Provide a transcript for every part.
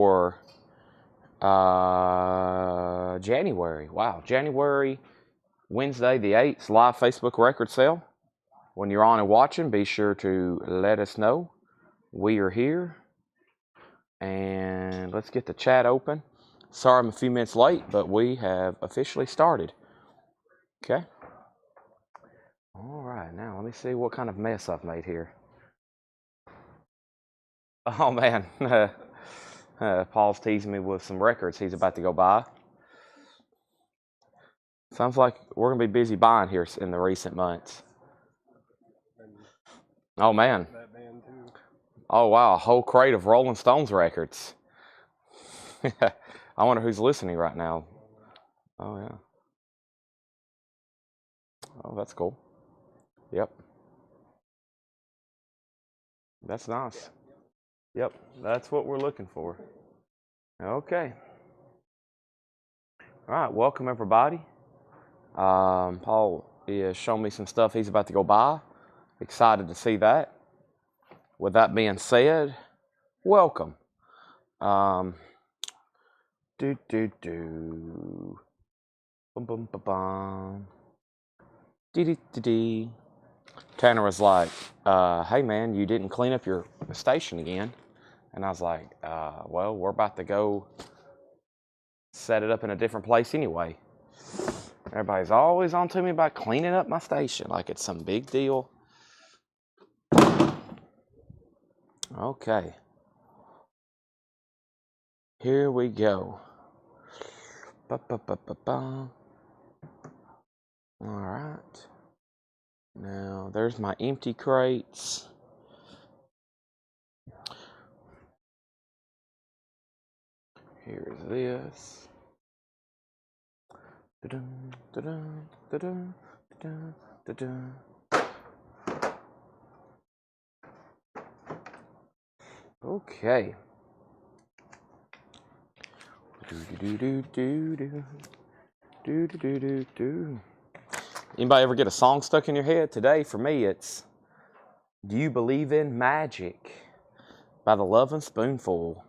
for January. Wow, January, Wednesday the 8th, live Facebook record sale. When you're on and watching, be sure to let us know. We are here. And let's get the chat open. Sorry I'm a few minutes late, but we have officially started. Okay. All right, now let me see what kind of mess I've made here. Oh, man. Paul's teasing me with some records he's about to go buy. Sounds like we're going to be busy buying here in the recent months. Oh, man. Oh, wow. A whole crate of Rolling Stones records. I wonder who's listening right now. Oh, yeah. Oh, that's cool. Yep. That's nice. Yep, that's what we're looking for. Okay. All right, welcome everybody. Paul is showing me some stuff he's about to go buy. Excited to see that. With that being said, welcome. Bum bum ba bum. Dee. Tanner was like, hey man, you didn't clean up your station again. And I was like, well, we're about to go set it up in a different place anyway. Everybody's always on to me about cleaning up my station like it's some big deal. Okay. Here we go. All right. Now, there's my empty crates. Here's this. Okay. Anybody ever get a song stuck in your head? Today, for me, it's Do You Believe in Magic by The Lovin' Spoonful.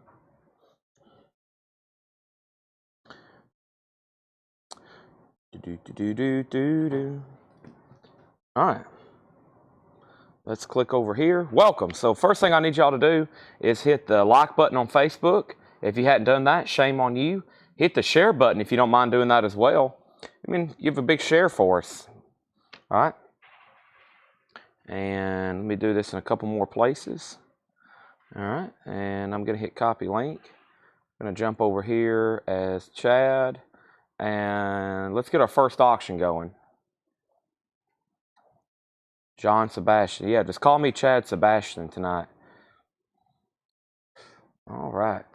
All right. Let's click over here. Welcome. So first thing I need y'all to do is hit the like button on Facebook. If you hadn't done that, shame on you. Hit the share button if you don't mind doing that as well. I mean, give a big share for us. All right. And let me do this in a couple more places. All right. And I'm going to hit copy link. I'm going to jump over here as Chad. And let's get our first auction going. John Sebastian. Yeah, just call me Chad Sebastian tonight. All right.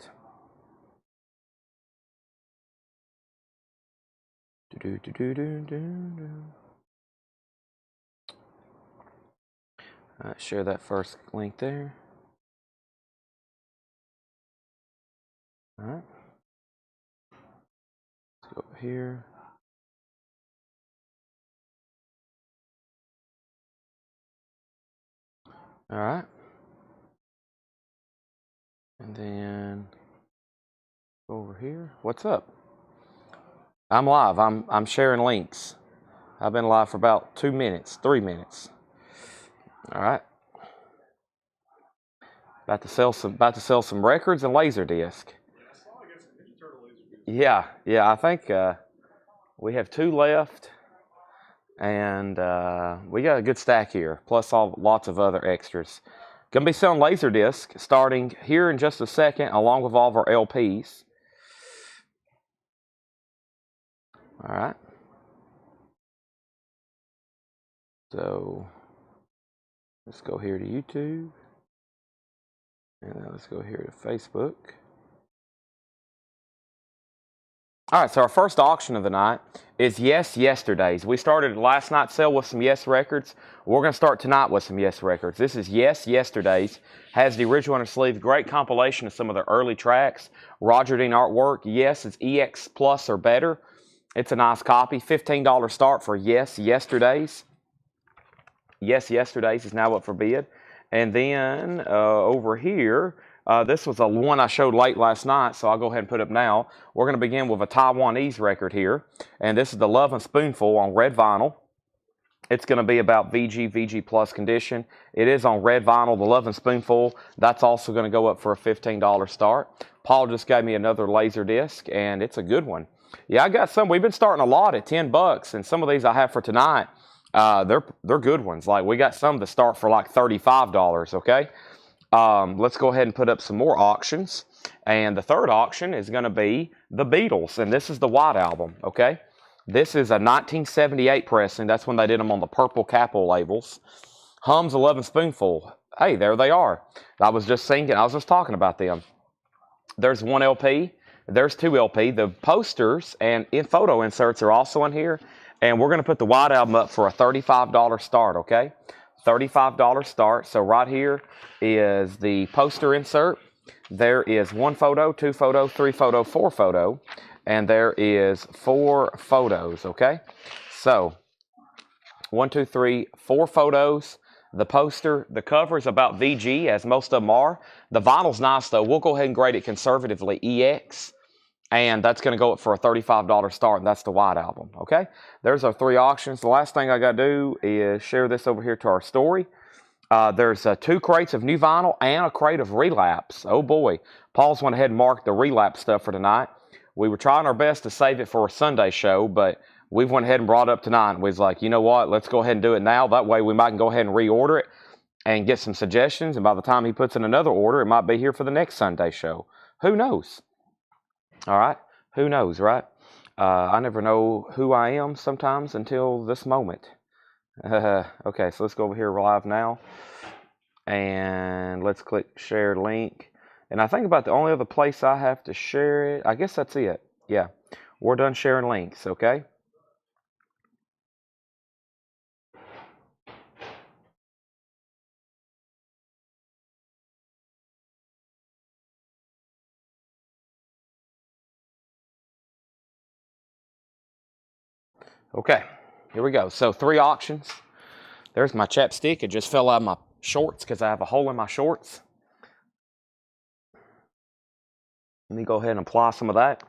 All right, share that first link there. All right. Let's go over here. All right. And then over here. What's up? I'm live. I'm sharing links. I've been live for about 2 minutes, 3 minutes. All right. About to sell some records and Laserdisc. Yeah. I think we have 2 left, and we got a good stack here. Plus lots of other extras. Gonna be selling Laserdisc starting here in just a second, along with all of our LPs. All right. So let's go here to YouTube, and then let's go here to Facebook. All right, so our first auction of the night is Yes Yesterdays. We started last night's sale with some Yes records. We're going to start tonight with some Yes records. This is Yes Yesterdays. Has the original on the sleeve. Great compilation of some of their early tracks. Roger Dean artwork. Yes, it's EX Plus or better. It's a nice copy. $15 start for Yes Yesterdays. Yes Yesterdays is now up for bid. And then over here, This was a one I showed late last night, so I'll go ahead and put it up now. We're going to begin with a Taiwanese record here, and this is the Lovin' Spoonful on red vinyl. It's going to be about VG Plus condition. It is on red vinyl, the Lovin' Spoonful. That's also going to go up for a $15 start. Paul just gave me another laser disc, and it's a good one. Yeah, I got some. We've been starting a lot at $10, and some of these I have for tonight, they're good ones. Like, we got some that start for like $35, okay? Let's go ahead and put up some more auctions. And the third auction is going to be the Beatles, and this is the White Album, okay? This is a 1978 pressing. That's when they did them on the purple Capitol labels. Hum's 11 Spoonful. Hey, there they are. I was just talking about them. There's one LP. There's two LP. The posters and photo inserts are also in here. And we're going to put the White Album up for a $35 start, okay? $35 start. So right here is the poster insert. There is one photo, two photo, three photo, four photo. And there is 4 photos, okay? So, 1, 2, 3, 4 photos. The poster, the cover is about VG, as most of them are. The vinyl's nice, though. We'll go ahead and grade it conservatively, EX. And that's going to go up for a $35 start, and that's the White Album, okay? There's our 3 auctions. The last thing I got to do is share this over here to our story. There's 2 crates of new vinyl and a crate of Relapse. Oh, boy. Paul's went ahead and marked the Relapse stuff for tonight. We were trying our best to save it for a Sunday show, but we went ahead and brought it up tonight. We was like, you know what? Let's go ahead and do it now. That way we might go ahead and reorder it and get some suggestions. And by the time he puts in another order, it might be here for the next Sunday show. Who knows? All right? Who knows, right? I never know who I am sometimes until this moment. Okay, so let's go over here live now. And let's click share link. And I think about the only other place I have to share it. I guess that's it. Yeah. We're done sharing links, okay? Okay. Here we go. So 3 auctions. There's my chapstick. It just fell out of my shorts because I have a hole in my shorts. Let me go ahead and apply some of that.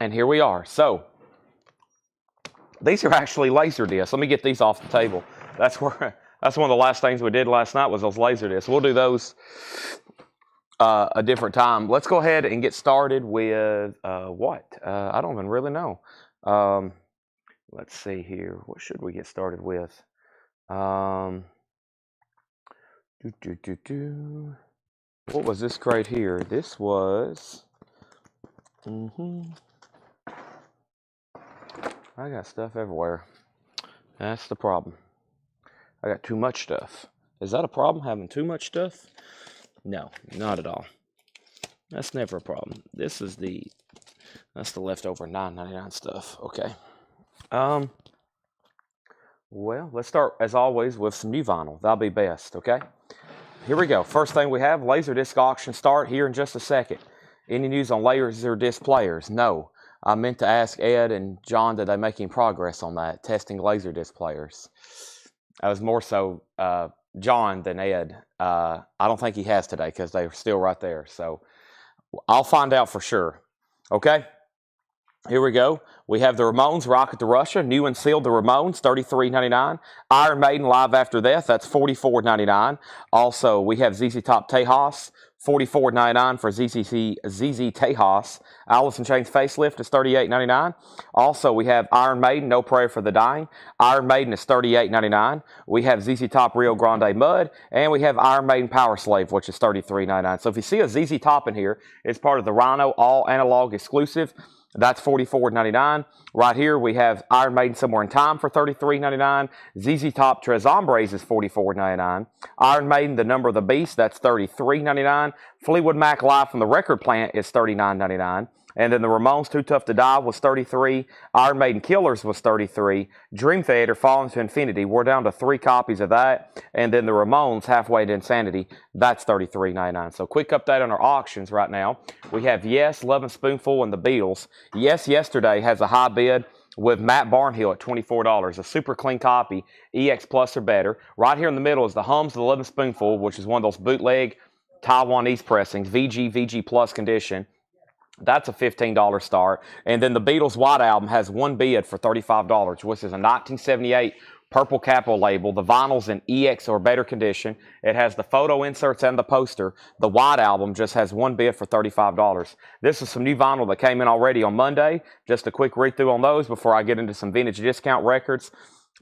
And here we are. So, these are actually laser discs. Let me get these off the table. That's one of the last things we did last night was those laser discs. We'll do those a different time. Let's go ahead and get started with what? I don't even really know. Let's see here. What should we get started with? What was this crate here? This was... I got stuff everywhere. That's the problem. I got too much stuff. Is that a problem, having too much stuff? No, not at all. That's never a problem. That's the leftover $9.99 stuff. Okay. Well, let's start, as always, with some new vinyl. That'll be best, okay? Here we go. First thing we have, Laserdisc auction start here in just a second. Any news on Laserdisc players? No. I meant to ask Ed and John, did they make any progress on that, testing Laserdisc players? I was more so John than Ed. I don't think he has today because they're still right there. So I'll find out for sure. Okay? Here we go. We have the Ramones, Rocket to Russia, new and sealed the Ramones, $33.99. Iron Maiden, Live After Death, that's $44.99. Also, we have ZZ Top Tejas, $44.99 for ZZ Tejas. Alice in Chains Facelift is $38.99. Also, we have Iron Maiden, No Prayer for the Dying. Iron Maiden is $38.99. We have ZZ Top Rio Grande Mud, and we have Iron Maiden Power Slave, which is $33.99. So if you see a ZZ Top in here, it's part of the Rhino All Analog Exclusive. That's $44.99. Right here, we have Iron Maiden Somewhere in Time for $33.99. ZZ Top Tres Hombres is $44.99. Iron Maiden, The Number of the Beast, that's $33.99. Fleetwood Mac Live from the Record Plant is $39.99. And then the Ramones, Too Tough to Die was $33. Iron Maiden Killers was $33. Dream Theater, Falling to Infinity, we're down to 3 copies of that. And then the Ramones, Halfway to Insanity, that's $33.99. So quick update on our auctions right now. We have Yes, Lovin' Spoonful, and the Beatles. Yes, yesterday has a high bid with Matt Barnhill at $24. A super clean copy, EX Plus or better. Right here in the middle is the Hums, the Lovin' Spoonful, which is one of those bootleg Taiwanese pressings, VG Plus condition. That's a $15 start. And then the Beatles White Album has one bid for $35, which is a 1978 purple capo label. The vinyl's in EX or better condition. It has the photo inserts and the poster. The White Album just has one bid for $35. This is some new vinyl that came in already on Monday. Just a quick read through on those before I get into some vintage discount records.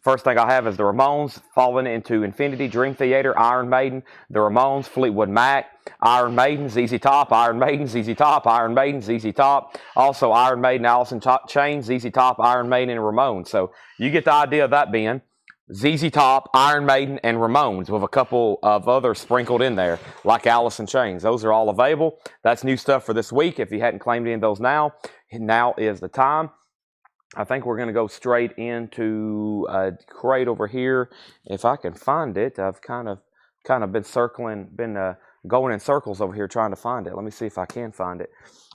First thing I have is the Ramones, Falling into Infinity, Dream Theater, Iron Maiden, the Ramones, Fleetwood Mac, Iron Maiden, ZZ Top, Iron Maiden, ZZ Top, Iron Maiden, ZZ Top. Also Iron Maiden, Alice in Chains, ZZ Top, Iron Maiden, and Ramones. So you get the idea of that being ZZ Top, Iron Maiden, and Ramones with a couple of others sprinkled in there, like Alice in Chains. Those are all available. That's new stuff for this week. If you hadn't claimed any of those now is the time. I think we're going to go straight into a crate over here. If I can find it, I've kind of been circling, going in circles over here trying to find it. Let me see if I can find it.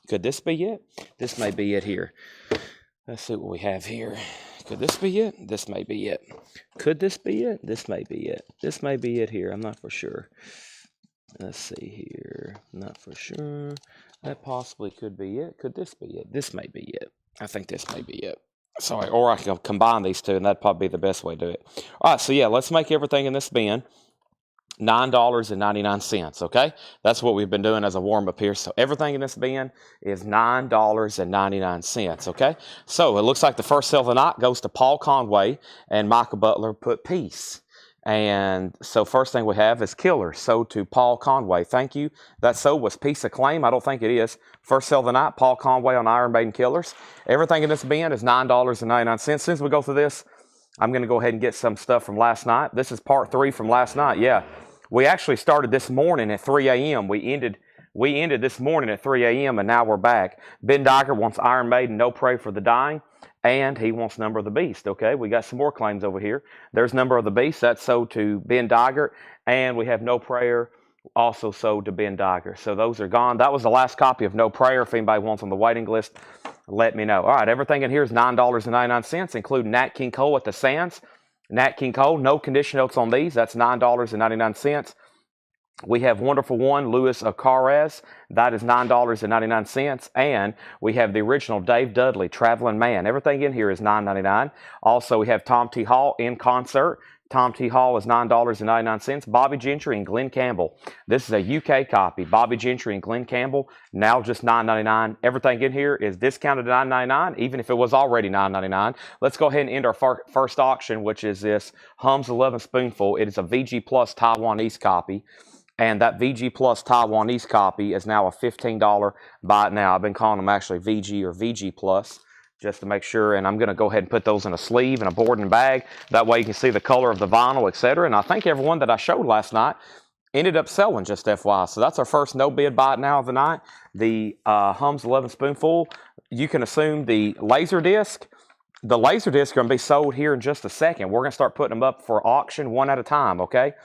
Could this be it? This may be it here. Let's see what we have here. Could this be it? This may be it. Could this be it? This may be it. This may be it here. I'm not for sure. Let's see here. Not for sure. That possibly could be it. Could this be it? This may be it. I think this may be it. Sorry, or I can combine these two, and that'd probably be the best way to do it. All right, so yeah, let's make everything in this bin $9.99, okay? That's what we've been doing as a warm-up here. So everything in this bin is $9.99, okay? So it looks like the first sale of the night goes to Paul Conway, and Michael Butler put peace. And so first thing we have is Killer, sold to Paul Conway. Thank you. That sold was Peace Acclaim. I don't think it is. First sale of the night, Paul Conway on Iron Maiden Killers. Everything in this bin is $9.99. As soon as we go through this, I'm going to go ahead and get some stuff from last night. This is part 3 from last night. Yeah, we actually started this morning at 3 a.m. We ended this morning at 3 a.m. and now we're back. Ben Dygert wants Iron Maiden, No Pray for the Dying. And he wants Number of the Beast, okay? We got some more claims over here. There's Number of the Beast. That's sold to Ben Dygert. And we have No Prayer, also sold to Ben Dygert. So those are gone. That was the last copy of No Prayer. If anybody wants on the waiting list, let me know. All right, everything in here is $9.99, including Nat King Cole at the Sands. Nat King Cole, no condition notes on these. That's $9.99. We have Wonderful One, Louis Carez. That is $9.99. And we have the original Dave Dudley, Traveling Man. Everything in here is $9.99. Also, we have Tom T. Hall in concert. Tom T. Hall is $9.99. Bobby Gentry and Glenn Campbell. This is a UK copy. Bobby Gentry and Glenn Campbell, now just $9.99. Everything in here is discounted to $9.99, even if it was already $9.99. Let's go ahead and end our first auction, which is this Hums 11 Spoonful. It is a VG Plus Taiwanese copy. And that VG Plus Taiwanese copy is now a $15 buy it now. I've been calling them actually VG or VG Plus just to make sure. And I'm going to go ahead and put those in a sleeve and a board and bag. That way you can see the color of the vinyl, etc. And I think everyone that I showed last night ended up selling, just FYI. So that's our first no bid buy it now of the night. The Hums 11 Spoonful. You can assume the Laserdisc. The Laserdisc are going to be sold here in just a second. We're going to start putting them up for auction one at a time, okay?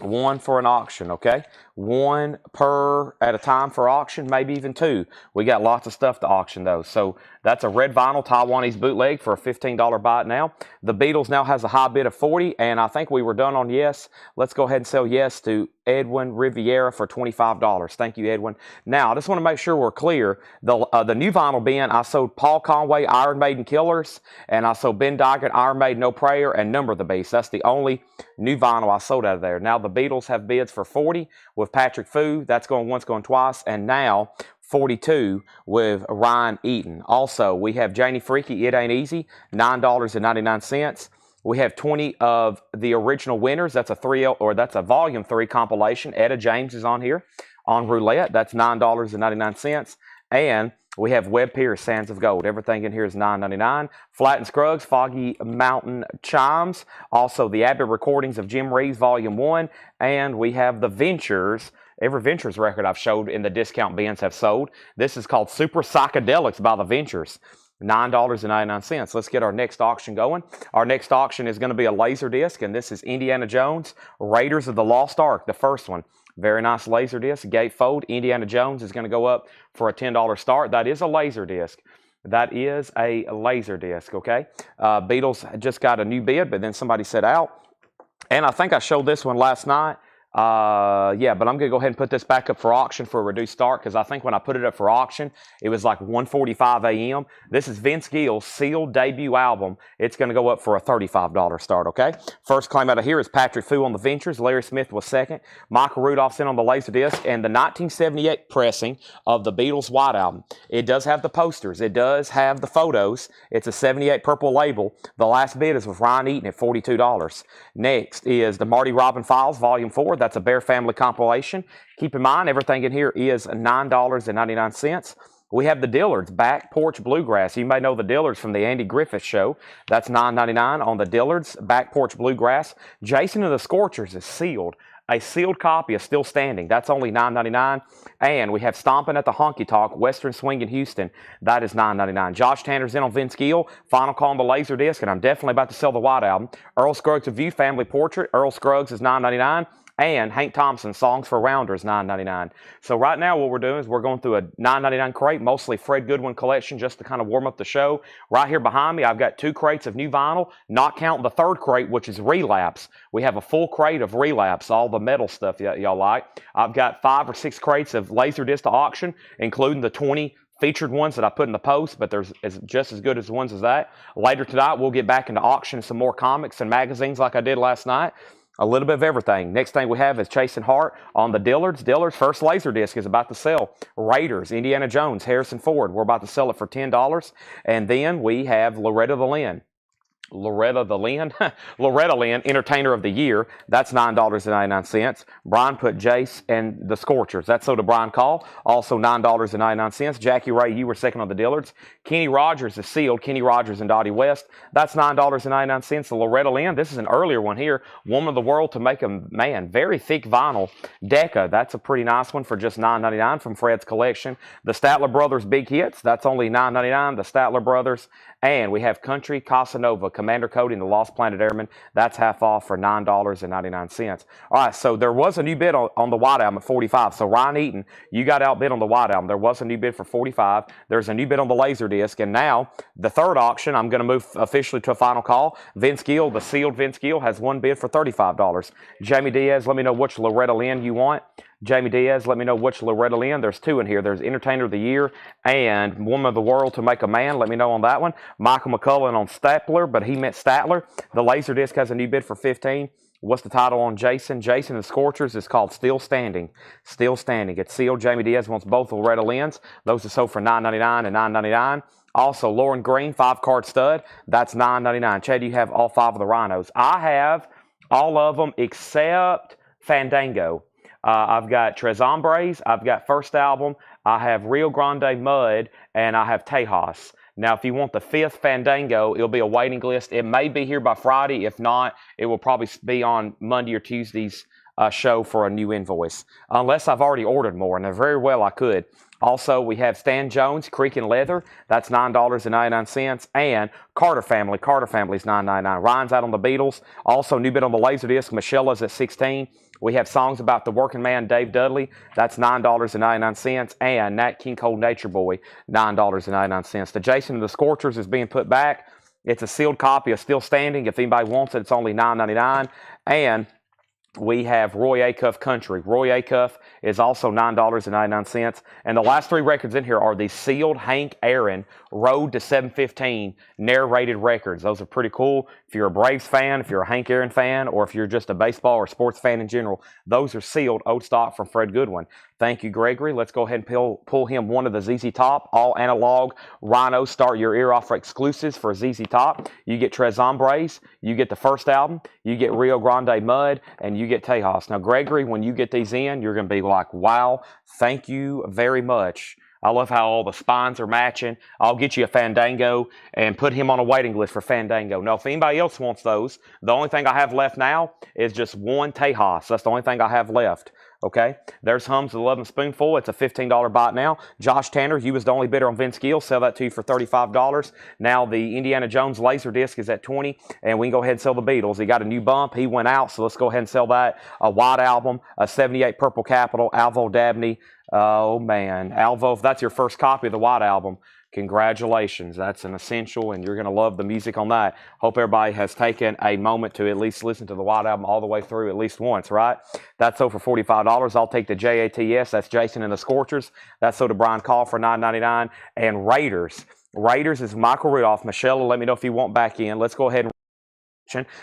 One for an auction, okay? One per at a time for auction, maybe even two. We got lots of stuff to auction those. So that's a red vinyl Taiwanese bootleg for a $15 buy it now. The Beatles now has a high bid of $40, and I think we were done on Yes. Let's go ahead and sell Yes to Edwin Riviera for $25. Thank you, Edwin. Now, I just want to make sure we're clear. The new vinyl bin, I sold Paul Conway, Iron Maiden Killers, and I sold Ben Dygert, Iron Maiden, No Prayer, and Number of the Beast. That's the only new vinyl I sold out of there. Now, the Beatles have bids for $40 with Patrick Fu. That's going once, going twice. And now, $42 with Ryan Eaton. Also, we have Janie Freaky, It Ain't Easy, $9.99. We have 20 of the original winners. That's a volume 3 compilation. Etta James is on here on roulette. That's $9.99. And we have Webb Pierce, Sands of Gold. Everything in here is $9.99. Flat and Scruggs, Foggy Mountain Chimes. Also, the Abbott recordings of Jim Reeves, Volume 1. And we have the Ventures. Every Ventures record I've showed in the discount bins have sold. This is called Super Psychedelics by the Ventures. $9.99. Let's get our next auction going. Our next auction is going to be a Laserdisc, and this is Indiana Jones, Raiders of the Lost Ark, the first one. Very nice Laserdisc, gatefold. Indiana Jones is going to go up for a $10 start. That is a Laserdisc. That is a Laserdisc, okay? Beatles just got a new bid, but then somebody said out. And I think I showed this one last night. Yeah, but I'm gonna go ahead and put this back up for auction for a reduced start because I think when I put it up for auction, it was like 1:45 a.m. This is Vince Gill's sealed debut album. It's gonna go up for a $35 start. Okay. First claim out of here is Patrick Fu on the Ventures. Larry Smith was second. Michael Rudolph's in on the Laserdisc and the 1978 pressing of the Beatles White Album. It does have the posters. It does have the photos. It's a 78 purple label. The last bid is with Ryan Eaton at $42. Next is the Marty Robbins Files Volume 4. That's a Bear Family compilation. Keep in mind, everything in here is $9.99. We have the Dillards Back Porch Bluegrass. You may know the Dillards from the Andy Griffith Show. That's $9.99 on the Dillards Back Porch Bluegrass. Jason and the Scorchers is sealed. A sealed copy is still standing. That's only $9.99. And we have Stomping at the Honky Tonk, Western Swing in Houston. That is $9.99. Josh Tanner's in on Vince Gill. Final call on the Laserdisc, and I'm definitely about to sell the White Album. Earl Scruggs' A View Family Portrait. Earl Scruggs is $9.99. And Hank Thompson, Songs for Rounders, $9.99. So right now what we're doing is we're going through a $9.99 crate, mostly Fred Goodwin collection, just to kind of warm up the show. Right here behind me, I've got 2 crates of new vinyl, not counting the third crate, which is Relapse. We have a full crate of Relapse, all the metal stuff y'all like. I've got 5 or 6 crates of Laserdisc to auction, including the 20 featured ones that I put in the post, but there's just as good as ones as that. Later tonight, we'll get back into auction some more comics and magazines like I did last night. A little bit of everything. Next thing we have is Chasing Hart on the Dillards. Dillards' first Laserdisc is about to sell. Raiders, Indiana Jones, Harrison Ford. We're about to sell it for $10. And then we have Loretta Lynn, Entertainer of the Year. That's $9.99. Brian put Jace and the Scorchers. That's so to Brian Call. Also $9.99. Jackie Ray, you were second on the Dillards. Kenny Rogers is sealed. Kenny Rogers and Dottie West. That's $9.99. The Loretta Lynn, this is an earlier one here. Woman of the World to Make a Man. Very thick vinyl. Decca, that's a pretty nice one for just $9.99 from Fred's collection. The Statler Brothers Big Hits, that's only $9.99. The Statler Brothers. And we have Country Casanova, Commander Cody and the Lost Planet Airmen. That's half off for $9.99. All right, so there was a new bid on the White Album at $45. So Ryan Eaton, you got outbid on the White Album. There was a new bid for $45. There's a new bid on the Laserdisc. And now, the third auction, I'm going to move officially to a final call. Vince Gill, the sealed Vince Gill, has one bid for $35. Jamie Diaz, let me know which Loretta Lynn you want. Jamie Diaz, let me know which Loretta Lynn. There's 2 in here. There's Entertainer of the Year and Woman of the World to Make a Man. Let me know on that one. Michael McCullen on Statler, but he meant Statler. The Laserdisc has a new bid for $15. What's the title on Jason? Jason and the Scorchers is called Still Standing. Still Standing. It's sealed. Jamie Diaz wants both Loretta Lynn's. Those are sold for $9.99 and $9.99. Also, Lauren Green, 5-card stud. That's $9.99. Chad, you have all 5 of the Rhinos. I have all of them except Fandango. I've got Tres Hombres, I've got First Album, I have Rio Grande Mud, and I have Tejas. Now, if you want the 5th Fandango, it'll be a waiting list. It may be here by Friday. If not, it will probably be on Monday or Tuesday's show for a new invoice, unless I've already ordered more, and very well I could. Also, we have Stan Jones, Creek and Leather. That's $9.99. And Carter Family. Carter Family's $9.99. Ryan's out on the Beatles. Also, new bid on the Laserdisc. Michelle's at $16. We have Songs About the Working Man, Dave Dudley. That's $9.99. And Nat King Cole Nature Boy, $9.99. The Jason and the Scorchers is being put back. It's a sealed copy of Still Standing. If anybody wants it, it's only $9.99. And we have Roy Acuff Country. Roy Acuff is also $9.99. And the last 3 records in here are the sealed Hank Aaron Road to 715 narrated records. Those are pretty cool. If you're a Braves fan, if you're a Hank Aaron fan, or if you're just a baseball or sports fan in general, those are sealed old stock from Fred Goodwin. Thank you, Gregory. Let's go ahead and pull him one of the ZZ Top all analog Rhino Start Your Ear Off exclusives for ZZ Top. You get Tres Hombres, you get the First Album, you get Rio Grande Mud, and you get Tejas. Now, Gregory, when you get these in, you're going to be like, wow, thank you very much. I love how all the spines are matching. I'll get you a Fandango and put him on a waiting list for Fandango. Now, if anybody else wants those, the only thing I have left now is just one Tejas. That's the only thing I have left. Okay, there's Hums of the 11 Spoonful. It's a $15 bot now. Josh Tanner, you was the only bidder on Vince Gill. Sell that to you for $35. Now the Indiana Jones Laserdisc is at $20, and we can go ahead and sell the Beatles. He got a new bump. He went out, so let's go ahead and sell that. A White Album, a 78 Purple Capital, Alvo Dabney. Oh, man. Alvo, if that's your first copy of the White Album, Congratulations. That's an essential, and you're going to love the music on that. Hope everybody has taken a moment to at least listen to the White Album all the way through at least once, right? That's sold for $45. I'll take the JATS. That's Jason and the Scorchers. That's sold to Brian Call for $9.99. And Raiders. Raiders is Michael Rudolph. Michelle, let me know if you want back in. Let's go ahead and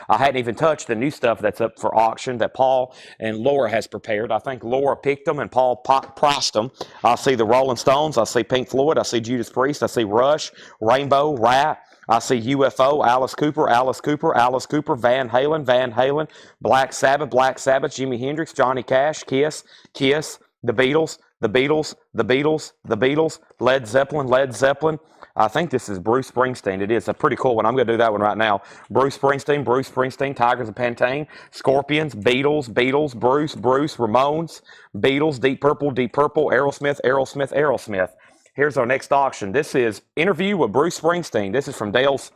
I hadn't even touched the new stuff that's up for auction that Paul and Laura has prepared. I think Laura picked them and Paul priced them. I see the Rolling Stones. I see Pink Floyd. I see Judas Priest. I see Rush, Rainbow, Rat. I see UFO, Alice Cooper, Van Halen, Black Sabbath, Jimi Hendrix, Johnny Cash, Kiss, the Beatles, Led Zeppelin. I think this is Bruce Springsteen. It is a pretty cool one. I'm going to do that one right now. Bruce Springsteen, Tigers of Pantane, Scorpions, Beatles, Bruce, Ramones, Beatles, Deep Purple, Aerosmith. Here's our next auction. This is Interview with Bruce Springsteen. This is from Dale's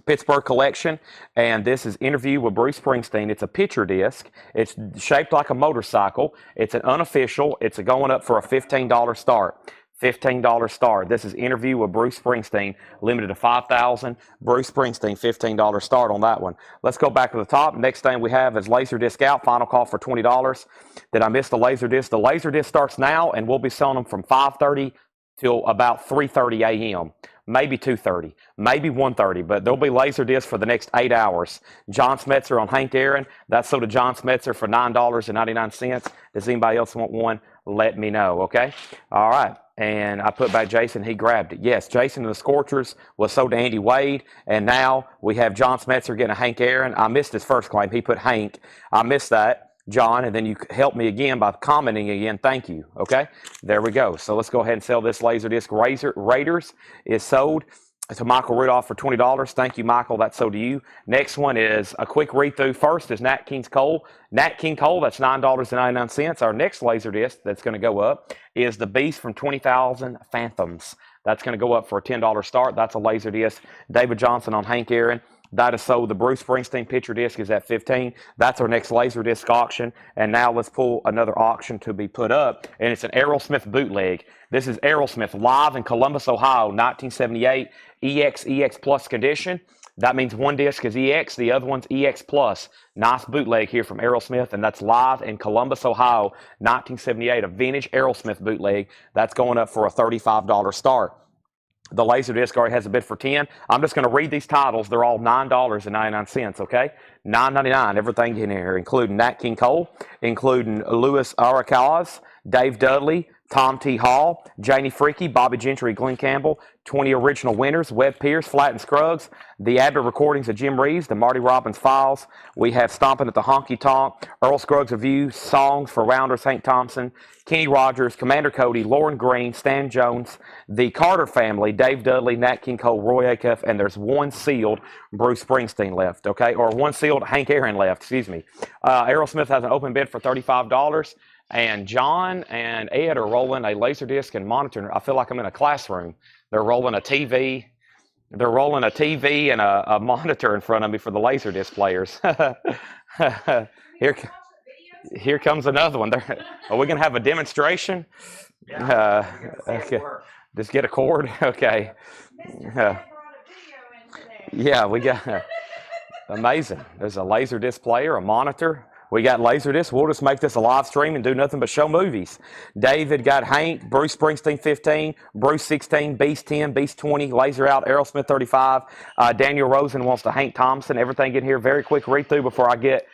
Pittsburgh collection, and this is Interview with Bruce Springsteen. It's a picture disc. It's shaped like a motorcycle. It's an unofficial. It's going up for a $15 start. $15 start. This is Interview with Bruce Springsteen, limited to 5,000. Bruce Springsteen, $15 start on that one. Let's go back to the top. Next thing we have is Laserdisc out. Final call for $20. Did I miss the Laserdisc? The Laserdisc starts now, and we'll be selling them from 5:30 till about 3:30 a.m. Maybe 2:30, maybe 1:30, but there'll be Laserdisc for the next 8 hours. John Smetzer on Hank Aaron. That's sold to John Smetzer for $9.99. Does anybody else want one? Let me know, okay? All right. And I put back Jason. He grabbed it. Yes, Jason and the Scorchers was sold to Andy Wade. And now we have John Smetzer getting a Hank Aaron. I missed his first claim. He put Hank. I missed that, John. And then you helped me again by commenting again. Thank you. Okay? There we go. So let's go ahead and sell this Laserdisc. Raiders is sold to Michael Rudolph for $20. Thank you, Michael. That's sold to you. Next one is a quick read-through. First is Nat King Cole. Nat King Cole, that's $9.99. Our next Laserdisc that's going to go up is The Beast from 20,000 Phantoms. That's going to go up for a $10 start. That's a Laserdisc. David Johnson on Hank Aaron. That is sold. The Bruce Springsteen picture disc is at $15. That's our next Laserdisc auction. And now let's pull another auction to be put up. And it's an Aerosmith bootleg. This is Aerosmith live in Columbus, Ohio, 1978, EX Plus condition. That means one disc is EX, the other one's EX Plus. Nice bootleg here from Aerosmith, and that's live in Columbus, Ohio, 1978, a vintage Aerosmith bootleg. That's going up for a $35 start. The Laserdisc already has a bid for $10. I'm just going to read these titles. They're all $9.99, okay? $9.99, everything in here, including Nat King Cole, including Louis Arakaz, Dave Dudley, Tom T. Hall, Janie Freaky, Bobby Gentry, Glenn Campbell, 20 original winners, Webb Pierce, Flatt and Scruggs, the Abbott recordings of Jim Reeves, the Marty Robbins files. We have Stomping at the Honky Tonk, Earl Scruggs Review, Songs for Rounders, Hank Thompson, Kenny Rogers, Commander Cody, Lauren Green, Stan Jones, the Carter family, Dave Dudley, Nat King Cole, Roy Acuff, and there's one sealed Bruce Springsteen left, okay? Or one sealed Hank Aaron left, excuse me. Aerosmith has an open bid for $35. And John and Ed are rolling a Laserdisc and monitor. I feel like I'm in a classroom. They're rolling a TV. They're rolling a TV and a monitor in front of me for the Laserdisc players. Here comes another one. Are we going to have a demonstration? Okay. Just get a cord? Okay. Yeah, we got amazing. There's a Laserdisc player, a monitor. We got Laserdisc. We'll just make this a live stream and do nothing but show movies. David got Hank, Bruce Springsteen 15, Bruce 16, Beast 10, Beast 20, Laser Out, Aerosmith 35. Daniel Rosen wants to Hank Thompson. Everything in here. Very quick read through before I get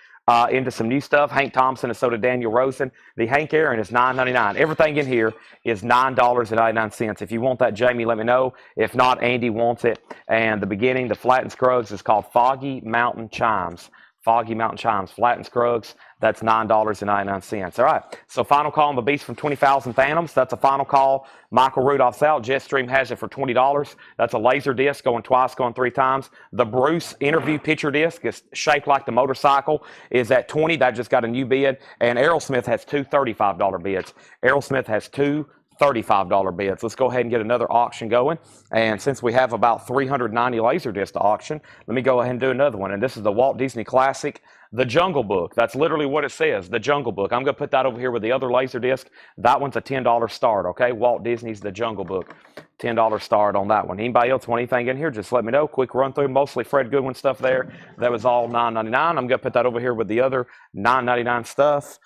into some new stuff. Hank Thompson is so did Daniel Rosen. The Hank Aaron is $9.99. Everything in here is $9.99. If you want that, Jamie, let me know. If not, Andy wants it. And the beginning, the Flatt and Scruggs is called Foggy Mountain Chimes. Foggy Mountain Chimes, Flatt and Scruggs, that's $9.99. All right, so final call on The Beast from 20,000 Phantoms. That's a final call. Michael Rudolph's out. Jetstream has it for $20. That's a laser disc going twice, going 3 times. The Bruce interview picture disc is shaped like the motorcycle, is at $20. That just got a new bid. And Aerosmith has two $35 bids. Aerosmith has two $35 bids. Let's go ahead and get another auction going. And since we have about 390 Laserdisc to auction, let me go ahead and do another one. And this is the Walt Disney Classic, The Jungle Book. That's literally what it says, The Jungle Book. I'm going to put that over here with the other Laserdisc. That one's a $10 start, okay? Walt Disney's The Jungle Book. $10 start on that one. Anybody else want anything in here? Just let me know. Quick run through. Mostly Fred Goodwin stuff there. That was all $9.99. I'm going to put that over here with the other $9.99 stuff.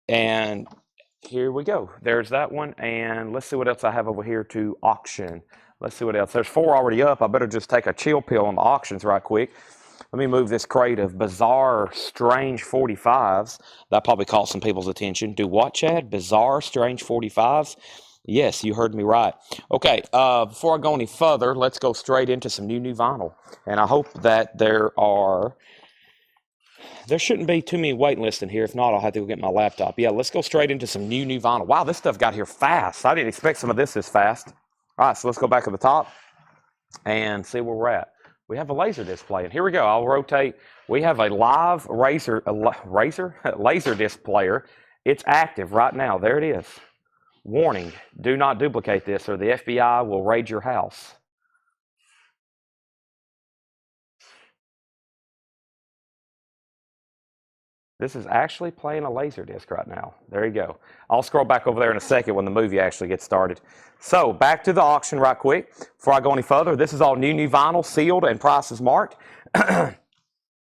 And here we go. There's that one. And let's see what else I have over here to auction. Let's see what else. There's 4 already up. I better just take a chill pill on the auctions right quick. Let me move this crate of bizarre, strange 45s. That probably caught some people's attention. Do what, Chad? Bizarre, strange 45s? Yes, you heard me right. Okay, before I go any further, let's go straight into some new vinyl. And I hope that there shouldn't be too many waiting lists in here. If not, I'll have to go get my laptop. Yeah, let's go straight into some new vinyl. Wow, this stuff got here fast. I didn't expect some of this fast. All right, so let's go back to the top and see where we're at. We have a laser display, and here we go. I'll rotate. We have a live laser disc player. It's active right now. There it is. Warning, do not duplicate this or the FBI will raid your house. This is actually playing a laser disc right now. There you go. I'll scroll back over there in a second when the movie actually gets started. So back to the auction right quick. Before I go any further, this is all new vinyl, sealed and prices marked.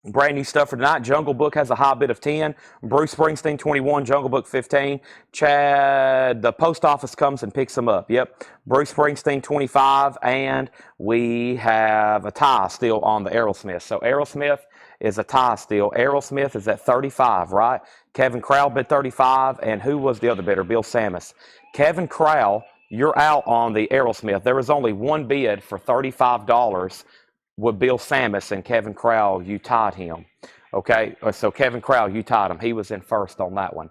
Brand new stuff for tonight. Jungle Book has a high bid of 10. Bruce Springsteen 21. Jungle Book 15. Chad, the post office comes and picks them up. Yep. Bruce Springsteen 25. And we have a tie still on the Aerosmith. So Aerosmith is a tie still. Aerosmith is at 35, right? Kevin Crowell bid 35. And who was the other bidder? Bill Samus. Kevin Crowell, you're out on the Aerosmith. There was only one bid for $35. With Bill Samus and Kevin Crowell, you tied him. Okay, so Kevin Crowell, you tied him. He was in first on that one.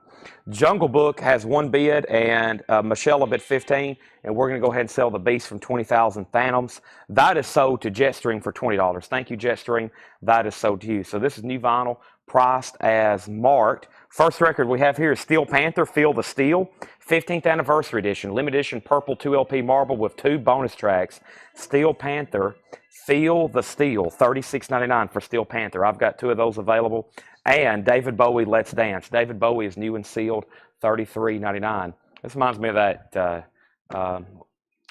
Jungle Book has one bid, and Michelle bid 15, and we're going to go ahead and sell the Beast from 20,000 Phantoms. That is sold to Jetstream for $20. Thank you, Jetstream. That is sold to you. So this is new vinyl, priced as marked. First record we have here is Steel Panther, Feel the Steel, 15th Anniversary Edition, limited edition purple 2LP marble with 2 bonus tracks. Steel Panther, Feel the Steel, $36.99 for Steel Panther. I've got 2 of those available. And David Bowie, Let's Dance. David Bowie is new and sealed, $33.99. This reminds me of that,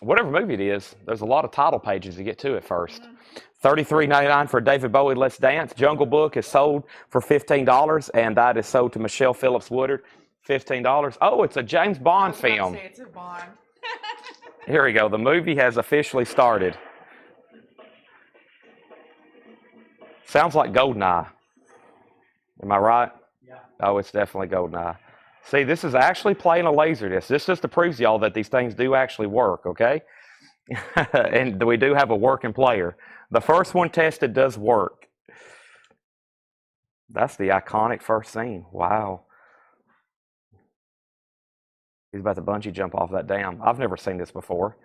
whatever movie it is, there's a lot of title pages to get to at first. $33.99 for David Bowie, Let's Dance. Jungle Book is sold for $15, and that is sold to Michelle Phillips Woodard, $15. Oh, it's a James Bond film. It's a Bond. Here we go. The movie has officially started. Sounds like GoldenEye. Am I right? Yeah. Oh, it's definitely GoldenEye. See, this is actually playing a Laserdisc. This just to prove to y'all that these things do actually work, okay? And we do have a working player. The first one tested does work. That's the iconic first scene. Wow. He's about to bungee jump off that dam. I've never seen this before.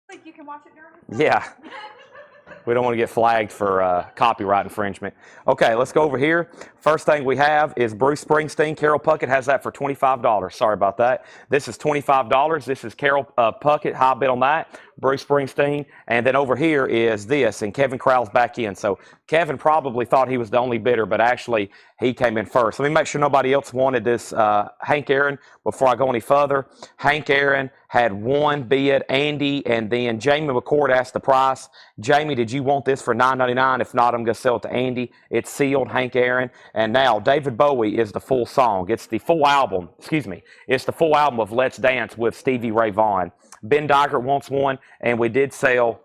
Like you can watch it during. Yeah. We don't want to get flagged for copyright infringement. Okay, let's go over here. First thing we have is Bruce Springsteen. Carol Puckett has that for $25. Sorry about that. This is $25. This is Carol Puckett, high bid on that. Bruce Springsteen. And then over here is this, and Kevin Crowell's back in. So Kevin probably thought he was the only bidder, but actually he came in first. Let me make sure nobody else wanted this Hank Aaron before I go any further. Hank Aaron had one bid, Andy, and then Jamie McCord asked the price. Jamie, did you want this for $9.99? If not, I'm going to sell it to Andy. It's sealed, Hank Aaron. And now David Bowie is the full song. It's the full album. Excuse me. It's the full album of Let's Dance with Stevie Ray Vaughan. Ben Dygert wants one, and we did sell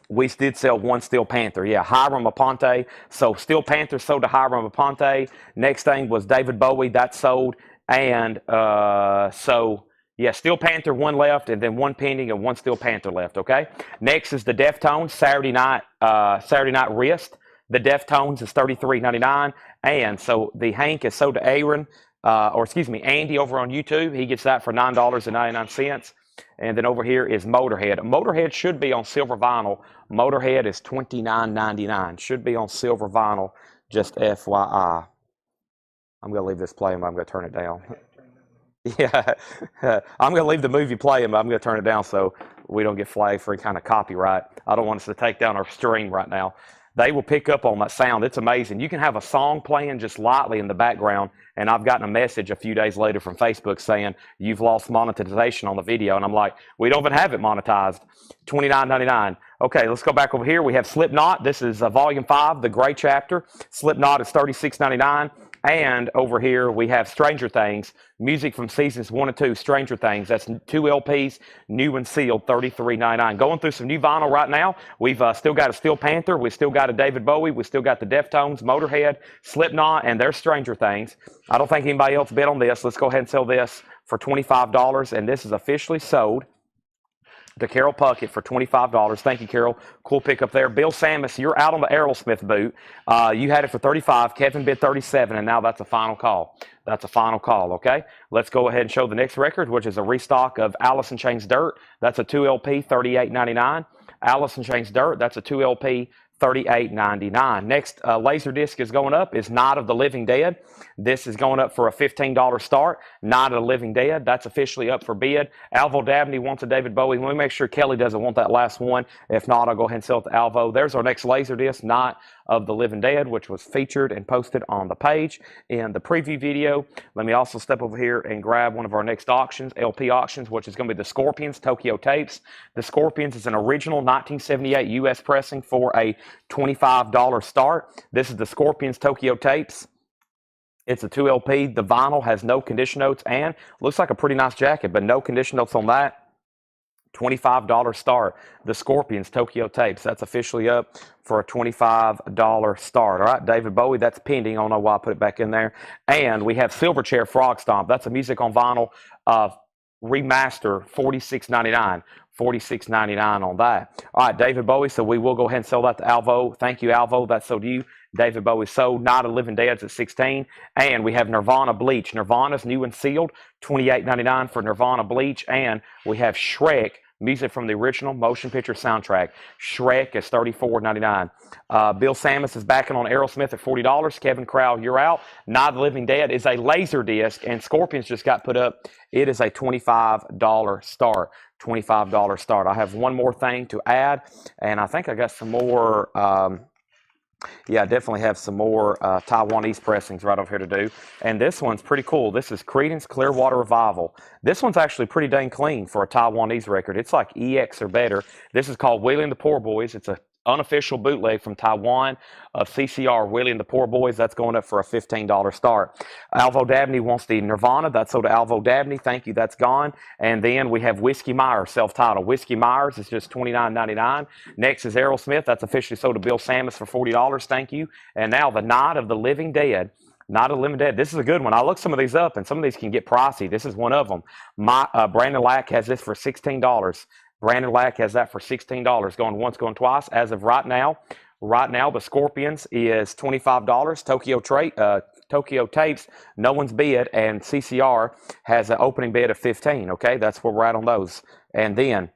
one Steel Panther. Yeah, Hiram Aponte. So Steel Panther sold to Hiram Aponte. Next thing was David Bowie. That sold. And yeah, Steel Panther, one left, and then one pending and one Steel Panther left, okay? Next is the Deftones, Saturday Night Wrist. The Deftones is $33.99. And so the Hank is sold to Aaron, Andy over on YouTube. He gets that for $9.99. And then over here is Motorhead. Motorhead should be on silver vinyl. Motorhead is $29.99. Should be on silver vinyl, just FYI. I'm going to leave this playing, but I'm going to turn it down. Yeah, I'm going to leave the movie playing, but I'm going to turn it down so we don't get flagged for any kind of copyright. I don't want us to take down our stream right now. They will pick up on that sound. It's amazing. You can have a song playing just lightly in the background, and I've gotten a message a few days later from Facebook saying you've lost monetization on the video, and I'm like, we don't even have it monetized. $29.99. Okay, let's go back over here. We have Slipknot. This is Volume 5, the Gray Chapter. Slipknot is $36.99. And over here we have Stranger Things, music from seasons 1 and 2, Stranger Things. That's 2 LPs, new and sealed, $33.99. Going through some new vinyl right now. We've still got a Steel Panther. We still got a David Bowie. We still got the Deftones, Motorhead, Slipknot, and there's Stranger Things. I don't think anybody else bid on this. Let's go ahead and sell this for $25, and this is officially sold to Carol Puckett for $25. Thank you, Carol. Cool pickup there. Bill Samus, you're out on the Aerosmith boot. You had it for $35. Kevin bid $37, and now that's a final call. That's a final call, okay? Let's go ahead and show the next record, which is a restock of Alice in Chains Dirt. That's a 2 LP, $38.99. Alice in Chains Dirt, that's a 2 LP, $38.99. Next Laserdisc is going up is Night of the Living Dead. This is going up for a $15 start. Night of the Living Dead, that's officially up for bid. Alvo Dabney wants a David Bowie. Let me make sure Kelly doesn't want that last one. If not, I'll go ahead and sell it to Alvo. There's our next Laserdisc, Night of the Living Dead, which was featured and posted on the page in the preview video. Let me also step over here and grab one of our next auctions, LP auctions, which is going to be the Scorpions Tokyo Tapes. The Scorpions is an original 1978 U.S. pressing for a $25 start. This is the Scorpions Tokyo Tapes. It's a 2 LP. The vinyl has no condition notes and looks like a pretty nice jacket, but no condition notes on that. $25 start. The Scorpions Tokyo Tapes. That's officially up for a $25 start. All right, David Bowie, that's pending. I don't know why I put it back in there. And we have Silverchair Frog Stomp. That's a music on vinyl remaster, $46.99. $46.99 on that. All right, David Bowie, so we will go ahead and sell that to Alvo. Thank you, Alvo. That's sold to you. David Bowie sold. Night of the Living Dead's at $16. And we have Nirvana Bleach. Nirvana's new and sealed, $28.99 for Nirvana Bleach. And we have Shrek, music from the original motion picture soundtrack. Shrek is $34.99. Bill Samus is backing on Aerosmith at $40. Kevin Crowell, you're out. Night of the Living Dead is a laser disc, and Scorpions just got put up. It is a $25 start. $25 start. I have one more thing to add, and I think I got some more. Yeah, I definitely have some more Taiwanese pressings right over here to do. And this one's pretty cool. This is Creedence Clearwater Revival. This one's actually pretty dang clean for a Taiwanese record. It's like EX or better. This is called Wheeling the Poor Boys. It's a unofficial bootleg from Taiwan of CCR, Wheeling the Poor Boys. That's going up for a $15 start. Alvo Dabney wants the Nirvana. That's sold to Alvo Dabney. Thank you. That's gone. And then we have Whiskey Myers, self-titled. Whiskey Myers is just $29.99. Next is Aerosmith. That's officially sold to Bill Samus for $40. Thank you. And now the Night of the Living Dead. Night of the Living Dead. This is a good one. I looked some of these up, and some of these can get pricey. This is one of them. Brandon Lack has this for $16. Brandon Lack has that for $16. Going once, going twice. As of right now, the Scorpions is $25. Tokyo Tapes, no one's bid, and CCR has an opening bid of $15. Okay, that's where we're at on those. And then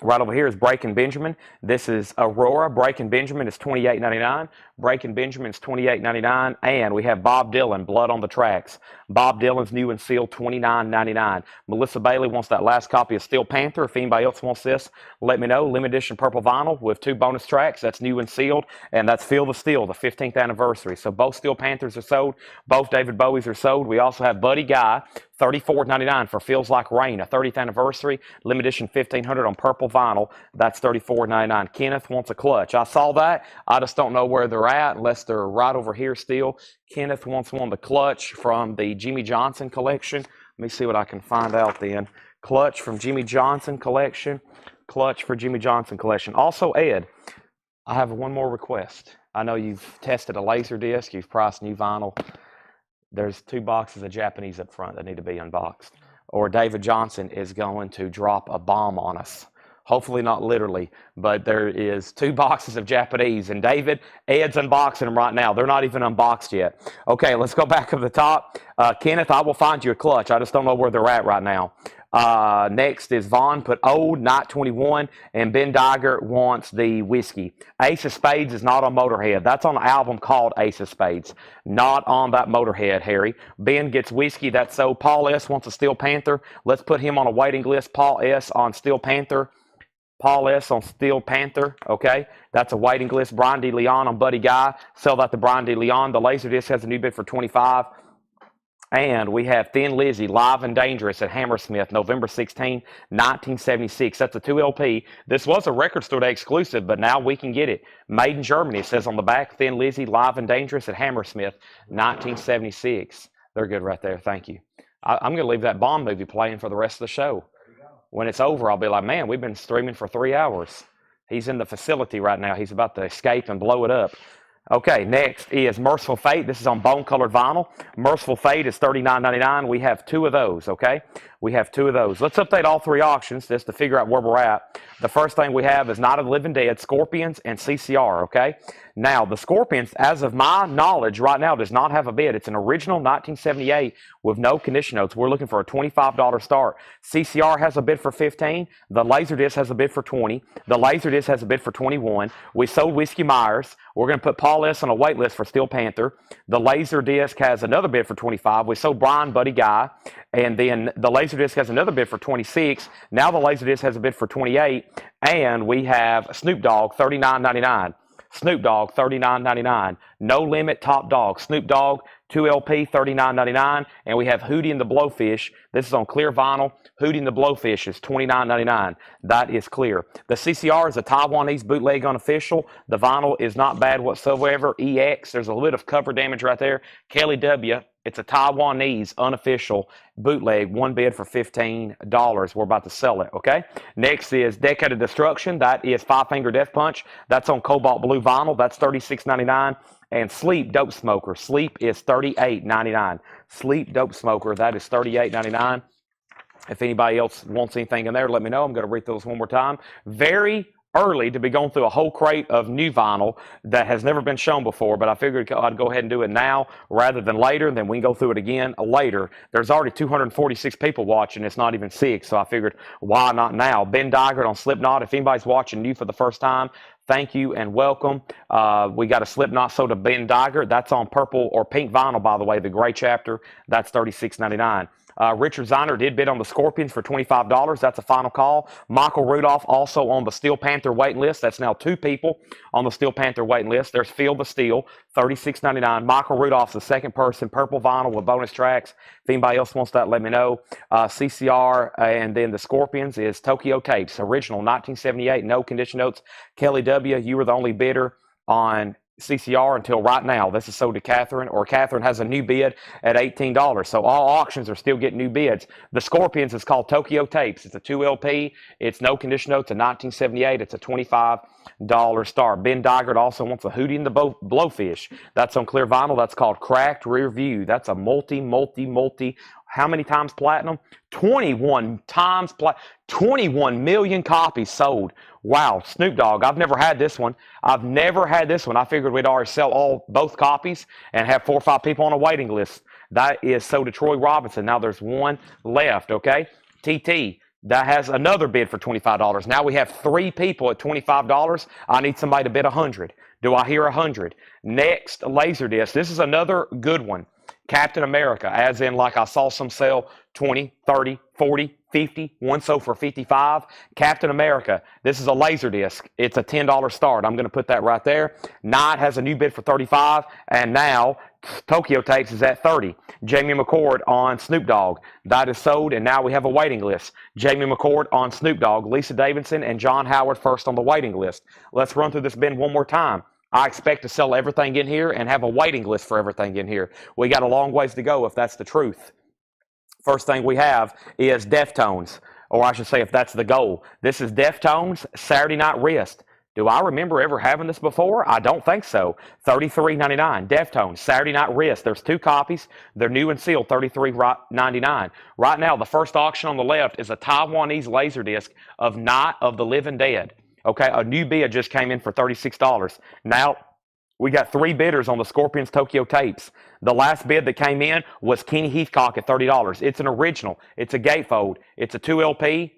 right over here is Breaking Benjamin. This is Aurora. Breaking Benjamin is $28.99. Breaking Benjamin is $28.99. And we have Bob Dylan, Blood on the Tracks. Bob Dylan's new and sealed, $29.99. Melissa Bailey wants that last copy of Steel Panther. If anybody else wants this, let me know. Limited edition purple vinyl with 2 bonus tracks. That's new and sealed. And that's Feel the Steel, the 15th anniversary. So both Steel Panthers are sold. Both David Bowies are sold. We also have Buddy Guy, $34.99 for Feels Like Rain, a 30th anniversary. Limited edition 1500 on purple vinyl. That's $34.99. Kenneth wants a clutch. I saw that. I just don't know where they're at unless they're right over here still. Kenneth wants one, the clutch from the Jimmy Johnson collection. Let me see what I can find out then. Clutch from Jimmy Johnson collection. Clutch for Jimmy Johnson collection. Also, Ed, I have one more request. I know you've tested a laser disc. You've priced new vinyl. There's 2 boxes of Japanese up front that need to be unboxed. Or David Johnson is going to drop a bomb on us. Hopefully not literally, but there is 2 boxes of Japanese. And David, Ed's unboxing them right now. They're not even unboxed yet. Okay, let's go back up the top. Kenneth, I will find you a clutch. I just don't know where they're at right now. Next is Vaughn put Old, not 21, and Ben Dygert wants the whiskey. Ace of Spades is not on Motorhead. That's on an album called Ace of Spades, not on that Motorhead, Harry. Ben gets whiskey. That's so. Paul S. wants a Steel Panther. Let's put him on a waiting list. Paul S. on Steel Panther. Paul S. on Steel Panther, okay? That's a waiting list. Brian D. Leon on Buddy Guy. Sell that to Brian D. Leon. The Laserdisc has a new bid for 25. And we have Thin Lizzy, Live and Dangerous at Hammersmith, November 16, 1976. That's a 2 LP. This was a Record Store Day exclusive, but now we can get it. Made in Germany. It says on the back, Thin Lizzy, Live and Dangerous at Hammersmith, 1976. They're good right there. Thank you. I'm going to leave that Bond movie playing for the rest of the show. When it's over, I'll be like, man, we've been streaming for 3 hours. He's in the facility right now. He's about to escape and blow it up. Okay, next is Merciful Fate. This is on bone-colored vinyl. Merciful Fate is $39.99. We have 2 of those, okay? We have 2 of those. Let's update all 3 auctions just to figure out where we're at. The first thing we have is Night of the Living Dead, Scorpions, and CCR, okay? Now, the Scorpions, as of my knowledge right now, does not have a bid. It's an original 1978 with no condition notes. We're looking for a $25 start. CCR has a bid for $15. The Laserdisc has a bid for $20. The Laserdisc has a bid for $21. We sold Whiskey Myers. We're going to put Paul S. on a wait list for Steel Panther. The Laserdisc has another bid for $25. We sold Brian Buddy Guy. And then the Laserdisc has another bid for $26. Now the Laserdisc has a bid for $28. And we have Snoop Dogg, $39.99. Snoop Dogg, $39.99. No Limit, Top Dog. Snoop Dogg, 2 LP, $39.99. And we have Hootie and the Blowfish. This is on clear vinyl. Hootie and the Blowfish is $29.99. That is clear. The CCR is a Taiwanese bootleg unofficial. The vinyl is not bad whatsoever. EX, there's a little bit of cover damage right there. Kelly W., it's a Taiwanese unofficial bootleg, 1 bid for $15. We're about to sell it, okay? Next is Decade of Destruction. That is Five Finger Death Punch. That's on Cobalt Blue vinyl. That's $36.99. And Sleep Dope Smoker. Sleep is $38.99. Sleep Dope Smoker, that is $38.99. If anybody else wants anything in there, let me know. I'm going to read those one more time. Very early to be going through a whole crate of new vinyl that has never been shown before, but I figured I'd go ahead and do it now rather than later. Then we can go through it again later. There's already 246 people watching. It's not even 6, so I figured, why not now? Ben Dygert on Slipknot. If anybody's watching new for the first time, thank you and welcome. We got a Slipknot soda Ben Dygert. That's on purple or pink vinyl, by the way, the gray chapter. That's $36.99. Richard Ziner did bid on the Scorpions for $25. That's a final call. Michael Rudolph also on the Steel Panther waiting list. That's now 2 people on the Steel Panther waiting list. There's Feel the Steel, $36.99. Michael Rudolph's the second person, purple vinyl with bonus tracks. If anybody else wants that, let me know. CCR and then the Scorpions is Tokyo Tapes, original 1978, no condition notes. Kelly W., you were the only bidder on CCR until right now. This is sold to Catherine, or Catherine has a new bid at $18. So all auctions are still getting new bids. The Scorpions is called Tokyo Tapes. It's a 2 LP. It's no condition notes. A 1978. It's a $25 start. Ben Dygert also wants a Hootie and the Blowfish. That's on clear vinyl. That's called Cracked Rear View. That's a multi. How many times platinum? 21 times 21 million copies sold. Wow, Snoop Dogg. I've never had this one. I figured we'd already sell both copies and have 4 or 5 people on a waiting list. That is sold to Troy Robinson. Now there's 1 left, okay? TT. That has another bid for $25. Now we have 3 people at $25. I need somebody to bid 100. Do I hear 100? Next, Laserdisc. This is another good one. Captain America, as in like I saw some sell 20, 30, 40, 50, one sold for 55. Captain America, this is a Laserdisc. It's a $10 start. I'm going to put that right there. Night has a new bid for 35, and now Tokyo Tapes is at 30. Jamie McCord on Snoop Dogg. That is sold, and now we have a waiting list. Jamie McCord on Snoop Dogg, Lisa Davidson, and John Howard first on the waiting list. Let's run through this bin one more time. I expect to sell everything in here and have a waiting list for everything in here. We got a long ways to go if that's the truth. First thing we have is Deftones, or I should say if that's the goal. This is Deftones Saturday Night Wrist. Do I remember ever having this before? I don't think so. $33.99. Deftones Saturday Night Wrist. There's 2 copies. They're new and sealed, $33.99. Right now, the first auction on the left is a Taiwanese Laserdisc of Night of the Living Dead. Okay, a new bid just came in for $36. Now, We got 3 bidders on the Scorpions Tokyo tapes. The last bid that came in was Kenny Heathcock at $30. It's an original. It's a gatefold. It's a 2 LP.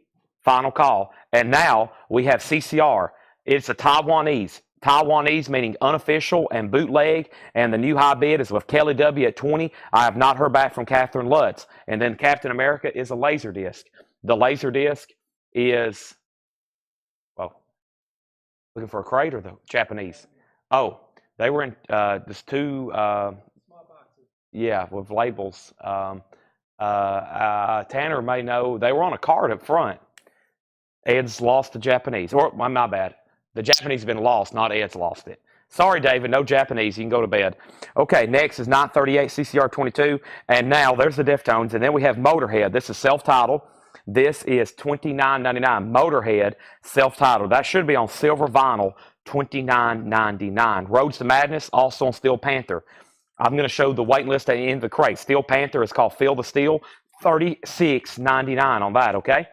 Final call. And now we have CCR. It's a Taiwanese. Taiwanese meaning unofficial and bootleg. And the new high bid is with Kelly W. at 20. I have not heard back from Catherine Lutz. And then Captain America is a laser disc. The laser disc is, well, looking for a crate or the Japanese? Oh. They were in just 2, yeah, with labels. Tanner may know they were on a card up front. Ed's lost the Japanese. Or, my bad. The Japanese have been lost, not Ed's lost it. Sorry, David, no Japanese. You can go to bed. Okay, next is 938 CCR 22. And now there's the Deftones. And then we have Motorhead. This is self-titled. This is $29.99. Motorhead, self-titled. That should be on silver vinyl. $29.99. Roads to Madness, also on Steel Panther. I'm going to show the waiting list in the crate. Steel Panther is called Feel the Steel. $36.99 on that, okay?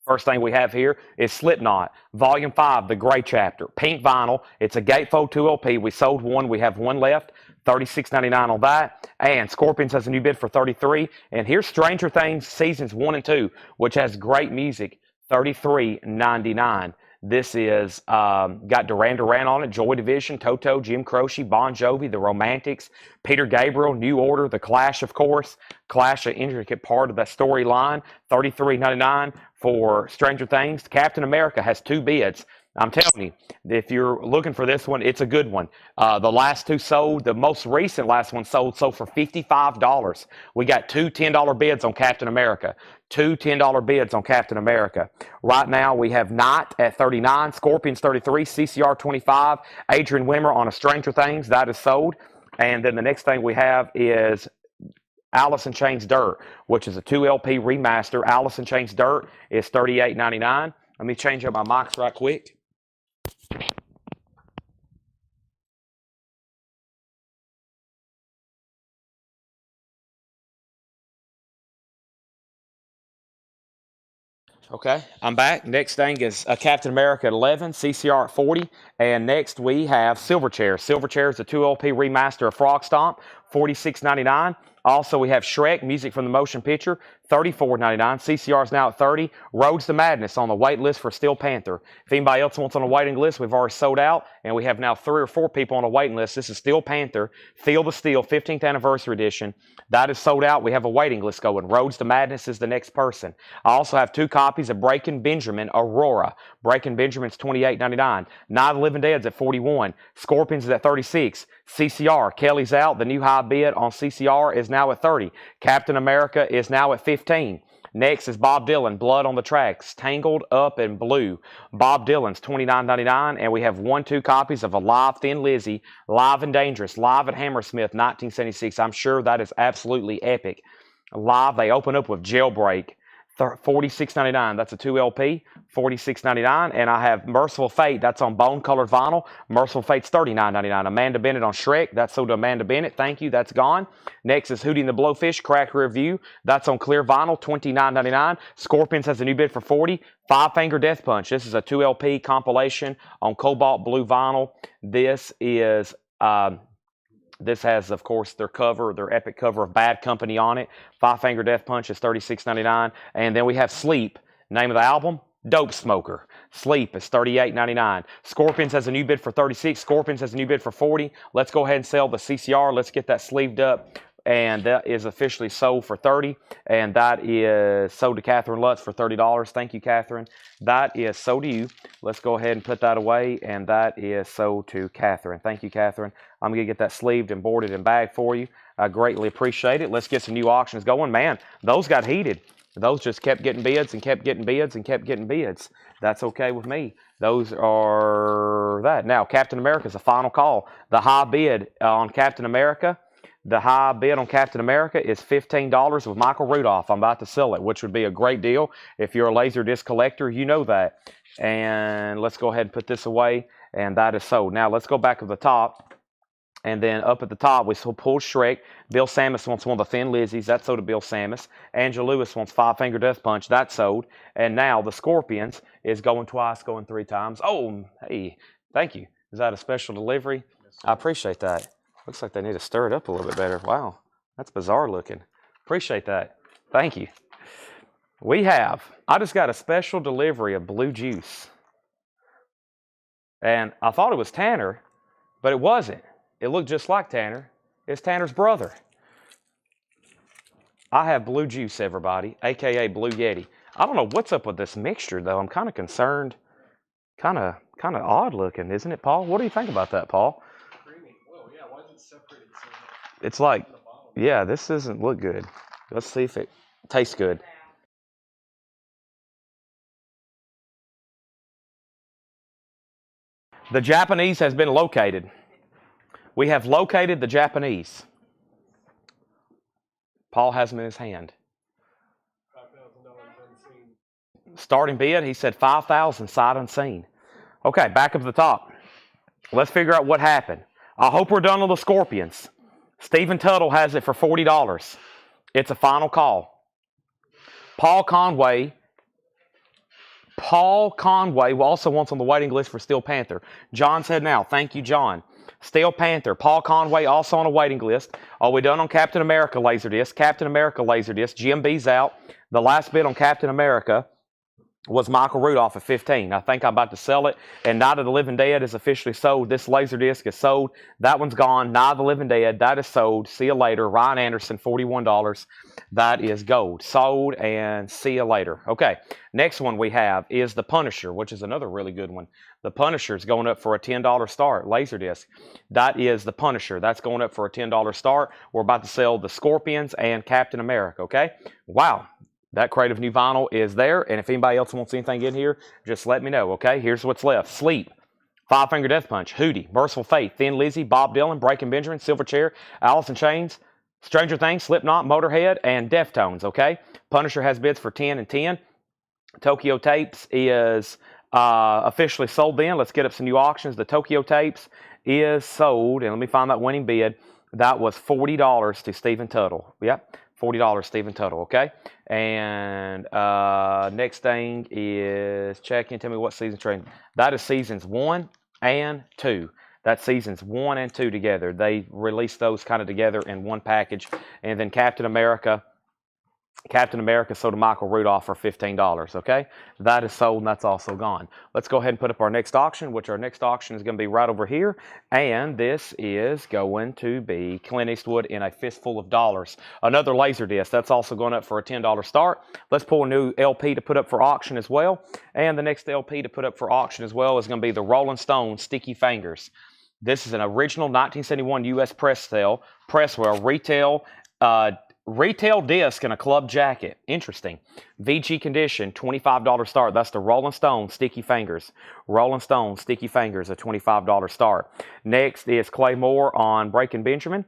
First thing we have here is Slipknot, Volume 5, The Gray Chapter. Pink vinyl. It's a gatefold 2 LP. We sold one. We have one left. $36.99 on that. And Scorpions has a new bid for $33. And here's Stranger Things Seasons 1 and 2, which has great music. $33.99. This is got Duran Duran on it, Joy Division, Toto, Jim Croce, Bon Jovi, The Romantics, Peter Gabriel, New Order, The Clash, of course. Clash, an intricate part of that storyline. $33.99 for Stranger Things. Captain America has 2 bids. I'm telling you, if you're looking for this one, it's a good one. The last 2 sold. The most recent last one sold for $55. We got 2 $10 bids on Captain America. 2 $10 bids on Captain America. Right now, we have Knight at $39, Scorpions $33, CCR $25, Adrian Wimmer on a Stranger Things. That is sold. And then the next thing we have is Alice in Chains Dirt, which is a 2 LP remaster. Alice in Chains Dirt is $38.99. Let me change up my mics right quick. Okay, I'm back. Next thing is Captain America at 11, CCR at 40. And next we have Silverchair. Silverchair is a 2 LP remaster of Frog Stomp, $46.99. Also, we have Shrek, music from the motion picture, $34.99. CCR is now at $30. Roads to Madness on the wait list for Steel Panther. If anybody else wants on a waiting list, we've already sold out, and we have now 3 or 4 people on a waiting list. This is Steel Panther, Feel the Steel, 15th Anniversary Edition. That is sold out. We have a waiting list going. Roads to Madness is the next person. I also have 2 copies of Breaking Benjamin, Aurora. Breaking Benjamin's $28.99. Night of the Living Dead's at $41. Scorpions is at $36. CCR, Kelly's out. The new high bid on CCR is now at $30. Captain America is now at $15. Next is Bob Dylan, Blood on the Tracks, Tangled Up in Blue. Bob Dylan's $29.99, and we have 2 copies of Alive Thin Lizzy, Live and Dangerous, Live at Hammersmith, 1976. I'm sure that is absolutely epic. Live, they open up with Jailbreak. $46.99. That's a 2 LP, $46.99. And I have Merciful Fate. That's on bone colored vinyl. Merciful Fate's $39.99. Amanda Bennett on Shrek. That's sold to Amanda Bennett. Thank you. That's gone. Next is Hootie and the Blowfish, Cracked Rear View. That's on clear vinyl, $29.99. Scorpions has a new bid for $40. Five Finger Death Punch. This is a 2 LP compilation on cobalt blue vinyl. This is this has, of course, their cover, their epic cover of Bad Company on it. Five Finger Death Punch is $36.99. And then we have Sleep. Name of the album, Dope Smoker. Sleep is $38.99. Scorpions has a new bid for $36. Scorpions has a new bid for $40. Let's go ahead and sell the CCR. Let's get that sleeved up. And that is officially sold for $30. And that is sold to Catherine Lutz for $30. Thank you, Catherine. That is sold to you. Let's go ahead and put that away. And that is sold to Catherine. Thank you, Catherine. I'm going to get that sleeved and boarded and bagged for you. I greatly appreciate it. Let's get some new auctions going. Man, those got heated. Those just kept getting bids and kept getting bids and kept getting bids. That's okay with me. Those are that. Now, Captain America is a final call. The high bid on Captain America. The high bid on Captain America is $15 with Michael Rudolph. I'm about to sell it, which would be a great deal. If you're a Laserdisc collector, you know that. And let's go ahead and put this away. And that is sold. Now, let's go back to the top. And then up at the top, we pull Shrek. Bill Samus wants one of the Thin Lizzies. That's sold to Bill Samus. Angela Lewis wants Five Finger Death Punch. That's sold. And now the Scorpions is going twice, going 3 times. Oh, hey, thank you. Is that a special delivery? I appreciate that. Looks like they need to stir it up a little bit better. Wow, that's bizarre looking. Appreciate that. Thank you. I just got a special delivery of blue juice. And I thought it was Tanner, but it wasn't. It looked just like Tanner. It's Tanner's brother. I have blue juice, everybody, aka Blue Yeti. I don't know what's up with this mixture, though. I'm kind of concerned. Kind of odd looking, isn't it, Paul? What do you think about that, Paul? Creamy. Whoa, yeah. Why is it separated so much? It's like, yeah, this doesn't look good. Let's see if it tastes good. The Japanese has been located. We have located the Japanese. Paul has them in his hand. $5,000 unseen. Starting bid, he said 5,000 sight unseen. Okay, back up to the top. Let's figure out what happened. I hope we're done on the Scorpions. Stephen Tuttle has it for $40. It's a final call. Paul Conway also wants on the waiting list for Steel Panther. John said now. Thank you, John. Steel Panther. Paul Conway also on a waiting list. Are we done on Captain America Laserdisc? Captain America Laserdisc. GMB's out. The last bid on Captain America was Michael Rudolph at 15. I think I'm about to sell it. And Night of the Living Dead is officially sold. This Laserdisc is sold. That one's gone. Night of the Living Dead, that is sold. See you later. Ryan Anderson, $41. That is gold. Sold and see you later. Okay, next one we have is The Punisher, which is another really good one. The Punisher is going up for a $10 start. Laserdisc. That is The Punisher. That's going up for a $10 start. We're about to sell the Scorpions and Captain America, okay? Wow. That crate of new vinyl is there, and if anybody else wants anything in here, just let me know, okay? Here's what's left. Sleep, Five Finger Death Punch, Hootie, Merciful Fate, Thin Lizzy, Bob Dylan, Breaking Benjamin, Silverchair, Alice in Chains, Stranger Things, Slipknot, Motorhead, and Deftones, okay? Punisher has bids for 10 and 10. Tokyo Tapes is officially sold then. Let's get up some new auctions. The Tokyo Tapes is sold, and let me find that winning bid. That was $40 to Stephen Tuttle. Yep. $40, Stephen Tuttle, okay? And next thing is check in. Tell me what season trading. That is seasons 1 and 2. That's seasons 1 and 2 together. They released those kind of together in one package. And then Captain America sold to Michael Rudolph for $15, okay? That is sold, and that's also gone. Let's go ahead and put up our next auction, which our next auction is going to be right over here. And this is going to be Clint Eastwood in a Fistful of Dollars. Another Laserdisc. That's also going up for a $10 start. Let's pull a new LP to put up for auction as well. And the next LP to put up for auction as well is going to be the Rolling Stones Sticky Fingers. This is an original 1971 U.S. Presswell retail disc and a club jacket. Interesting. VG condition, $25 start. That's the Rolling Stone Sticky Fingers. Rolling Stone Sticky Fingers, a $25 start. Next is Clay Moore on Breaking Benjamin.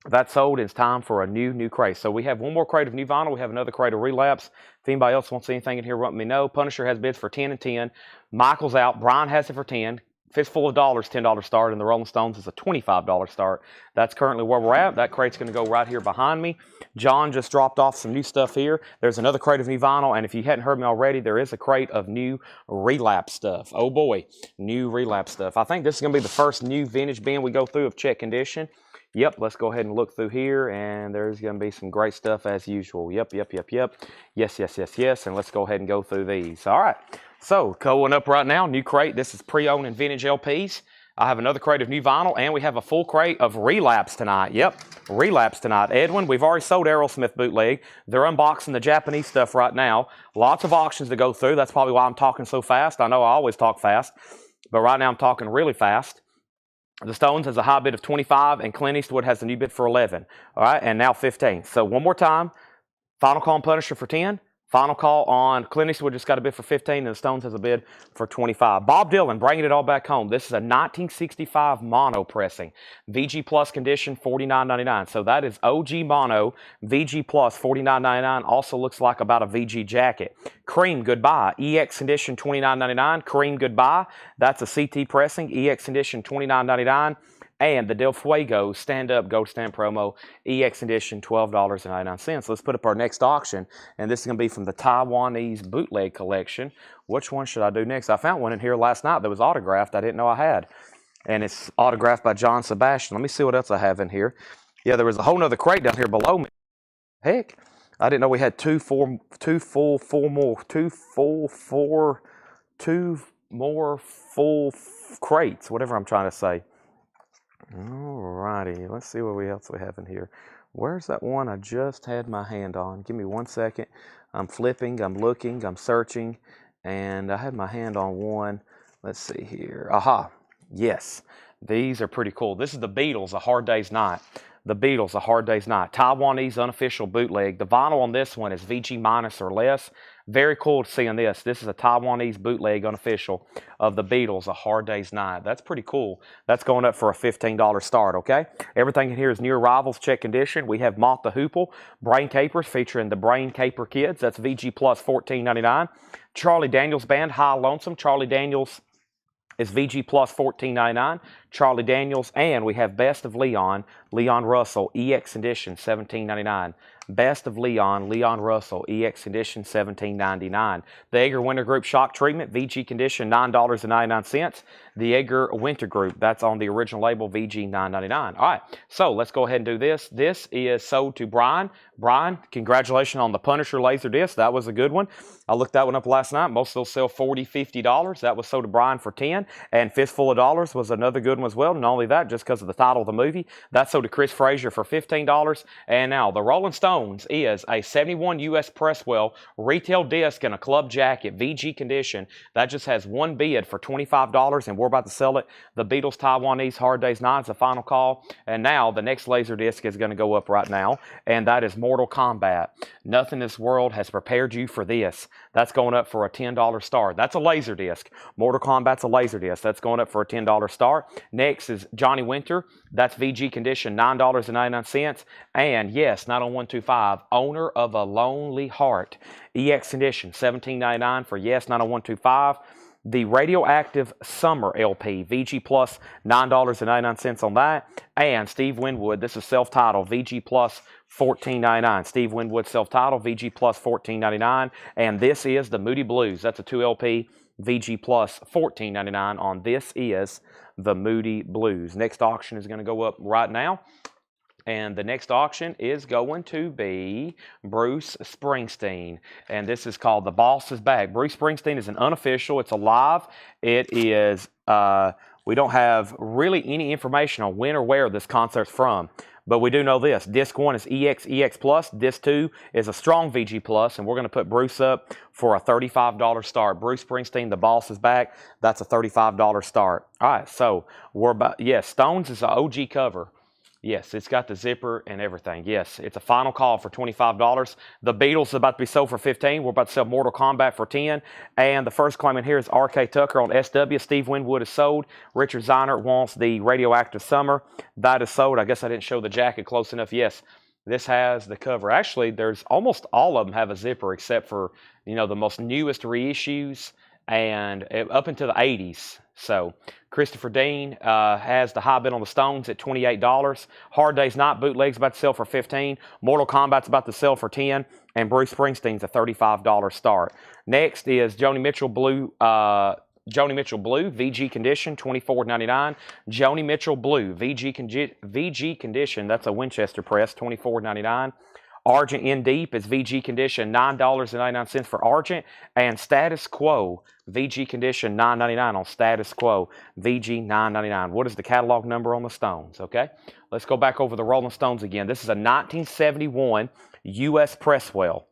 That's sold. It's time for a new crate. So we have one more crate of new vinyl. We have another crate of relapse. If anybody else wants anything in here, let me know. Punisher has bids for 10 and 10. Michael's out. Brian has it for 10. Fistful of Dollars, $10 start, and the Rolling Stones is a $25 start. That's currently where we're at. That crate's going to go right here behind me. John just dropped off some new stuff here. There's another crate of new vinyl, and if you hadn't heard me already, there is a crate of new relapse stuff. Oh boy, new relapse stuff. I think this is going to be the first new vintage bin we go through of check condition. Yep, let's go ahead and look through here, and there's going to be some great stuff as usual. Yep. Yes, and let's go ahead and go through these. All right. So, going up right now, new crate. This is pre-owned and vintage LPs. I have another crate of new vinyl, and we have a full crate of relapse tonight. Yep, relapse tonight. Edwin, we've already sold Aerosmith bootleg. They're unboxing the Japanese stuff right now. Lots of auctions to go through. That's probably why I'm talking so fast. I know I always talk fast, but right now I'm talking really fast. The Stones has a high bid of 25, and Clint Eastwood has a new bid for 11. All right, and now 15. So one more time, final call on Punisher for 10. Final call on Clint Eastwood just got a bid for 15, and the Stones has a bid for 25. Bob Dylan bringing it all back home. This is a 1965 mono pressing. VG Plus condition, $49.99. So that is OG mono, VG Plus, $49.99. Also looks like about a VG jacket. Cream, goodbye. EX condition, $29.99. Cream, goodbye. That's a CT pressing. EX condition, $29.99. And the Del Fuego stand-up gold stand promo, EX edition, $12.99. Let's put up our next auction, and this is going to be from the Taiwanese bootleg collection. Which one should I do next? I found one in here last night that was autographed I didn't know I had. and it's autographed by John Sebastian. Let me see what else I have in here. Yeah, there was a whole nother crate down here below me. Heck, I didn't know we had two more full crates, whatever I'm trying to say. Alrighty, let's see what else we have in here. Where's that one I just had my hand on? Give me 1 second. I'm flipping, I'm looking, I'm searching, and I had my hand on one. Let's see here. Aha, yes, these are pretty cool. This is the Beatles, A Hard Day's Night. The Beatles, A Hard Day's Night. Taiwanese unofficial bootleg. The vinyl on this one is VG minus or less. Very cool seeing this. This is a Taiwanese bootleg unofficial of the Beatles, A Hard Day's Night. That's pretty cool. That's going up for a $15 start, okay? Everything in here is new arrivals, check condition. We have Moth the Hoople, Brain Capers featuring the Brain Caper Kids. That's VG plus $14.99. Charlie Daniels Band, High Lonesome. Charlie Daniels is VG plus $14.99. Charlie Daniels, and we have Best of Leon, Leon Russell, EX Edition, $17.99. Best of Leon, Leon Russell, EX Edition, $17.99. The Egger Winter Group Shock Treatment, VG Condition, $9.99. The Egger Winter Group, that's on the original label, VG $9.99. All right, so let's go ahead and do this. This is sold to Brian. Brian, congratulations on the Punisher laser disc. That was a good one. I looked that one up last night. Most of those sell $40, $50. That was sold to Brian for $10. And Fistful of Dollars was another good one as well. Not only that, just because of the title of the movie, that's sold to Chris Frazier for $15. And now the Rolling Stones is a 71 US Presswell retail disc and a club jacket, VG condition. That just has one bid for $25, and we're about to sell it. The Beatles Taiwanese Hard Day's Night is the final call. And now the next laser disc is going to go up right now, and that is Mortal Kombat. Nothing in this world has prepared you for this. That's going up for a $10 start. That's a laser disc. Mortal Kombat's a laser disc. That's going up for a $10 start. Next is Johnny Winter. That's VG condition, $9.99. And yes, 90125, Owner of a Lonely Heart. EX condition, $17.99 for yes, 90125. The Radioactive Summer LP, VG plus $9.99 on that. And Steve Winwood, this is self-titled, VG plus $14.99. Steve Winwood self-titled, VG plus $14.99. And this is the Moody Blues. That's a 2 LP, VG plus $14.99 on This Is the Moody Blues. Next auction is going to go up right now. And the next auction is going to be Bruce Springsteen. And this is called The Boss is Back. Bruce Springsteen is an unofficial. It's alive. It is, we don't have really any information on when or where this concert's from. But we do know this. Disc 1 is EX Plus. Disc 2 is a strong VG Plus. And we're going to put Bruce up for a $35 start. Bruce Springsteen, The Boss is Back. That's a $35 start. All right, so we're about, yes, Stones is an OG cover. Yes, it's got the zipper and everything. Yes, it's a final call for $25. The Beatles is about to be sold for $15. We're about to sell Mortal Kombat for $10. And the first claim in here is R.K. Tucker on SW. Steve Winwood is sold. Richard Ziner wants the Radioactive Summer. That is sold. I guess I didn't show the jacket close enough. Yes, this has the cover. Actually, there's almost all of them have a zipper except for, you know, the most newest reissues and up into the 80s. So Christopher Dean has the high bid on the Stones at $28. Hard Day's Night bootleg's about to sell for $15. Mortal Kombat's about to sell for $10. And Bruce Springsteen's a $35 start. Next is Joni Mitchell Blue. Joni Mitchell Blue, VG condition, $24.99. Joni Mitchell Blue, VG condition, that's a Winchester press, $24.99. Argent in Deep is VG condition, $9.99 for Argent. And Status Quo, VG condition, $9.99 on Status Quo, VG $9.99. What is the catalog number on the Stones, okay? Let's go back over the Rolling Stones again. This is a 1971 U.S. Presswell.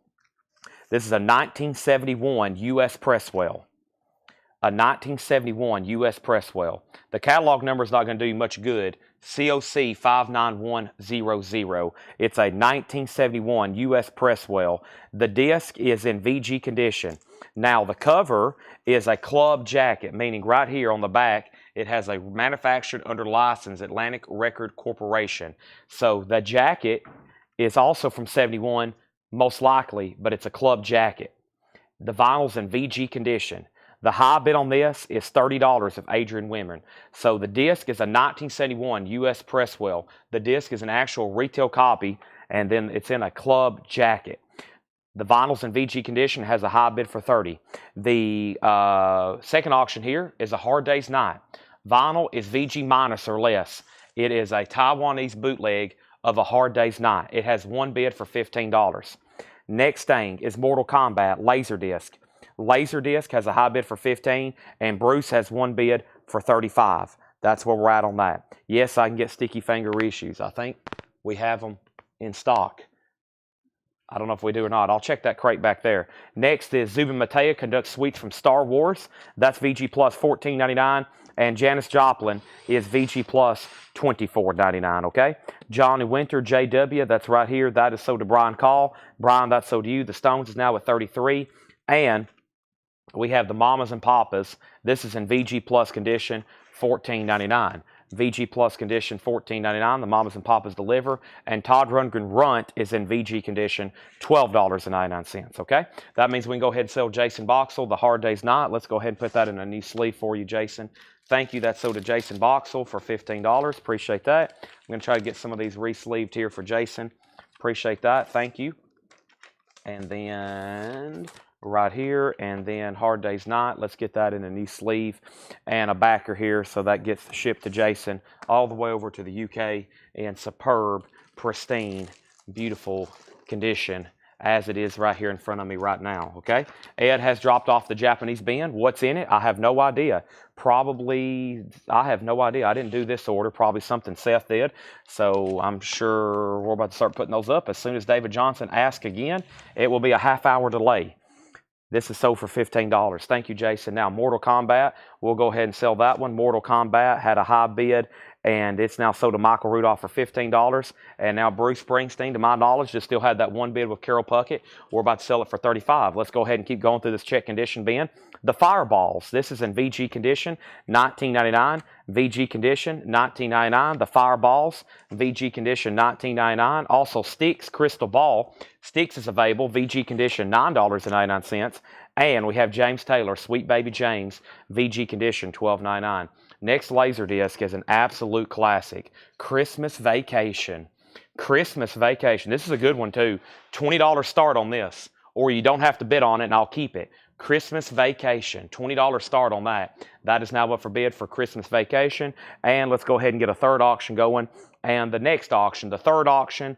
This is a 1971 U.S. Presswell. A 1971 U.S. Presswell. The catalog number is not going to do you much good. COC 59100. It's a 1971 U.S. Presswell. The disc is in VG condition. Now, the cover is a club jacket, meaning right here on the back, it has a manufactured under license Atlantic Record Corporation. So the jacket is also from 71, most likely, but it's a club jacket. The vinyl's in VG condition. The high bid on this is $30 of Adrian Women. So the disc is a 1971 U.S. Presswell. The disc is an actual retail copy, and then it's in a club jacket. The vinyl's in VG condition, has a high bid for $30. The second auction here is A Hard Day's Night. Vinyl is VG minus or less. It is a Taiwanese bootleg of A Hard Day's Night. It has one bid for $15. Next thing is Mortal Kombat Laserdisc. Laserdisc has a high bid for $15, and Bruce has one bid for $35. That's where we're at on that. Yes, I can get sticky finger reissues. I think we have them in stock. I don't know if we do or not. I'll check that crate back there. Next is Zubin Mehta conducts suites from Star Wars. That's VG plus $14.99. And Janis Joplin is VG plus $24.99, okay? Johnny Winter, JW, that's right here. That is sold to Brian Call. Brian, that's sold to you. The Stones is now at 33. And we have the Mamas and Papas. This is in VG plus condition, $14.99. VG plus condition, $14.99. The Mamas and Papas deliver. And Todd Rundgren Runt is in VG condition, $12.99, okay? That means we can go ahead and sell Jason Boxell, The Hard Day's Night. Let's go ahead and put that in a new sleeve for you, Jason. Thank you. That's sold to Jason Boxell for $15. Appreciate that. I'm going to try to get some of these re-sleeved here for Jason. Appreciate that. Thank you. And then right here, and then Hard Day's Night. Let's get that in a new sleeve and a backer here, so that gets shipped to Jason all the way over to the UK in superb, pristine, beautiful condition as it is right here in front of me right now, okay? Ed has dropped off the Japanese bin. What's in it? I have no idea. Probably, I have no idea. I didn't do this order. Probably something Seth did. So I'm sure we're about to start putting those up. As soon as David Johnson asks again, it will be a half-hour delay. This is sold for $15. Thank you, Jason. Now, Mortal Kombat, we'll go ahead and sell that one. Mortal Kombat had a high bid, and it's now sold to Michael Rudolph for $15. And now Bruce Springsteen, to my knowledge, just still had that one bid with Carol Puckett. We're about to sell it for $35. Let's go ahead and keep going through this check condition bin. The Fireballs, this is in VG condition, $19.99. VG condition, $19.99. The Fireballs, VG condition, $19.99. Also, Styx Crystal Ball. Styx is available, VG condition, $9.99. And we have James Taylor, Sweet Baby James, VG condition, $12.99. Next Laserdisc is an absolute classic, Christmas Vacation. Christmas Vacation. This is a good one, too. $20 start on this, or you don't have to bid on it, and I'll keep it. Christmas Vacation, $20 start on that. That is now up for bid for Christmas Vacation. And let's go ahead and get a third auction going. And the next auction, the third auction,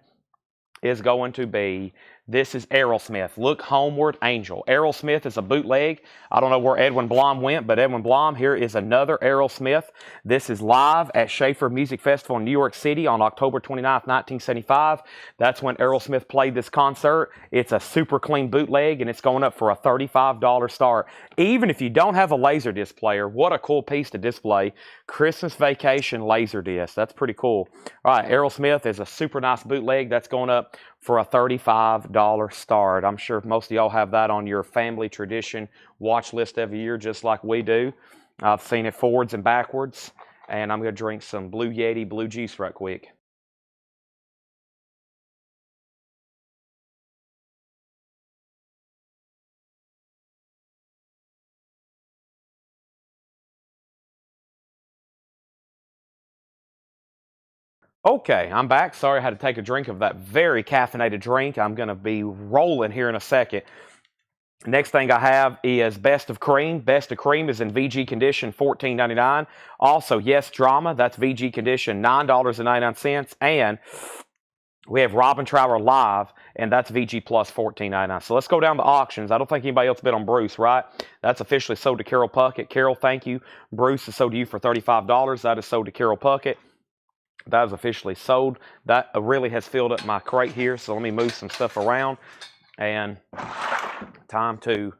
is going to be, this is Aerosmith, Look Homeward Angel. Aerosmith is a bootleg. I don't know where Edwin Blom went, but Edwin Blom, here is another Aerosmith. This is live at Schaefer Music Festival in New York City on October 29th, 1975. That's when Aerosmith played this concert. It's a super clean bootleg, and it's going up for a $35 start. Even if you don't have a Laserdisc player, what a cool piece to display. Christmas Vacation Laserdisc. That's pretty cool. All right, Aerosmith is a super nice bootleg. That's going up for a $35 start. I'm sure most of y'all have that on your family tradition watch list every year, just like we do. I've seen it forwards and backwards. And I'm going to drink some Blue Yeti Blue Juice right quick. Okay, I'm back. Sorry, I had to take a drink of that very caffeinated drink. I'm going to be rolling here in a second. Next thing I have is Best of Cream. Best of Cream is in VG condition, $14.99. Also, Yes Drama, that's VG condition, $9.99. And we have Robin Trower Live, and that's VG plus $14.99. So let's go down to auctions. I don't think anybody else bid on Bruce, right? That's officially sold to Carol Puckett. Carol, thank you. Bruce is sold to you for $35. That is sold to Carol Puckett. That is officially sold. That really has filled up my crate here, so let me move some stuff around. And time to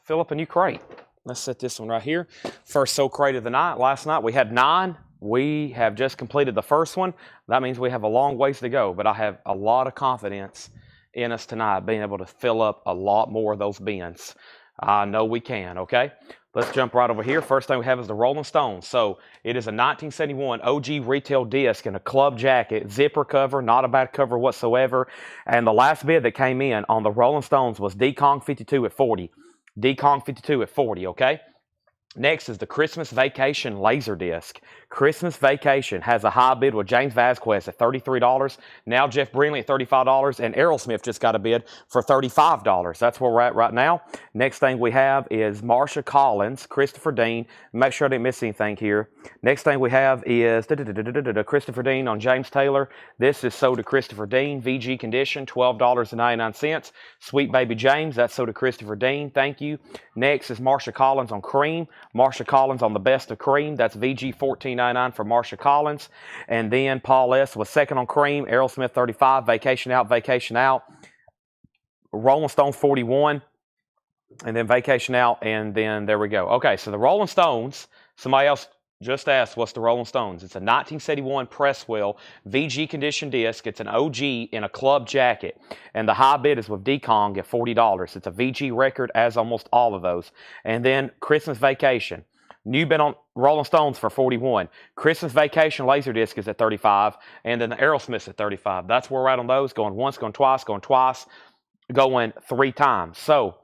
fill up a new crate. Let's set this one right here. First sold crate of the night. Last night we had 9. We have just completed the first one. That means we have a long ways to go, but I have a lot of confidence in us tonight, being able to fill up a lot more of those bins. I know we can, okay? Let's jump right over here. First thing we have is the Rolling Stones. So it is a 1971 OG retail disc in a club jacket, zipper cover, not a bad cover whatsoever. And the last bid that came in on the Rolling Stones was D-Kong 52 at 40. D-Kong 52 at 40, okay? Next is the Christmas Vacation Laserdisc. Christmas Vacation has a high bid with James Vasquez at $33. Now Jeff Brindley at $35, and Aerosmith just got a bid for $35. That's where we're at right now. Next thing we have is Marsha Collins, Christopher Dean. Make sure I didn't miss anything here. Next thing we have is Christopher Dean on James Taylor. This is sold to Christopher Dean, VG condition, $12.99. Sweet Baby James, that's sold to Christopher Dean. Thank you. Next is Marsha Collins on Cream. Marsha Collins on the Best of Cream. That's VG $14.99 for Marsha Collins. And then Paul S. was second on Cream. Aerosmith 35. Vacation Out, Vacation Out. Rolling Stone 41. And then Vacation Out. And then there we go. Okay, so the Rolling Stones. Somebody else just asked, what's the Rolling Stones? It's a 1971 Presswell VG condition disc. It's an OG in a club jacket. And the high bid is with D-Kong at $40. It's a VG record, as almost all of those. And then Christmas Vacation. New bid on Rolling Stones for $41. Christmas Vacation Laserdisc is at $35. And then the Aerosmith's at $35. That's where we're at on those. Going once, going twice, going three times. So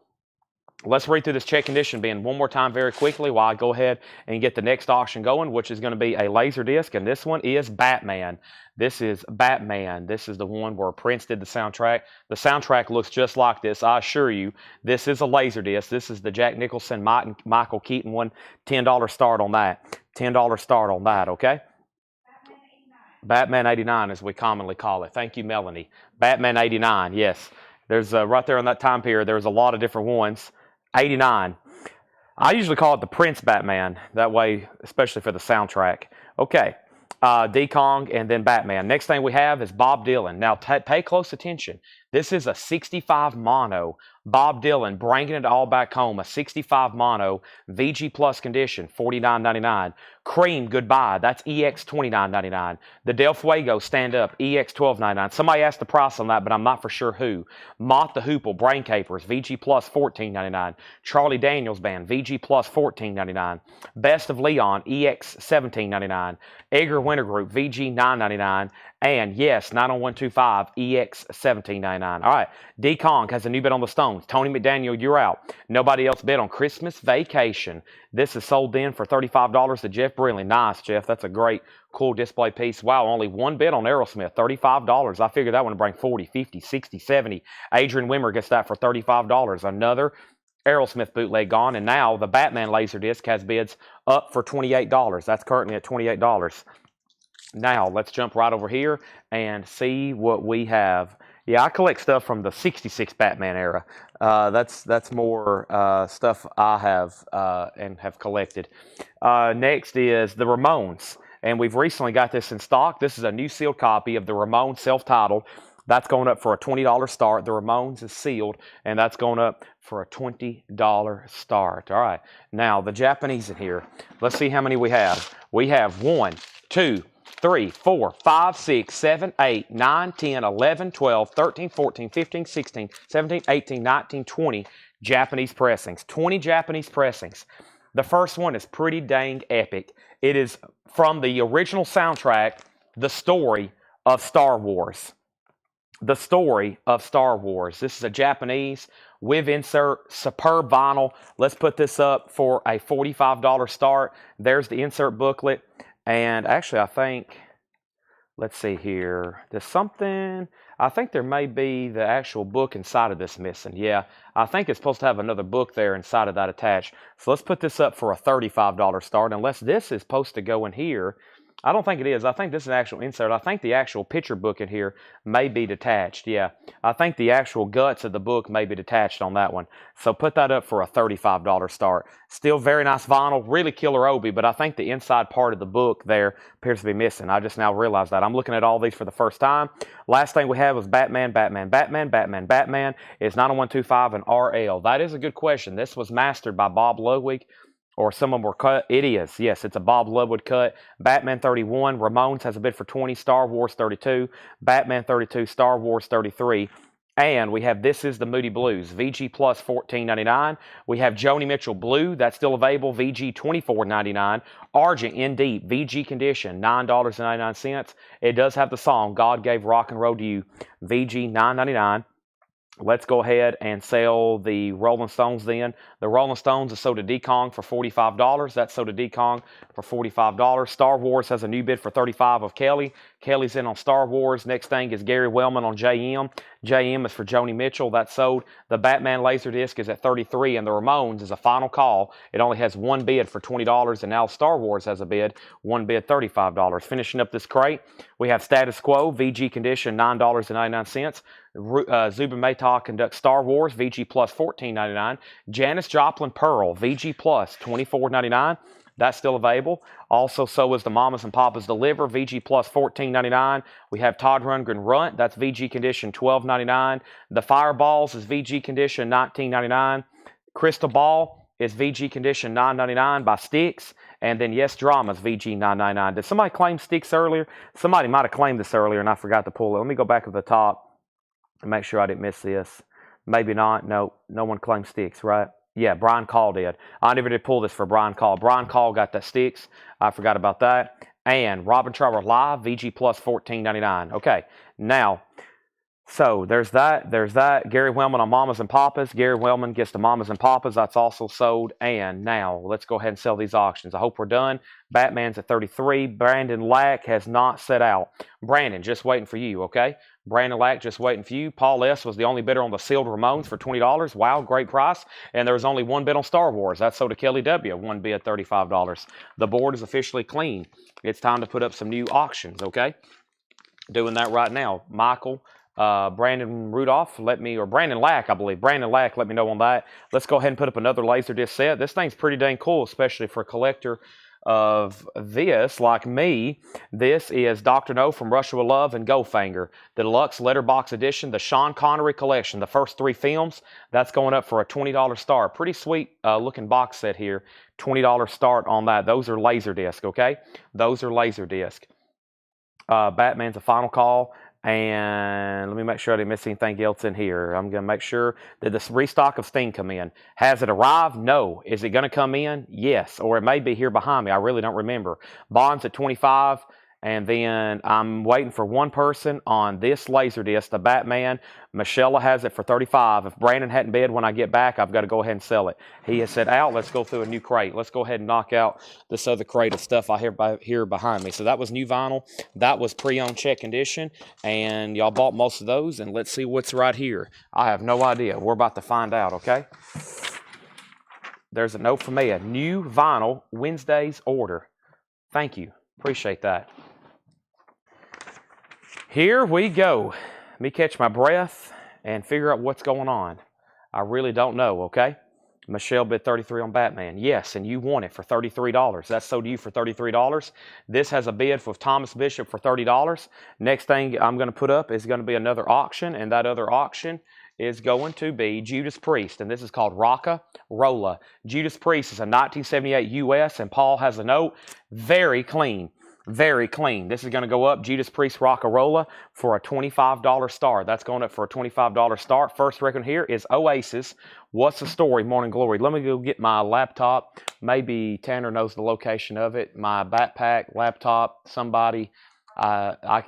let's read through this check condition bin one more time very quickly while I go ahead and get the next auction going, which is going to be a Laserdisc, and this one is Batman. This is Batman. This is the one where Prince did the soundtrack. The soundtrack looks just like this, I assure you. This is a Laserdisc. This is the Jack Nicholson, Michael Keaton one. $10 start on that. $10 start on that, okay? Batman 89, as we commonly call it. Thank you, Melanie. Batman 89, yes. There's right there on that time period, there's a lot of different ones. 89. I usually call it the Prince Batman. That way, especially for the soundtrack. Okay. D-Kong and then Batman. Next thing we have is Bob Dylan. Now, pay close attention. This is a 65 mono. Bob Dylan bringing it all back home. A 65 mono VG Plus condition, $49.99. Cream, Goodbye. That's EX $29.99. The Del Fuego Stand Up, EX $12.99. Somebody asked the price on that, but I'm not for sure who. Mott the Hoople, Brain Capers, VG Plus $14.99. Charlie Daniels Band, VG Plus $14.99. Best of Leon, EX $17.99. Edgar Winter Group, VG $9.99. And yes, 90125, EX $17.99. All right, D-Kong has a new bid on the Stones. Tony McDaniel, you're out. Nobody else bid on Christmas Vacation. This is sold in for $35 to Jeff Brindley. Nice, Jeff. That's a great, cool display piece. Wow, only one bid on Aerosmith, $35. I figured that one would bring 40, 50, 60, 70. Adrian Wimmer gets that for $35. Another Aerosmith bootleg gone. And now the Batman Laserdisc has bids up for $28. That's currently at $28. Now, let's jump right over here and see what we have. Yeah, I collect stuff from the 66 Batman era. That's more stuff I have and have collected. Next is the Ramones. And we've recently got this in stock. This is a new sealed copy of the Ramones self-titled. That's going up for a $20 start. The Ramones is sealed, and that's going up for a $20 start. All right. Now, the Japanese in here. Let's see how many we have. We have 1, 2, 3, 4, 5, 6, 7, 8, 9, 10, 11, 12, 13, 14, 15, 16, 17, 18, 19, 20 Japanese pressings. 20 Japanese pressings. The first one is pretty dang epic. It is from the original soundtrack, The Story of Star Wars. The Story of Star Wars. This is a Japanese with insert, superb vinyl. Let's put this up for a $45 start. There's the insert booklet. And actually, I think, let's see here. There's something, I think there may be the actual book inside of this missing. Yeah, I think it's supposed to have another book there inside of that attached. So let's put this up for a $35 start, unless this is supposed to go in here. I don't think it is. I think this is an actual insert. I think the actual picture book in here may be detached. Yeah, I think the actual guts of the book may be detached on that one. So put that up for a $35 start. Still very nice vinyl, really killer Obi, but I think the inside part of the book there appears to be missing. I just now realized that. I'm looking at all these for the first time. Last thing we have was Batman, Batman, Batman, Batman, Batman. Is 90125 an RL? That is a good question. This was mastered by Bob Ludwig. Or some of them were cut. It is. Yes, it's a Bob Ludwig cut. Batman 31. Ramones has a bid for 20. Star Wars 32. Batman 32. Star Wars 33. And we have This Is the Moody Blues. VG Plus $14.99. We have Joni Mitchell Blue. That's still available. VG $24.99. Argent In Deep. VG Condition $9.99. It does have the song God Gave Rock and Roll to You. VG $9.99. Let's go ahead and sell the Rolling Stones then. The Rolling Stones is sold to Dekong for $45. That's sold to Dekong for $45. Star Wars has a new bid for $35 of Kelly. Kelly's in on Star Wars. Next thing is Gary Wellman on JM. JM is for Joni Mitchell. That's sold. The Batman Laserdisc is at $33, and the Ramones is a final call. It only has one bid for $20, and now Star Wars has a bid, one bid $35. Finishing up this crate, we have Status Quo, VG condition, $9.99. Zubin Mehta conducts Star Wars, VG plus $14.99. Janis Joplin Pearl, VG plus $24.99. That's still available. Also, so is the Mamas and Papas Deliver, VG plus $14.99. We have Todd Rundgren Runt, that's VG condition $12.99. The Fireballs is VG condition $19.99. Crystal Ball is VG condition $9.99 by Styx. And then Yes Drama's VG $9.99. Did somebody claim Styx earlier? Somebody might have claimed this earlier and I forgot to pull it. Let me go back to the top and make sure I didn't miss this. Maybe not. No one claimed Styx, right? Yeah, Brian Call did. I never did pull this for Brian Call. Brian Call got that Styx. I forgot about that. And Robin Trower Live, VG plus $14.99. Okay, now, so there's that. Gary Wellman on Mamas and Papas. Gary Wellman gets the Mamas and Papas. That's also sold. And now, let's go ahead and sell these auctions. I hope we're done. Batman's at $33. Brandon Lack has not set out. Brandon, just waiting for you, okay? Brandon Lack, just waiting for you. Paul S. was the only bidder on the sealed Ramones for $20. Wow, great price. And there was only one bid on Star Wars. That's sold to Kelly W. One bid, $35. The board is officially clean. It's time to put up some new auctions, okay? Doing that right now. Michael, Brandon Rudolph, Brandon Lack, I believe. Brandon Lack, let me know on that. Let's go ahead and put up another Laserdisc set. This thing's pretty dang cool, especially for a collector of this, like me. This is Dr. No from Russia with Love and Goldfinger, the deluxe letterbox edition, the Sean Connery collection, the first 3 films. That's going up for a $20 start. Pretty sweet looking box set here. $20 start on that. Those are Laserdisc, okay? Those are Laserdisc. Batman's a final call. And let me make sure I didn't miss anything else in here. I'm going to make sure. Did this restock of Sting come in? Has it arrived? No. Is it going to come in? Yes. Or it may be here behind me. I really don't remember. Bond's at 25. And then I'm waiting for one person on this Laserdisc, the Batman. Michelle has it for 35. If Brandon hadn't bid when I get back, I've got to go ahead and sell it. He has said, out, let's go through a new crate. Let's go ahead and knock out this other crate of stuff I hear behind me. So that was new vinyl. That was pre-owned check condition. And y'all bought most of those. And let's see what's right here. I have no idea. We're about to find out, okay? There's a note from me. A new vinyl Wednesday's order. Thank you. Appreciate that. Here we go. Let me catch my breath and figure out what's going on. I really don't know, okay? Michelle bid $33 on Batman. Yes, and you won it for $33. That's sold to you for $33. This has a bid for Thomas Bishop for $30. Next thing I'm going to put up is going to be another auction, and that other auction is going to be Judas Priest, and this is called Rocka Rolla. Judas Priest is a 1978 US, and Paul has a note. Very clean. Very clean. This is going to go up, Judas Priest Rockarola, for a $25 start. That's going up for a $25 start. First record here is Oasis. What's the Story, Morning Glory. Let me go get my laptop. Maybe Tanner knows the location of it. My backpack, laptop, somebody.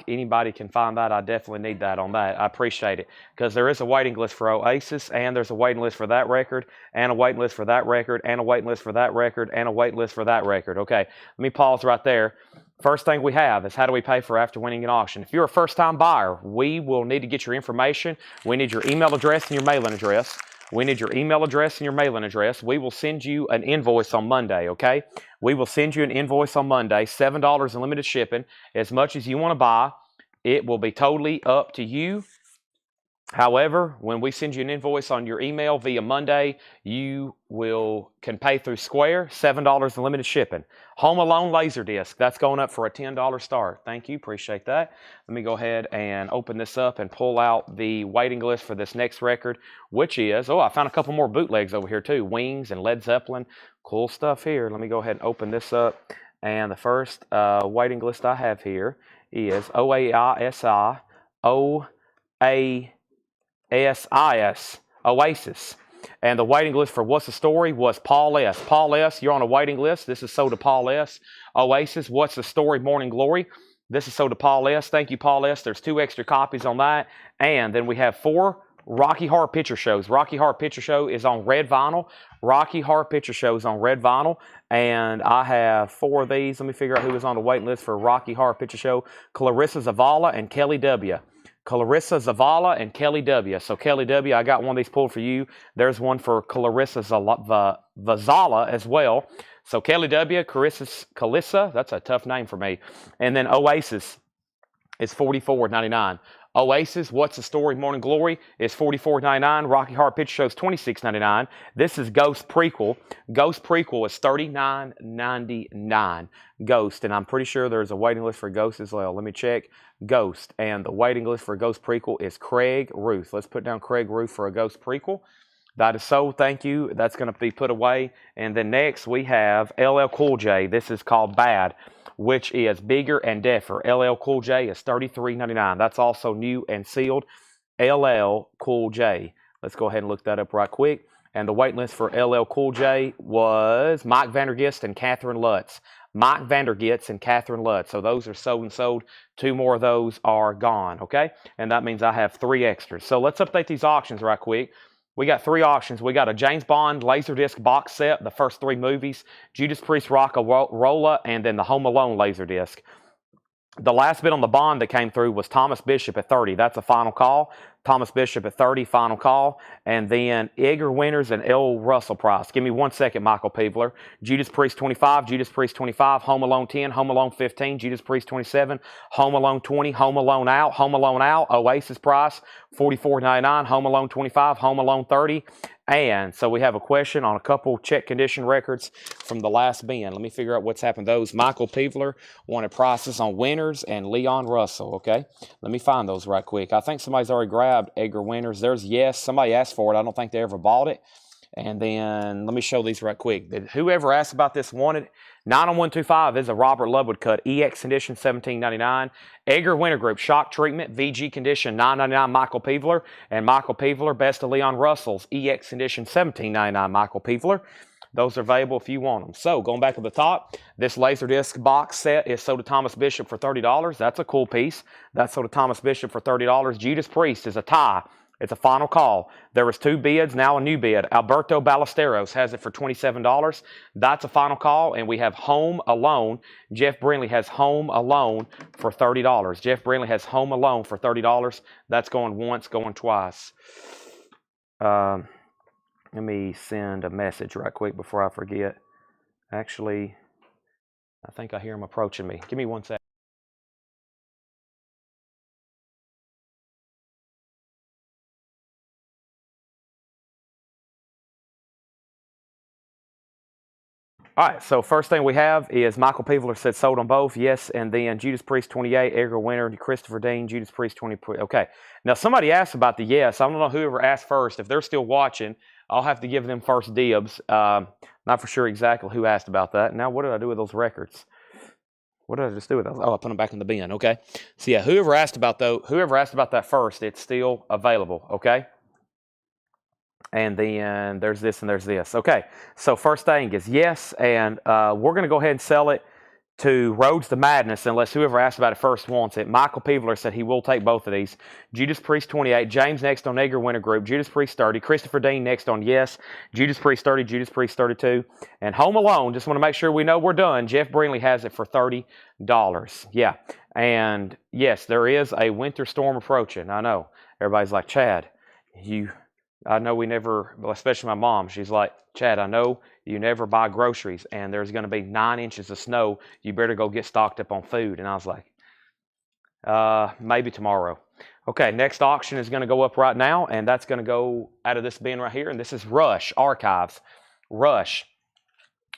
Anybody can find that. I definitely need that on that. I appreciate it. Because there is a waiting list for Oasis, and there's a waiting list for that record, and a waiting list for that record, and a waiting list for that record, and a waiting list for that record. Okay, let me pause right there. First thing we have is how do we pay for after winning an auction? If you're a first-time buyer, we will need to get your information. We need your email address and your mailing address. We need your email address and your mailing address. We will send you an invoice on Monday, okay? We will send you an invoice on Monday, $7 in limited shipping. As much as you want to buy, it will be totally up to you. However, when we send you an invoice on your email via Monday, you can pay through Square, $7 in limited shipping. Home Alone Laserdisc, that's going up for a $10 start. Thank you, appreciate that. Let me go ahead and open this up and pull out the waiting list for this next record, which is, I found a couple more bootlegs over here too, Wings and Led Zeppelin. Cool stuff here. Let me go ahead and open this up. And the first waiting list I have here is OASIS, Oasis. And the waiting list for What's the Story was Paul S. Paul S., you're on a waiting list. This is sold to Paul S. Oasis, What's the Story, Morning Glory. This is sold to Paul S. Thank you, Paul S. There's 2 extra copies on that. And then we have 4 Rocky Horror Picture Shows. Rocky Horror Picture Show is on red vinyl. Rocky Horror Picture Show is on red vinyl. And I have 4 of these. Let me figure out who is on the waiting list for Rocky Horror Picture Show. Clarissa Zavala and Kelly W. Clarissa Zavala and Kelly W. So Kelly W., I got one of these pulled for you. There's one for Clarissa Zavala as well. So Kelly W., Calissa, that's a tough name for me. And then Oasis is $44.99. Oasis, What's the Story, Morning Glory is $44.99. Rocky Horror Picture Show is $26.99. This is Ghost Prequel. Ghost Prequel is $39.99. Ghost, and I'm pretty sure there's a waiting list for Ghost as well. Let me check. Ghost, and the waiting list for Ghost Prequel is Craig Ruth. Let's put down Craig Ruth for a Ghost Prequel. That is so, thank you. That's going to be put away. And then next we have LL Cool J. This is called Bad, which is Bigger and Deafer. LL Cool J is $33.99. That's also new and sealed. LL Cool J. Let's go ahead and look that up right quick. And the wait list for LL Cool J was Mike Vandergist and Catherine Lutz. Mike Vandergist and Catherine Lutz. So those are sold and sold. 2 more of those are gone, okay? And that means I have 3 extras. So let's update these auctions right quick. We got 3 auctions. We got a James Bond Laserdisc box set, the first 3 movies, Judas Priest Rock-a-Rolla, and then the Home Alone Laserdisc. The last bid on the bond that came through was Thomas Bishop at 30. That's a final call. Thomas Bishop at 30, final call. And then Edgar Winters and L. Russell Price. Give me 1 second, Michael Peebler. Judas Priest 25, Judas Priest 25, Home Alone 10, Home Alone 15, Judas Priest 27, Home Alone 20, Home Alone out, Oasis Price $44.99, Home Alone 25, Home Alone 30. And so we have a question on a couple check condition records from the last bin. Let me figure out what's happened to those. Michael Peebler wanted prices on Winters and Leon Russell, okay? Let me find those right quick. I think somebody's already grabbed Edgar Winters. There's Yes. Somebody asked for it. I don't think they ever bought it. And then let me show these right quick. Whoever asked about this wanted 90125 is a Robert Ludwood cut. EX condition $17.99. Edgar Winter Group shock treatment VG condition $9.99. Michael Peebler and Michael Peebler best of Leon Russell's EX condition $17.99. Michael Peebler. Those are available if you want them. So going back to the top, this Laserdisc box set is sold to Thomas Bishop for $30. That's a cool piece. That's sold to Thomas Bishop for $30. Judas Priest is a tie. It's a final call. There was 2 bids, now a new bid. Alberto Ballesteros has it for $27. That's a final call. And we have Home Alone. Jeff Brindley has Home Alone for $30. Jeff Brindley has Home Alone for $30. That's going once, going twice. Let me send a message right quick before I forget. Actually, I think I hear him approaching me. Give me 1 second. All right, so first thing we have is Michael Peebler said sold on both, yes, and then Judas Priest 28, Edgar Winter, Christopher Dean, Judas Priest 20. Okay, now somebody asked about the yes. I don't know whoever asked first. If they're still watching, I'll have to give them first dibs. Not for sure exactly who asked about that. Now, what did I do with those records? What did I just do with those? Oh, I put them back in the bin, okay? So yeah, whoever asked about that first, it's still available, okay? And then there's this and there's this. Okay, so first thing is yes, and we're going to go ahead and sell it to Roads to Madness unless whoever asked about it first wants it. Michael Peebler said he will take both of these. Judas Priest 28, James next on Edgar Winter Group, Judas Priest 30, Christopher Dean next on Yes, Judas Priest 30, Judas Priest 32, and Home Alone, just want to make sure we know we're done. Jeff Brindley has it for $30. Yeah, and yes, there is a winter storm approaching. I know. Everybody's like, Chad, I know we never, especially my mom, she's like, Chad, I know you never buy groceries and there's going to be 9 inches of snow. You better go get stocked up on food. And I was like, maybe tomorrow. Okay, next auction is going to go up right now, and that's going to go out of this bin right here. And this is Rush Archives. Rush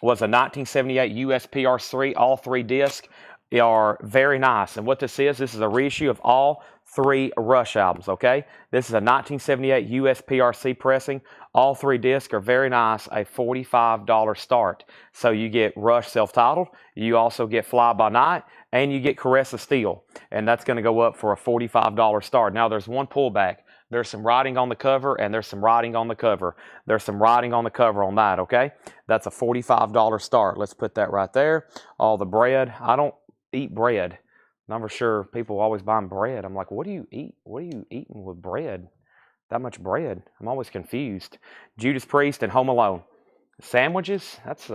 was a 1978 USPR3, all 3 discs. They are very nice. And what this is a reissue of all 3 Rush albums, okay? This is a 1978 USPRC pressing. All 3 discs are very nice, a $45 start. So you get Rush self-titled, you also get Fly By Night, and you get Caress of Steel. And that's going to go up for a $45 start. Now there's one pullback. There's some writing on the cover, and there's some writing on the cover. There's some writing on the cover on that, okay? That's a $45 start. Let's put that right there. All the bread. I don't eat bread. I'm for sure people always buying bread. I'm like, what do you eat? What are you eating with bread? That much bread. I'm always confused. Judas Priest and Home Alone. Sandwiches? That's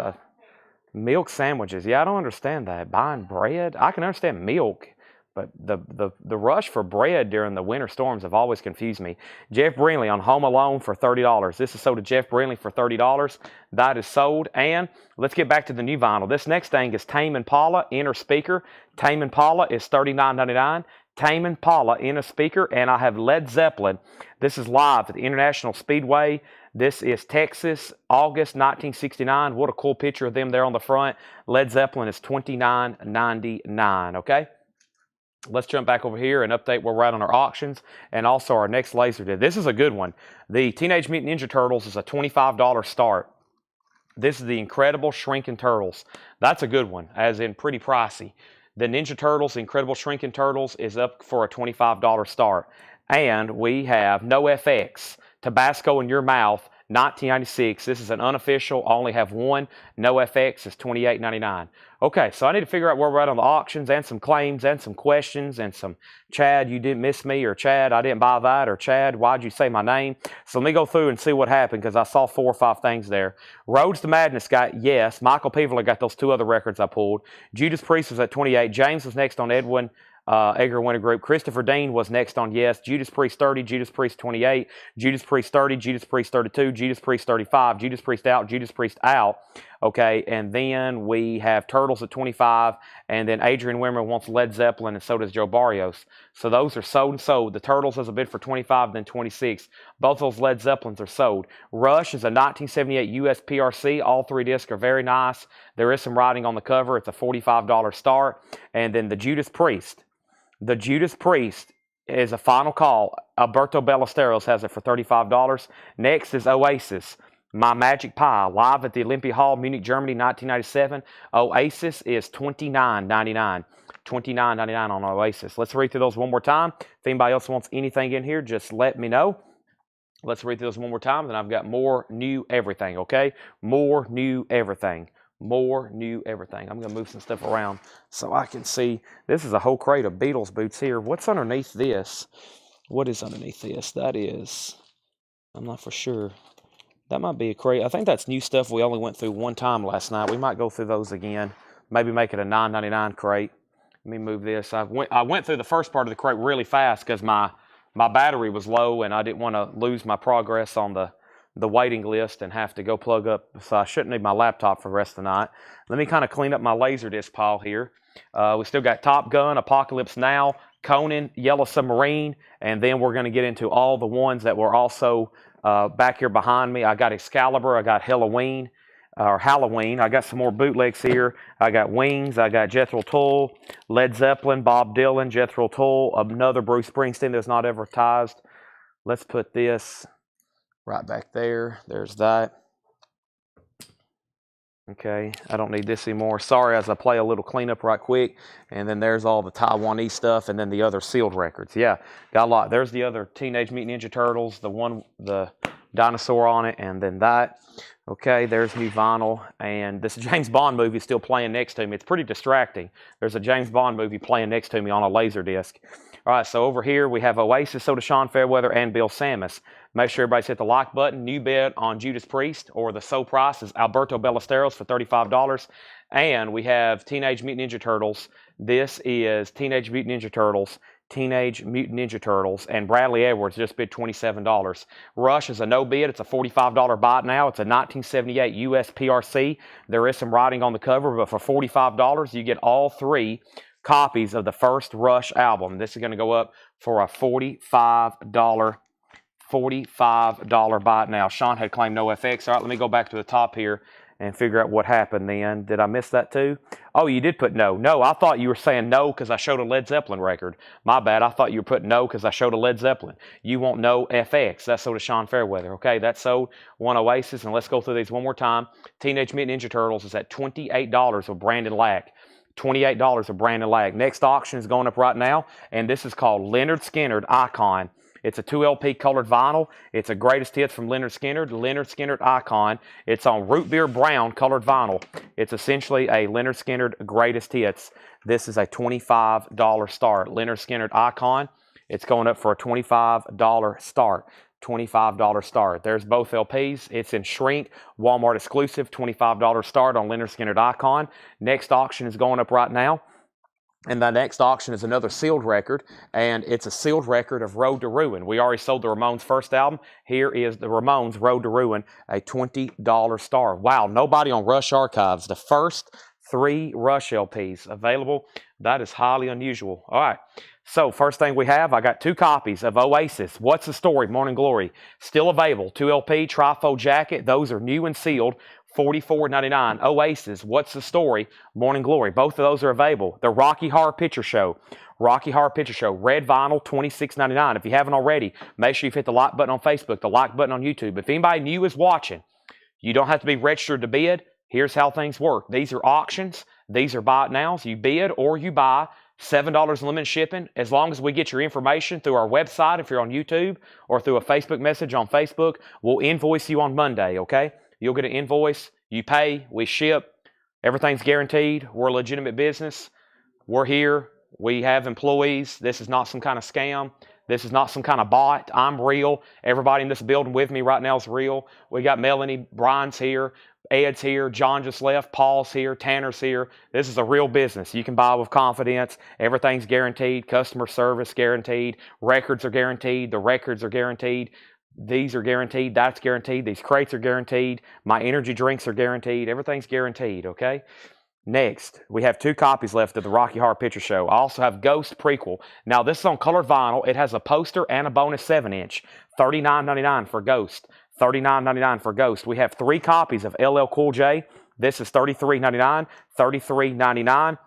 milk sandwiches. Yeah, I don't understand that. Buying bread? I can understand milk, but the rush for bread during the winter storms have always confused me. Jeff Brindley on Home Alone for $30. This is sold to Jeff Brindley for $30. That is sold. And let's get back to the new vinyl. This next thing is Tame Impala inner speaker. Tame Impala is $39.99. Tame Impala inner speaker, and I have Led Zeppelin. This is live at the International Speedway. This is Texas, August 1969. What a cool picture of them there on the front. Led Zeppelin is $29.99, okay? Let's jump back over here and update where we're at on our auctions and also our next laser disc. This is a good one. The Teenage Mutant Ninja Turtles is a $25 start. This is the Incredible Shrinking Turtles. That's a good one, as in pretty pricey. The Ninja Turtles, the Incredible Shrinking Turtles, is up for a $25 start. And we have No FX, Tabasco in Your Mouth, 1996. This is an unofficial. I only have one. No FX is $28.99. Okay, so I need to figure out where we're at on the auctions and some claims and some questions and some Chad, you didn't miss me, or Chad, I didn't buy that, or Chad, why'd you say my name? So let me go through and see what happened because I saw 4 or 5 things there. Roads to Madness got yes. Michael Peverly got those 2 other records I pulled. Judas Priest was at 28. James was next on Edwin. Edgar Winter Group. Christopher Dean was next on yes. Judas Priest 30, Judas Priest 28, Judas Priest 30, Judas Priest 32, Judas Priest 35, Judas Priest out, Judas Priest out. Okay, and then we have Turtles at 25, and then Adrian Wimmer wants Led Zeppelin, and so does Joe Barrios. So those are sold and sold. The Turtles has a bid for 25, then 26. Both those Led Zeppelins are sold. Rush is a 1978 US PRC. All 3 discs are very nice. There is some writing on the cover. It's a $45 start. And then the Judas Priest. The Judas Priest is a final call. Alberto Ballesteros has it for $35. Next is Oasis, My Magic Pie, live at the Olympia Hall, Munich, Germany, 1997. Oasis is $29.99. $29.99 on Oasis. Let's read through those one more time. If anybody else wants anything in here, just let me know. Let's read through those one more time. Then I've got more new everything, okay? More new everything. More new everything. I'm going to move some stuff around so I can see. This is a whole crate of Beatles boots here. What's underneath this? What is underneath this? That is, I'm not for sure. That might be a crate. I think that's new stuff we only went through one time last night. We might go through those again. Maybe make it a $9.99 crate. Let me move this. I went through the first part of the crate really fast because my battery was low and I didn't want to lose my progress on the waiting list and have to go plug up, so I shouldn't need my laptop for the rest of the night. Let me kind of clean up my Laserdisc pile here. We still got Top Gun, Apocalypse Now, Conan, Yellow Submarine, and then we're going to get into all the ones that were also back here behind me. I got Excalibur, I got Halloween. I got some more bootlegs here. I got Wings, I got Jethro Tull, Led Zeppelin, Bob Dylan, Jethro Tull, another Bruce Springsteen that's not advertised. Let's put this right back there. There's that. Okay, I don't need this anymore. Sorry, as I play a little cleanup right quick. And then there's all the Taiwanese stuff and then the other sealed records. Yeah, got a lot. There's the other Teenage Mutant Ninja Turtles, the dinosaur on it, and then that. Okay, there's new vinyl. And this James Bond movie is still playing next to me. It's pretty distracting. There's a James Bond movie playing next to me on a Laserdisc. All right, so over here we have Oasis, so does Sean Fairweather and Bill Sammis. Make sure everybody's hit the like button. New bid on Judas Priest, or the sold price is Alberto Ballesteros for $35. And we have Teenage Mutant Ninja Turtles. This is Teenage Mutant Ninja Turtles, and Bradley Edwards just bid $27. Rush is a no bid. It's a $45 bot now. It's a 1978 US PRC. There is some writing on the cover, but for $45, you get all 3 copies of the first Rush album. This is going to go up for a $45 bot now. Sean had claimed no FX. All right, let me go back to the top here and figure out what happened then. Did I miss that too? Oh, you did put no. No, I thought you were saying no because I showed a Led Zeppelin record. My bad. I thought you were putting no because I showed a Led Zeppelin. You want no FX. That's sold to Sean Fairweather. Okay, that's sold. One Oasis, and let's go through these one more time. Teenage Mutant Ninja Turtles is at $28 with Brandon Lack. $28 with Brandon Lack. Next auction is going up right now, and this is called Leonard Skinner Icon. It's a 2 LP colored vinyl. It's a greatest hits from Leonard Skinner Icon. It's on root beer brown colored vinyl. It's essentially a Leonard Skinner greatest hits. This is a $25 start. Leonard Skinner Icon. It's going up for a $25 start. $25 start. There's both LPs. It's in shrink, Walmart exclusive, $25 start on LeonardSkinner.com. Next auction is going up right now. And the next auction is another sealed record, and it's a sealed record of Road to Ruin. We already sold the Ramones' first album. Here is the Ramones' Road to Ruin, a $20 star. Wow, nobody on Rush Archives. The first 3 Rush LPs available. That is highly unusual. All right, so first thing we have, I got 2 copies of Oasis. What's the Story? Morning Glory. Still available. 2 LP, trifold jacket. Those are new and sealed. $44.99. Oasis, What's the Story? Morning Glory. Both of those are available. The Rocky Horror Picture Show. Rocky Horror Picture Show. Red vinyl, $26.99. If you haven't already, make sure you hit the like button on Facebook, the like button on YouTube. If anybody new is watching, you don't have to be registered to bid. Here's how things work. These are auctions. These are buy it nows. You bid or you buy. $7 limited shipping. As long as we get your information through our website, if you're on YouTube, or through a Facebook message on Facebook, we'll invoice you on Monday, okay? You'll get an invoice, you pay, we ship, everything's guaranteed. We're a legitimate business. We're here. We have employees. This is not some kind of scam. This is not some kind of bot. I'm real. Everybody in this building with me right now is real. We got Melanie, Brian's here, Ed's here, John just left, Paul's here, Tanner's here. This is a real business. You can buy with confidence. Everything's guaranteed. Customer service guaranteed. Records are guaranteed. The records are guaranteed. These are guaranteed. That's guaranteed. These crates are guaranteed. My energy drinks are guaranteed. Everything's guaranteed, okay? Next, we have 2 copies left of the Rocky Horror Picture Show. I also have Ghost Prequel. Now, this is on colored vinyl. It has a poster and a bonus 7-inch. $39.99 for Ghost. $39.99 for Ghost. We have 3 copies of LL Cool J. This is $33.99. $33.99.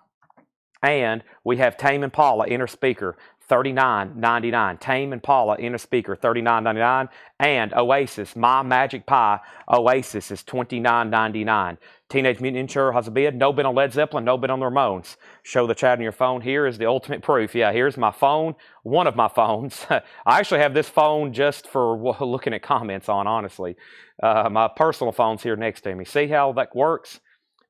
And we have Tame Impala Inner Speaker. $39.99. Tame Impala Inner Speaker, $39.99. And Oasis, My Magic Pie, Oasis is $29.99. Teenage Mutant Ninja Turtles has a bid. No bid on Led Zeppelin, no bid on the Ramones. Show the chat on your phone. Here is the ultimate proof. Yeah, here's my phone, one of my phones. I actually have this phone just for looking at comments on, honestly. My personal phone's here next to me. See how that works?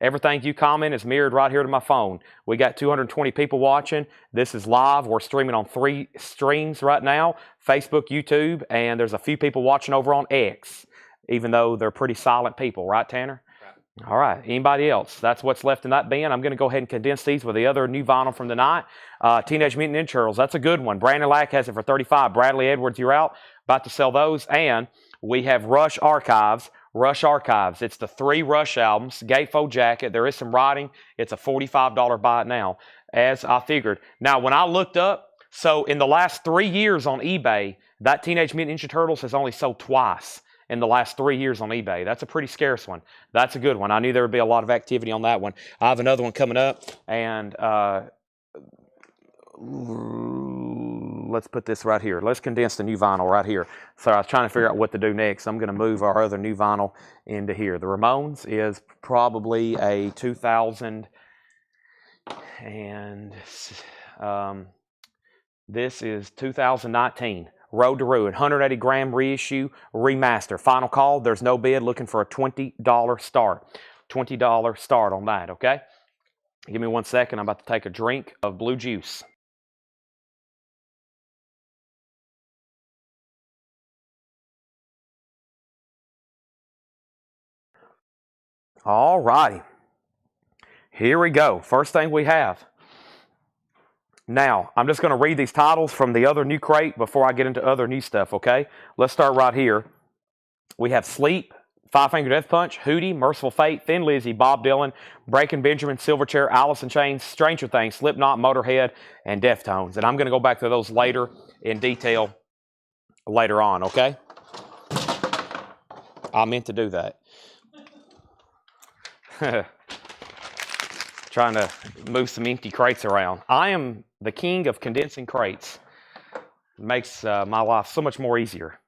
Everything you comment is mirrored right here to my phone. We got 220 people watching. This is live. We're streaming on 3 streams right now, Facebook, YouTube, and there's a few people watching over on X, even though they're pretty silent people. Right, Tanner? Right. All right. Anybody else? That's what's left in that bin. I'm going to go ahead and condense these with the other new vinyl from the night. Teenage Mutant Ninja Turtles. That's a good one. Brandon Lack has it for $35. Bradley Edwards, you're out. About to sell those. And we have Rush Archives. Rush Archives. It's the 3 Rush albums, gatefold jacket. There is some writing. It's a $45 buy it now, as I figured. Now, when I looked up, so in the last 3 years on eBay, that Teenage Mutant Ninja Turtles has only sold twice in the last 3 years on eBay. That's a pretty scarce one. That's a good one. I knew there would be a lot of activity on that one. I have another one coming up, and let's put this right here. Let's condense the new vinyl right here. So I was trying to figure out what to do next. I'm going to move our other new vinyl into here. The Ramones is probably a 2000, and this is 2019. Road to Ruin, 180 gram reissue, remaster. Final call. There's no bid. Looking for a $20 start. $20 start on that, okay? Give me 1 second. I'm about to take a drink of blue juice. All righty. Here we go. First thing we have. Now, I'm just going to read these titles from the other new crate before I get into other new stuff, okay? Let's start right here. We have Sleep, Five Finger Death Punch, Hootie, Merciful Fate, Thin Lizzy, Bob Dylan, Breaking Benjamin, Silverchair, Alice in Chains, Stranger Things, Slipknot, Motorhead, and Deftones. And I'm going to go back to those later in detail later on, okay? I meant to do that. Trying to move some empty crates around. I am the king of condensing crates. It makes my life so much more easier.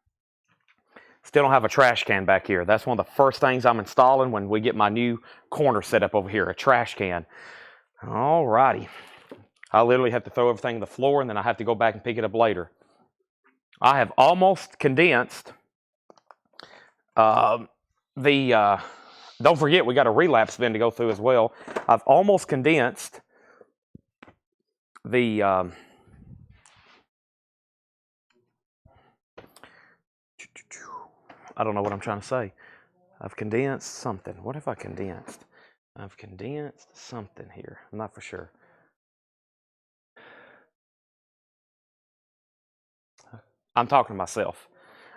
Still don't have a trash can back here. That's one of the first things I'm installing when we get my new corner set up over here, a trash can. All righty. I literally have to throw everything on the floor, and then I have to go back and pick it up later. I have almost condensed don't forget, we got a relapse bin to go through as well. I've almost condensed the I don't know what I'm trying to say. I've condensed something. What have I condensed? I've condensed something here. I'm not for sure. I'm talking to myself.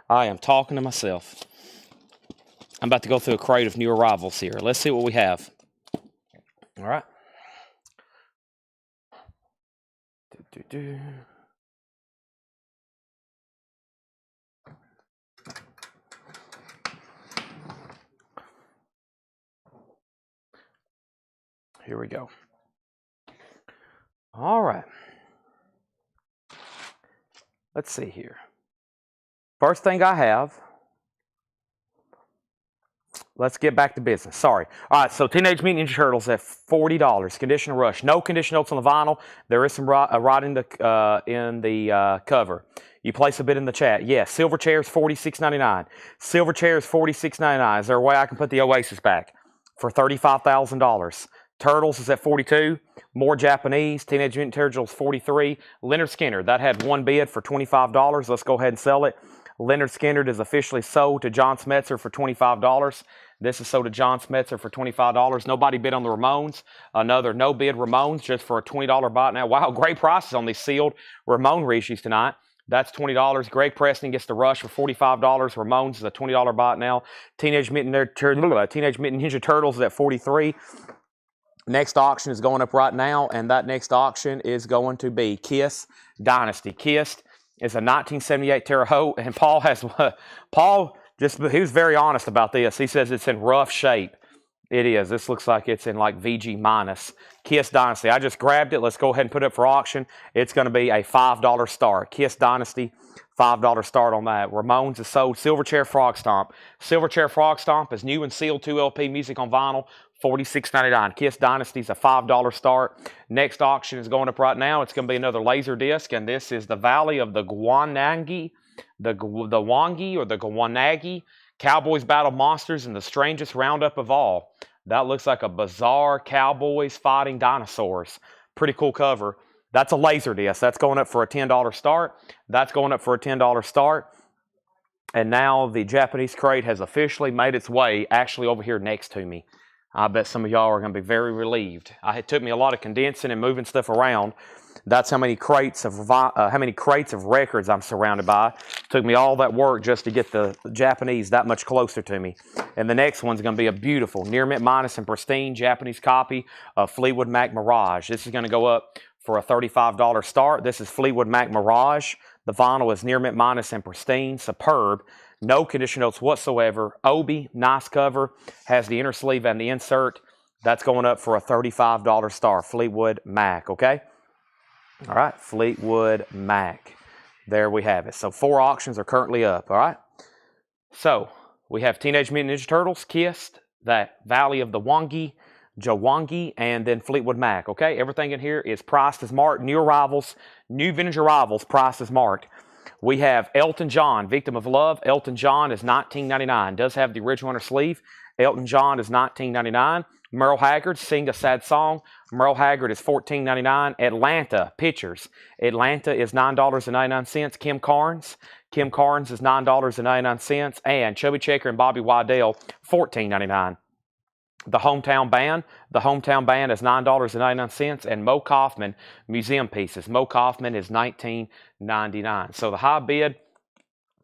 I am talking to myself. I'm about to go through a crate of new arrivals here. Let's see what we have. All right. Here we go. All right. Let's see here. First thing I have. Let's get back to business. Sorry. All right, so Teenage Mutant Ninja Turtles at $40. Condition Rush. No condition notes on the vinyl. There is some writing in the cover. You place a bid in the chat. Yes, Silver Chair is $46.99. Silver Chair is $46.99. Is there a way I can put the Oasis back for $35,000? Turtles is at $42. More Japanese. Teenage Mutant Turtles $43. Leonard Skinner. That had one bid for $25. Let's go ahead and sell it. Leonard Skinner is officially sold to John Smetzer for $25. This is sold to John Smetzer for $25. Nobody bid on the Ramones. Another no bid Ramones just for a $20 bot now. Wow, great prices on these sealed Ramone reissues tonight. That's $20. Greg Preston gets the Rush for $45. Ramones is a $20 bot now. Teenage Mutant Ninja Turtles is at $43. Next auction is going up right now, and that next auction is going to be Kiss Dynasty. Kiss is a 1978 Terre Haute, and he was very honest about this. He says it's in rough shape. It is. This looks like it's in like VG minus. Kiss Dynasty. I just grabbed it. Let's go ahead and put it up for auction. It's going to be a $5 start. Kiss Dynasty, $5 start on that. Ramones is sold. Silverchair Frog Stomp. Silverchair Frog Stomp is new and sealed 2 LP music on vinyl. $46.99. Kiss Dynasty's a $5 start. Next auction is going up right now. It's going to be another laser disc, and this is the Valley of the Gwanagi, the Wangi or the Gwanagi. Cowboys Battle Monsters and the Strangest Roundup of All. That looks like a bizarre cowboys fighting dinosaurs. Pretty cool cover. That's a laser disc. That's going up for a $10 start. That's going up for a $10 start. And now the Japanese crate has officially made its way actually over here next to me. I bet some of y'all are going to be very relieved. It took me a lot of condensing and moving stuff around. That's how many crates of records I'm surrounded by. It took me all that work just to get the Japanese that much closer to me. And the next one's going to be a beautiful near mint minus and pristine Japanese copy of Fleetwood Mac Mirage. This is going to go up for a $35 start. This is Fleetwood Mac Mirage. The vinyl is near mint minus and pristine, superb. No condition notes whatsoever. Obi, nice cover. Has the inner sleeve and the insert. That's going up for a $35 star. Fleetwood Mac, okay? All right, Fleetwood Mac. There we have it. So 4 auctions are currently up, all right? So we have Teenage Mutant Ninja Turtles, Kissed, that Valley of the Wangi, Jawangi, and then Fleetwood Mac, okay? Everything in here is priced as marked. New arrivals, new vintage arrivals, priced as marked. We have Elton John, Victim of Love. Elton John is $19.99. Does have the original inner sleeve. Elton John is $19.99. Merle Haggard, Sing a Sad Song. Merle Haggard is $14.99. Atlanta, Pictures. Atlanta is $9.99. Kim Carnes. Kim Carnes is $9.99. And Chubby Checker and Bobby Wydell, $14.99. The Hometown Band is $9.99, and Mo Kaufman Museum Pieces. Mo Kaufman is $19.99. So the high bid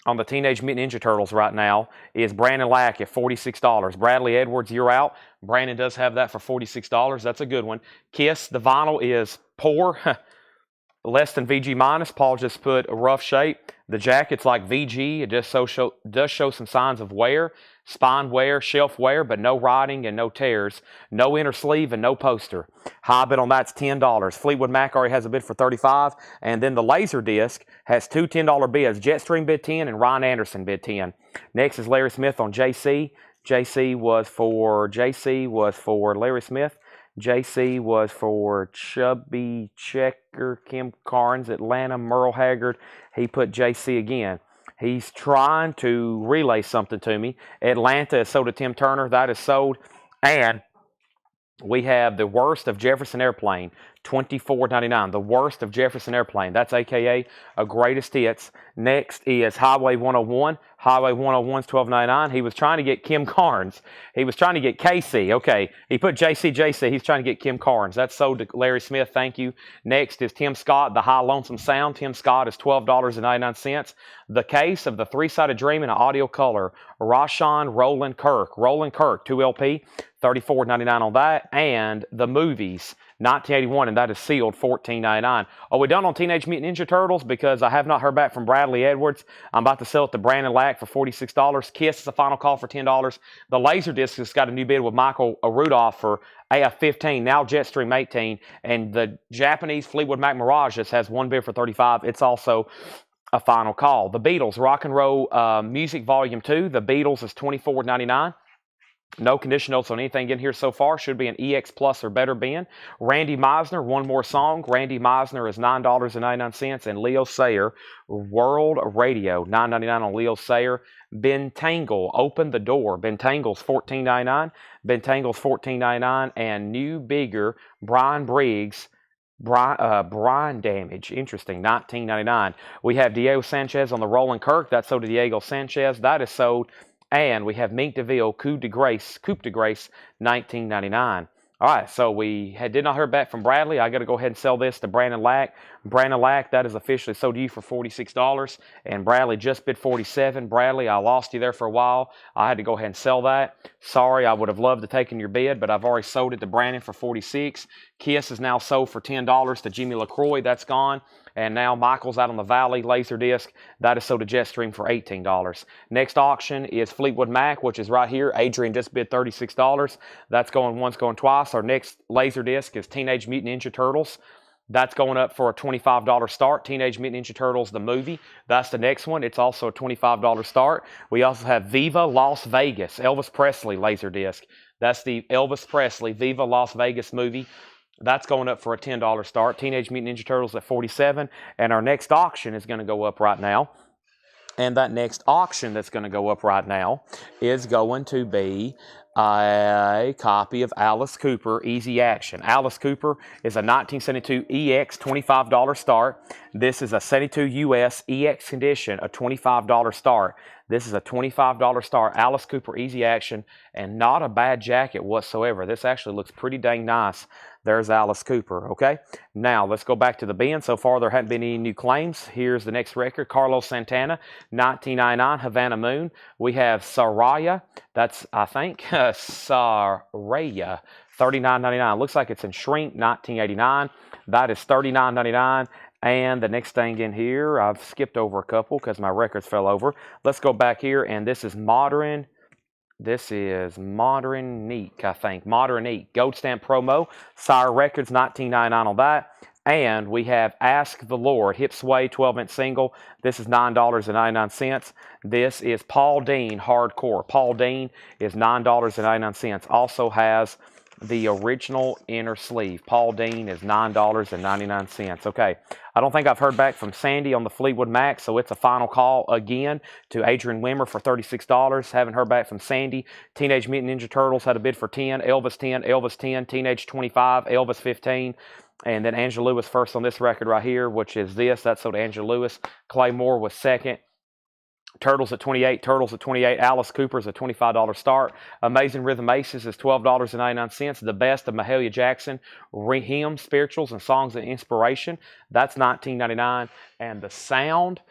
on the Teenage Mutant Ninja Turtles right now is Brandon Lack at $46. Bradley Edwards, you're out. Brandon does have that for $46. That's a good one. Kiss, the vinyl is poor. Less than VG minus. Paul just put a rough shape. The jacket's like VG. It just does show some signs of wear. Spine wear, shelf wear, but no writing and no tears. No inner sleeve and no poster. High bid on that's $10. Fleetwood Mac already has a bid for $35. And then the laser disc has 2 $10 bids. Jetstream bid 10 and Ryan Anderson bid 10. Next is Larry Smith on JC. JC was for Larry Smith. JC was for Chubby Checker, Kim Carnes, Atlanta, Merle Haggard. He put JC again. He's trying to relay something to me. Atlanta is sold to Tim Turner. That is sold. And We have The Worst of Jefferson Airplane, $24.99. The Worst of Jefferson Airplane. That's AKA a greatest hits. Next is Highway 101. Highway 101's $12.99. He was trying to get Kim Carnes. He was trying to get Casey. Okay, he put JC. He's trying to get Kim Carnes. That's sold to Larry Smith. Thank you. Next is Tim Scott, The High Lonesome Sound. Tim Scott is $12.99. The Case of the Three-Sided Dream in audio color. Rashawn Roland Kirk. Roland Kirk, 2LP. $34.99 on that, and The Movies, 1981, and that is sealed, $14.99. Are we done on Teenage Mutant Ninja Turtles? Because I have not heard back from Bradley Edwards. I'm about to sell it to Brandon Lack for $46. Kiss is a final call for $10. The Laserdisc has got a new bid with Michael Rudolph for AF-15, now Jetstream 18, and the Japanese Fleetwood Mac Mirage just has one bid for $35. It's also a final call. The Beatles, Rock and Roll Music Volume 2, The Beatles is $24.99. No condition notes on anything in here so far. Should be an EX Plus or better bin. Randy Meisner, One More Song. Randy Meisner is $9.99. And Leo Sayer, World Radio, $9.99 on Leo Sayer. Ben Tangle, Open the Door. Ben Tangle's $14.99. Ben Tangle's $14.99. And New Bigger, Brian Briggs, Brian Damage, interesting, $19.99. We have Diego Sanchez on the Roland Kirk. That's sold to Diego Sanchez. That is sold. And we have Mink DeVille, Coupe de Grace, $19.99. All right, so we did not hear back from Bradley. I got to go ahead and sell this to Brandon Lack. Brandon Lack, that is officially sold to you for $46. And Bradley just bid $47. Bradley, I lost you there for a while. I had to go ahead and sell that. Sorry, I would have loved to taken your bid, but I've already sold it to Brandon for $46. Kiss is now sold for $10 to Jimmy LaCroix. That's gone. And now Michael's out on the Valley Laserdisc. That is sold to Jetstream for $18. Next auction is Fleetwood Mac, which is right here. Adrian just bid $36. That's going once, going twice. Our next Laserdisc is Teenage Mutant Ninja Turtles. That's going up for a $25 start. Teenage Mutant Ninja Turtles, the movie. That's the next one. It's also a $25 start. We also have Viva Las Vegas, Elvis Presley Laserdisc. That's the Elvis Presley Viva Las Vegas movie. That's going up for a $10 start. Teenage Mutant Ninja Turtles at $47. And our next auction is going to go up right now. And that next auction that's going to go up right now is going to be a copy of Alice Cooper Easy Action. Alice Cooper is a 1972 EX $25 start. This is a 72 US EX condition, a $25 start. This is a $25 start. Alice Cooper Easy Action, and not a bad jacket whatsoever. This actually looks pretty dang nice. There's Alice Cooper, okay? Now, let's go back to the bin. So far, there haven't been any new claims. Here's the next record. Carlos Santana, 1999, Havana Moon. We have Saraya. That's, I think, Saraya, $39.99. Looks like it's in shrink, 1989. That is $39.99. And the next thing in here, I've skipped over a couple because my records fell over. Let's go back here, and this is Modern. This is Modernique, I think. Modernique. Gold Stamp Promo. Sire Records, $19.99 on that. And we have Ask the Lord. Hip Sway, 12-inch single. This is $9.99. This is Paul Dean Hardcore. Paul Dean is $9.99. Also has the original inner sleeve. Paul Dean is $9.99. Okay, I don't think I've heard back from Sandy on the Fleetwood Mac, so it's a final call again to Adrian Wimmer for $36. Haven't heard back from Sandy. Teenage Mutant Ninja Turtles had a bid for 10. Elvis 10, Elvis 10, Teenage 25, Elvis 15. And then Angela Lewis first on this record right here, which is this. That's sold to Angela Lewis. Clay Moore was second. Turtles at 28, Turtles at 28, Alice Cooper's a $25 start. Amazing Rhythm Aces is $12.99. The Best of Mahalia Jackson, hymns, spirituals, and songs of inspiration. That's $19.99. And The Sound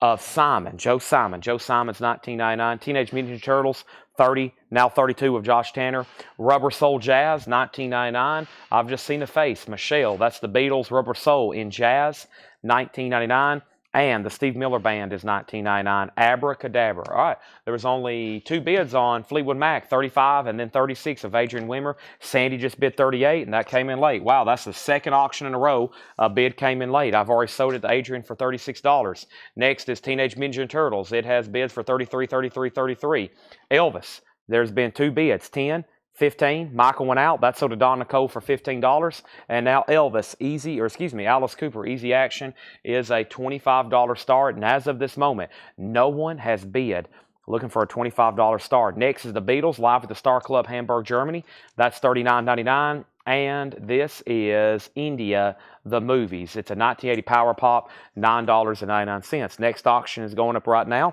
of Simon, Joe Simon. Joe Simon's $19.99. Teenage Mutant Ninja Turtles, 30, now 32 of Josh Tanner. Rubber Soul Jazz, $19.99. I've just seen a face, Michelle. That's the Beatles, Rubber Soul in Jazz, $19.99. And the Steve Miller Band is $19.99. Abracadabra. All right, there was only two bids on Fleetwood Mac, 35 and then 36 of Adrian Wimmer. Sandy just bid 38, and that came in late. Wow, that's the second auction in a row. A bid came in late. I've already sold it to Adrian for $36. Next is Teenage Mutant Ninja Turtles. It has bids for 33, 33, 33. Elvis, there's been two bids, 10, 15. Michael went out. That's sold to Don Nicole for $15. And now Elvis, Alice Cooper Easy Action is a $25 start. And as of this moment, no one has bid looking for a $25 star. Next is the Beatles, live at the Star Club, Hamburg, Germany. That's $39.99. And this is India, the Movies. It's a 1980 Power Pop, $9.99. Next auction is going up right now.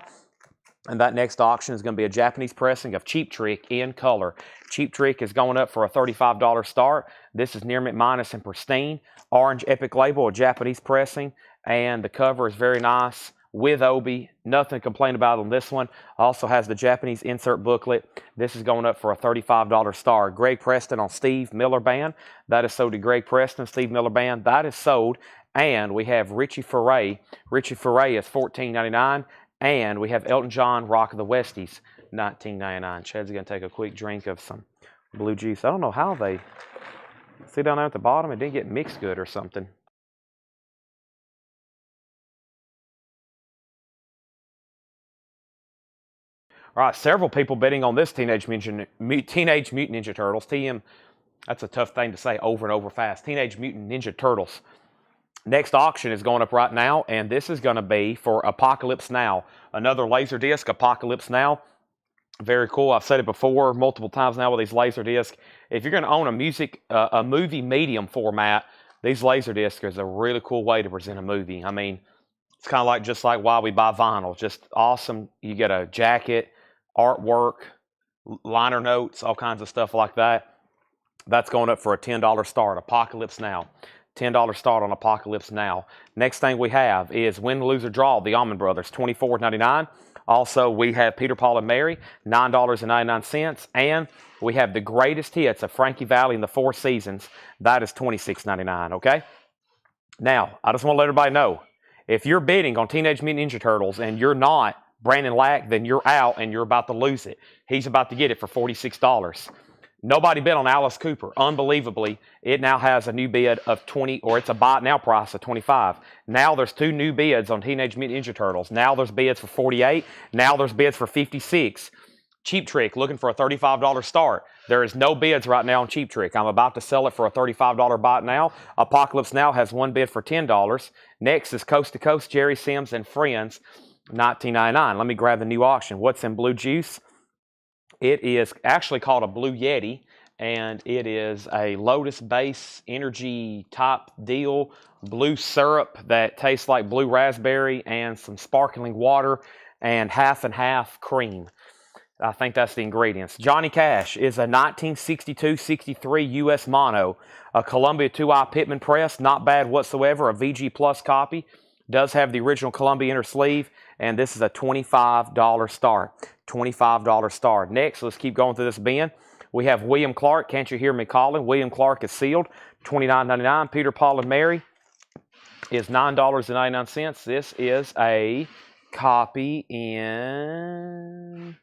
And that next auction is going to be a Japanese pressing of Cheap Trick in color. Cheap Trick is going up for a $35 start. This is near mint minus and pristine. Orange Epic label, a Japanese pressing. And the cover is very nice with Obi. Nothing to complain about on this one. Also has the Japanese insert booklet. This is going up for a $35 star. Greg Preston on Steve Miller Band. That is sold to Greg Preston, Steve Miller Band. That is sold. And we have Richie Furay. Richie Furay is $14.99. And we have Elton John, Rock of the Westies, $19.99. Chad's going to take a quick drink of some blue juice. I don't know how they, see down there at the bottom, it didn't get mixed good or something. All right, several people betting on this Teenage Mutant Ninja Turtles. TM, that's a tough thing to say over and over fast. Teenage Mutant Ninja Turtles. Next auction is going up right now, and this is going to be for Apocalypse Now. Another Laserdisc, Apocalypse Now. Very cool. I've said it before multiple times now with these Laserdiscs. If you're going to own a movie medium format, these Laserdiscs is a really cool way to present a movie. I mean, it's kind of like just like why we buy vinyl. Just awesome. You get a jacket, artwork, liner notes, all kinds of stuff like that. That's going up for a $10 start. Apocalypse Now. $10 start on Apocalypse Now. Next thing we have is Win, Lose, or Draw, the Allman Brothers, $24.99. Also, we have Peter, Paul, and Mary, $9.99. And we have the greatest hits of Frankie Valli in the Four Seasons. That is $26.99, okay? Now, I just want to let everybody know, if you're bidding on Teenage Mutant Ninja Turtles and you're not Brandon Lack, then you're out and you're about to lose it. He's about to get it for $46. Nobody bid on Alice Cooper. Unbelievably, it now has a new bid of 20, or it's a buy it now price of 25. Now there's two new bids on Teenage Mutant Ninja Turtles. Now there's bids for 48. Now there's bids for 56. Cheap Trick looking for a $35 start. There is no bids right now on Cheap Trick. I'm about to sell it for a $35 buy it now. Apocalypse Now has one bid for $10. Next is Coast to Coast, Jerry Sims and Friends, $19.99. Let me grab the new auction. What's in Blue Juice? It is actually called a Blue Yeti, and it is a Lotus Base Energy top deal, blue syrup that tastes like blue raspberry, and some sparkling water, and half cream. I think that's the ingredients. Johnny Cash is a 1962-63 U.S. mono, a Columbia 2i Pittman press, not bad whatsoever, a VG Plus copy. Does have the original Columbia inner sleeve, and this is a $25 start. $25 start. Next, let's keep going through this bin. We have William Clark, Can't You Hear Me Calling? William Clark is sealed, $29.99. Peter, Paul, and Mary is $9.99. This is a copy in...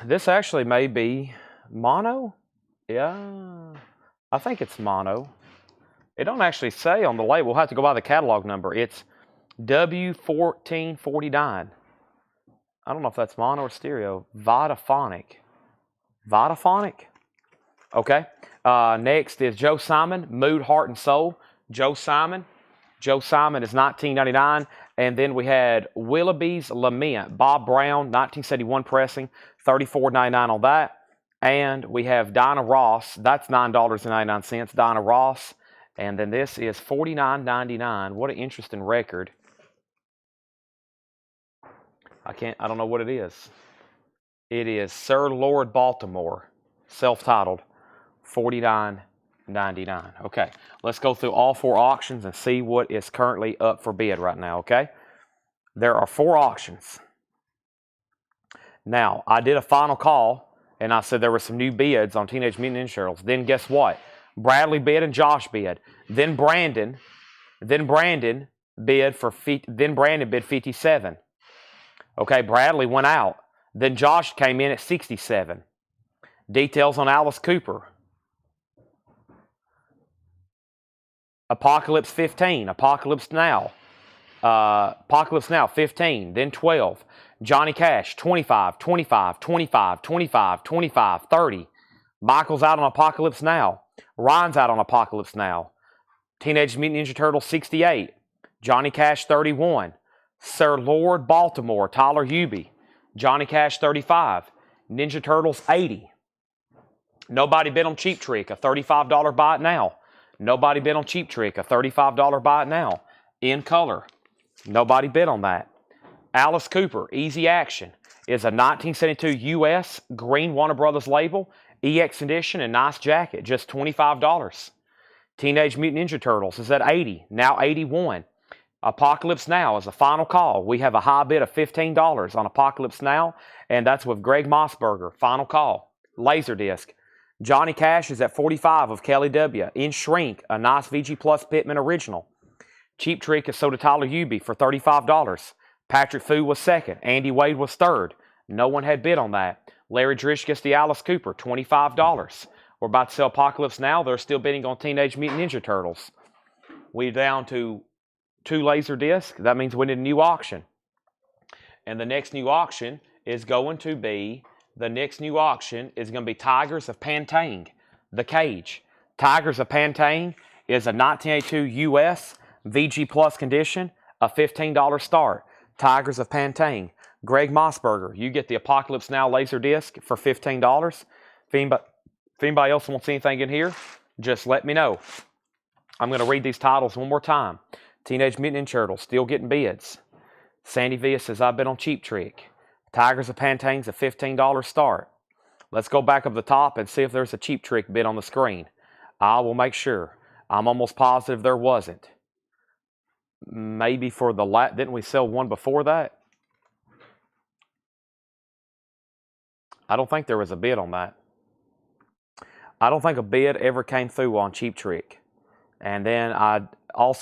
this actually may be mono? Yeah, I think it's mono. It don't actually say on the label. We'll have to go by the catalog number. It's W1449. I don't know if that's mono or stereo. Vitaphonic. Vitaphonic? Okay. Next is Joe Simon, Mood, Heart, and Soul. Joe Simon. Joe Simon is $19.99. And then we had Willoughby's Lament, Bob Brown, 1971 pressing, $34.99 on that. And we have Dinah Ross. That's $9.99. Dinah Ross. And then this is $49.99. What an interesting record. I don't know what it is. It is Sir Lord Baltimore, self-titled, $49.99. Okay, let's go through all four auctions and see what is currently up for bid right now, okay? There are four auctions. Now, I did a final call, and I said there were some new bids on Teenage Mutant Ninja Turtles. Then guess what? Bradley bid and Josh bid. Then Brandon bid for 57. Okay, Bradley went out. Then Josh came in at 67. Details on Alice Cooper. Apocalypse 15. Apocalypse Now. Apocalypse Now 15. Then 12. Johnny Cash 25, 25, 25, 25, 25, 30. Michael's out on Apocalypse Now. Ryan's out on Apocalypse Now. Teenage Mutant Ninja Turtles 68. Johnny Cash 31. Sir Lord Baltimore, Tyler Hubie. Johnny Cash, 35. Ninja Turtles, 80. Nobody bid on Cheap Trick, a $35 buy it now. Nobody bid on Cheap Trick, a $35 buy it now. In color. Nobody bid on that. Alice Cooper, Easy Action, is a 1972 U.S. green Warner Brothers label, EX edition, and nice jacket, just $25. Teenage Mutant Ninja Turtles is at 80, now 81. Apocalypse Now is a final call. We have a high bid of $15 on Apocalypse Now, and that's with Greg Mossberger. Final call. Laserdisc. Johnny Cash is at 45 of Kelly W. In Shrink, a nice VG Plus Pittman original. Cheap Trick is sold to Tyler Hubie for $35. Patrick Fu was second. Andy Wade was third. No one had bid on that. Larry Drish gets the Alice Cooper, $25. We're about to sell Apocalypse Now. They're still bidding on Teenage Mutant Ninja Turtles. We're down to 2 laser discs. That means we need a new auction. And the next new auction is going to be Tigers of Pantang, the cage. Tigers of Pantang is a 1982 U.S. VG Plus condition, a $15 start. Tigers of Pantang. Greg Mossberger, you get the Apocalypse Now laser disc for $15. If anybody else wants anything in here, just let me know. I'm going to read these titles one more time. Teenage Mutant Ninja Turtles, still getting bids. Sandy Villa says, I've been on Cheap Trick. Tigers of Pantang's a $15 start. Let's go back up the top and see if there's a Cheap Trick bid on the screen. I will make sure. I'm almost positive there wasn't. Maybe for the didn't we sell one before that? I don't think there was a bid on that. I don't think a bid ever came through on Cheap Trick. And then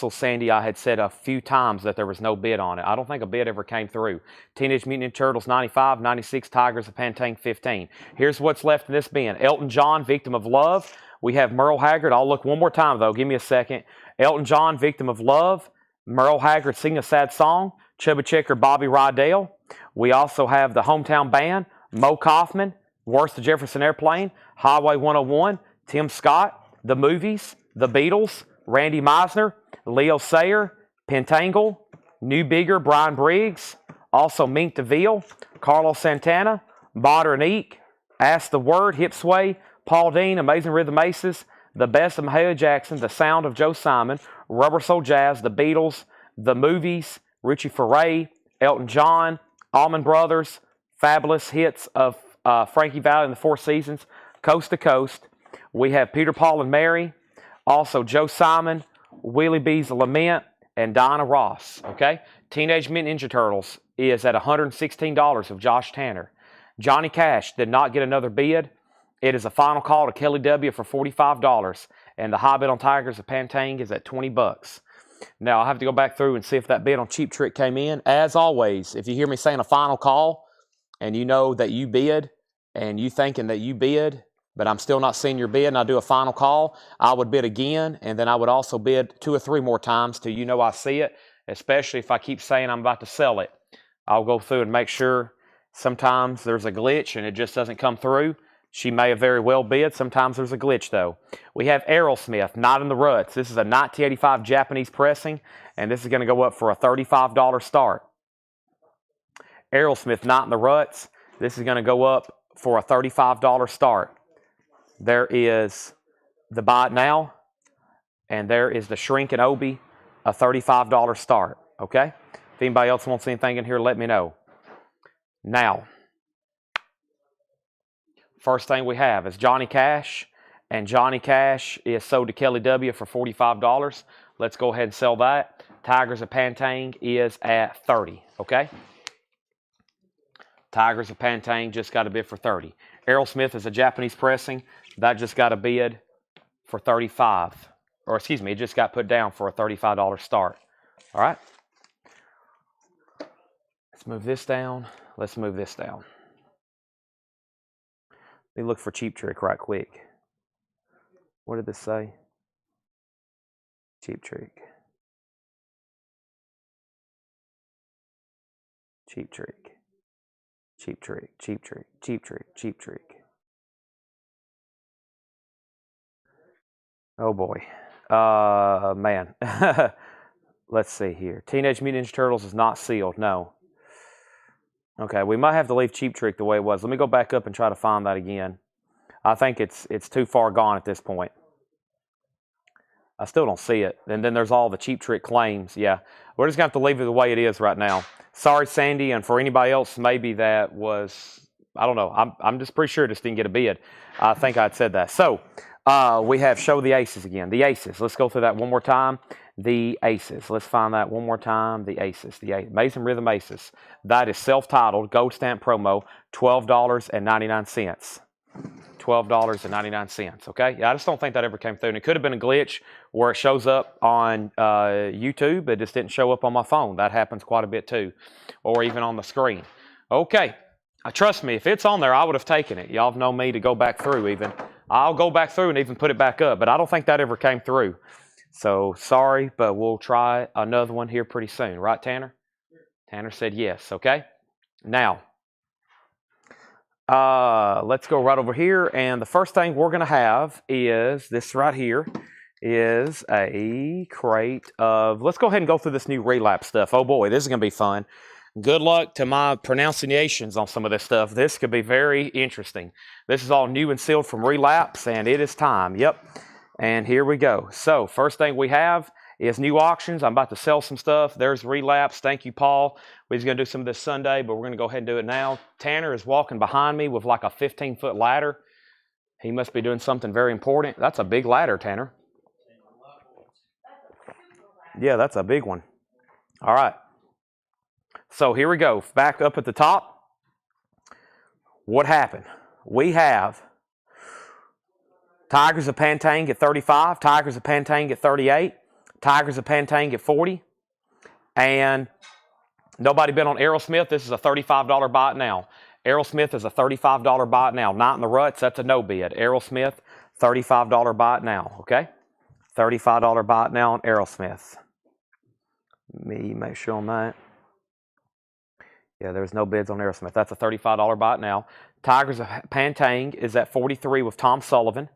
Sandy, I had said a few times that there was no bid on it. I don't think a bid ever came through. Teenage Mutant Ninja Turtles 95, 96, Tigers of Pantang 15. Here's what's left in this bin. Elton John, Victim of Love. We have Merle Haggard. I'll look one more time though. Give me a second. Elton John, Victim of Love. Merle Haggard, Sing a Sad Song. Chubby Checker, Bobby Rydell. We also have the Hometown Band. Mo Kaufman, Worst of Jefferson Airplane. Highway 101. Tim Scott. The Movies. The Beatles. Randy Meisner, Leo Sayer, Pentangle, New Bigger, Brian Briggs, also Mink DeVille, Carlos Santana, Modern Eek, Ask the Word, Hip Sway, Paul Dean, Amazing Rhythm Aces, The Best of Mahalia Jackson, The Sound of Joe Simon, Rubber Soul Jazz, The Beatles, The Movies, Richie Furay, Elton John, Allman Brothers, Fabulous Hits of Frankie Valli and the Four Seasons, Coast to Coast. We have Peter, Paul, and Mary. Also, Joe Simon, Willie B's Lament, and Diana Ross. Okay? Teenage Mutant Ninja Turtles is at $116 of Josh Tanner. Johnny Cash did not get another bid. It is a final call to Kelly W. for $45. And the high bid on Tigers of Pantang is at $20. Now, I'll have to go back through and see if that bid on Cheap Trick came in. As always, if you hear me saying a final call, and you know that you bid, and you thinking that you bid, but I'm still not seeing your bid, and I do a final call, I would bid again, and then I would also bid 2 or 3 more times till you know I see it, especially if I keep saying I'm about to sell it. I'll go through and make sure. Sometimes there's a glitch and it just doesn't come through. She may have very well bid. Sometimes there's a glitch, though. We have Aerosmith, Not in the Ruts. This is a 1985 Japanese pressing, and this is going to go up for a $35 start. Aerosmith, Not in the Ruts. This is going to go up for a $35 start. There is the Buy It Now, and there is the Shrink and Obi, a $35 start, okay? If anybody else wants anything in here, let me know. Now, first thing we have is Johnny Cash, and Johnny Cash is sold to Kelly W. for $45. Let's go ahead and sell that. Tigers of Pantang is at $30, okay? Tigers of Pantang just got a bid for $30. Aerosmith is a Japanese pressing. That just got a bid for $35. Or excuse me, it just got put down for a $35 start. All right? Let's move this down. Let's move this down. Let me look for Cheap Trick right quick. What did this say? Cheap Trick. Cheap Trick. Cheap Trick. Cheap Trick. Cheap Trick. Cheap Trick. Oh boy. Man. Let's see here. Teenage Mutant Ninja Turtles is not sealed. No. Okay, we might have to leave Cheap Trick the way it was. Let me go back up and try to find that again. I think it's too far gone at this point. I still don't see it. And then there's all the Cheap Trick claims. Yeah, we're just going to have to leave it the way it is right now. Sorry, Sandy, and for anybody else, maybe that was, I don't know. I'm just pretty sure it just didn't get a bid. I think I'd said that. So we have Show the Aces again. The Aces. Let's go through that one more time. The Aces. Let's find that one more time. The Aces. The Amazing Rhythm Aces. That is self-titled, gold stamp promo, $12.99. $12.99. Okay, yeah, I just don't think that ever came through. And it could have been a glitch where it shows up on YouTube, it just didn't show up on my phone. That happens quite a bit too, or even on the screen. Okay, trust me, if it's on there, I would have taken it. Y'all have known me to go back through even. I'll go back through and even put it back up, but I don't think that ever came through. So sorry, but we'll try another one here pretty soon. Right, Tanner? Tanner said yes. Okay. Now, let's go right over here. And the first thing we're going to have is this right here is a crate of, let's go ahead and go through this new relapse stuff. Oh boy, this is going to be fun. Good luck to my pronunciations on some of this stuff. This could be very interesting. This is all new and sealed from Relapse, and it is time. Yep. And here we go. So first thing we have is new auctions. I'm about to sell some stuff. There's Relapse. Thank you, Paul. We're going to do some of this Sunday, but we're going to go ahead and do it now. Tanner is walking behind me with like a 15-foot ladder. He must be doing something very important. That's a big ladder, Tanner. Yeah, that's a big one. All right. So here we go. Back up at the top. What happened? We have Tigers of Pantang at 35, Tigers of Pantang at 38, Tigers of Pantang at 40, and nobody bid on Aerosmith. This is a $35 buy it now. Aerosmith is a $35 buy it now. Not in the ruts. That's a no bid. Aerosmith, $35 buy it now. Okay? $35 buy it now on Aerosmith. Let me make sure on that. Yeah, there's no bids on Aerosmith. That's a $35 buy it now. Tigers of Pantang is at 43 with Tom Sullivan.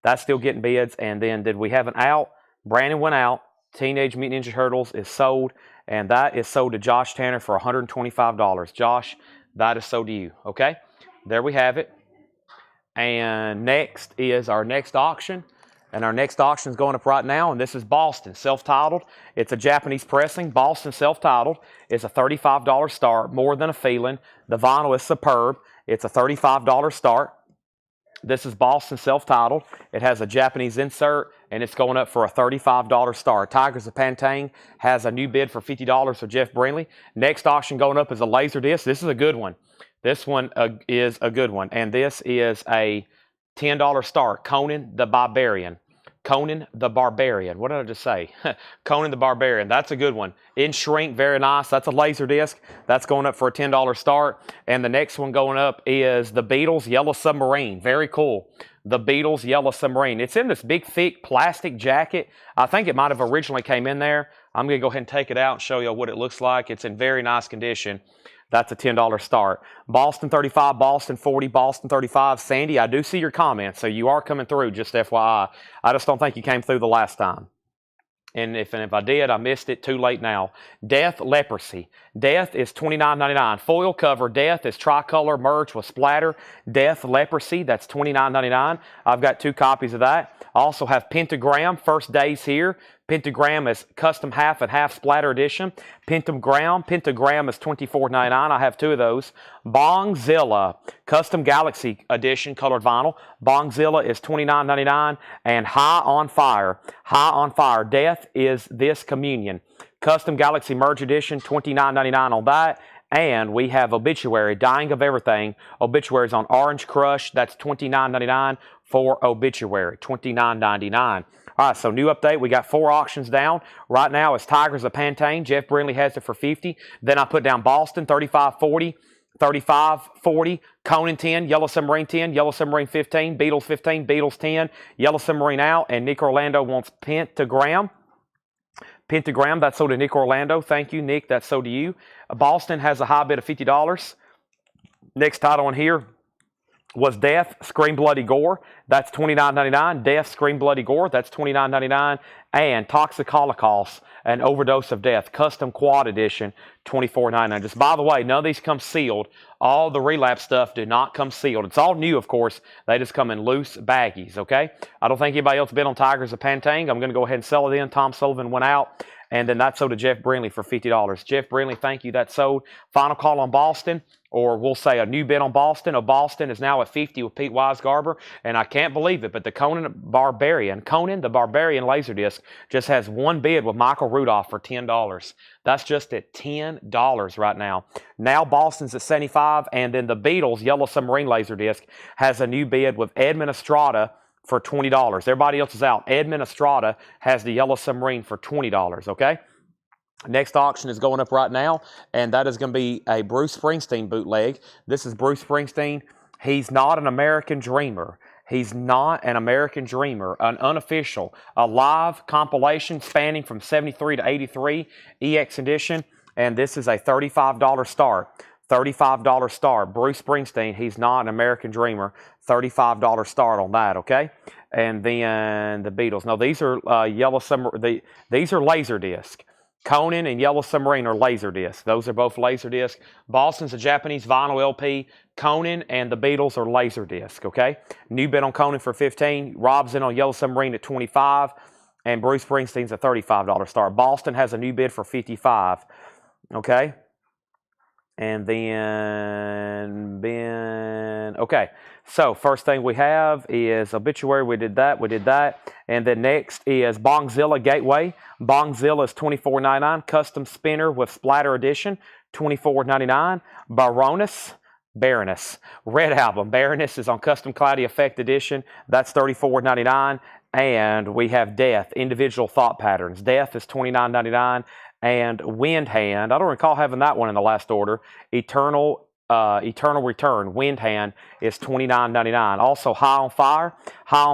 That's still getting bids. And then did we have an out? Brandon went out. Teenage Mutant Ninja Turtles is sold. And that is sold to Josh Tanner for $125. Josh, that is sold to you. Okay? There we have it. And next is our next auction. And our next auction is going up right now. And this is Boston, self-titled. It's a Japanese pressing. Boston, self-titled. It's a $35 start, more than a feeling. The vinyl is superb. It's a $35 start. This is Boston, self-titled. It has a Japanese insert, and it's going up for a $35 start. Tigers of Pantang has a new bid for $50 for Jeff Brindley. Next auction going up is a Laserdisc. This is a good one. This one is a good one. And this is a $10 start. Conan the Barbarian. Conan the Barbarian. What did I just say? Conan the Barbarian. That's a good one. In shrink, very nice. That's a Laserdisc. That's going up for a $10 start. And the next one going up is the Beatles Yellow Submarine. Very cool. The Beatles Yellow Submarine. It's in this big, thick plastic jacket. I think it might have originally came in there. I'm going to go ahead and take it out and show you what it looks like. It's in very nice condition. That's a $10 start. Boston 35, Boston 40, Boston 35. Sandy, I do see your comments, so you are coming through, just FYI. I just don't think you came through the last time. And if I did, I missed it. Too late now. Death Leprosy. Death is $29.99. Foil cover. Death is tricolor merged with splatter. Death Leprosy. That's $29.99. I've got 2 copies of that. I also have Pentagram. First days here. Pentagram is custom half and half splatter edition. Pentagram is $24.99. I have 2 of those. Bongzilla custom Galaxy edition colored vinyl. Bongzilla is $29.99. And High on Fire. High on Fire. Death is This Communion. Custom Galaxy Merge edition, $29.99 on that. And we have Obituary, Dying of Everything. Obituaries on Orange Crush. That's $29.99 for Obituary. $29.99. All right, so new update. We got 4 auctions down. Right now it's Tigers of Pantang. Jeff Brindley has it for $50. Then I put down Boston, $35.40. $35.40. Conan 10, Yellow Submarine 10, Yellow Submarine 15, Beatles 15, Beatles 10, Yellow Submarine out, and Nick Orlando wants Pentagram. Pentagram, that's sold to Nick Orlando. Thank you, Nick. That's sold to you. Boston has a high bid of $50. Next title on here was Death, Scream Bloody Gore. That's $29.99. Death, Scream Bloody Gore. That's $29.99. And Toxic Holocaust, an Overdose of Death, Custom Quad Edition, $24.99. Just by the way, none of these come sealed. All the Relapse stuff do not come sealed. It's all new, of course. They just come in loose baggies, okay? I don't think anybody else bid on Tigers of Pantang. I'm going to go ahead and sell it in. Tom Sullivan went out. And then that sold to Jeff Brindley for $50. Jeff Brindley, thank you. That sold. Final call on Boston, or we'll say a new bid on Boston. Boston is now at 50 with Pete Weisgarber. And I can't believe it, but the Conan the Barbarian Laserdisc just has one bid with Michael Rudolph for $10. That's just at $10 right now. Now Boston's at 75, and then the Beatles Yellow Submarine Laserdisc has a new bid with Edmund Estrada for $20. Everybody else is out. Edmund Estrada has the Yellow Submarine for $20, okay? Next auction is going up right now, and that is going to be a Bruce Springsteen bootleg. This is Bruce Springsteen. He's not an American Dreamer. He's not an American Dreamer, an unofficial, a live compilation spanning from 73 to 83, EX edition, and this is a $35 start. $35 start. Bruce Springsteen, he's not an American Dreamer. $35 start on that, okay? And then the Beatles. No, these are Yellow Submarine. These are Laserdisc. Conan and Yellow Submarine are Laserdisc. Those are both Laserdisc. Boston's a Japanese vinyl LP. Conan and the Beatles are Laserdisc, okay? New bid on Conan for $15. Rob's in on Yellow Submarine at $25. And Bruce Springsteen's a $35 start. Boston has a new bid for $55, okay? And then, okay, so first thing we have is Obituary. We did that. And then next is Bongzilla Gateway. Bongzilla is $24.99. Custom Spinner with Splatter Edition, $24.99. Baroness. Red Album. Baroness is on Custom Cloudy Effect Edition. That's $34.99. And we have Death, Individual Thought Patterns. Death is $29.99. And Wind Hand, I don't recall having that one in the last order. Eternal Return, Wind Hand is $29.99. Also High on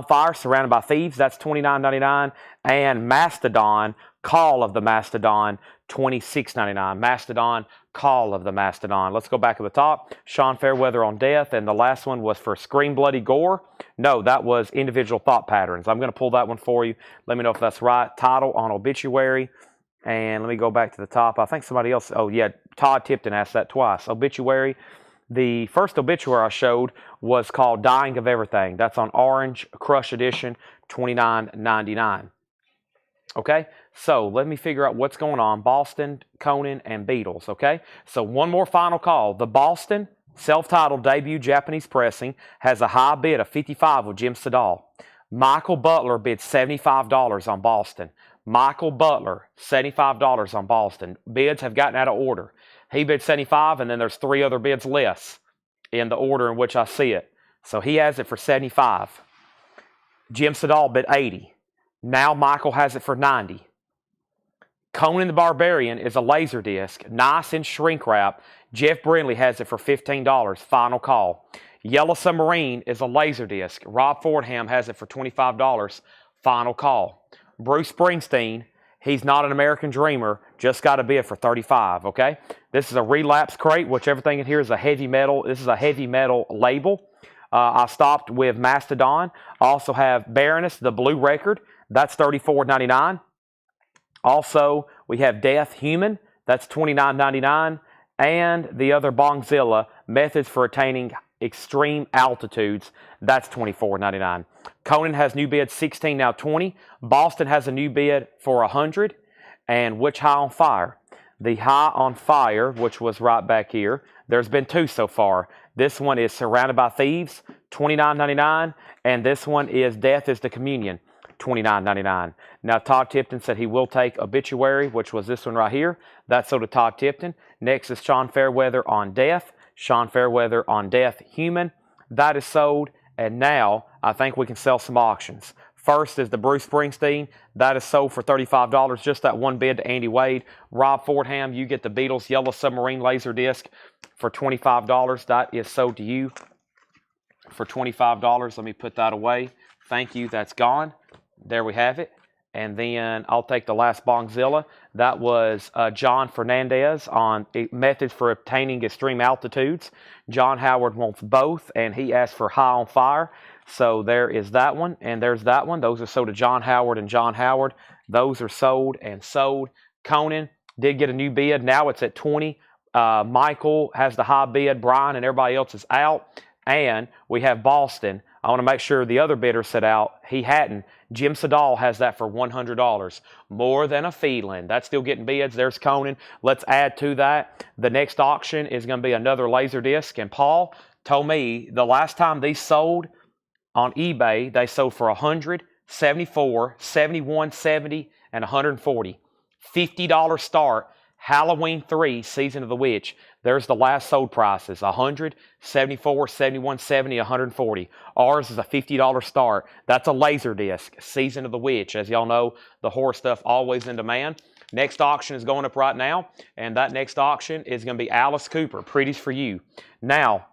Fire, Surrounded by Thieves, that's $29.99. And Mastodon, Call of the Mastodon, $26.99. Mastodon, Call of the Mastodon. Let's go back to the top. Sean Fairweather on Death, and the last one was for Scream Bloody Gore. No, that was Individual Thought Patterns. I'm going to pull that one for you. Let me know if that's right. Title on Obituary. And let me go back to the top. I think somebody else, oh yeah, Todd Tipton asked that twice. Obituary. The first obituary I showed was called Dying of Everything. That's on Orange Crush Edition, $29.99. Okay, so let me figure out what's going on. Boston, Conan, and Beatles, okay? So one more final call. The Boston self-titled debut Japanese pressing has a high bid of $55 with Jim Sedal. Michael Butler bid $75 on Boston. Michael Butler, $75 on Boston. Bids have gotten out of order. He bid $75, and then there's 3 other bids less in the order in which I see it. So he has it for $75. Jim Sedal bid $80. Now Michael has it for $90. Conan the Barbarian is a Laserdisc, nice in shrink wrap. Jeff Brindley has it for $15. Final call. Yellow Submarine is a Laserdisc. Rob Fordham has it for $25. Final call. Bruce Springsteen, he's not an American Dreamer, just got a bid for $35, okay? This is a Relapse crate, which everything in here is a heavy metal. This is a heavy metal label. I stopped with Mastodon. I also have Baroness, the blue record. That's $34.99. Also, we have Death Human. That's $29.99. And the other Bongzilla, Methods for Attaining Extreme Altitudes. That's $24.99. Conan has new bid 16, now 20. Boston has a new bid for 100. And which High on Fire? The High on Fire, which was right back here. There's been 2 so far. This one is Surrounded by Thieves, $29.99. And this one is Death is the Communion, $29.99. Now, Todd Tipton said he will take Obituary, which was this one right here. That's sold to Todd Tipton. Next is Sean Fairweather on Death. Sean Fairweather on Death Human. That is sold. And now I think we can sell some auctions. First is the Bruce Springsteen. That is sold for $35. Just that one bid to Andy Wade. Rob Fordham, you get the Beatles Yellow Submarine Laserdisc for $25. That is sold to you for $25. Let me put that away. Thank you. That's gone. There we have it. And then I'll take the last Bongzilla. That was John Fernandez on methods for obtaining extreme altitudes. John Howard wants both, and he asked for High on Fire. So there is that one, and there's that one. Those are sold to John Howard and John Howard. Those are sold and sold. Conan did get a new bid. Now it's at 20. Michael has the high bid. Brian and everybody else is out. And we have Boston. I want to make sure the other bidder said out. He hadn't. Jim Sedal has that for $100. More than a feeling. That's still getting bids. There's Conan. Let's add to that. The next auction is going to be another Laserdisc. And Paul told me the last time these sold on eBay, they sold for $100, $74, $71, $70, and $140. $50 start. Halloween 3, Season of the Witch. There's the last sold prices. $100, $74, $71, $70, $140. Ours is a $50 start. That's a Laserdisc. Season of the Witch. As y'all know, the horror stuff always in demand. Next auction is going up right now. And that next auction is going to be Alice Cooper. Pretty's for you. Now,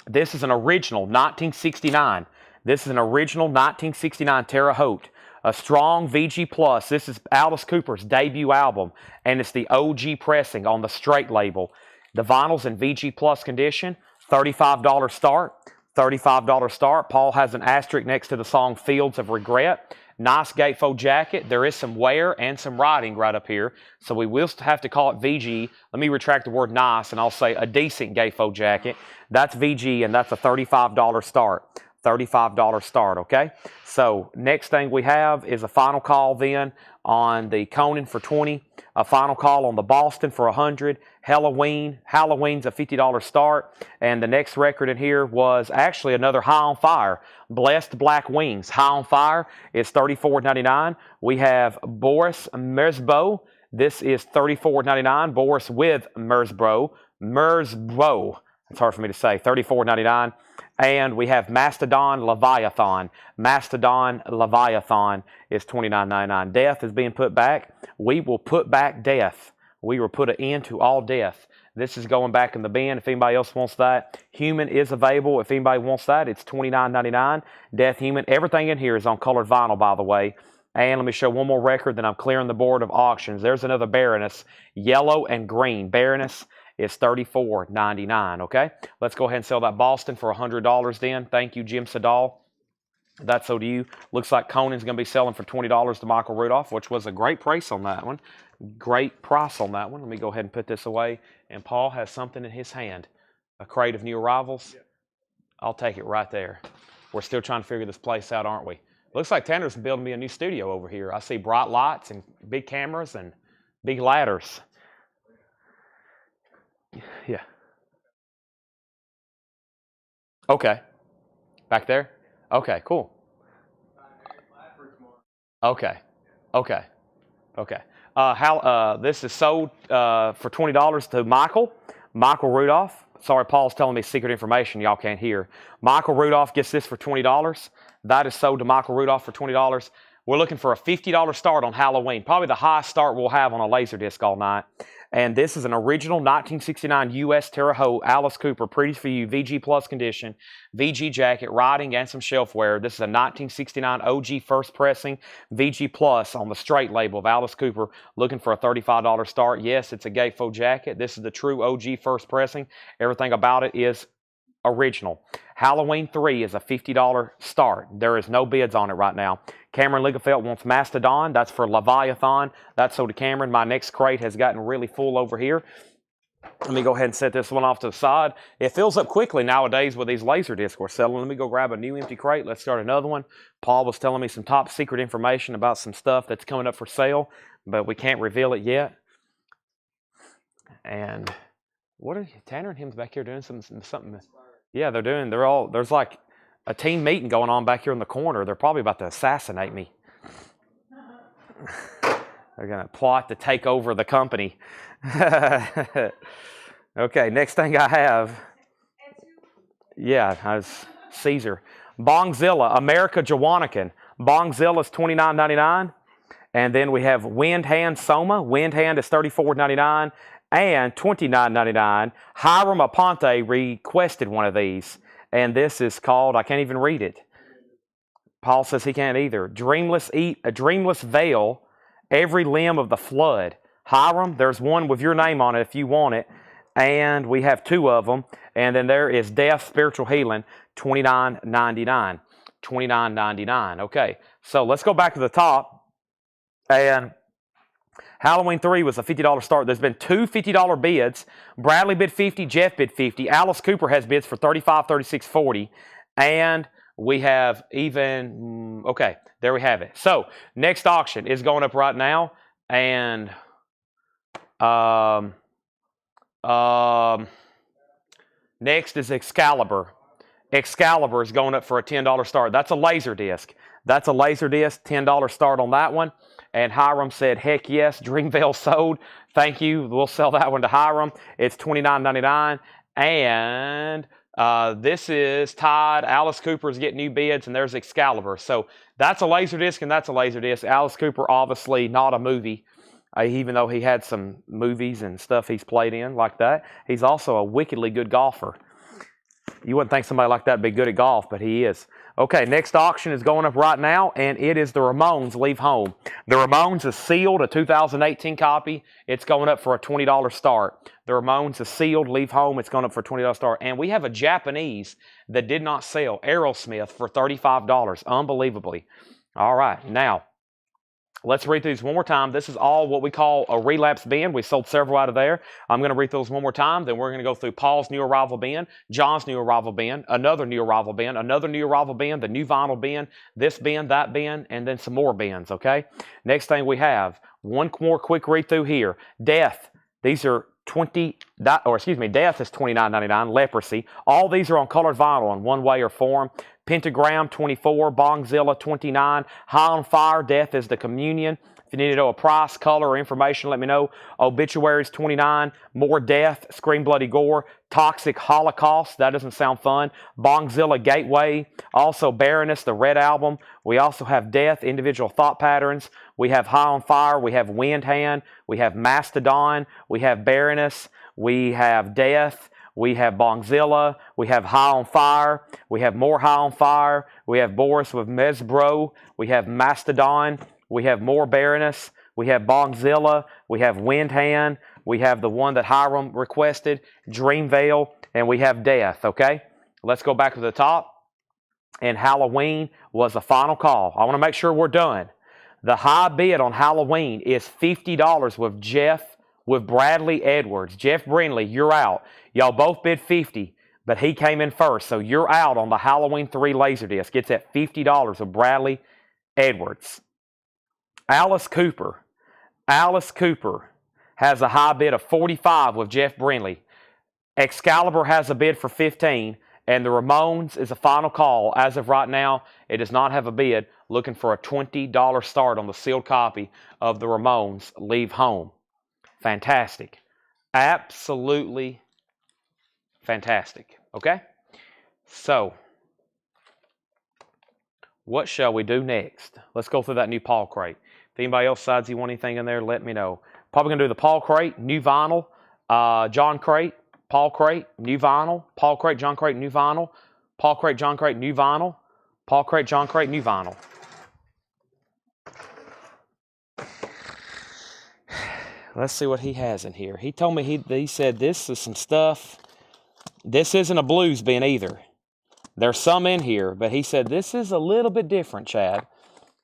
this is an original 1969. This is an original 1969 Terre Haute. A strong VG Plus. This is Alice Cooper's debut album, and it's the OG pressing on the straight label. The vinyl's in VG Plus condition. $35 start. $35 start. Paul has an asterisk next to the song Fields of Regret. Nice gatefold jacket. There is some wear and some writing right up here, so we will have to call it VG. Let me retract the word nice, and I'll say a decent gatefold jacket. That's VG, and that's a $35 start. $35 start, okay? So next thing we have is a final call then on the Conan for $20, a final call on the Boston for $100, Halloween's a $50 start, and the next record in here was actually another High on Fire, Blessed Black Wings. High on Fire is $34.99. We have Boris Merzbow. This is $34.99. Boris with Merzbow. It's hard for me to say. $34.99. And we have Mastodon Leviathan. Mastodon Leviathan is $29.99. Death is being put back. We will put back death. We will put an end to all death. This is going back in the bin if anybody else wants that. Human is available. If anybody wants that, it's $29.99. Death Human. Everything in here is on colored vinyl, by the way. And let me show one more record, then I'm clearing the board of auctions. There's another Baroness. Yellow and green. Baroness is $34.99, okay? Let's go ahead and sell that Boston for $100 then. Thank you, Jim Sedal. That's so to you. Looks like Conan's going to be selling for $20 to Michael Rudolph, which was a great price on that one. Great price on that one. Let me go ahead and put this away. And Paul has something in his hand. A crate of new arrivals. I'll take it right there. We're still trying to figure this place out, aren't we? Looks like Tanner's building me a new studio over here. I see bright lights and big cameras and big ladders. Yeah. Okay. Back there? Okay, cool. Okay. Okay. Okay. This is sold for $20 to Michael Rudolph. Sorry, Paul's telling me secret information y'all can't hear. Michael Rudolph gets this for $20. That is sold to Michael Rudolph for $20. We're looking for a $50 start on Halloween. Probably the highest start we'll have on a Laserdisc all night. And this is an original 1969 U.S. Terre Haute Alice Cooper, Pretty for You, VG Plus condition, VG jacket, writing, and some shelfware. This is a 1969 OG first pressing, VG Plus on the straight label of Alice Cooper, looking for a $35 start. Yes, it's a gatefold jacket. This is the true OG first pressing. Everything about it is original. Halloween 3 is a $50 start. There is no bids on it right now. Cameron Ligefeld wants Mastodon. That's for Leviathan. That's sold to Cameron. My next crate has gotten really full over here. Let me go ahead and set this one off to the side. It fills up quickly nowadays with these Laserdiscs we're selling. Let me go grab a new empty crate. Let's start another one. Paul was telling me some top secret information about some stuff that's coming up for sale, but we can't reveal it yet. And what are Tanner and him's back here doing something? Yeah, there's like a team meeting going on back here in the corner. They're probably about to assassinate me. They're going to plot to take over the company. Okay, next thing I have. Yeah, that's Caesar. Bongzilla, America Jawanakan. Bongzilla is $29.99. And then we have Wind Hand Soma. Wind Hand is $34.99 and $29.99. Hiram Aponte requested one of these. And this is called, I can't even read it. Paul says he can't either. Dreamless Veil, Every Limb of the Flood. Hiram, there's one with your name on it if you want it. And we have two of them. And then there is Death, Spiritual Healing, $29.99. $29.99. Okay, so let's go back to the top. And Halloween 3 was a $50 start. There's been two $50 bids. Bradley bid 50, Jeff bid 50. Alice Cooper has bids for 35, 36, 40. And we have even, okay, there we have it. So next auction is going up right now. And next is Excalibur. Excalibur is going up for a $10 start. That's a laser disc. That's a laser disc, $10 start on that one. And Hiram said, heck yes, Dreamville sold. Thank you. We'll sell that one to Hiram. It's $29.99. And this is tied. Alice Cooper's getting new bids, and there's Excalibur. So that's a laser disc, and that's a laser disc. Alice Cooper, obviously not a movie. Even though he had some movies and stuff he's played in like that, he's also a wickedly good golfer. You wouldn't think somebody like that would be good at golf, but he is. Okay, next auction is going up right now, and it is the Ramones Leave Home. The Ramones is sealed, a 2018 copy. It's going up for a $20 start. The Ramones is sealed, Leave Home. It's going up for a $20 start. And we have a Japanese that did not sell, Aerosmith, for $35, unbelievably. All right, now, let's read through these one more time. This is all what we call a relapse bin. We sold several out of there. I'm going to read those one more time. Then we're going to go through Paul's new arrival bin, John's new arrival bin, another new arrival bin, another new arrival bin, the new vinyl bin, this bin, that bin, and then some more bins, okay? Next thing we have, one more quick read through here. Death. These are Death is $29.99. Leprosy. All these are on colored vinyl in one way or form. Pentagram, 24. Bongzilla, 29. High on Fire, Death is the Communion. If you need to know a price, color, or information, let me know. Obituaries, 29. More Death, Scream Bloody Gore. Toxic Holocaust, that doesn't sound fun. Bongzilla Gateway. Also Baroness, the Red Album. We also have Death, Individual Thought Patterns. We have High on Fire. We have Wind Hand. We have Mastodon. We have Baroness. We have Death. We have Bongzilla. We have High on Fire. We have more High on Fire. We have Boris with Mesbro. We have Mastodon. We have more Baroness. We have Bongzilla. We have Wind Hand. We have the one that Hiram requested, Dreamvale. And we have Death, okay? Let's go back to the top. And Halloween was the final call. I want to make sure we're done. The high bid on Halloween is $50 with Bradley Edwards. Jeff Brindley, you're out. Y'all both bid $50, but he came in first. So you're out on the Halloween 3 Laserdisc. It's at $50 with Bradley Edwards. Alice Cooper has a high bid of $45 with Jeff Brindley. Excalibur has a bid for $15, and the Ramones is a final call. As of right now, it does not have a bid. Looking for a $20 start on the sealed copy of the Ramones Leave Home. Fantastic. Absolutely fantastic. Okay? So, what shall we do next? Let's go through that new Paul crate. If anybody else decides you want anything in there, let me know. Probably going to do the Paul crate, new vinyl, John crate, Paul crate, new vinyl, Paul crate, John crate, new vinyl, Paul crate, John crate, new vinyl, Paul crate, John crate, new vinyl. Let's see what he has in here. He told me, he said this is some stuff. This isn't a blues bin either. There's some in here, but he said this is a little bit different, Chad.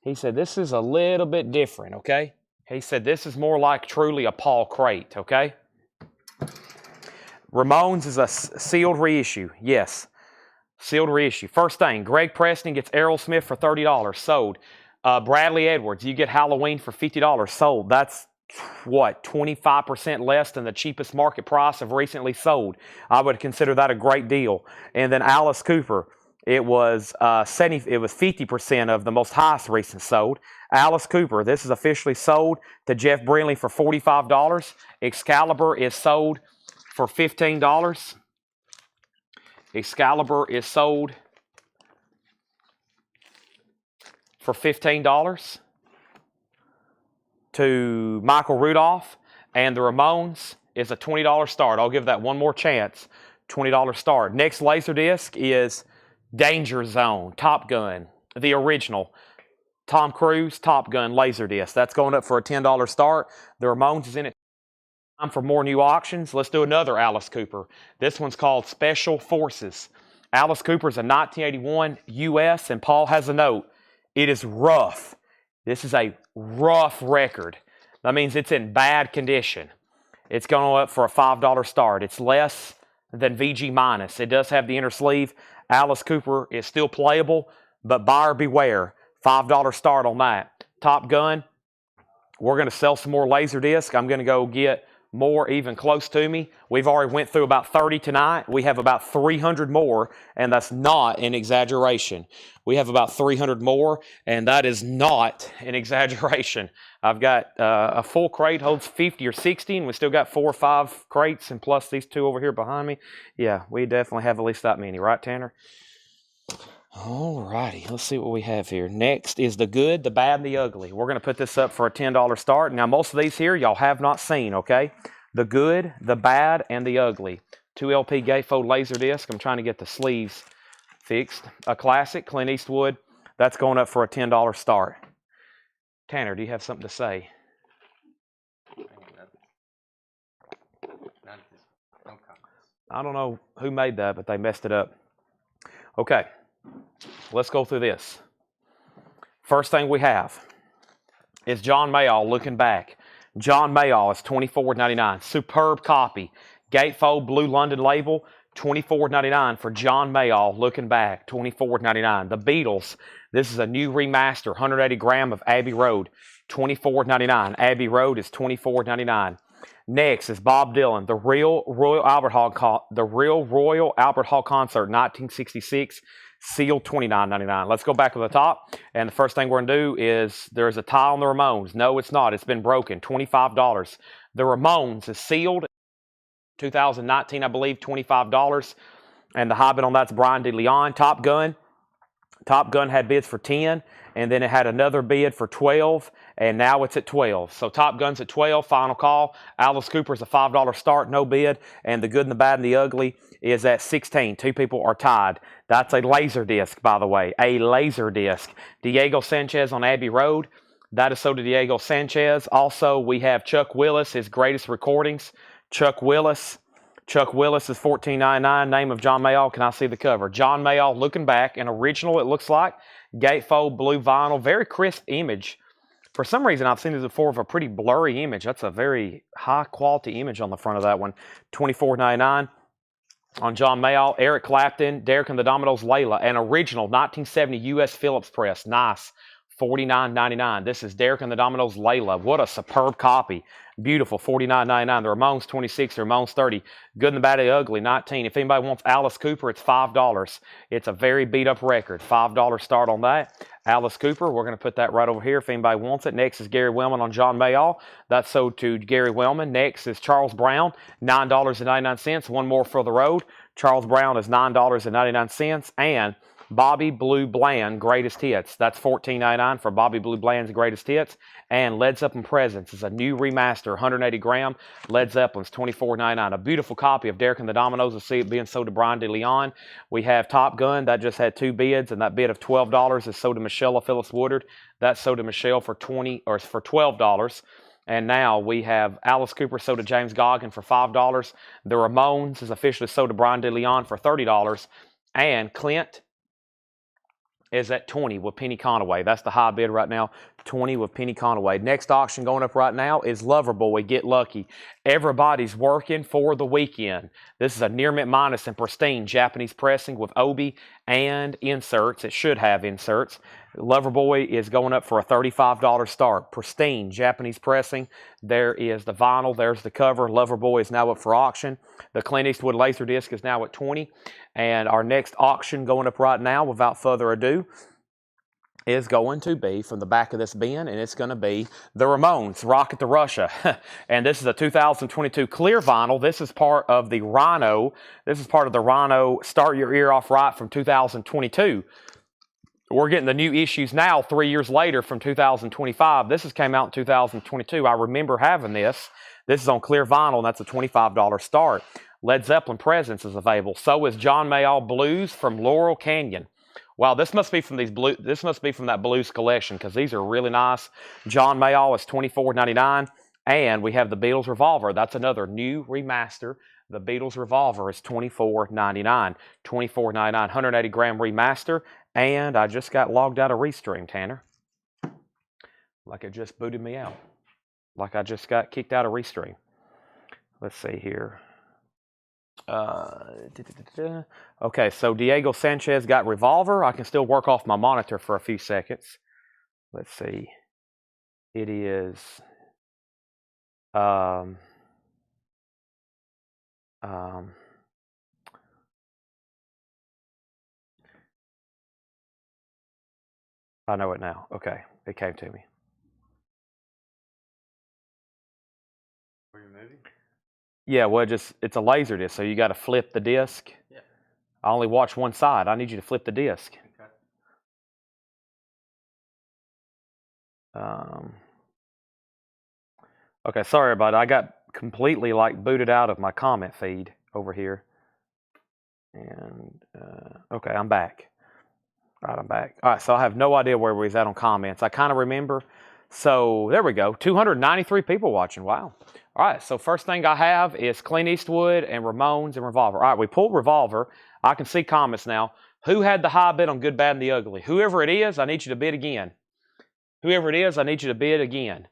He said this is a little bit different, okay? He said this is more like truly a Paul crate, okay? Ramones is a sealed reissue. Yes, sealed reissue. First thing, Greg Preston gets Aerosmith for $30, sold. Bradley Edwards, you get Halloween for $50, sold. That's what, 25% less than the cheapest market price of recently sold. I would consider that a great deal. And then Alice Cooper, it was 50% of the most highest recent sold. Alice Cooper, this is officially sold to Jeff Brindley for $45. Excalibur is sold for $15. Excalibur is sold for $15 to Michael Rudolph, and the Ramones is a $20 start. I'll give that one more chance. $20 start. Next Laserdisc is Danger Zone, Top Gun. the original Tom Cruise Top Gun Laserdisc. That's going up for a $10 start. The Ramones is in it. Time for more new auctions. Let's do another Alice Cooper. This one's called Special Forces. Alice Cooper's a 1981 US, and Paul has a note. It is rough. This is a rough record. That means it's in bad condition. It's going up for a $5 start. It's less than VG minus. It does have the inner sleeve. Alice Cooper is still playable, but buyer beware. $5 start on that. Top Gun, we're going to sell some more Laserdisc. I'm going to go get more even close to me. We've already went through about 30 tonight. We have about 300 more, and that's not an exaggeration. We have about 300 more, and that is not an exaggeration. I've got a full crate holds 50 or 60, and we still got 4 or 5 crates, and plus these 2 over here behind me. Yeah, we definitely have at least that many, right, Tanner? All righty, let's see what we have here. Next is the good, the bad, and the ugly. We're going to put this up for a $10 start. Now, most of these here y'all have not seen, okay? The good, the bad, and the ugly. 2 LP Gatefold Laserdisc. I'm trying to get the sleeves fixed. A classic, Clint Eastwood. That's going up for a $10 start. Tanner, do you have something to say? I don't know who made that, but they messed it up. Okay. Let's go through this. First thing we have is John Mayall looking back. John Mayall is $24.99. Superb copy. Gatefold Blue London label, $24.99 for John Mayall looking back. $24.99. The Beatles, this is a new remaster, 180 gram of Abbey Road, $24.99. Abbey Road is $24.99. Next is Bob Dylan, the real Royal Albert Hall concert, 1966. Sealed $29.99. Let's go back to the top. And the first thing we're going to do is there's a tie on the Ramones. No, it's not. It's been broken. $25. The Ramones is sealed. 2019, I believe, $25. And the high bid on that's Brian DeLeon. Top Gun. Top Gun had bids for 10, and then it had another bid for 12, and now it's at 12. So Top Gun's at 12, final call. Alice Cooper's a $5 start, no bid, and the good and the bad and the ugly is at 16. 2 people are tied. That's a Laserdisc, by the way, a Laserdisc. Diego Sanchez on Abbey Road. That is so to Diego Sanchez. Also, we have Chuck Willis, his greatest recordings. Chuck Willis is $14.99. Name of John Mayall. Can I see the cover? John Mayall looking back. An original, it looks like. Gatefold blue vinyl. Very crisp image. For some reason, I've seen this before of a pretty blurry image. That's a very high quality image on the front of that one. $24.99 on John Mayall. Eric Clapton, Derek and the Dominoes, Layla. An original 1970 U.S. Phillips press. Nice. $49.99. This is Derek and the Dominoes, Layla. What a superb copy. Beautiful. $49.99. The Ramones, 26. The Ramones, 30. Good and the Bad and the Ugly, 19. If anybody wants Alice Cooper, it's $5. It's a very beat up record. $5 start on that. Alice Cooper, we're going to put that right over here if anybody wants it. Next is Gary Wellman on John Mayall. That's sold to Gary Wellman. Next is Charles Brown, $9.99. One more for the road. Charles Brown is $9.99. And Bobby Blue Bland Greatest Hits. That's $14.99 for Bobby Blue Bland's Greatest Hits. And Led Zeppelin Presence is a new remaster, 180 gram. Led Zeppelin's $24.99. A beautiful copy of Derek and the Dominoes. We'll see it being sold to Brian DeLeon. We have Top Gun. That just had 2 bids, and that bid of $12 is sold to Michelle Phyllis Woodard. That's sold to Michelle for $12. And now we have Alice Cooper sold to James Goggin for $5. The Ramones is officially sold to Brian DeLeon for $30. And Clint is at 20 with Penny Conaway. That's the high bid right now, 20 with Penny Conaway. Next auction going up right now is Loverboy, Get Lucky. Everybody's working for the weekend. This is a near mint minus and pristine Japanese pressing with obi and inserts. It should have inserts. Loverboy is going up for a $35 start. Pristine Japanese pressing. There is the vinyl. There's the cover. Loverboy is now up for auction. The Clint Eastwood Laserdisc is now at 20. And our next auction going up right now, without further ado, is going to be from the back of this bin, and it's going to be the Ramones, Rocket to Russia. And this is a 2022 clear vinyl. This is part of the Rhino. This is part of the Rhino Start Your Ear Off Right from 2022. We're getting the new issues now 3 years later from 2025. This came out in 2022. I remember having this. This is on clear vinyl, and that's a $25 start. Led Zeppelin Presence is available. So is John Mayall Blues from Laurel Canyon. Wow, this must be from these blue. This must be from that Blues collection because these are really nice. John Mayall is $24.99, and we have the Beatles Revolver. That's another new remaster. The Beatles Revolver is $24.99. $24.99, 180 gram remaster, and I just got logged out of Restream, Tanner. Like it just booted me out. Like I just got kicked out of Restream. Let's see here. Okay, so Diego Sanchez got Revolver. I can still work off my monitor for a few seconds. Let's see. It is I know it now. Okay, it came to me. For your movie? Yeah, well, it's a laser disc, so you got to flip the disc. Yeah. I only watch one side. I need you to flip the disc. Okay. Okay, sorry about it. I got completely like booted out of my comment feed over here. And okay, I'm back. All right, I'm back. All right, so I have no idea where we was at on comments. I kind of remember. So there we go. 293 people watching. Wow. All right, so first thing I have is Clint Eastwood and Ramones and Revolver. All right, we pulled Revolver. I can see comments now. Who had the high bid on Good, Bad, and the Ugly? Whoever it is, I need you to bid again. Whoever it is, I need you to bid again.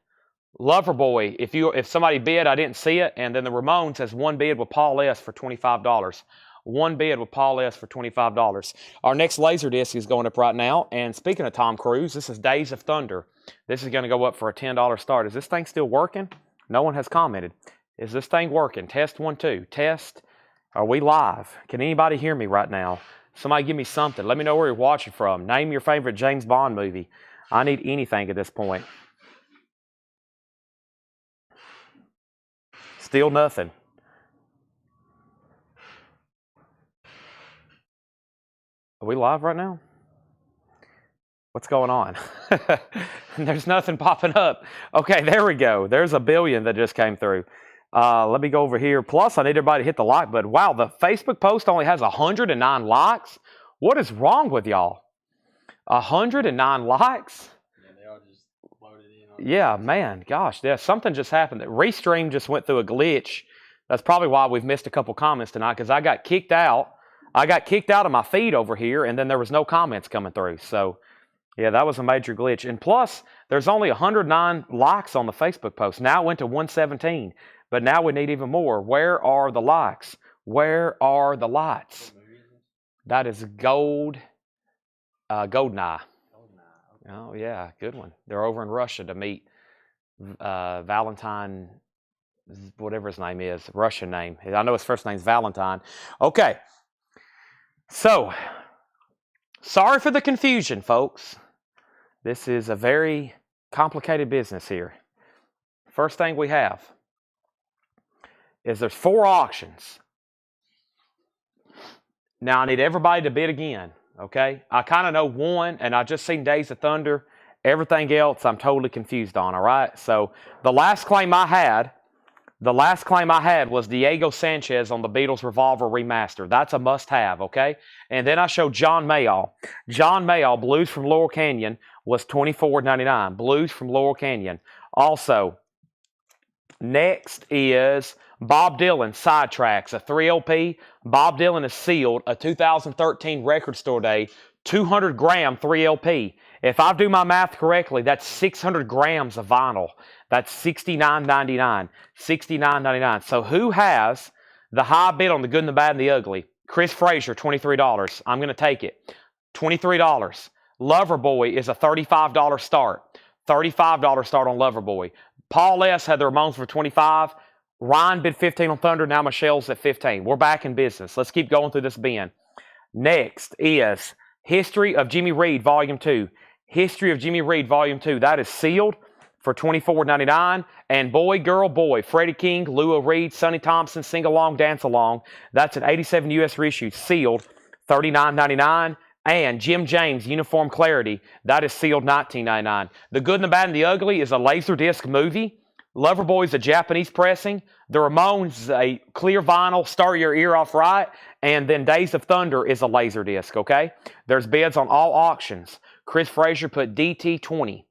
Loverboy, if somebody bid, I didn't see it. And then the Ramones has one bid with Paul S. for $25. One bid with Paul S. for $25. Our next Laserdisc is going up right now. And speaking of Tom Cruise, this is Days of Thunder. This is going to go up for a $10 start. Is this thing still working? No one has commented. Is this thing working? Test 1, 2. Test. Are we live? Can anybody hear me right now? Somebody give me something. Let me know where you're watching from. Name your favorite James Bond movie. I need anything at this point. Still nothing. Are we live right now? What's going on? There's nothing popping up. Okay, there we go. There's a billion that just came through. Let me go over here. Plus, I need everybody to hit the like button. Wow, the Facebook post only has 109 likes. What is wrong with y'all? 109 likes? Yeah, they all just loaded in. Yeah, man, gosh, yeah, something just happened. Restream just went through a glitch. That's probably why we've missed a couple comments tonight, because I got kicked out. I got kicked out of my feed over here, and then there was no comments coming through. So, yeah, that was a major glitch. And plus, there's only 109 likes on the Facebook post. Now it went to 117, but now we need even more. Where are the likes? Where are the lights? That is Goldeneye. Okay. Oh, yeah, good one. They're over in Russia to meet Valentine, whatever his name is, Russian name. I know his first name's Valentine. Okay, so sorry for the confusion, folks. This is a very complicated business here. First thing we have is there's 4 auctions. Now, I need everybody to bid again. Okay, I kind of know one, and I just seen Days of Thunder. Everything else, I'm totally confused on. All right, so the last claim I had was Diego Sanchez on the Beatles Revolver remaster. That's a must-have. Okay, and then I showed John Mayall. John Mayall, Blues from Laurel Canyon, was $24.99. Blues from Laurel Canyon. Also, next is Bob Dylan, Sidetracks, a 3LP. Bob Dylan is sealed, a 2013 Record Store Day, 200 gram 3LP. If I do my math correctly, that's 600 grams of vinyl. That's $69.99. $69.99. So who has the high bid on the Good and the Bad and the Ugly? Chris Frazier, $23. I'm going to take it. $23. Loverboy is a $35 start. $35 start on Loverboy. Paul S. had the Ramones for $25. Ryan bid $15 on Thunder. Now Michelle's at $15. We're back in business. Let's keep going through this bin. Next is History of Jimmy Reed, Volume 2. History of Jimmy Reed, Volume 2. That is sealed for $24.99. And Boy, Girl, Boy, Freddie King, Lou Reed, Sonny Thompson, Sing Along, Dance Along. That's an 87 U.S. reissue, sealed, $39.99. And Jim James, Uniform Clarity, that is sealed, $19.99. The Good and the Bad and the Ugly is a Laserdisc movie. Loverboy is a Japanese pressing. The Ramones is a clear vinyl, start your ear off right. And then Days of Thunder is a laser disc, okay? There's bids on all auctions. Chris Frazier put DT20.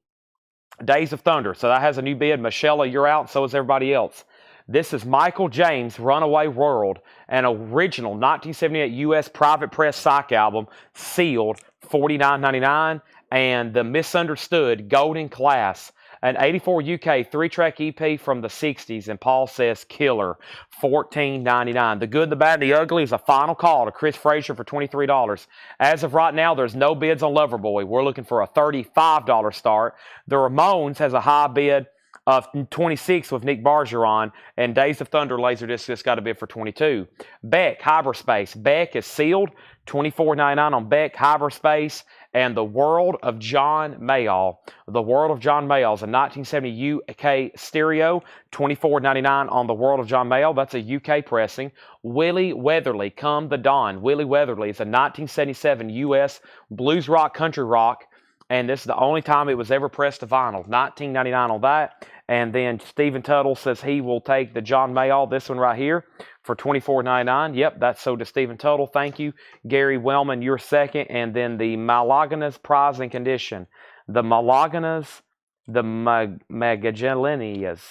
Days of Thunder. So that has a new bid. Michelle, you're out. So is everybody else. This is Michael James' Runaway World, an original 1978 U.S. private press psych album, sealed, $49.99. And The Misunderstood, Golden Class, an 84 UK 3-track EP from the 60s, and Paul says killer, $14.99. The Good, the Bad, and the Ugly is a final call to Chris Frazier for $23. As of right now, there's no bids on Loverboy. We're looking for a $35 start. The Ramones has a high bid of 26 with Nick Bargeron, and Days of Thunder Laserdisc just got a bid for 22. Beck, Hyperspace. Beck is sealed, $24.99 on Beck, Hyperspace, and The World of John Mayall. The World of John Mayall is a 1970 UK stereo, $24.99 on The World of John Mayall. That's a UK pressing. Willie Weatherly, Come the Dawn. Willie Weatherly is a 1977 US blues rock, country rock, and this is the only time it was ever pressed to vinyl. $19.99 on that. And then Stephen Tuttle says he will take the John Mayall, this one right here, for $24.99. Yep, that's so to Stephen Tuttle. Thank you. Gary Wellman, you're second. And then the Malaganas Prize and Condition. The Malaganas, the Magagellenias.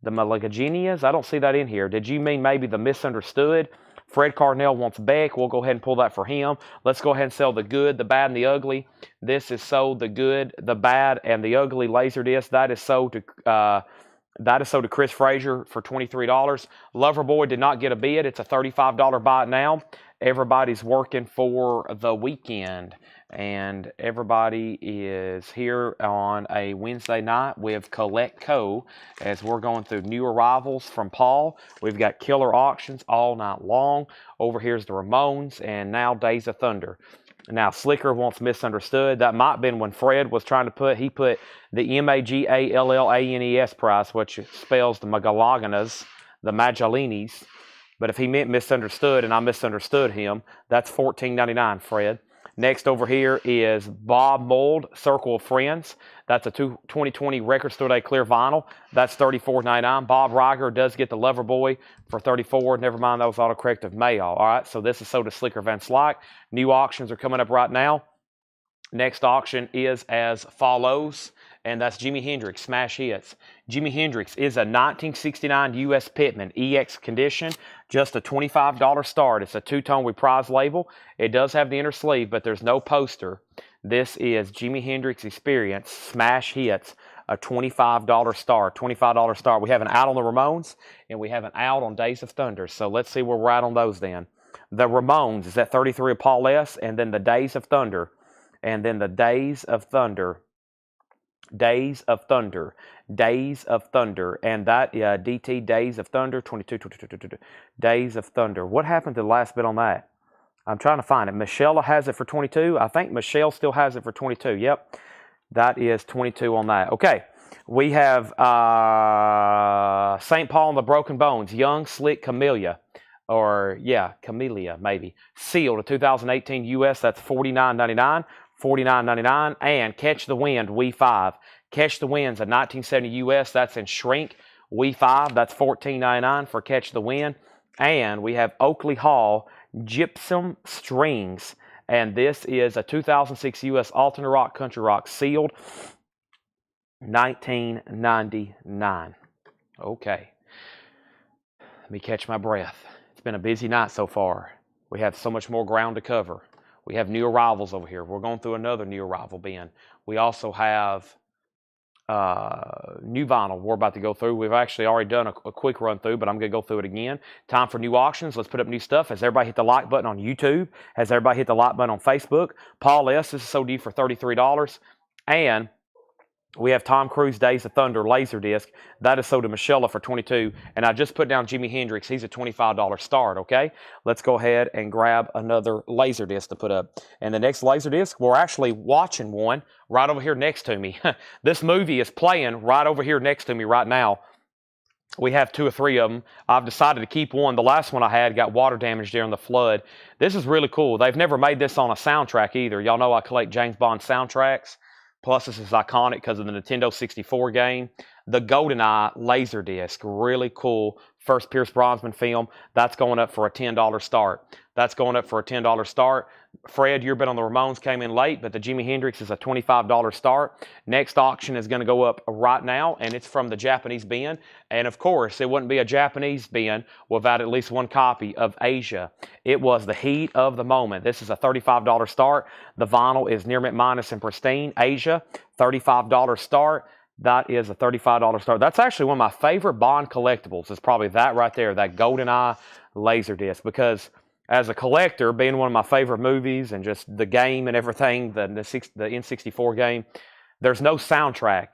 The Malagagenias? I don't see that in here. Did you mean maybe the Misunderstood? Fred Carnell wants Beck. We'll go ahead and pull that for him. Let's go ahead and sell the Good, the Bad, and the Ugly. This is sold the Good, the Bad, and the Ugly Laserdisc. That is sold to Chris Frazier for $23. Loverboy did not get a bid. It's a $35 buy it now. Everybody's working for the weekend, and everybody is here on a Wednesday night with Collect Co. as we're going through new arrivals from Paul. We've got killer auctions all night long. Over here's the Ramones, and now Days of Thunder. Now, Slicker wants Misunderstood. That might have been when Fred was trying to put, he put the Magallanes price, which spells the Magallaganas, the Magalinis. But if he meant Misunderstood and I misunderstood him, that's $14.99, Fred. Next over here is Bob Mould, Circle of Friends. That's a 2020 Record Store Day clear vinyl. That's $34.99. Bob Riger does get the Loverboy for $34. Never mind, that was autocorrect of Mayall. All right, so this is sold to Slicker Van Slyke. New auctions are coming up right now. Next auction is as follows, and that's Jimi Hendrix, Smash Hits. Jimi Hendrix is a 1969 U.S. Pitman EX condition, just a $25 start. It's a two-tone reprise label. It does have the inner sleeve, but there's no poster. This is Jimi Hendrix Experience, Smash Hits, a $25 start. $25 start. We have an out on the Ramones, and we have an out on Days of Thunder. So let's see where we're at on those then. The Ramones is at 33 of Paul S., and then the Days of Thunder. And then the Days of Thunder. Days of Thunder. Days of Thunder. And that, DT Days of Thunder, 22. Days of Thunder. What happened to the last bit on that? I'm trying to find it. Michelle has it for 22. I think Michelle still has it for 22. Yep. That is 22 on that. Okay. We have St. Paul and the Broken Bones. Young, Slick Camellia. Or, yeah, Camellia, maybe. Sealed, a 2018 US. That's $49.99. $49.99. And Catch the Wind, We 5. Catch the Wind's a 1970 US. That's in shrink. We 5. That's $14.99 for Catch the Wind. And we have Oakley Hall Gypsum Strings. And this is a 2006 US alternate rock, country rock, sealed. $19.99. Okay. Let me catch my breath. It's been a busy night so far. We have so much more ground to cover. We have new arrivals over here. We're going through another new arrival bin. We also have new vinyl we're about to go through. We've actually already done a quick run through, but I'm going to go through it again. Time for new auctions. Let's put up new stuff. Has everybody hit the like button on YouTube? Has everybody hit the like button on Facebook? Paul S., this is sold to you for $33. And we have Tom Cruise Days of Thunder Laserdisc. That is sold to Michelle for $22. And I just put down Jimi Hendrix. He's a $25 start, okay? Let's go ahead and grab another Laserdisc to put up. And the next Laserdisc, we're actually watching one right over here next to me. This movie is playing right over here next to me right now. We have 2 or 3 of them. I've decided to keep one. The last one I had got water damage during the flood. This is really cool. They've never made this on a soundtrack either. Y'all know I collect James Bond soundtracks. Plus, this is iconic because of the Nintendo 64 game. the GoldenEye Laserdisc. Really cool. First Pierce Brosnan film. That's going up for a $10 start. That's going up for a $10 start. Fred, your bid on the Ramones came in late, but the Jimi Hendrix is a $25 start. Next auction is going to go up right now, and it's from the Japanese bin. And of course, it wouldn't be a Japanese bin without at least one copy of Asia. It was the heat of the moment. This is a $35 start. The vinyl is near mint minus and pristine. Asia, $35 start. That is a $35 start. That's actually one of my favorite Bond collectibles. It's probably that right there, that GoldenEye Laserdisc, because as a collector, being one of my favorite movies and just the game and everything, the N64 game, there's no soundtrack.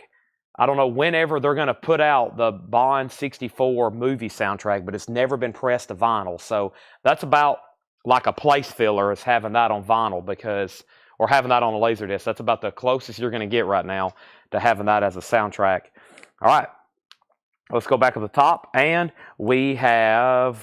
I don't know whenever they're going to put out the Bond 64 movie soundtrack, but it's never been pressed to vinyl. So that's about like a place filler is having that on vinyl or having that on a Laserdisc. That's about the closest you're going to get right now to having that as a soundtrack. All right, let's go back to the top, and we have,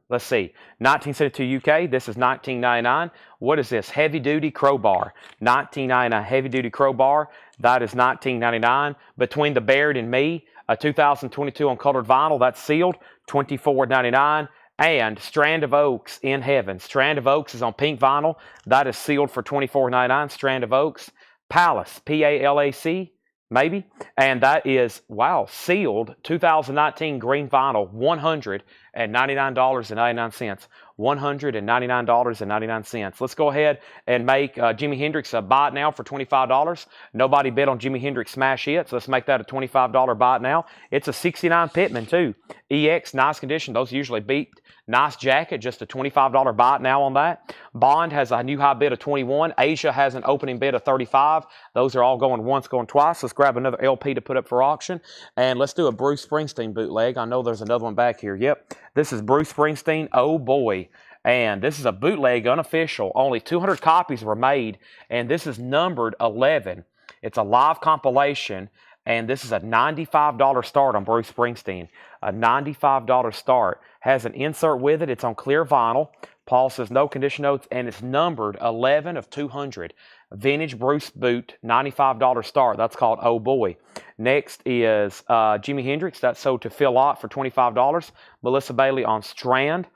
let's see, 1972 UK. This is 1999. What is this? Heavy Duty Crowbar. 1999 Heavy Duty Crowbar. That is 1999. Between the Baird and Me, a 2022 on colored vinyl. That's sealed. $24.99. And Strand of Oaks in Heaven. Strand of Oaks is on pink vinyl. That is sealed for $24.99. Strand of Oaks. Palace, P-A-L-A-C, maybe. And that is, wow, sealed 2019 green vinyl, $199.99. $199.99. Let's go ahead and make Jimi Hendrix a buy it now for $25. Nobody bid on Jimi Hendrix Smash Hits. Let's make that a $25 buy it now. It's a 69 Pitman too. EX, nice condition. Those usually beat. Nice jacket, just a $25 buy it now on that. Bond has a new high bid of $21. Asia has an opening bid of $35. Those are all going once, going twice. Let's grab another LP to put up for auction. And let's do a Bruce Springsteen bootleg. I know there's another one back here. Yep. This is Bruce Springsteen. Oh boy. And this is a bootleg, unofficial. Only 200 copies were made. And this is numbered 11. It's a live compilation. And this is a $95 start on Bruce Springsteen. A $95 start. Has an insert with it. It's on clear vinyl. Paul says no condition notes, and it's numbered 11 of 200. Vintage Bruce boot, $95 start. That's called Oh Boy. Next is Jimi Hendrix. That's sold to Phil Ott for $25. Melissa Bailey on Strand.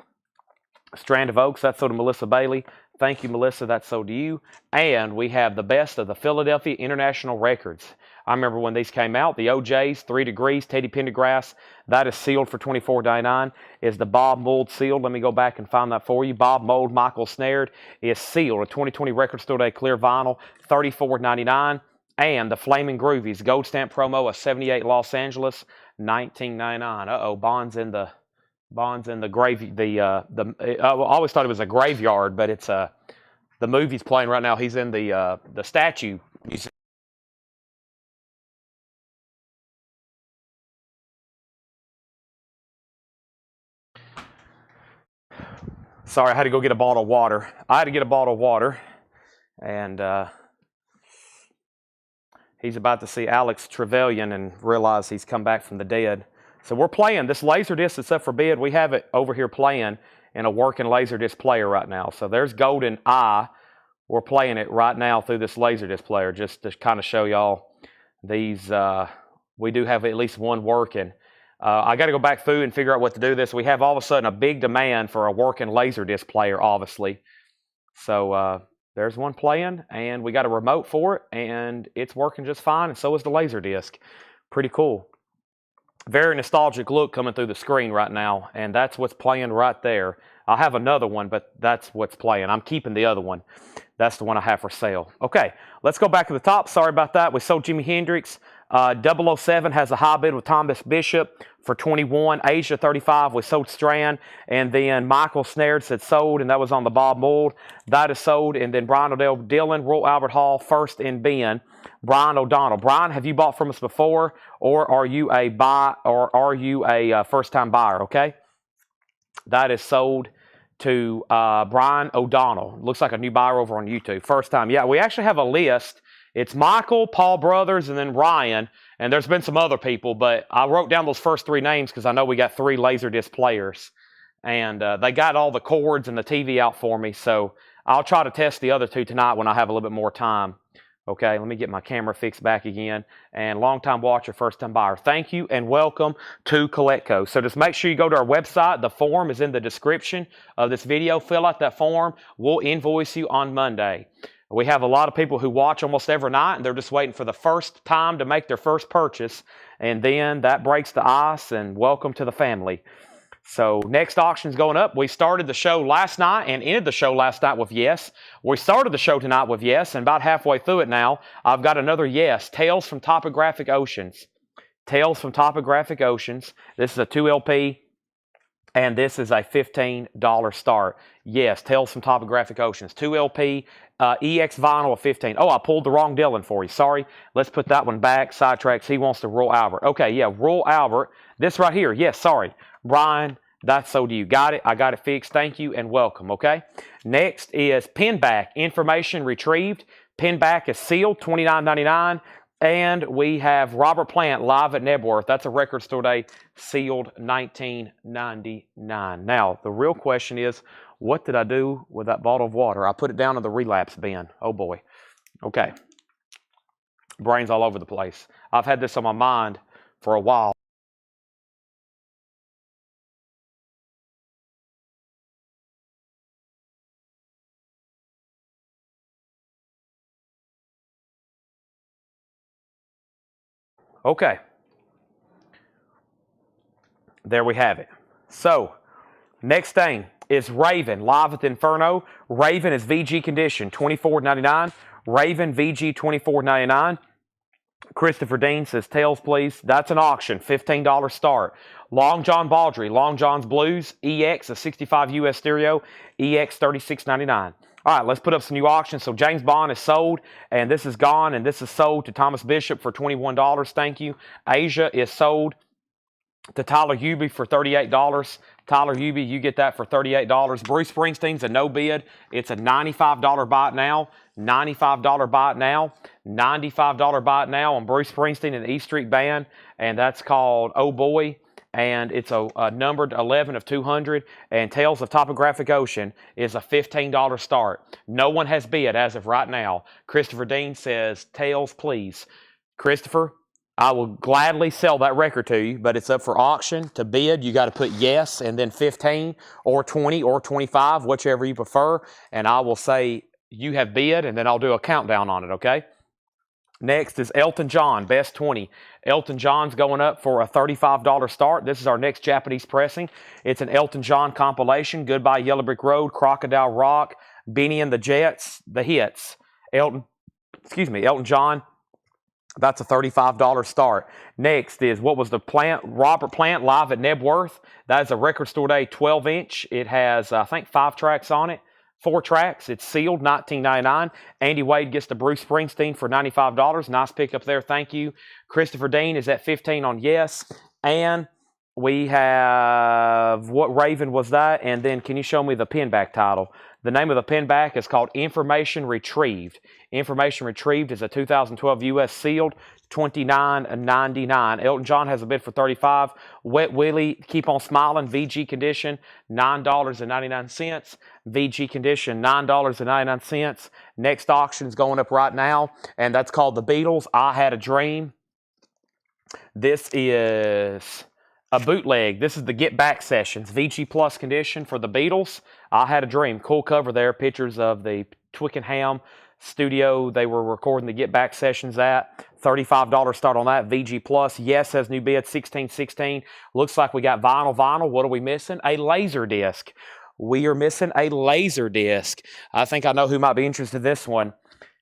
Strand of Oaks. That's sold to Melissa Bailey. Thank you, Melissa. That's sold to you. And we have the best of the Philadelphia International Records. I remember when these came out, the OJs, 3 Degrees, Teddy Pendergrass. That is sealed for $24.99. Is the Bob Mould sealed? Let me go back and find that for you. Bob Mould, Michael Snared is sealed. A 2020 Record Store Day clear vinyl, $34.99. And the Flaming Groovies Gold Stamp promo, a 78 Los Angeles, $19.99. Uh-oh, Bond's in the grave. I always thought it was a graveyard, but it's the movie's playing right now. He's in the statue. Sorry, I had to go get a bottle of water. And he's about to see Alex Trevelyan and realize he's come back from the dead. So we're playing this Laserdisc that's up for bid. We have it over here playing in a working Laserdisc player right now. So there's GoldenEye. We're playing it right now through this Laserdisc player just to kind of show y'all these. We do have at least one working. I got to go back through and figure out what to do this. We have all of a sudden a big demand for a working Laserdisc player, obviously. So there's one playing, and we got a remote for it, and it's working just fine, and so is the Laserdisc. Pretty cool. Very nostalgic look coming through the screen right now, and that's what's playing right there. I'll have another one, but that's what's playing. I'm keeping the other one. That's the one I have for sale. Okay, let's go back to the top. Sorry about that. We sold Jimi Hendrix. 007 has a high bid with Thomas Bishop for $21. Asia, $35. We sold Strand. And then Michael Snared said sold, and that was on the Bob Mould. That is sold. And then Brian O'Dell Dillon, Royal Albert Hall, first in bin. Brian O'Donnell. Brian, have you bought from us before, or are you a first-time buyer? Okay, that is sold to Brian O'Donnell. Looks like a new buyer over on YouTube. First time. Yeah, we actually have a list. It's Michael, Paul Brothers, and then Ryan. And there's been some other people, but I wrote down those first 3 names because I know we got 3 Laserdisc players. And they got all the cords and the TV out for me. So I'll try to test the other 2 tonight when I have a little bit more time. Okay, let me get my camera fixed back again. And long-time watcher, first-time buyer, thank you and welcome to Coletco. So just make sure you go to our website. The form is in the description of this video. Fill out that form. We'll invoice you on Monday. We have a lot of people who watch almost every night, and they're just waiting for the first time to make their first purchase. And then that breaks the ice, and welcome to the family. So next auction's going up. We started the show last night and ended the show last night with yes. We started the show tonight with yes, and about halfway through it now, I've got another yes. Tales from Topographic Oceans. Tales from Topographic Oceans. This is a 2 LP, and this is a $15 start. Yes, Tales from Topographic Oceans. 2 LP, EX vinyl of 15. Oh, I pulled the wrong Dylan for you. Sorry. Let's put that one back. Sidetracks. He wants the Royal Albert. Okay, yeah, Royal Albert. This right here. Yes, sorry. Brian, that's so do you. Got it? I got it fixed. Thank you and welcome, okay? Next is Pinback. Information retrieved. Pinback is sealed, $29.99. And we have Robert Plant live at Nebworth. That's a record store day, sealed $19.99. Now, the real question is, what did I do with that bottle of water? I put it down in the relapse bin. Oh, boy. Okay. Brains all over the place. I've had this on my mind for a while. Okay. There we have it. So, next thing is Raven, live at the Inferno. Raven is VG condition, $24.99. Raven VG, $24.99. Christopher Dean says, tails, please. That's an auction, $15 start. Long John Baldry, Long John's Blues, EX, a 65 US stereo, EX, $36.99. All right, let's put up some new auctions. So James Bond is sold, and this is gone, and this is sold to Thomas Bishop for $21. Thank you. Asia is sold to Tyler Hubie for $38. Tyler Hubie, you get that for $38. Bruce Springsteen's a no bid. It's a $95 buy it now. $95 buy it now. $95 buy it now on Bruce Springsteen and the E Street Band, and that's called Oh Boy. And it's a numbered 11 of 200. And Tales of Topographic Ocean is a $15 start. No one has bid as of right now. Christopher Dean says, tails, please. Christopher, I will gladly sell that record to you, but it's up for auction. To bid, you got to put yes and then 15 or 20 or 25, whichever you prefer. And I will say you have bid, and then I'll do a countdown on it, okay? Next is Elton John, Best 20. Elton John's going up for a $35 start. This is our next Japanese pressing. It's an Elton John compilation. Goodbye Yellow Brick Road, Crocodile Rock, Benny and the Jets, The Hits. Elton John. That's a $35 start. Next is, what was the Plant? Robert Plant live at Nebworth. That is a record store day 12-inch. It has, I think, 5 tracks on it. 4 tracks. It's sealed, $19.99. Andy Wade gets the Bruce Springsteen for $95. Nice pickup there. Thank you. Christopher Dean is at 15 on yes. And we have, what Raven was that? And then can you show me the pinback title? The name of the pinback is called Information Retrieved. Information Retrieved is a 2012 US sealed, $29.99. Elton John has a bid for $35. Wet Willie, Keep on Smiling, VG condition, $9.99. VG condition, $9.99. Next auction is going up right now, and that's called The Beatles, I Had a Dream. This is a bootleg. This is the Get Back Sessions, VG Plus condition for The Beatles. I Had a Dream. Cool cover there. Pictures of the Twickenham studio they were recording the Get Back Sessions at. $35 start on that. VG Plus. Yes has new bid, $16.16. Looks like we got vinyl. What are we missing? A laser disc. We are missing a laser disc. I think I know who might be interested in this one.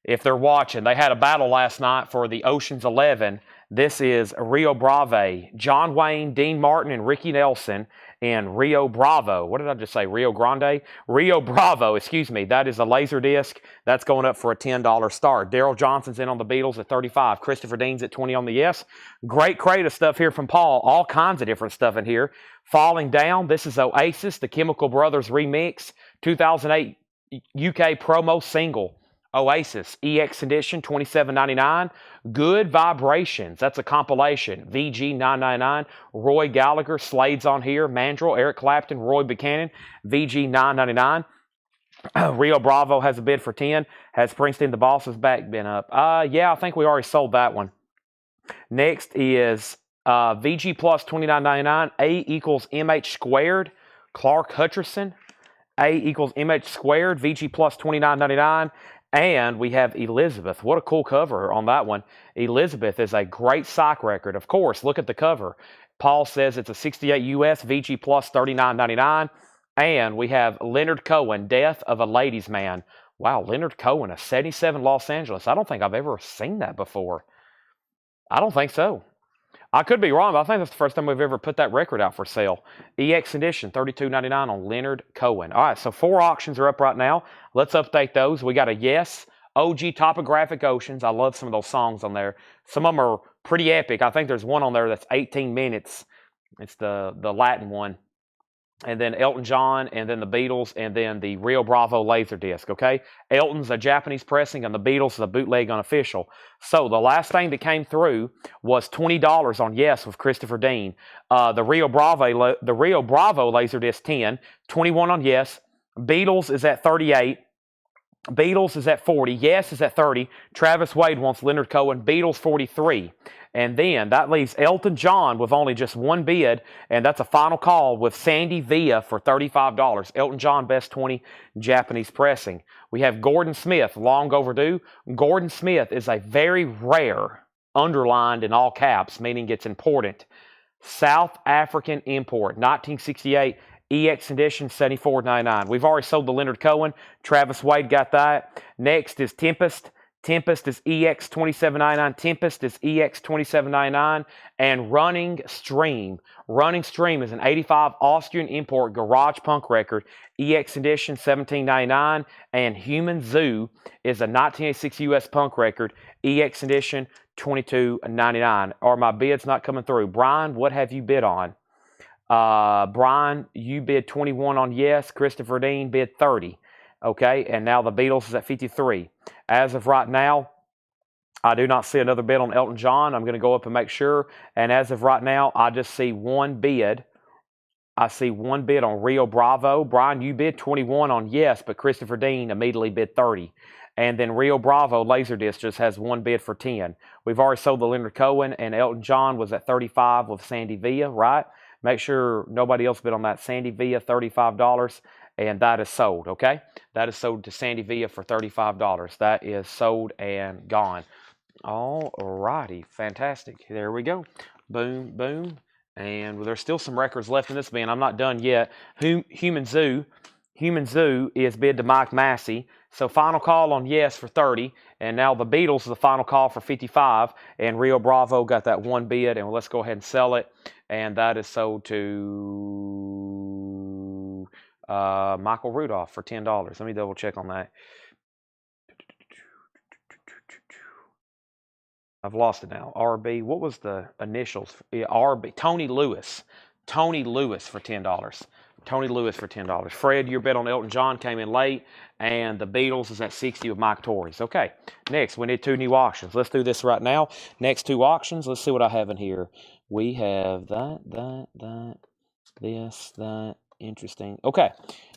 If they're watching, they had a battle last night for the Ocean's 11. This is Rio Bravo. John Wayne, Dean Martin, and Ricky Nelson in Rio Bravo. What did I just say? Rio Grande? Rio Bravo, excuse me. That is a laser disc. That's going up for a $10 start. Daryl Johnson's in on the Beatles at $35. Christopher Dean's at $20 on the yes. Great crate of stuff here from Paul. All kinds of different stuff in here. Falling Down. This is Oasis, the Chemical Brothers remix. 2008 UK promo single. Oasis, EX edition, $27.99. Good Vibrations, that's a compilation, VG $9.99. Roy Gallagher, Slade's on here. Mandrill, Eric Clapton, Roy Buchanan, VG $9.99. Rio Bravo has a bid for 10. Has Springsteen the Boss's back been up? Yeah, I think we already sold that one. Next is VG Plus $29.99. A equals MH squared. Clark Hutcherson. A equals MH squared. VG Plus $29.99. And we have Elizabeth. What a cool cover on that one. Elizabeth is a great psych record. Of course, look at the cover. Paul says it's a 68 US, VG Plus $39.99. And we have Leonard Cohen, Death of a Ladies' Man. Wow, Leonard Cohen, a 77 Los Angeles. I don't think I've ever seen that before. I don't think so. I could be wrong, but I think that's the first time we've ever put that record out for sale. EX edition, $32.99 on Leonard Cohen. All right, so 4 auctions are up right now. Let's update those. We got a Yes, OG Topographic Oceans. I love some of those songs on there. Some of them are pretty epic. I think there's one on there that's 18 minutes. It's the Latin one. And then Elton John, and then the Beatles, and then the Rio Bravo Laserdisc, okay? Elton's a Japanese pressing, and the Beatles is a bootleg unofficial. So the last thing that came through was $20 on Yes with Christopher Dean. The Rio Bravo Laserdisc 10, 21 on Yes. Beatles is at 38. Beatles is at 40. Yes is at 30. Travis Wade wants Leonard Cohen. Beatles 43. And then that leaves Elton John with only just one bid, and that's a final call with Sandy Villa for $35. Elton John, best 20, Japanese pressing. We have Gordon Smith, long overdue. Gordon Smith is a very rare, underlined in all caps, meaning it's important, South African import, 1968. EX edition, $74.99. We've already sold the Leonard Cohen. Travis Wade got that. Next is Tempest. Tempest is EX $27.99. Tempest is EX $27.99. And Running Stream. Running Stream is an 85 Austrian import garage punk record. EX edition, $17.99. And Human Zoo is a 1986 US punk record. EX edition, $22.99. Are my bids not coming through? Brian, what have you bid on? Brian, you bid 21 on Yes. Christopher Dean bid 30. Okay, and now the Beatles is at 53. As of right now, I do not see another bid on Elton John. I'm going to go up and make sure. And as of right now, I just see one bid. I see one bid on Rio Bravo. Brian, you bid 21 on Yes, but Christopher Dean immediately bid 30. And then Rio Bravo Laserdisc just has one bid for 10. We've already sold the Leonard Cohen, and Elton John was at 35 with Sandy Villa, right? Make sure nobody else bid on that. Sandy Villa, $35, and that is sold, okay? That is sold to Sandy Villa for $35. That is sold and gone. All righty, fantastic. There we go. Boom, boom. And there's still some records left in this bin. I'm not done yet. Human Zoo is bid to Mike Massey. So final call on Yes for 30. And now the Beatles is the final call for 55. And Rio Bravo got that one bid. And let's go ahead and sell it. And that is sold to Michael Rudolph for $10. Let me double check on that. I've lost it now. RB. What was the initials? RB. Tony Lewis. Tony Lewis for $10. Tony Lewis for $10. Fred, your bet on Elton John came in late, and the Beatles is at 60 with Mike Torres. Okay, next, we need 2 new auctions. Let's do this right now. Next 2 auctions, let's see what I have in here. We have that, this, that. Interesting. Okay,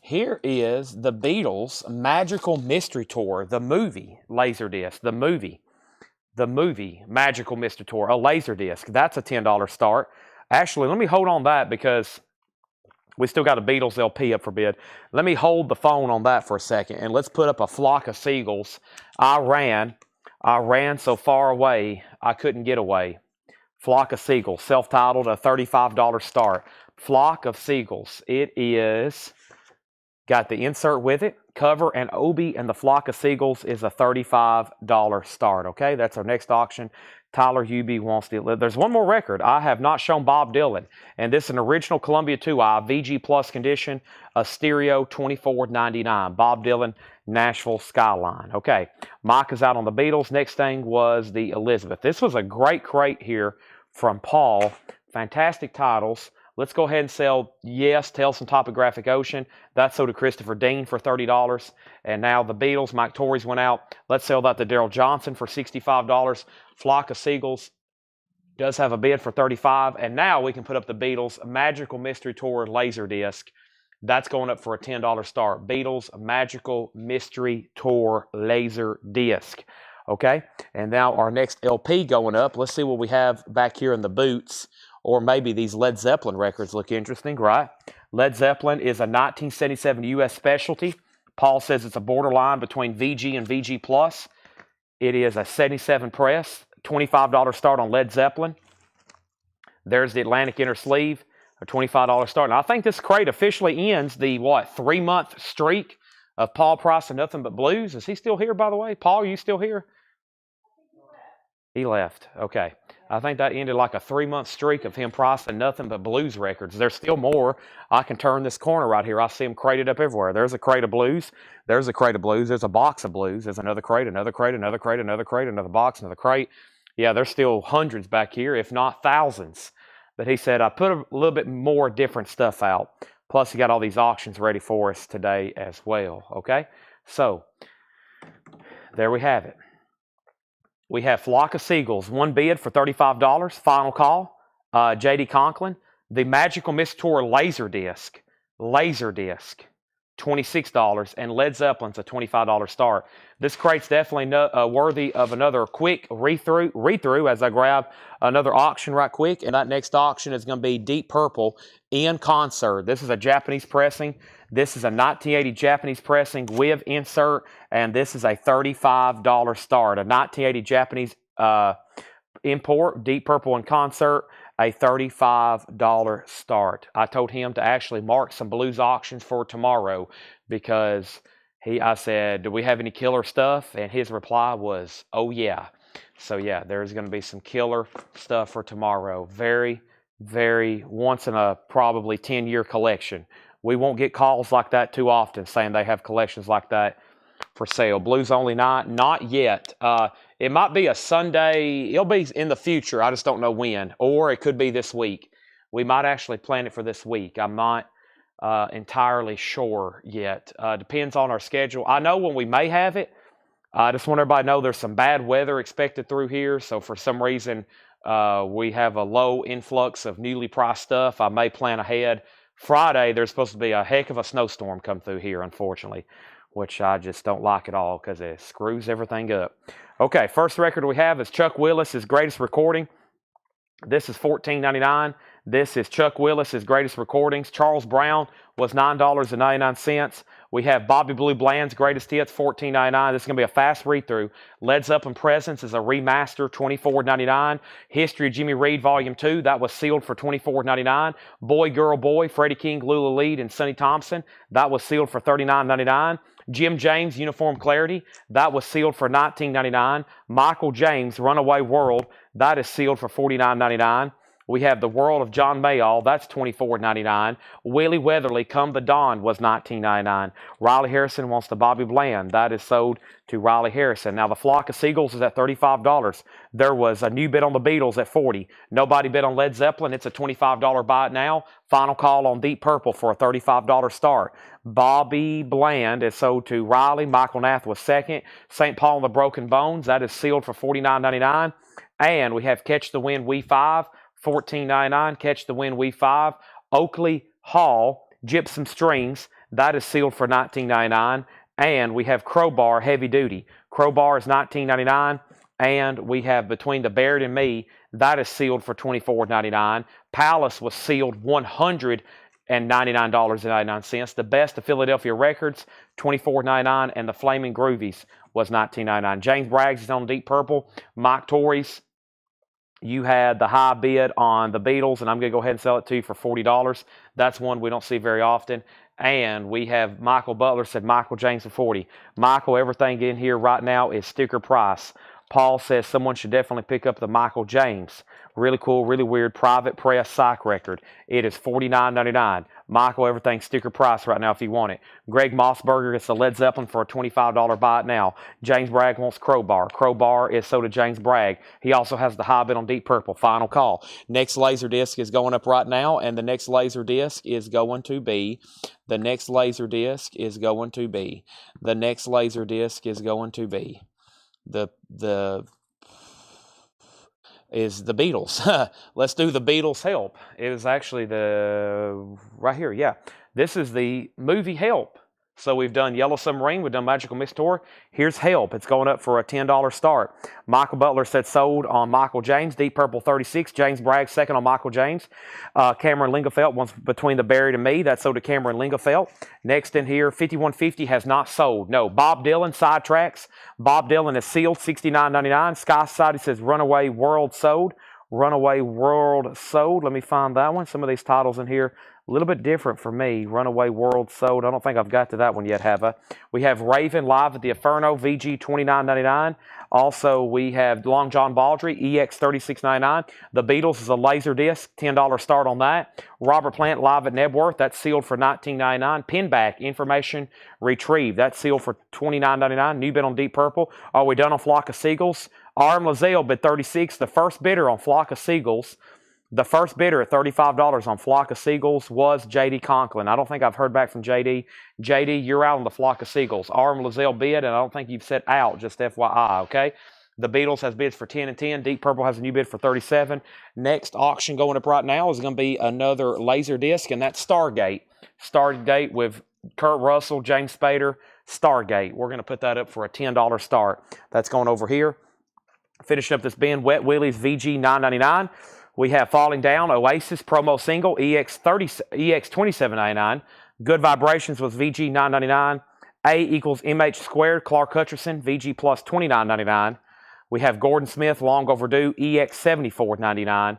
here is the Beatles Magical Mystery Tour, the movie, Laserdisc, the movie Magical Mystery Tour, a Laserdisc. That's a $10 start. Actually, let me hold on that because we still got a Beatles LP up for bid. Let me hold the phone on that for a second, and let's put up a Flock of Seagulls. I ran so far away, I couldn't get away. Flock of Seagulls, self-titled, a $35 start. Flock of Seagulls. It is, got the insert with it, cover and Obi, and the Flock of Seagulls is a $35 start. Okay, that's our next auction. Tyler Hubie wants to live. There's one more record. I have not shown Bob Dylan, and this is an original Columbia 2i VG Plus condition, a stereo, $24.99. Bob Dylan, Nashville Skyline. Okay, Mike is out on the Beatles. Next thing was the Elizabeth. This was a great crate here from Paul. Fantastic titles. Let's go ahead and sell Yes, Tales from Topographic Ocean. That's sold to Christopher Dean for $30. And now the Beatles, Mike Torres went out. Let's sell that to Daryl Johnson for $65. Flock of Seagulls does have a bid for $35. And now we can put up the Beatles Magical Mystery Tour Laserdisc. That's going up for a $10 start. Beatles Magical Mystery Tour Laser Disc. Okay, and now our next LP going up. Let's see what we have back here in the boots, or maybe these Led Zeppelin records look interesting, right? Led Zeppelin is a 1977 U.S. specialty. Paul says it's a borderline between VG and VG Plus. It is a 77 press, $25 start on Led Zeppelin. There's the Atlantic inner sleeve, a $25 start. And I think this crate officially ends the, 3-month streak of Paul Price and Nothing But Blues. Is he still here, by the way? Paul, are you still here? He left. Okay. I think that ended like a 3-month streak of him pricing Nothing But Blues records. There's still more. I can turn this corner right here. I see them crated up everywhere. There's a crate of blues. There's a crate of blues. There's a box of blues. There's another crate, another crate, another crate, another crate, another box, another crate. Yeah, there's still hundreds back here, if not thousands. But he said, I put a little bit more different stuff out. Plus, he got all these auctions ready for us today as well. Okay? So, there we have it. We have Flock of Seagulls, one bid for $35, final call. J.D. Conklin. The Magical Mystery Tour Laser Disc, $26. And Led Zeppelin's a $25 start. This crate's definitely worthy of another quick read-through as I grab another auction right quick. And that next auction is going to be Deep Purple in concert. This is a Japanese pressing. This is a 1980 Japanese pressing with insert, and this is a $35 start. A 1980 Japanese import, Deep Purple in concert, a $35 start. I told him to actually mark some blues auctions for tomorrow because I said, do we have any killer stuff? And his reply was, oh yeah. So yeah, there's going to be some killer stuff for tomorrow. Very, very once in a probably 10-year collection. We won't get calls like that too often saying they have collections like that for sale. Blues only night, not yet. It might be a Sunday. It'll be in the future. I just don't know when. Or it could be this week. We might actually plan it for this week. I'm not entirely sure yet. Depends on our schedule. I know when we may have it. I just want everybody to know there's some bad weather expected through here. So for some reason, we have a low influx of newly priced stuff. I may plan ahead. Friday, there's supposed to be a heck of a snowstorm come through here, unfortunately, which I just don't like at all because it screws everything up. Okay, first record we have is Chuck Willis' Greatest Recording. This is $14.99. This is Chuck Willis' Greatest Recordings. Charles Brown was $9.99. We have Bobby Blue Bland's Greatest Hits, $14.99. This is going to be a fast read-through. Led Zeppelin Presence is a remaster, $24.99. History of Jimmy Reed, Volume 2, that was sealed for $24.99. Boy, Girl, Boy, Freddie King, Lula Leed, and Sonny Thompson, that was sealed for $39.99. Jim James, Uniform Clarity, that was sealed for $19.99. Michael James, Runaway World, that is sealed for $49.99. We have The World of John Mayall, that's $24.99. Willie Weatherly, Come the Dawn, was $19.99. Riley Harrison wants the Bobby Bland. That is sold to Riley Harrison. Now, the Flock of Seagulls is at $35. There was a new bid on the Beatles at $40. Nobody bid on Led Zeppelin. It's a $25 buy it now. Final call on Deep Purple for a $35 start. Bobby Bland is sold to Riley. Michael Nath was second. St. Paul and the Broken Bones, that is sealed for $49.99. And we have Catch the Wind We5, $14.99. Catch the Wind We5. Oakley Hall, Gypsum Strings, that is sealed for $19.99. And we have Crowbar Heavy Duty. Crowbar is $19.99. And we have Between the Baird and Me, that is sealed for $24.99. Palace was sealed $199.99. The Best of Philadelphia Records, $24.99. And the Flaming Groovies was $19.99. James Braggs is on Deep Purple. Mike Torrey's, you had the high bid on the Beatles, and I'm going to go ahead and sell it to you for $40. That's one we don't see very often. And we have Michael Butler said Michael James for $40. Michael, everything in here right now is sticker price. Paul says someone should definitely pick up the Michael James. Really cool, really weird private press psych record. It is $49.99. Michael, everything's sticker price right now if you want it. Greg Mossberger gets the Led Zeppelin for a $25 buy it now. James Bragg wants Crowbar. Crowbar is sold to James Bragg. He also has the high bid on Deep Purple. Final call. Next laser disc is going up right now, and the next laser disc is going to be the next laser disc is going to be the next laser disc is going to be the Beatles. Let's do the Beatles Help. It is actually right here, yeah. This is the movie Help. So we've done Yellow Submarine, we've done Magical Mystery Tour. Here's Help. It's going up for a $10 start. Michael Butler said sold on Michael James. Deep Purple 36. James Bragg second on Michael James. Cameron Lingafelt one's Between the Buried and Me. That's sold to Cameron Lingafelt. Next in here, 5150 has not sold. No. Bob Dylan, Sidetracks. Bob Dylan is sealed, $69.99. Sky Society says Runaway World sold. Runaway World sold. Let me find that one. Some of these titles in here a little bit different for me. Runaway World sold. I don't think I've got to that one yet, have I? We have Raven live at the Inferno, VG $29.99. Also, we have Long John Baldry, EX $36.99. The Beatles is a laser disc, $10 start on that. Robert Plant live at Nebworth, that's sealed for $19.99. Pinback, information retrieved, that's sealed for $29.99. New bid on Deep Purple. Are we done on Flock of Seagulls? RM Lazelle bid $36. The first bidder on Flock of Seagulls, the first bidder at $35 on Flock of Seagulls was J.D. Conklin. I don't think I've heard back from J.D. J.D., you're out on the Flock of Seagulls. RM Lazelle bid, and I don't think you've said out, just FYI, okay? The Beatles has bids for 10 and 10. Deep Purple has a new bid for 37. Next auction going up right now is going to be another laser disc, and that's Stargate. Stargate with Kurt Russell, James Spader, Stargate. We're going to put that up for a $10 start. That's going over here. Finishing up this bin, Wet Willie's VG $9.99. We have Falling Down, Oasis, promo single, EX $27.99. Good Vibrations was VG $9.99. A equals MH squared, Clark Hutcherson, VG plus $29.99. We have Gordon Smith, Long Overdue, EX $74.99.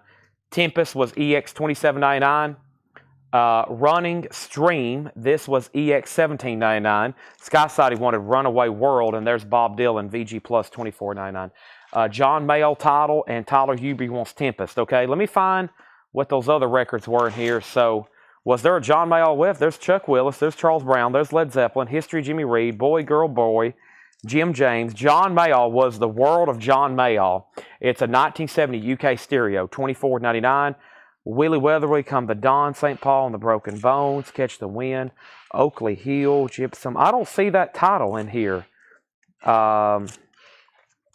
Tempest was EX $27.99. Running Stream, this was EX $17.99. Sky Society wanted Runaway World, and there's Bob Dylan, VG plus $24.99. John Mayall title, and Tyler Hubie wants Tempest. Okay, let me find what those other records were in here. So, was there a John Mayall with? There's Chuck Willis, there's Charles Brown, there's Led Zeppelin, History, Jimmy Reed, Boy, Girl, Boy, Jim James. John Mayall was The World of John Mayall. It's a 1970 UK stereo, $24.99. Willie Weatherly, Come the Dawn, St. Paul and the Broken Bones, Catch the Wind, Oakley Hill, Gypsum. I don't see that title in here.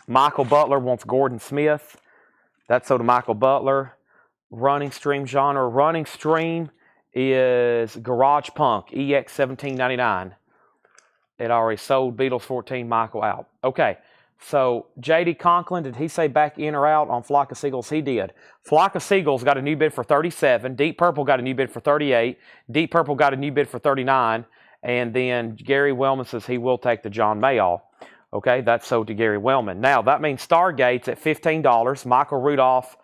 Michael Butler wants Gordon Smith. That's so to Michael Butler. Running Stream genre. Running Stream is Garage Punk, EX $17.99. It already sold. Beatles 14, Michael out. Okay, so J.D. Conklin, did he say back in or out on Flock of Seagulls? He did. Flock of Seagulls got a new bid for 37. Deep Purple got a new bid for 38. Deep Purple got a new bid for 39. And then Gary Wellman says he will take the John Mayall. Okay, that's sold to Gary Wellman. Now, that means Stargate's at $15. Michael Rudolph,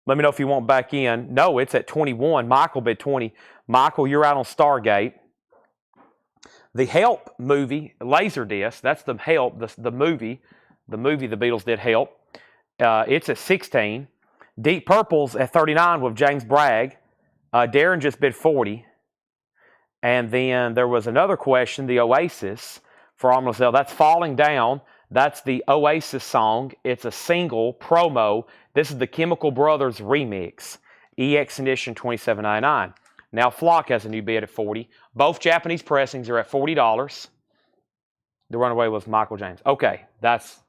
let me know if you want back in. No, it's at 21. Michael bid 20. Michael, you're out on Stargate. The Help movie, Laserdisc, that's the Help, the movie the Beatles did Help. It's at 16. Deep Purple's at 39 with James Bragg. Darren just bid 40. And then there was another question, the Oasis, for Armazell. That's Falling Down. That's the Oasis song. It's a single promo. This is the Chemical Brothers remix. EX edition $27.99. Now Flock has a new bid at 40. Both Japanese pressings are at $40. The runaway was Michael James. Okay,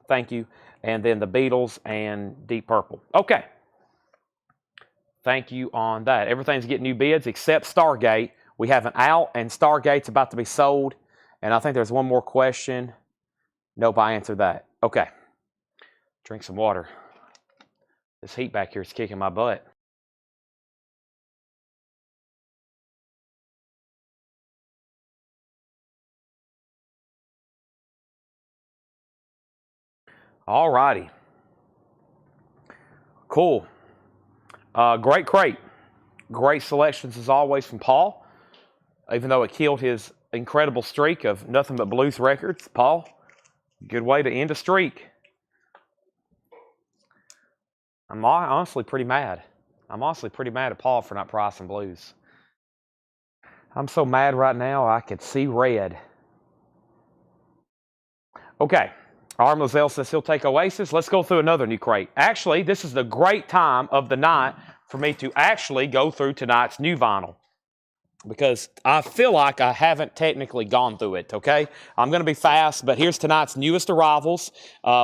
thank you. And then the Beatles and Deep Purple. Okay. Thank you on that. Everything's getting new bids except Stargate. We have an out, and Stargate's about to be sold. And I think there's one more question. Nope, I answered that. Okay. Drink some water. This heat back here is kicking my butt. All righty. Cool. Great crate. Great selections as always from Paul. Even though it killed his incredible streak of nothing but blues records. Paul, good way to end a streak. I'm honestly pretty mad. I'm honestly pretty mad at Paul for not pricing blues. I'm so mad right now I could see red. Okay. Armazell says he'll take Oasis. Let's go through another new crate. Actually, this is the great time of the night for me to actually go through tonight's new vinyl, because I feel like I haven't technically gone through it, okay? I'm going to be fast, but here's tonight's newest arrivals.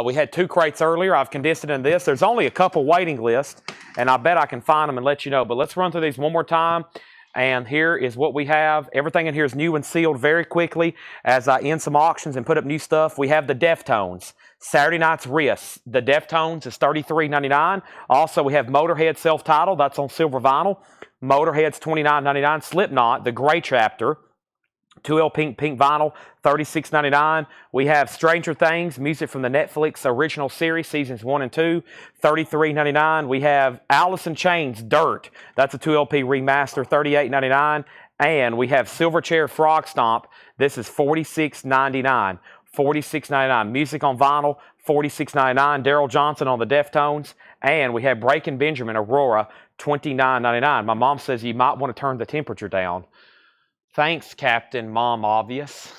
We had 2 crates earlier. I've condensed it in this. There's only a couple waiting lists, and I bet I can find them and let you know. But let's run through these one more time. And here is what we have. Everything in here is new and sealed very quickly as I end some auctions and put up new stuff. We have the Deftones. Saturday night's wrist. The Deftones is $33.99. Also, we have Motorhead self-titled. That's on silver vinyl. Motorhead's $29.99. Slipknot, the Gray Chapter. 2L pink vinyl, $36.99. We have Stranger Things, music from the Netflix original series, seasons 1 and 2, $33.99. We have Alice in Chains, Dirt. That's a 2LP remaster, $38.99. And we have Silverchair Frog Stomp. This is $46.99. $46.99. Music on vinyl, $46.99. Daryl Johnson on the Deftones. And we have Breaking Benjamin, Aurora, $29.99. My mom says you might want to turn the temperature down. Thanks, Captain Mom Obvious.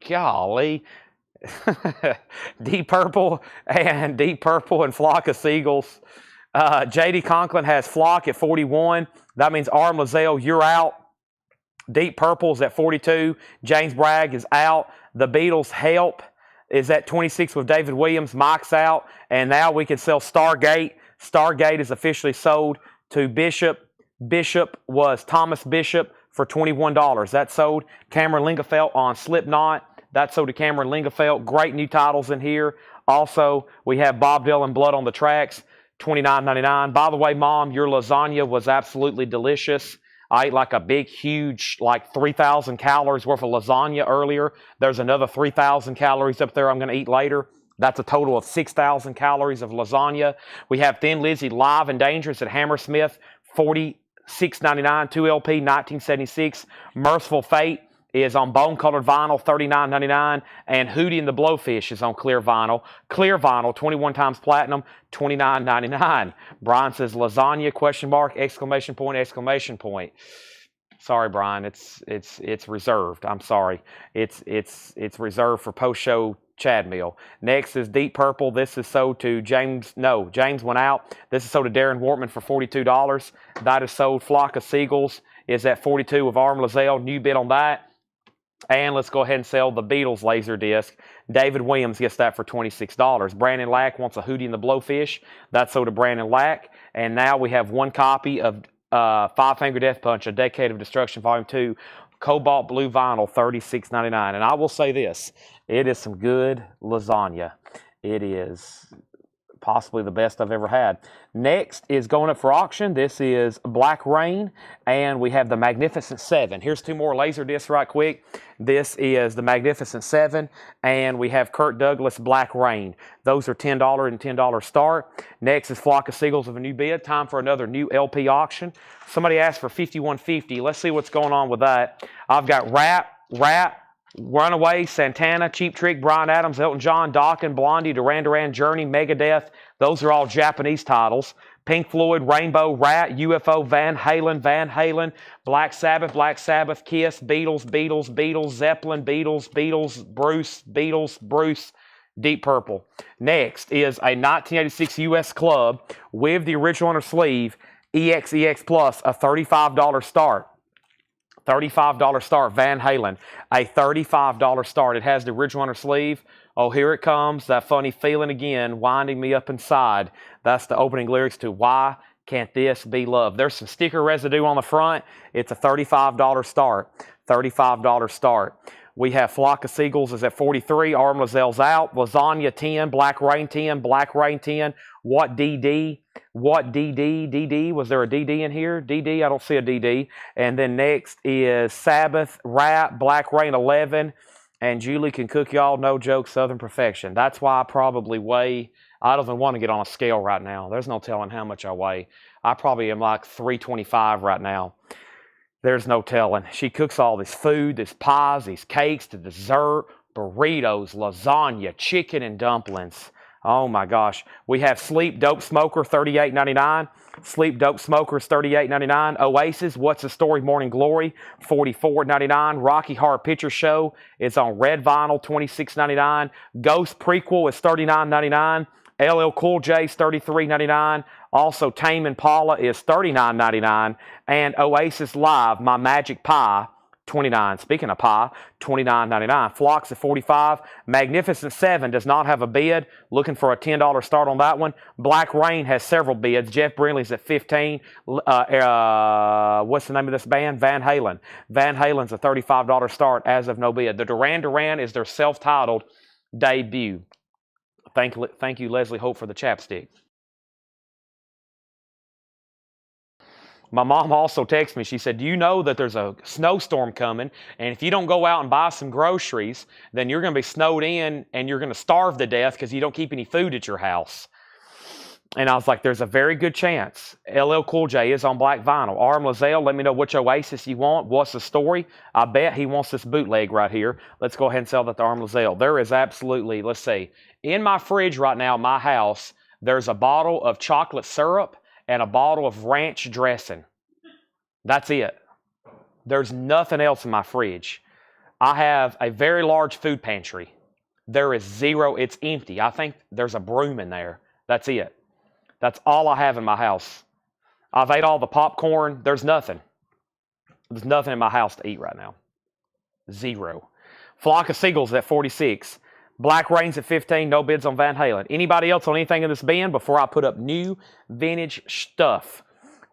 Golly. Deep Purple and Flock of Seagulls. J.D. Conklin has Flock at 41. That means Arm Lazelle, you're out. Deep Purple's at 42. James Bragg is out. The Beatles' Help is at 26 with David Williams. Mike's out. And now we can sell Stargate. Stargate is officially sold to Bishop. Bishop was Thomas Bishop for $21. That sold. Cameron Lingefeld on Slipknot. That sold to Cameron Lingefeld. Great new titles in here. Also, we have Bob Dylan, Blood on the Tracks, $29.99. By the way, Mom, your lasagna was absolutely delicious. I ate like a big, huge, like 3,000 calories worth of lasagna earlier. There's another 3,000 calories up there I'm going to eat later. That's a total of 6,000 calories of lasagna. We have Thin Lizzy Live and Dangerous at Hammersmith, $46.99, 2LP, 1976. Merciful Fate is on bone-colored vinyl, $39.99. And Hootie and the Blowfish is on clear vinyl. Clear vinyl, 21 times platinum, $29.99. Brian says, lasagna, question mark, exclamation point, exclamation point. Sorry, Brian, it's reserved. I'm sorry. It's reserved for post-show Chad Mill. Next is Deep Purple. This is sold to James went out. This is sold to Darren Wortman for $42. That is sold. Flock of Seagulls is at $42 with Arm Lazelle. New bid on that. And let's go ahead and sell the Beatles laser disc. David Williams gets that for $26. Brandon Lack wants a Hootie and the Blowfish. That's sold to Brandon Lack. And now we have one copy of Five Finger Death Punch, A Decade of Destruction, Volume 2, Cobalt Blue Vinyl, $36.99. And I will say this, it is some good lasagna. It is possibly the best I've ever had. Next is going up for auction. This is Black Rain, and we have the Magnificent Seven. Here's two more laser discs right quick. This is the Magnificent Seven, and we have Kirk Douglas Black Rain. Those are $10 and $10 start. Next is Flock of Seagulls of a new bid. Time for another new LP auction. Somebody asked for $51.50. Let's see what's going on with that. I've got Rap, Runaway, Santana, Cheap Trick, Bryan Adams, Elton John, Dokken, Blondie, Duran Duran, Journey, Megadeth. Those are all Japanese titles. Pink Floyd, Rainbow, Rat, UFO, Van Halen, Black Sabbath, Kiss, Beatles, Zeppelin, Bruce, Deep Purple. Next is a 1986 US Club with the original on her sleeve, EXEX Plus, a $35 start. $35 start, Van Halen. A $35 start. It has the original on her sleeve. Oh, here it comes. That funny feeling again, winding me up inside. That's the opening lyrics to Why Can't This Be Love? There's some sticker residue on the front. It's a $35 start. $35 start. We have Flock of Seagulls is at $43. Arm Lazelle's out. Lasagna, $10. Black Rain, $10. What DD? DD? Was there a DD in here? DD? I don't see a DD. And then next is Sabbath, Rap, Black Rain, 11. And Julie can cook y'all, no joke, Southern Perfection. That's why I probably weigh, I don't even want to get on a scale right now. There's no telling how much I weigh. I probably am like 325 right now. There's no telling. She cooks all this food, these pies, these cakes, the dessert, burritos, lasagna, chicken, and dumplings. Oh my gosh. We have Sleep Dope Smoker, $38.99. Sleep Dope Smoker is $38.99. Oasis, What's the Story, Morning Glory, $44.99. Rocky Horror Picture Show is on red vinyl, $26.99. Ghost Prequel is $39.99. LL Cool J is $33.99. Also, Tame Impala is $39.99. And Oasis Live, My Magic Pie, $29. Speaking of pie, $29.99. Phlox at $45. Magnificent 7 does not have a bid. Looking for a $10 start on that one. Black Rain has several bids. Jeff Brindley's at $15. What's the name of this band? Van Halen. Van Halen's a $35 start as of no bid. The Duran Duran is their self-titled debut. Thank you, Leslie Hope, for the chapstick. My mom also texted me. She said, do you know that there's a snowstorm coming? And if you don't go out and buy some groceries, then you're going to be snowed in and you're going to starve to death because you don't keep any food at your house. And I was like, there's a very good chance. LL Cool J is on black vinyl. Arm Lazelle, let me know which Oasis you want. What's the story? I bet he wants this bootleg right here. Let's go ahead and sell that to Arm Lazelle. There is absolutely, let's see, in my fridge right now, my house, there's a bottle of chocolate syrup and a bottle of ranch dressing. That's it. There's nothing else in my fridge. I have a very large food pantry. There is zero. It's empty. I think there's a broom in there. That's it. That's all I have in my house. I've ate all the popcorn. There's nothing. There's nothing in my house to eat right now. Zero. Flock of Seagulls at 46. Black Rain's at 15. No bids on Van Halen. Anybody else on anything in this bin before I put up new vintage stuff?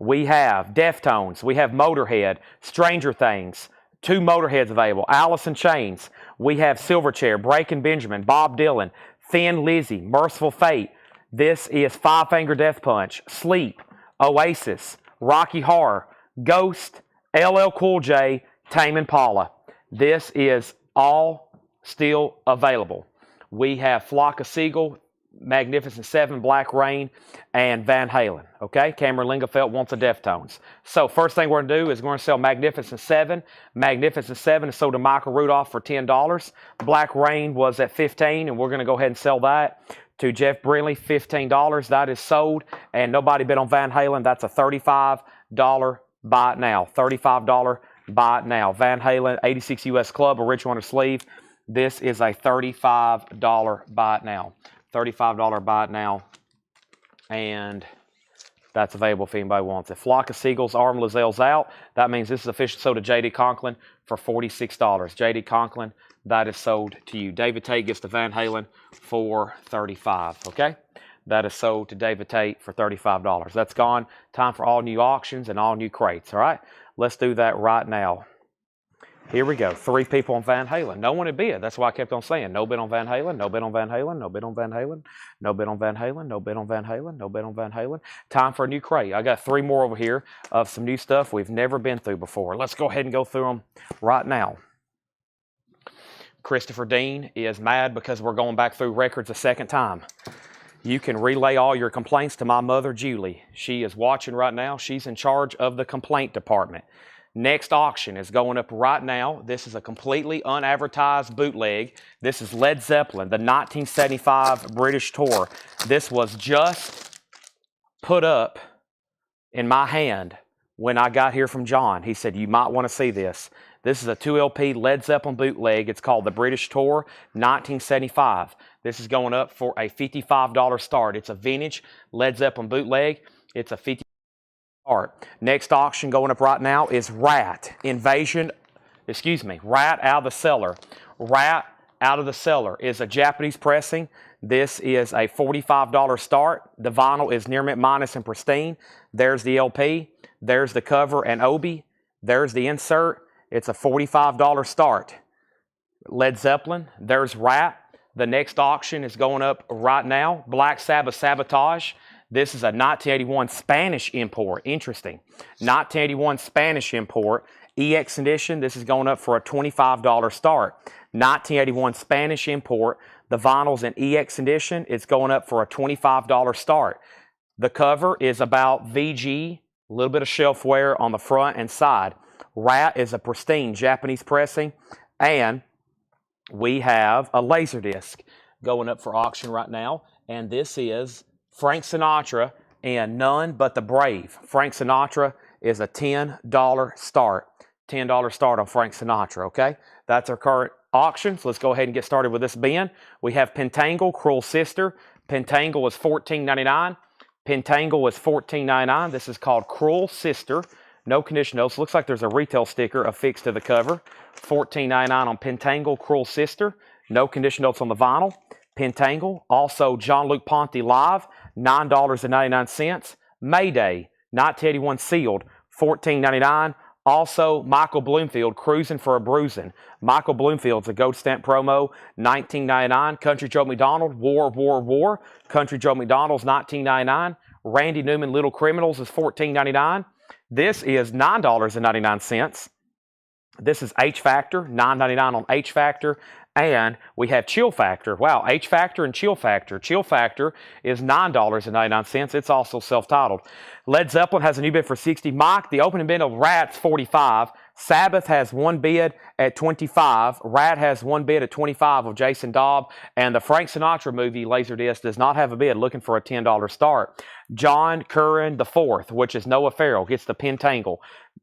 We have Deftones. We have Motorhead. Stranger Things. 2 Motorheads available. Alice in Chains. We have Silverchair. Breaking Benjamin. Bob Dylan. Thin Lizzy. Merciful Fate. This is Five Finger Death Punch. Sleep. Oasis. Rocky Horror. Ghost. LL Cool J. Tame Impala. This is all still available. We have Flock of Seagull, Magnificent 7, Black Rain, and Van Halen. Okay, Cameron Lingefeld wants a Deftones. So first thing we're going to do is we're going to sell Magnificent 7. Magnificent 7 is sold to Michael Rudolph for $10. Black Rain was at $15, and we're going to go ahead and sell that to Jeff Brindley, $15. That is sold, and nobody bid on Van Halen. That's a $35 buy it now. $35 buy it now. Van Halen, 86 US Club, original on the sleeve. This is a $35 buy it now. $35 buy it now. And that's available if anybody wants it. Flock of Seagulls, Arm Lazelle's out. That means this is officially sold to J.D. Conklin for $46. J.D. Conklin, that is sold to you. David Tate gets to Van Halen for $35. Okay? That is sold to David Tate for $35. That's gone. Time for all new auctions and all new crates. All right? Let's do that right now. Here we go. 3 people on Van Halen. No one had bid. That's why I kept on saying no bid on Van Halen, no bid on Van Halen, no bid on Van Halen, no bid on Van Halen, no bid on Van Halen, no bid on Van Halen. Time for a new crate. I got 3 more over here of some new stuff we've never been through before. Let's go ahead and go through them right now. Christopher Dean is mad because we're going back through records a second time. You can relay all your complaints to my mother, Julie. She is watching right now. She's in charge of the complaint department. Next auction is going up right now. This is a completely unadvertised bootleg. This is Led Zeppelin, the 1975 British tour. This was just put up in my hand when I got here from John. He said, you might want to see this. This is a 2 LP Led Zeppelin bootleg. It's called the British Tour 1975. This is going up for a $55 start. It's a vintage Led Zeppelin bootleg. It's a $50 start. Next auction going up right now is Rat Out of the Cellar. Rat Out of the Cellar is a Japanese pressing. This is a $45 start. The vinyl is near mint minus and pristine. There's the LP. There's the cover and obi. There's the insert. It's a $45 start. Led Zeppelin. There's Rat. The next auction is going up right now. Black Sabbath Sabotage. This is a 1981 Spanish import. Interesting. 1981 Spanish import. EX edition. This is going up for a $25 start. 1981 Spanish import. The vinyl's in EX edition. It's going up for a $25 start. The cover is about VG. A little bit of shelf wear on the front and side. Rat is a pristine Japanese pressing. And we have a Laserdisc going up for auction right now. And this is Frank Sinatra and None But the Brave. Frank Sinatra is a $10 start. $10 start on Frank Sinatra, okay? That's our current auction. So let's go ahead and get started with this bin. We have Pentangle, Cruel Sister. Pentangle was $14.99. Pentangle was $14.99. This is called Cruel Sister. no condition notes. Looks like there's a retail sticker affixed to the cover. $14.99 on Pentangle, Cruel Sister. No condition notes on the vinyl. Pentangle. Also, John Luke Ponty Live, $9.99. Mayday, 1981 sealed, $14.99. Also, Michael Bloomfield, Cruising for a Bruising. Michael Bloomfield's a gold stamp promo, $19.99. Country Joe McDonald, War. Country Joe McDonald's, $19.99. Randy Newman, Little Criminals is $14.99. This is $9.99. This is H Factor, $9.99 on H Factor. And we have Chill Factor. Wow, H Factor and Chill Factor. Chill Factor is $9.99. It's also self-titled. Led Zeppelin has a new bid for $60. Mike, the opening bid of Rat's $45. Sabbath has one bid at $25. Rat has one bid at $25 of Jason Daub. And the Frank Sinatra movie, Laserdisc, does not have a bid, looking for a $10 start. John Curran IV, which is Noah Farrell, gets the Pentangle.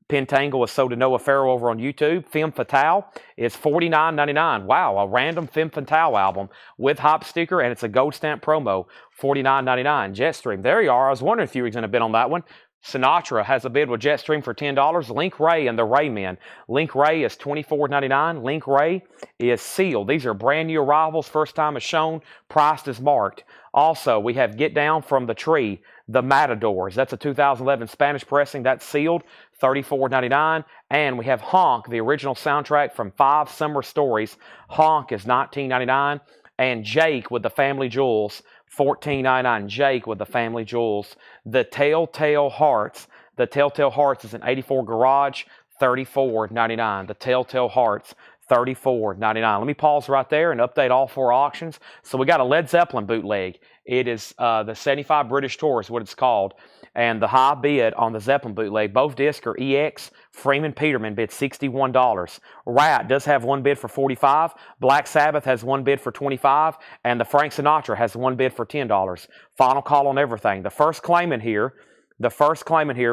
Pentangle is sold to Noah Farrell over on YouTube. Femme Fatale is $49.99. Wow, a random Femme Fatale album with hop sticker, and it's a gold stamp promo, $49.99. Jetstream, there you are. I was wondering if you were going to bid on that one. Sinatra has a bid with Jetstream for $10. Link Ray and the Raymen. Link Ray is $24.99. Link Ray is sealed. These are brand new arrivals, first time is shown, priced is marked. Also, we have Get Down from the Tree, The Matadors. That's a 2011 Spanish pressing. That's sealed, $34.99. And we have Honk, the original soundtrack from 5 Summer Stories. Honk is $19.99. And Jake with the Family Jewels, $14.99. Jake with the Family Jewels. The Telltale Hearts. The Telltale Hearts is an 84 Garage, $34.99. The Telltale Hearts, $34.99. Let me pause right there and update all 4 auctions. So we got a Led Zeppelin bootleg. It is the 75 British Tour is what it's called. And the high bid on the Zeppelin bootleg, both discs are EX. Freeman Peterman bid $61. Rat does have one bid for $45. Black Sabbath has one bid for $25. And the Frank Sinatra has one bid for $10. Final call on everything. The first claimant here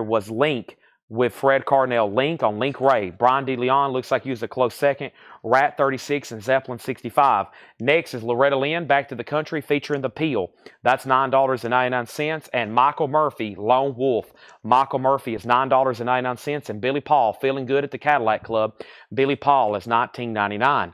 was Link with Fred Carnell. Link on Link Ray. Brian DeLeon looks like he was a close second. Rat 36 and Zeppelin 65. Next is Loretta Lynn, Back to the Country, featuring The Peel. That's $9.99. And Michael Murphy, Lone Wolf. Michael Murphy is $9.99. And Billy Paul, Feeling Good at the Cadillac Club. Billy Paul is $19.99.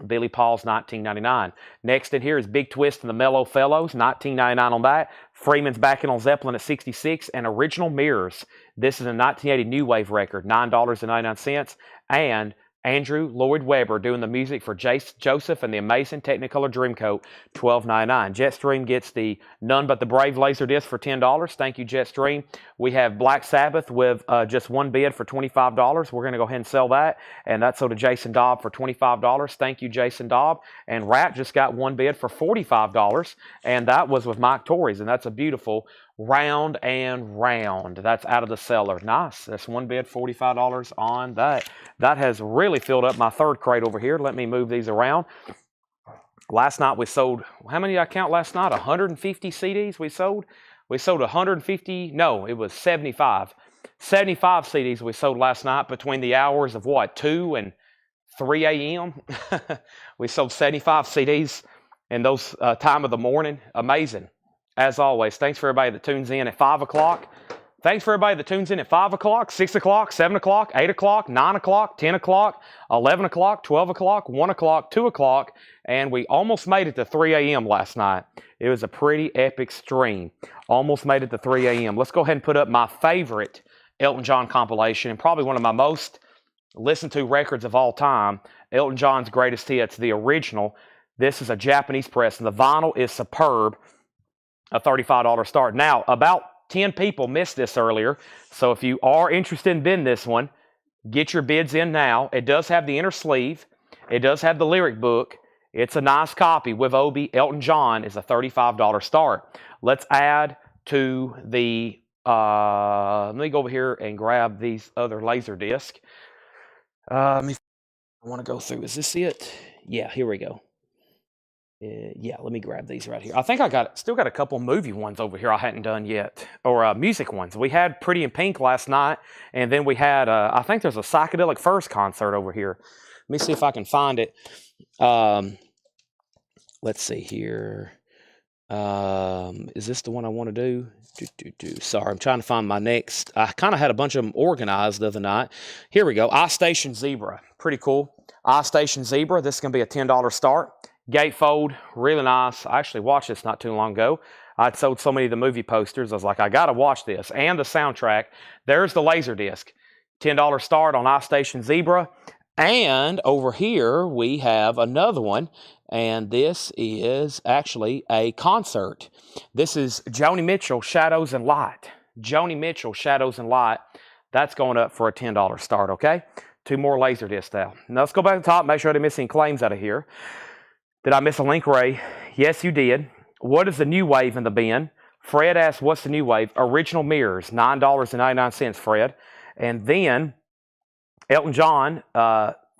Billy Paul's $19.99. Next in here is Big Twist and the Mellow Fellows, $19.99 on that. Freeman's backing on Zeppelin at $66. And Original Mirrors. This is a 1980 New Wave record, $9.99. And Andrew Lloyd Webber doing the music for Joseph and the Amazing Technicolor Dreamcoat, $12.99. Jetstream gets the None But the Brave Laserdisc for $10. Thank you, Jetstream. We have Black Sabbath with just one bid for $25. We're going to go ahead and sell that. And that's sold to Jason Daub for $25. Thank you, Jason Daub. And Rat just got one bid for $45. And that was with Mike Torres. And that's a beautiful Round and Round. That's out of the cellar. Nice. That's one bid, $45 on that. That has really filled up my third crate over here. Let me move these around. Last night we sold, how many did I count last night? 150 CDs we sold? We sold 150, no, it was 75. 75 CDs we sold last night between the hours of what, 2 and 3 a.m.? We sold 75 CDs in those time of the morning. Amazing. As always, thanks for everybody that tunes in at 5 o'clock. Thanks for everybody that tunes in at 5 o'clock, 6 o'clock, 7 o'clock, 8 o'clock, 9 o'clock, 10 o'clock, 11 o'clock, 12 o'clock, 1 o'clock, 2 o'clock, and we almost made it to 3 a.m. last night. It was a pretty epic stream. Almost made it to 3 a.m. Let's go ahead and put up my favorite Elton John compilation and probably one of my most listened to records of all time, Elton John's Greatest Hits, the original. This is a Japanese press, and the vinyl is superb. A $35 start. Now, about 10 people missed this earlier, so if you are interested in bidding this one, get your bids in now. It does have the inner sleeve. It does have the lyric book. It's a nice copy with Obi. Elton John is a $35 start. Let's add to the, let me go over here and grab these other Laserdisc. I want to go through, is this it? Yeah, here we go. Yeah, let me grab these right here. I think still got a couple movie ones over here I hadn't done yet, or music ones. We had Pretty in Pink last night, and then we had, I think there's a Psychedelic Furs concert over here. Let me see if I can find it. Let's see here. Is this the one I want to do? Sorry, I'm trying to find my next. I kind of had a bunch of them organized the other night. Here we go. iStation Zebra. Pretty cool. iStation Zebra. This is going to be a $10 start. Gatefold. Really nice. I actually watched this not too long ago. I'd sold so many of the movie posters. I was like, I got to watch this. And the soundtrack. There's the Laserdisc. $10 start on iStation Zebra. And over here, we have another one. And this is actually a concert. This is Joni Mitchell, Shadows and Light. Joni Mitchell, Shadows and Light. That's going up for a $10 start, okay? 2 more Laserdiscs now. Now let's go back to the top, make sure I didn't miss any claims out of here. Did I miss a link, Ray? Yes, you did. What is the new wave in the bin? Fred asked, what's the new wave? Original mirrors, $9.99, Fred. And then Elton John,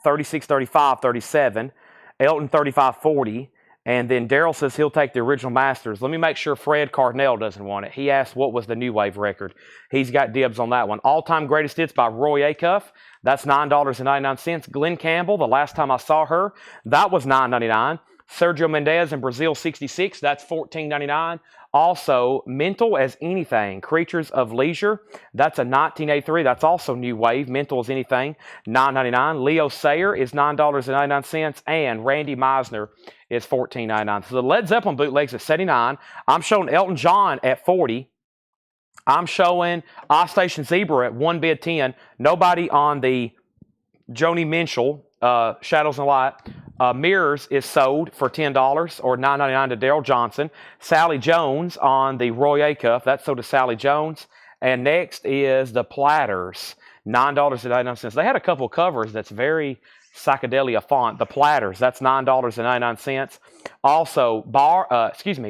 36, 35, 37. Elton 3540, and then Daryl says he'll take the original masters. Let me make sure Fred Cardinell doesn't want it. He asked what was the new wave record. He's got dibs on that one. All-time greatest hits by Roy Acuff. That's $9.99. Glenn Campbell, the last time I saw her, that was $9.99. Sergio Mendes in Brazil 66, that's $14.99. Also, Mental as Anything, Creatures of Leisure, that's a 1983. That's also new wave. Mental as Anything, $9.99. Leo Sayer is $9.99, and Randy Meisner is $14.99. So the Led Zeppelin bootlegs at $79. I'm showing Elton John at $40. I'm showing iStation Zebra at one bid $10. Nobody on the Joni Mitchell, Shadows and Light. Mirrors is sold for $10 or $9.99 to Daryl Johnson. Sally Jones on the Roy Acuff. That's sold to Sally Jones. And next is the Platters, $9.99. They had a couple covers that's very psychedelia font. The Platters, that's $9.99. Also,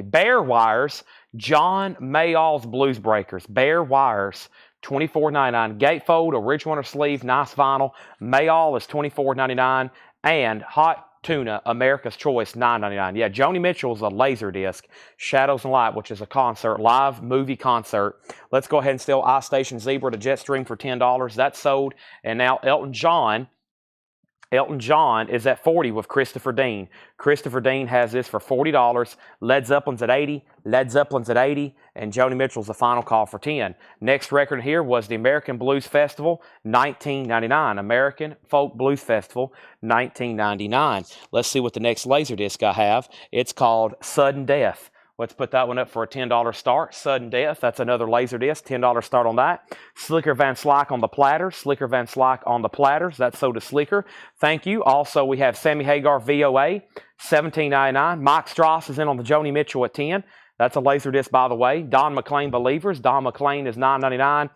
Bear Wires, John Mayall's Blues Breakers. Bear Wires, $24.99. Gatefold, original or sleeve, nice vinyl. Mayall is $24.99. And Hot Tuna, America's Choice, $9.99. Yeah, Joni Mitchell's a Laserdisc. Shadows and Light, which is a concert, live movie concert. Let's go ahead and steal iStation Zebra to Jetstream for $10. That's sold. And now Elton John is at $40 with Christopher Dean. Christopher Dean has this for $40. Led Zeppelin's at $80. Led Zeppelin's at $80. And Joni Mitchell's the final call for $10. Next record here was the American Blues Festival, $19.99. American Folk Blues Festival, $19.99. Let's see what the next Laserdisc I have. It's called Sudden Death. Let's put that one up for a $10 start. Sudden Death, that's another Laserdisc, $10 start on that. Slicker Van Slyke on the Platters. Slicker Van Slyke on the Platters. That's sold to Slicker. Thank you. Also, we have Sammy Hagar VOA, $17.99. Mike Strauss is in on the Joni Mitchell at $10. That's a Laserdisc, by the way. Don McLean Believers. Don McLean is $9.99.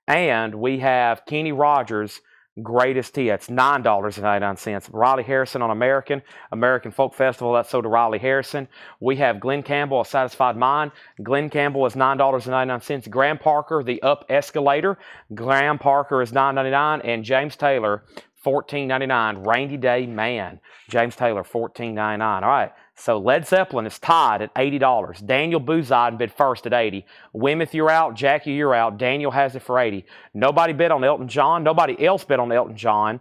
And we have Kenny Rogers, Greatest Hits, $9.99. Riley Harrison on American Folk Festival, that's sold to Riley Harrison. We have Glenn Campbell, A Satisfied Mind. Glenn Campbell is $9.99. Graham Parker, The Up Escalator. Graham Parker is $9.99. And James Taylor, $14.99. Rainy Day Man. James Taylor, $14.99. All right. So Led Zeppelin is tied at $80. Daniel Bouzide bid first at $80. Wemeth, you're out. Jackie, you're out. Daniel has it for $80. Nobody bid on Elton John. Nobody else bid on Elton John.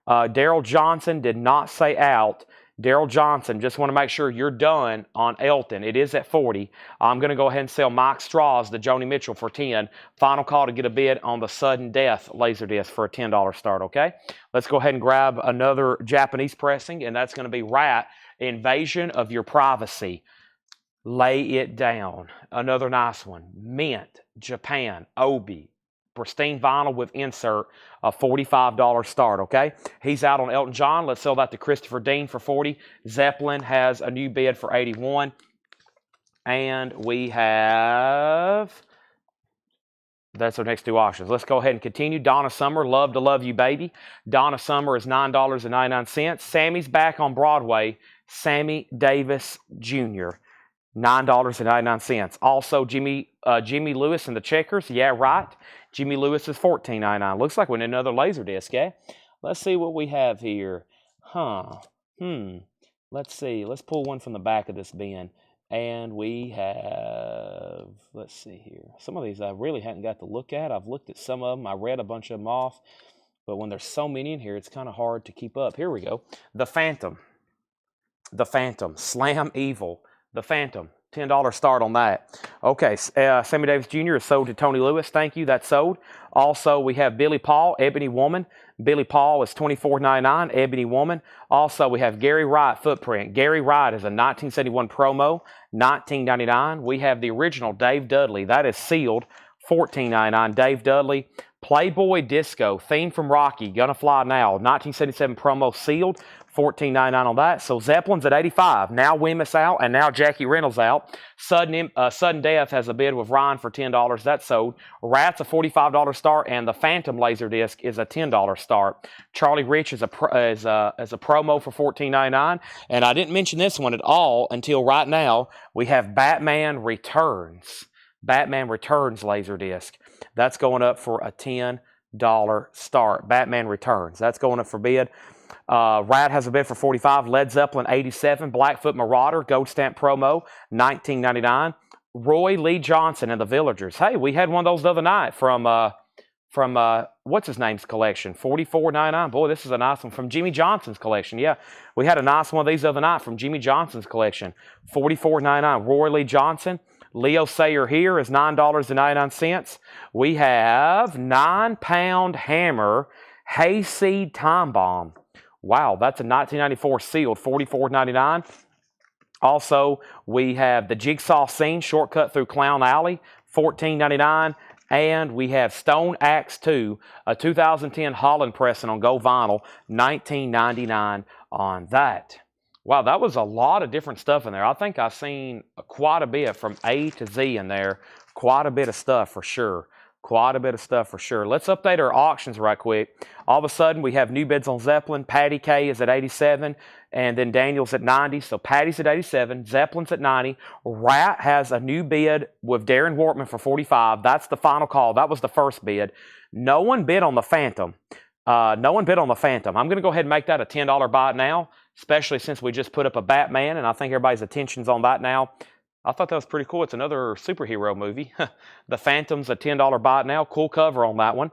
Daryl Johnson did not say out. Daryl Johnson, just want to make sure you're done on Elton. It is at $40. I'm going to go ahead and sell Mike Strauss to Joni Mitchell for $10. Final call to get a bid on the Sudden Death Laserdisc for a $10 start, okay? Let's go ahead and grab another Japanese pressing, and that's going to be Rat, Invasion of Your Privacy. Lay It Down. Another nice one. Mint, Japan, Obi. Pristine vinyl with insert, a $45 start, okay? He's out on Elton John. Let's sell that to Christopher Dean for $40. Zeppelin has a new bid for $81. And we have... That's our next two auctions. Let's go ahead and continue. Donna Summer, Love to Love You Baby. Donna Summer is $9.99. Sammy's back on Broadway. Sammy Davis Jr., $9.99. Also, Jimmy Lewis and the Checkers. Yeah, right. Jimmy Lewis is $14.99. Looks like we need another Laserdisc, eh? Let's see what we have here. Let's see. Let's pull one from the back of this bin. And we have, let's see here. Some of these I really hadn't got to look at. I've looked at some of them. I read a bunch of them off. But when there's so many in here, it's kind of hard to keep up. Here we go. The Phantom. The Phantom. Slam Evil. The Phantom. $10 start on that. Okay, Sammy Davis Jr. is sold to Tony Lewis. Thank you. That's sold. Also, we have Billy Paul, Ebony Woman. Billy Paul is $24.99, Ebony Woman. Also, we have Gary Wright Footprint. Gary Wright is a 1971 promo, $19.99. We have the original Dave Dudley. That is sealed, $14.99. Dave Dudley. Playboy Disco, theme from Rocky, Gonna Fly Now, 1977 promo sealed, $14.99 on that. So Zeppelin's at $85. Now Wemyss out, and now Jackie Reynolds out. Sudden Death has a bid with Ryan for $10. That's sold. Rat's a $45 start, and the Phantom Laserdisc is a $10 start. Charlie Rich is a promo for $14.99. And I didn't mention this one at all until right now. We have Batman Returns. Batman Returns Laserdisc. That's going up for a $10 start. Batman Returns. That's going up for bid. Rat has a bid for $45. Led Zeppelin 87. Blackfoot Marauder Gold Stamp promo $19.99. Roy Lee Johnson and the Villagers. Hey, we had one of those the other night from what's his name's collection, $44.99. Boy, this is a nice one from Jimmy Johnson's collection. Yeah, we had a nice one of these the other night from Jimmy Johnson's collection, $44.99. Roy Lee Johnson. Leo Sayer here is $9.99. We have 9-pound hammer Hayseed Time Bomb. Wow, that's a 1994 sealed, $44.99. Also, we have the Jigsaw Scene Shortcut Through Clown Alley, $14.99. And we have Stone Axe 2, a 2010 Holland pressing on gold vinyl, $19.99 on that. Wow, that was a lot of different stuff in there. I think I've seen quite a bit from A to Z in there. Quite a bit of stuff for sure. Quite a bit of stuff for sure. Let's update our auctions right quick. All of a sudden, we have new bids on Zeppelin. Patty K is at 87, and then Daniel's at 90. So Patty's at 87, Zeppelin's at 90. Rat has a new bid with Darren Wortman for 45. That's the final call. That was the first bid. No one bid on the Phantom. I'm going to go ahead and make that a $10 buy now, especially since we just put up a Batman, and I think everybody's attention's on that now. I thought that was pretty cool. It's another superhero movie. The Phantom's a $10 buy now. Cool cover on that one.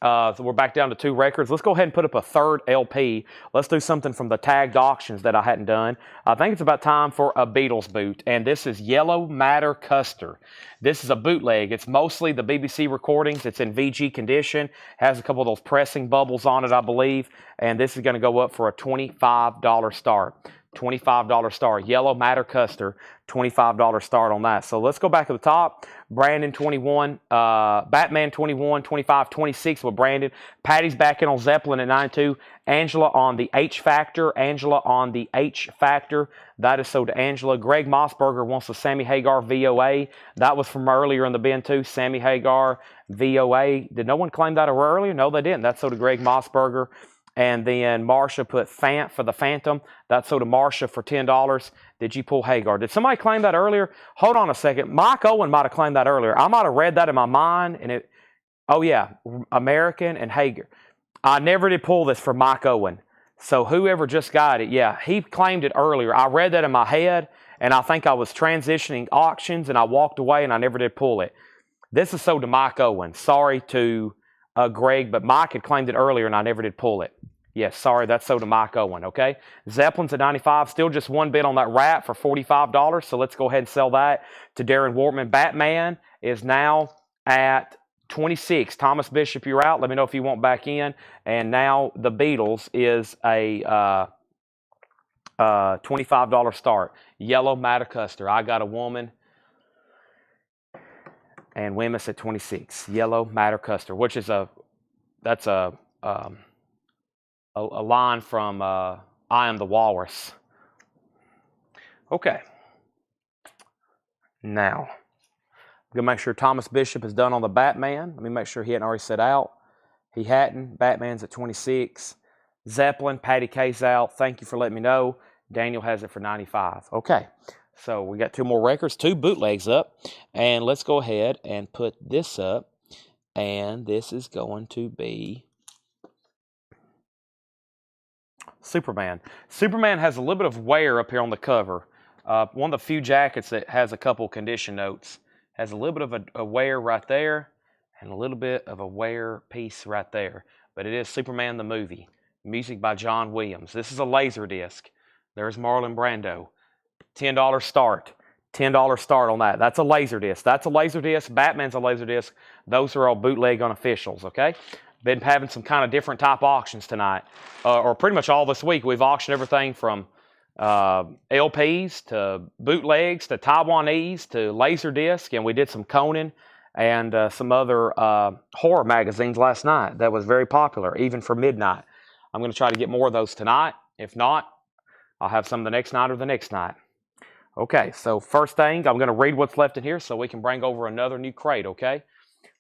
So we're back down to 2 records. Let's go ahead and put up a third LP. Let's do something from the tagged auctions that I hadn't done. I think it's about time for a Beatles boot, and this is Yellow Matter Custer. This is a bootleg. It's mostly the BBC recordings. It's in VG condition. Has a couple of those pressing bubbles on it, I believe, and this is going to go up for a $25 start. $25 start. Yellow Matter Custer, $25 start on that. So let's go back to the top. Brandon 21, Batman 21, 25, 26 with Brandon. Patty's back in on Zeppelin at 92. Angela on the H Factor. That is sold to Angela. Greg Mossberger wants the Sammy Hagar VOA. That was from earlier in the bin too. Sammy Hagar VOA. Did no one claim that earlier? No, they didn't. That's sold to Greg Mossberger. And then Marsha put Fant for the Phantom. That's sold to Marsha for $10. Did you pull Hagar? Did somebody claim that earlier? Hold on a second. Mike Owen might have claimed that earlier. I might have read that in my mind. And it, oh yeah, American and Hagar. I never did pull this for Mike Owen. So whoever just got it, yeah, he claimed it earlier. I read that in my head, and I think I was transitioning auctions, and I walked away, and I never did pull it. This is sold to Mike Owen. Sorry to Greg, but Mike had claimed it earlier, and I never did pull it. Yes, sorry, that's sold to Mike Owen, okay? Zeppelin's at 95, still just one bid on that Rat for $45, so let's go ahead and sell that to Darren Wortman. Batman is now at 26. Thomas Bishop, you're out. Let me know if you want back in. And now the Beatles is a $25 start. Yellow Matter Custer. I Got a Woman. And Wemyss at 26. Yellow Matter Custer, which is a line from I Am the Walrus. Okay. Now, I'm going to make sure Thomas Bishop is done on the Batman. Let me make sure he hadn't already set out. He hadn't. Batman's at 26. Zeppelin, Patty K's out. Thank you for letting me know. Daniel has it for 95. Okay. So we got 2 more records, 2 bootlegs up. And let's go ahead and put this up. And this is going to be Superman. Superman has a little bit of wear up here on the cover. One of the few jackets that has a couple condition notes. Has a little bit of a wear right there and a little bit of a wear piece right there. But it is Superman the movie. Music by John Williams. This is a laser disc. There's Marlon Brando. $10 start. $10 start on that. That's a Laserdisc. That's a Laserdisc. Batman's a Laserdisc. Those are all bootleg unofficials, okay? Been having some kind of different type auctions tonight, or pretty much all this week. We've auctioned everything from LPs to bootlegs to Taiwanese to Laserdisc, and we did some Conan and some other horror magazines last night that was very popular, even for midnight. I'm going to try to get more of those tonight. If not, I'll have some the next night or the next night. Okay, so first thing, I'm going to read what's left in here so we can bring over another new crate, okay?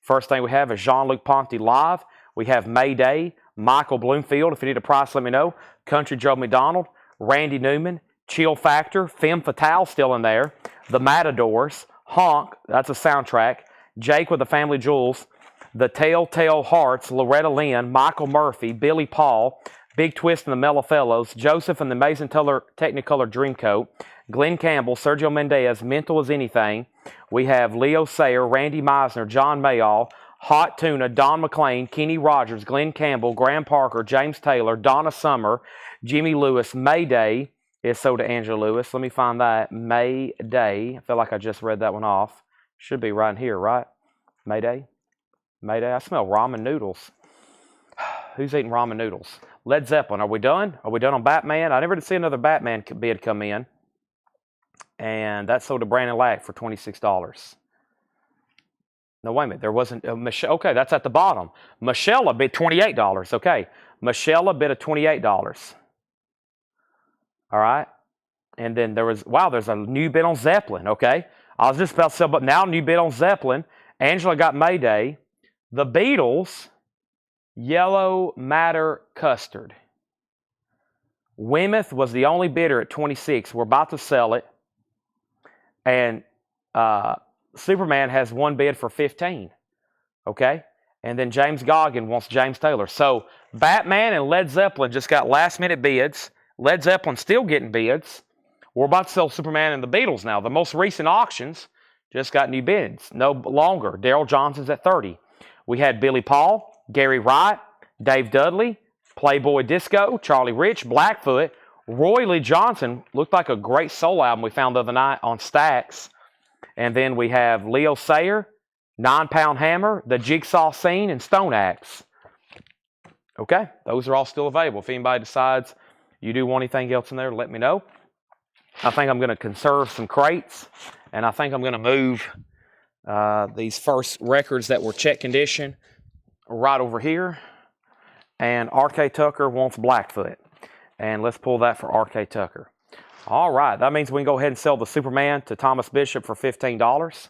First thing we have is Jean-Luc Ponty Live. We have Mayday, Michael Bloomfield, if you need a price, let me know. Country Joe McDonald, Randy Newman, Chill Factor, Femme Fatale still in there, The Matadors, Honk, that's a soundtrack, Jake with the Family Jewels, The Telltale Hearts, Loretta Lynn, Michael Murphy, Billy Paul, Big Twist and the Mellow Fellows, Joseph and the Amazing Technicolor Dreamcoat, Glenn Campbell, Sergio Mendez, Mental as Anything. We have Leo Sayer, Randy Meisner, John Mayall, Hot Tuna, Don McLean, Kenny Rogers, Glenn Campbell, Graham Parker, James Taylor, Donna Summer, Jimmy Lewis, Mayday is sold to Angela Lewis. Let me find that. Mayday. I feel like I just read that one off. Should be right in here, right? Mayday. Mayday. I smell ramen noodles. Who's eating ramen noodles? Led Zeppelin. Are we done? Are we done on Batman? I never did see another Batman bid come in. And that sold to Brandon Lack for $26. No, wait a minute. There wasn't Michelle. Okay, that's at the bottom. Michelle bid $28. Okay. Michelle bid a $28. All right. And then there was, wow, there's a new bid on Zeppelin. Okay. I was just about to sell, but now new bid on Zeppelin. Angela got Mayday. The Beatles, Yellow Matter Custard. Weymouth was the only bidder at 26. We're about to sell it. And Superman has one bid for 15. Okay? And then James Goggin wants James Taylor. So Batman and Led Zeppelin just got last-minute bids. Led Zeppelin still getting bids. We're about to sell Superman and the Beatles now. The most recent auctions just got new bids. No longer. Daryl Johnson's at 30. We had Billy Paul, Gary Wright, Dave Dudley, Playboy Disco, Charlie Rich, Blackfoot, Roy Lee Johnson. Looked like a great soul album we found the other night on Stax. And then we have Leo Sayer, 9 Pound Hammer, The Jigsaw Scene, and Stone Axe. Okay, those are all still available. If anybody decides you do want anything else in there, let me know. I think I'm going to conserve some crates, and I think I'm going to move these first records that were check condition right over here. And R.K. Tucker wants Blackfoot. And let's pull that for R.K. Tucker. All right, that means we can go ahead and sell the Superman to Thomas Bishop for $15.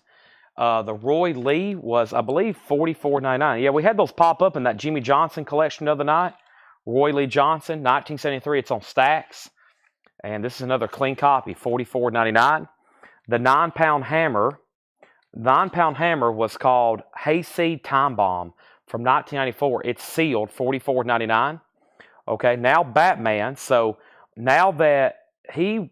The Roy Lee was, I believe, $44.99. Yeah, we had those pop up in that Jimmy Johnson collection the other night. Roy Lee Johnson, 1973. It's on Stax. And this is another clean copy, $44.99. The 9 Pound Hammer. 9 Pound Hammer was called Hayseed Time Bomb from 1994. It's sealed, $44.99. Okay, now Batman. So now that she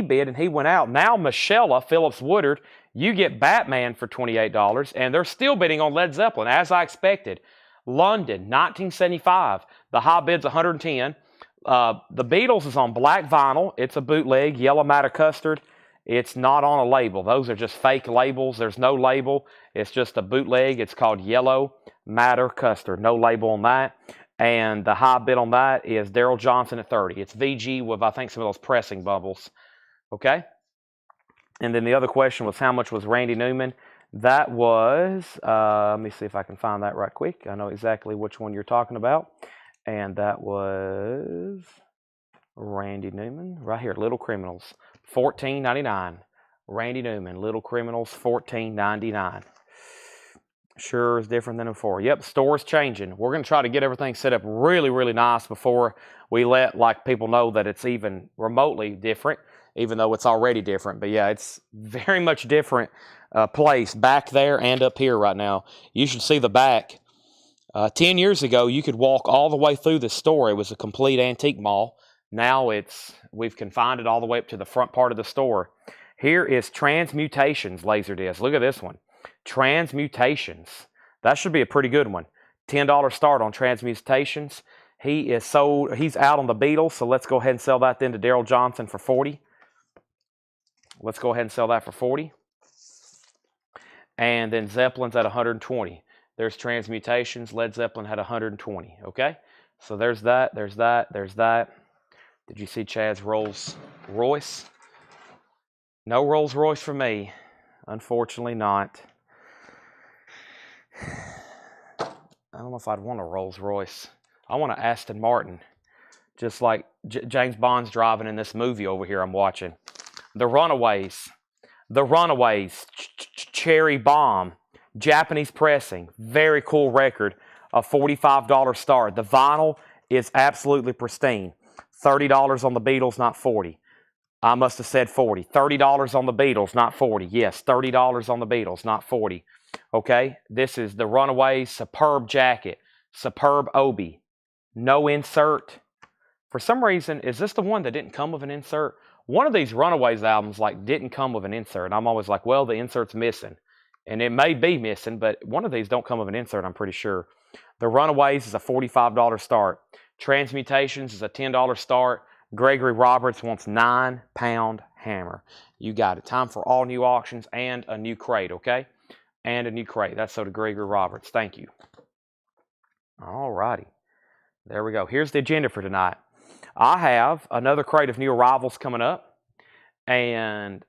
bid and he went out, now Michelle Phillips Woodard, you get Batman for $28, and they're still bidding on Led Zeppelin, as I expected. London, 1975. The high bid's $110. The Beatles is on black vinyl. It's a bootleg, Yellow Matter Custard. It's not on a label. Those are just fake labels. There's no label. It's just a bootleg. It's called Yellow Matter Custard. No label on that. And the high bid on that is Daryl Johnson at 30. It's VG with, I think, some of those pressing bubbles. Okay? And then the other question was, how much was Randy Newman? That was, let me see if I can find that right quick. I know exactly which one you're talking about. And that was Randy Newman, right here, Little Criminals, $14.99. Randy Newman, Little Criminals, $14.99. Sure is different than before. Yep, store's changing. We're going to try to get everything set up really, really nice before we let people know that it's even remotely different, even though it's already different. But yeah, it's very much different place back there and up here right now. You should see the back. 10 years ago, you could walk all the way through the store. It was a complete antique mall. Now we've confined it all the way up to the front part of the store. Here is Transmutations Laserdisc. Look at this one. Transmutations. That should be a pretty good one. $10 start on Transmutations. He's out on the Beatles, so let's go ahead and sell that then to Daryl Johnson for $40. Let's go ahead and sell that for 40. And then Zeppelin's at 120. There's Transmutations. Led Zeppelin had 120. Okay? So there's that, there's that, there's that. Did you see Chad's Rolls Royce? No Rolls Royce for me. Unfortunately not. I don't know if I'd want a Rolls Royce. I want an Aston Martin. Just like James Bond's driving in this movie over here I'm watching. The Runaways. The Runaways. Cherry Bomb. Japanese pressing. Very cool record. A $45 start. The vinyl is absolutely pristine. $30 on the Beatles, not 40. I must have said 40. $30 on the Beatles, not 40. Yes, $30 on the Beatles, not 40. Okay, this is the Runaways Superb Jacket. Superb Obi. No insert. For some reason, is this the one that didn't come with an insert? One of these Runaways albums like didn't come with an insert. And I'm always like, well, the insert's missing. And it may be missing, but one of these don't come with an insert, I'm pretty sure. The Runaways is a $45 start. Transmutations is a $10 start. Gregory Roberts wants 9-pound hammer. You got it. Time for all new auctions and a new crate, okay? And a new crate. That's so to Gregory Roberts. Thank you. All righty. There we go. Here's the agenda for tonight. I have another crate of new arrivals coming up, and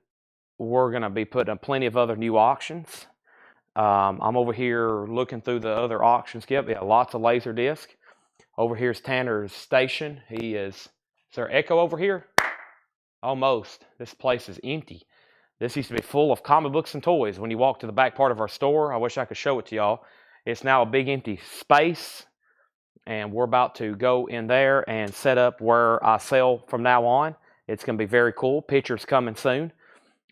we're going to be putting up plenty of other new auctions. I'm over here looking through the other auction skip. Yeah, lots of laser disc. Over here's Tanner's station. Is there echo over here? Almost. This place is empty. This used to be full of comic books and toys. When you walk to the back part of our store, I wish I could show it to y'all. It's now a big empty space. And we're about to go in there and set up where I sell from now on. It's going to be very cool. Pictures coming soon.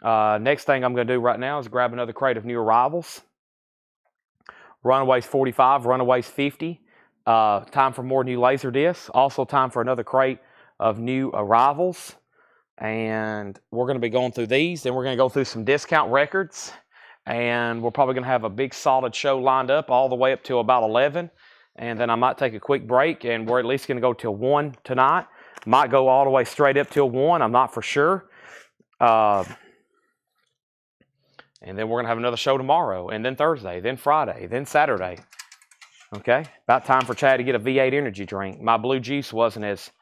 Next thing I'm going to do right now is grab another crate of new arrivals. Runaways 45, Runaways 50. Time for more new laser discs. Also time for another crate of new arrivals. And we're going to be going through these. Then we're going to go through some discount records. And we're probably going to have a big solid show lined up all the way up to about 11. And then I might take a quick break, and we're at least going to go till 1 tonight. Might go all the way straight up till 1. I'm not for sure. And then we're going to have another show tomorrow, and then Thursday, then Friday, then Saturday. Okay? About time for Chad to get a V8 energy drink. My blue juice wasn't as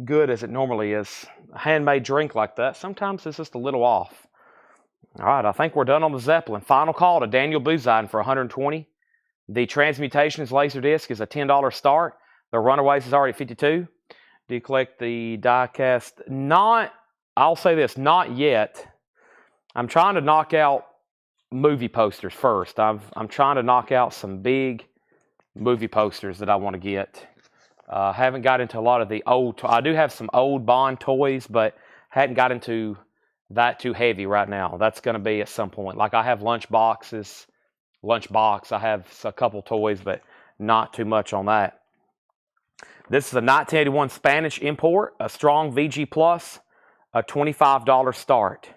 good as it normally is. A handmade drink like that, sometimes it's just a little off. All right, I think we're done on the Zeppelin. Final call to Daniel Buzine for 120. The Transmutations Laserdisc is a $10 start. The Runaways is already 52. Do you collect the die-cast? I'll say this, not yet. I'm trying to knock out movie posters first. I'm trying to knock out some big movie posters that I want to get. Haven't got into a lot of the old. I do have some old Bond toys, but hadn't got into that too heavy right now. That's going to be at some point. Like I have Lunchbox. I have a couple toys, but not too much on that. This is a 1981 Spanish import, a strong VG Plus, a $25 start.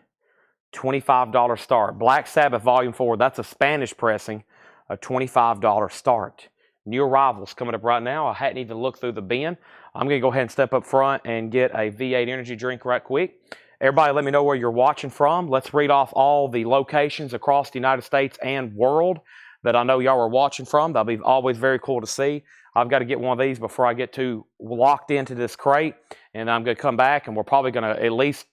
$25 start. Black Sabbath Volume 4, that's a Spanish pressing, a $25 start. New arrivals coming up right now. I hadn't even looked through the bin. I'm going to go ahead and step up front and get a V8 energy drink right quick. Everybody let me know where you're watching from. Let's read off all the locations across the United States and world that I know y'all are watching from. That'll be always very cool to see. I've got to get one of these before I get too locked into this crate. And I'm going to come back and we're probably going to at least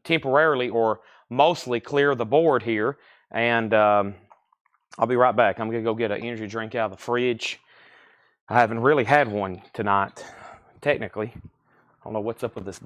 temporarily or mostly clear the board here. And I'll be right back. I'm going to go get an energy drink out of the fridge. I haven't really had one tonight, technically. I don't know what's up with this.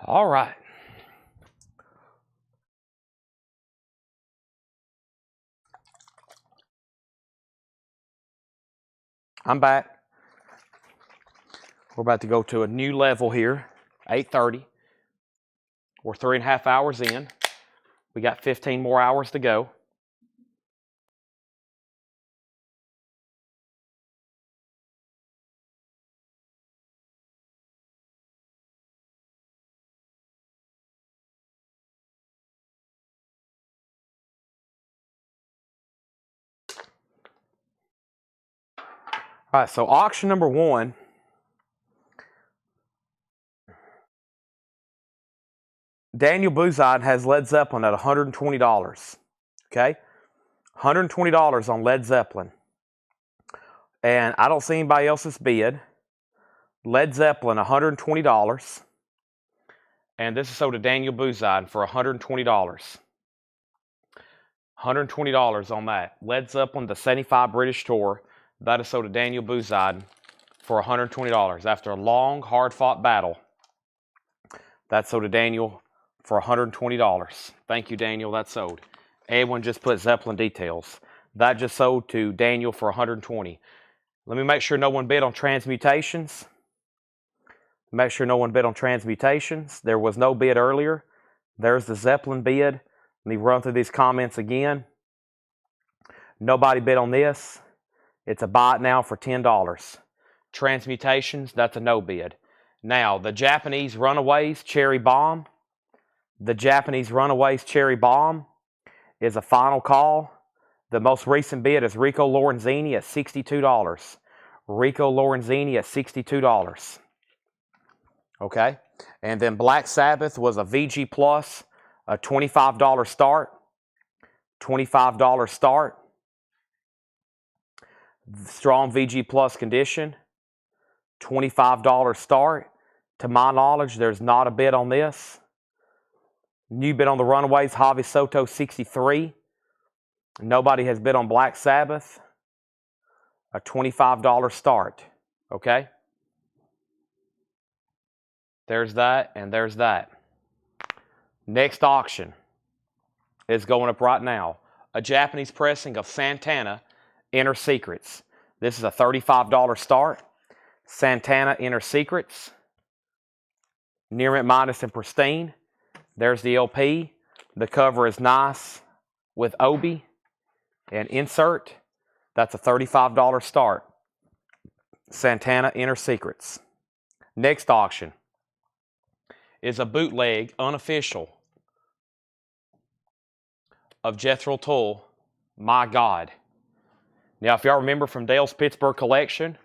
All right. I'm back. We're about to go to a new level here, 8:30. We're 3.5 hours in. We got 15 more hours to go. All right, so auction number 1. Daniel Buzide has Led Zeppelin at $120. Okay? $120 on Led Zeppelin. And I don't see anybody else's bid. Led Zeppelin, $120. And this is sold to Daniel Buzide for $120. $120 on that. Led Zeppelin, the 75 British tour. That is sold to Daniel Buzide for $120. After a long, hard-fought battle, that's sold to Daniel for $120. Thank you, Daniel. That's sold. Everyone just put Zeppelin details. That just sold to Daniel for $120. Let me make sure no one bid on transmutations. Make sure no one bid on transmutations. There was no bid earlier. There's the Zeppelin bid. Let me run through these comments again. Nobody bid on this. It's a buy it now for $10. Transmutations, that's a no bid. Now, the Japanese Runaways Cherry Bomb. The Japanese Runaways Cherry Bomb is a final call. The most recent bid is Rico Lorenzini at $62. Rico Lorenzini at $62. Okay? And then Black Sabbath was a VG Plus, a $25 start. $25 start. Strong VG Plus condition. $25 start. To my knowledge, there's not a bid on this. New bid on the Runaways, Javi Soto, $63. Nobody has bid on Black Sabbath. A $25 start. Okay? There's that, and there's that. Next auction is going up right now. A Japanese pressing of Santana Inner Secrets. This is a $35 start. Santana Inner Secrets. Near mint minus and pristine. There's the LP. The cover is nice with Obi and insert. That's a $35 start. Santana Inner Secrets. Next auction is a bootleg, unofficial, of Jethro Tull, My God. Now, if y'all remember from Dale's Pittsburgh collection,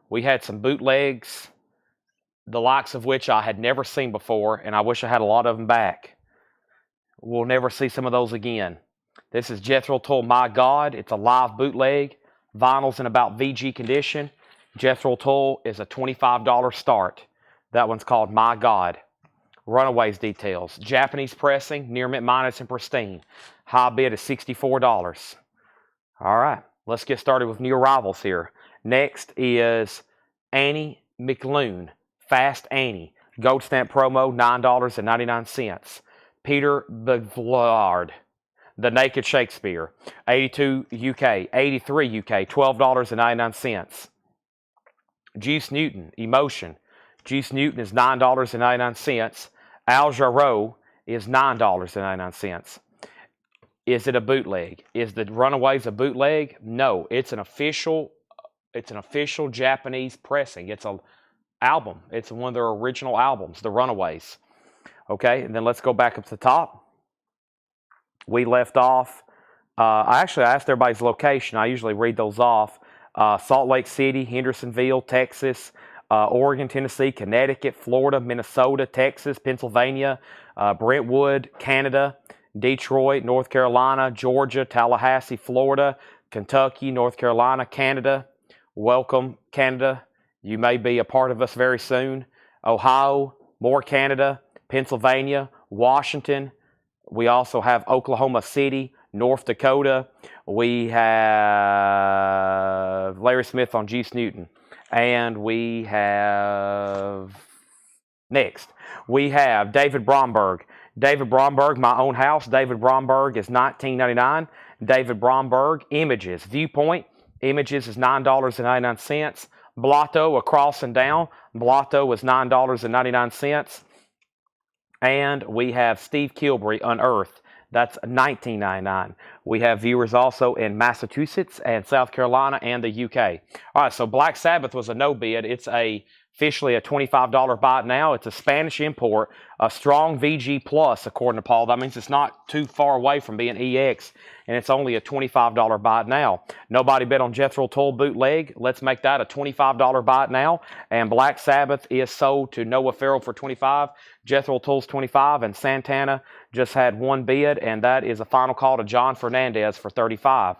we had some bootlegs, the likes of which I had never seen before, and I wish I had a lot of them back. We'll never see some of those again. This is Jethro Tull, My God. It's a live bootleg. Vinyl's in about VG condition. Jethro Tull is a $25 start. That one's called My God. Runaways details. Japanese pressing, near mint minus and pristine. High bid is $64. All right, let's get started with new arrivals here. Next is Annie McLoone, Fast Annie. Gold stamp promo, $9.99. Peter Bevlard, The Naked Shakespeare, 82 UK, 83 UK, $12.99. Juice Newton, Emotion. Juice Newton is $9.99. Al Jarreau is $9.99. Is it a bootleg? Is the Runaways a bootleg? No, it's an official Japanese pressing. It's an album. It's one of their original albums, the Runaways. Okay, and then let's go back up to the top. We left off. I asked everybody's location. I usually read those off. Salt Lake City, Hendersonville, Texas, Oregon, Tennessee, Connecticut, Florida, Minnesota, Texas, Pennsylvania, Brentwood, Canada, Detroit, North Carolina, Georgia, Tallahassee, Florida, Kentucky, North Carolina, Canada. Welcome, Canada. You may be a part of us very soon. Ohio, more Canada, Pennsylvania, Washington. We also have Oklahoma City, North Dakota. We have Larry Smith on Juice Newton. And we have, next, we have David Bromberg. David Bromberg, My Own House. David Bromberg is $19.99. David Bromberg, Images, Viewpoint, Images is $9.99. Blotto across and down. Blotto is $9.99. And we have Steve Kilbrey, Unearthed. That's $19.99. We have viewers also in Massachusetts and South Carolina and the UK. All right, so Black Sabbath was a no bid. It's officially a $25 buy now. It's a Spanish import, a strong VG plus, according to Paul. That means it's not too far away from being EX, and it's only a $25 buy now. Nobody bet on Jethro Tull bootleg. Let's make that a $25 buy now. And Black Sabbath is sold to Noah Farrell for $25. Jethro Tull's $25, and Santana just had one bid, and that is a final call to John Fernandez for $35.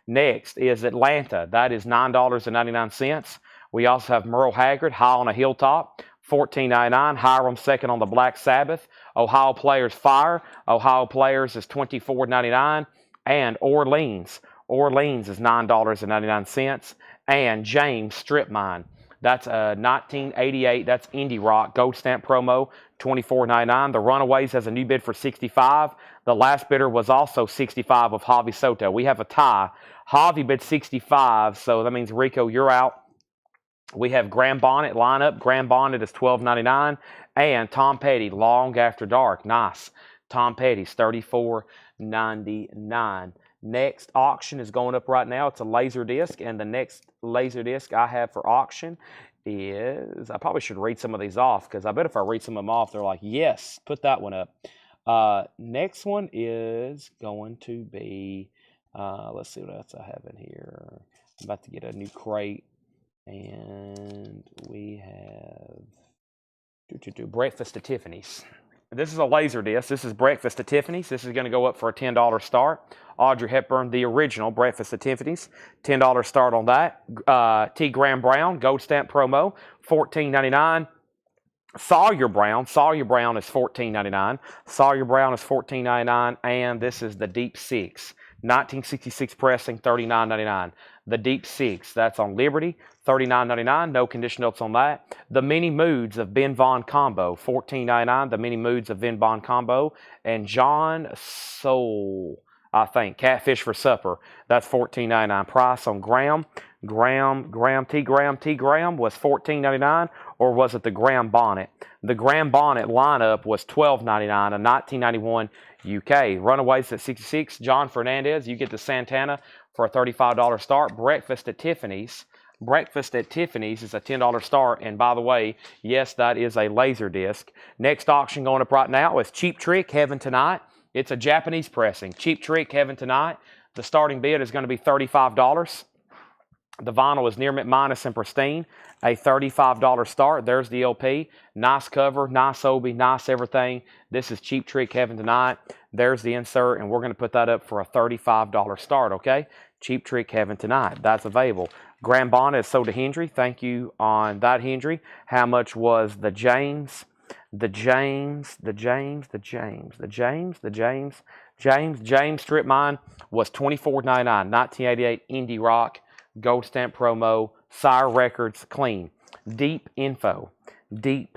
Next is Atlanta. That is $9.99. We also have Merle Haggard, High on a Hilltop, $14.99. Hiram second on the Black Sabbath. Ohio Players Fire. Ohio Players is $24.99. And Orleans. Orleans is $9.99. And James Strip Mine. That's 1988. That's Indie Rock Gold Stamp promo, $24.99. The Runaways has a new bid for $65. The last bidder was also $65 of Javi Soto. We have a tie. Javi bid $65, so that means Rico, you're out. We have Graham Bonnet lineup. Graham Bonnet is $12.99. And Tom Petty, Long After Dark. Nice. Tom Petty's $34.99. Next auction is going up right now. It's a laser disc, and the next laser disc I have for auction is, I probably should read some of these off, because I bet if I read some of them off, they're like, yes, put that one up. Next one is going to be, let's see what else I have in here. I'm about to get a new crate, and we have Breakfast at Tiffany's. This is a laser disc. This is Breakfast at Tiffany's. This is going to go up for a $10 start. Audrey Hepburn, the original Breakfast at Tiffany's. $10 start on that. T. Graham Brown, Gold Stamp promo, $14.99. Sawyer Brown is $14.99. Sawyer Brown is $14.99. And this is the Deep Six. 1966 pressing, $39.99. The Deep Six, that's on Liberty, $39.99. No condition notes on that. The Mini Moods of Ben Vaughn Combo, $14.99. The Mini Moods of Ben Vaughn Combo. And John Soul, I think, Catfish for Supper, that's $14.99. Price on Graham T. Graham was $14.99, or was it the Graham Bonnet? The Graham Bonnet lineup was $12.99, a 1991 UK. Runaways at 66. John Fernandez, you get the Santana for a $35 start. Breakfast at Tiffany's. Breakfast at Tiffany's is a $10 start. And by the way, yes, that is a laser disc. Next auction going up right now is Cheap Trick, Heaven Tonight. It's a Japanese pressing. Cheap Trick, Heaven Tonight. The starting bid is going to be $35. The vinyl is near mint minus and pristine. A $35 start. There's the LP. Nice cover, nice Obi, nice everything. This is Cheap Trick, Heaven Tonight. There's the insert, and we're going to put that up for a $35 start, okay? Cheap Trick, Heaven Tonight. That's available. Graham Bonnet is sold to Hendry. Thank you on that, Hendry. How much was the James Strip Mine was $24.99. 1988 Indie Rock Gold Stamp promo. Sire Records clean. Deep Info. The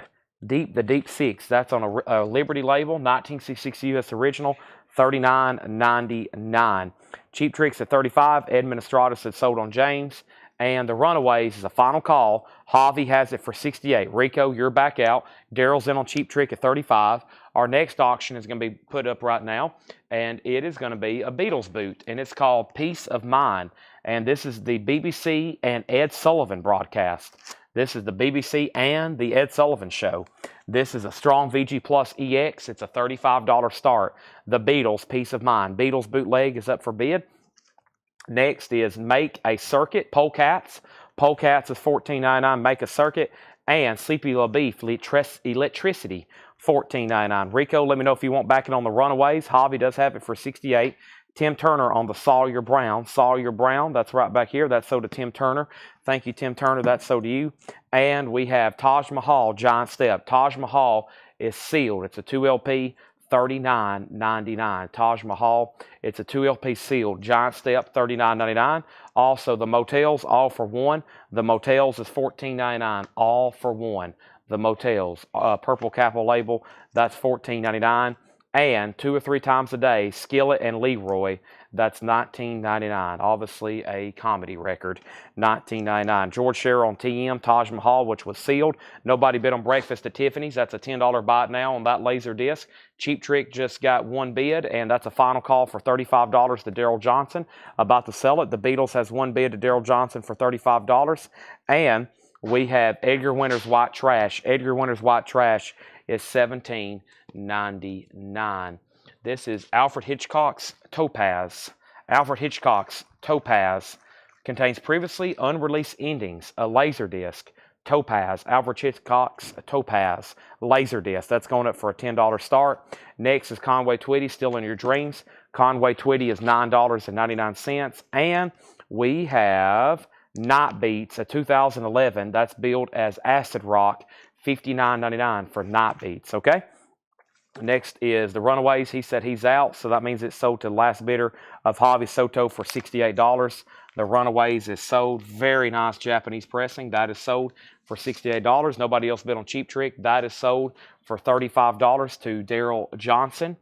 Deep Six. That's on a Liberty label. 1966 US original. $39.99. Cheap Tricks at $35. Edmund Estradas had sold on James. And the Runaways is a final call. Javi has it for $68. Rico, you're back out. Daryl's in on Cheap Trick at $35. Our next auction is going to be put up right now, and it is going to be a Beatles boot, and it's called Peace of Mind. And this is the BBC and Ed Sullivan broadcast. This is the BBC and the Ed Sullivan Show. This is a strong VG Plus EX. It's a $35 start. The Beatles, Peace of Mind. Beatles bootleg is up for bid. Next is Make a Circuit, Polecats. Polecats is $14.99, Make a Circuit. And Sleepy La Beef, Electricity, $14.99. Rico, let me know if you want backing on the Runaways. Javi does have it for $68. Tim Turner on the Sawyer Brown. Sawyer Brown, that's right back here. That's sold to Tim Turner. Thank you, Tim Turner. That's sold to you. And we have Taj Mahal, Giant Step. Taj Mahal is sealed. It's a 2LP, $39.99. Taj Mahal, it's a 2LP sealed. Giant Step, $39.99. Also, the Motels, all for one. The Motels is $14.99, all for one. The Motels, Purple Capital label, that's $14.99. And 2 or 3 times a day, Skillet and Leroy. That's $19.99. Obviously a comedy record. $19.99. George Sherrill on TM, Taj Mahal, which was sealed. Nobody bid on Breakfast at Tiffany's. That's a $10 buy it now on that laser disc. Cheap Trick just got one bid, and that's a final call for $35 to Daryl Johnson. About to sell it. The Beatles has one bid to Daryl Johnson for $35. And we have Edgar Winter's White Trash. Edgar Winter's White Trash is $17.99. This is Alfred Hitchcock's Topaz. Alfred Hitchcock's Topaz contains previously unreleased endings, a laser disc. Topaz, Alfred Hitchcock's Topaz laser disc. That's going up for a $10 start. Next is Conway Twitty, Still in Your Dreams. Conway Twitty is $9.99. And we have Night Beats, a 2011. That's billed as Acid Rock, $59.99 for Night Beats, okay? Next is The Runaways. He said he's out, so that means it's sold to the last bidder of Javi Soto for $68. The Runaways is sold. Very nice Japanese pressing. That is sold for $68. Nobody else bid on Cheap Trick. That is sold for $35 to Daryl Johnson.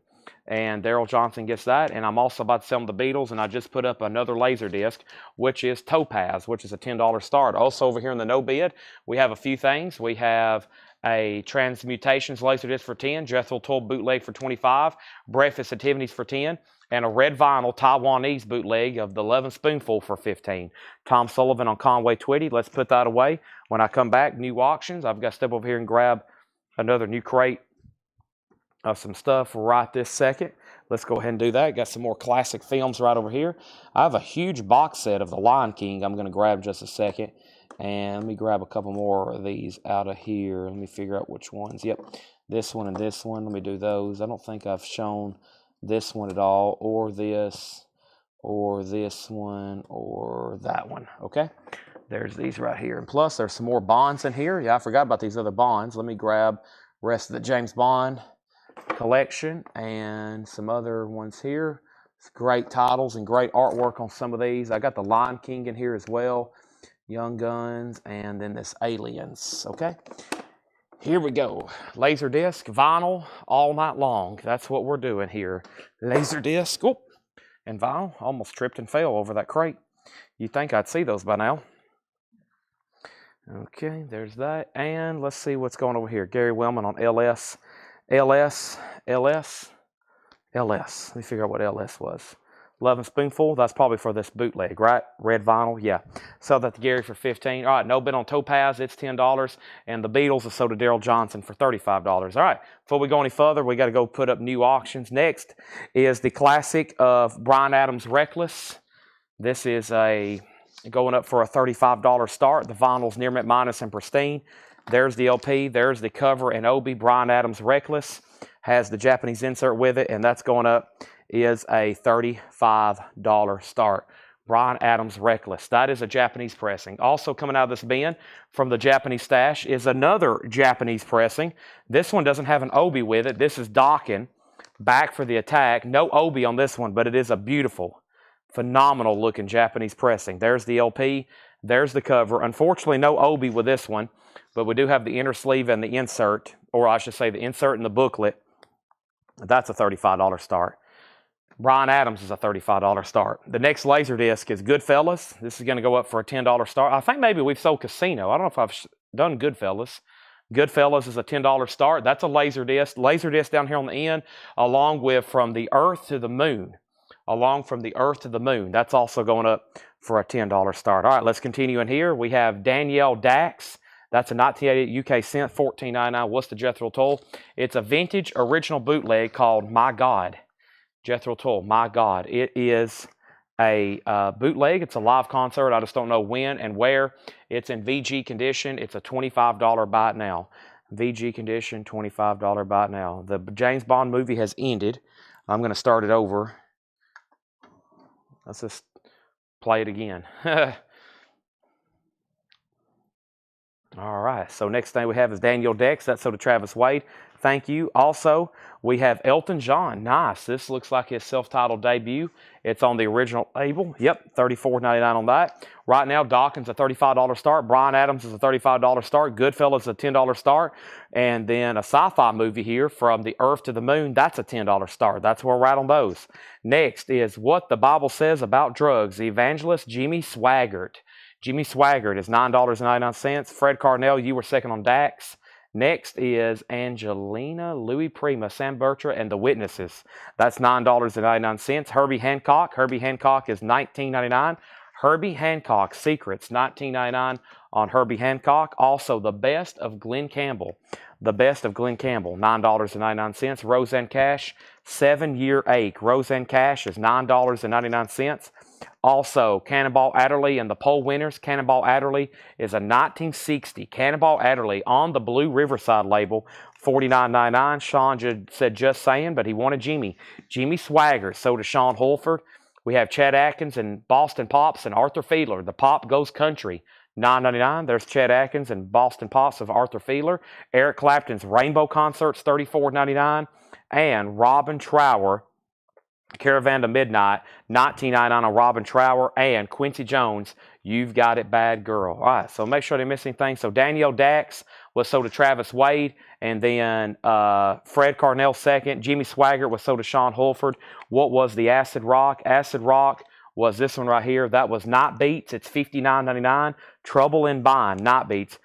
And Daryl Johnson gets that. And I'm also about to sell him the Beatles, and I just put up another laser disc, which is Topaz, which is a $10 start. Also over here in the no bid, we have a few things. We have a Transmutations laser disc for 10, Jethro Tull bootleg for 25, Breakfast at Tiffany's for 10, and a red vinyl Taiwanese bootleg of the Lovin' Spoonful for 15. Tom Sullivan on Conway Twitty. Let's put that away. When I come back, new auctions. I've got to step over here and grab another new crate of some stuff right this second. Let's go ahead and do that. Got some more classic films right over here. I have a huge box set of The Lion King I'm going to grab in just a second. And let me grab a couple more of these out of here. Let me figure out which ones. Yep, this one and this one. Let me do those. I don't think I've shown this one at all, or this one, or that one. Okay, there's these right here. And plus, there's some more Bonds in here. Yeah, I forgot about these other Bonds. Let me grab the rest of the James Bond collection and some other ones here. It's great titles and great artwork on some of these. I got the Lion King in here as well. Young Guns, and then this Aliens, okay? Here we go. Laser disc, vinyl, all night long. That's what we're doing here. Laser disc, oh, and vinyl. Almost tripped and fell over that crate. You'd think I'd see those by now. Okay, there's that. And let's see what's going over here. Gary Wellman on LS. LS. Let me figure out what LS was. Lovin' Spoonful, that's probably for this bootleg, right? Red vinyl, yeah. Sell that to Gary for $15. All right, no bid on Topaz, it's $10. And the Beatles is sold to Daryl Johnson for $35. All right, before we go any further, we got to go put up new auctions. Next is the classic of Bryan Adams, Reckless. This is going up for a $35 start. The vinyl's near mint minus and pristine. There's the LP, there's the cover and Obi. Bryan Adams, Reckless has the Japanese insert with it, and that's going up is a $35 start. Bryan Adams Reckless. That is a Japanese pressing. Also coming out of this bin from the Japanese stash is another Japanese pressing. This one doesn't have an Obi with it. This is Dokken, Back for the Attack. No Obi on this one, but it is a beautiful, phenomenal looking Japanese pressing. There's the LP. There's the cover. Unfortunately, no Obi with this one, but we do have the inner sleeve and the insert, or I should say the insert and the booklet. That's a $35 start. Bryan Adams is a $35 start. The next laser disc is Goodfellas. This is going to go up for a $10 start. I think maybe we've sold Casino. I don't know if I've done Goodfellas. Goodfellas is a $10 start. That's a laser disc. Laser disc down here on the end, along with From the Earth to the Moon. That's also going up for a $10 start. All right, let's continue in here. We have Danielle Dax. That's a 1988 UK cent, $14.99. What's the Jethro Tull? It's a vintage original bootleg called My God. Jethro Tull, My God. It is a bootleg. It's a live concert. I just don't know when and where. It's in VG condition. It's a $25 buy it now. VG condition, $25 buy it now. The James Bond movie has ended. I'm going to start it over. Let's just play it again. All right. So next thing we have is Daniel Dex. That's so to Travis Wade. Thank you. Also, we have Elton John. Nice. This looks like his self-titled debut. It's on the original label. Yep, $34.99 on that. Right now, Dawkins a $35 start. Bryan Adams is a $35 start. Goodfellas a $10 start. And then a sci-fi movie here, From the Earth to the Moon. That's a $10 start. That's where we're at on those. Next is What the Bible Says About Drugs. The evangelist Jimmy Swaggart. Jimmy Swaggart is $9.99. Fred Carnell, you were second on Dax. Next is Angelina, Louis Prima, Sam Bertra, and The Witnesses. That's $9.99. Herbie Hancock. Herbie Hancock is $19.99. Herbie Hancock Secrets, $19.99 on Herbie Hancock. Also, The Best of Glenn Campbell. The Best of Glenn Campbell, $9.99. Roseanne Cash, 7-Year Ache. Roseanne Cash is $9.99. Also, Cannonball Adderley and the poll winners. Cannonball Adderley is a 1960 Cannonball Adderley on the Blue Riverside label, $49.99. Sean said just saying, but he wanted Jimmy. Jimmy Swaggart, so does Sean Holford. We have Chad Atkins and Boston Pops and Arthur Fiedler. The Pop Goes Country, $9.99. There's Chad Atkins and Boston Pops of Arthur Fiedler. Eric Clapton's Rainbow Concerts, $34.99. And Robin Trower, Caravan to Midnight, $19.99 on Robin Trower. And Quincy Jones, You've Got It Bad Girl. All right, so make sure I didn't miss anything. So Danielle Dax was sold to Travis Wade. And then Fred Carnell second. Jimmy Swaggart was sold to Sean Holford. What was the Acid Rock? Acid Rock was this one right here. That was Night Beats. It's $59.99. Trouble in Mind, Night Beats,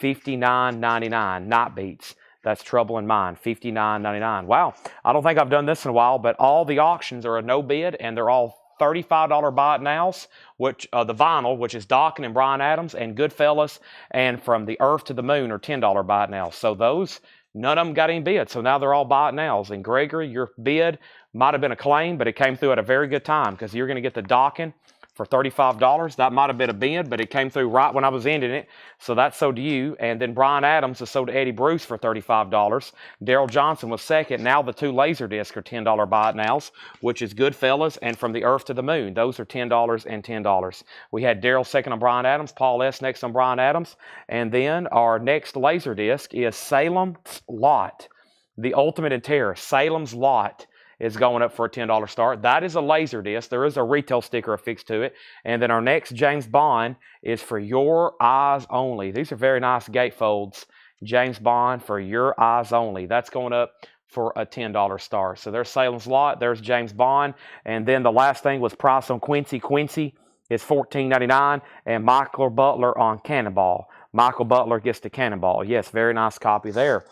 $59.99. Night Beats. That's Trouble in Mind, $59.99. Wow, I don't think I've done this in a while, but all the auctions are a no bid, and they're all $35 buy it nows, which the vinyl, which is Dokken and Bryan Adams, and Goodfellas, and From the Earth to the Moon are $10 buy it nows. So those, none of them got any bids, so now they're all buy it nows. And Gregory, your bid might have been a claim, but it came through at a very good time because you're going to get the Dokken for $35. That might have been a bid, but it came through right when I was ending it. So that's sold to you. And then Bryan Adams is sold to Eddie Bruce for $35. Daryl Johnson was second. Now the two Laserdisc are $10 buy it nows, which is Goodfellas and From the Earth to the Moon. Those are $10 and $10. We had Daryl second on Bryan Adams, Paul S. next on Bryan Adams. And then our next Laserdisc is Salem's Lot, The Ultimate in Terror. Salem's Lot is going up for a $10 start. That is a laser disc. There is a retail sticker affixed to it. And then our next James Bond is For Your Eyes Only. These are very nice gatefolds. James Bond, For Your Eyes Only. That's going up for a $10 start. So there's Salem's Lot. There's James Bond. And then the last thing was price on Quincy. Quincy is $14.99. And Michael Butler on Cannonball. Michael Butler gets the Cannonball. Yes, very nice copy there.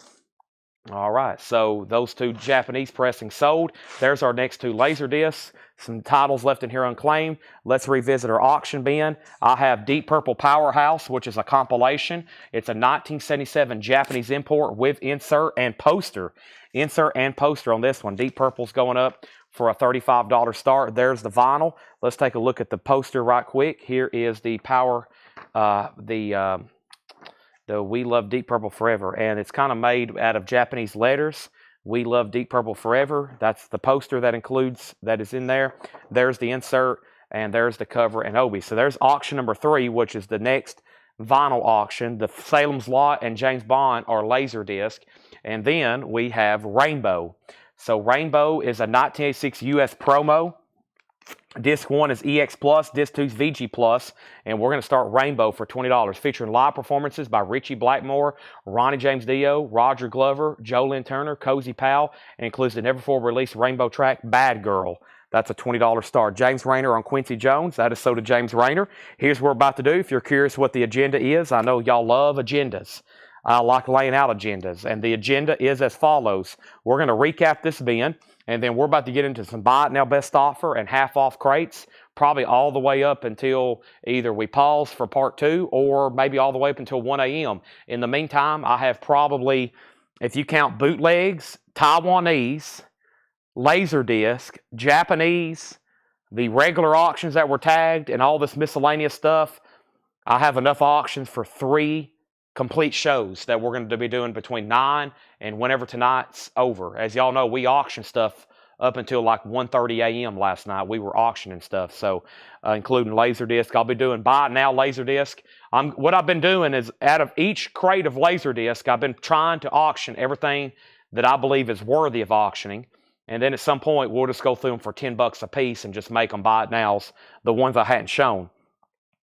All right, so those two Japanese pressings sold. There's our next two laser discs. Some titles left in here unclaimed. Let's revisit our auction bin. I have Deep Purple Powerhouse, which is a compilation. It's a 1977 Japanese import with insert and poster. Insert and poster on this one. Deep Purple's going up for a $35 start. There's the vinyl. Let's take a look at the poster right quick. Here is the the We Love Deep Purple Forever, and it's kind of made out of Japanese letters. We Love Deep Purple Forever. That's the poster that is in there. There's the insert, and there's the cover and Obi. So there's auction number 3, which is the next vinyl auction. The Salem's Lot and James Bond are Laserdisc. And then we have Rainbow. So Rainbow is a 1986 US promo. Disc 1 is EX Plus, Disc 2 is VG Plus, and we're going to start Rainbow for $20, featuring live performances by Richie Blackmore, Ronnie James Dio, Roger Glover, Joe Lynn Turner, Cozy Powell, and includes the never-before-released Rainbow track, Bad Girl. That's a $20 start. James Rayner on Quincy Jones. That is so to James Rayner. Here's what we're about to do. If you're curious what the agenda is, I know y'all love agendas. I like laying out agendas, and the agenda is as follows. We're going to recap this bin, and then we're about to get into some buy it now best offer and half off crates, probably all the way up until either we pause for part 2 or maybe all the way up until 1 a.m. In the meantime, I have probably, if you count bootlegs, Taiwanese, Laserdisc, Japanese, the regular auctions that were tagged, and all this miscellaneous stuff, I have enough auctions for 3 complete shows that we're going to be doing between 9 and whenever tonight's over. As y'all know, we auction stuff up until like 1:30 a.m. last night. We were auctioning stuff, so including Laserdisc. I'll be doing buy now Laserdisc. What I've been doing is out of each crate of Laserdisc, I've been trying to auction everything that I believe is worthy of auctioning. And then at some point, we'll just go through them for $10 a piece and just make them buy it nows, the ones I hadn't shown.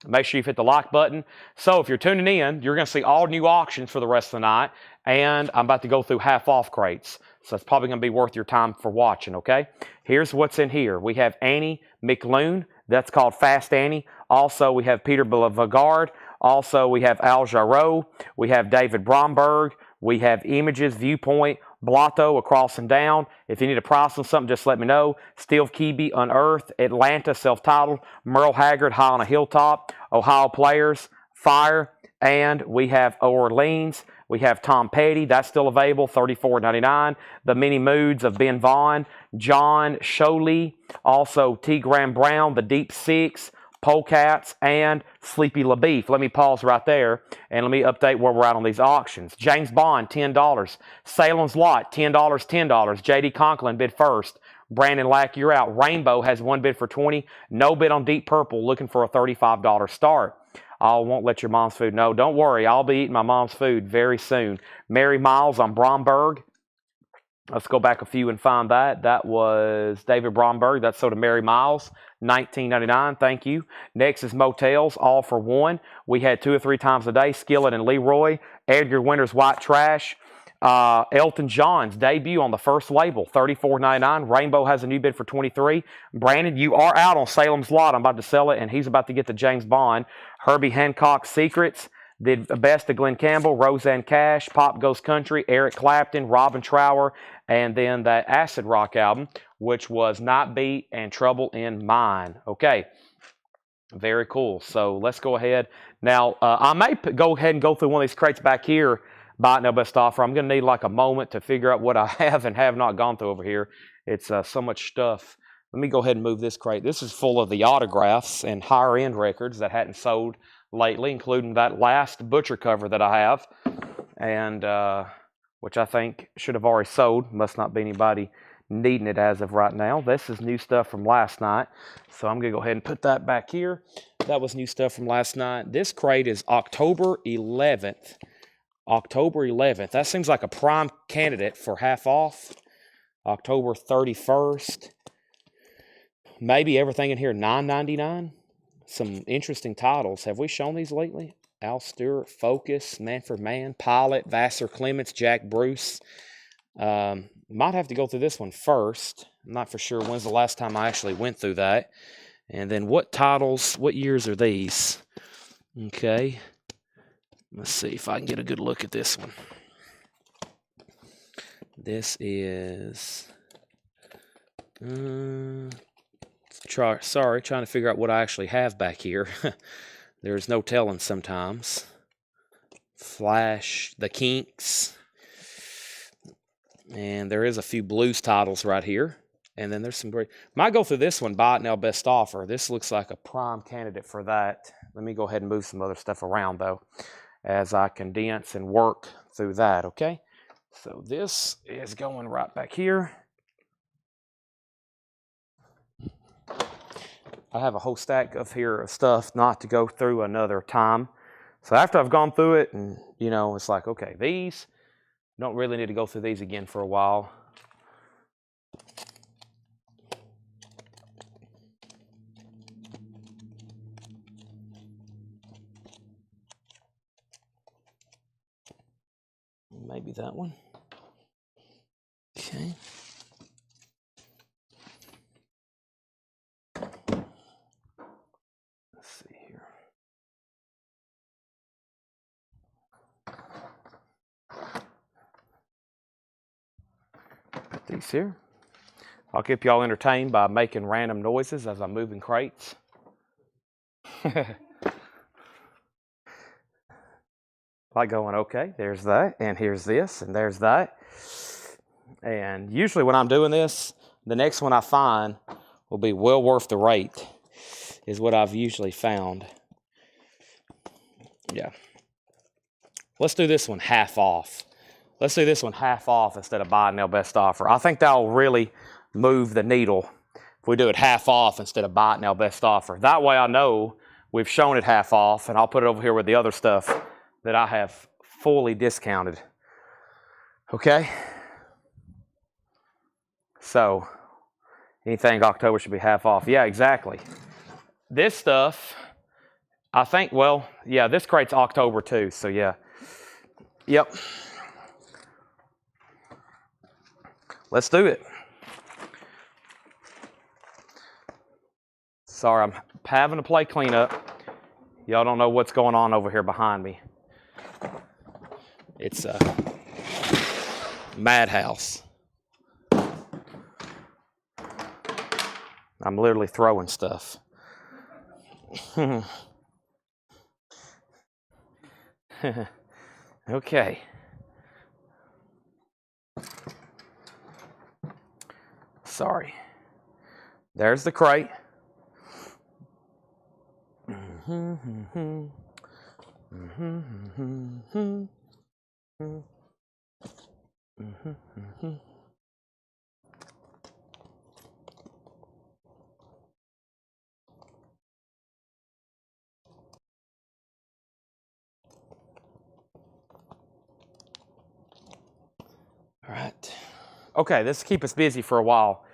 Make sure you hit the like button. So if you're tuning in, you're going to see all new auctions for the rest of the night. And I'm about to go through half-off crates. So it's probably going to be worth your time for watching, okay? Here's what's in here. We have Annie McLoone. That's called Fast Annie. Also, we have Peter Boulevard. Also, we have Al Jarreau. We have David Bromberg. We have Images, Viewpoint, Blotto, Across and Down. If you need a price on something, just let me know. Steve Keeby, Unearthed, Atlanta, self-titled, Merle Haggard, High on a Hilltop, Ohio Players, Fire, and we have Orleans. We have Tom Petty, that's still available, $34.99. The Many Moods of Ben Vaughn, John Sholey, also T. Graham Brown, The Deep Six, Polecats, and Sleepy LaBeef. Let me pause right there and let me update where we're at on these auctions. James Bond, $10. Salem's Lot, $10, $10. J.D. Conklin bid first. Brandon Lack, you're out. Rainbow has one bid for $20. No bid on Deep Purple, looking for a $35 start. I won't let your mom's food know. Don't worry, I'll be eating my mom's food very soon. Mary Miles on Bromberg. Let's go back a few and find that. That was David Bromberg. That's sold to Mary Miles, $19.99. Thank you. Next is Motels, all for one. We had 2 or 3 times a day. Skillet and Leroy. Edgar Winter's White Trash. Elton John's debut on the first label, $34.99. Rainbow has a new bid for $23. Brandon, you are out on Salem's Lot. I'm about to sell it, and he's about to get the James Bond. Herbie Hancock Secrets. Did best to Glenn Campbell, Roseanne Cash, Pop Goes Country, Eric Clapton, Robin Trower, and then that Acid Rock album, which was Not Beat and Trouble in Mind. Okay, very cool. So let's go ahead. Now, I may go ahead and go through one of these crates back here, buy it now best offer. I'm going to need like a moment to figure out what I have and have not gone through over here. It's so much stuff. Let me go ahead and move this crate. This is full of the autographs and higher-end records that hadn't sold lately, including that last Butcher cover that I have, and which I think should have already sold. Must not be anybody needing it as of right now. This is new stuff from last night, so I'm going to go ahead and put that back here. That was new stuff from last night. This crate is October 11th. October 11th. That seems like a prime candidate for half off. October 31st. Maybe everything in here $9.99. Some interesting titles. Have we shown these lately? Al Stewart, Focus, Manfred Mann, Pilot, Vassar Clements, Jack Bruce. Might have to go through this one first. I'm not for sure when's the last time I actually went through that. And then what titles, what years are these? Okay. Let's see if I can get a good look at this one. This is... Sorry, trying to figure out what I actually have back here. There's no telling sometimes. Flash, The Kinks. And there is a few blues titles right here. And then there's some great... Might go through this one, buy it now best offer. This looks like a prime candidate for that. Let me go ahead and move some other stuff around, though, as I condense and work through that, okay? So this is going right back here. I have a whole stack of stuff not to go through another time. So after I've gone through it, and you know, it's like, okay, these don't really need to go through these again for a while. Maybe that one. Okay. Let's see here. Put these here. I'll keep y'all entertained by making random noises as I'm moving crates. Like going, okay, there's that, and here's this, and there's that. And usually when I'm doing this, the next one I find will be well worth the rate, is what I've usually found. Yeah. Let's do this one half off. Let's do this one half off instead of buy now best offer. I think that'll really move the needle if we do it half off instead of buy it now best offer. That way I know we've shown it half off, and I'll put it over here with the other stuff that I have fully discounted. Okay? So, anything October should be half off. Yeah, exactly. This stuff, I think, well, yeah, this crate's October too, so yeah. Yep. Let's do it. Sorry, I'm having to play cleanup. Y'all don't know what's going on over here behind me. It's a madhouse. I'm literally throwing stuff. Okay. Sorry. There's the crate. All right. Okay, this will keep us busy for a while.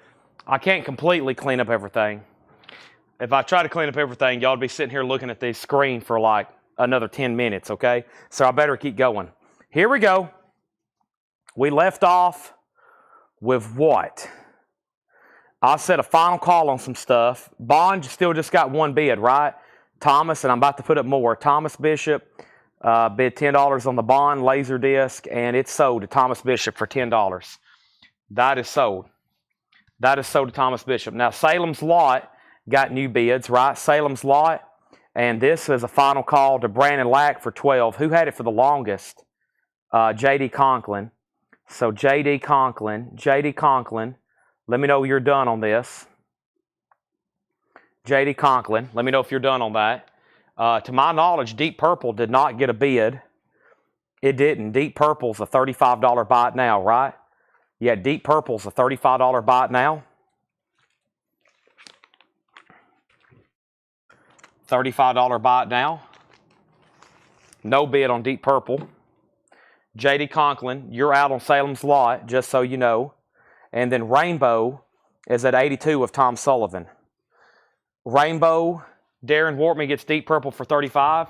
I can't completely clean up everything. If I try to clean up everything, y'all would be sitting here looking at this screen for like another 10 minutes, okay? So I better keep going. Here we go. We left off with what? I said a final call on some stuff. Bond still just got one bid, right? Thomas, and I'm about to put up more. Thomas Bishop bid $10 on the Bond laser disc, and it's sold to Thomas Bishop for $10. That is sold. That is sold to Thomas Bishop. Now, Salem's Lot got new bids, right? Salem's Lot. And this is a final call to Brandon Lack for $12. Who had it for the longest? J.D. Conklin. So J.D. Conklin, let me know you're done on this. J.D. Conklin, let me know if you're done on that. To my knowledge, Deep Purple did not get a bid. It didn't. Deep Purple's a $35 buy it now, right? Yeah, Deep Purple's a $35 buy it now. $35 buy it now. No bid on Deep Purple. J.D. Conklin, you're out on Salem's Lot, just so you know. And then Rainbow is at 82 of Tom Sullivan. Rainbow, Darren Wortman gets Deep Purple for 35.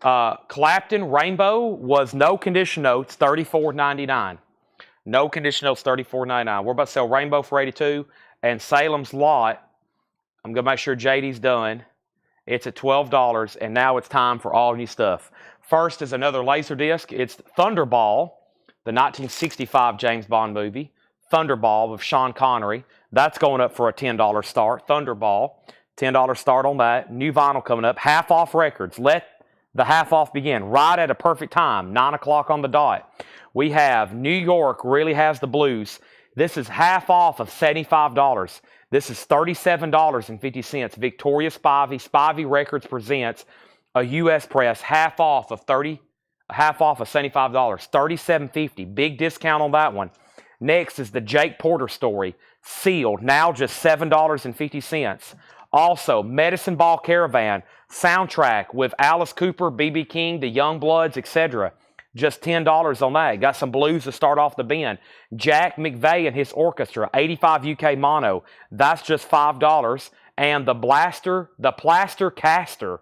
Clapton, Rainbow was no condition notes, $34.99. No condition notes, $34.99. We're about to sell Rainbow for 82. And Salem's Lot, I'm going to make sure JD's done. It's at $12, and now it's time for all new stuff. First is another laser disc. It's Thunderball, the 1965 James Bond movie. Thunderball with Sean Connery. That's going up for a $10 start. Thunderball, $10 start on that. New vinyl coming up. Half off records. Let the half off begin. Right at a perfect time. 9 o'clock on the dot. We have New York Really Has the Blues. This is half off of $75. This is $37.50. Victoria Spivey. Spivey Records presents a U.S. press half off of $75. $37.50. Big discount on that one. Next is the Jake Porter story. Sealed. Now just $7.50. Also, Medicine Ball Caravan soundtrack with Alice Cooper, B.B. King, the Youngbloods, etc. Just $10 on that. Got some blues to start off the bin. Jack McVeigh and his orchestra, 85 UK mono. That's just $5. And the Plaster Caster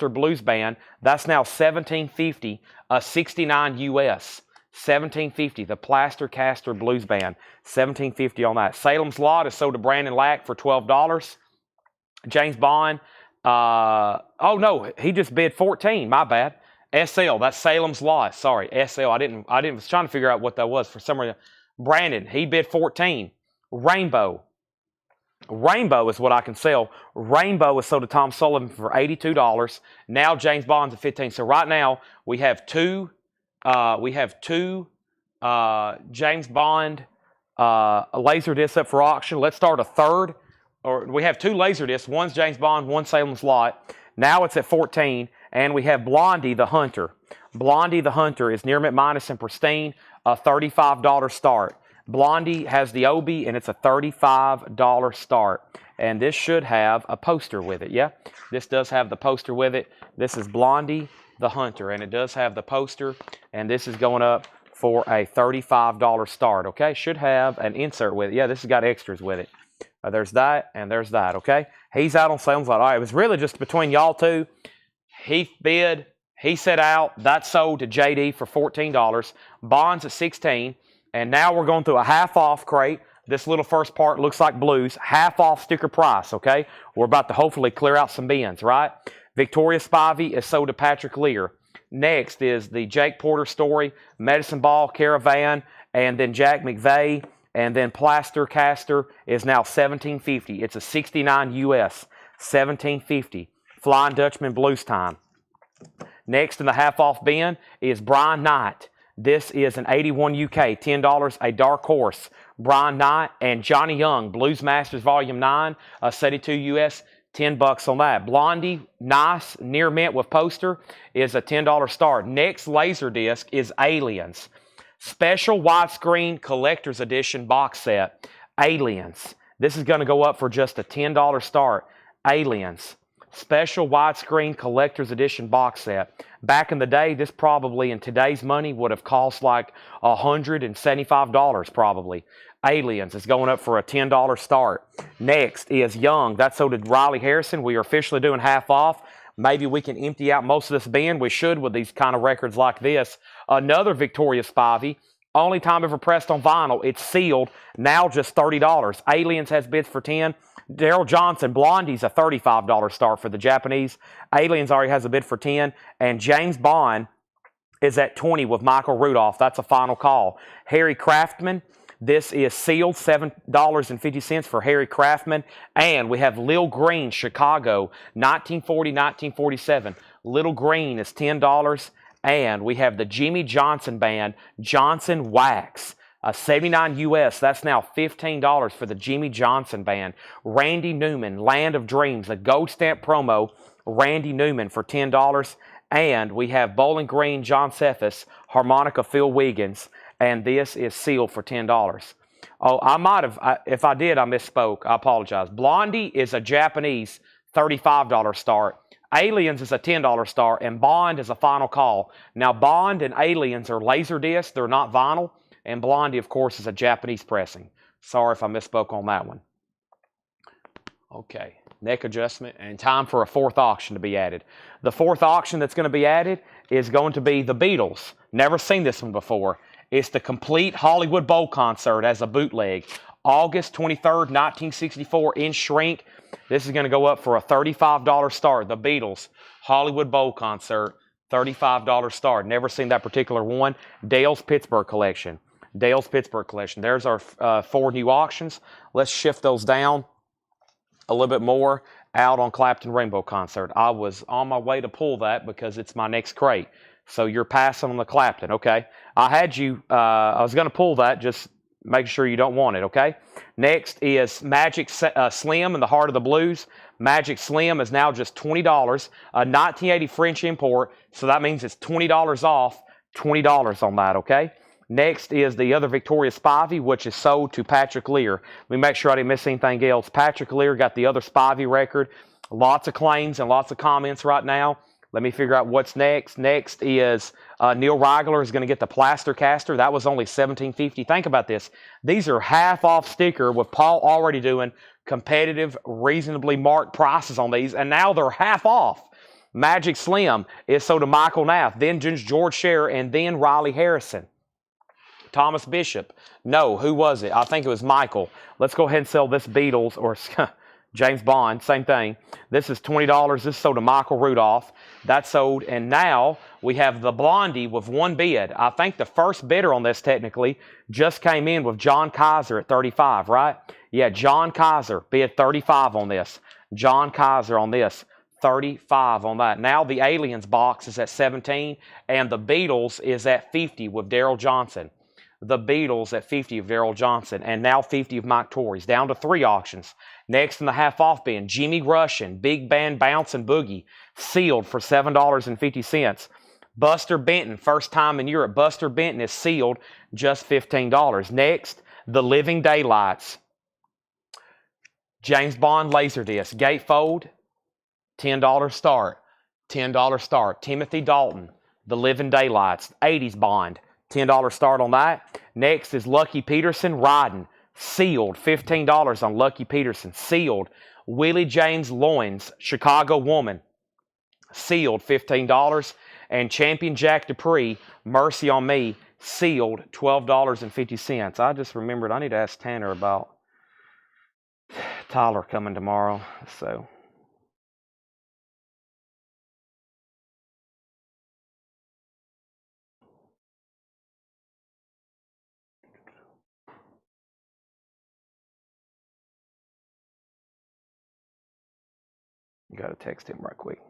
Blues Band, that's now $17.50, $69 US. $17.50. The Plaster Caster Blues Band, $17.50 on that. Salem's Lot is sold to Brandon Lack for $12. James Bond, oh no, he just bid $14. My bad. SL, that's Salem's Lot. Sorry, SL. I was trying to figure out what that was for some reason. Brandon, he bid $14. Rainbow is what I can sell. Rainbow is sold to Tom Sullivan for $82. Now James Bond's at $15. So right now we have two James Bond laser discs up for auction. Let's start a third. Or we have two laser discs. One's James Bond, one's Salem's Lot. Now it's at $14. And we have Blondie the Hunter. Blondie the Hunter is near mint minus and pristine, a $35 start. Blondie has the Obi, and it's a $35 start. And this should have a poster with it, yeah? This does have the poster with it. This is Blondie the Hunter, and it does have the poster, and this is going up for a $35 start, okay? Should have an insert with it. Yeah, this has got extras with it. There's that, and there's that, okay? He's out on sales. All right, it was really just between y'all two. He bid, he set out, that sold to JD for $14. Bonds at $16, and now we're going through a half-off crate. This little first part looks like blues. Half-off sticker price, okay? We're about to hopefully clear out some bins, right? Victoria Spivey is sold to Patrick Lear. Next is the Jake Porter Story, Medicine Ball, Caravan, and then Jack McVeigh, and then Plaster Caster is now $17.50. It's a 69 US, $17.50. Flying Dutchman Blues Time. Next in the half-off bin is Brian Knight. This is an 81 UK, $10, a dark horse. Brian Knight and Johnny Young, Blues Masters Volume 9, 72 US, $10 on that. Blondie, nice, near mint with poster, is a $10 start. Next laser disc is Aliens. Special widescreen collector's edition box set. Aliens. This is going to go up for just a $10 start. Aliens. Special widescreen collector's edition box set. Back in the day, this probably in today's money would have cost like $175 probably. Aliens is going up for a $10 start. Next is Young. That's sold to Riley Harrison. We are officially doing half off. Maybe we can empty out most of this bin. We should with these kind of records like this. Another Victoria Spivey. Only time ever pressed on vinyl. It's sealed. Now just $30. Aliens has bids for $10. Daryl Johnson, Blondie's a $35 start for the Japanese. Aliens already has a bid for $10. And James Bond is at $20 with Michael Rudolph. That's a final call. Harry Craftman. This is sealed, $7.50 for Harry Craftman. And we have Lil Green, Chicago, 1940-1947. Lil Green is $10. And we have the Jimmy Johnson Band, Johnson Wax, 79 US. That's now $15 for the Jimmy Johnson Band. Randy Newman, Land of Dreams, a gold stamp promo. Randy Newman for $10. And we have Bowling Green, John Cephas, harmonica, Phil Wiggins. And this is sealed for $10. Oh, I might have, if I did, I misspoke. I apologize. Blondie is a Japanese $35 start. Aliens is a $10 start, and Bond is a final call. Now, Bond and Aliens are Laserdisc. They're not vinyl. And Blondie, of course, is a Japanese pressing. Sorry if I misspoke on that one. Okay, neck adjustment, and time for a fourth auction to be added. The fourth auction that's going to be added is going to be the Beatles. Never seen this one before. It's the complete Hollywood Bowl concert as a bootleg. August 23rd, 1964 in shrink. This is going to go up for a $35 start. The Beatles Hollywood Bowl concert, $35 start. Never seen that particular one. Dale's Pittsburgh collection. Dale's Pittsburgh collection. There's our 4 new auctions. Let's shift those down a little bit more. Out on Clapton Rainbow concert. I was on my way to pull that because it's my next crate. So you're passing on the Clapton, okay? I had you, I was going to pull that, just make sure you don't want it, okay? Next is Magic Slim in the Heart of the Blues. Magic Slim is now just $20, a 1980 French import, so that means it's $20 off, $20 on that, okay? Next is the other Victoria Spivey, which is sold to Patrick Lear. Let me make sure I didn't miss anything else. Patrick Lear got the other Spivey record. Lots of claims and lots of comments right now. Let me figure out what's next. Next is Neil Reigler is going to get the Plaster Caster. That was only $17.50. Think about this. These are half off sticker with Paul already doing competitive, reasonably marked prices on these, and now they're half off. Magic Slim is sold to Michael Knapp, then George Scherer, and then Riley Harrison. Thomas Bishop. No, who was it? I think it was Michael. Let's go ahead and sell this Beatles or James Bond, same thing. This is $20. This is sold to Michael Rudolph. That's sold. And now we have the Blondie with one bid. I think the first bidder on this technically just came in with John Kaiser at 35, right? Yeah, John Kaiser bid 35 on this. John Kaiser on this. 35 on that. Now the Aliens box is at 17 and the Beatles is at 50 with Daryl Johnson. The Beatles at 50 of Daryl Johnson, and now 50 of Mike Torrey's, down to 3 auctions. Next in the half-off bin, Jimmy Russian, Big Band Bouncin' Boogie, sealed for $7.50. Buster Benton, first time in Europe. Buster Benton is sealed, just $15. Next, The Living Daylights, James Bond Laserdisc, Gatefold, $10 start. $10 start. Timothy Dalton, The Living Daylights, 80s Bond, $10 start on that. Next is Lucky Peterson, Riding, sealed, $15 on Lucky Peterson, sealed. Willie James Loins, Chicago Woman, sealed, $15. And Champion Jack Dupree, Mercy on Me, sealed, $12.50. I just remembered I need to ask Tanner about Tyler coming tomorrow. So you got to text him right quick.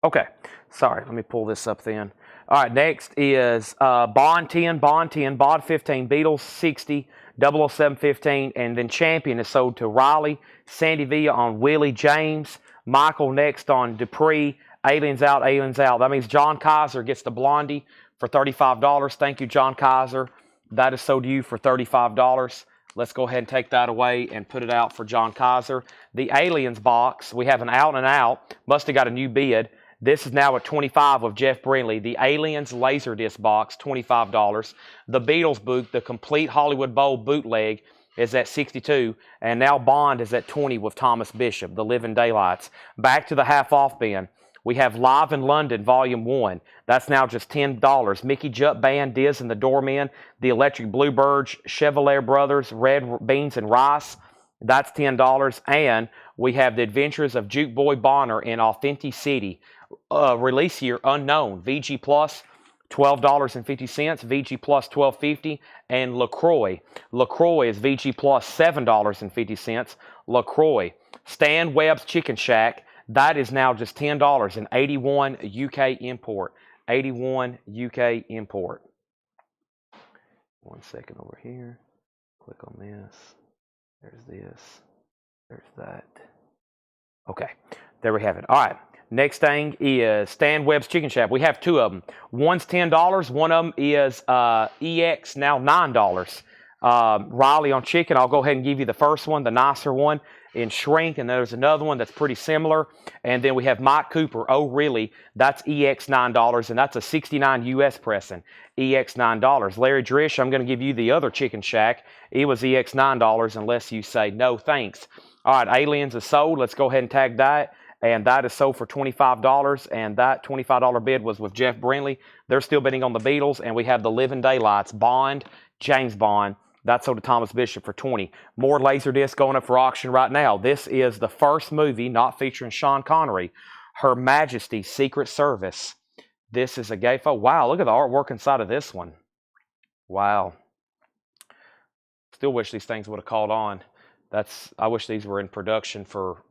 Okay, sorry, let me pull this up then. All right, next is Bond 10, Bond 10, Bond 15, Beatles 60, 00715, and then Champion is sold to Riley, Sandy Villa on Willie James, Michael next on Dupree, Aliens Out, Aliens Out. That means John Kaiser gets the Blondie for $35. Thank you, John Kaiser. That is sold to you for $35. Let's go ahead and take that away and put it out for John Kaiser. The Aliens box, we have an Out and Out. Must have got a new bid. This is now at $25 with Jeff Brindley. The Aliens Laserdisc box, $25. The Beatles book, the complete Hollywood Bowl bootleg, is at $62. And now Bond is at $20 with Thomas Bishop, The Living Daylights. Back to the half-off bin. We have Live in London, Volume 1. That's now just $10. Mickey Jupp Band, Diz and the Doormen, The Electric Bluebirds, Chevalier Brothers, Red Beans and Rice. That's $10. And we have The Adventures of Juke Boy Bonner in Authentic City. Release year unknown. VG Plus, $12.50. VG Plus, $12.50. And LaCroix. LaCroix is VG Plus, $7.50. LaCroix. Stan Webb's Chicken Shack. That is now just $10. An 81 UK import. 81 UK import. One second over here. Click on this. There's this. There's that. Okay. There we have it. All right. Next thing is Stan Webb's Chicken Shack. We have two of them. One's $10. One of them is EX, now $9. Riley on chicken. I'll go ahead and give you the first one, the nicer one, in shrink. And there's another one that's pretty similar. And then we have Mike Cooper. Oh, really? That's EX $9. And that's a 69 US pressing. EX $9. Larry Drish, I'm going to give you the other Chicken Shack. It was EX $9 unless you say no thanks. All right, Aliens is sold. Let's go ahead and tag that. And that is sold for $25, and that $25 bid was with Jeff Brindley. They're still bidding on the Beatles, and we have The Living Daylights, Bond, James Bond. That's sold to Thomas Bishop for $20. More Laserdisc going up for auction right now. This is the first movie not featuring Sean Connery, Her Majesty's Secret Service. This is a gatefold. Wow, look at the artwork inside of this one. Wow. Still wish these things would have caught on. I wish these were in production for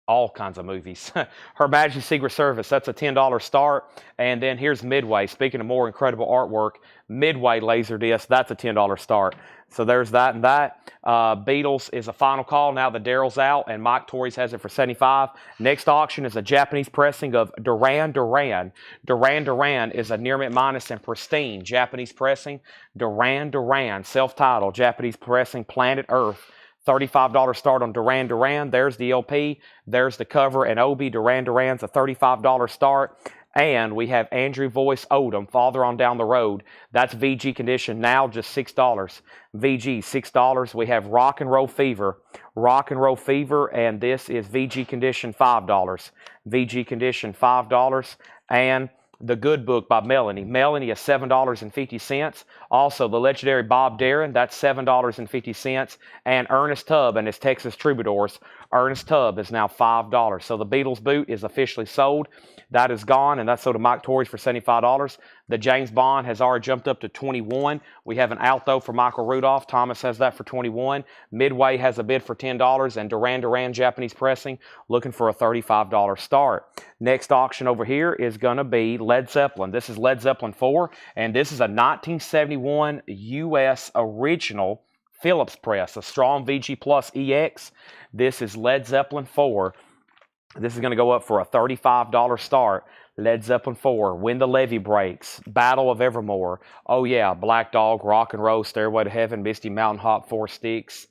all kinds of movies. Her Majesty's Secret Service, that's a $10 start. And then here's Midway. Speaking of more incredible artwork, Midway Laserdisc, that's a $10 start. So there's that and that. Beatles is a final call now that Daryl's out, and Mike Torres has it for $75. Next auction is a Japanese pressing of Duran Duran. Duran Duran is a near mint minus and pristine Japanese pressing. Duran Duran, self-titled Japanese pressing, Planet Earth. $35 start on Duran Duran. There's the LP. There's the cover and Obi. Duran Duran's a $35 start. And we have Andrew Voice Odom, Father on Down the Road. That's VG condition now, just $6. VG, $6. We have Rock and Roll Fever. Rock and Roll Fever, and this is VG condition, $5. VG condition, $5. And The Good Book by Melanie. Melanie is $7.50. Also, the legendary Bob Darren, that's $7.50. And Ernest Tubb and his Texas Troubadours. Ernest Tubb is now $5. So the Beatles boot is officially sold. That is gone, and that's sold to Mike Torres for $75. The James Bond has already jumped up to $21. We have an Alto for Michael Rudolph. Thomas has that for $21. Midway has a bid for $10, and Duran Duran Japanese pressing looking for a $35 start. Next auction over here is going to be Led Zeppelin. This is Led Zeppelin 4, and this is a 1971 U.S. original Phillips press, a strong VG Plus EX. This is Led Zeppelin 4. This is going to go up for a $35 start. Led Zeppelin 4, When the Levee Breaks, Battle of Evermore. Oh yeah, Black Dog, Rock and Roll, Stairway to Heaven, Misty Mountain Hop, Four Sticks.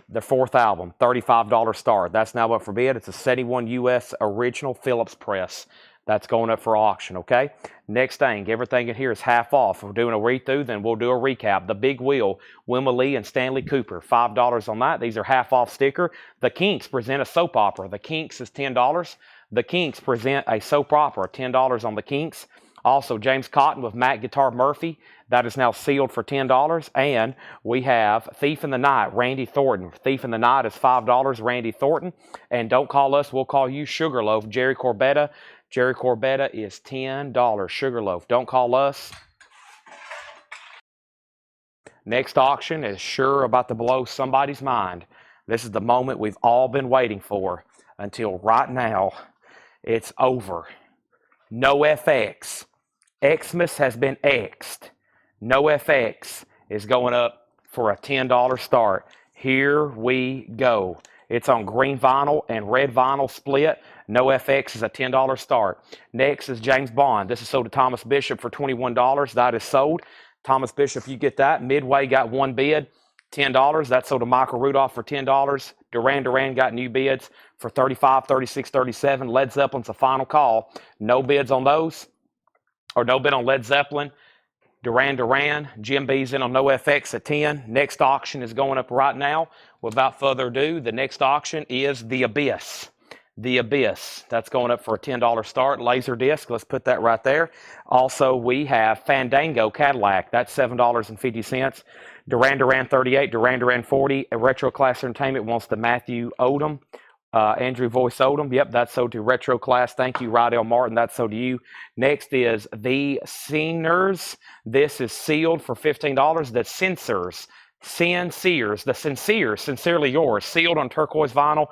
Their fourth album, $35 start. That's now up for bid. It's a 71 US original Phillips press. That's going up for auction, okay? Next thing, everything in here is half off. If we're doing a read-through, then we'll do a recap. The Big Wheel, Wilma Lee and Stanley Cooper, $5 on that. These are half off sticker. The Kinks present a soap opera. The Kinks is $10. The Kinks present a soap opera, $10 on the Kinks. Also, James Cotton with Mac Guitar Murphy. That is now sealed for $10. And we have Thief in the Night, Randy Thornton. Thief in the Night is $5, Randy Thornton. And don't call us, we'll call you Sugarloaf, Jerry Corbetta. Jerry Corbetta is $10, Sugarloaf. Don't call us. Next auction is sure about to blow somebody's mind. This is the moment we've all been waiting for until right now. It's over. No FX. Xmas has been X'd. No FX is going up for a $10 start. Here we go. It's on green vinyl and red vinyl split. No FX is a $10 start. Next is James Bond. This is sold to Thomas Bishop for $21. That is sold. Thomas Bishop, you get that. Midway got one bid, $10. That's sold to Michael Rudolph for $10. Duran Duran got new bids for $35, $36, $37. Led Zeppelin's a final call. No bids on those, or no bid on Led Zeppelin. Duran Duran, Jim B's in on No FX at 10. Next auction is going up right now. Without further ado, the next auction is The Abyss. The Abyss. That's going up for a $10 start. Laserdisc. Let's put that right there. Also, we have Fandango Cadillac. That's $7.50. Duran Duran 38, Duran Duran 40. Retro Class Entertainment wants the Matthew Odom. Andrew Voice Odom. Yep, that's sold to Retro Class. Thank you, Rydell Martin. That's sold to you. Next is The Sinners. This is sealed for $15. The Censors. Sinceres. The Sinceres. Sincerely Yours. Sealed on turquoise vinyl.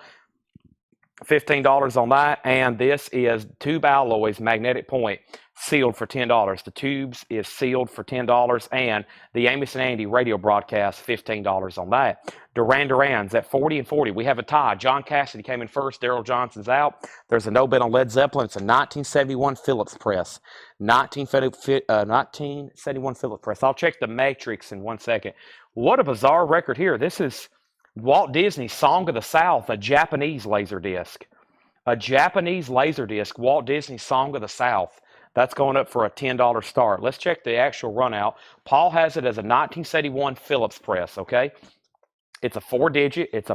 $15 on that. And this is Tube Alloys Magnetic Point. Sealed for $10. The Tubes is sealed for $10. And the Amos and Andy radio broadcast, $15 on that. Duran Duran's at 40 and 40. We have a tie. John Cassidy came in first. Daryl Johnson's out. There's a no bid on Led Zeppelin. It's a 1971 Phillips press. 1971 Phillips press. I'll check the matrix in 1 second. What a bizarre record here. This is Walt Disney's Song of the South, a Japanese Laserdisc. A Japanese Laserdisc, Walt Disney's Song of the South. That's going up for a $10 start. Let's check the actual run out. Paul has it as a 1971 Phillips press, okay? It's a four digit, and it's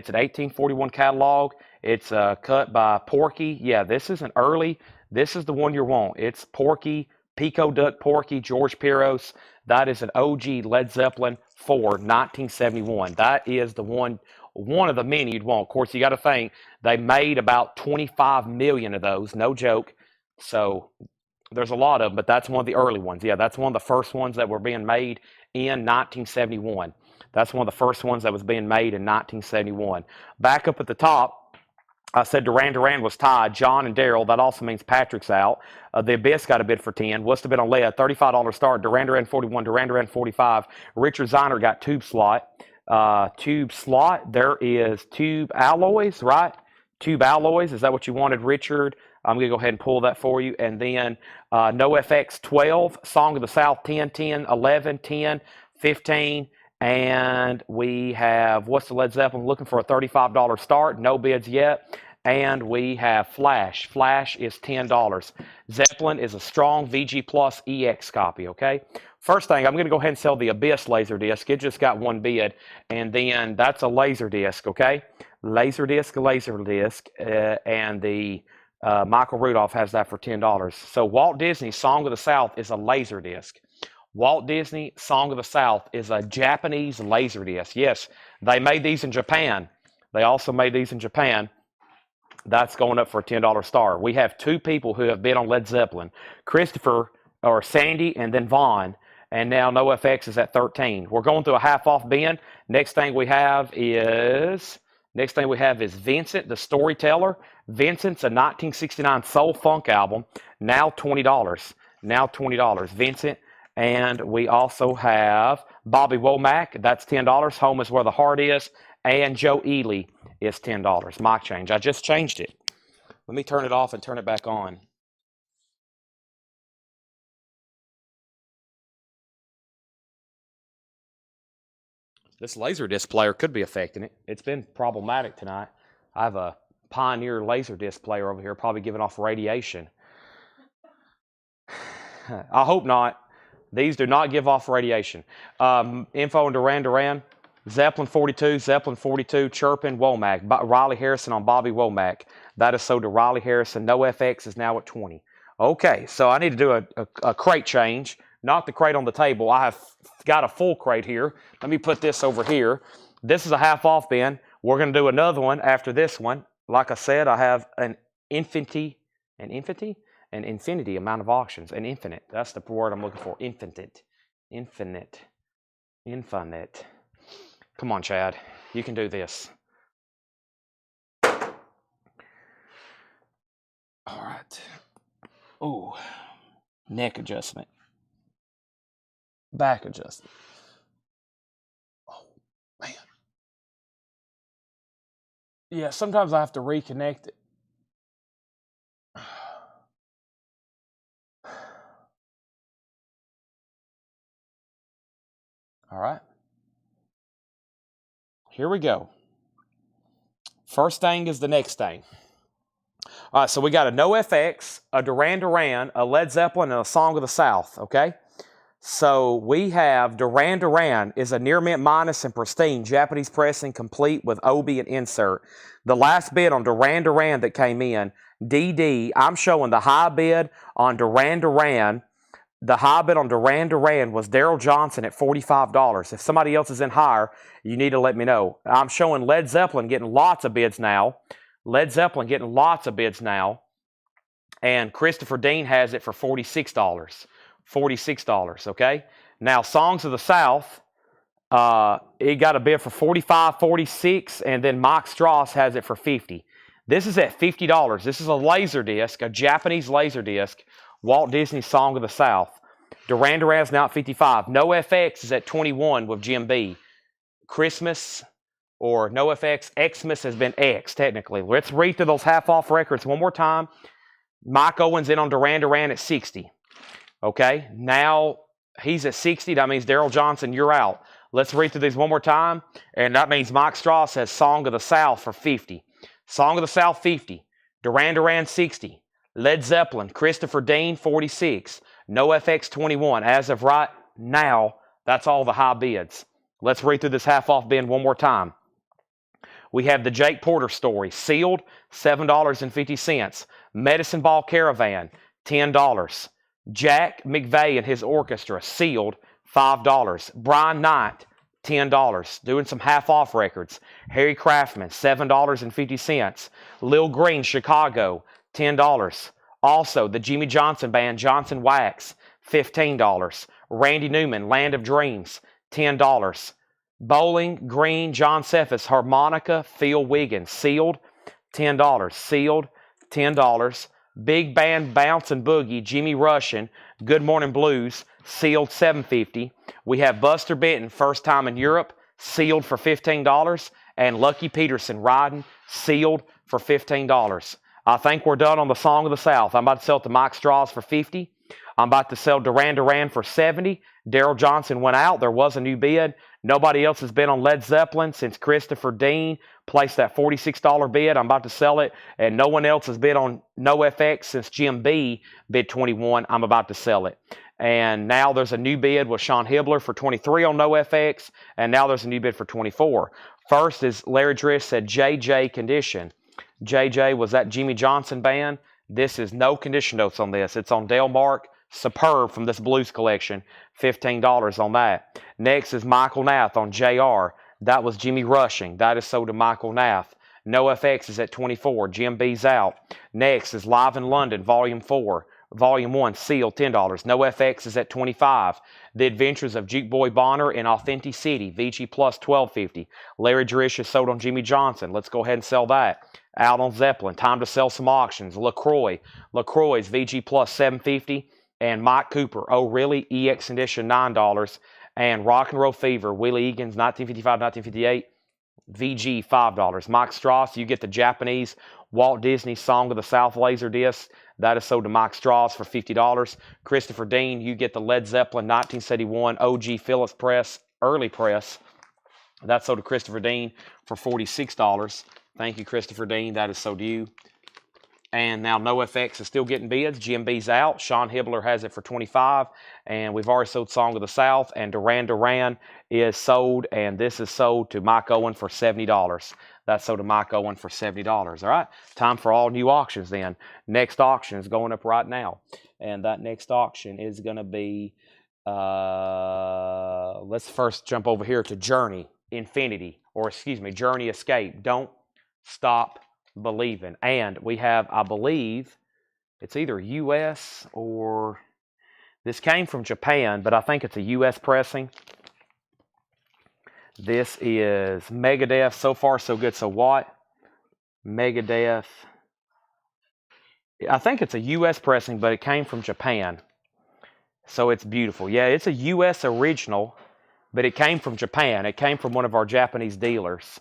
an 1841 catalog. It's cut by Porky. Yeah, this is this is the one you want. It's Porky, Pico Duck Porky, George Piros. That is an OG Led Zeppelin 4, 1971. That is the one of the many you'd want. Of course, you got to think, they made about 25 million of those, no joke. So there's a lot of them, but that's one of the early ones. Yeah, that's one of the first ones that were being made in 1971. That's one of the first ones that was being made in 1971. Back up at the top, I said Duran Duran was tied. John and Daryl, that also means Patrick's out. The Abyss got a bid for 10. What's the bid on Leia? $35 start. Duran Duran 41, Duran Duran 45. Richard Ziner got tube slot. There is Tube Alloys, right? Tube Alloys. Is that what you wanted, Richard? I'm going to go ahead and pull that for you. And then No FX 12, Song of the South 10, 10, 11, 10, 15. And we have, what's the Led Zeppelin? Looking for a $35 start. No bids yet. And we have Flash. Flash is $10. Zeppelin is a strong VG Plus EX copy, okay? First thing, I'm going to go ahead and sell the Abyss Laserdisc. It just got one bid. And then that's a Laserdisc, okay? Laserdisc. And the Michael Rudolph has that for $10. So Walt Disney's Song of the South is a Laserdisc. Walt Disney Song of the South is a Japanese Laserdisc. Yes, they made these in Japan. They also made these in Japan. That's going up for a $10 star. We have two people who have bid on Led Zeppelin. Christopher, or Sandy, and then Vaughn. And now No FX is at 13. We're going through a half-off bin. Next thing we have is Vincent, the Storyteller. Vincent's a 1969 Soul Funk album. Now $20. Now $20. Vincent. And we also have Bobby Womack. That's $10. Home is Where the Heart Is. And Joe Ely is $10. Mock change. I just changed it. Let me turn it off and turn it back on. This Laserdisc player could be affecting it. It's been problematic tonight. I have a Pioneer Laserdisc player over here, probably giving off radiation. I hope not. These do not give off radiation. Info on Duran Duran. Zeppelin 42, Chirpin, Womack. Riley Harrison on Bobby Womack. That is sold to Riley Harrison. No FX is now at 20. Okay, so I need to do a crate change. Not the crate on the table. I have got a full crate here. Let me put this over here. This is a half off bin. We're going to do another one after this one. Like I said, I have an infinity amount of auctions. An infinite. That's the word I'm looking for. Infinite. Come on, Chad. You can do this. All right. Ooh. Neck adjustment. Back adjustment. Oh, man. Yeah, sometimes I have to reconnect it. All right. Here we go. First thing is the next thing. All right, so we got a No FX, a Duran Duran, a Led Zeppelin, and a Song of the South, okay? So we have Duran Duran is a near mint minus and pristine, Japanese pressing complete with OB and insert. The last bid on Duran Duran that came in, DD, I'm showing the high bid on Duran Duran. The high bid on Duran Duran was Daryl Johnson at $45. If somebody else is in higher, you need to let me know. I'm showing Led Zeppelin getting lots of bids now. And Christopher Dean has it for $46. $46, okay? Now, Songs of the South, it got a bid for $45, $46, and then Mike Strauss has it for $50. This is at $50. This is a Laserdisc, a Japanese Laserdisc, Walt Disney Song of the South. Duran Duran's now at $55. No FX is at $21 with Jim B. Christmas or No FX, Xmas has been X technically. Let's read through those half-off records one more time. Mike Owens in on Duran Duran at $60. Okay, now he's at 60. That means Daryl Johnson, you're out. Let's read through these one more time. And that means Mike Strauss has Song of the South for 50. Song of the South, 50. Duran Duran, 60. Led Zeppelin, Christopher Dean, 46. No FX, 21. As of right now, that's all the high bids. Let's read through this half-off bin one more time. We have the Jake Porter Story, sealed, $7.50. Medicine Ball Caravan, $10. Jack McVeigh and his orchestra, sealed, $5. Brian Knight, $10. Doing some half-off records. Harry Craftman, $7.50. Lil Green, Chicago, $10. Also, the Jimmy Johnson Band, Johnson Wax, $15. Randy Newman, Land of Dreams, $10. Bowling Green, John Cephas, Harmonica, Phil Wiggins, sealed, $10. Sealed, $10. Big Band Bounce and Boogie, Jimmy Rushing, Good Morning Blues, sealed, $7.50. We have Buster Benton, First Time in Europe, sealed for $15. And Lucky Peterson, Riding, sealed for $15. I think we're done on the Song of the South. I'm about to sell it to Mike Strauss for $50. I'm about to sell Duran Duran for $70. Daryl Johnson went out. There was a new bid. Nobody else has been on Led Zeppelin since Christopher Dean placed that $46 bid. I'm about to sell it. And no one else has bid on No FX since Jim B bid $21. I'm about to sell it. And now there's a new bid with Sean Hibbler for $23 on No FX. And now there's a new bid for $24. First is Larry Drish said JJ Condition. JJ was that Jimmy Johnson band. This is no condition notes on this. It's on Delmark. Superb from this blues collection. $15 on that. Next is Michael Nath on JR. That was Jimmy Rushing. That is sold to Michael Nath. No FX is at $24. Jim B's out. Next is Live in London, Volume 4. Volume 1, sealed, $10. No FX is at $25. The Adventures of Juke Boy Bonner in Authentic City, VG Plus, $12.50. Larry Drish is sold on Jimmy Johnson. Let's go ahead and sell that. Out on Zeppelin. Time to sell some auctions. LaCroix. LaCroix's VG Plus, $7.50. And Mike Cooper, Oh Really? EX Edition, $9. And Rock and Roll Fever, Willie Egan's 1955-1958, VG, $5. Mike Strauss, you get the Japanese Walt Disney Song of the South laser disc. That is sold to Mike Strauss for $50. Christopher Dean, you get the Led Zeppelin 1971 OG Phillips press, early press. That's sold to Christopher Dean for $46. Thank you, Christopher Dean. That is sold to you. And now NoFX is still getting bids. GMB's out. Sean Hibbler has it for $25. And we've already sold Song of the South. And Duran Duran is sold. And this is sold to Mike Owen for $70. That's sold to Mike Owen for $70. All right. Time for all new auctions then. Next auction is going up right now. And that next auction is going to be, let's first jump over here to Journey Infinity. Or excuse me, Journey Escape. Don't Stop Believing. And we have, I believe, it's either U.S. or this came from Japan, but I think it's a U.S. pressing. This is Megadeth. So Far, So Good, So What? Megadeth. I think it's a U.S. pressing, but it came from Japan. So it's beautiful. Yeah, it's a U.S. original, but it came from Japan. It came from one of our Japanese dealers.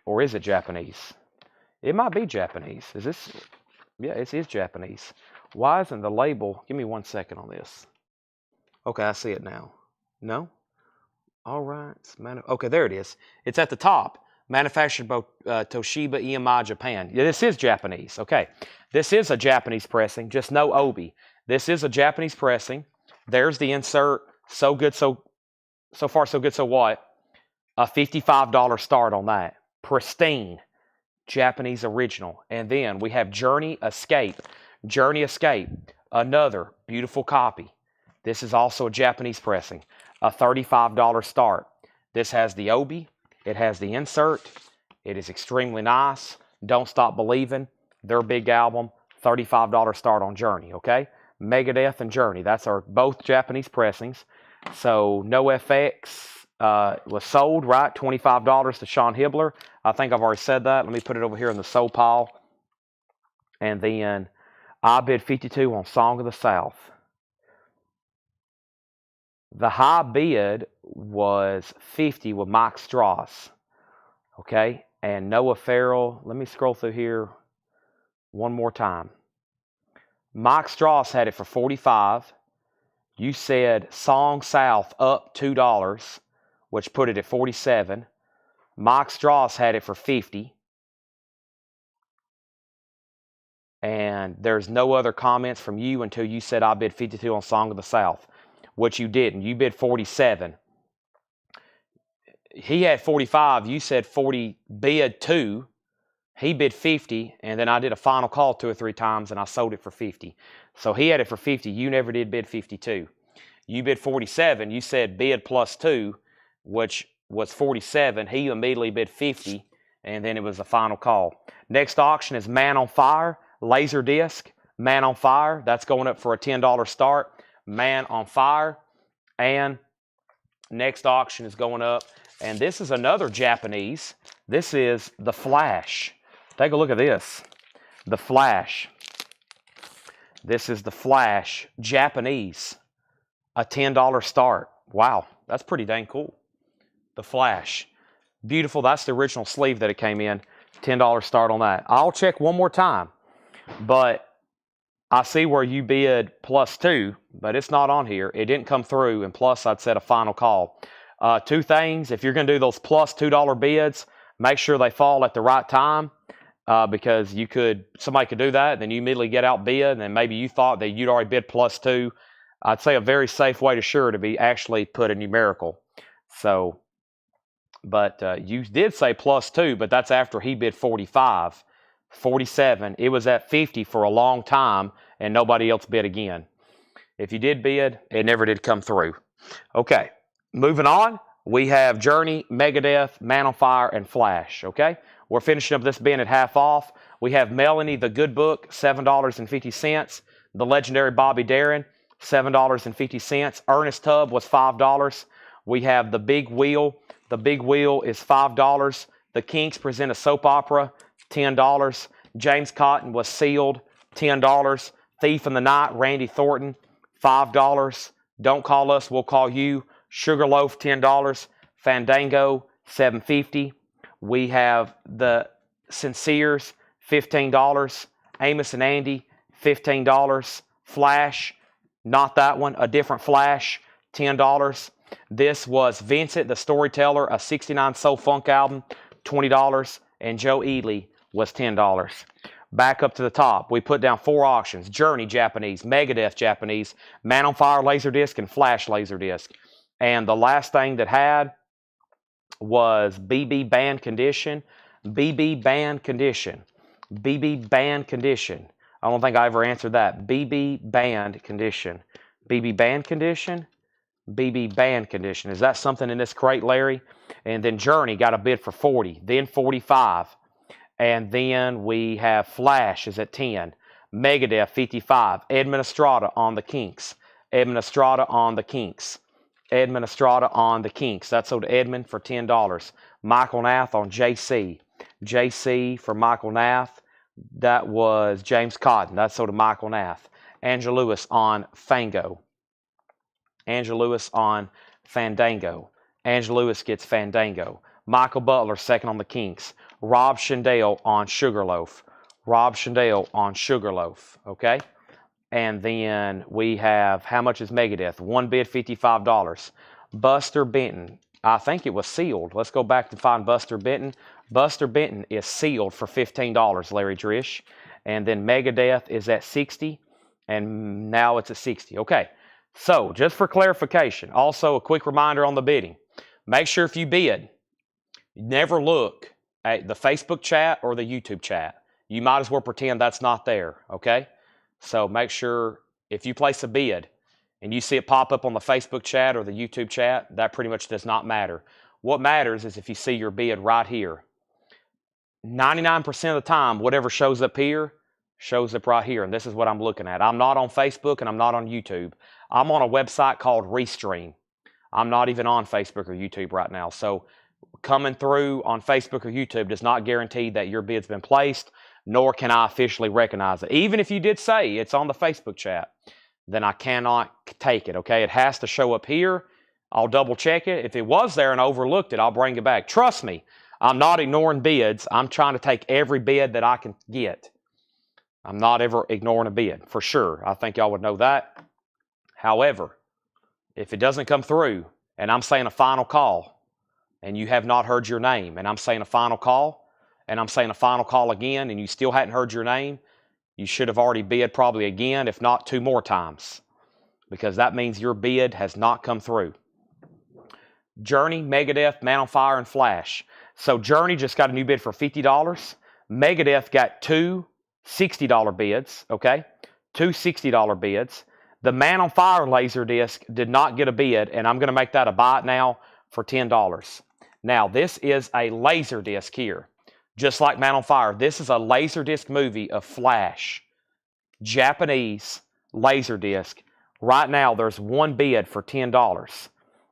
Or is it Japanese? It might be Japanese. Is this? Yeah, it is Japanese. Why isn't the label? Give me 1 second on this. Okay, I see it now. No? All right. Okay, there it is. It's at the top. Manufactured by Toshiba EMI Japan. Yeah, this is Japanese. Okay. This is a Japanese pressing, just no obi. This is a Japanese pressing. There's the insert. So good, so far, so good, so what? A $55 start on that. Pristine. Japanese original. And then we have Journey Escape. Journey Escape. Another beautiful copy. This is also a Japanese pressing. A $35 start. This has the obi. It has the insert. It is extremely nice. Don't Stop Believing. Their big album. $35 start on Journey, okay? Megadeth and Journey. That's our both Japanese pressings. So NoFX was sold, right? $25 to Sean Hibbler. I think I've already said that. Let me put it over here in the sold pile. And then I bid 52 on Song of the South. The high bid was 50 with Mike Strauss. Okay? And Noah Farrell. Let me scroll through here one more time. Mike Strauss had it for 45. You said Song South up $2, which put it at 47. Mike Strauss had it for 50. And there's no other comments from you until you said I bid 52 on Song of the South, which you didn't. You bid 47. He had 45. You said 40 bid 2. He bid 50, and then I did a final call 2 or 3 times, and I sold it for 50. So he had it for 50. You never did bid 52. You bid 47. You said bid plus 2, which was 47. He immediately bid 50, and then it was a final call. Next auction is Man on Fire, laser disc. Man on Fire, that's going up for a $10 start. Man on Fire. And next auction is going up, and this is another Japanese. This is The Flash. Take a look at this. The Flash. This is The Flash, Japanese. A $10 start. Wow, that's pretty dang cool. The Flash. Beautiful. That's the original sleeve that it came in. $10 start on that. I'll check one more time. But I see where you bid plus 2, but it's not on here. It didn't come through, and plus I'd set a final call. 2 things. If you're going to do those plus $2 bids, make sure they fall at the right time. Because somebody could do that, and then you immediately get outbid, and then maybe you thought that you'd already bid plus 2. I'd say a very safe way to sure to be actually put a numerical. So, but you did say plus 2, but that's after he bid 45, 47. It was at 50 for a long time, and nobody else bid again. If you did bid, it never did come through. Okay, moving on. We have Journey, Megadeth, Man on Fire, and Flash. Okay, we're finishing up this bin at half off. We have Melanie, the Good Book, $7.50. The legendary Bobby Darin, $7.50. Ernest Tubb was $5. We have the Big Wheel. The Big Wheel is $5. The Kinks present a soap opera, $10. James Cotton was Sealed, $10. Thief in the Night, Randy Thornton, $5. Don't Call Us, We'll Call You. Sugarloaf, $10. Fandango, $7.50. We have the Sincere's, $15. Amos and Andy, $15. Flash, not that one, a different Flash, $10. This was Vincent the Storyteller, a 69 Soul Funk album, $20. And Joe Ely was $10. Back up to the top, we put down 4 auctions: Journey Japanese, Megadeth Japanese, Man on Fire Laserdisc, and Flash Laserdisc. And the last thing that had was BB Band Condition. BB Band Condition. BB Band Condition. I don't think I ever answered that. BB Band Condition. BB Band Condition? BB Band Condition. Is that something in this crate, Larry? And then Journey got a bid for 40, then 45. And then we have Flash is at 10. Megadeth 55. Edmund Estrada on the Kinks. Edmund Estrada on the Kinks. Edmund Estrada on the Kinks. That sold to Edmund for $10. Michael Nath on JC. JC for Michael Nath. That was James Cotton. That sold to Michael Nath. Angela Lewis on Fango. Angela Lewis on Fandango. Angela Lewis gets Fandango. Michael Butler second on the Kinks. Rob Shindale on Sugarloaf. Rob Shindale on Sugarloaf. Okay? And then we have, how much is Megadeth? One bid, $55. Buster Benton. I think it was sealed. Let's go back to find Buster Benton. Buster Benton is sealed for $15, Larry Drish. And then Megadeth is at 60. And now it's at 60. Okay. So, just for clarification, also a quick reminder on the bidding. Make sure if you bid, never look at the Facebook chat or the YouTube chat. You might as well pretend that's not there, okay? So make sure if you place a bid and you see it pop up on the Facebook chat or the YouTube chat, that pretty much does not matter. What matters is if you see your bid right here. 99% of the time, whatever shows up here, shows up right here. And this is what I'm looking at. I'm not on Facebook and I'm not on YouTube. I'm on a website called Restream. I'm not even on Facebook or YouTube right now. So coming through on Facebook or YouTube does not guarantee that your bid's been placed, nor can I officially recognize it. Even if you did say it's on the Facebook chat, then I cannot take it, okay? It has to show up here. I'll double check it. If it was there and I overlooked it, I'll bring it back. Trust me, I'm not ignoring bids. I'm trying to take every bid that I can get. I'm not ever ignoring a bid, for sure. I think y'all would know that. However, if it doesn't come through and I'm saying a final call and you have not heard your name and I'm saying a final call and I'm saying a final call again and you still hadn't heard your name, you should have already bid probably again, if not 2 more times, because that means your bid has not come through. Journey, Megadeth, Man on Fire, and Flash. So Journey just got a new bid for $50. Megadeth got 2 $60 bids, okay? 2 $60 bids. The Man on Fire Laserdisc did not get a bid, and I'm going to make that a buy it now for $10. Now, this is a Laserdisc here. Just like Man on Fire, this is a Laserdisc movie of Flash. Japanese Laserdisc. Right now, there's 1 bid for $10.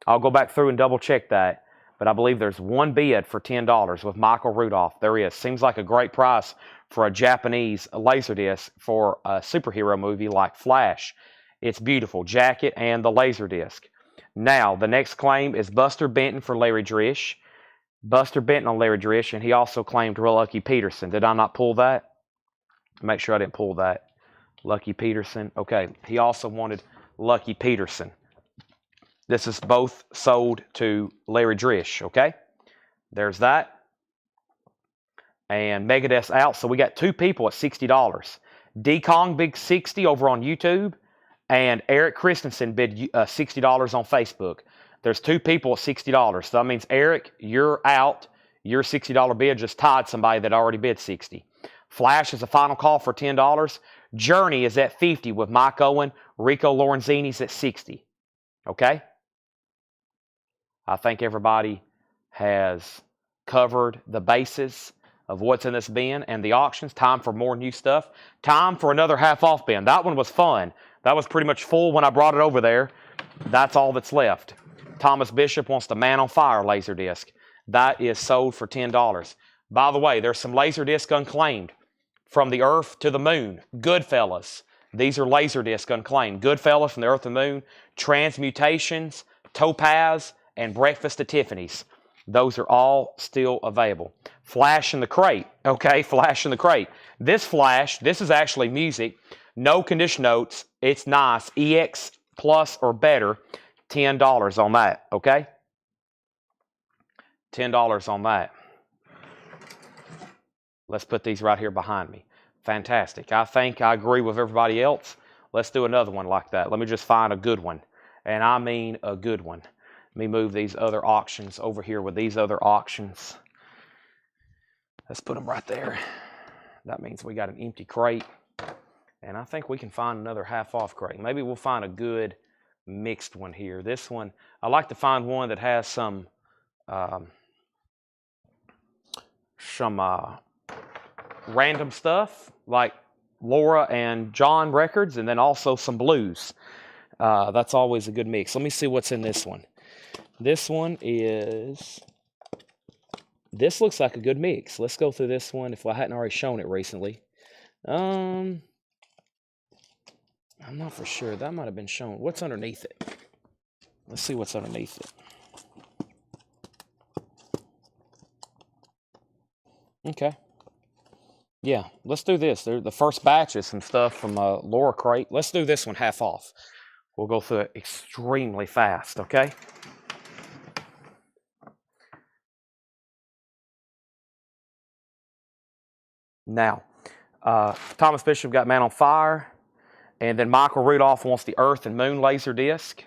I'll go back through and double check that, but I believe there's 1 bid for $10 with Michael Rudolph. There is. Seems like a great price for a Japanese Laserdisc for a superhero movie like Flash. It's beautiful. Jacket and the Laserdisc. Now, the next claim is Buster Benton for Larry Drish. Buster Benton on Larry Drish, and he also claimed Lucky Peterson. Did I not pull that? Make sure I didn't pull that. Lucky Peterson. Okay. He also wanted Lucky Peterson. This is both sold to Larry Drish, okay? There's that. And Megadeth's out, so we got 2 people at $60. D-Kong bid 60 over on YouTube, and Eric Christensen bid $60 on Facebook. There's 2 people at $60. So that means, Eric, you're out. Your $60 bid just tied somebody that already bid $60. Flash is a final call for $10. Journey is at $50 with Mike Owen. Rico Lorenzini's at $60. Okay? I think everybody has covered the bases of what's in this bin and the auctions. Time for more new stuff. Time for another half-off bin. That one was fun. That was pretty much full when I brought it over there. That's all that's left. Thomas Bishop wants the Man on Fire Laserdisc. That is sold for $10. By the way, there's some Laserdisc unclaimed. From the Earth to the Moon. Goodfellas. These are Laserdisc unclaimed. Goodfellas from the Earth to the Moon. Transmutations, Topaz, and Breakfast at Tiffany's. Those are all still available. Flash in the crate. Okay, flash in the crate. This flash, this is actually music. No condition notes. It's nice. EX plus or better. $10 on that. Okay? $10 on that. Let's put these right here behind me. Fantastic. I think I agree with everybody else. Let's do another one like that. Let me just find a good one. And I mean a good one. Let me move these other auctions over here with these other auctions. Let's put them right there. That means we got an empty crate. And I think we can find another half-off crate. Maybe we'll find a good mixed one here. This one, I like to find one that has some random stuff, like Laura and John records, and then also some blues. That's always a good mix. Let me see what's in this one. This one is... This looks like a good mix. Let's go through this one if I hadn't already shown it recently. I'm not for sure. That might have been shown. What's underneath it? Let's see what's underneath it. Okay. Yeah, let's do this. The first batch is some stuff from Laura crate. Let's do this one half off. We'll go through it extremely fast, okay? Now, Thomas Bishop got Man on Fire, and then Michael Rudolph wants the Earth and Moon laser disc.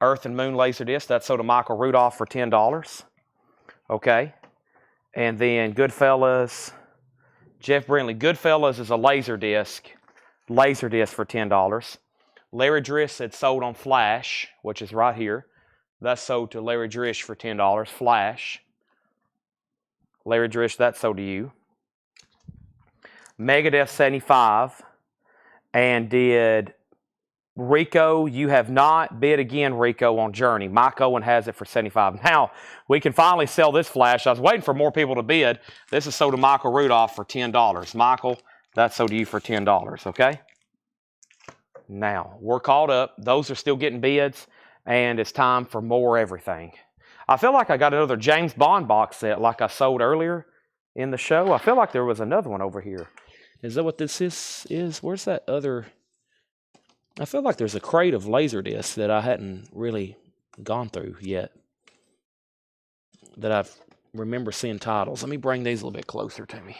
Earth and Moon laser disc, that's sold to Michael Rudolph for $10. Okay. And then Goodfellas, Jeff Brindley. Goodfellas is a laser disc for $10. Larry Driss said sold on Flash, which is right here. That's sold to Larry Driss for $10. Flash. Larry Driss, that's sold to you. Megadeth 75. And did Rico, you have not bid again, Rico, on Journey. Mike Owen has it for $75. Now, we can finally sell this flash. I was waiting for more people to bid. This is sold to Michael Rudolph for $10. Michael, that's sold to you for $10, okay? Now, we're caught up. Those are still getting bids, and it's time for more everything. I feel like I got another James Bond box set like I sold earlier in the show. I feel like there was another one over here. Is that what this is? Where's that other... I feel like there's a crate of Laserdiscs that I hadn't really gone through yet. That I remember seeing titles. Let me bring these a little bit closer to me.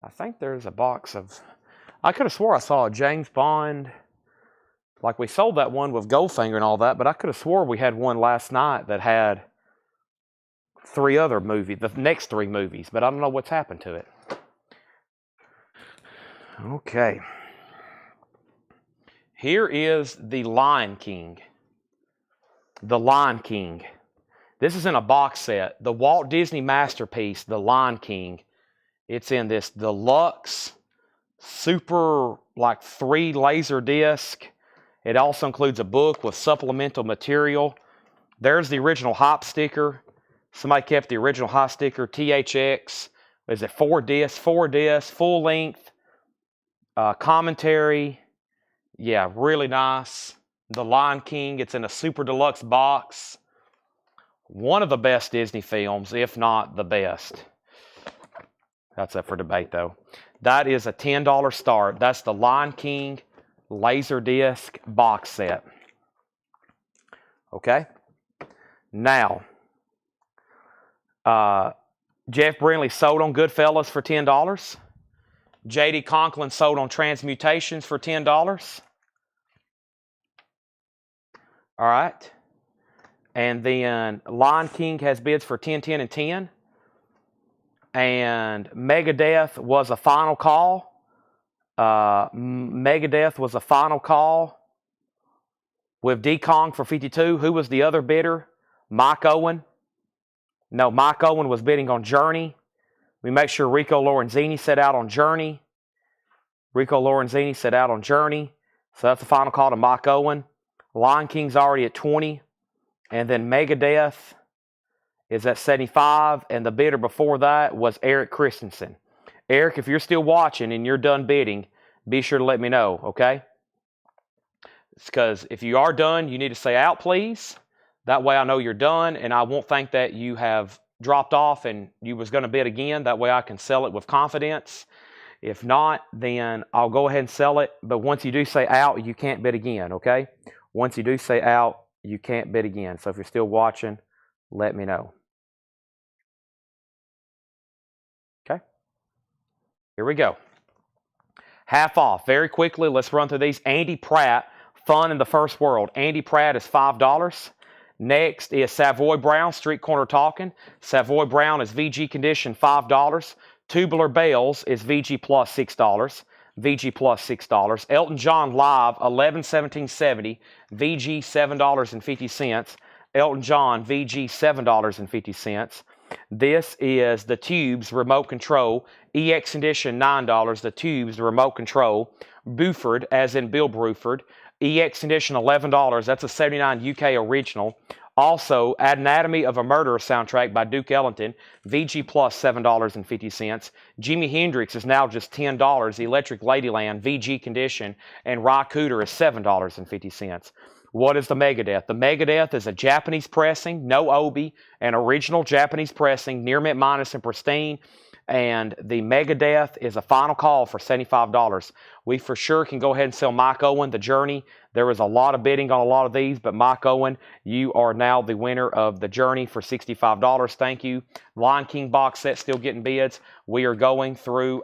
I think there's a box of... I could have swore I saw a James Bond... Like we sold that one with Goldfinger and all that, but I could have swore we had one last night that had 3 other movies, the next 3 movies, but I don't know what's happened to it. Okay. Here is The Lion King. The Lion King. This is in a box set. The Walt Disney masterpiece, The Lion King. It's in this deluxe, super, like 3 laser disc. It also includes a book with supplemental material. There's the original Hop sticker. Somebody kept the original Hop sticker, THX. Is it 4 discs, full length, commentary. Yeah, really nice. The Lion King, it's in a super deluxe box. One of the best Disney films, if not the best. That's up for debate, though. That is a $10 start. That's the Lion King Laserdisc box set. Okay? Now, Jeff Brindley sold on Goodfellas for $10. J.D. Conklin sold on Transmutations for $10. All right. And then Lion King has bids for 10, 10, and 10. And Megadeth was a final call. Megadeth was a final call with D-Kong for 52. Who was the other bidder? Mike Owen. No, Mike Owen was bidding on Journey. We make sure Rico Lorenzini set out on Journey. Rico Lorenzini set out on Journey. So that's the final call to Mike Owen. Lion King's already at 20. And then Megadeth is at 75. And the bidder before that was Eric Christensen. Eric, if you're still watching and you're done bidding, be sure to let me know, okay? It's because if you are done, you need to say out, please. That way I know you're done, and I won't think that you have dropped off and you was going to bid again, that way I can sell it with confidence. If not, then I'll go ahead and sell it. But once you do say out, you can't bid again, okay? Once you do say out, you can't bid again. So if you're still watching, let me know. Okay? Here we go. Half off. Very quickly, let's run through these. Andy Pratt, Fun in the First World. Andy Pratt is $5. Next is Savoy Brown, Street Corner Talking. Savoy Brown is VG Condition, $5. Tubular Bells is VG Plus, $6. VG Plus, $6. Elton John Live, 11/17/70, VG, $7.50. Elton John, VG, $7.50. This is the Tubes Remote Control, EX Edition, $9. The Tubes Remote Control. Buford, as in Bill Bruford, EX Edition, $11. That's a 79 UK original. Also, Anatomy of a Murderer soundtrack by Duke Ellington, VG Plus, $7.50. Jimi Hendrix is now just $10. Electric Ladyland, VG Condition, and Ry Cooder is $7.50. What is the Megadeth? The Megadeth is a Japanese pressing, no obi, an original Japanese pressing, near mint minus and pristine. And the Megadeth is a final call for $75. We for sure can go ahead and sell Mike Owen, The Journey. There was a lot of bidding on a lot of these, but Mike Owen, you are now the winner of The Journey for $65. Thank you. Lion King box set still getting bids. We are going through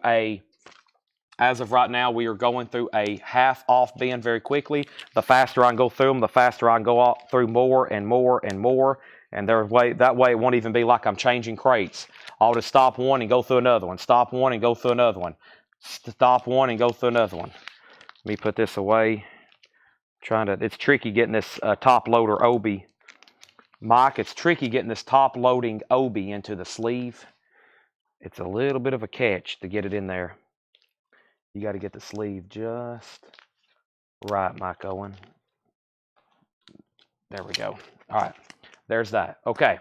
as of right now, we are going through a half off bin very quickly. The faster I can go through them, the faster I can go through more and more and more. And that way it won't even be like I'm changing crates. I'll just stop one and go through another one. Stop one and go through another one. Stop one and go through another one. Let me put this away. It's tricky getting this top loader obi. Mike, it's tricky getting this top loading obi into the sleeve. It's a little bit of a catch to get it in there. You got to get the sleeve just right, Mike Owen. There we go. All right. There's that. Okay.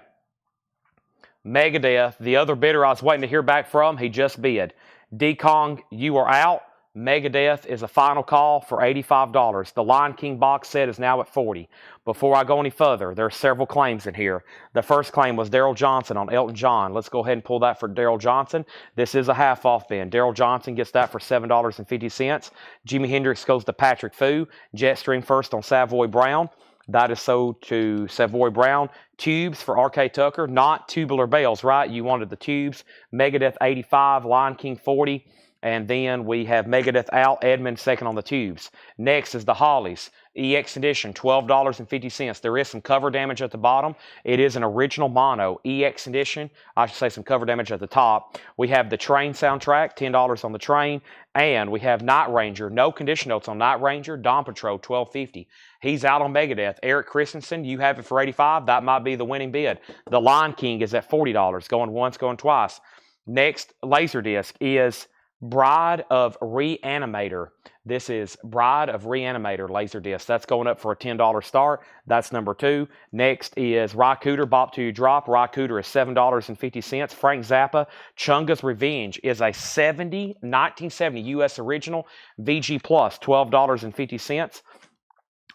Megadeth, the other bidder I was waiting to hear back from, he just bid. D-Kong, you are out. Megadeth is a final call for $85. The Lion King box set is now at $40. Before I go any further, there are several claims in here. The first claim was Daryl Johnson on Elton John. Let's go ahead and pull that for Daryl Johnson. This is a half off bin. Daryl Johnson gets that for $7.50. Jimi Hendrix goes to Patrick Fu. Jetstream first on Savoy Brown. That is sold to Savoy Brown. Tubes for R.K. Tucker, not Tubular Bells, right? You wanted the Tubes. Megadeth 85, Lion King 40. And then we have Megadeth out, Edmund second on the Tubes. Next is the Hollies, EX Edition, $12.50. There is some cover damage at the bottom. It is an original mono, EX Edition. I should say some cover damage at the top. We have the Train soundtrack, $10 on the Train. And we have Night Ranger, no condition notes on Night Ranger, Dawn Patrol, $12.50. He's out on Megadeth. Eric Christensen, you have it for $85. That might be the winning bid. The Lion King is at $40, going once, going twice. Next, Laserdisc is Bride of Reanimator. This is Bride of Reanimator Laserdisc. That's going up for a $10 start. That's number 2. Next is Ry Cooder, Bop to You Drop. Ry Cooder is $7.50. Frank Zappa, Chunga's Revenge is a 1970 U.S. original. VG Plus, $12.50.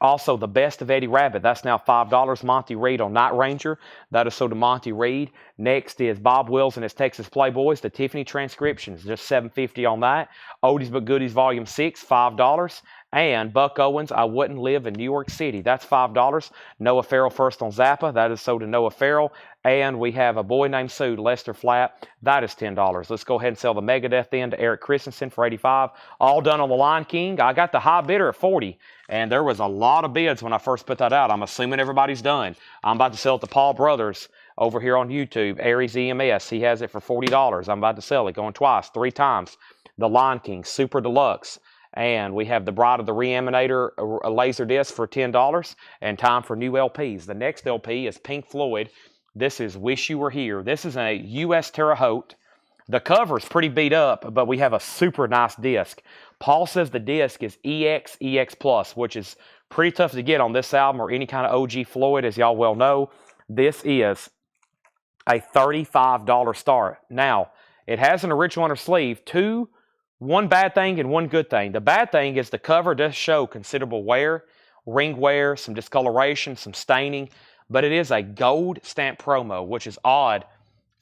Also, The Best of Eddie Rabbitt. That's now $5. Monty Reed on Night Ranger. That is sold to Monty Reed. Next is Bob Wills and his Texas Playboys. The Tiffany Transcriptions, just $7.50 on that. Oldies But Goodies Volume 6, $5. And Buck Owens, I Wouldn't Live in New York City. That's $5. Noah Farrell first on Zappa. That is sold to Noah Farrell. And we have A Boy Named Sue, Lester Flatt. That is $10. Let's go ahead and sell the Megadeth then to Eric Christensen for $85. All done on the Lion King. I got the high bidder at $40. And there was a lot of bids when I first put that out. I'm assuming everybody's done. I'm about to sell it to Paul Brothers over here on YouTube. Aries EMS. He has it for $40. I'm about to sell it, going twice, 3 times. The Lion King Super Deluxe. And we have the Bride of the Reanimator Laserdisc for $10. And time for new LPs. The next LP is Pink Floyd. This is Wish You Were Here. This is a U.S. Terre Haute. The cover is pretty beat up, but we have a super nice disc. Paul says the disc is EX Plus, which is pretty tough to get on this album or any kind of OG Floyd, as y'all well know. This is a $35 start. Now, it has an original inner sleeve. One bad thing and one good thing. The bad thing is the cover does show considerable wear, ring wear, some discoloration, some staining, but it is a gold stamp promo, which is odd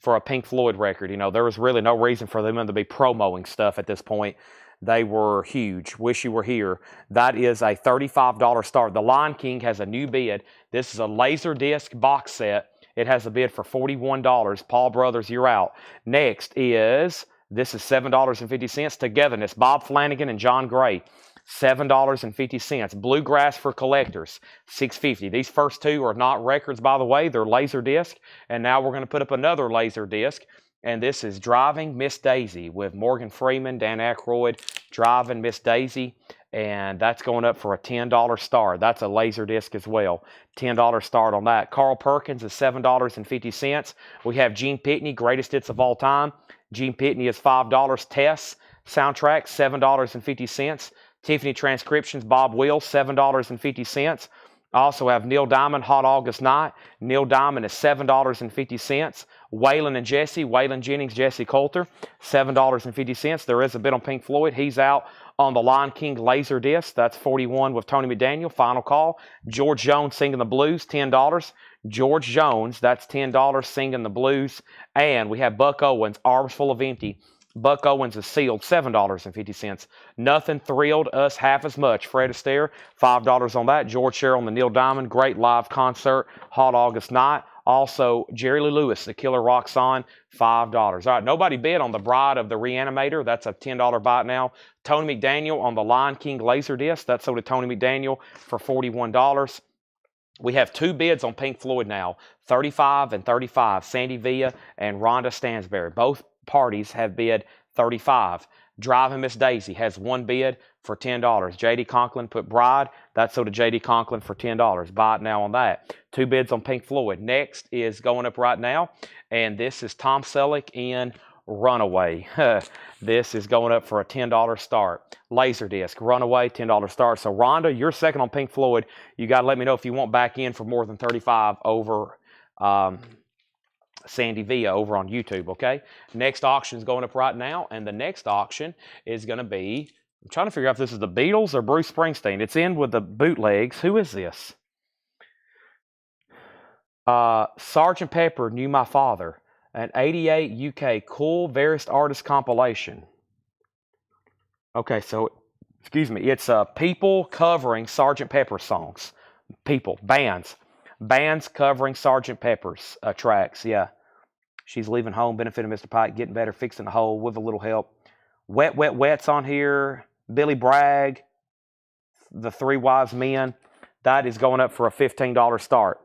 for a Pink Floyd record. You know, there was really no reason for them to be promoting stuff at this point. They were huge. Wish You Were Here. That is a $35 start. The Lion King has a new bid. This is a Laserdisc box set. It has a bid for $41. Paul Brothers, you're out. Next is, this is $7.50. Togetherness, Bob Flanagan and John Gray. $7.50. Bluegrass for Collectors, $6.50. These first two are not records, by the way. They're Laserdisc. And now we're going to put up another Laserdisc. And this is Driving Miss Daisy with Morgan Freeman, Dan Aykroyd, Driving Miss Daisy. And that's going up for a $10 start. That's a Laserdisc as well. $10 start on that. Carl Perkins is $7.50. We have Gene Pitney, Greatest Hits of All Time. Gene Pitney is $5. Tess soundtrack, $7.50. Tiffany Transcriptions, Bob Wills, $7.50. I also have Neil Diamond, Hot August Night. Neil Diamond is $7.50. Waylon and Jesse, Waylon Jennings, Jesse Coulter, $7.50. There is a bid on Pink Floyd. He's out on the Lion King Laserdisc. That's $41 with Tony McDaniel. Final call. George Jones, Singing the Blues, $10. George Jones, that's $10, Singing the Blues. And we have Buck Owens, Arms Full of Empty. Buck Owens is sealed, $7.50. Nothing thrilled us half as much. Fred Astaire, $5 on that. George Sherrill and the Neil Diamond, great live concert, Hot August Night. Also, Jerry Lee Lewis, The Killer Rocks On, $5. All right, nobody bid on The Bride of the Reanimator. That's a $10 buy now. Tony McDaniel on the Lion King Laserdisc. That's sold to Tony McDaniel for $41. We have two bids on Pink Floyd now, 35 and 35. Sandy Villa and Rhonda Stansberry. Both parties have bid 35. Driving Miss Daisy has one bid for $10. J.D. Conklin put Bride. That's sold to J.D. Conklin for $10. Buy it now on that. Two bids on Pink Floyd. Next is going up right now, and this is Tom Selleck in Runaway. This is going up for a $10 start. Laserdisc, Runaway, $10 start. So, Rhonda, you're second on Pink Floyd. You got to let me know if you want back in for more than 35 over Sandy Villa over on YouTube, okay? Next auction is going up right now, and the next auction is going to be, I'm trying to figure out if this is the Beatles or Bruce Springsteen. It's in with the bootlegs. Who is this? Sgt. Pepper Knew My Father, an 88 UK cool various artist compilation. Okay, so, excuse me, it's people covering Sgt. Pepper songs. People, bands covering Sgt. Pepper's tracks, yeah. She's leaving home, benefiting Mr. Pike, getting better, fixing the hole with a little help. Wet, Wet, Wet's on here. Billy Bragg, The Three Wise Men. That is going up for a $15 start.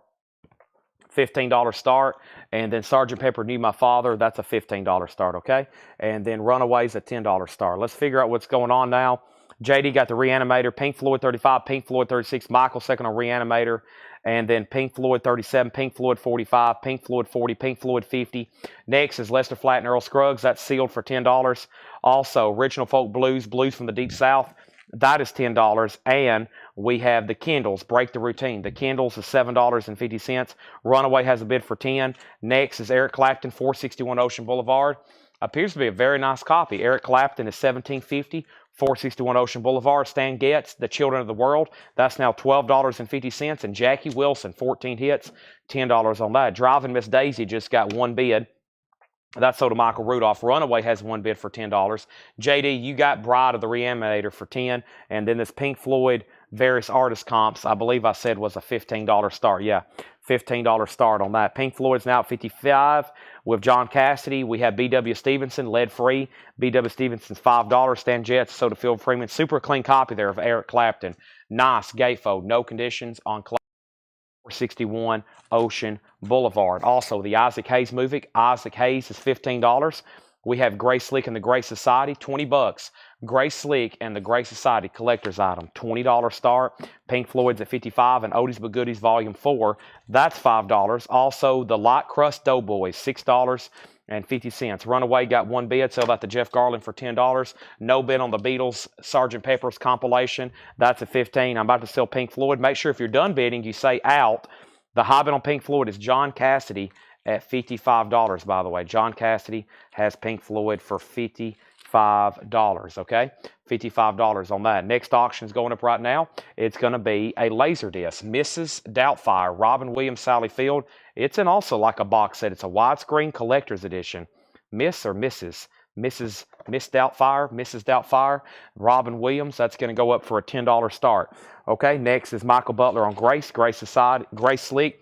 $15 start. And then Sgt. Pepper Knew My Father, that's a $15 start, okay? And then Runaway's a $10 start. Let's figure out what's going on now. JD got the Reanimator, Pink Floyd 35, Pink Floyd 36, Michael second on Reanimator, and then Pink Floyd 37, Pink Floyd 45, Pink Floyd 40, Pink Floyd 50. Next is Lester Flatt and Earl Scruggs. That's sealed for $10. Also, Original Folk Blues, Blues from the Deep South. That is $10. And we have the Kindles, Break the Routine. The Kindles is $7.50. Runaway has a bid for $10. Next is Eric Clapton, 461 Ocean Boulevard. Appears to be a very nice copy. Eric Clapton is $17.50. 461 Ocean Boulevard. Stan Getz, The Children of the World. That's now $12.50. And Jackie Wilson, 14 hits, $10 on that. Driving Miss Daisy just got one bid. That's sold to Michael Rudolph. Runaway has one bid for $10. JD, you got Bride of the Reanimator for $10. And then this Pink Floyd various artist comps, I believe I said was a $15 start. Yeah, $15 start on that. Pink Floyd's now at 55 with John Cassidy. We have B.W. Stevenson, lead free. B.W. Stevenson's $5. Stan Getz, sold to Phil Freeman. Super clean copy there of Eric Clapton. Nice gatefold, no conditions on 461 Ocean Boulevard. Also, the Isaac Hayes movie. Isaac Hayes is $15. We have Grace Slick and the Grace Society, $20. Grace Slick and the Grace Society collector's item, $20 start. Pink Floyd's at $55, and Oldies But Goodies Volume 4, that's $5. Also, the Light Crust Doughboys, $6.50. Runaway got one bid, sell that to Jeff Garland for $10. No bid on the Beatles Sgt. Pepper's compilation, that's at $15. I'm about to sell Pink Floyd. Make sure if you're done bidding, you say out. The high bid on Pink Floyd is John Cassidy at $55, by the way. John Cassidy has Pink Floyd for $55. $55, okay? $55 on that. Next auction is going up right now. It's going to be a Laserdisc. Mrs. Doubtfire, Robin Williams, Sally Field. It's in also like a box set. It's a widescreen collector's edition. Miss or Mrs.? Miss Doubtfire, Mrs. Doubtfire, Robin Williams. That's going to go up for a $10 start. Okay, next is Michael Butler on Grace. Grace Slick.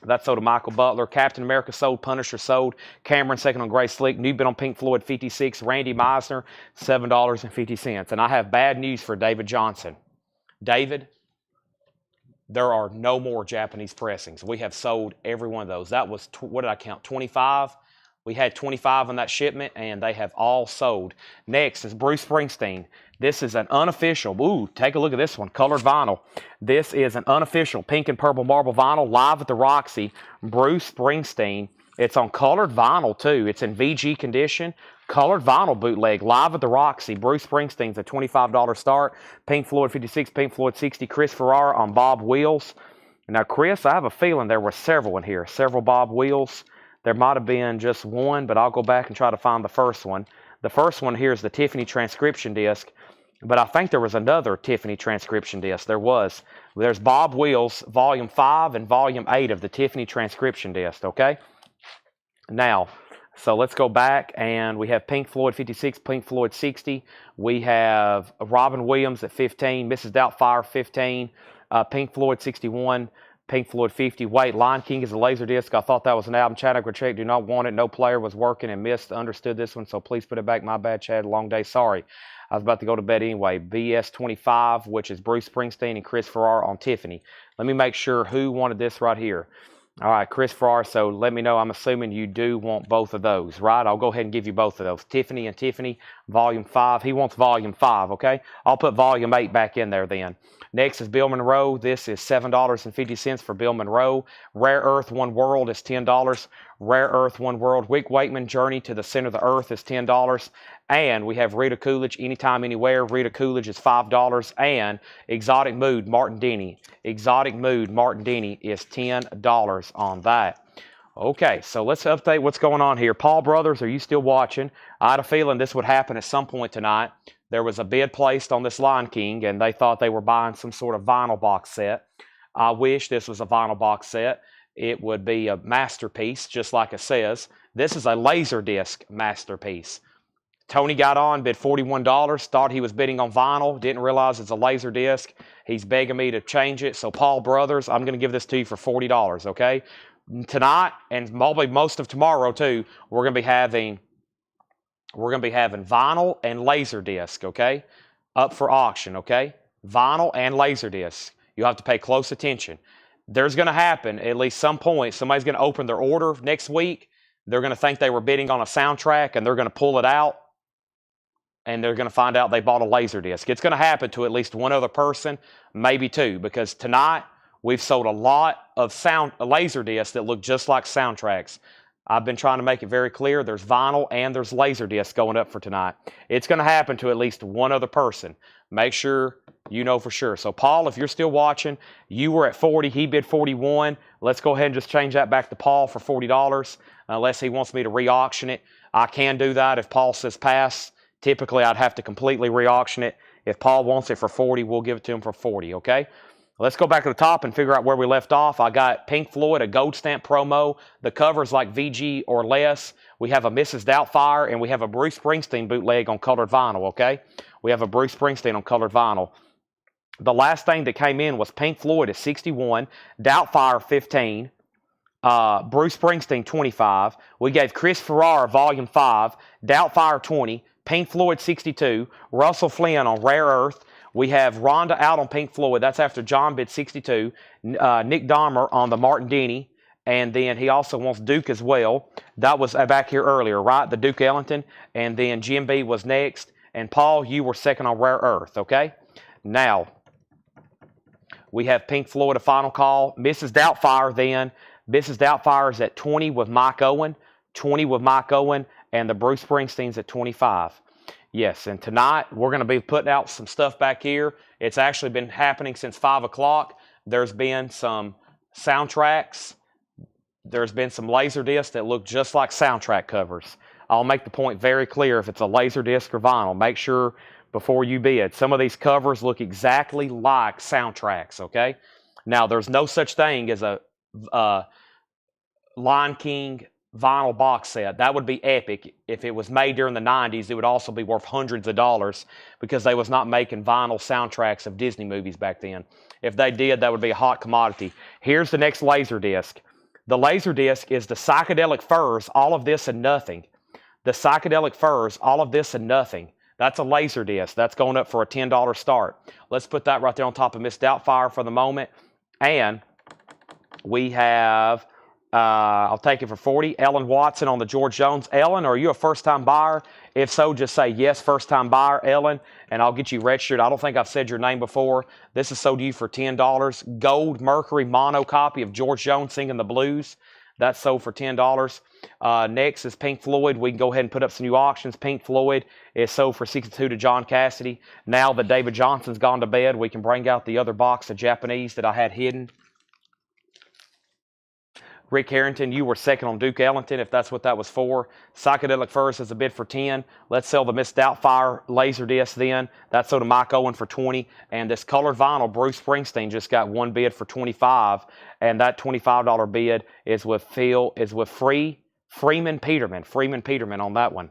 That sold to Michael Butler. Captain America sold. Punisher sold. Cameron second on Grace Slick. New bid on Pink Floyd 56. Randy Meisner $7.50. And I have bad news for David Johnson. David, there are no more Japanese pressings. We have sold every one of those. That was, what did I count, 25? We had 25 on that shipment, and they have all sold. Next is Bruce Springsteen. This is an unofficial, ooh, take a look at this one, colored vinyl. This is an unofficial pink and purple marble vinyl, live at the Roxy, Bruce Springsteen. It's on colored vinyl, too. It's in VG condition. Colored vinyl bootleg, live at the Roxy. Bruce Springsteen's a $25 start. Pink Floyd 56, Pink Floyd 60. Chris Ferrara on Bob Wills. Now, Chris, I have a feeling there were several in here. Several Bob Wills. There might have been just one, but I'll go back and try to find the first one. The first one here is the Tiffany transcription disc, but I think there was another Tiffany transcription disc. There's Bob Wills, Volume 5 and Volume 8 of the Tiffany transcription disc, okay? Now, so let's go back, and we have Pink Floyd 56, Pink Floyd 60. We have Robin Williams at 15, Mrs. Doubtfire 15, Pink Floyd 61, Pink Floyd 50. Wait, Lion King is a Laserdisc. I thought that was an album. Chad, I check. Do not want it. No player was working and understood this one, so please put it back. My bad, Chad. Long day. Sorry. I was about to go to bed anyway. BS 25, which is Bruce Springsteen and Chris Farrar on Tiffany. Let me make sure who wanted this right here. All right, Chris Farrar, so let me know. I'm assuming you do want both of those, right? I'll go ahead and give you both of those. Tiffany and Tiffany, Volume 5. He wants Volume 5, okay? I'll put Volume 8 back in there then. Next is Bill Monroe. This is $7.50 for Bill Monroe. Rare Earth One World is $10. Rare Earth One World. Wick Wakeman Journey to the Center of the Earth is $10. And we have Rita Coolidge Anytime Anywhere. Rita Coolidge is $5. And Exotic Mood Martin Denny. Exotic Mood Martin Denny is $10 on that. Okay, so let's update what's going on here. Paul Brothers, are you still watching? I had a feeling this would happen at some point tonight. There was a bid placed on this Lion King, and they thought they were buying some sort of vinyl box set. I wish this was a vinyl box set. It would be a masterpiece, just like it says. This is a Laserdisc masterpiece. Tony got on, bid $41, thought he was bidding on vinyl, didn't realize it's a Laserdisc. He's begging me to change it. So Paul Brothers, I'm going to give this to you for $40, okay? Tonight, and probably most of tomorrow too, we're going to be having vinyl and Laserdisc, okay? Up for auction, okay? Vinyl and Laserdisc. You have to pay close attention. There's going to happen, at least some point, somebody's going to open their order next week. They're going to think they were bidding on a soundtrack, and they're going to pull it out, and they're going to find out they bought a Laserdisc. It's going to happen to at least one other person, maybe two, because tonight we've sold a lot of Laserdiscs that look just like soundtracks. I've been trying to make it very clear. There's vinyl and there's Laserdisc going up for tonight. It's going to happen to at least one other person. Make sure you know for sure. So, Paul, if you're still watching, you were at 40. He bid 41. Let's go ahead and just change that back to Paul for $40, unless he wants me to re-auction it. I can do that if Paul says pass. Typically, I'd have to completely re-auction it. If Paul wants it for 40, we'll give it to him for 40, okay? Let's go back to the top and figure out where we left off. I got Pink Floyd, a gold stamp promo. The cover's like VG or less. We have a Mrs. Doubtfire, and we have a Bruce Springsteen bootleg on colored vinyl, okay? We have a Bruce Springsteen on colored vinyl. The last thing that came in was Pink Floyd at 61, Doubtfire 15, Bruce Springsteen 25. We gave Chris Farrar Volume 5, Doubtfire 20, Pink Floyd 62, Russell Flynn on Rare Earth. We have Rhonda out on Pink Floyd. That's after John bid 62. Nick Dahmer on the Martin Denny. And then he also wants Duke as well. That was back here earlier, right? The Duke Ellington. And then Jim B was next. And Paul, you were second on Rare Earth, okay? Now, we have Pink Floyd, a final call. Mrs. Doubtfire then. Mrs. Doubtfire is at 20 with Mike Owen. 20 with Mike Owen. And the Bruce Springsteen's at 25. Yes, and tonight we're going to be putting out some stuff back here. It's actually been happening since 5 o'clock. There's been some soundtracks. There's been some Laserdiscs that look just like soundtrack covers. I'll make the point very clear if it's a laser disc or vinyl. Make sure before you bid. Some of these covers look exactly like soundtracks, okay? Now, there's no such thing as a Lion King vinyl box set. That would be epic. If it was made during the 90s, it would also be worth hundreds of dollars because they was not making vinyl soundtracks of Disney movies back then. If they did, that would be a hot commodity. Here's the next laser disc. The laser disc is the Psychedelic Furs, all of this and nothing. The Psychedelic Furs, all of this and nothing. That's a laser disc. That's going up for a $10 start. Let's put that right there on top of Miss Doubtfire for the moment. And we have, I'll take it for 40, Ellen Watson on the George Jones. Ellen, are you a first-time buyer? If so, just say yes, first-time buyer, Ellen, and I'll get you registered. I don't think I've said your name before. This is sold to you for $10. Gold Mercury mono copy of George Jones singing the blues. That's sold for $10. Next is Pink Floyd. We can go ahead and put up some new auctions. Pink Floyd is sold for $62 to John Cassidy. Now that David Johnson's gone to bed, we can bring out the other box of Japanese that I had hidden. Rick Harrington, you were second on Duke Ellington, if that's what that was for. Psychedelic Furs is a bid for 10. Let's sell the Miss Doubtfire laser disc then. That's sold to Mike Owen for 20. And this colored vinyl, Bruce Springsteen just got one bid for 25. And that $25 bid is with Freeman Peterman. Freeman Peterman on that one.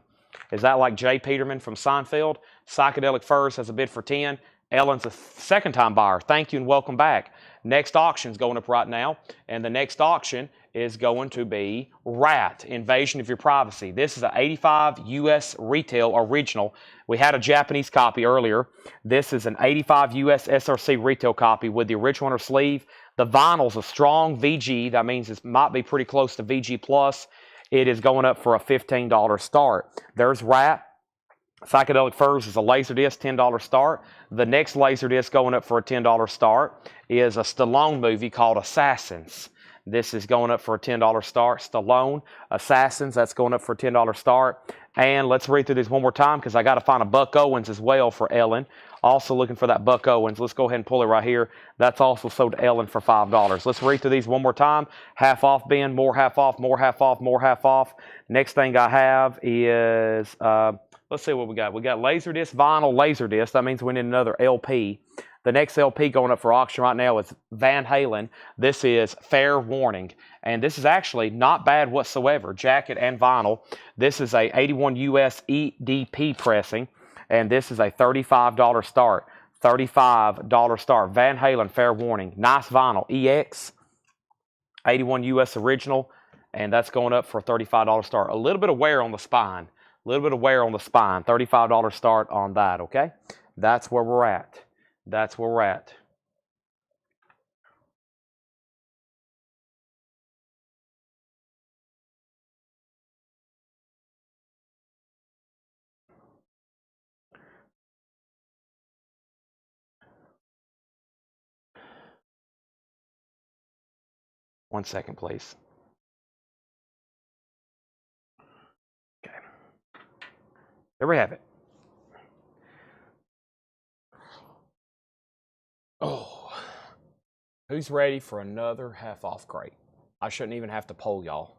Is that like Jay Peterman from Seinfeld? Psychedelic Furs has a bid for 10. Ellen's a second-time buyer. Thank you and welcome back. Next auction's going up right now. And the next auction is going to be Rat, Invasion of Your Privacy. This is an 85 US retail original. We had a Japanese copy earlier. This is an 85 US SRC retail copy with the original inner sleeve. The vinyl's a strong VG. That means it might be pretty close to VG Plus. It is going up for a $15 start. There's Rat. Psychedelic Furs is a Laserdisc, $10 start. The next Laserdisc going up for a $10 start is a Stallone movie called Assassins. This is going up for a $10 start. Stallone, Assassins, that's going up for a $10 start. And let's read through this one more time because I got to find a Buck Owens as well for Ellen. Also looking for that Buck Owens. Let's go ahead and pull it right here. That's also sold to Ellen for $5. Let's read through these one more time. Half off bin, more half off, more half off, more half off. Next thing I have is, let's see what we got. We got Laserdisc, vinyl Laserdisc. That means we need another LP. The next LP going up for auction right now is Van Halen. This is Fair Warning. And this is actually not bad whatsoever, jacket and vinyl. This is a 81 US EDP pressing. And this is a $35 start. $35 start. Van Halen, Fair Warning. Nice vinyl. EX, 81 US original. And that's going up for a $35 start. A little bit of wear on the spine. A little bit of wear on the spine. $35 start on that, okay? That's where we're at. That's where we're at. One second, please. Okay. There we have it. Oh, who's ready for another half-off crate? I shouldn't even have to poll y'all.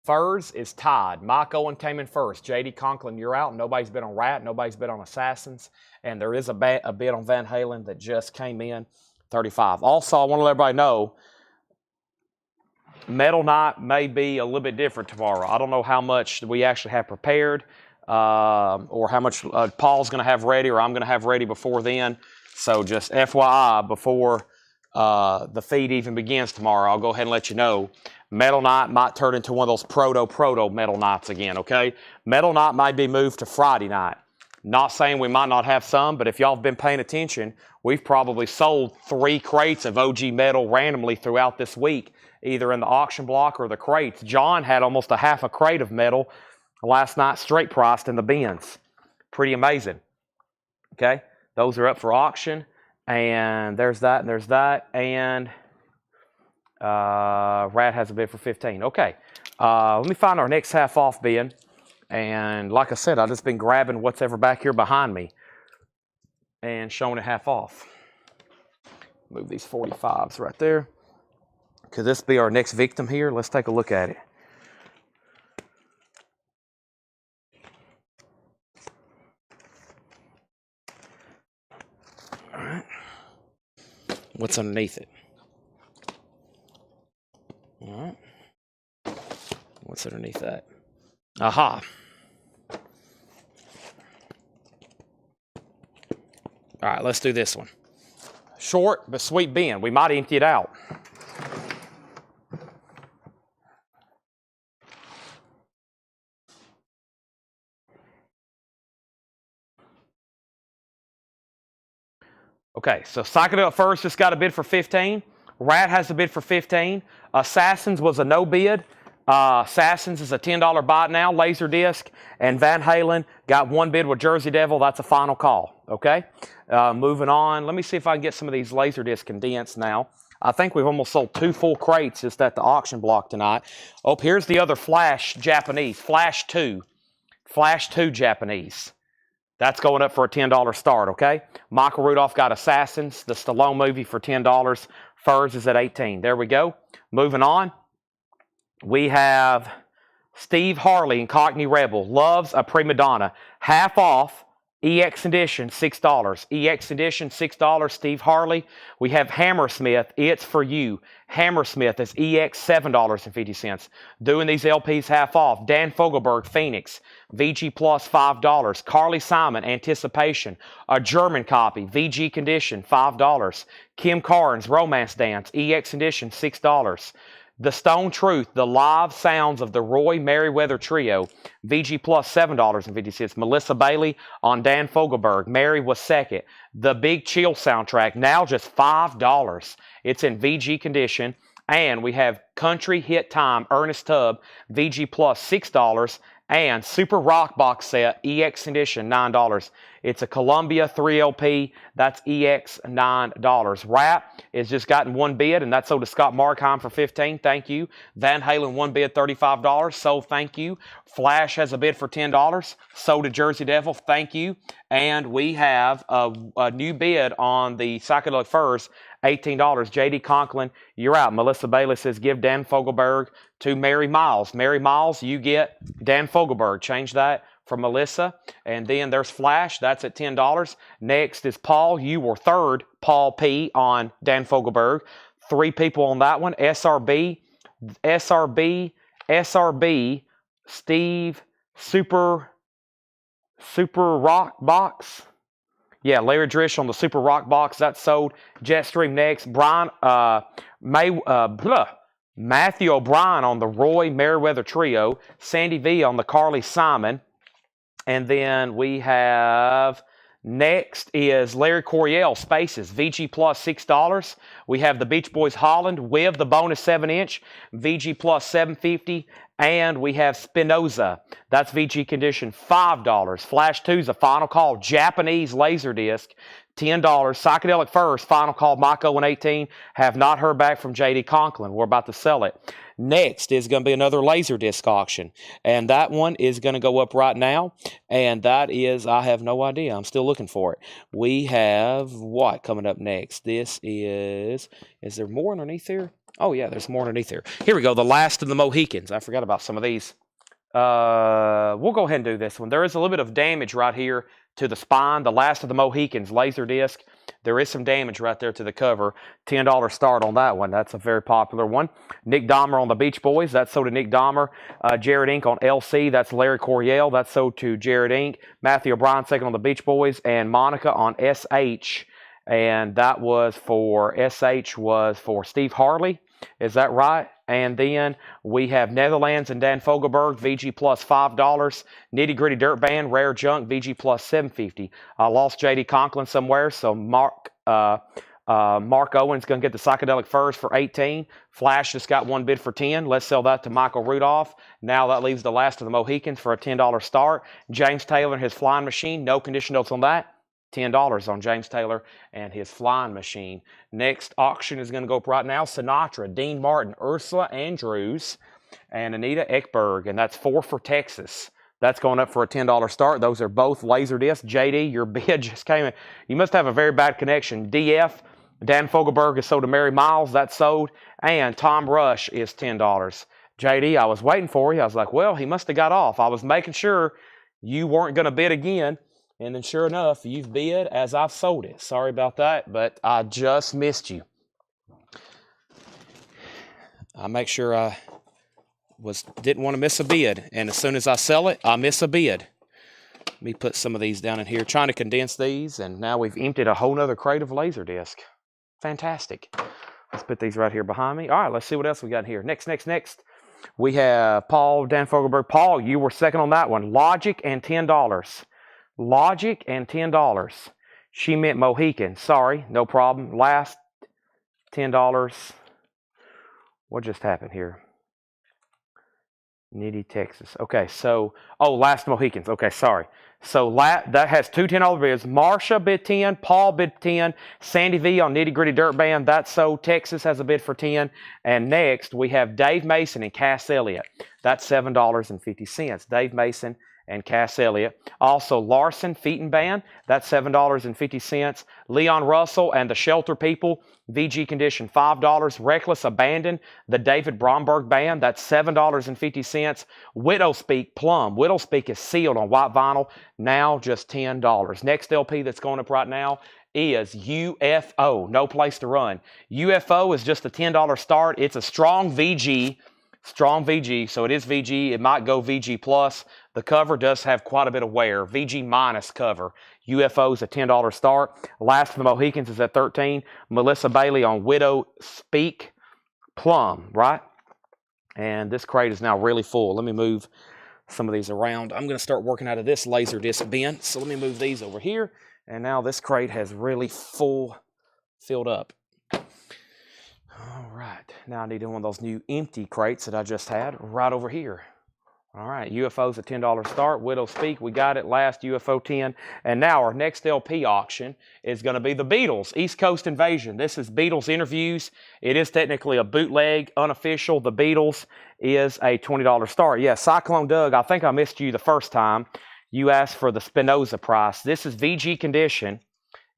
Furs is tied. Mike Owen came in first. J.D. Conklin, you're out. Nobody's bid on Rat. Nobody's bid on Assassins. And there is a bid on Van Halen that just came in, 35. Also, I want to let everybody know, Metal Night may be a little bit different tomorrow. I don't know how much we actually have prepared or how much Paul's going to have ready or I'm going to have ready before then. So just FYI, before the feed even begins tomorrow, I'll go ahead and let you know. Metal Night might turn into one of those proto Metal Nights again, okay? Metal Night might be moved to Friday night. Not saying we might not have some, but if y'all have been paying attention, we've probably sold 3 crates of OG Metal randomly throughout this week, either in the auction block or the crates. John had almost a half a crate of Metal last night straight priced in the bins. Pretty amazing, okay? Those are up for auction, and there's that, and there's that, and Rat has a bid for 15. Okay, let me find our next half off bin, and like I said, I've just been grabbing what's ever back here behind me and showing it half off. Move these 45s right there. Could this be our next victim here? Let's take a look at it. What's underneath it? All right. What's underneath that? Aha. All right, let's do this one. Short but sweet bin. We might empty it out. Okay, so Psychedelic Furs just got a bid for 15. Rat has a bid for 15. Assassins was a no bid. Assassins is a $10 bot now, Laserdisc. And Van Halen got one bid with Jersey Devil. That's a final call, okay? Moving on. Let me see if I can get some of these Laserdisc condensed now. I think we've almost sold 2 full crates just at the auction block tonight. Oh, here's the other Flash Japanese. Flash 2. Flash 2 Japanese. That's going up for a $10 start, okay? Michael Rudolph got Assassins, the Stallone movie, for $10. Furs is at $18. There we go. Moving on. We have Steve Harley in Cockney Rebel. Loves a Prima Donna. Half off. EX Edition, $6. EX Edition, $6. Steve Harley. We have Hammersmith. It's for you. Hammersmith is EX, $7.50. Doing these LPs half off. Dan Fogelberg, Phoenix. VG Plus, $5. Carly Simon, Anticipation. A German copy. VG Condition, $5. Kim Carnes, Romance Dance. EX Edition, $6. The Stone Truth, the live sounds of the Roy Merriweather Trio, VG Plus, $7.50. Melissa Bailey on Dan Fogelberg. Mary was second. The Big Chill soundtrack, now just $5. It's in VG condition. And we have Country Hit Time, Ernest Tubb, VG Plus, $6. And Super Rock Box Set, EX Edition, $9. It's a Columbia 3LP. That's EX, $9. Rap has just gotten one bid, and that's sold to Scott Markheim for $15. Thank you. Van Halen, one bid, $35. Sold, thank you. Flash has a bid for $10. Sold to Jersey Devil. Thank you. And we have a new bid on the Psychedelic Furs, $18. JD Conklin, you're out. Melissa Bailey says, give Dan Fogelberg to Mary Miles. Mary Miles, you get Dan Fogelberg. Change that for Melissa. And then there's Flash. That's at $10. Next is Paul. You were third, Paul P. on Dan Fogelberg. 3 people on that one. SRB, Steve, Super Rock Box. Yeah, Larry Drish on the Super Rock Box. That's sold. Jetstream next. Brian, Matthew O'Brien on the Roy Merriweather Trio. Sandy V on the Carly Simon. And then we have, next is Larry Coryell, Spaces, VG Plus, $6. We have the Beach Boys Holland with the bonus 7-inch, VG Plus, $7.50. And we have Spinoza, that's VG condition, $5. Flash 2's a final call, Japanese Laserdisc, $10. Psychedelic Furs, final call, Mach 018. Have not heard back from JD Conklin. We're about to sell it. Next is going to be another Laserdisc auction, and that one is going to go up right now, and that is, I have no idea. I'm still looking for it. We have what coming up next? This is there more underneath here? Oh, yeah, there's more underneath here. Here we go, the Last of the Mohicans. I forgot about some of these. We'll go ahead and do this one. There is a little bit of damage right here to the spine. The Last of the Mohicans, Laserdisc. There is some damage right there to the cover. $10 start on that one. That's a very popular one. Nick Dahmer on the Beach Boys. That's sold to Nick Dahmer. Jared Inc. on LC. That's Larry Coryell. That's sold to Jared Inc. Matthew O'Brien second on the Beach Boys. And Monica on SH. And that was for, SH was for Steve Harley. Is that right? And then we have Netherlands and Dan Fogelberg, VG Plus, $5. Nitty Gritty Dirt Band, Rare Junk, VG Plus, $7.50. I lost JD Conklin somewhere, so Mark Owen's going to get the Psychedelic Furs for $18. Flash just got one bid for $10. Let's sell that to Michael Rudolph. Now that leaves the Last of the Mohicans for a $10 start. James Taylor and his Flying Machine, no condition notes on that. $10 on James Taylor and his Flying Machine. Next auction is going to go up right now. Sinatra, Dean Martin, Ursula Andrews, and Anita Ekberg, and that's 4 for Texas. That's going up for a $10 start. Those are both Laserdisc. JD, your bid just came in. You must have a very bad connection. DF, Dan Fogelberg is sold to Mary Miles. That's sold. And Tom Rush is $10. JD, I was waiting for you. I was like, well, he must have got off. I was making sure you weren't going to bid again. And then sure enough, you've bid as I've sold it. Sorry about that, but I just missed you. I make sure I didn't want to miss a bid. And as soon as I sell it, I miss a bid. Let me put some of these down in here, trying to condense these. And now we've emptied a whole nother crate of Laserdisc. Fantastic. Let's put these right here behind me. All right, let's see what else we got here. Next. We have Paul Dan Fogelberg. Paul, you were second on that one. Logic and $10. Logic and $10. She meant Mohican. Sorry, no problem. Last $10. What just happened here? Nitty, Texas. Okay, so, last Mohicans. Okay, sorry. So that has two $10 bids. Marsha bid 10, Paul bid 10, Sandy V on Nitty Gritty Dirt Band. That's so Texas has a bid for 10. And next we have Dave Mason and Cass Elliott. That's $7.50. Dave Mason and Cass Elliott. Also Larson Feet and Band. That's $7.50. Leon Russell and the Shelter People. VG Condition $5. Reckless Abandon, the David Bromberg Band. That's $7.50. Widow Speak Plum. Widow Speak is sealed on white vinyl. Now just $10. Next LP that's going up right now is UFO. No Place to Run. UFO is just a $10 start. It's a strong VG. Strong VG, so it is VG. It might go VG plus. The cover does have quite a bit of wear. VG minus cover. UFO is a $10 start. Last of the Mohicans is at $13. Melissa Bailey on Widow Speak Plum, right? And this crate is now really full. Let me move some of these around. I'm going to start working out of this Laserdisc bin. So let me move these over here. And now this crate has really filled up. All right, now I need one of those new empty crates that I just had right over here. All right, UFO's a $10 start. Widow Speak, we got it. Last UFO 10. And now our next LP auction is going to be the Beatles, East Coast Invasion. This is Beatles interviews. It is technically a bootleg, unofficial. The Beatles is a $20 start. Yeah, Cyclone Doug, I think I missed you the first time. You asked for the Spinoza price. This is VG condition.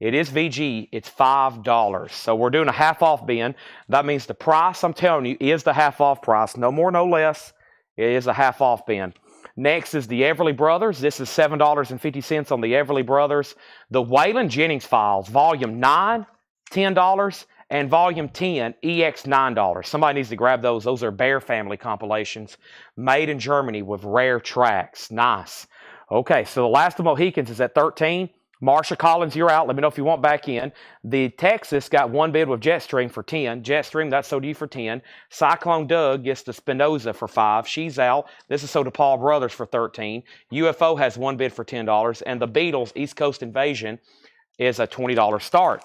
It is VG. It's $5. So we're doing a half off bin. That means the price, I'm telling you, is the half off price. No more, no less. It is a half off bin. Next is the Everly Brothers. This is $7.50 on the Everly Brothers. The Waylon Jennings Files, Volume 9, $10, and Volume 10, EX $9. Somebody needs to grab those. Those are Bear Family compilations made in Germany with rare tracks. Nice. Okay, so the last of Mohicans is at $13. Marsha Collins, you're out. Let me know if you want back in. The Texas got one bid with Jetstream for 10. Jetstream, that's sold to you for 10. Cyclone Doug gets the Spinoza for 5. She's out. This is sold to Paul Brothers for 13. UFO has one bid for $10. And the Beatles, East Coast Invasion, is a $20 start.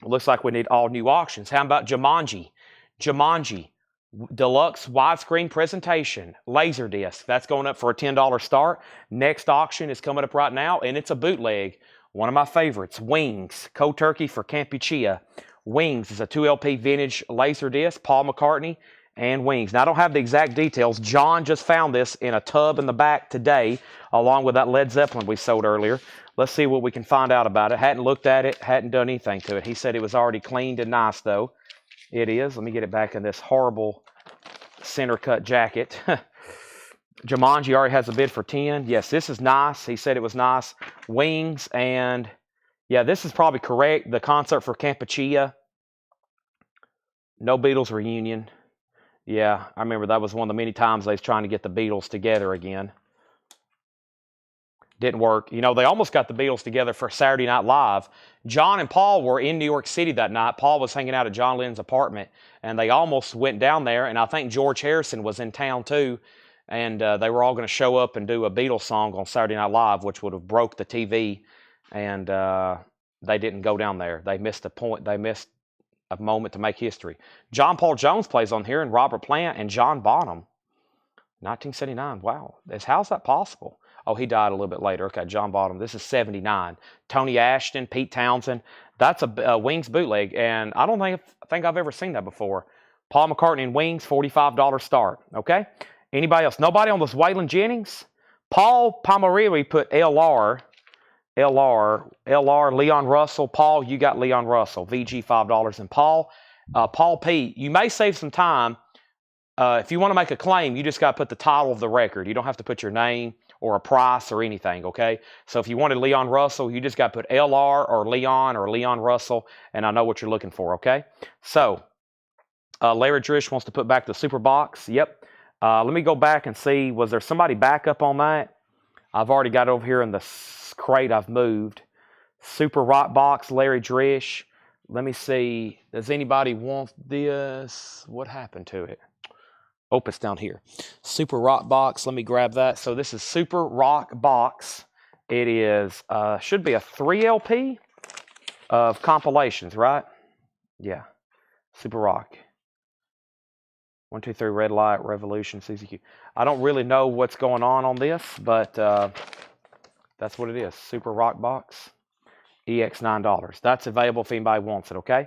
It looks like we need all new auctions. How about Jumanji? Jumanji. Deluxe widescreen presentation, Laserdisc. That's going up for a $10 start. Next auction is coming up right now, and it's a bootleg. One of my favorites, Wings. Cold Turkey for Campuchia. Wings is a 2LP vintage Laserdisc, Paul McCartney and Wings. Now, I don't have the exact details. John just found this in a tub in the back today, along with that Led Zeppelin we sold earlier. Let's see what we can find out about it. Hadn't looked at it, hadn't done anything to it. He said it was already cleaned and nice, though. It is. Let me get it back in this horrible center cut jacket. Jumanji already has a bid for 10. Yes, this is nice. He said it was nice. Wings and, yeah, this is probably correct. The concert for Campuchia. No Beatles reunion. Yeah, I remember that was one of the many times they was trying to get the Beatles together again. Didn't work. You know, they almost got the Beatles together for Saturday Night Live. John and Paul were in New York City that night. Paul was hanging out at John Lennon's apartment, and they almost went down there, and I think George Harrison was in town too, and they were all going to show up and do a Beatles song on Saturday Night Live, which would have broke the TV, and they didn't go down there. They missed a point. They missed a moment to make history. John Paul Jones plays on here, and Robert Plant and John Bonham. 1979. Wow. How's that possible? Oh, he died a little bit later. Okay, John Bonham. This is 79. Tony Ashton, Pete Townsend. That's a Wings bootleg, and I don't think I've ever seen that before. Paul McCartney and Wings, $45 start. Okay? Anybody else? Nobody on this Waylon Jennings? Paul Palmieri put LR, Leon Russell. Paul, you got Leon Russell. VG, $5. And Paul P., you may save some time. If you want to make a claim, you just got to put the title of the record. You don't have to put your name or a price or anything, okay? So if you wanted Leon Russell, you just got to put LR or Leon Russell, and I know what you're looking for, okay? So Larry Drish wants to put back the Super Box. Yep. Let me go back and see. Was there somebody back up on that? I've already got it over here in the crate I've moved. Super Rock Box, Larry Drish. Let me see. Does anybody want this? What happened to it? Oh, it's down here. Super Rock Box. Let me grab that. So this is Super Rock Box. It is should be a 3 LP of compilations, right? Yeah. Super Rock. 1, 2, 3, Red Light, Revolution, CCQ. I don't really know what's going on this, but that's what it is. Super Rock Box. EX $9. That's available if anybody wants it, okay?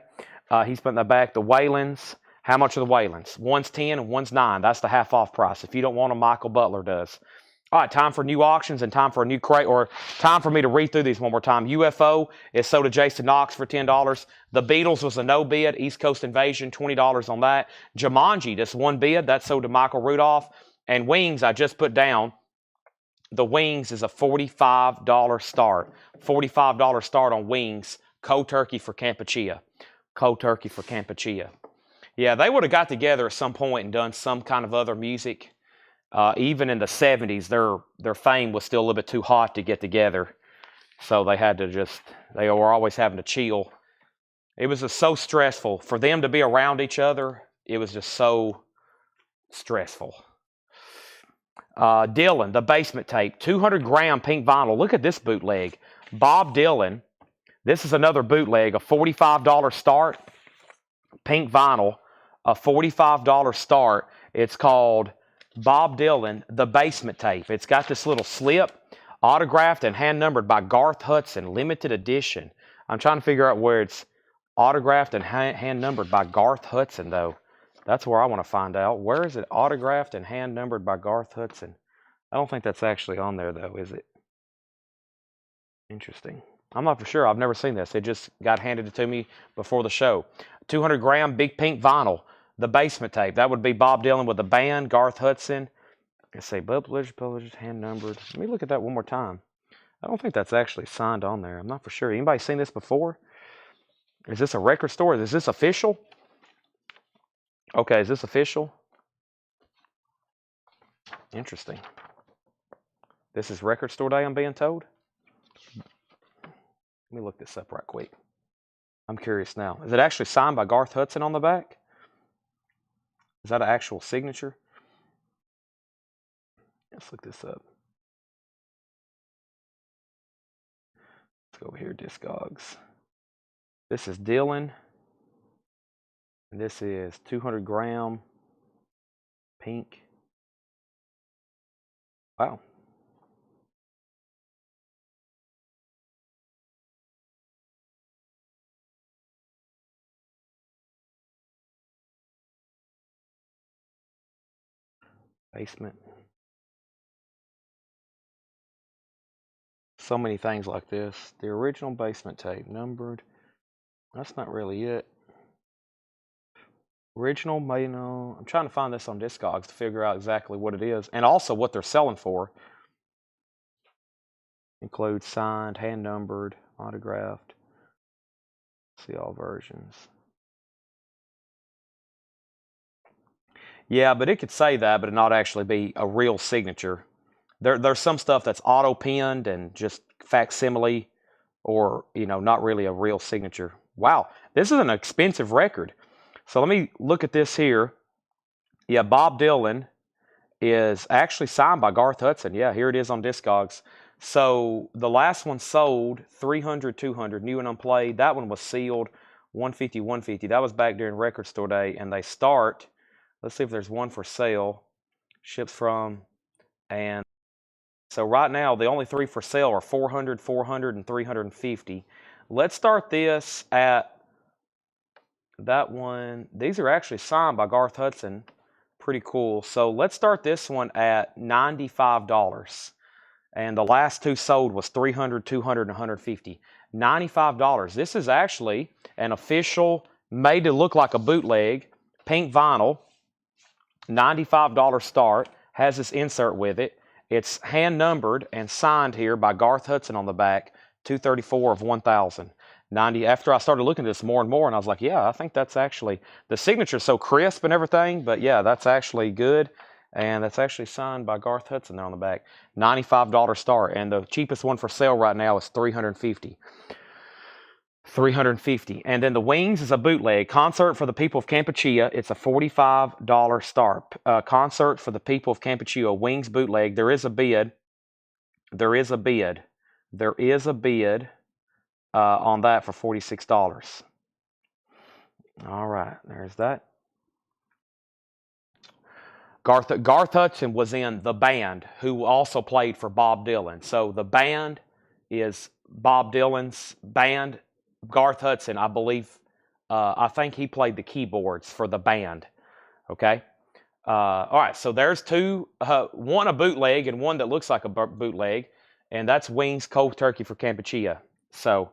He's putting that back. The Whalens. How much are the Whalens? One's 10 and one's 9. That's the half off price. If you don't want them, Michael Butler does. All right, time for new auctions and time for a new crate, or time for me to read through these one more time. UFO is sold to Jason Knox for $10. The Beatles was a no bid. East Coast Invasion, $20 on that. Jumanji, just one bid. That's sold to Michael Rudolph. And Wings, I just put down. The Wings is a $45 start. $45 start on Wings. Cold turkey for Campeche. Cold turkey for Campeche. Yeah, they would have got together at some point and done some kind of other music. Even in the 70s, their fame was still a little bit too hot to get together. So they had to they were always having to chill. It was just so stressful. For them to be around each other, it was just so stressful. Dylan, the Basement Tape, 200-gram pink vinyl. Look at this bootleg. Bob Dylan, this is another bootleg, a $45 start, pink vinyl, a $45 start. It's called Bob Dylan, The Basement Tape. It's got this little slip, autographed and hand-numbered by Garth Hudson, limited edition. I'm trying to figure out where it's autographed and hand-numbered by Garth Hudson, though. That's where I want to find out. Where is it autographed and hand-numbered by Garth Hudson? I don't think that's actually on there, though, is it? Interesting. I'm not for sure. I've never seen this. It just got handed to me before the show. 200-gram big pink vinyl. The Basement Tape. That would be Bob Dylan with the band, Garth Hudson. Let's say published, hand-numbered. Let me look at that one more time. I don't think that's actually signed on there. I'm not for sure. Anybody seen this before? Is this a record store? Is this official? Okay, is this official? Interesting. This is record store day, I'm being told. Let me look this up right quick. I'm curious now. Is it actually signed by Garth Hudson on the back? Is that an actual signature? Let's look this up. Let's go over here, Discogs. This is Dylan. And this is 200-gram pink. Wow. Basement. So many things like this. The original Basement Tape, numbered. That's not really it. Original, I'm trying to find this on Discogs to figure out exactly what it is, and also what they're selling for. Includes signed, hand-numbered, autographed. See all versions. Yeah, but it could say that, but it not actually be a real signature. There's some stuff that's auto-penned and just facsimile, or not really a real signature. Wow, this is an expensive record. So let me look at this here. Yeah, Bob Dylan is actually signed by Garth Hudson. Yeah, here it is on Discogs. So the last one sold 300, 200, new and unplayed. That one was sealed 150, 150. That was back during record store day, and they start. Let's see if there's one for sale. Ships from, and so right now the only 3 for sale are 400, 400, and 350. Let's start this at that one. These are actually signed by Garth Hudson. Pretty cool. So let's start this one at $95. And the last 2 sold was 300, 200, and 150. $95. This is actually an official, made to look like a bootleg, pink vinyl. $95 start. Has this insert with it. It's hand numbered and signed here by Garth Hudson on the back. 234 of 1,000. 90. After I started looking at this more and more, and I was like, yeah, I think that's actually, the signature's so crisp and everything, but yeah, that's actually good. And that's actually signed by Garth Hudson there on the back. $95 start. And the cheapest one for sale right now is $350. $350. And then the Wings is a bootleg. Concert for the People of Campeche. It's a $45 start. Concert for the People of Campeche. Wings bootleg. There is a bid. There is a bid. There is a bid on that for $46. All right. There's that. Garth Hudson was in The Band, who also played for Bob Dylan. So The Band is Bob Dylan's band. Garth Hudson, I believe, I think he played the keyboards for The Band. Okay? All right, so there's two, one a bootleg and one that looks like a bootleg, and that's Wings Cold Turkey for Campeche. So,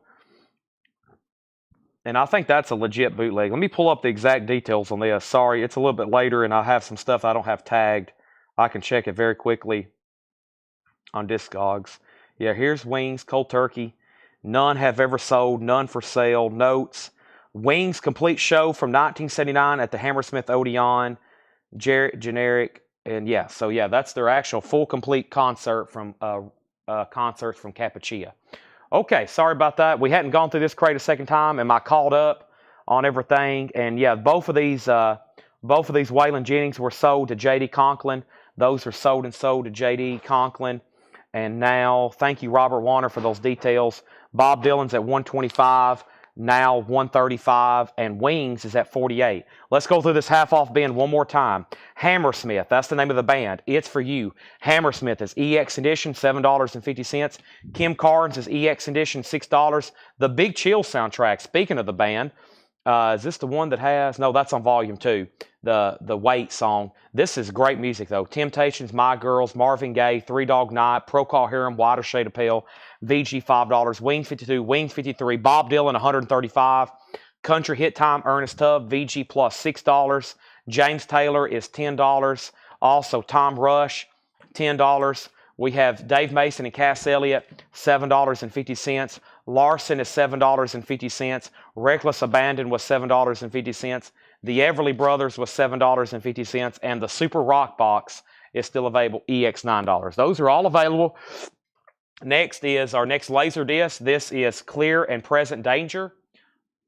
and I think that's a legit bootleg. Let me pull up the exact details on this. Sorry, it's a little bit later, and I have some stuff I don't have tagged. I can check it very quickly on Discogs. Yeah, here's Wings Cold Turkey. None have ever sold, none for sale. Notes. Wings complete show from 1979 at the Hammersmith Odeon. Generic. And yeah, so yeah, that's their actual full complete concert from concerts from Campeche. Okay, sorry about that. We hadn't gone through this crate a second time. Am I caught up on everything? And yeah, both of these Waylon Jennings were sold to J.D. Conklin. Those are sold to J.D. Conklin. And now, thank you, Robert Warner, for those details. Bob Dylan's at 125, now 135, and Wings is at 48. Let's go through this half-off bin one more time. Hammersmith, that's the name of the band. It's for you. Hammersmith is EX Edition, $7.50. Kim Carnes is EX Edition, $6. The Big Chill soundtrack, speaking of the band, is this the one that has, no, that's on volume 2, the Wait song. This is great music, though. Temptations, My Girls, Marvin Gaye, Three Dog Night, Procol Harum, Wider Shade of Pale, VG $5, Wings 52, Wings 53, Bob Dylan 135, Country Hit Time, Ernest Tubb, VG plus $6, James Taylor is $10, also Tom Rush, $10. We have Dave Mason and Cass Elliot, $7.50. Larson is $7.50. Reckless Abandon was $7.50. The Everly Brothers was $7.50. And the Super Rock Box is still available, EX $9. Those are all available. Next is our next laser disc. This is Clear and Present Danger.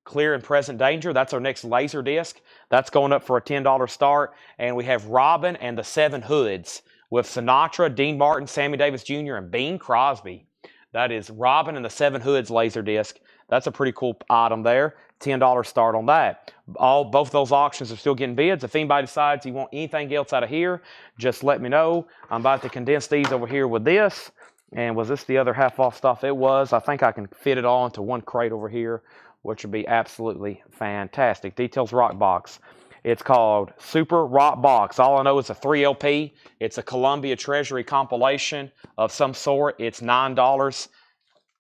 Clear and Present Danger. That's our next laser disc. That's going up for a $10 start. And we have Robin and the Seven Hoods with Sinatra, Dean Martin, Sammy Davis Jr., and Bing Crosby. That is Robin and the Seven Hoods laser disc. That's a pretty cool item there. $10 start on that. Both those auctions are still getting bids. If anybody decides you want anything else out of here, just let me know. I'm about to condense these over here with this. And was this the other half-off stuff? It was. I think I can fit it all into one crate over here, which would be absolutely fantastic. Details Rock Box. It's called Super Rock Box. All I know is a 3LP. It's a Columbia Treasury compilation of some sort. It's $9.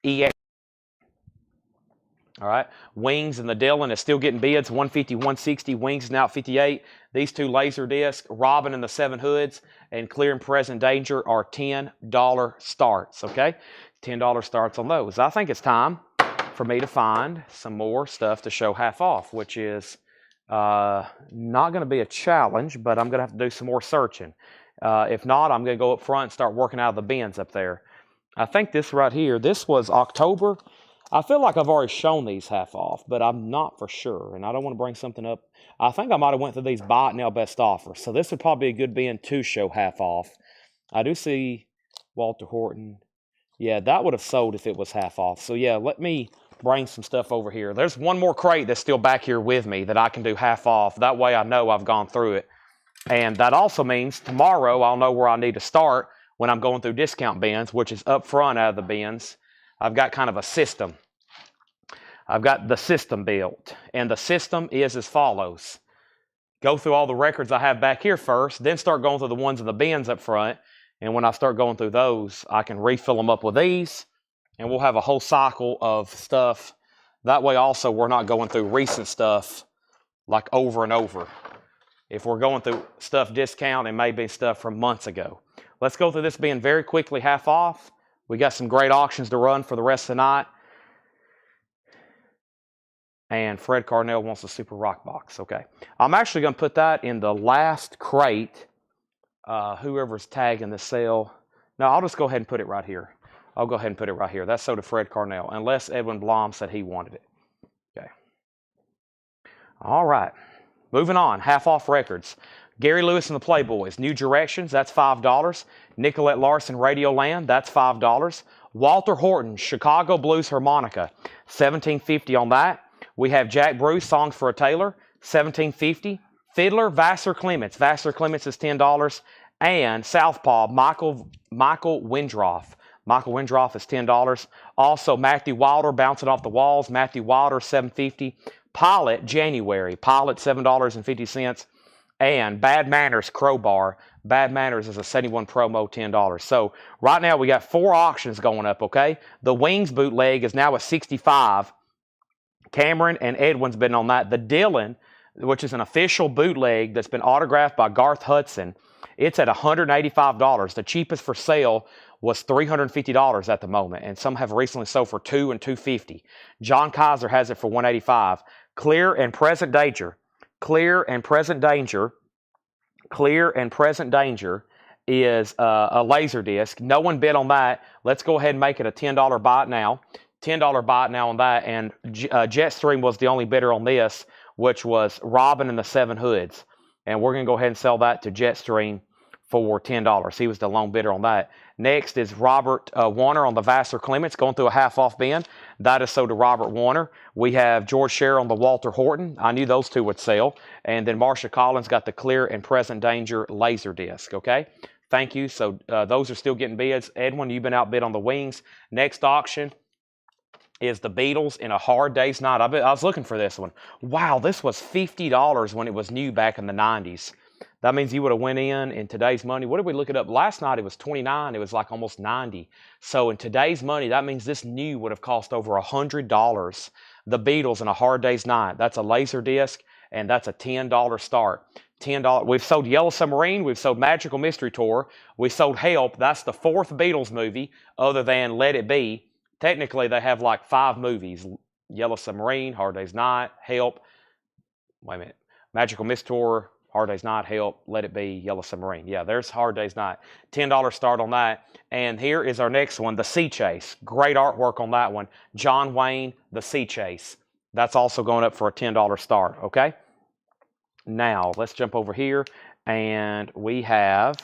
EX. All right. Wings and the Dylan is still getting bids. 150, 160. Wings is now at 58. These two laser discs, Robin and the Seven Hoods, and Clear and Present Danger are $10 starts. Okay, $10 starts on those. I think it's time for me to find some more stuff to show half off, which is not going to be a challenge, but I'm going to have to do some more searching. If not, I'm going to go up front and start working out of the bins up there. I think this right here, this was October. I feel like I've already shown these half off, but I'm not for sure, and I don't want to bring something up. I think I might have went through these buy it now best offer, so this would probably be a good bin to show half off. I do see Walter Horton. Yeah, that would have sold if it was half off. So yeah, let me bring some stuff over here. There's one more crate that's still back here with me that I can do half off. That way I know I've gone through it. And that also means tomorrow I'll know where I need to start when I'm going through discount bins, which is up front out of the bins. I've got kind of a system. I've got the system built. And the system is as follows. Go through all the records I have back here first, then start going through the ones in the bins up front. And when I start going through those, I can refill them up with these. And we'll have a whole cycle of stuff. That way also we're not going through recent stuff like over and over. If we're going through stuff discount, it may be stuff from months ago. Let's go through this bin very quickly, half off. We got some great auctions to run for the rest of the night. And Fred Carnell wants the Super Rock Box. Okay. I'm actually going to put that in the last crate. Whoever's tagging the sale. No, I'll just go ahead and put it right here. I'll go ahead and put it right here. That's so to Fred Carnell, unless Edwin Blom said he wanted it. Okay. All right. Moving on. Half off records. Gary Lewis and the Playboys. New Directions. That's $5. Nicolette Larson, Radioland. That's $5. Walter Horton, Chicago Blues Harmonica. $17.50 on that. We have Jack Bruce, Songs for a Tailor. $17.50. Fiddler, Vassar Clements. Vassar Clements is $10. And Southpaw, Michael Windroff. Michael Windroff is $10. Also, Matthew Wilder, Bouncing Off the Walls. Matthew Wilder, $7.50. Pilot, January. Pilot, $7.50. And Bad Manners, Crowbar. Bad Manners is a 71 promo, $10. So right now we got 4 auctions going up, okay? The Wings bootleg is now at $65. Cameron and Edwin's been on that. The Dylan, which is an official bootleg that's been autographed by Garth Hudson, it's at $185. The cheapest for sale was $350 at the moment, and some have recently sold for $200 and $250. John Kaiser has it for $185. Clear and Present Danger. Clear and Present Danger. Clear and Present Danger is a laser disc. No one bid on that. Let's go ahead and make it a $10 buy now. $10 buy now on that, and Jetstream was the only bidder on this, which was Robin and the Seven Hoods. And we're going to go ahead and sell that to Jetstream for $10. He was the lone bidder on that. Next is Robert Warner on the Vassar Clements, going through a half-off bin. That is sold to Robert Warner. We have George Scher on the Walter Horton. I knew those two would sell. And then Marsha Collins got the Clear and Present Danger laser disc, okay? Thank you. So those are still getting bids. Edwin, you've been outbid on the Wings. Next auction is the Beatles in A Hard Day's Night. I was looking for this one. Wow, this was $50 when it was new back in the 90s. That means you would have went in today's money. What did we look it up? Last night it was $29. It was like almost $90. So in today's money, that means this new would have cost over $100. The Beatles in A Hard Day's Night. That's a laser disc, and that's a $10 start. $10. We've sold Yellow Submarine. We've sold Magical Mystery Tour. We sold Help. That's the 4th Beatles movie other than Let It Be. Technically, they have like 5 movies. Yellow Submarine, Hard Day's Night, Help. Wait a minute. Magical Mystery Tour, Hard Day's Night, Help, Let It Be, Yellow Submarine. Yeah, there's Hard Day's Night. $10 start on that. And here is our next one, The Sea Chase. Great artwork on that one. John Wayne, The Sea Chase. That's also going up for a $10 start, okay? Now, let's jump over here, and we have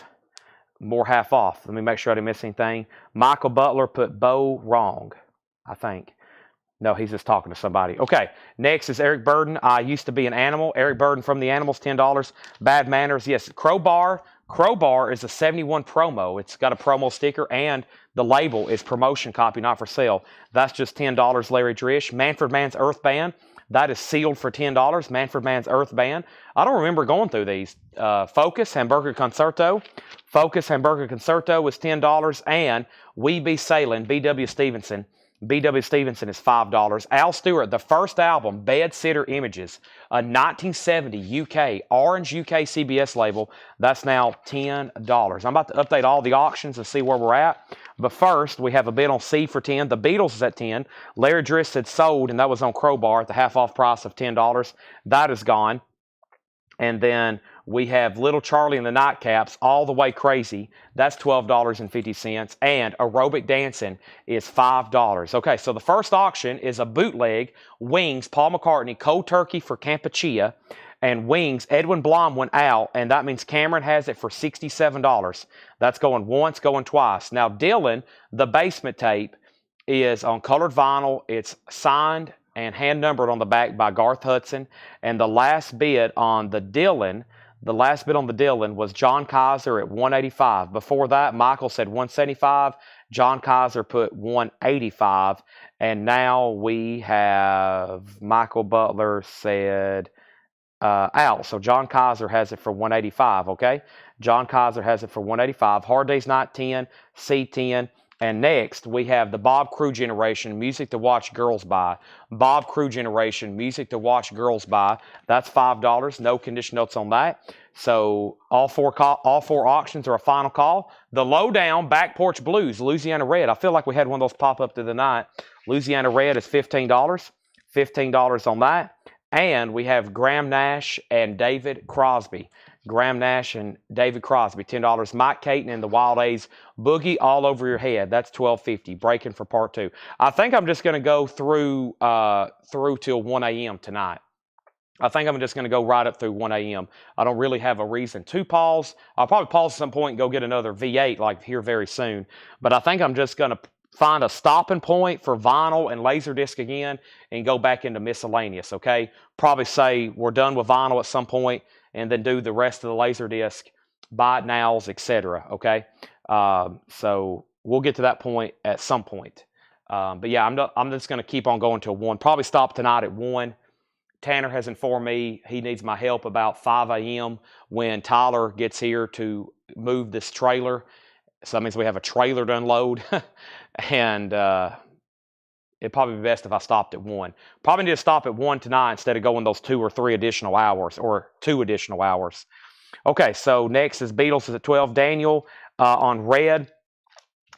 more half off. Let me make sure I didn't miss anything. Michael Butler put Bo wrong, I think. No, he's just talking to somebody. Okay, next is Eric Burden. I Used to Be an Animal. Eric Burden from The Animals, $10. Bad Manners, yes. Crowbar. Crowbar is a 71 promo. It's got a promo sticker, and the label is promotion copy, not for sale. That's just $10, Larry Drish. Manfred Mann's Earth Band. That is sealed for $10. Manfred Mann's Earth Band. I don't remember going through these. Focus, Hamburger Concerto. Focus, Hamburger Concerto is $10. And We Be Sailing, B.W. Stevenson. B.W. Stevenson is $5. Al Stewart, the first album, Bed Sitter Images, a 1970 UK, Orange UK CBS label. That's now $10. I'm about to update all the auctions and see where we're at. But first, we have a bid on C for 10. The Beatles is at 10. Larry Driss said sold, and that was on Crowbar at the half-off price of $10. That is gone. And then we have Little Charlie and the Nightcaps, All the Way Crazy. That's $12.50. And Aerobic Dancing is $5. Okay, so the first auction is a bootleg, Wings, Paul McCartney, Cold Turkey for Campeche. And Wings, Edwin Blom went out, and that means Cameron has it for $67. That's going once, going twice. Now, Dylan, the basement tape, is on colored vinyl. It's signed and hand numbered on the back by Garth Hudson. And the last bid on the Dylan, was John Kaiser at $185. Before that, Michael said $175. John Kaiser put $185. And now we have Michael Butler said out. So John Kaiser has it for $185, okay? John Kaiser has it for $185. Hard Day's Night 10, C10. And next, we have the Bob Crew Generation, Music to Watch Girls By. Bob Crew Generation, Music to Watch Girls By. That's $5. No condition notes on that. So all four auctions are a final call. The Lowdown Back Porch Blues, Louisiana Red. I feel like we had one of those pop up through the night. Louisiana Red is $15. $15 on that. And we have Graham Nash and David Crosby. Graham Nash and David Crosby, $10. Mike Caton and the Wild A's, Boogie All Over Your Head. That's $12.50. Breaking for part 2. I think I'm just going to go through till 1 a.m. tonight. I think I'm just going to go right up through 1 a.m. I don't really have a reason to pause. I'll probably pause at some point and go get another V8 like here very soon. But I think I'm just going to find a stopping point for vinyl and Laserdisc again and go back into miscellaneous, okay? Probably say we're done with vinyl at some point and then do the rest of the Laserdisc, buy it nows, etc., okay? So we'll get to that point at some point. But yeah, I'm just going to keep on going till 1. Probably stop tonight at 1. Tanner has informed me he needs my help about 5 a.m. when Tyler gets here to move this trailer. So that means we have a trailer to unload. And it'd probably be best if I stopped at 1. Probably need to stop at 1 tonight instead of going those 2 or 3 additional hours, or 2 additional hours. Okay, so next is Beatles is at 12. Daniel on Red.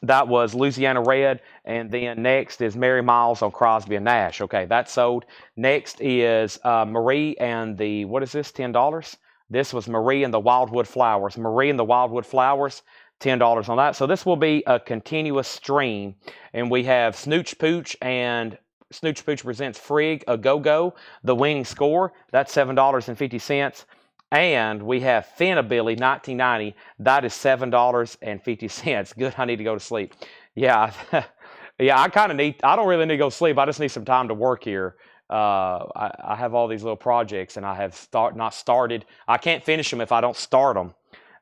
That was Louisiana Red. And then next is Mary Miles on Crosby and Nash. Okay, that's sold. Next is Marie and the, what is this, $10? This was Marie and the Wildwood Flowers. Marie and the Wildwood Flowers, $10 on that. So this will be a continuous stream. And we have Snooch Pooch and Snooch Pooch presents Frig A Go-Go, the winning score. That's $7.50. And we have Finabilly 1990. That is $7.50. Good, I need to go to sleep. Yeah, yeah, I don't really need to go to sleep. I just need some time to work here. I have all these little projects and I have not started. I can't finish them if I don't start them.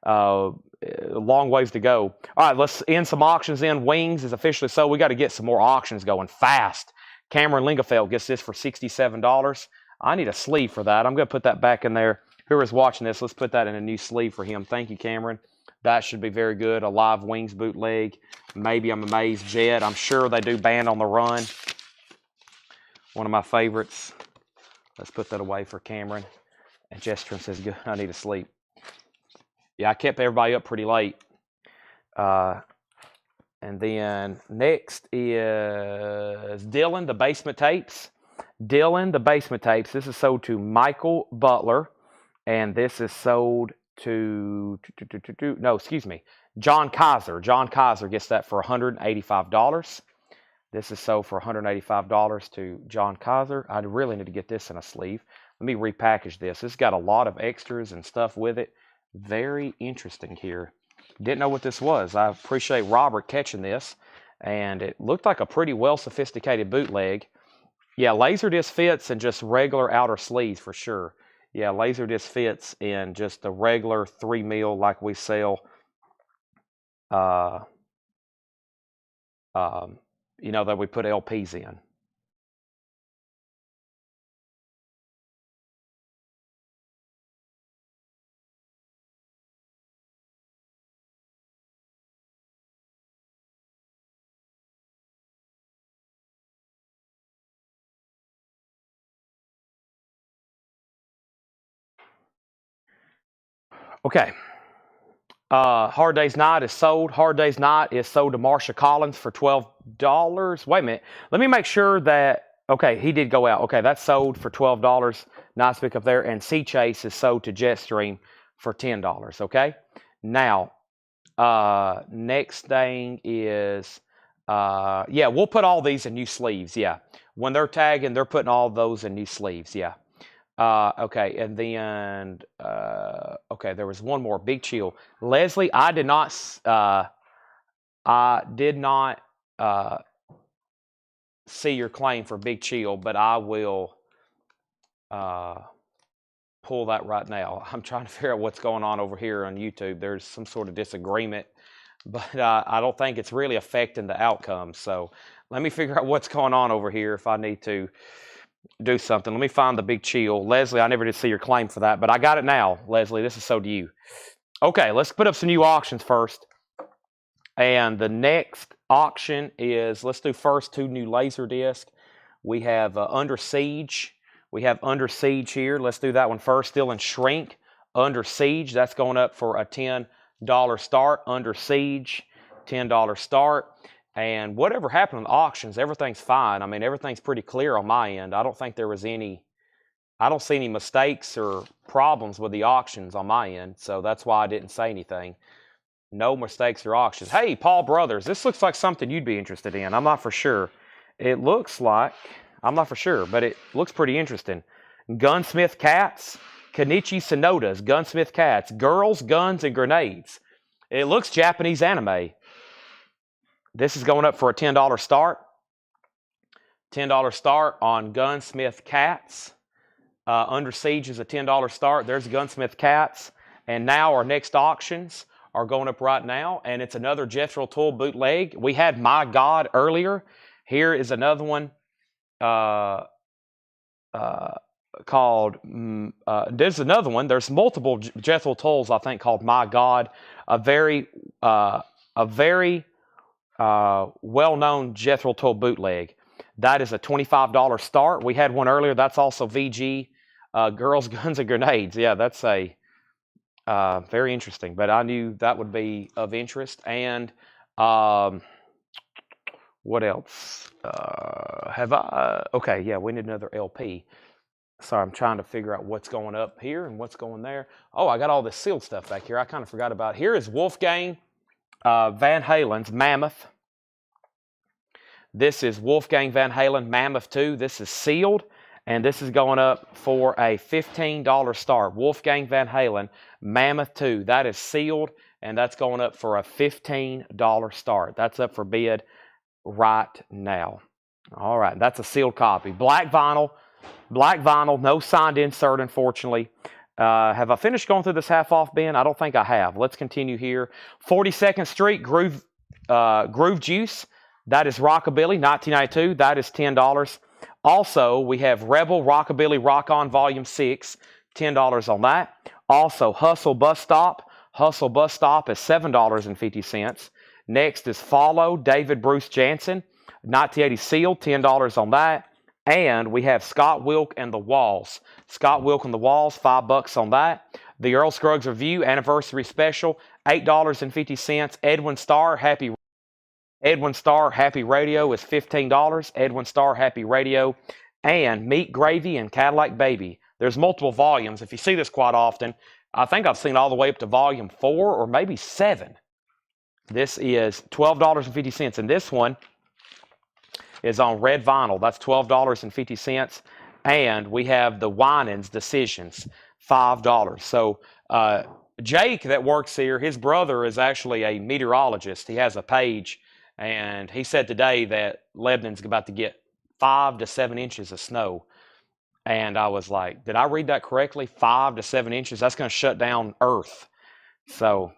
Long ways to go. All right, let's end some auctions in. Wings is officially sold. We got to get some more auctions going fast. Cameron Lingefeld gets this for $67. I need a sleeve for that. I'm going to put that back in there. Whoever's watching this, let's put that in a new sleeve for him. Thank you, Cameron. That should be very good. A live Wings bootleg. Maybe I'm Amazed Jet. I'm sure they do Band on the Run. One of my favorites. Let's put that away for Cameron. And Jester says, good, I need to sleep. Yeah, I kept everybody up pretty late. And then next is Dylan, the Basement Tapes. Dylan, the Basement Tapes. This is sold to Michael Butler. And this is sold to John Kaiser. John Kaiser gets that for $185. This is sold for $185 to John Kaiser. I really need to get this in a sleeve. Let me repackage this. It's got a lot of extras and stuff with it. Very interesting here. Didn't know what this was. I appreciate Robert catching this. And it looked like a pretty well sophisticated bootleg. Yeah, Laserdisc fits in just regular outer sleeves for sure. Yeah, Laserdisc fits in just the regular 3 mil like we sell. That we put LPs in. Okay. Hard Day's Night is sold. Hard Day's Night is sold to Marsha Collins for $12. Wait a minute. Let me make sure that, okay, he did go out. Okay, that's sold for $12. Nice pick up there. And Sea Chase is sold to Jetstream for $10. Okay. Now, next thing is, yeah, we'll put all these in new sleeves. Yeah. When they're tagging, they're putting all those in new sleeves. Yeah. Okay, and then, okay, there was one more, Big Chill. Leslie, I did not see your claim for Big Chill, but I will pull that right now. I'm trying to figure out what's going on over here on YouTube. There's some sort of disagreement, but I don't think it's really affecting the outcome. So let me figure out what's going on over here if I need to do something. Let me find the Big Chill. Leslie, I never did see your claim for that, but I got it now. Leslie, this is so to you. Okay, let's put up some new auctions first. And the next auction is, let's do first 2 new Laserdisc. We have Under Siege. We have Under Siege here. Let's do that one first. Still in shrink. Under Siege, that's going up for a $10 start. Under Siege, $10 start. And whatever happened on the auctions, everything's fine. I mean, everything's pretty clear on my end. I don't think there was any, I don't see any mistakes or problems with the auctions on my end. So that's why I didn't say anything. No mistakes or auctions. Hey, Paul Brothers, this looks like something you'd be interested in. I'm not for sure. It looks like, I'm not for sure, but it looks pretty interesting. Gunsmith Cats, Kenichi Sonoda's Gunsmith Cats, Girls, Guns, and Grenades. It looks Japanese anime. This is going up for a $10 start. $10 start on Gunsmith Cats. Under Siege is a $10 start. There's Gunsmith Cats. And now our next auctions are going up right now. And it's another Jethro Tull bootleg. We had My God earlier. Here is another one called, there's another one. There's multiple Jethro Tulls, I think, called My God. A very well-known Jethro Tull bootleg. That is a $25 start. We had one earlier. That's also VG, Girls, Guns, and Grenades. Yeah, that's a very interesting. But I knew that would be of interest. And what else? Have I? Okay, yeah, we need another LP. Sorry, I'm trying to figure out what's going up here and what's going there. Oh, I got all this sealed stuff back here. I kind of forgot about. Here is Wolfgang Van Halen's Mammoth. This is Wolfgang Van Halen Mammoth 2. This is sealed, and this is going up for a $15 start. Wolfgang Van Halen Mammoth 2. That is sealed, and that's going up for a $15 start. That's up for bid right now. All right, that's a sealed copy. Black vinyl, no signed insert, unfortunately. Have I finished going through this half-off bin? I don't think I have. Let's continue here. 42nd Street Groove Juice. That is Rockabilly, 1992. That is $10. Also, we have Rebel Rockabilly Rock On Volume 6, $10 on that. Also, Hustle Bus Stop. Hustle Bus Stop is $7.50. Next is Follow, David Bruce Jansen, 1980 sealed, $10 on that. And we have Scott Wilk and the Walls. Scott Wilk and the Walls, $5 on that. The Earl Scruggs Review Anniversary Special, $8.50. Edwin Starr Happy Radio is $15. Edwin Starr Happy Radio. And Meat Gravy and Cadillac Baby. There's multiple volumes. If you see this quite often, I think I've seen all the way up to volume 4 or maybe 7. This is $12.50. And this one is on red vinyl. That's $12.50. And we have the Winans Decisions, $5. So Jake that works here, his brother is actually a meteorologist. He has a page, and he said today that Lebanon's about to get 5 to 7 inches of snow. And I was like, did I read that correctly? 5 to 7 inches? That's going to shut down Earth. So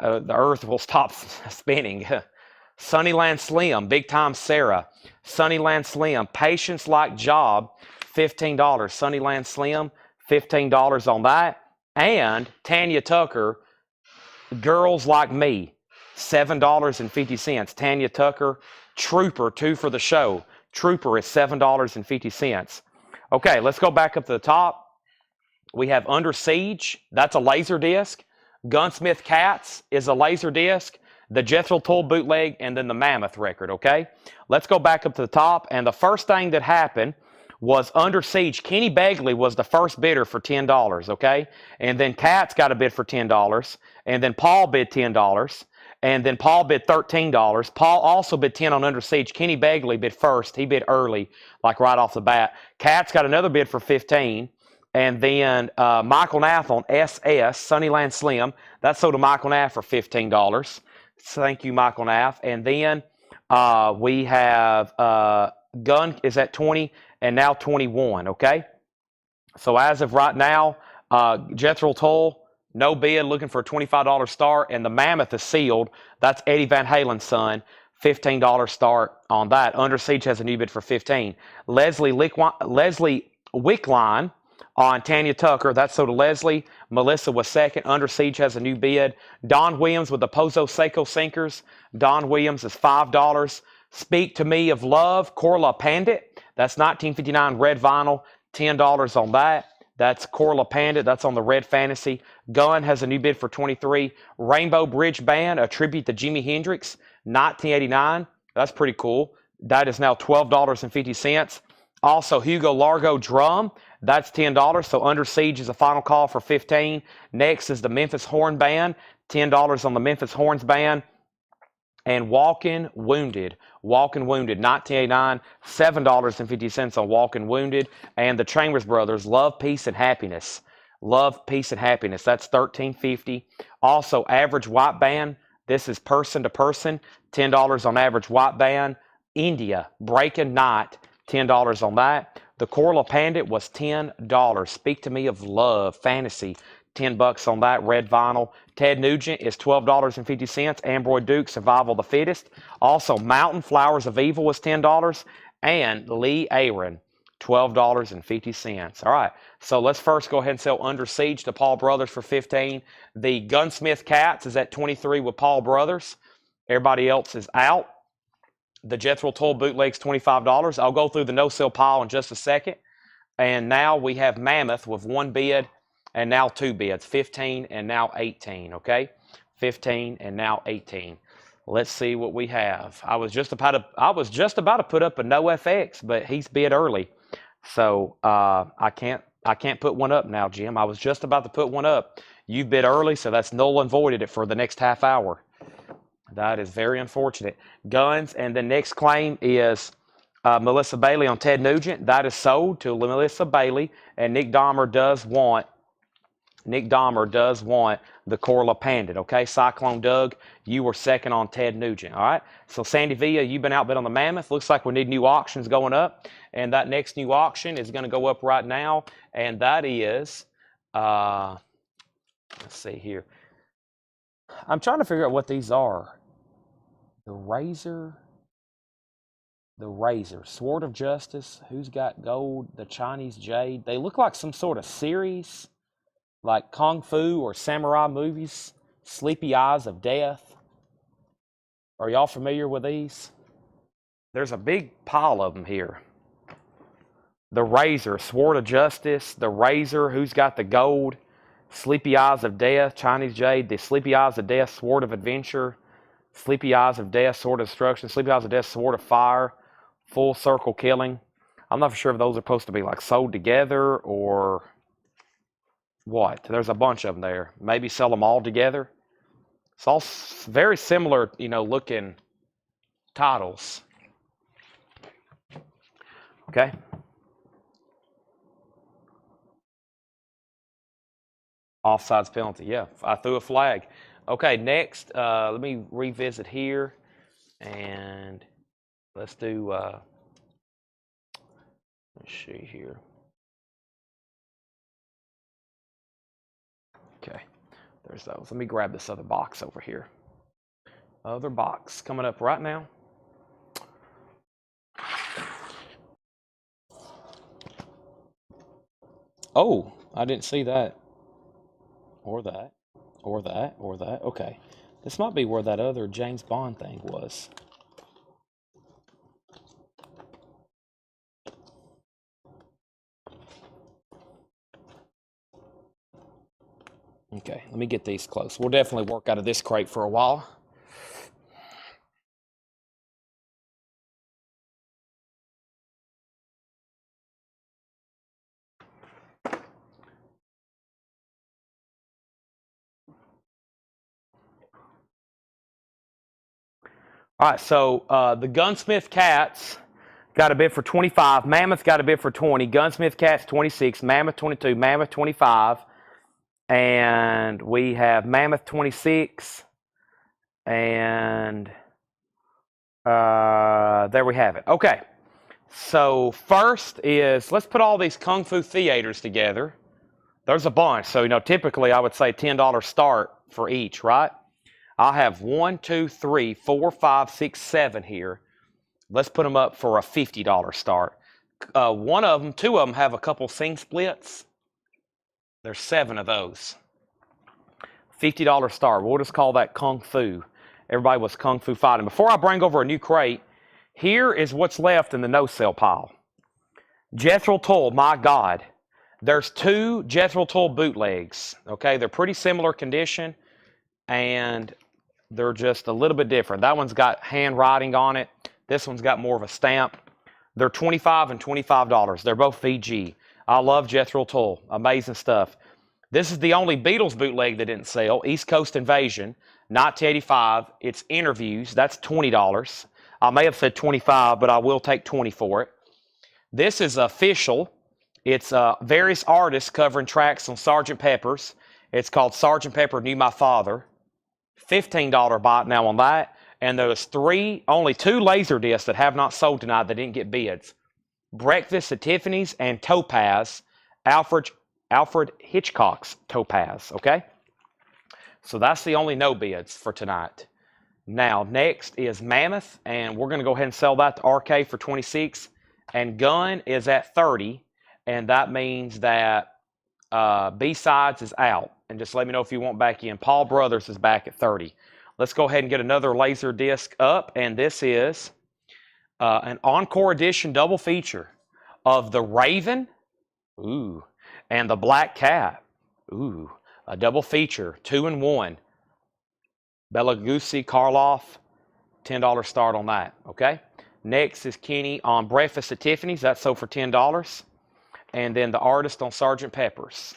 the Earth will stop spinning. Sunnyland Slim, Big Time Sarah. Sunnyland Slim, Patience Like Job, $15. Sunnyland Slim, $15 on that. And Tanya Tucker, Girls Like Me, $7.50. Tanya Tucker, Trooper, 2 for the show. Trooper is $7.50. Okay, let's go back up to the top. We have Under Siege. That's a laser disc. Gunsmith Cats is a laser disc. The Jethro Tull bootleg, and then the Mammoth record, okay? Let's go back up to the top, and the first thing that happened was Under Siege. Kenny Begley was the first bidder for $10, okay? And then Cats got a bid for $10, and then Paul bid $10, and then Paul bid $13. Paul also bid $10 on Under Siege. Kenny Begley bid first. He bid early, like right off the bat. Cats got another bid for $15. And then Michael Nath on SS, Sunnyland Slim. That sold to Michael Nath for $15. Thank you, Michael Nath. And then we have Gun is at 20 and now 21, okay? So as of right now, Jethro Tull, no bid, looking for a $25 start. And the Mammoth is sealed. That's Eddie Van Halen's son, $15 start on that. Under Siege has a new bid for $15. Leslie Wickline on Tanya Tucker. That's sold to Leslie. Melissa was second. Under Siege has a new bid. Don Williams with the Pozo Seco Sinkers. Don Williams is $5. Speak to Me of Love, Corla Pandit. That's 1959 red vinyl. $10 on that. That's Corla Pandit. That's on the Red Fantasy. Gun has a new bid for $23. Rainbow Bridge Band, a tribute to Jimi Hendrix. 1989. That's pretty cool. That is now $12.50. Also, Hugo Largo drum. That's $10. So Under Siege is a final call for 15. Next is the Memphis Horn Band. $10 on the Memphis Horns Band. And Walking Wounded. Walking Wounded, 1989. $7.50 on Walking Wounded. And the Chambers Brothers, Love, Peace, and Happiness. Love, Peace, and Happiness. That's $13.50. Also, Average White Band. This is Person to Person. $10 on Average White Band. India, Breaking Night. $10 on that. The Corla Pandit was $10. Speak to Me of Love, Fantasy. $10 on that, red vinyl. Ted Nugent is $12.50. Ambroy Duke, Survival of the Fittest. Also, Mountain, Flowers of Evil was $10. And Lee Aaron, $12.50. All right, so let's first go ahead and sell Under Siege to Paul Brothers for 15. The Gunsmith Cats is at 23 with Paul Brothers. Everybody else is out. The Jethro Tull bootleg's $25. I'll go through the no-sale pile in just a second. And now we have Mammoth with one bid and now two bids, 15 and now 18, okay? 15 and now 18. Let's see what we have. I was just about to put up a NoFX, but he's bid early. So I can't put one up now, Jim. I was just about to put one up. You bid early, so that's null and voided it for the next half hour. That is very unfortunate. Guns, and the next claim is Melissa Bailey on Ted Nugent. That is sold to Melissa Bailey, and Nick Dahmer does want the Corla Pandit, okay? Cyclone Doug, you were second on Ted Nugent, all right? So Sandy Villa, you've been outbid on the Mammoth. Looks like we need new auctions going up, and that next new auction is going to go up right now, and that is, let's see here. I'm trying to figure out what these are. The Razor, Sword of Justice, Who's Got Gold, the Chinese Jade. They look like some sort of series, like Kung Fu or samurai movies. Sleepy Eyes of Death. Are y'all familiar with these? There's a big pile of them here. The Razor, Sword of Justice, the Razor, Who's Got the Gold, Sleepy Eyes of Death, Chinese Jade, the Sleepy Eyes of Death, Sword of Adventure, Sleepy Eyes of Death, Sword of Destruction, Sleepy Eyes of Death, Sword of Fire, Full Circle Killing. I'm not for sure if those are supposed to be like sold together or what. There's a bunch of them there. Maybe sell them all together. It's all very similar, looking titles. Okay. Offsides penalty. Yeah, I threw a flag. Okay, next, let me revisit here, and let's do, let's see here. Okay, there's those. Let me grab this other box over here. Other box coming up right now. Oh, I didn't see that. Or that. Or that. Or that. Okay. This might be where that other James Bond thing was. Okay, let me get these close. We'll definitely work out of this crate for a while. All right, so the Gunsmith Cats got a bid for 25. Mammoth got a bid for 20. Gunsmith Cats 26. Mammoth 22. Mammoth 25. And we have Mammoth 26. And there we have it. Okay, so first is, let's put all these Kung Fu theaters together. There's a bunch. So, typically I would say $10 start for each, right? I'll have 1, 2, 3, 4, 5, 6, 7 here. Let's put them up for a $50 start. Two of them have a couple sing splits. There's 7 of those. $50 start. We'll just call that Kung Fu. Everybody was Kung Fu fighting. Before I bring over a new crate, here is what's left in the no-sale pile. Jethro Tull, my God. There's 2 Jethro Tull bootlegs. Okay, they're pretty similar condition. And They're just a little bit different. That one's got handwriting on it. This one's got more of a stamp. They're $25 and $25. They're both VG. I love Jethro Tull. Amazing stuff. This is the only Beatles bootleg that didn't sell. East Coast Invasion, 1985. It's Interviews. That's $20. I may have said 25, but I will take 20 for it. This is official. It's various artists covering tracks on Sgt. Pepper's. It's called Sgt. Pepper Knew My Father. $15 buy it now on that. And there's only two laser discs that have not sold tonight that didn't get bids. Breakfast at Tiffany's and Topaz, Alfred Hitchcock's Topaz, okay? So that's the only no bids for tonight. Now, next is Mammoth, and we're going to go ahead and sell that to RK for 26. And Gun is at 30, and that means that B-Sides is out. And just let me know if you want back in. Paul Brothers is back at 30. Let's go ahead and get another laser disc up, and this is an Encore Edition double feature of The Raven, ooh, and The Black Cat, ooh, a double feature, 2-in-1. Bela Lugosi, Karloff, $10 start on that, okay? Next is Kenny on Breakfast at Tiffany's. That's sold for $10. And then The Artist on Sgt. Pepper's.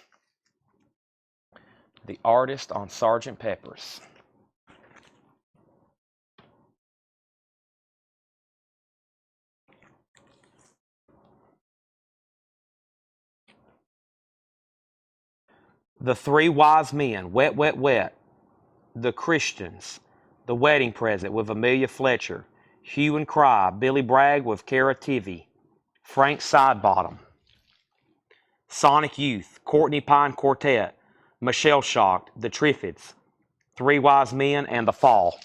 The Artist on Sgt. Pepper's. The Three Wise Men, Wet, Wet, Wet. The Christians, The Wedding Present with Amelia Fletcher. Hue and Cry, Billy Bragg with Cara Tivy. Frank Sidebottom. Sonic Youth, Courtney Pine Quartet. Michelle Shocked, The Triffids. Three Wise Men, and The Fall.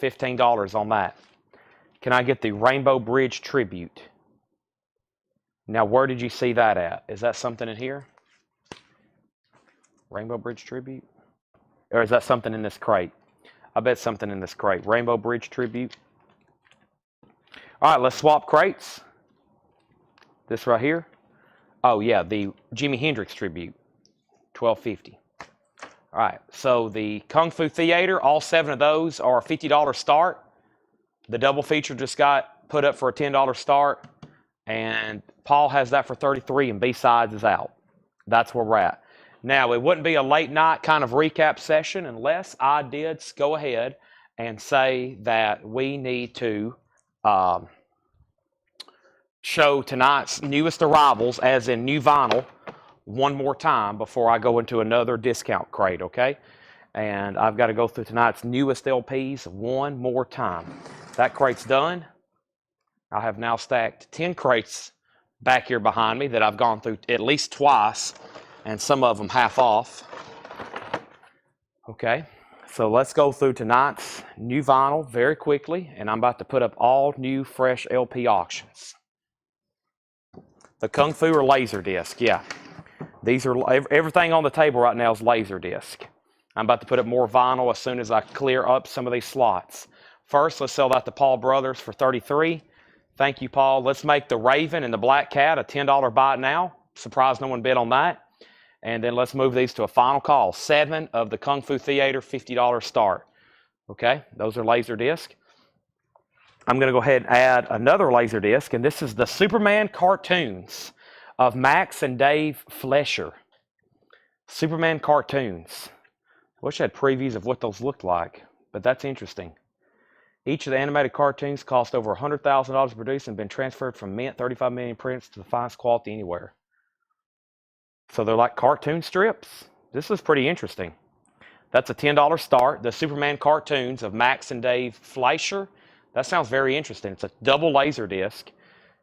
$15 on that. Can I get the Rainbow Bridge Tribute? Now, where did you see that at? Is that something in here? Rainbow Bridge Tribute? Or is that something in this crate? I bet something in this crate. Rainbow Bridge Tribute. All right, let's swap crates. This right here. Oh, yeah, the Jimi Hendrix Tribute. $12.50. All right, so the Kung Fu Theater, all 7 of those are a $50 start. The double feature just got put up for a $10 start. And Paul has that for 33, and B-Sides is out. That's where we're at. Now, it wouldn't be a late night kind of recap session unless I did go ahead and say that we need to show tonight's newest arrivals, as in new vinyl, one more time before I go into another discount crate, okay? And I've got to go through tonight's newest LPs one more time. That crate's done. I have now stacked 10 crates back here behind me that I've gone through at least twice, and some of them half off. Okay, so let's go through tonight's new vinyl very quickly, and I'm about to put up all new fresh LP auctions. The Kung Fu or Laserdisc, yeah. These are, everything on the table right now is Laserdisc. I'm about to put up more vinyl as soon as I clear up some of these slots. First, let's sell that to Paul Brothers for $33. Thank you, Paul. Let's make the Raven and the Black Cat a $10 buy now. Surprised no one bid on that. And then let's move these to a final call. 7 of the Kung Fu Theater, $50 start. Okay, those are Laserdisc. I'm going to go ahead and add another Laserdisc, and this is the Superman cartoons of Max and Dave Fleischer. Superman cartoons. I wish I had previews of what those looked like, but that's interesting. Each of the animated cartoons cost over $100,000 to produce and been transferred from mint 35 million prints to the finest quality anywhere. So they're like cartoon strips. This is pretty interesting. That's a $10 start. The Superman cartoons of Max and Dave Fleischer. That sounds very interesting. It's a double laser disc.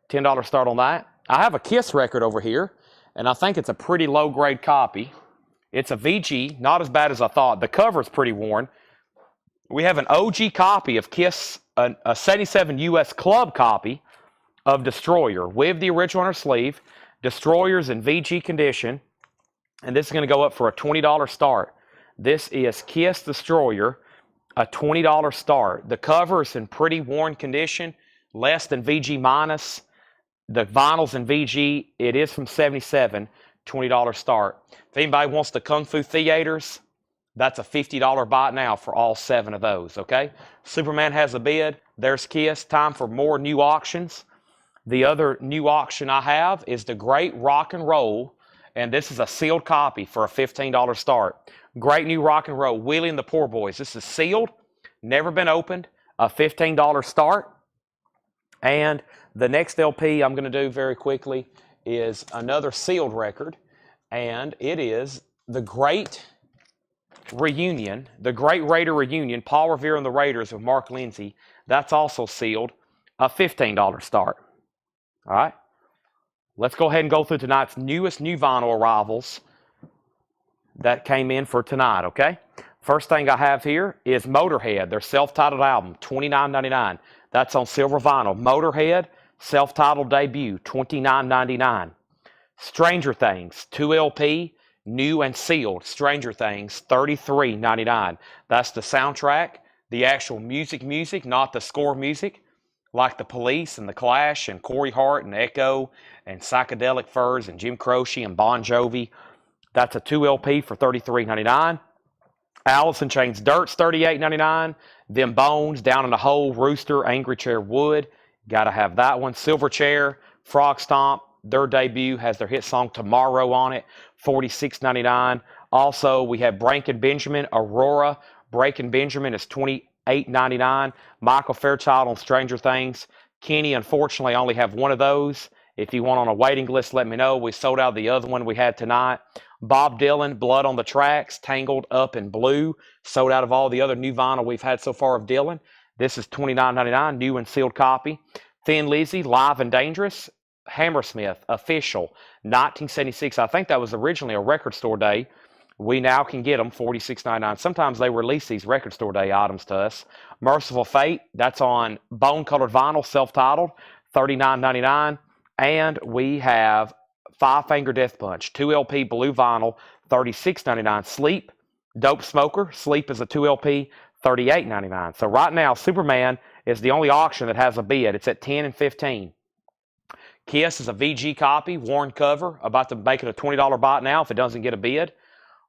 $10 start on that. I have a Kiss record over here, and I think it's a pretty low-grade copy. It's a VG, not as bad as I thought. The cover is pretty worn. We have an OG copy of Kiss, a 77 US Club copy of Destroyer with the original on our sleeve. Destroyer's in VG condition, and this is going to go up for a $20 start. This is Kiss Destroyer, a $20 start. The cover is in pretty worn condition, less than VG minus. The vinyl's in VG. It is from 77, $20 start. If anybody wants the Kung Fu Theaters, That's a $50 buy now for all 7 of those, okay? Superman has a bid. There's Kiss. Time for more new auctions. The other new auction I have is the Great Rock and Roll, and this is a sealed copy for a $15 start. Great New Rock and Roll, Willie and the Poor Boys. This is sealed, never been opened, a $15 start. And the next LP I'm going to do very quickly is another sealed record, and it is the Great Reunion, the Great Raider Reunion, Paul Revere and the Raiders with Mark Lindsay. That's also sealed, a $15 start. All right, let's go ahead and go through tonight's newest new vinyl arrivals that came in for tonight, okay? First thing I have here is Motorhead, their self-titled album, $29.99. That's on silver vinyl. Motorhead, self-titled debut, $29.99. Stranger Things, 2 LP, new and sealed. Stranger Things, $33.99. That's the soundtrack, the actual music, not the score music, like the Police and the Clash and Corey Hart and Echo and Psychedelic Furs and Jim Croce and Bon Jovi. That's a 2 LP for $33.99. Alice in Chains Dirt's $38.99. Them Bones, Down in the Hole, Rooster, Angry Chair Wood. Got to have that one. Silverchair, Frog Stomp. Their debut has their hit song Tomorrow on it, $46.99. Also, we have Breaking Benjamin, Aurora. Breaking Benjamin is $28.99. Michael Fairchild on Stranger Things. Kenny, unfortunately, I only have one of those. If you want on a waiting list, let me know. We sold out the other one we had tonight. Bob Dylan, Blood on the Tracks, Tangled Up in Blue. Sold out of all the other new vinyl we've had so far of Dylan. This is $29.99, new and sealed copy. Thin Lizzy, Live and Dangerous. Hammersmith, Official, 1976. I think that was originally a record store day. We now can get them $46.99. Sometimes they release these record store day items to us. Merciful Fate, that's on bone-colored vinyl, self-titled, $39.99. And we have Five Finger Death Punch, 2 LP blue vinyl, $36.99. Sleep, Dope Smoker. Sleep is a 2 LP, $38.99. So right now, Superman is the only auction that has a bid. It's at $10 and $15. Kiss is a VG copy, worn cover, about to make it a $20 buy now if it doesn't get a bid.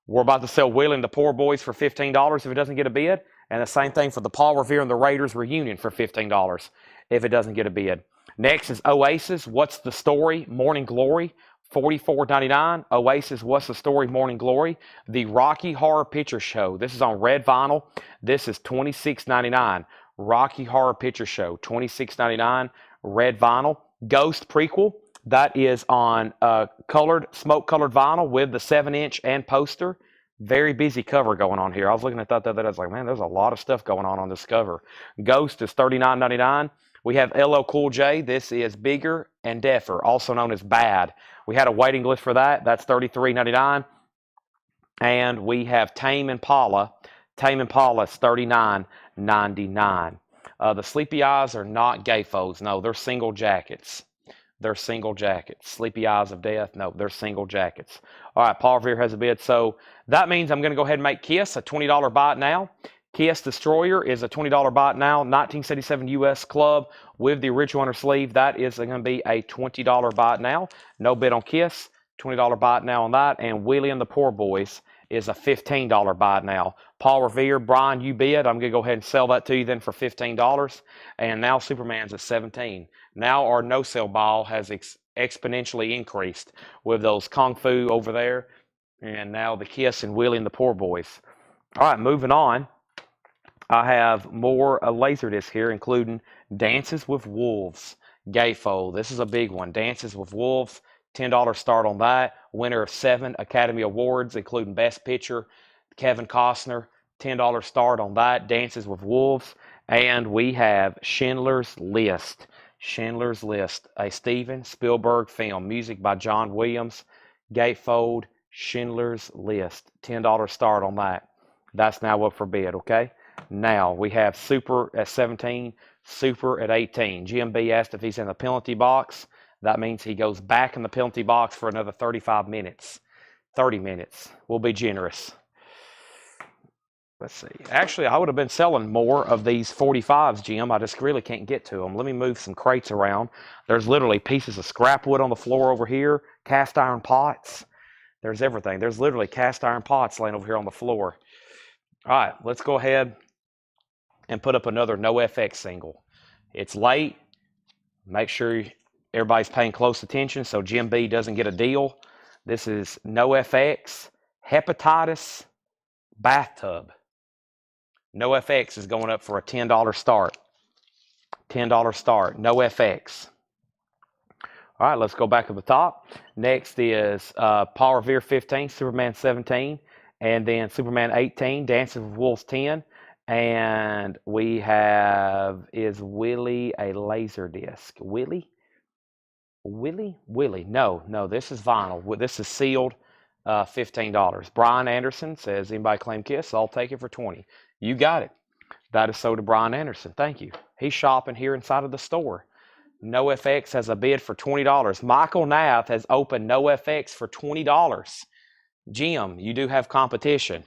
We're about to sell Willie and the Poor Boys for $15 if it doesn't get a bid. And the same thing for the Paul Revere and the Raiders reunion for $15 if it doesn't get a bid. Next is Oasis, What's the Story, Morning Glory, $44.99. Oasis, What's the Story, Morning Glory. The Rocky Horror Picture Show. This is on red vinyl. This is $26.99. Rocky Horror Picture Show, $26.99, red vinyl. Ghost prequel, that is on smoke-colored vinyl with the 7-inch and poster. Very busy cover going on here. I was looking at that the other day. I was like, man, there's a lot of stuff going on this cover. Ghost is $39.99. We have LL Cool J. This is Bigger and Deafer, also known as Bad. We had a waiting list for that. That's $33.99. And we have Tame Impala. Tame Impala is $39.99. The Sleepy Eyes are not gay foes. No, they're single jackets. They're single jackets. Sleepy Eyes of Death, no, they're single jackets. All right, Paul Revere has a bid. So that means I'm going to go ahead and make Kiss a $20 buy it now. Kiss Destroyer is a $20 buy it now. 1977 US Club with the original under sleeve. That is going to be a $20 buy it now. No bid on Kiss. $20 buy it now on that. And Willie and the Poor Boys is a $15 buy it now. Paul Revere, Brian, you bid. I'm going to go ahead and sell that to you then for $15. And now Superman's at $17. Now our no-sale ball has exponentially increased with those Kung Fu over there. And now the Kiss and Willie and the Poor Boys. All right, moving on. I have more Laserdisc here, including Dances with Wolves, Gayfold. This is a big one. Dances with Wolves, $10 start on that. Winner of 7 Academy Awards, including Best Picture, Kevin Costner, $10 start on that. Dances with Wolves. And we have Schindler's List. Schindler's List, a Steven Spielberg film. Music by John Williams. Gatefold, Schindler's List. $10 start on that. That's now up for bid, okay? Now, we have Super at 17, Super at 18. GMB asked if he's in the penalty box. That means he goes back in the penalty box for another 35 minutes. 30 minutes. We'll be generous. Let's see. Actually, I would have been selling more of these 45s, Jim. I just really can't get to them. Let me move some crates around. There's literally pieces of scrap wood on the floor over here, cast iron pots. There's everything. There's literally cast iron pots laying over here on the floor. All right, let's go ahead and put up another NoFX single. It's late. Make sure everybody's paying close attention so Jim B doesn't get a deal. This is NoFX Hepatitis Bathtub. NoFX is going up for a $10 start. $10 start. NoFX. All right, let's go back to the top. Next is Paul Revere 15, Superman 17, and then Superman 18, Dancing with Wolves 10. And we have, is Willie a laser disc? Willie? No, this is vinyl. This is sealed, $15. Brian Anderson says, anybody claim Kiss? I'll take it for 20. You got it. That is so to Brian Anderson. Thank you. He's shopping here inside of the store. NoFX has a bid for $20. Michael Nath has opened NoFX for $20. Jim, you do have competition.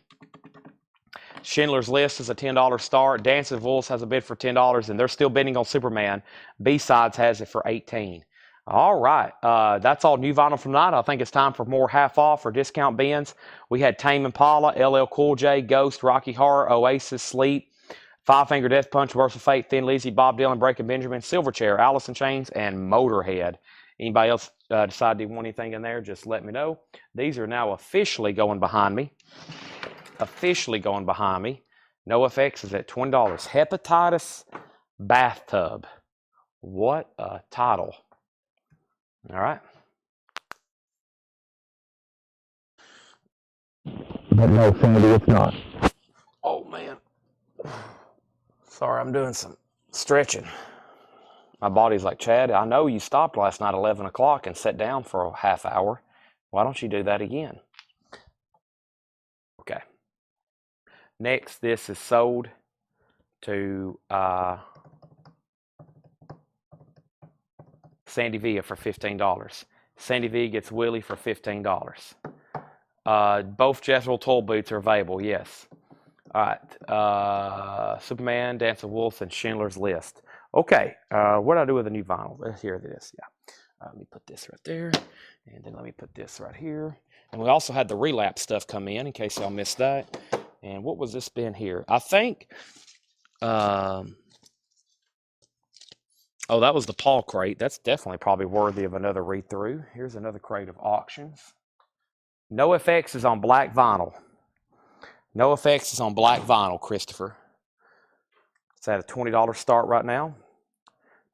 Schindler's List is a $10 start. Dancing with Wolves has a bid for $10, and they're still bidding on Superman. B-Sides has it for $18. All right. That's all new vinyl from tonight. I think it's time for more half off or discount bins. We had Tame Impala, LL Cool J, Ghost, Rocky Horror, Oasis, Sleep, Five Finger Death Punch, Versa Fate, Thin Lizzy, Bob Dylan, Breaking Benjamin, Silverchair, Alice in Chains, and Motorhead. Anybody else decide they want anything in there, just let me know. These are now officially going behind me. NoFX is at $20. Hepatitis Bathtub. What a title. All right. But no, Sandy, it's not. Oh, man. Sorry, I'm doing some stretching. My body's like, Chad, I know you stopped last night at 11 o'clock and sat down for a half hour. Why don't you do that again? Okay. Next, this is sold to Sandy Villa for $15. Sandy Villa gets Willie for $15. Both Jezreel toll boots are available, yes. All right. Superman, Dancing with Wolves, and Schindler's List. Okay. What do I do with the new vinyl? Here it is. Yeah. Let me put this right there. And then let me put this right here. And we also had the relapse stuff come in case y'all missed that. And what was this bin here? I think, oh, that was the Paul crate. That's definitely probably worthy of another read through. Here's another crate of auctions. NoFX is on black vinyl. NoFX is on black vinyl, Christopher. It's at a $20 start right now.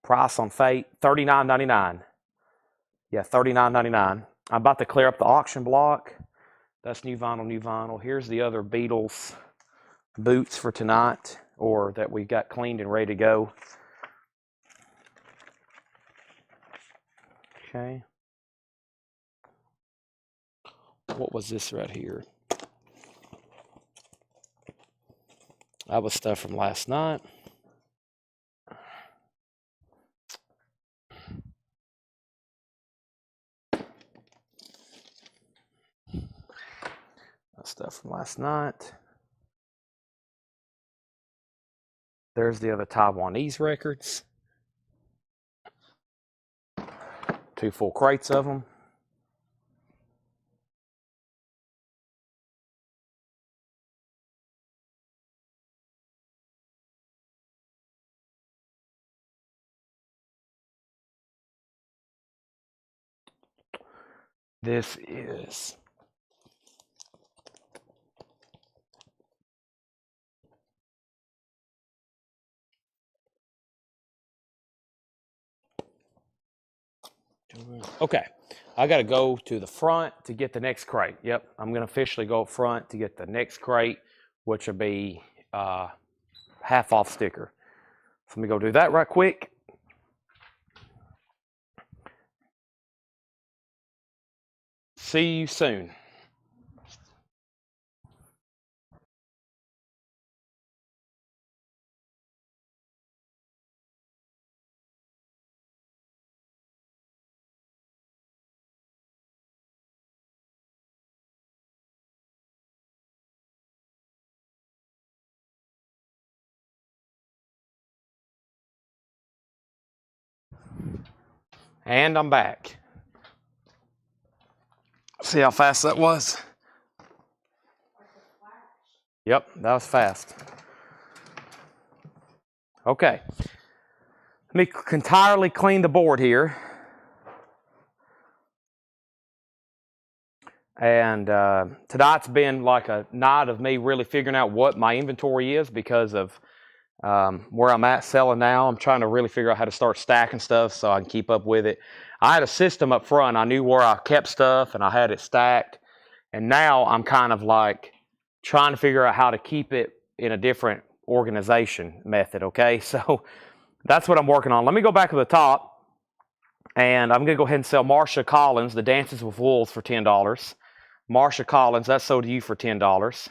Price on Fate, $39.99. Yeah, $39.99. I'm about to clear up the auction block. That's new vinyl, new vinyl. Here's the other Beatles boots for tonight, or that we got cleaned and ready to go. Okay. What was this right here? That was stuff from last night. That's stuff from last night. There's the other Taiwanese records. 2 full crates of them. This is okay. I got to go to the front to get the next crate. Yep, I'm going to officially go up front to get the next crate, which will be half off sticker. So let me go do that right quick. See you soon. And I'm back. See how fast that was? Yep, that was fast. Okay. Let me entirely clean the board here. And tonight's been like a night of me really figuring out what my inventory is because of where I'm at selling now. I'm trying to really figure out how to start stacking stuff so I can keep up with it. I had a system up front. I knew where I kept stuff and I had it stacked. And now I'm kind of like trying to figure out how to keep it in a different organization method, okay? So that's what I'm working on. Let me go back to the top, and I'm going to go ahead and sell Marsha Collins, The Dances with Wolves, for $10. Marsha Collins, that's sold to you for $10.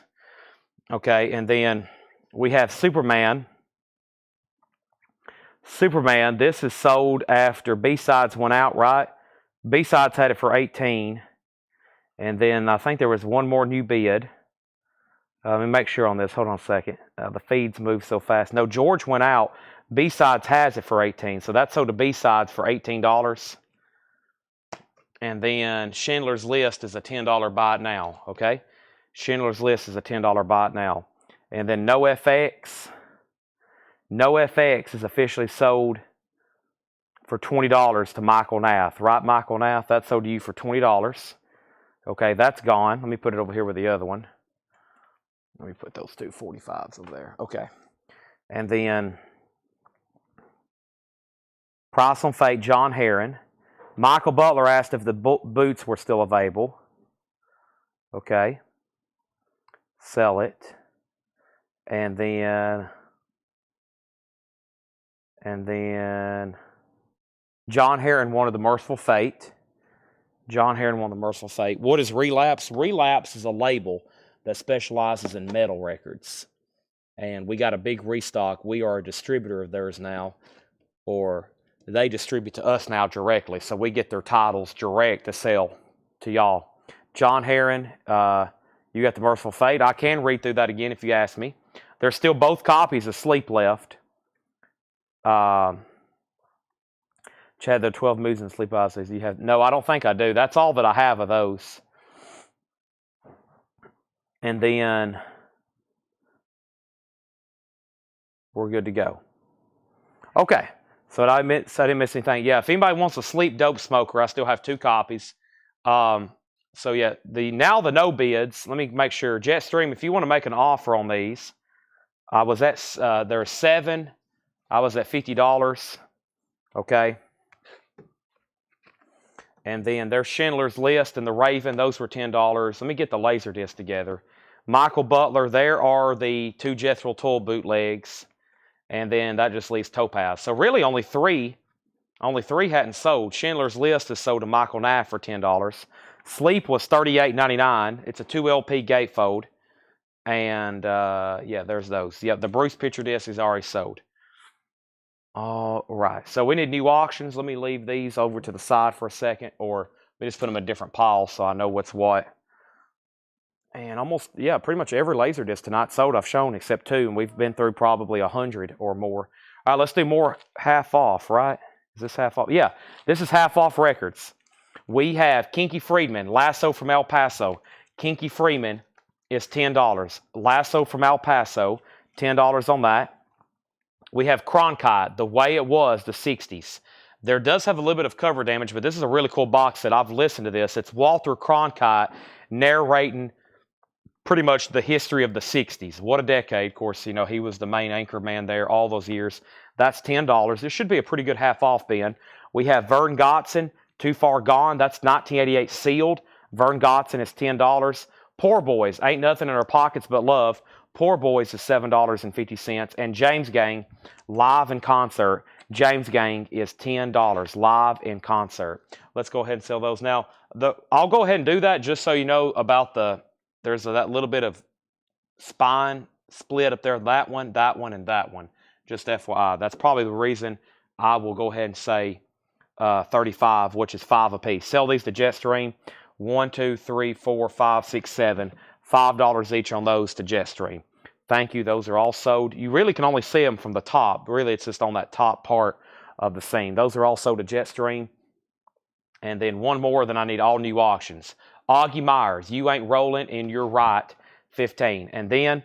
Okay, and then we have Superman. Superman, this is sold after B-Sides went out, right? B-Sides had it for $18. And then I think there was one more new bid. Let me make sure on this. Hold on a second. The feeds move so fast. No, George went out. B-Sides has it for $18. So that's sold to B-Sides for $18. And then Schindler's List is a $10 buy it now. Okay? Schindler's List is a $10 buy it now. And then No FX. No FX is officially sold for $20 to Michael Nath. Right, Michael Nath? That's sold to you for $20. Okay, that's gone. Let me put it over here with the other one. Let me put those two 45s over there. Okay. And then Price on Fate, John Heron. Michael Butler asked if the boots were still available. Okay. Sell it. And then John Heron wanted the Merciful Fate. John Heron wanted the Merciful Fate. What is Relapse? Relapse is a label that specializes in metal records. And we got a big restock. We are a distributor of theirs now, or they distribute to us now directly. So we get their titles direct to sell to y'all. John Heron, you got the Merciful Fate. I can read through that again if you ask me. There's still both copies of Sleep left. Chad, there are 12 moves in Sleep Odyssey. You have no, I don't think I do. That's all that I have of those. And then we're good to go. Okay. So I didn't miss anything. Yeah, if anybody wants a Sleep Dope Smoker, I still have 2 copies. So yeah, the no bids. Let me make sure. Jetstream, if you want to make an offer on these, I was at there are 7. I was at $50. Okay. And then there's Schindler's List and the Raven. Those were $10. Let me get the Laserdisc together. Michael Butler, there are the 2 Jethro Tull bootlegs. And then that just leaves Topaz. So really only 3 hadn't sold. Schindler's List is sold to Michael Nath for $10. Sleep was $38.99. It's a 2 LP gatefold. And yeah, there's those. Yeah, the Bruce picture disc is already sold. All right, so we need new auctions. Let me leave these over to the side for a second, or we just put them in different piles so I know what's what. And almost, yeah, pretty much every Laserdisc tonight sold I've shown except 2, and we've been through probably 100 or more. All right, let's do more half off, right? Is this half off? Yeah, this is half off records. We have Kinky Friedman, Lasso from El Paso. Kinky Friedman is $10. Lasso from El Paso, $10 on that. We have Cronkite, The Way It Was, the 60s. There does have a little bit of cover damage, but this is a really cool box set. I've listened to this. It's Walter Cronkite narrating pretty much the history of the 60s. What a decade. Of course, you know, he was the main anchor man there all those years. That's $10. This should be a pretty good half off bin. We have Vern Gotson, Too Far Gone. That's 1988 sealed. Vern Gotson is $10. Poor Boys, Ain't Nothing in Our Pockets But Love. Poor Boys is $7.50. And James Gang, live in concert. James Gang is $10 live in concert. Let's go ahead and sell those now. I'll go ahead and do that just so you know about there's that little bit of spine split up there. That one, and that one. Just FYI. That's probably the reason I will go ahead and say 35, which is 5 apiece. Sell these to Jetstream. 1, 2, 3, 4, 5, 6, 7. $5 each on those to Jetstream. Thank you. Those are all sold. You really can only see them from the top. Really, it's just on that top part of the scene. Those are all sold to Jetstream. And then one more, then I need all new auctions. Augie Myers, You Ain't Rolling and You're Right, 15. And then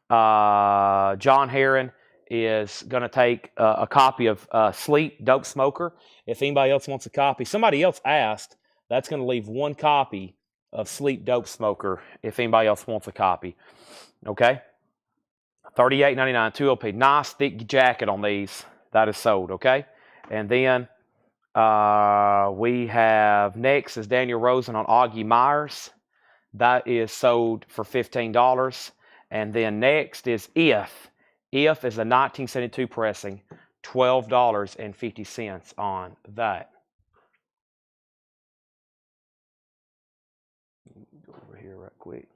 John Heron is going to take a copy of Sleep, Dope Smoker. If anybody else wants a copy. Somebody else asked. That's going to leave one copy of Sleep, Dope Smoker if anybody else wants a copy. Okay? $38.99, 2LP. Nice thick jacket on these. That is sold, okay? And then we have next is Daniel Rosen on Augie Myers. That is sold for $15. And then next is If. If is a 1972 pressing, $12.50 on that. Go over here right quick.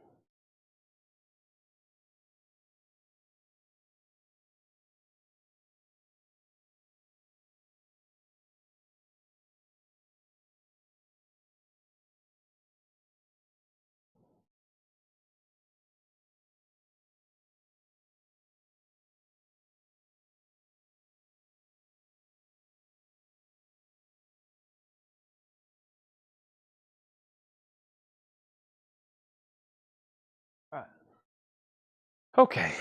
Okay.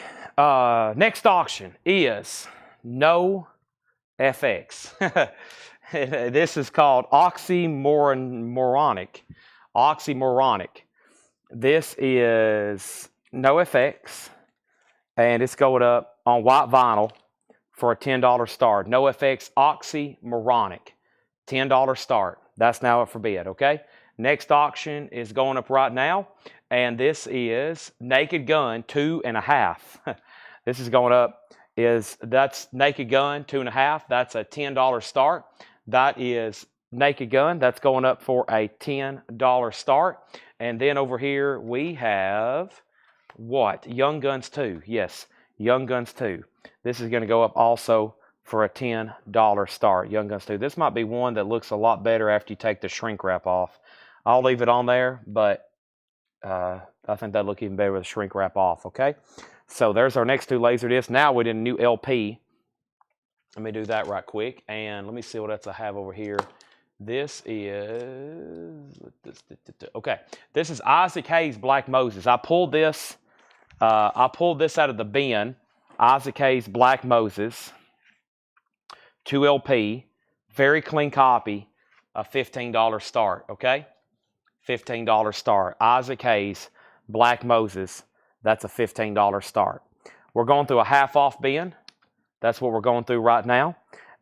Next auction is No FX. This is called Oxymoronic. Oxymoronic. This is No FX, and it's going up on white vinyl for a $10 start. No FX Oxymoronic. $10 start. That's now up for bid, okay? Next auction is going up right now. And this is Naked Gun 2.5. This is going up. That's Naked Gun 2.5. That's a $10 start. That is Naked Gun. That's going up for a $10 start. And then over here we have what? Young Guns 2. Yes, Young Guns 2. This is going to go up also for a $10 start. Young Guns 2. This might be one that looks a lot better after you take the shrink wrap off. I'll leave it on there, but I think that'll look even better with the shrink wrap off, okay? So there's our next two Laserdiscs. Now we did a new LP. Let me do that right quick. And let me see what else I have over here. This is, okay. This is Isaac Hayes Black Moses. I pulled this out of the bin. Isaac Hayes Black Moses. 2LP. Very clean copy. A $15 start, okay? $15 start. Isaac Hayes, Black Moses. That's a $15 start. We're going through a half-off bin. That's what we're going through right now.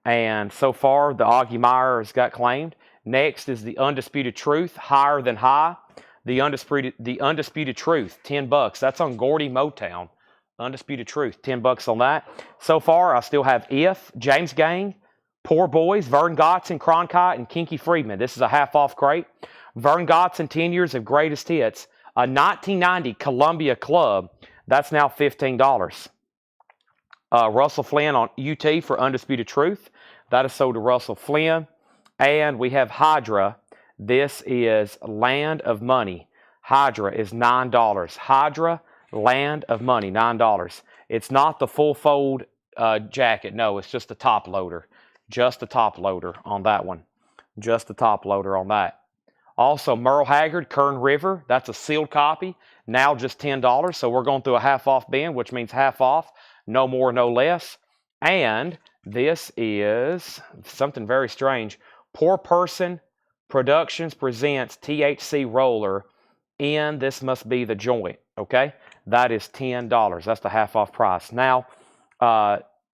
And so far, the Augie Myers got claimed. Next is the Undisputed Truth, Higher Than High. The Undisputed Truth, $10. That's on Gordy Motown. Undisputed Truth, $10 on that. So far, I still have If, James Gang, Poor Boys, Vern Gotson, Cronkite, and Kinky Friedman. This is a half-off crate. Vern Gotson, 10 Years of Greatest Hits. A 1990 Columbia Club. That's now $15. Russell Flynn on UT for Undisputed Truth. That is sold to Russell Flynn. And we have Hydra. This is Land of Money. Hydra is $9. Hydra, Land of Money, $9. It's not the full fold jacket. No, it's just the top loader. Just the top loader on that one. Just the top loader on that. Also, Merle Haggard, Kern River. That's a sealed copy. Now just $10. So we're going through a half-off bin, which means half off. No more, no less. And this is something very strange. Poor Person Productions presents THC Roller in This Must Be the Joint. Okay? That is $10. That's the half-off price. Now,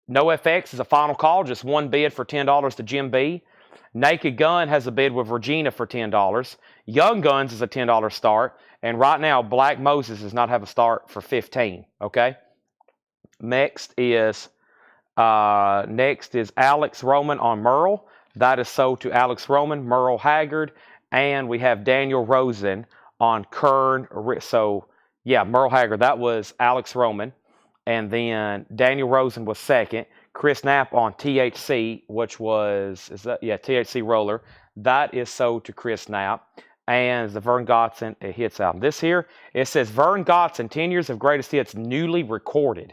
No FX is a final call. Just one bid for $10 to Jim B. Naked Gun has a bid with Regina for $10. Young Guns is a $10 start. And right now, Black Moses does not have a start for $15. Okay? Next is Alex Roman on Merle. That is sold to Alex Roman, Merle Haggard. And we have Daniel Rosen on Kern. So, yeah, Merle Haggard. That was Alex Roman. And then Daniel Rosen was second. Chris Knapp on THC, which was, THC Roller. That is sold to Chris Knapp. And the Vern Gotson Hits album. This here, it says Vern Gotson, 10 Years of Greatest Hits, newly recorded.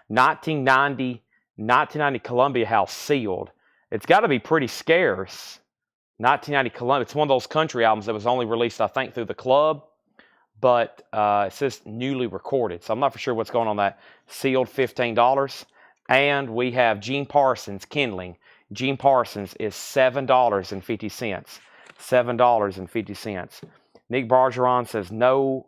1990 Columbia House sealed. It's got to be pretty scarce. 1990 Columbia. It's one of those country albums that was only released, I think, through the club. but it says newly recorded. So I'm not for sure what's going on that. Sealed $15. And we have Gene Parsons Kindling. Gene Parsons is $7.50. $7.50. Nick Bargeron says no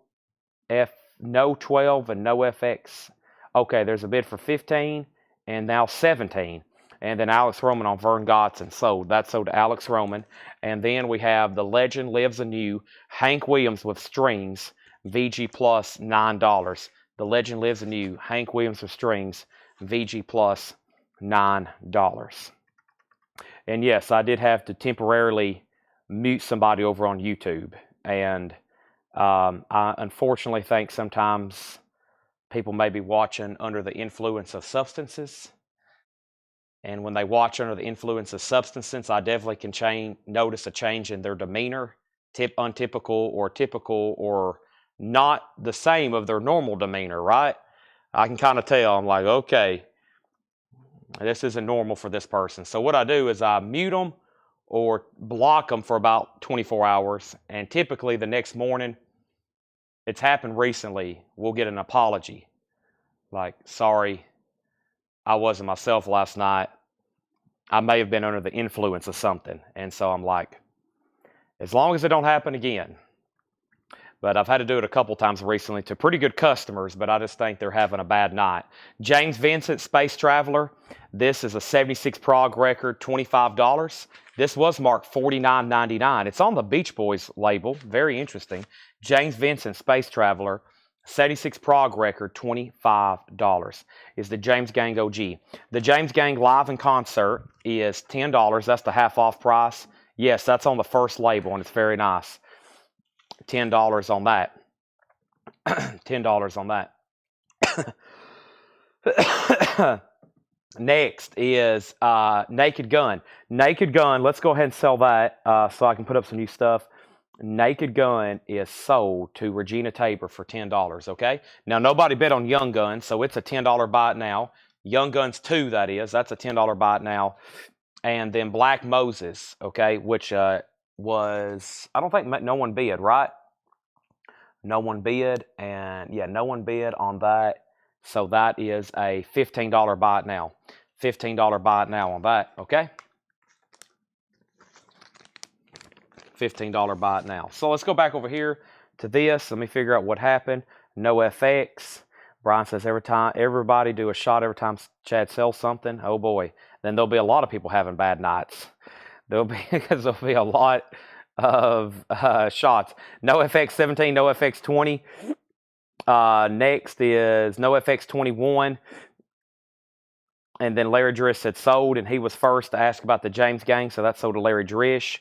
12 and no FX. Okay, there's a bid for 15 and now 17. And then Alex Roman on Vern Gotson sold. That sold to Alex Roman. And then we have The Legend Lives Anew, Hank Williams with strings, VG plus $9. The Legend Lives Anew, Hank Williams with strings, VG plus $9. And yes, I did have to temporarily mute somebody over on YouTube. And I unfortunately think sometimes people may be watching under the influence of substances. And when they watch under the influence of substances, I definitely can notice a change in their demeanor, untypical or typical or not the same of their normal demeanor, right? I can kind of tell. I'm like, okay, this isn't normal for this person. So what I do is I mute them or block them for about 24 hours. And typically the next morning, it's happened recently, we'll get an apology. Like, sorry, I wasn't myself last night. I may have been under the influence of something. And so I'm like, as long as it don't happen again. But I've had to do it a couple times recently to pretty good customers, but I just think they're having a bad night. James Vincent, Space Traveler. This is a 76 prog record, $25. This was marked $49.99. It's on the Beach Boys label. Very interesting. James Vincent, Space Traveler. 76 prog record, $25 is the James Gang OG. The James Gang live in concert is $10. That's the half off price. Yes, that's on the first label, and it's very nice. $10 on that. $10 on that. Next is Naked Gun. Naked Gun, let's go ahead and sell that so I can put up some new stuff. Naked Gun is sold to Regina Tabor for $10, okay? Now, nobody bid on Young Guns, so it's a $10 buy it now. Young Guns 2, that is. That's a $10 buy it now. And then Black Moses, okay, which was, I don't think no one bid, right? No one bid, and yeah, no one bid on that. So that is a $15 buy it now. $15 buy it now on that, okay? $15 buy it now. So let's go back over here to this. Let me figure out what happened. No FX. Brian says everybody do a shot every time Chad sells something. Oh boy. Then there'll be a lot of people having bad nights. Because there'll be a lot of shots. No FX 17, no FX 20. Next is no FX 21. And then Larry Drish said sold, and he was first to ask about the James Gang, so that's sold to Larry Drish.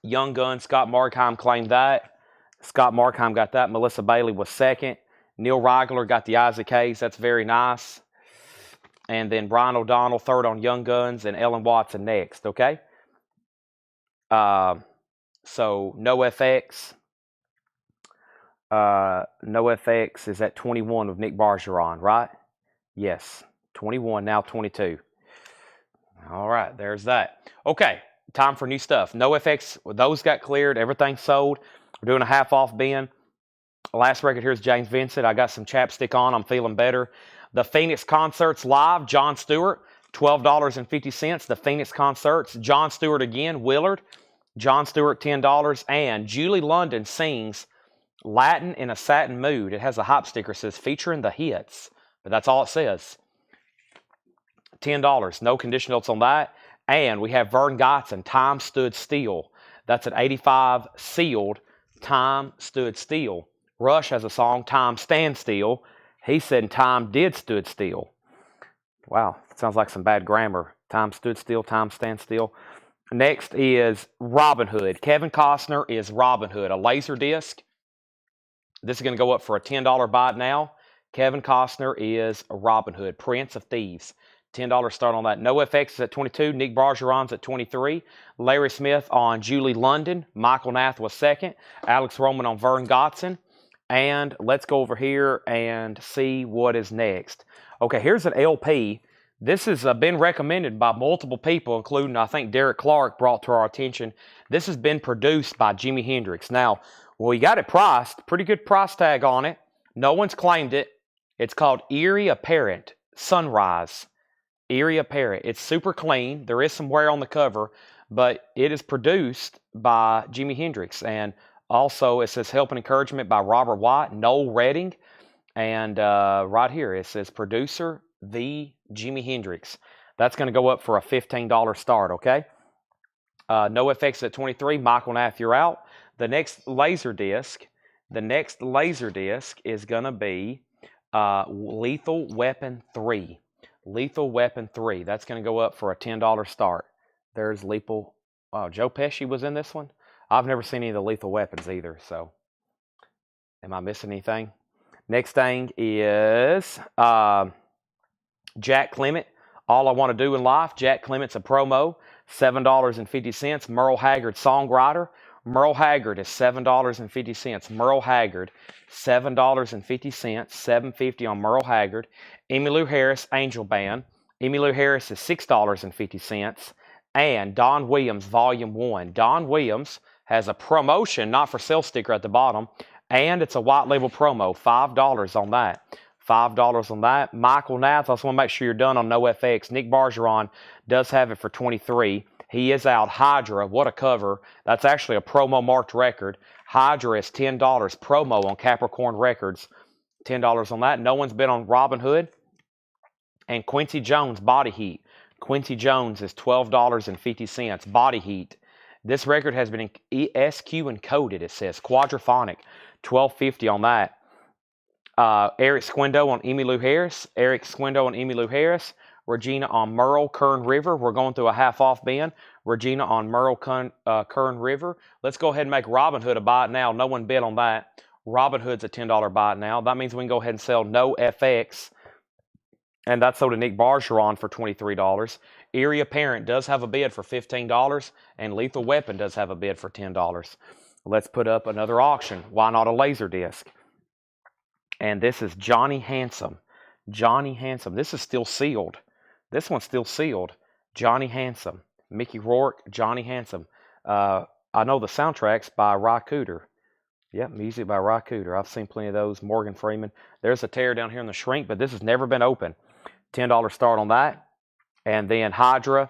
Young Gun, Scott Markheim claimed that. Scott Markheim got that. Melissa Bailey was second. Neil Reigler got the Isaac Hayes. That's very nice. And then Brian O'Donnell third on Young Guns, and Ellen Watson next, okay? So no FX. No FX is at 21 with Nick Bargeron, right? Yes, 21, now 22. All right, there's that. Okay, time for new stuff. No FX, those got cleared. Everything sold. We're doing a half off bin. Last record here is James Vincent. I got some chapstick on. I'm feeling better. The Phoenix Concerts live, Jon Stewart, $12.50. The Phoenix Concerts, Jon Stewart again, Willard, Jon Stewart, $10. And Julie London sings Latin in a Satin Mood. It has a hop sticker that says featuring the hits, but that's all it says. $10. No condition notes on that. And we have Vern Gotson, Time Stood Still. That's at 85 sealed. Time Stood Still. Rush has a song, Time Stand Still. He said Time Did Stood Still. Wow, sounds like some bad grammar. Time stood still, time stand still. Next is Robin Hood. Kevin Costner is Robin Hood, a laser disc. This is going to go up for a $10 buy it now. Kevin Costner is Robin Hood, Prince of Thieves. $10 start on that. No FX is at 22. Nick Bargeron's at 23. Larry Smith on Julie London. Michael Nath was second. Alex Roman on Vern Gotson. And let's go over here and see what is next. Okay, here's an LP. This has been recommended by multiple people, including, I think, Derek Clark brought to our attention. This has been produced by Jimi Hendrix. Now, Well, he got it priced. Pretty good price tag on it. No one's claimed it. It's called Erie Apparent Sunrise. Erie Apparent. It's super clean. There is some wear on the cover, but it is produced by Jimi Hendrix. And also, it says help and encouragement by Robert White, Noel Redding. And right here, it says producer, the Jimi Hendrix. That's going to go up for a $15 start, okay? No FX at 23. Michael Nath, you're out. The next laser disc is going to be Lethal Weapon 3. Lethal Weapon 3. That's going to go up for a $10 start. There's Lethal. Wow, Joe Pesci was in this one. I've never seen any of the Lethal Weapons either, so am I missing anything? Next thing is Jack Clement. All I Want to Do in Life. Jack Clement's a promo. $7.50. Merle Haggard songwriter. Merle Haggard is $7.50. Merle Haggard, $7.50. $7.50 on Merle Haggard. Emmylou Harris Angel Band. Emmylou Harris is $6.50. And Don Williams Volume 1. Don Williams has a promotion, not for sale sticker at the bottom, and it's a white label promo. $5 on that. $5 on that. Michael Nath, I just want to make sure you're done on No FX. Nick Bargeron does have it for $23. He is out. Hydra, what a cover. That's actually a promo marked record. Hydra is $10. Promo on Capricorn Records. $10 on that. No one's been on Robin Hood. And Quincy Jones, Body Heat. Quincy Jones is $12.50. Body Heat. This record has been SQ encoded, it says. Quadraphonic. $12.50 on that. Eric Squindo on Emmylou Harris. Eric Squindo on Emmylou Harris. Regina on Merle Kern River. We're going through a half-off bin. Regina on Merle Kern River. Let's go ahead and make Robin Hood a buy it now. No one bid on that. Robin Hood's a $10 buy it now. That means we can go ahead and sell No FX. And that's sold to Nick Bargeron for $23. Erie Apparent does have a bid for $15. And Lethal Weapon does have a bid for $10. Let's put up another auction. Why not a laser disc? And this is Johnny Handsome. Johnny Handsome. This is still sealed. This one's still sealed. Johnny Handsome. Mickey Rourke, Johnny Handsome. I know the soundtrack's by Ry Cooder. Yep, music by Ry Cooder. I've seen plenty of those. Morgan Freeman. There's a tear down here in the shrink, but this has never been open. $10 start on that. And then Hydra.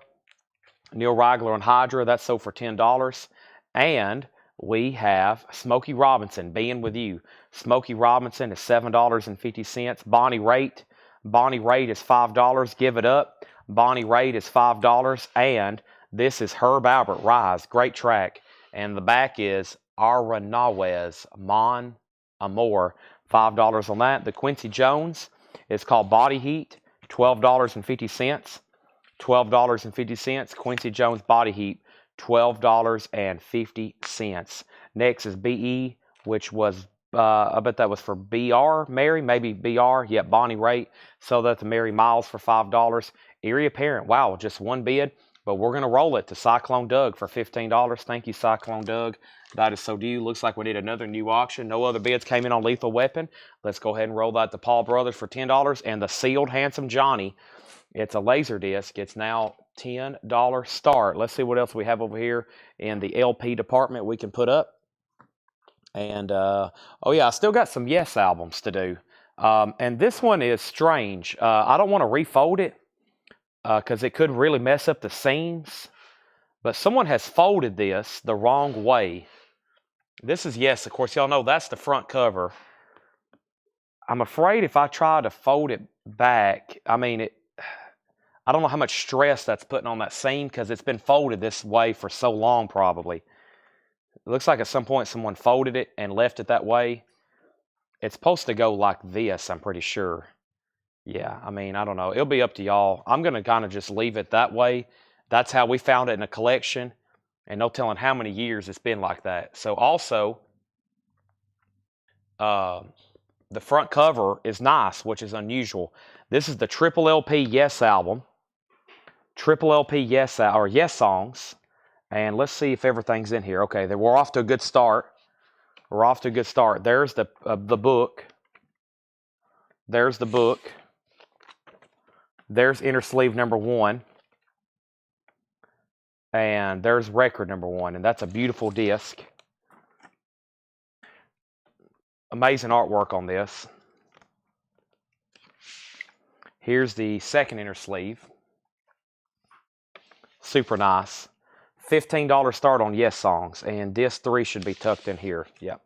Neil Rigler on Hydra. That's sold for $10. And we have Smokey Robinson, Being With You. Smokey Robinson is $7.50. Bonnie Raitt. Bonnie Raitt is $5. Give It Up. Bonnie Raitt is $5. And this is Herb Albert, Rise. Great track. And the back is Aranawez, Mon Amor. $5 on that. The Quincy Jones is called Body Heat. $12.50. $12.50. Quincy Jones Body Heat. $12.50. Next is BE, which was, I bet that was for BR, Mary, maybe BR. Yeah, Bonnie Raitt. Sold that to Mary Miles for $5. Erie Apparent, wow, just one bid, but we're going to roll it to Cyclone Doug for $15. Thank you, Cyclone Doug. That is so due. Looks like we need another new auction. No other bids came in on Lethal Weapon. Let's go ahead and roll that to Paul Brothers for $10. And the sealed Handsome Johnny, it's a laser disc. It's now $10 start. Let's see what else we have over here in the LP department we can put up. And, oh yeah, I still got some Yes albums to do. And this one is strange. I don't want to refold it because it could really mess up the seams. But someone has folded this the wrong way. This is Yes, of course, y'all know that's the front cover. I'm afraid if I try to fold it back, I mean, I don't know how much stress that's putting on that seam because it's been folded this way for so long probably. It looks like at some point someone folded it and left it that way. It's supposed to go like this, I'm pretty sure. Yeah, I mean, I don't know. It'll be up to y'all. I'm going to kind of just leave it that way. That's how we found it in a collection. And no telling how many years it's been like that. So also, the front cover is nice, which is unusual. This is the Triple LP Yes album. Triple LP Yes, or Yes songs. And let's see if everything's in here. Okay, we're off to a good start. We're off to a good start. There's the book. There's the book. There's inner sleeve number 1. And there's record number 1. And that's a beautiful disc. amazing artwork on this. Here's the second inner sleeve. Super nice. $15 start on Yes songs, and disc 3 should be tucked in here. Yep.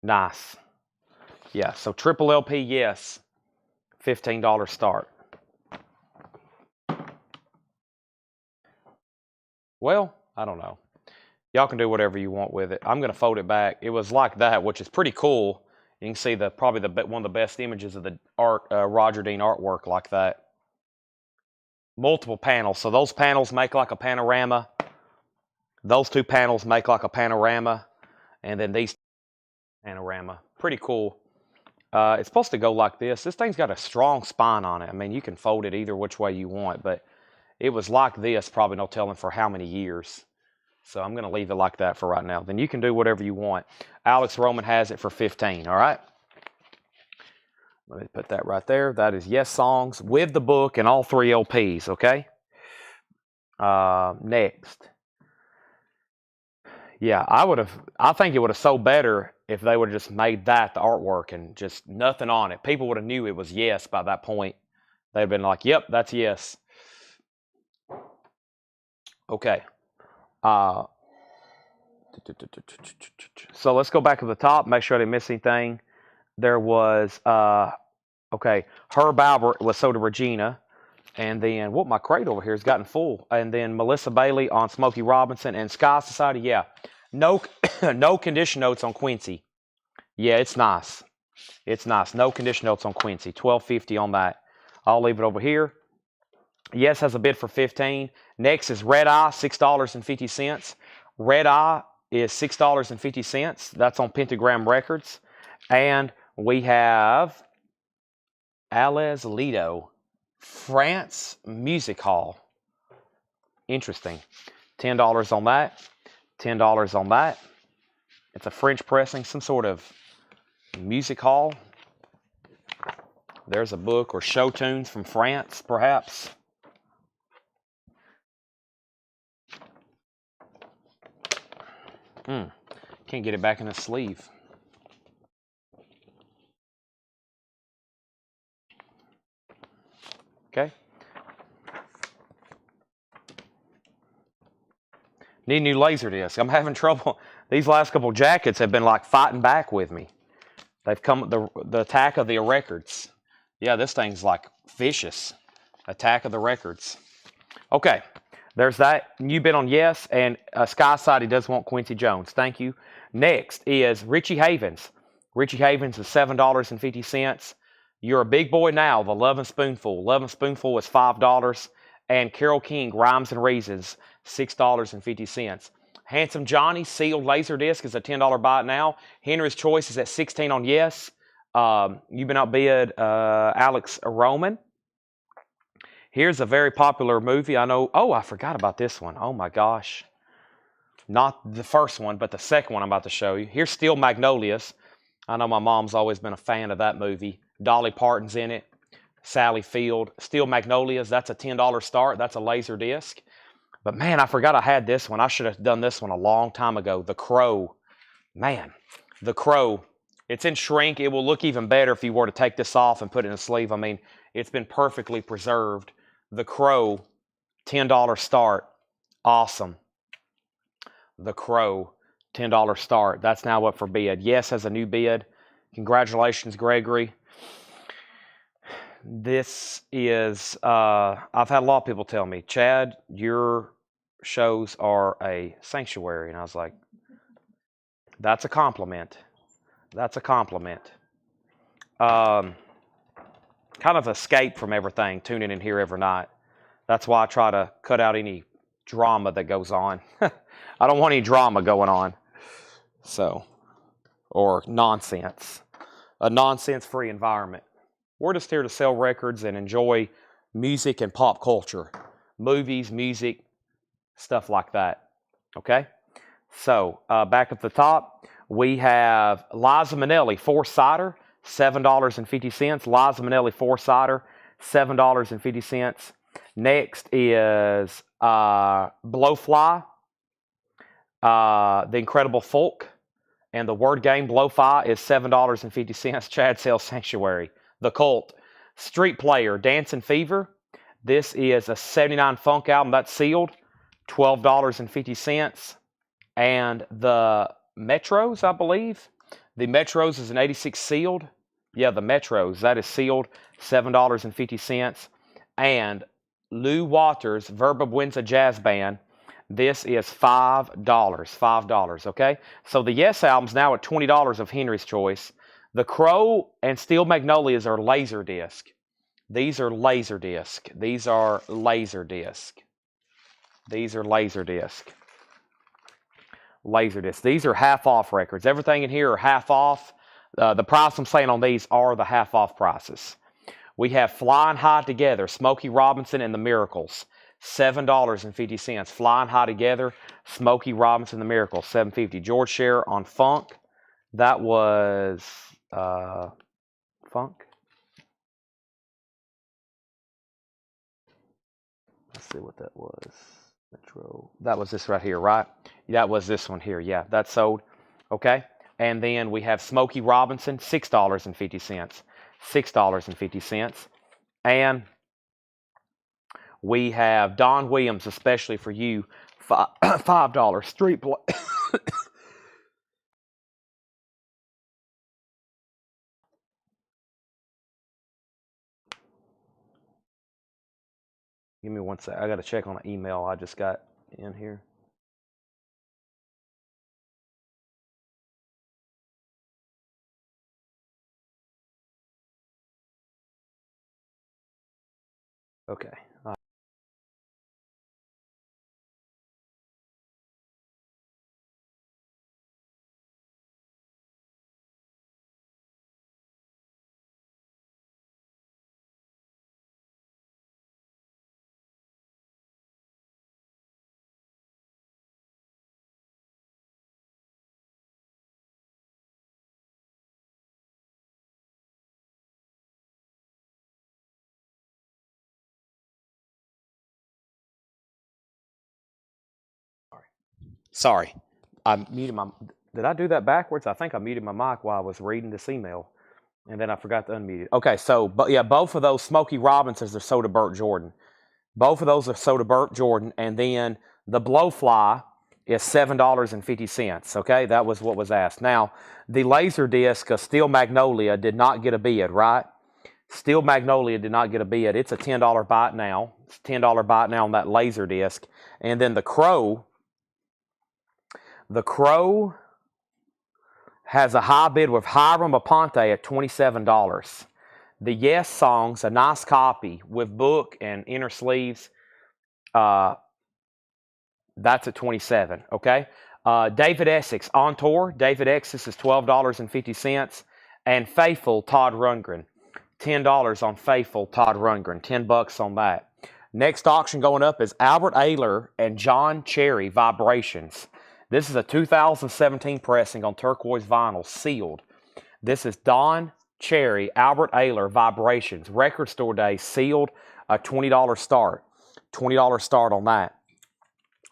Nice. Yeah, so triple LP Yes, $15 start. Well, I don't know. Y'all can do whatever you want with it. I'm going to fold it back. It was like that, which is pretty cool. You can see probably one of the best images of the Roger Dean artwork like that. Multiple panels. So those panels make like a panorama. Those two panels make like a panorama. And then these panorama. Pretty cool. It's supposed to go like this. This thing's got a strong spine on it. I mean, you can fold it either which way you want, but it was like this, probably no telling for how many years. So I'm going to leave it like that for right now. Then you can do whatever you want. Alex Roman has it for $15, all right? Let me put that right there. That is Yes Songs with the book and all 3 LPs, okay? Next. Yeah, I think it would have sold better if they would have just made that the artwork and just nothing on it. People would have knew it was Yes by that point. They'd have been like, yep, that's Yes. Okay. So let's go back to the top, make sure I didn't miss anything. There was, okay, Herb Albert was sold to Regina. And then, my crate over here has gotten full. And then Melissa Bailey on Smokey Robinson and Sky Society. Yeah, no, no condition notes on Quincy. Yeah, it's nice. It's nice. No condition notes on Quincy. $12.50 on that. I'll leave it over here. Yes has a bid for $15. Next is Red Eye, $6.50. Red Eye is $6.50. That's on Pentagram Records. And we have Alès Lido, France Music Hall. Interesting. $10 on that. $10 on that. It's a French pressing, some sort of music hall. There's a book or show tunes from France, perhaps. Can't get it back in the sleeve. Okay. Need a new laser disc. I'm having trouble. These last couple jackets have been like fighting back with me. They've come the attack of the records. Yeah, this thing's like vicious. Attack of the records. Okay. There's that. New bid on Yes, and Sky Society does want Quincy Jones. Thank you. Next is Richie Havens. Richie Havens is $7.50. You're a Big Boy Now, the Lovin' Spoonful. Lovin' Spoonful is $5. And Carole King, Rhymes and Reasons, $6.50. Handsome Johnny, sealed Laserdisc is a $10 buy it now. Henry's Choice is at $16 on Yes. You've been outbid Alex Roman. Here's a very popular movie. I know. Oh, I forgot about this one. Oh, my gosh. Not the first one, but the second one I'm about to show you. Here's Steel Magnolias. I know my mom's always been a fan of that movie. Dolly Parton's in it. Sally Field. Steel Magnolias, that's a $10 start. That's a laser disc. But, man, I forgot I had this one. I should have done this one a long time ago. The Crow. Man, The Crow. It's in shrink. It will look even better if you were to take this off and put it in a sleeve. I mean, it's been perfectly preserved. The Crow, $10 start. Awesome. The Crow, $10 start. That's now up for bid. Yes has a new bid. Congratulations, Gregory. This is, I've had a lot of people tell me, Chad, your shows are a sanctuary. And I was like, that's a compliment. That's a compliment. Kind of escape from everything, tuning in here every night. That's why I try to cut out any drama that goes on. I don't want any drama going on. So, or nonsense. A nonsense-free environment. We're just here to sell records and enjoy music and pop culture. Movies, music, stuff like that. Okay? So, back at the top, we have Liza Minnelli, 4-cider, $7.50. Liza Minnelli, 4-cider, $7.50. Next is Blowfly, The Incredible Folk, And the word game Blow-Fi is $7.50. Chad Sale Sanctuary. The Cult. Street Player, Dancing Fever. This is a 79 Funk album. That's sealed. $12.50. And the Metros, I believe. The Metros is an 86 sealed. Yeah, the Metros. That is sealed. $7.50. And Lou Waters, Verba Buenza Jazz Band. This is $5. $5, okay? So the Yes album's now at $20 of Henry's Choice. The Crow and Steel Magnolias are Laserdisc. These are Laserdisc. These are Laserdisc. These are Laserdisc. Laserdisc. These are half-off records. Everything in here are half-off. The price I'm saying on these are the half-off prices. We have Flying High Together, Smokey Robinson and the Miracles, $7.50. Flying High Together, Smokey Robinson and the Miracles, $7.50. George Scher on Funk. That was Funk. Let's see what that was. Metro. That was this right here, right? That was this one here. Yeah, that's sold. Okay. And then we have Smokey Robinson, $6.50. $6.50. And we have Don Williams, especially for you, $5. Street Play. Give me one sec. I got to check on an email I just got in here. Okay. Sorry. I muted my... Did I do that backwards? I think I muted my mic while I was reading this email. And then I forgot to unmute it. Okay, so, but yeah, both of those Smokey Robinsons are sold to Burt Jordan. Both of those are sold to Burt Jordan. And then the Blowfly is $7.50. Okay, that was what was asked. Now, the Laserdisc of Steel Magnolia did not get a bid, right? Steel Magnolia did not get a bid. It's a $10 bite now. It's a $10 bite now on that Laserdisc. And then the Crow has a high bid with Hiram Aponte at $27. The Yes Songs, a nice copy with book and inner sleeves, that's at $27. Okay. David Essex on tour. David Essex is $12.50. And Faithful, Todd Rundgren, $10 on Faithful, Todd Rundgren, $10 on that. Next auction going up is Albert Ayler and John Cherry Vibrations. This is a 2017 pressing on turquoise vinyl, sealed. This is Don Cherry, Albert Ayler Vibrations, Record Store Day, sealed, a $20 start. $20 start on that.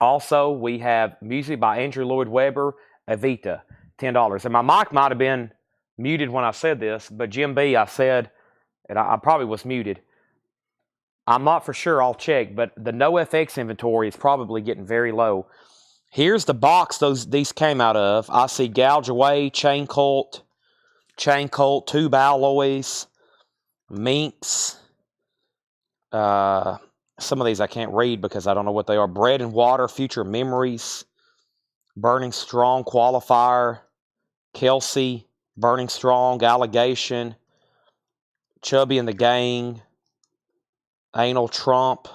Also, we have music by Andrew Lloyd Webber, Evita, $10. And my mic might have been muted when I said this, but Jim B, I said, and I probably was muted. I'm not for sure, I'll check, but the NoFX inventory is probably getting very low. Here's the box these came out of. I see Gouge Away, Chain Cult, Tube Alloys, Minx. Some of these I can't read because I don't know what they are. Bread and Water, Future Memories, Burning Strong, Qualifier, Kelsey, Burning Strong, Allegation, Chubby and the Gang, Anal Trump,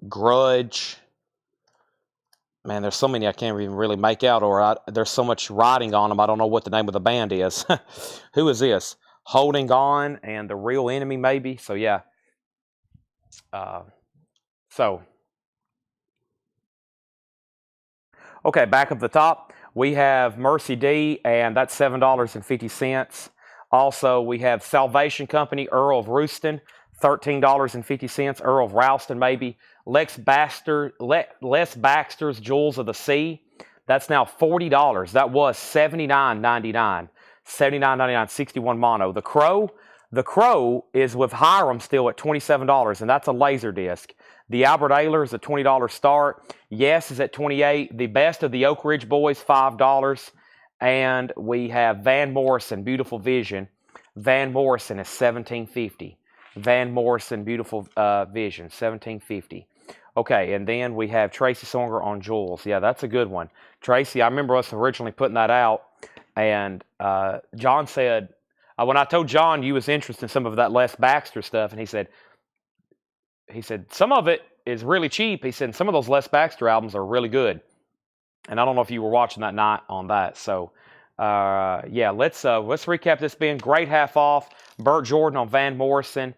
Grudge. Man, there's so many I can't even really make out, or there's so much writing on them, I don't know what the name of the band is. Who is this? Holding On and The Real Enemy, maybe. So, yeah. Okay, back up the top, we have Mercy D, and that's $7.50. Also, we have Salvation Company, Earl of Rooston, $13.50. Earl of Ralston, maybe. Les Baxter's Jewels of the Sea. That's now $40. That was $79.99. $79.99, 61 mono. The Crow is with Hiram still at $27, and that's a laser disc. The Albert Ayler is a $20 start. Yes is at $28. The Best of the Oak Ridge Boys, $5. And we have Van Morrison, Beautiful Vision. Van Morrison is $17.50. Van Morrison, Beautiful Vision, $17.50. Okay, and then we have Tracy Songer on Jewels. Yeah, that's a good one. Tracy, I remember us originally putting that out, and John said, when I told John you was interested in some of that Les Baxter stuff, and he said, some of it is really cheap. He said, some of those Les Baxter albums are really good. And I don't know if you were watching that night on that. So, yeah, let's recap this being great half off. Burt Jordan on Van Morrison.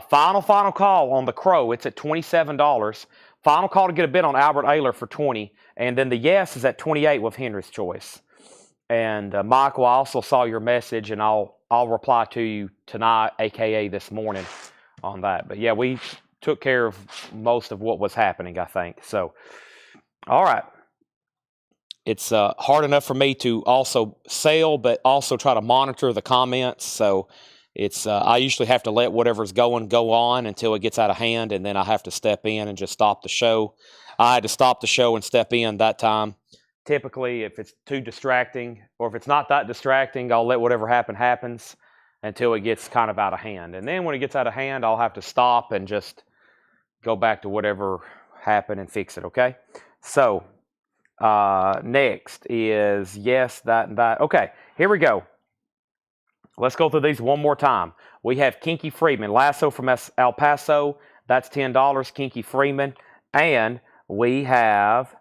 Final call on the Crow. It's at $27. Final call to get a bid on Albert Ayler for $20. And then the Yes is at $28 with Henry's Choice. And Michael, I also saw your message, and I'll reply to you tonight, a.k.a. this morning, on that. But, yeah, we took care of most of what was happening, I think. So, all right. It's hard enough for me to also sell, but also try to monitor the comments. So it's I usually have to let whatever's going go on until it gets out of hand, and then I have to step in and just stop the show. I had to stop the show and step in that time. Typically, if it's too distracting, or if it's not that distracting, I'll let whatever happens until it gets kind of out of hand. And then when it gets out of hand, I'll have to stop and just go back to whatever happened and fix it, okay? So next is yes, that, and that. Okay, here we go. Let's go through these one more time. We have Kinky Freeman, Lasso from El Paso. That's $10, Kinky Freeman. And we have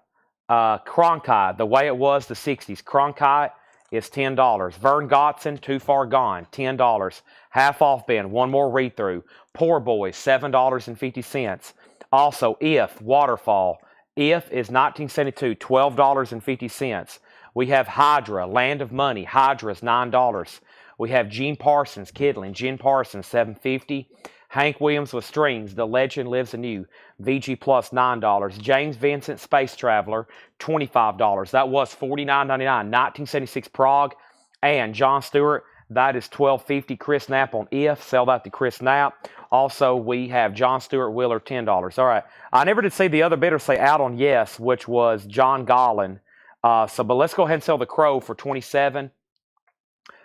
Cronkite, The Way It Was, the 60s. Cronkite is $10. Vern Gotson, Too Far Gone, $10. Half Off Band, One More Read Through. Poor Boys, $7.50. Also, If, Waterfall. If is 1972, $12.50. We have Hydra, Land of Money. Hydra is $9. We have Gene Parsons, Kidling. Gene Parsons, $7.50. Hank Williams with Strings, The Legend Lives in You. VG Plus, $9. James Vincent, Space Traveler, $25. That was $49.99. 1976 Prague. And John Stewart, that is $12.50. Chris Knapp on If. Sell that to Chris Knapp. Also, we have John Stewart Wheeler, $10. All right. I never did see the other bidder say out on Yes, which was John Gollin. But let's go ahead and sell the Crow for $27.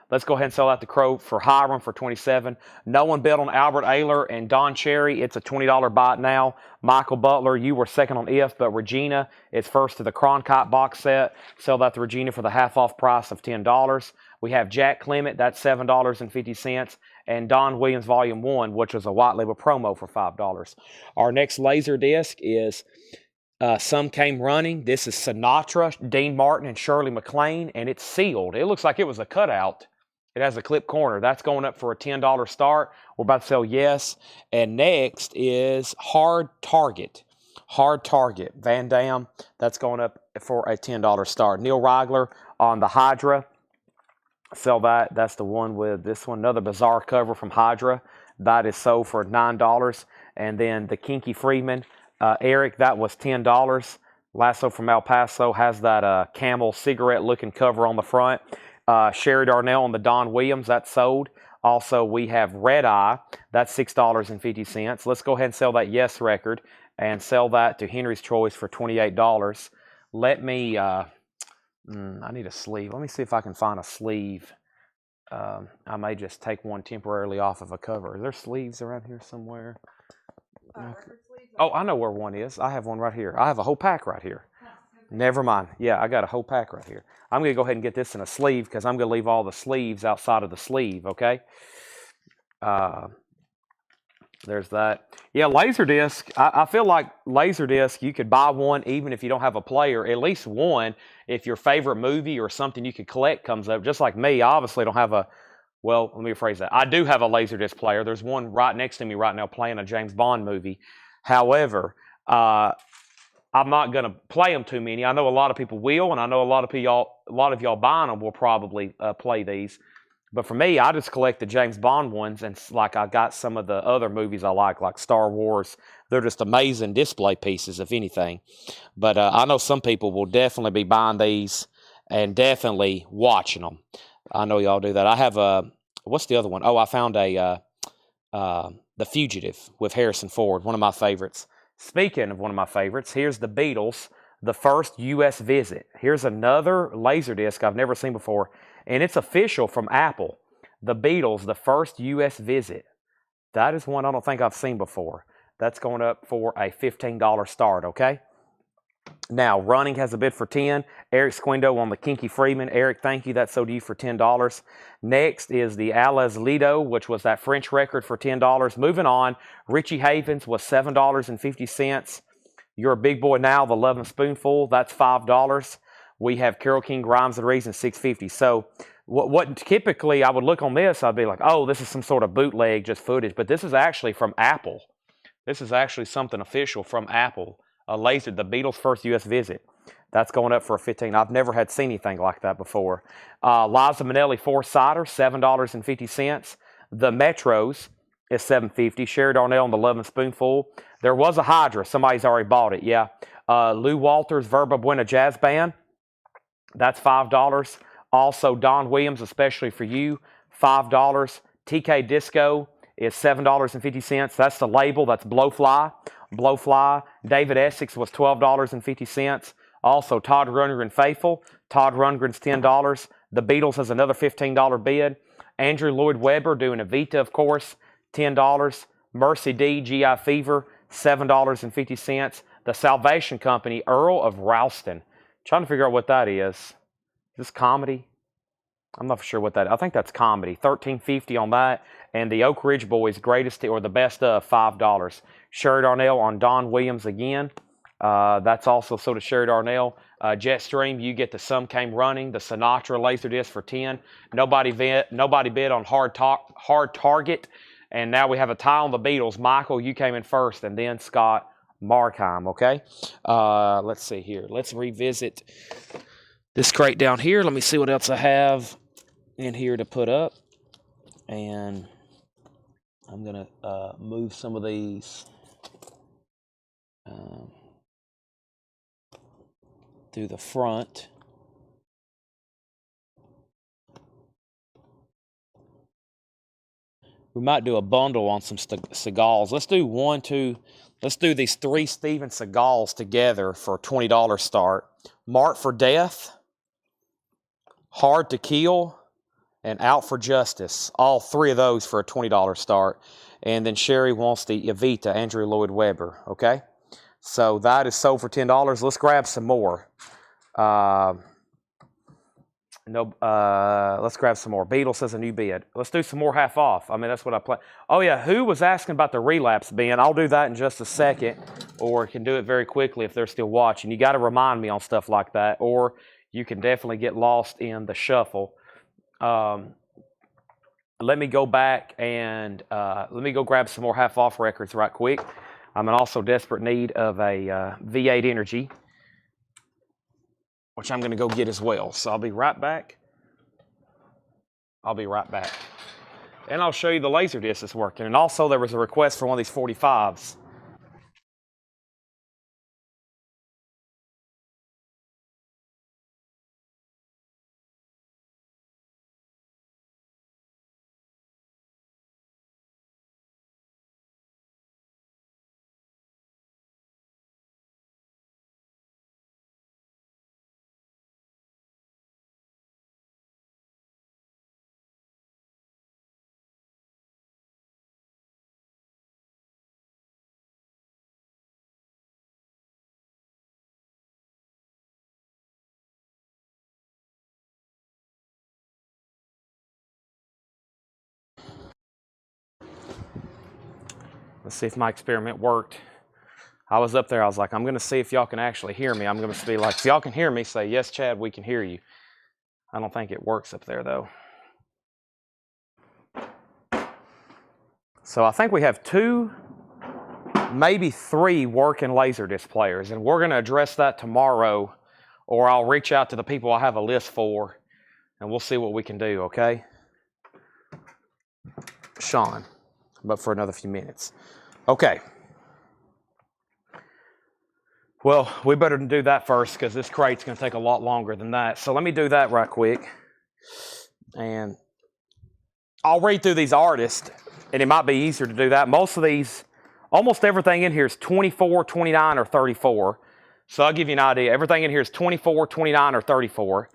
Let's go ahead and sell out the Crow for Hiram for $27. No one bid on Albert Ayler and Don Cherry. It's a $20 buy now. Michael Butler, you were second on If, but Regina is first to the Cronkite box set. Sell that to Regina for the half-off price of $10. We have Jack Clement, that's $7.50. And Don Williams Volume 1, which was a white label promo for $5. Our next laser disc is Some Came Running. This is Sinatra, Dean Martin, and Shirley MacLaine, and it's sealed. It looks like it was a cutout. It has a clip corner. That's going up for a $10 start. We're about to sell Yes. And next is Hard Target. Hard Target, Van Damme. That's going up for a $10 start. Neil Rigler on the Hydra. Sell that. That's the one with this one. Another bizarre cover from Hydra. That is sold for $9. And then the Kinky Freeman, Eric, that was $10. Lasso from El Paso has that camel cigarette-looking cover on the front. Sherry Darnell on the Don Williams, that's sold. Also, we have Red Eye. That's $6.50. Let's go ahead and sell that Yes record and sell that to Henry's Choice for $28. Let me... I need a sleeve. Let me see if I can find a sleeve. I may just take one temporarily off of a cover. Are there sleeves around here somewhere? Record sleeves. Oh, I know where one is. I have one right here. I have a whole pack right here. Never mind. Yeah, I got a whole pack right here. I'm going to go ahead and get this in a sleeve because I'm going to leave all the sleeves outside of the sleeve, okay? There's that. Yeah, Laserdisc. I feel like Laserdisc, you could buy one even if you don't have a player, at least one if your favorite movie or something you could collect comes up. Just like me, I obviously don't have a, well, let me rephrase that. I do have a Laserdisc player. There's one right next to me right now playing a James Bond movie. However, I'm not going to play them too many. I know a lot of people will, and I know a lot of y'all buying them will probably play these. But for me, I just collect the James Bond ones, and like I got some of the other movies I like Star Wars. They're just amazing display pieces, if anything. But I know some people will definitely be buying these and definitely watching them. I know y'all do that. I have what's the other one? Oh, I found The Fugitive with Harrison Ford, one of my favorites. Speaking of one of my favorites, here's the Beatles, the first U.S. visit. Here's another Laserdisc I've never seen before, and it's official from Apple. The Beatles, the first U.S. visit. That is one I don't think I've seen before. That's going up for a $15 start, okay? Now, Running has a bid for 10. Eric Squindo on the Kinky Freeman. Eric, thank you. That's sold to you for $10. Next is the Alice Lido, which was that French record for $10. Moving on, Richie Havens was $7.50. You're a Big Boy Now, the Lovin' Spoonful. That's $5. We have Carole King, Rhymes and Reason, $6.50. So what typically I would look on this, I'd be like, oh, this is some sort of bootleg, just footage. But this is actually from Apple. This is actually something official from Apple. The Beatles' first U.S. visit. That's going up for a $15. I've never had seen anything like that before. Liza Minnelli, Four-Sider, $7.50. The Metros is $7.50. Sherry Darnell and the Lovin' Spoonful. There was a Hydra. Somebody's already bought it, yeah. Lou Walters, Verba Buena Jazz Band. That's $5. Also, Don Williams, especially for you, $5. TK Disco is $7.50. That's the label. That's Blowfly. Blowfly. David Essex was $12.50. Also, Todd Rundgren Faithful. Todd Rundgren's $10. The Beatles has another $15 bid. Andrew Lloyd Webber doing Evita, of course, $10. Mercy D, GI Fever, $7.50. The Salvation Company, Earl of Ralston. Trying to figure out what that is. Is this comedy? I'm not sure what that is. I think that's comedy. $13.50 on that. And the Oak Ridge Boys, greatest or the best of, $5. Sherry Darnell on Don Williams again. That's also sold to Sherry Darnell. Jetstream, you get the Some Came Running, the Sinatra Laserdisc for $10. Nobody bid on Hard Target. And now we have a tie on the Beatles. Michael, you came in first, and then Scott Markheim, okay? Let's see here. Let's revisit this crate down here. Let me see what else I have in here to put up. And I'm going to move some of these through the front. We might do a bundle on some Seagulls. Let's do these 3 Steven Seagulls together for a $20 start. Marked for Death, Hard to Kill, and Out for Justice. All 3 of those for a $20 start. And then Sherry wants the Evita, Andrew Lloyd Webber, okay? So that is sold for $10. Let's grab some more. Let's grab some more. Beatles has a new bid. Let's do some more half off. I mean, that's what I play. Oh, yeah, who was asking about the relapse bin? I'll do that in just a second, or can do it very quickly if they're still watching. You got to remind me on stuff like that, or you can definitely get lost in the shuffle. Let me go back and let me go grab some more half off records right quick. I'm in also desperate need of a V8 Energy, which I'm going to go get as well. So I'll be right back. And I'll show you the Laserdisc that's working. And also there was a request for one of these 45s. Let's see if my experiment worked. I was up there. I was like, I'm going to see if y'all can actually hear me. I'm going to be like, if y'all can hear me, say, yes, Chad, we can hear you. I don't think it works up there, though. So I think we have 2, maybe 3 working Laserdisc players, and we're going to address that tomorrow, or I'll reach out to the people I have a list for, and we'll see what we can do, okay? Sean, but for another few minutes. Okay. Well, we better do that first because this crate's going to take a lot longer than that. So let me do that right quick. And I'll read through these artists, and it might be easier to do that. Most of these, almost everything in here is 24, 29, or 34. So I'll give you an idea. Everything in here is 24, 29, or 34.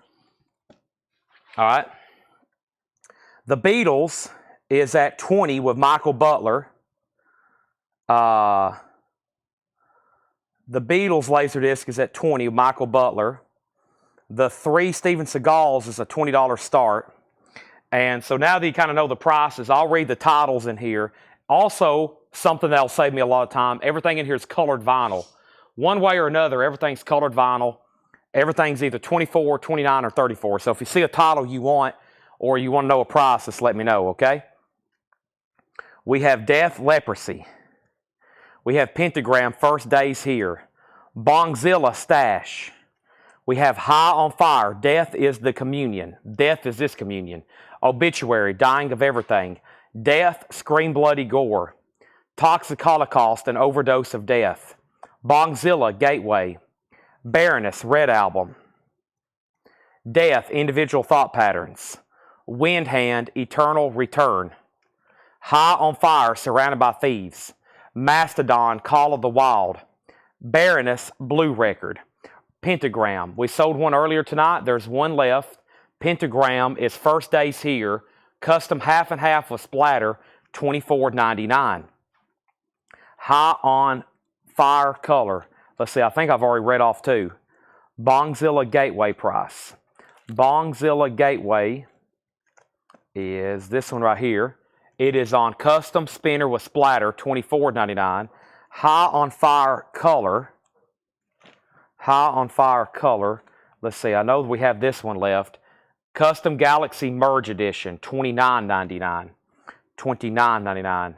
All right. The Beatles is at 20 with Michael Butler. The Beatles Laserdisc is at 20 with Michael Butler. The 3 Steven Seagals is a $20 start. And so now that you kind of know the prices, I'll read the titles in here. Also, something that'll save me a lot of time, everything in here is colored vinyl. One way or another, everything's colored vinyl. Everything's either 24, 29, or 34. So if you see a title you want or you want to know a price, just let me know, okay? We have Death, Leprosy. We have Pentagram, First Days Here. Bongzilla, Stash. We have High on Fire, Death is the Communion. Death is this communion. Obituary, Dying of Everything. Death, Scream Bloody Gore. Toxic Holocaust, An Overdose of Death. Bongzilla, Gateway. Baroness, Red Album. Death, Individual Thought Patterns. Wind Hand, Eternal Return. High on Fire, Surrounded by Thieves. Mastodon, Call of the Wild. Baroness, Blue Record. Pentagram, we sold one earlier tonight. There's one left. Pentagram is First Days Here. Custom half and half with splatter, $24.99. High on Fire color. Let's see, I think I've already read off two. Bongzilla Gateway price. Bongzilla Gateway is this one right here. It is on custom spinner with splatter, $24.99. High on Fire color. High on Fire color. Let's see, I know we have this one left. Custom Galaxy Merge Edition, $29.99. $29.99.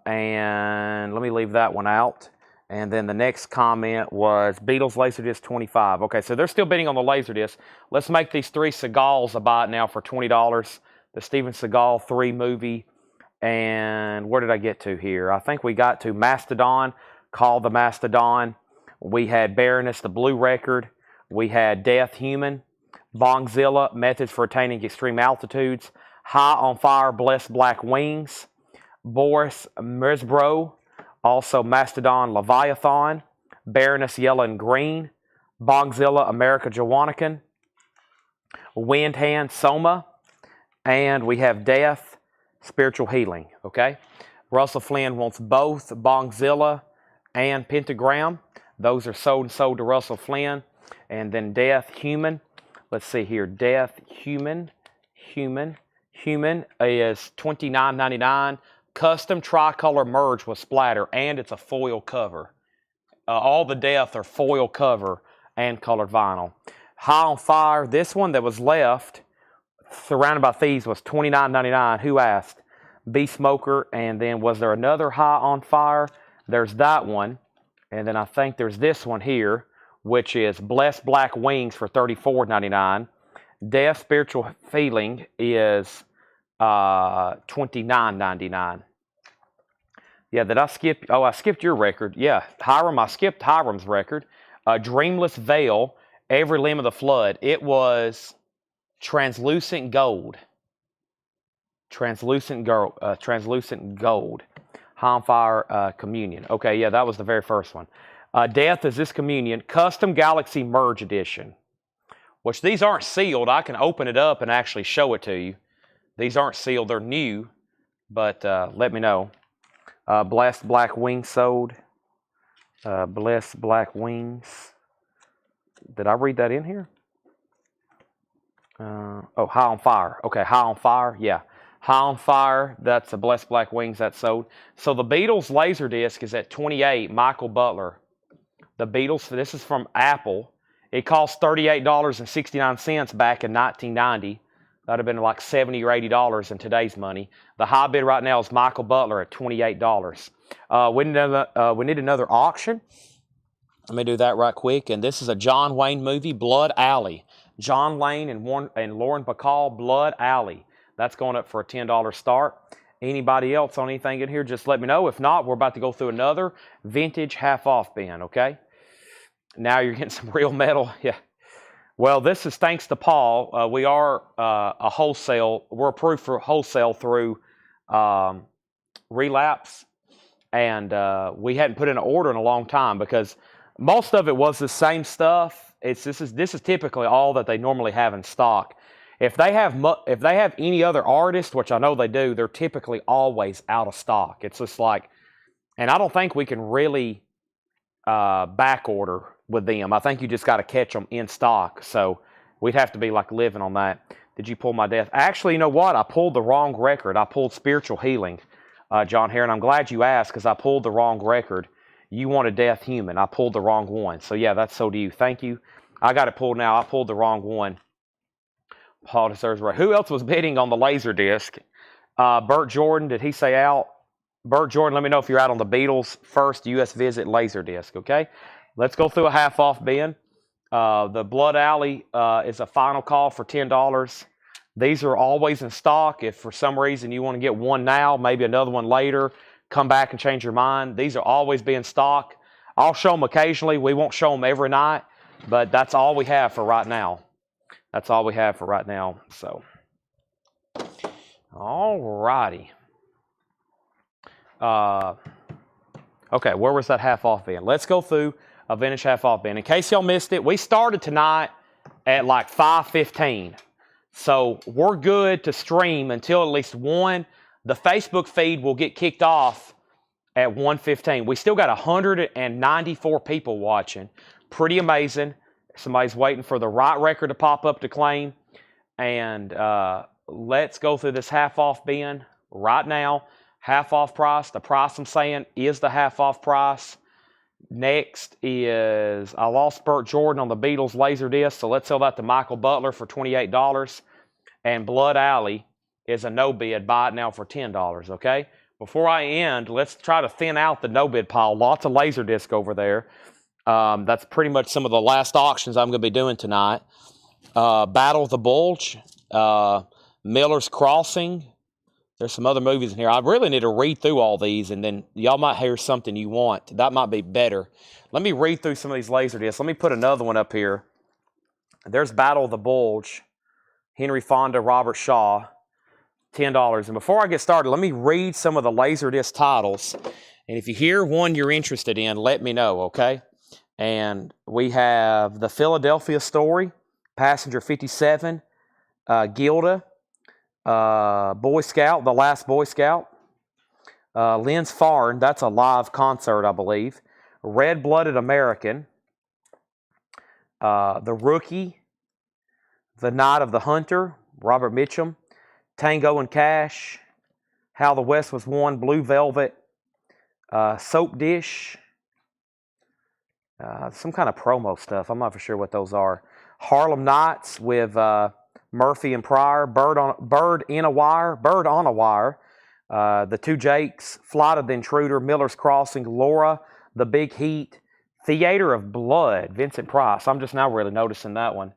And let me leave that one out. And then the next comment was Beatles Laserdisc 25. Okay, so they're still bidding on the Laserdisc. Let's make these 3 Seagals a buy it now for $20. The Steven Seagal 3 movie. And where did I get to here? I think we got to Mastodon, Call the Mastodon. We had Baroness, the Blue Record. We had Death, Human. Bongzilla, Methods for Attaining Extreme Altitudes. High on Fire, Blessed Black Wings. Boris Mesbro. Also Mastodon, Leviathan. Baroness, Yellow and Green. Bongzilla, America Jawanakan. Wind Hand, Soma. And we have Death, Spiritual Healing. Okay? Russell Flynn wants both Bongzilla and Pentagram. Those are sold to Russell Flynn. And then Death, Human. Let's see here. Death, Human is $29.99. Custom tricolor merge with splatter, and it's a foil cover. All the Death are foil cover and colored vinyl. High on Fire, this one that was left, Surrounded by Thieves, was $29.99. Who asked? B Smoker, and then was there another High on Fire? There's that one, and then I think there's this one here, which is Blessed Black Wings for $34.99. Death, Spiritual Feeling is $29.99. Yeah, did I skip? Oh, I skipped your record. Yeah, Hiram, I skipped Hiram's record. Dreamless Veil, Every Limb of the Flood. It was Translucent Gold. Translucent Gold. High on Fire, Communion. Okay, yeah, that was the very first one. Death is this Communion. Custom Galaxy Merge Edition. Which these aren't sealed. I can open it up and actually show it to you. These aren't sealed. They're new. But let me know. Blessed Black Wings sold. Blessed Black Wings. Did I read that in here? Oh, High on Fire. Okay, High on Fire. Yeah. High on Fire. That's a Blessed Black Wings that's sold. So the Beatles Laserdisc is at $28. Michael Butler. The Beatles, this is from Apple. It cost $38.69 back in 1990. That would have been like $70 or $80 in today's money. The high bid right now is Michael Butler at $28. We need another auction. Let me do that right quick. And this is a John Wayne movie, Blood Alley. John Wayne and Lauren Bacall, Blood Alley. That's going up for a $10 start. Anybody else on anything in here, just let me know. If not, we're about to go through another vintage half-off bin, okay? Now you're getting some real metal. Yeah. Well, this is thanks to Paul. We are a wholesale. We're approved for wholesale through Relapse. And we hadn't put in an order in a long time because most of it was the same stuff. This is typically all that they normally have in stock. If they have any other artist, which I know they do, they're typically always out of stock. It's just like, and I don't think we can really back order with them. I think you just got to catch them in stock. So we'd have to be like living on that. Did you pull my death? Actually, you know what? I pulled the wrong record. I pulled Spiritual Healing, John Heron. I'm glad you asked because I pulled the wrong record. You wanted Death Human. I pulled the wrong one. So yeah, that's so do you. Thank you. I got it pulled now. I pulled the wrong one. Paul deserves right. Who else was bidding on the Laserdisc? Burt Jordan, did he say out? Burt Jordan, let me know if you're out on the Beatles first U.S. visit Laserdisc, okay? Let's go through a half-off bin. The Blood Alley is a final call for $10. These are always in stock. If for some reason you want to get one now, maybe another one later, come back and change your mind. These are always be in stock. I'll show them occasionally. We won't show them every night, but that's all we have for right now. That's all we have for right now. So, all righty. Okay, where was that half-off bin? Let's go through a vintage half-off bin. In case y'all missed it, we started tonight at like 5:15. So we're good to stream until at least 1. The Facebook feed will get kicked off at 1:15. We still got 194 people watching. Pretty amazing. Somebody's waiting for the right record to pop up to claim. And let's go through this half-off bin right now. Half-off price. The price I'm saying is the half-off price. Next is, I lost Burt Jordan on the Beatles Laserdisc, so let's sell that to Michael Butler for $28. And Blood Alley is a no bid. Buy it now for $10, okay? Before I end, let's try to thin out the no bid pile. Lots of Laserdisc over there. That's pretty much some of the last auctions I'm going to be doing tonight. Battle of the Bulge, Miller's Crossing. There's some other movies in here. I really need to read through all these, and then y'all might hear something you want. That might be better. Let me read through some of these Laserdiscs. Let me put another one up here. There's Battle of the Bulge, Henry Fonda, Robert Shaw, $10. And before I get started, let me read some of the Laserdisc titles. And if you hear one you're interested in, let me know, okay? And we have The Philadelphia Story, Passenger 57, Gilda, Boy Scout, The Last Boy Scout, Lynn's Farn, that's a live concert, I believe, Red-Blooded American, The Rookie, The Night of the Hunter, Robert Mitchum, Tango and Cash, How the West Was Won, Blue Velvet, Soap Dish, some kind of promo stuff. I'm not for sure what those are. Harlem Nights with Murphy and Pryor, Bird on a Wire, The Two Jakes, Flight of the Intruder, Miller's Crossing, Laura, The Big Heat, Theater of Blood, Vincent Price. I'm just now really noticing that one.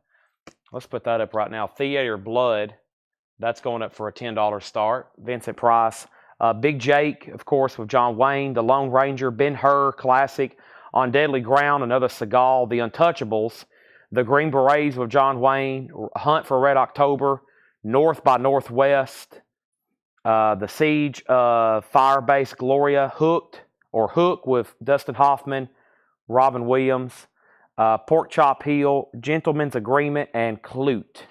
Let's put that up right now. Theater of Blood, that's going up for a $10 start. Vincent Price. Big Jake, of course, with John Wayne, The Lone Ranger, Ben-Hur, classic. On Deadly Ground, another Seagal, The Untouchables, The Green Berets with John Wayne, Hunt for Red October, North by Northwest, The Siege of Firebase Gloria, Hooked, or Hook with Dustin Hoffman, Robin Williams, Pork Chop Hill, Gentleman's Agreement, and Clute.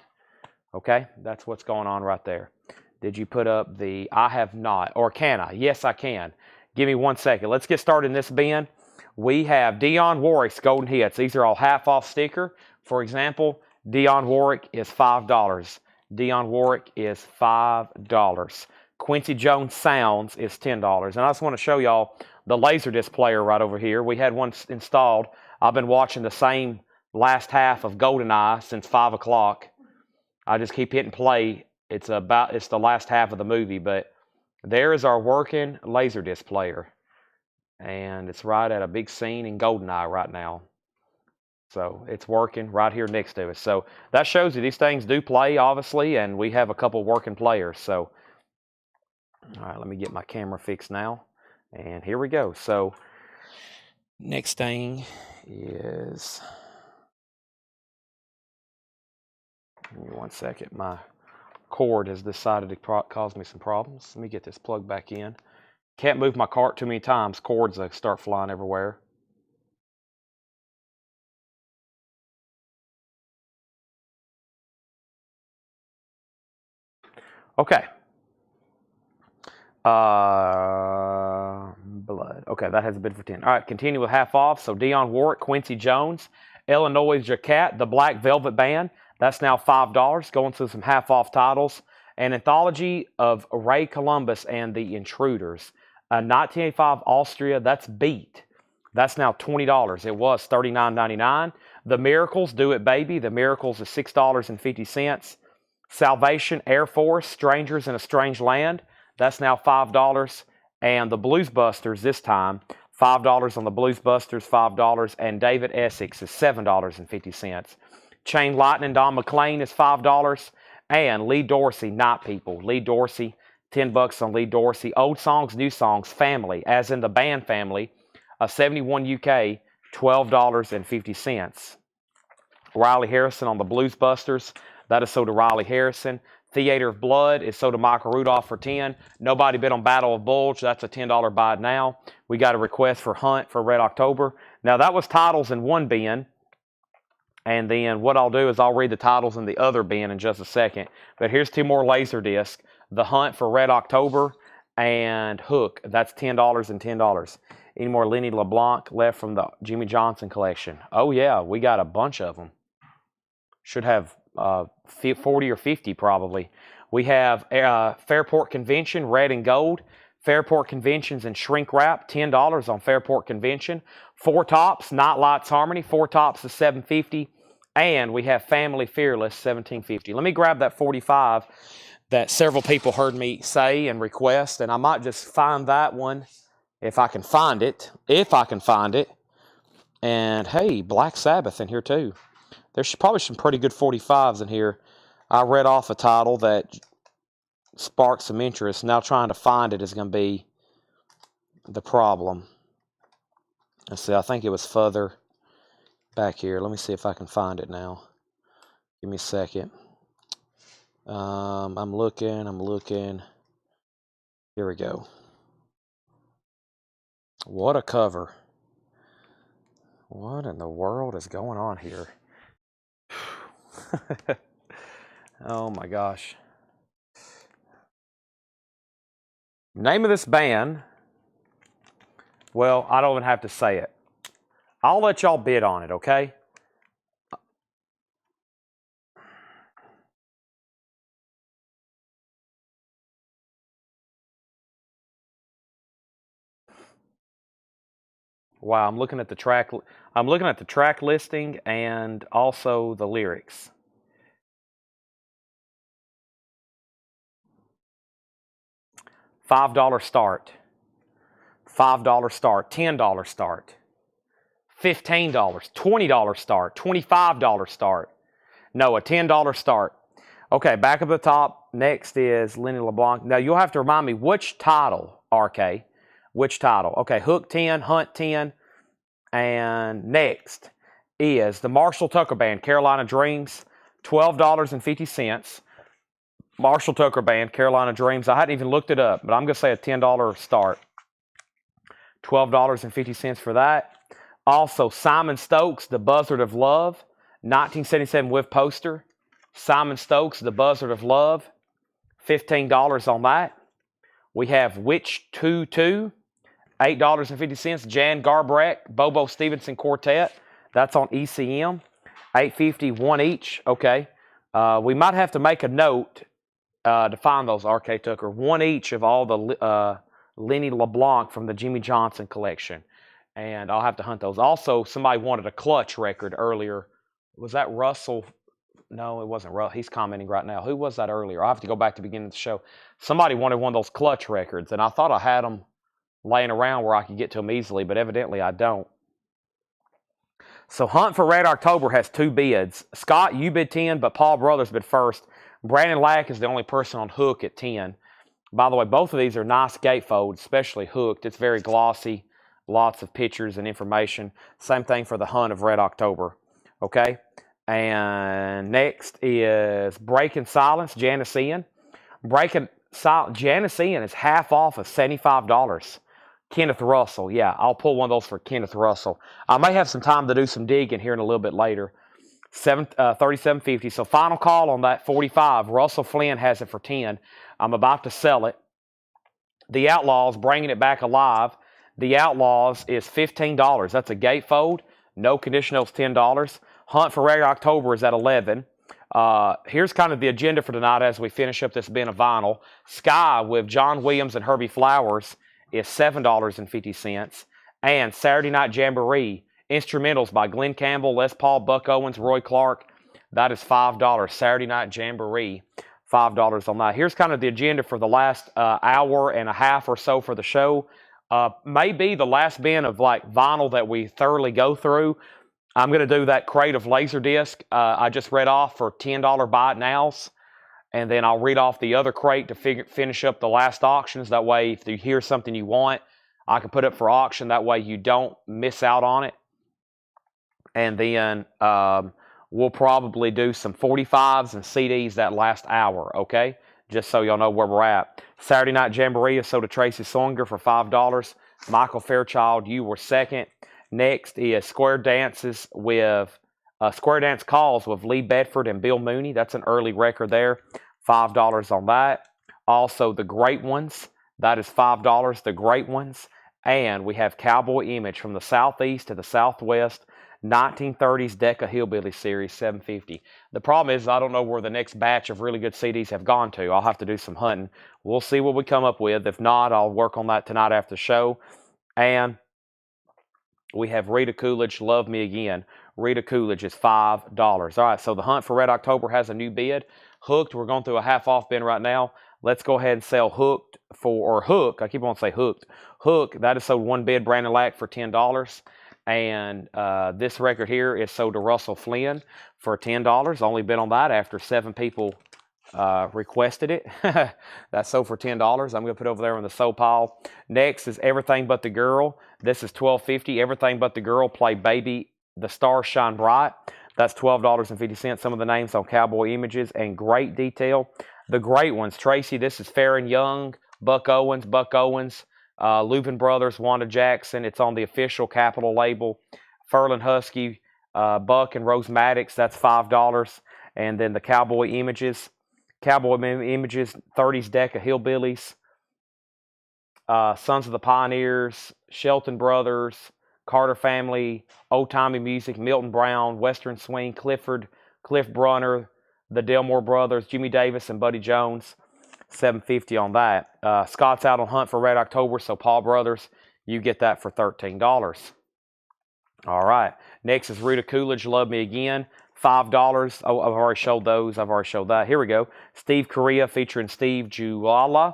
Okay, that's what's going on right there. Did you put up the, I have not, or can I? Yes, I can. Give me 1 second. Let's get started in this bin. We have Dionne Warwick's Golden Hits. These are all half-off sticker. For example, Dionne Warwick is $5. Dionne Warwick is $5. Quincy Jones Sounds is $10. And I just want to show y'all the Laserdisc player right over here. We had one installed. I've been watching the same last half of GoldenEye since 5 o'clock. I just keep hitting play. It's the last half of the movie, but there is our working Laserdisc player. And it's right at a big scene in GoldenEye right now. So it's working right here next to us. So that shows you these things do play, obviously, and we have a couple working players. So, all right, let me get my camera fixed now. And here we go. So next thing is, give me 1 second. My cord has decided to cause me some problems. Let me get this plugged back in. Can't move my cart too many times. Cords start flying everywhere. Okay. Blood. Okay, that has a bid for 10. All right, continue with half off. So Dionne Warwick, Quincy Jones, Illinois Jacquet, The Black Velvet Band. That's now $5. Going through some half off titles. An anthology of Ray Columbus and the Intruders. 1985 Austria, that's Beat. That's now $20. It was $39.99. The Miracles, Do It Baby. The Miracles is $6.50. Salvation, Air Force, Strangers in a Strange Land. That's now $5. And the Blues Busters this time, $5 on the Blues Busters, $5. And David Essex is $7.50. Chain Lightning, Don McLean is $5. And Lee Dorsey, Night People. Lee Dorsey, $10 on Lee Dorsey. Old Songs, New Songs, Family, as in the band Family, 71 UK, $12.50. Riley Harrison on the Blues Busters. That is sold to Riley Harrison. Theater of Blood is sold to Michael Rudolph for 10. Nobody bid on Battle of Bulge. That's a $10 buy now. We got a request for Hunt for Red October. Now, that was titles in one bin. And then what I'll do is I'll read the titles in the other bin in just a second. But here's two more Laserdisc. The Hunt for Red October and Hook. That's $10 and $10. Any more Lenny LeBlanc left from the Jimmy Johnson collection? Oh, yeah. We got a bunch of them. Should have 40 or 50 probably. We have Fairport Convention, red and gold. Fairport Conventions and shrink wrap, $10 on Fairport Convention. Four Tops, Nightlights Harmony, Four Tops is $7.50. And we have Family Fearless, $17.50. Let me grab that 45 that several people heard me say and request, and I might just find that one if I can find it. And hey, Black Sabbath in here too. There's probably some pretty good 45s in here. I read off a title that sparked some interest. Now trying to find it is going to be the problem. Let's see, I think it was further back here. Let me see if I can find it now. Give me a second. I'm looking. Here we go. What a cover. What in the world is going on here? Oh my gosh. Name of this band. Well, I don't even have to say it. I'll let y'all bid on it, okay? Wow, I'm looking at the track listing and also the lyrics. $5 start. $5 start. $10 start. $15. $20 start. $25 start. No, a $10 start. Okay, back up the top. Next is Lenny LeBlanc. Now, you'll have to remind me which title, RK. Which title? Okay, Hook 10, Hunt 10. And next is the Marshall Tucker Band, Carolina Dreams, $12.50. Marshall Tucker Band, Carolina Dreams. I hadn't even looked it up, but I'm going to say a $10 start. $12.50 for that. Also, Simon Stokes, The Buzzard of Love, 1977 with poster. Simon Stokes, The Buzzard of Love, $15 on that. We have Witch 2-2, $8.50. Jan Garbarek, Bobo Stevenson Quartet. That's on ECM. $8.50, one each. Okay. We might have to make a note to find those, RK Tucker. One each of all the Lenny LeBlanc from the Jimmy Johnson collection. And I'll have to hunt those. Also, somebody wanted a Clutch record earlier. Was that Russell? No, it wasn't Russell. He's commenting right now. Who was that earlier? I'll have to go back to the beginning of the show. Somebody wanted one of those Clutch records, and I thought I had them laying around where I could get to them easily, but evidently I don't. So Hunt for Red October has 2 bids. Scott, you bid 10, but Paul Brothers bid first. Brandon Lack is the only person on hook at 10. By the way, both of these are nice gatefolds, especially hooked. It's very glossy, lots of pictures and information. Same thing for the Hunt of Red October. Okay? And next is Breaking Silence, Janice Ian. Janice Ian is half off of $75. Kenneth Russell. Yeah, I'll pull one of those for Kenneth Russell. I may have some time to do some digging here in a little bit later. $37.50. So final call on that 45. Russell Flynn has it for 10. I'm about to sell it. The Outlaws, bringing it back alive. The Outlaws is $15. That's a gatefold. No conditionals, $10. Hunt for Red October is at 11. Here's kind of the agenda for tonight as we finish up this bin of vinyl. Sky with John Williams and Herbie Flowers is $7.50. And Saturday Night Jamboree, instrumentals by Glenn Campbell, Les Paul, Buck Owens, Roy Clark, that is $5. Saturday Night Jamboree, $5 on that. Here's kind of the agenda for the last hour and a half or so for the show. Maybe the last bin of like vinyl that we thoroughly go through. I'm going to do that crate of Laserdisc I just read off for $10 buy it nows. And then I'll read off the other crate to finish up the last auctions. That way, if you hear something you want, I can put it for auction. That way, you don't miss out on it. And then we'll probably do some 45s and CDs that last hour, okay? Just so y'all know where we're at. Saturday Night Jamboree is sold to Tracy Songer for $5. Michael Fairchild, you were second. Next is Square Dance Calls with Lee Bedford and Bill Mooney. That's an early record there. $5 on that. Also, The Great Ones. That is $5. The Great Ones. And we have Cowboy Image from the Southeast to the Southwest. 1930s Decca Hillbilly Series, $7.50. The problem is I don't know where the next batch of really good CDs have gone to. I'll have to do some hunting. We'll see what we come up with. If not, I'll work on that tonight after the show. And we have Rita Coolidge, Love Me Again. Rita Coolidge is $5. All right, so the Hunt for Red October has a new bid. Hooked, we're going through a half-off bin right now. Let's go ahead and sell Hooked Hook. I keep on saying Hooked. Hook, that is sold one bid, Brandon Lack, for $10. And this record here is sold to Russell Flynn for $10. Only bid on that after 7 people requested it. That's sold for $10. I'm going to put it over there on the sold pile. Next is Everything But the Girl. This is $12.50. Everything But the Girl, play Baby the Stars Shine Bright. That's $12.50. Some of the names on Cowboy Images and great detail. The Great Ones. Tracy, this is Farron Young, Buck Owens, Leuven Brothers, Wanda Jackson. It's on the official Capitol label. Furlan Husky, Buck and Rose Maddox. That's $5. And then the Cowboy Images. 30s Decca Hillbillies. Sons of the Pioneers, Shelton Brothers, Carter Family, Old Timey Music, Milton Brown, Western Swing, Cliff Brunner, the Delmore Brothers, Jimmy Davis, and Buddy Jones. $7.50 on that. Scott's out on Hunt for Red October, so Paul Brothers, you get that for $13. All right. Next is Rita Coolidge, Love Me Again, $5. Oh, I've already showed those. I've already showed that. Here we go. Steve Correa featuring Steve Julala.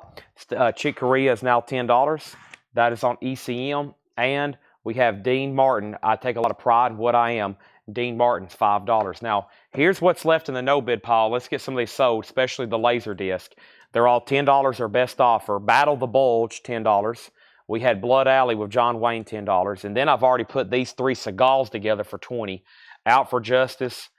Chick Corea is now $10. That is on ECM. And we have Dean Martin. I take a lot of pride in what I am. Dean Martin's $5. Now, here's what's left in the no-bid pile. Let's get some of these sold, especially the Laserdisc. They're all $10 or best offer. Battle the Bulge, $10. We had Blood Alley with John Wayne, $10. And then I've already put these 3 Segals together for $20. Out for Justice,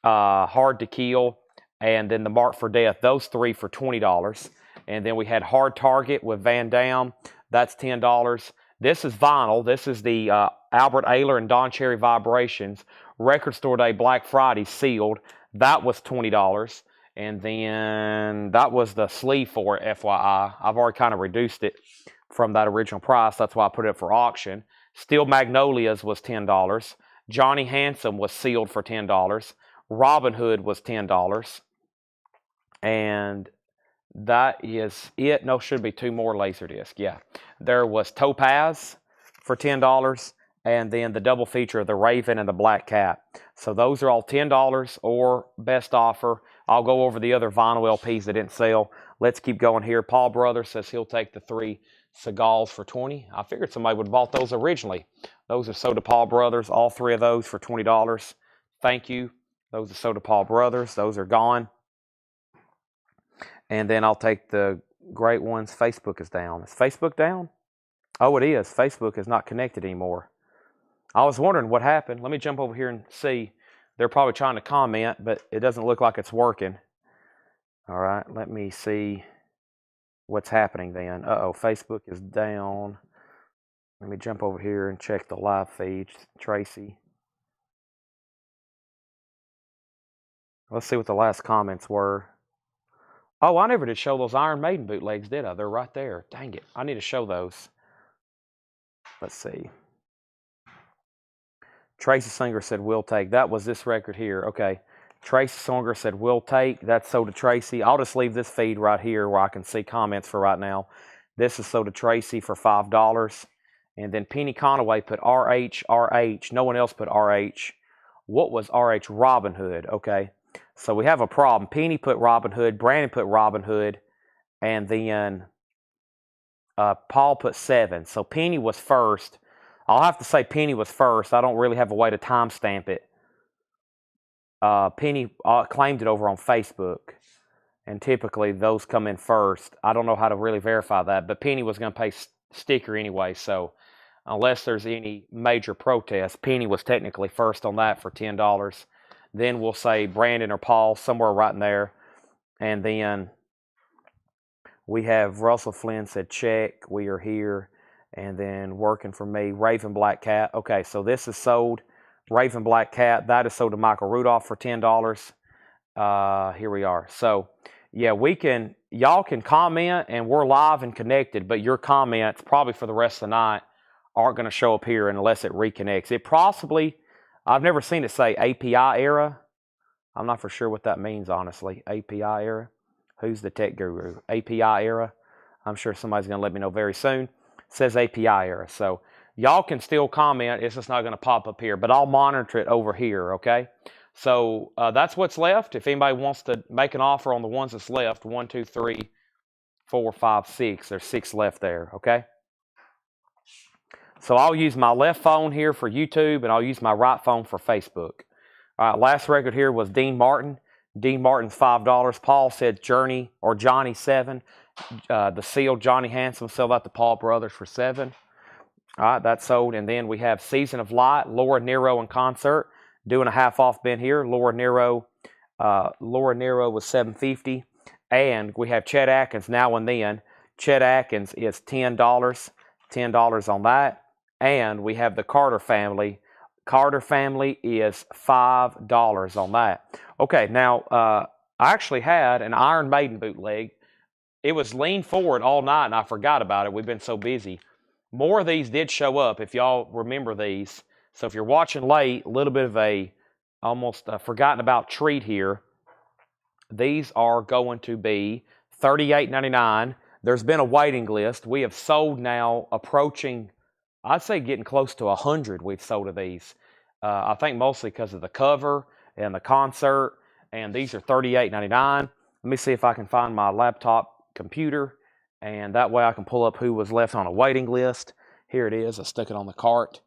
Hard to Kill, and then the Mark for Death. Those 3 for $20. And then we had Hard Target with Van Damme. That's $10. This is vinyl. This is the Albert Ayler and Don Cherry Vibrations. Record Store Day Black Friday sealed. That was $20. And then that was the sleeve for it, FYI. I've already kind of reduced it from that original price. That's why I put it for auction. Steel Magnolias was $10. Johnny Handsome was sealed for $10. Robin Hood was $10. And that is it. No, should be 2 more Laserdisc. Yeah. There was Topaz for $10. And then the double feature of the Raven and the Black Cat. So those are all $10 or best offer. I'll go over the other vinyl LPs that didn't sell. Let's keep going here. Paul Brothers says he'll take the 3 Seagulls for 20. I figured somebody would have bought those originally. Those are Soda Paul Brothers. All three of those for $20. Thank you. Those are Soda Paul Brothers. Those are gone. And then I'll take the great ones. Facebook is down. Is Facebook down? Oh, it is. Facebook is not connected anymore. I was wondering what happened. Let me jump over here and see. They're probably trying to comment, but it doesn't look like it's working. All right, let me see what's happening then. Uh-oh, Facebook is down. Let me jump over here and check the live feed. Tracy. Let's see what the last comments were. Oh, I never did show those Iron Maiden bootlegs, did I? They're right there. Dang it. I need to show those. Let's see. Tracy Singer said, we'll take. That was this record here. Okay. Tracy Singer said, we'll take. That's sold to Tracy. I'll just leave this feed right here where I can see comments for right now. This is sold to Tracy for $5. And then Penny Conaway put RH. No one else put RH. What was RH? Robin Hood. Okay. So we have a problem. Penny put Robin Hood. Brandon put Robin Hood. And then Paul put 7. So Penny was first. I'll have to say Penny was first. I don't really have a way to timestamp it. Penny claimed it over on Facebook. And typically those come in first. I don't know how to really verify that. But Penny was going to pay sticker anyway. So unless there's any major protest, Penny was technically first on that for $10. Then we'll say Brandon or Paul, somewhere right in there. And then we have Russell Flynn said, check, we are here. And then working for me, Raven Black Cat. Okay, so this is sold. Raven Black Cat, that is sold to Michael Rudolph for $10. Here we are. So, yeah, y'all can comment, and we're live and connected, but your comments probably for the rest of the night aren't going to show up here unless it reconnects. It possibly, I've never seen it say API error. I'm not for sure what that means, honestly. API error. Who's the tech guru? API error. I'm sure somebody's going to let me know very soon. It says API error. So y'all can still comment. It's just not going to pop up here. But I'll monitor it over here, okay? So that's what's left. If anybody wants to make an offer on the ones that's left, 1, 2, 3, 4, 5, 6. There's 6 left there, okay? So I'll use my left phone here for YouTube, and I'll use my right phone for Facebook. All right, last record here was Dean Martin. Dean Martin's $5. Paul said Journey or Johnny 7. The Seal Johnny Handsome sell that to Paul Brothers for 7. All right, that's sold. And then we have Season of Light, Laura Nero in concert, doing a half off bin here. Laura Nero was $7.50. And we have Chet Atkins Now and Then. Chet Atkins is $10. $10 on that. And we have the Carter Family. Carter Family is $5 on that. Okay, now I actually had an Iron Maiden bootleg. It was lean forward all night, and I forgot about it. We've been so busy. More of these did show up, if y'all remember these. So if you're watching late, a little bit of a almost forgotten about treat here. These are going to be $38.99. There's been a waiting list. We have sold now approaching, I'd say getting close to 100 we've sold of these. I think mostly because of the cover and the concert. And these are $38.99. Let me see if I can find my laptop computer. And that way I can pull up who was left on a waiting list. Here it is. I stuck it on the cart.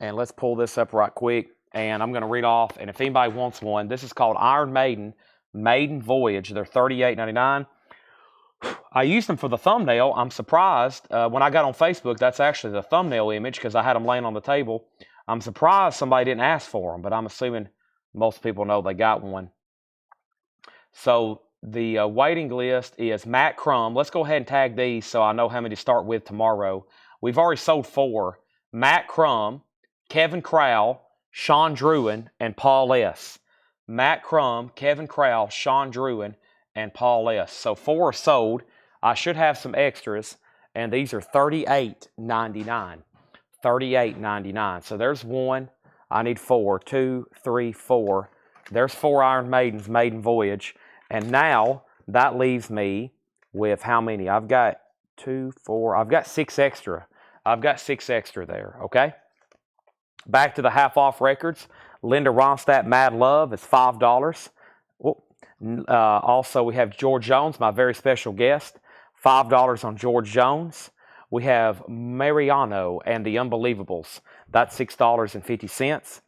And let's pull this up right quick. And I'm going to read off. And if anybody wants one, this is called Iron Maiden, Maiden Voyage. They're $38.99. I used them for the thumbnail. I'm surprised. When I got on Facebook, that's actually the thumbnail image because I had them laying on the table. I'm surprised somebody didn't ask for them, but I'm assuming most people know they got one. So the waiting list is Matt Crum. Let's go ahead and tag these so I know how many to start with tomorrow. We've already sold 4. Matt Crum, Kevin Crowell, Sean Druin, and Paul S. Matt Crum, Kevin Crowell, Sean Druin, and Paul S. So 4 are sold. I should have some extras, and these are $38.99. $38.99. So there's 1. I need 4. 2, 3, 4. There's 4 Iron Maidens, Maiden Voyage. And now that leaves me with how many? I've got 2, 4. I've got 6 extra. I've got 6 extra there, okay? Back to the half-off records. Linda Ronstadt, Mad Love is $5. Also, we have George Jones, my very special guest. $5 on George Jones. We have Mariano and the Unbelievables. That's $6.50.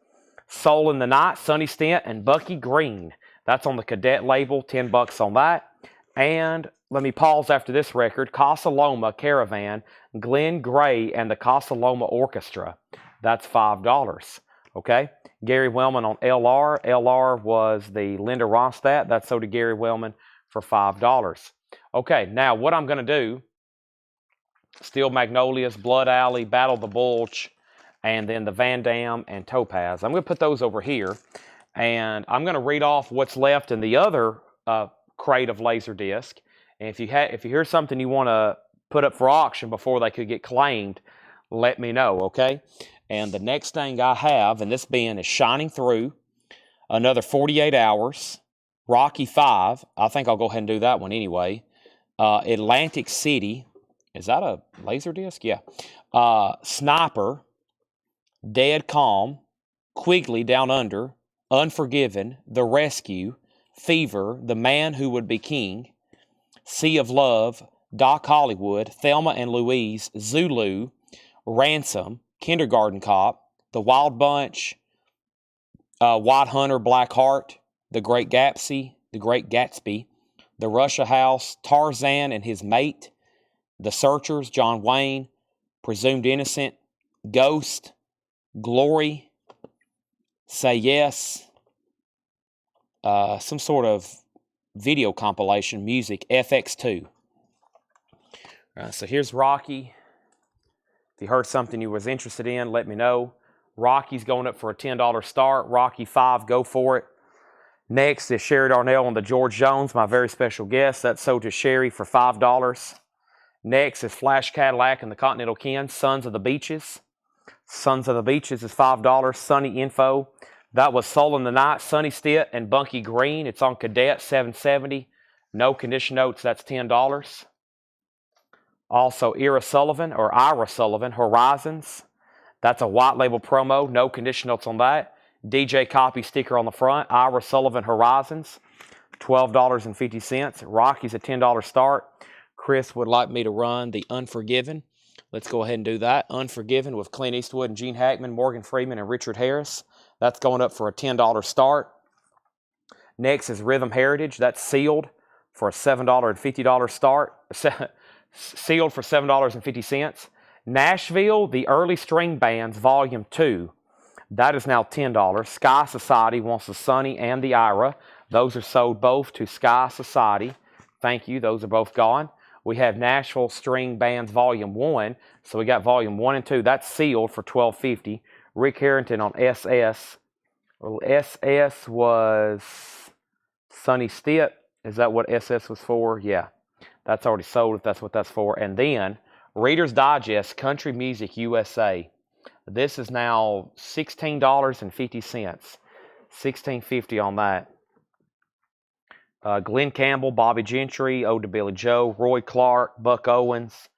Soul in the Night, Sonny Stitt, and Bucky Green. That's on the Cadet label, $10 on that. And let me pause after this record. Casa Loma Caravan, Glenn Gray and the Casa Loma Orchestra. That's $5. Okay? Gary Wellman on LR. LR was the Linda Ronstadt. That's sold to Gary Wellman for $5. Okay, now what I'm going to do, Steel Magnolias, Blood Alley, Battle the Bulge, and then the Van Dam and Topaz. I'm going to put those over here, and I'm going to read off what's left in the other crate of Laserdisc. And if you hear something you want to put up for auction before they could get claimed, let me know, okay? And the next thing I have, and this bin is Shining Through, another 48 Hours, Rocky 5. I think I'll go ahead and do that one anyway. Atlantic City. Is that a Laserdisc? Yeah. Sniper, Dead Calm, Quigley Down Under, Unforgiven, The Rescue, Fever, The Man Who Would Be King, Sea of Love, Doc Hollywood, Thelma and Louise, Zulu, Ransom, Kindergarten Cop, The Wild Bunch, White Hunter, Black Heart, The Great Gatsby, The Russia House, Tarzan and His Mate, The Searchers, John Wayne, Presumed Innocent, Ghost, Glory, Say Yes, some sort of video compilation, music, FX2. So here's Rocky. If you heard something you was interested in, let me know. Rocky's going up for a $10 start. Rocky 5, go for it. Next is Sherry Darnell on the George Jones, my very special guest. That's sold to Sherry for $5. Next is Flash Cadillac and the Continental Ken, Sons of the Beaches. Sons of the Beaches is $5. Sunny Info. That was Soul in the Night, Sonny Stitt and Bunky Green. It's on Cadet, $7.70. No condition notes, that's $10. Also, Ira Sullivan, Horizons. That's a white label promo. No condition notes on that. DJ Copy sticker on the front. Ira Sullivan, Horizons. $12.50. Rocky's a $10 start. Chris would like me to run the Unforgiven. Let's go ahead and do that. Unforgiven with Clint Eastwood and Gene Hackman, Morgan Freeman, and Richard Harris. That's going up for a $10 start. Next is Rhythm Heritage. That's sealed for a $7.50 start. Sealed for $7.50. Nashville, the Early String Bands, Volume 2. That is now $10. Sky Society wants the Sonny and the Ira. Those are sold both to Sky Society. Thank you. Those are both gone. We have Nashville String Bands Volume 1. So we got Volume 1 and 2. That's sealed for $12.50. Rick Harrington on SS. Well, SS was Sonny Stitt. Is that what SS was for? Yeah. That's already sold if that's what that's for. And then Reader's Digest Country Music USA. This is now $16.50. $16.50 on that. Glenn Campbell, Bobby Gentry, Ode to Billy Joe, Roy Clark, Buck Owens,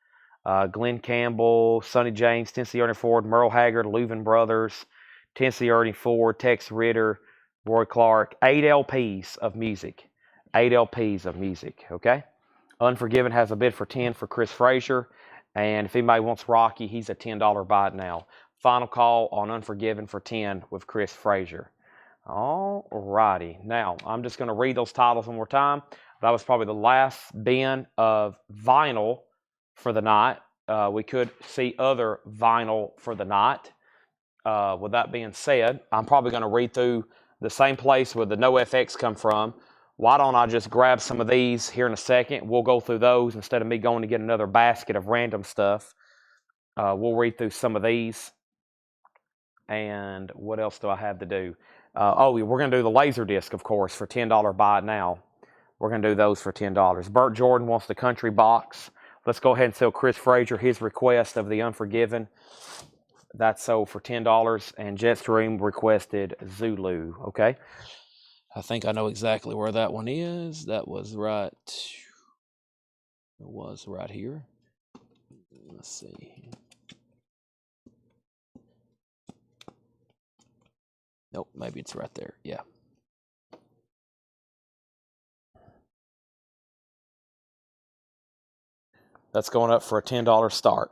Glenn Campbell, Sonny James, Tennessee Ernie Ford, Merle Haggard, Louvin Brothers, Tennessee Ernie Ford, Tex Ritter, Roy Clark. 8 LPs of music. 8 LPs of music, okay? Unforgiven has a bid for 10 for Chris Frazier. And if anybody wants Rocky, he's a $10 buy it now. Final call on Unforgiven for 10 with Chris Frazier. All righty. Now, I'm just going to read those titles one more time. That was probably the last bin of vinyl for the night. We could see other vinyl for the night. With that being said, I'm probably going to read through the same place where the No FX come from. Why don't I just grab some of these here in a second? We'll go through those instead of me going to get another basket of random stuff. We'll read through some of these. And what else do I have to do? We're going to do the Laserdisc, of course, for $10 buy it now. We're going to do those for $10. Burt Jordan wants the country box. Let's go ahead and sell Chris Frazier his request of the Unforgiven. That's sold for $10. And Jetstream requested Zulu. Okay. I think I know exactly where that one is. That was right. It was right here. Let's see. Nope, maybe it's right there. Yeah. That's going up for a $10 start.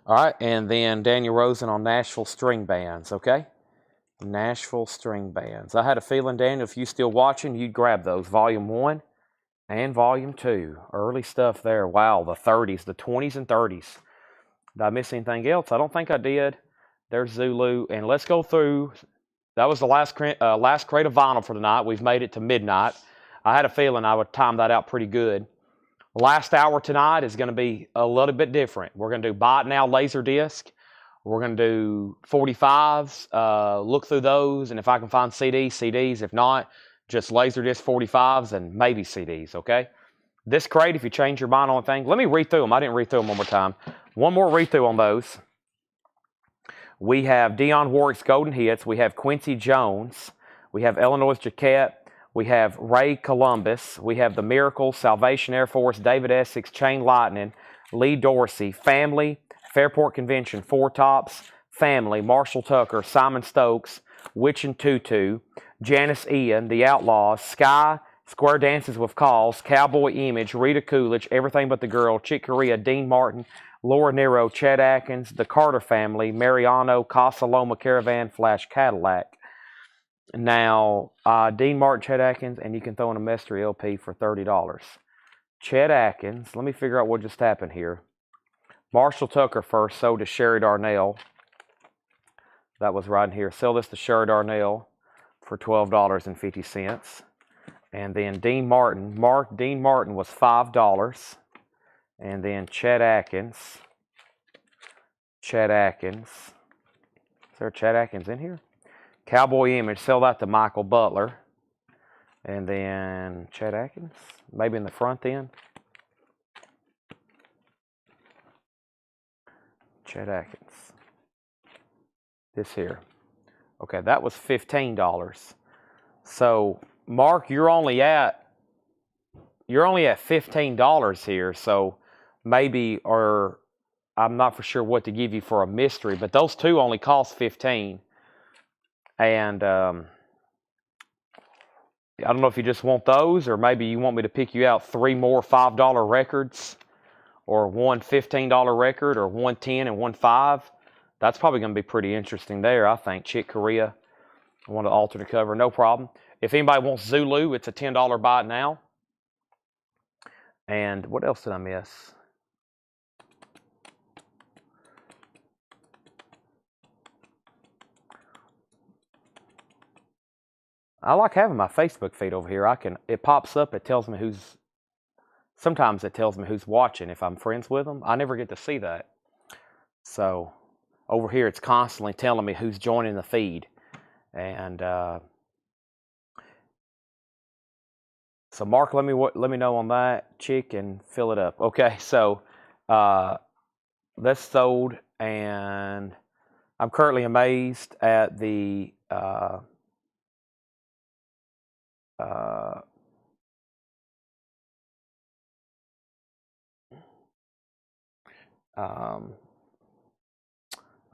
All right, and then Daniel Rosen on Nashville string bands, okay? Nashville string bands. I had a feeling, Daniel, if you still watching, you'd grab those. Volume 1 and Volume 2. Early stuff there. Wow, the 30s, the 20s and 30s. Did I miss anything else? I don't think I did. There's Zulu. And let's go through. That was the last crate of vinyl for tonight. We've made it to midnight. I had a feeling I would time that out pretty good. Last hour tonight is going to be a little bit different. We're going to do Buy It Now Laserdisc. We're going to do 45s. Look through those, and if I can find CDs. If not, just Laserdisc 45s and maybe CDs, okay? This crate, if you change your mind on thing, let me read through them. I didn't read through them one more time. One more read through on those. We have Dionne Warwick's Golden Hits. We have Quincy Jones. We have Illinois Jacquet. We have Ray Columbus. We have The Miracles, Salvation Air Force, David Essex, Chain Lightning, Lee Dorsey, Family, Fairport Convention, Four Tops, Family, Marshall Tucker, Simon Stokes, Witch and Tutu, Janice Ian, The Outlaws, Sky, Square Dances with Calls, Cowboy Image, Rita Coolidge, Everything But the Girl, Chick Corea, Dean Martin, Laura Nero, Chet Atkins, The Carter Family, Mariano, Casa Loma Caravan, Flash Cadillac. Now, Dean Martin, Chet Atkins, and you can throw in a mystery LP for $30. Chet Atkins, let me figure out what just happened here. Marshall Tucker first sold to Sherry Darnell. That was right in here. Sell this to Sherry Darnell for $12.50. And then Dean Martin. Dean Martin was $5. And then Chet Atkins. Is there a Chet Atkins in here? Cowboy Image, sell that to Michael Butler. And then Chet Atkins, maybe in the front then. Chet Atkins. This here. Okay, that was $15. So, Mark, you're only at $15 here, so maybe, or I'm not for sure what to give you for a mystery, but those two only cost $15. And I don't know if you just want those, or maybe you want me to pick you out 3 more $5 records, or one $15 record, or one $10 and one $5. That's probably going to be pretty interesting there, I think. Chick Corea, I want to alter the cover, no problem. If anybody wants Zulu, it's a $10 buy it now. And what else did I miss? I like having my Facebook feed over here. It pops up, it tells me sometimes it tells me who's watching if I'm friends with them. I never get to see that. So over here it's constantly telling me who's joining the feed. And so Mark, let me know on that, Chick, and fill it up. Okay, so that's sold, and I'm currently amazed at the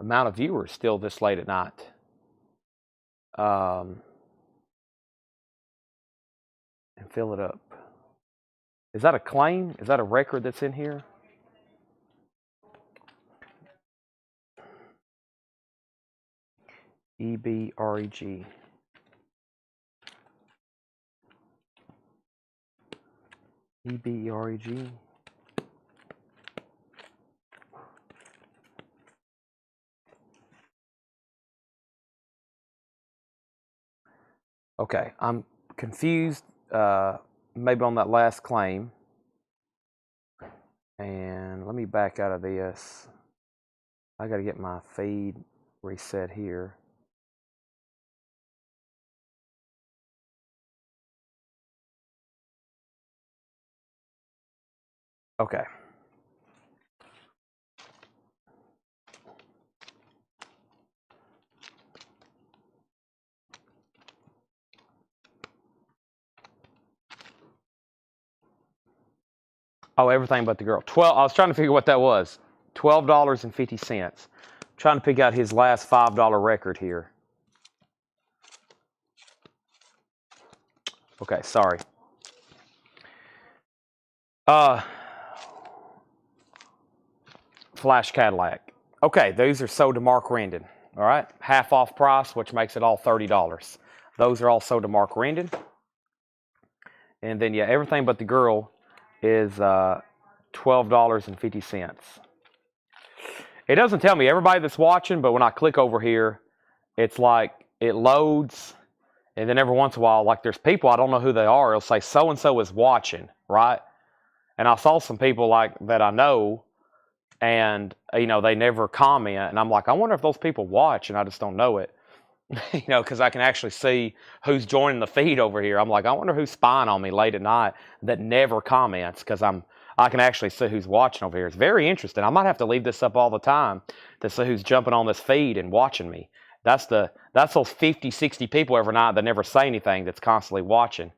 amount of viewers still this late at night. And fill it up. Is that a claim? Is that a record that's in here? EBREG. EBREG. Okay, I'm confused maybe on that last claim. And let me back out of this. I got to get my feed reset here. Okay. Oh, Everything But the Girl. I was trying to figure what that was. $12.50. Trying to pick out his last $5 record here. Okay, sorry. Flash Cadillac. Okay, these are sold to Mark Rendon. All right, half off price, which makes it all $30. Those are all sold to Mark Rendon. And then, yeah, everything but the girl is $12.50. It doesn't tell me everybody that's watching, but when I click over here, it's like it loads, and then every once in a while, like there's people, I don't know who they are, it'll say so-and-so is watching, right? And I saw some people like that I know, and, you know, they never comment, and I'm like, I wonder if those people watch, and I just don't know it. You know, because I can actually see who's joining the feed over here. I'm like, I wonder who's spying on me late at night that never comments, because I can actually see who's watching over here. It's very interesting. I might have to leave this up all the time to see who's jumping on this feed and watching me. That's those 50, 60 people every night that never say anything that's constantly watching.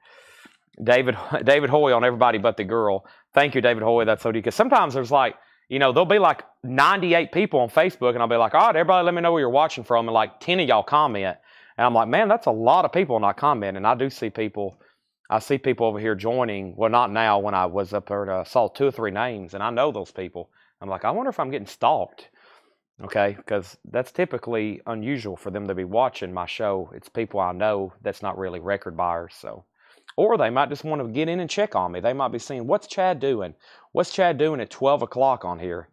David Hoy on everybody but the girl. Thank you, David Hoy. That's so deep. Because sometimes there's like, you know, there'll be like 98 people on Facebook, and I'll be like, all right, everybody let me know where you're watching from, and like 10 of y'all comment. And I'm like, man, that's a lot of people not commenting. I do see people. I see people over here joining. Well, not now. When I was up there, I saw 2 or 3 names, and I know those people. I'm like, I wonder if I'm getting stalked. Okay, because that's typically unusual for them to be watching my show. It's people I know that's not really record buyers. So, or they might just want to get in and check on me. They might be seeing, what's Chad doing? What's Chad doing at 12 o'clock on here?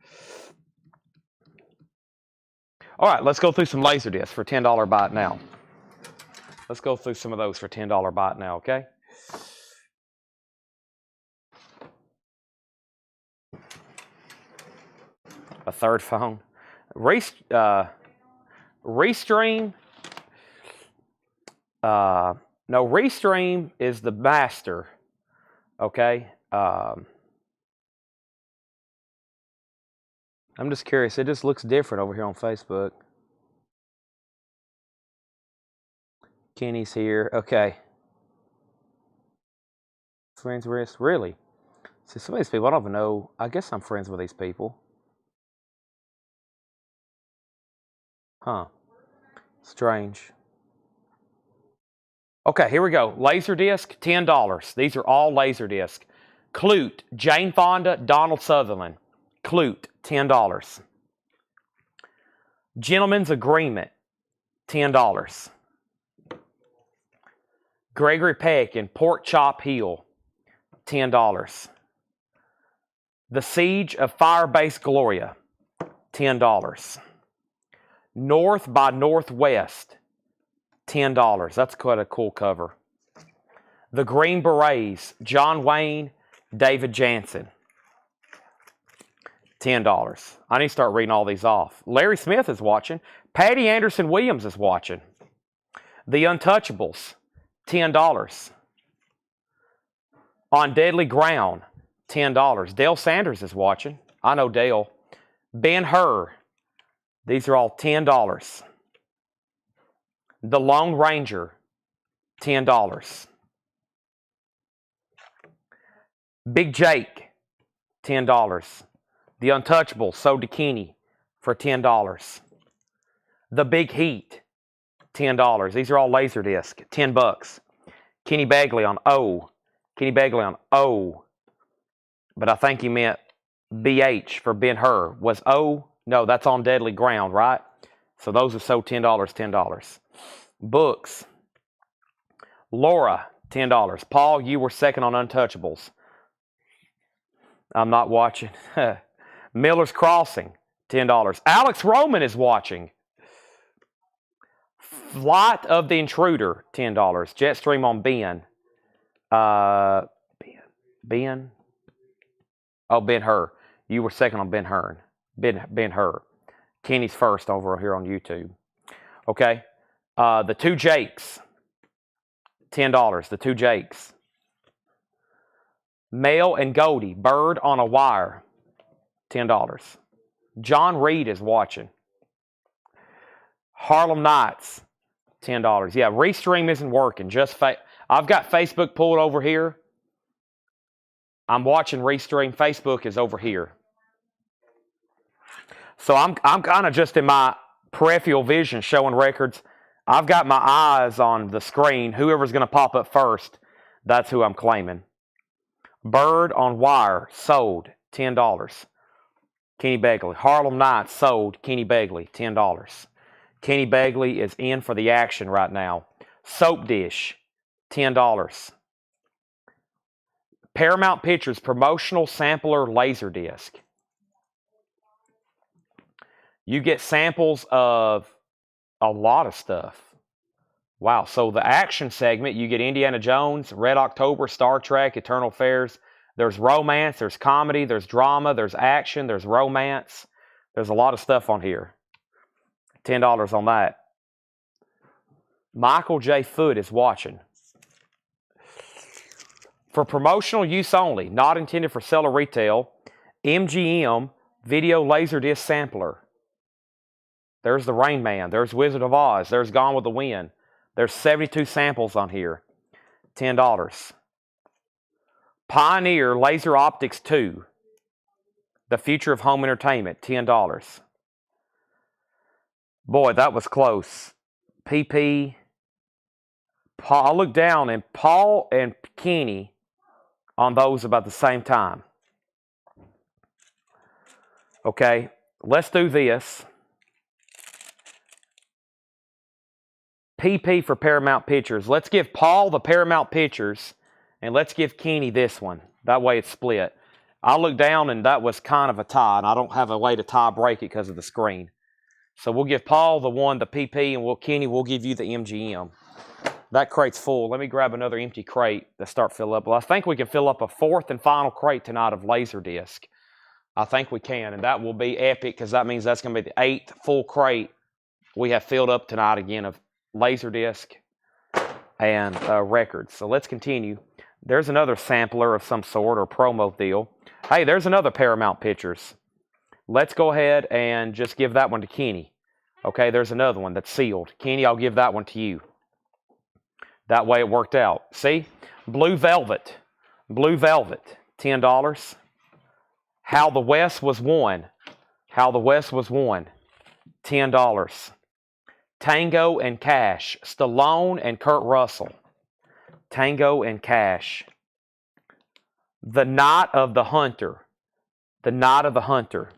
All right, let's go through some Laserdiscs for $10 buy it now. Let's go through some of those for $10 buy it now, okay? A third phone. Restream. No, Restream is the master, okay? I'm just curious. It just looks different over here on Facebook. Kenny's here. Okay. Friends with, really? See, some of these people, I don't even know. I guess I'm friends with these people. Huh. Strange. Okay, here we go. Laserdisc, $10. These are all Laserdisc. Clute, Jane Fonda, Donald Sutherland. Clute, $10. Gentleman's Agreement, $10. Gregory Peck and Pork Chop Hill, $10. The Siege of Firebase Gloria, $10. North by Northwest, $10. That's quite a cool cover. The Green Berets, John Wayne, David Jansen, $10. I need to start reading all these off. Larry Smith is watching. Patty Anderson Williams is watching. The Untouchables, $10. On Deadly Ground, $10. Dale Sanders is watching. I know Dale. Ben-Hur. These are all $10. The Lone Ranger, $10. Big Jake, $10. The Untouchables, sold to Kenny for $10. The Big Heat, $10. These are all Laserdisc, $10. Kenny Bagley on O. Kenny Bagley on O. But I think he meant BH for Ben-Hur. Was O? No, that's On Deadly Ground, right? So those are sold $10, $10. Books. Laura, $10. Paul, you were second on Untouchables. I'm not watching. Miller's Crossing, $10. Alex Roman is watching. Flight of the Intruder, $10. Jetstream on Ben. Ben? Oh, Ben-Hur. You were second on Ben-Hur. Ben-Hur. Kenny's first over here on YouTube. Okay. The Two Jakes, $10. The Two Jakes. Mel and Goldie, Bird on a Wire, $10. John Reed is watching. Harlem Nights, $10. Yeah, Restream isn't working. I've got Facebook pulled over here. I'm watching Restream. Facebook is over here. So I'm kind of just in my peripheral vision showing records. I've got my eyes on the screen. Whoever's going to pop up first, that's who I'm claiming. Bird on Wire, sold, $10. Kenny Begley. Harlem Nights sold. Kenny Begley, $10. Kenny Begley is in for the action right now. Soap Dish, $10. Paramount Pictures promotional sampler Laserdisc. You get samples of a lot of stuff. Wow. So the action segment, you get Indiana Jones, Red October, Star Trek, Eternal Affairs. There's romance, there's comedy, there's drama, there's action, there's romance. There's a lot of stuff on here. $10 on that. Michael J. Foot is watching. For promotional use only, not intended for sale or retail, MGM Video Laserdisc Sampler. There's The Rain Man. There's Wizard of Oz. There's Gone with the Wind. There's 72 samples on here. $10. Pioneer Laser Optics 2. The Future of Home Entertainment. $10. Boy, that was close. PP. I looked down, and Paul and Kenny on those about the same time. Okay, let's do this. PP for Paramount Pictures. Let's give Paul the Paramount Pictures, and let's give Kenny this one. That way it's split. I looked down, and that was kind of a tie, and I don't have a way to tie break it because of the screen. So we'll give Paul the one, the PP, and Kenny, we'll give you the MGM. That crate's full. Let me grab another empty crate to start fill up. Well, I think we can fill up a fourth and final crate tonight of Laserdisc. I think we can, and that will be epic because that means that's going to be the 8th full crate we have filled up tonight again of Laserdisc and records. So let's continue. There's another sampler of some sort or promo deal. Hey, there's another Paramount Pictures. Let's go ahead and just give that one to Kenny. Okay, there's another one that's sealed. Kenny, I'll give that one to you. That way it worked out. See? Blue Velvet. Blue Velvet, $10. How the West Was Won. How the West Was Won, $10. Tango and Cash. Stallone and Kurt Russell. Tango and Cash. The Night of the Hunter. The Night of the Hunter.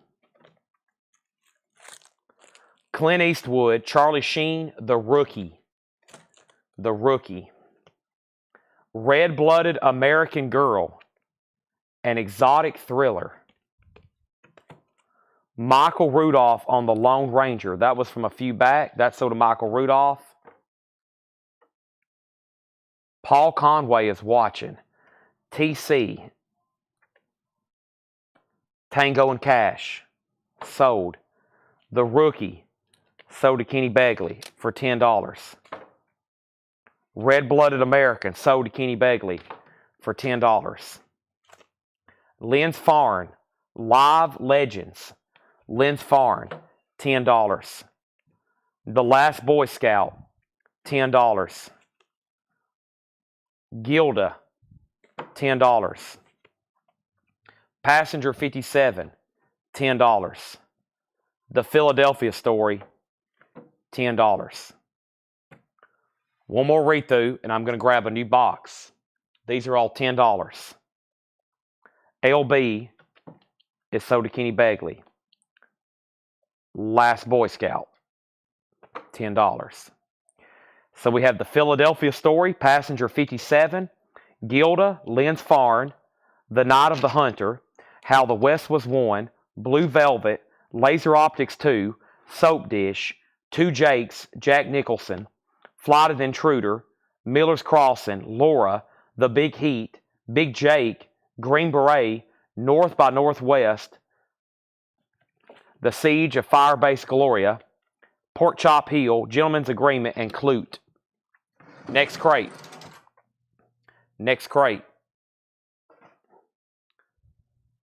Clint Eastwood, Charlie Sheen, The Rookie. The Rookie. Red-Blooded American Girl. An Exotic Thriller. Michael Rudolph on The Lone Ranger. That was from a few back. That's so to Michael Rudolph. Paul Conway is watching. TC. Tango and Cash. Sold. The Rookie. Sold to Kenny Begley for $10. Red-Blooded American. Sold to Kenny Begley for $10. Lens Farn. Live Legends. Lens Farn. $10. The Last Boy Scout. $10. Gilda. $10. Passenger 57. $10. The Philadelphia Story. $10. One more read through, and I'm going to grab a new box. These are all $10. LB is sold to Kenny Begley. Last Boy Scout, $10. So we have the Philadelphia Story, Passenger 57, Gilda, Lens Farn, The Night of the Hunter, How the West Was Won, Blue Velvet, Laser Optics 2, Soap Dish, Two Jakes, Jack Nicholson, Flight of the Intruder, Miller's Crossing, Laura, The Big Heat, Big Jake, Green Beret, North by Northwest, The Siege of Firebase Gloria, Pork Chop Hill, Gentleman's Agreement, and Clute. Next crate. Next crate.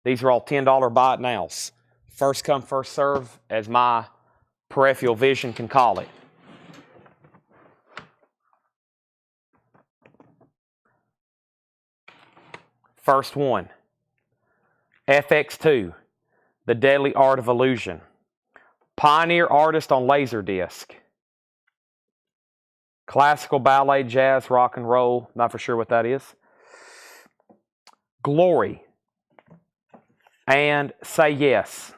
These are all $10 buy it nows. First come, first serve, as my peripheral vision can call it. First one. FX2. The Deadly Art of Illusion. Pioneer artist on Laserdisc. Classical, ballet, jazz, rock and roll. Not for sure what that is. Glory. And Say Yes.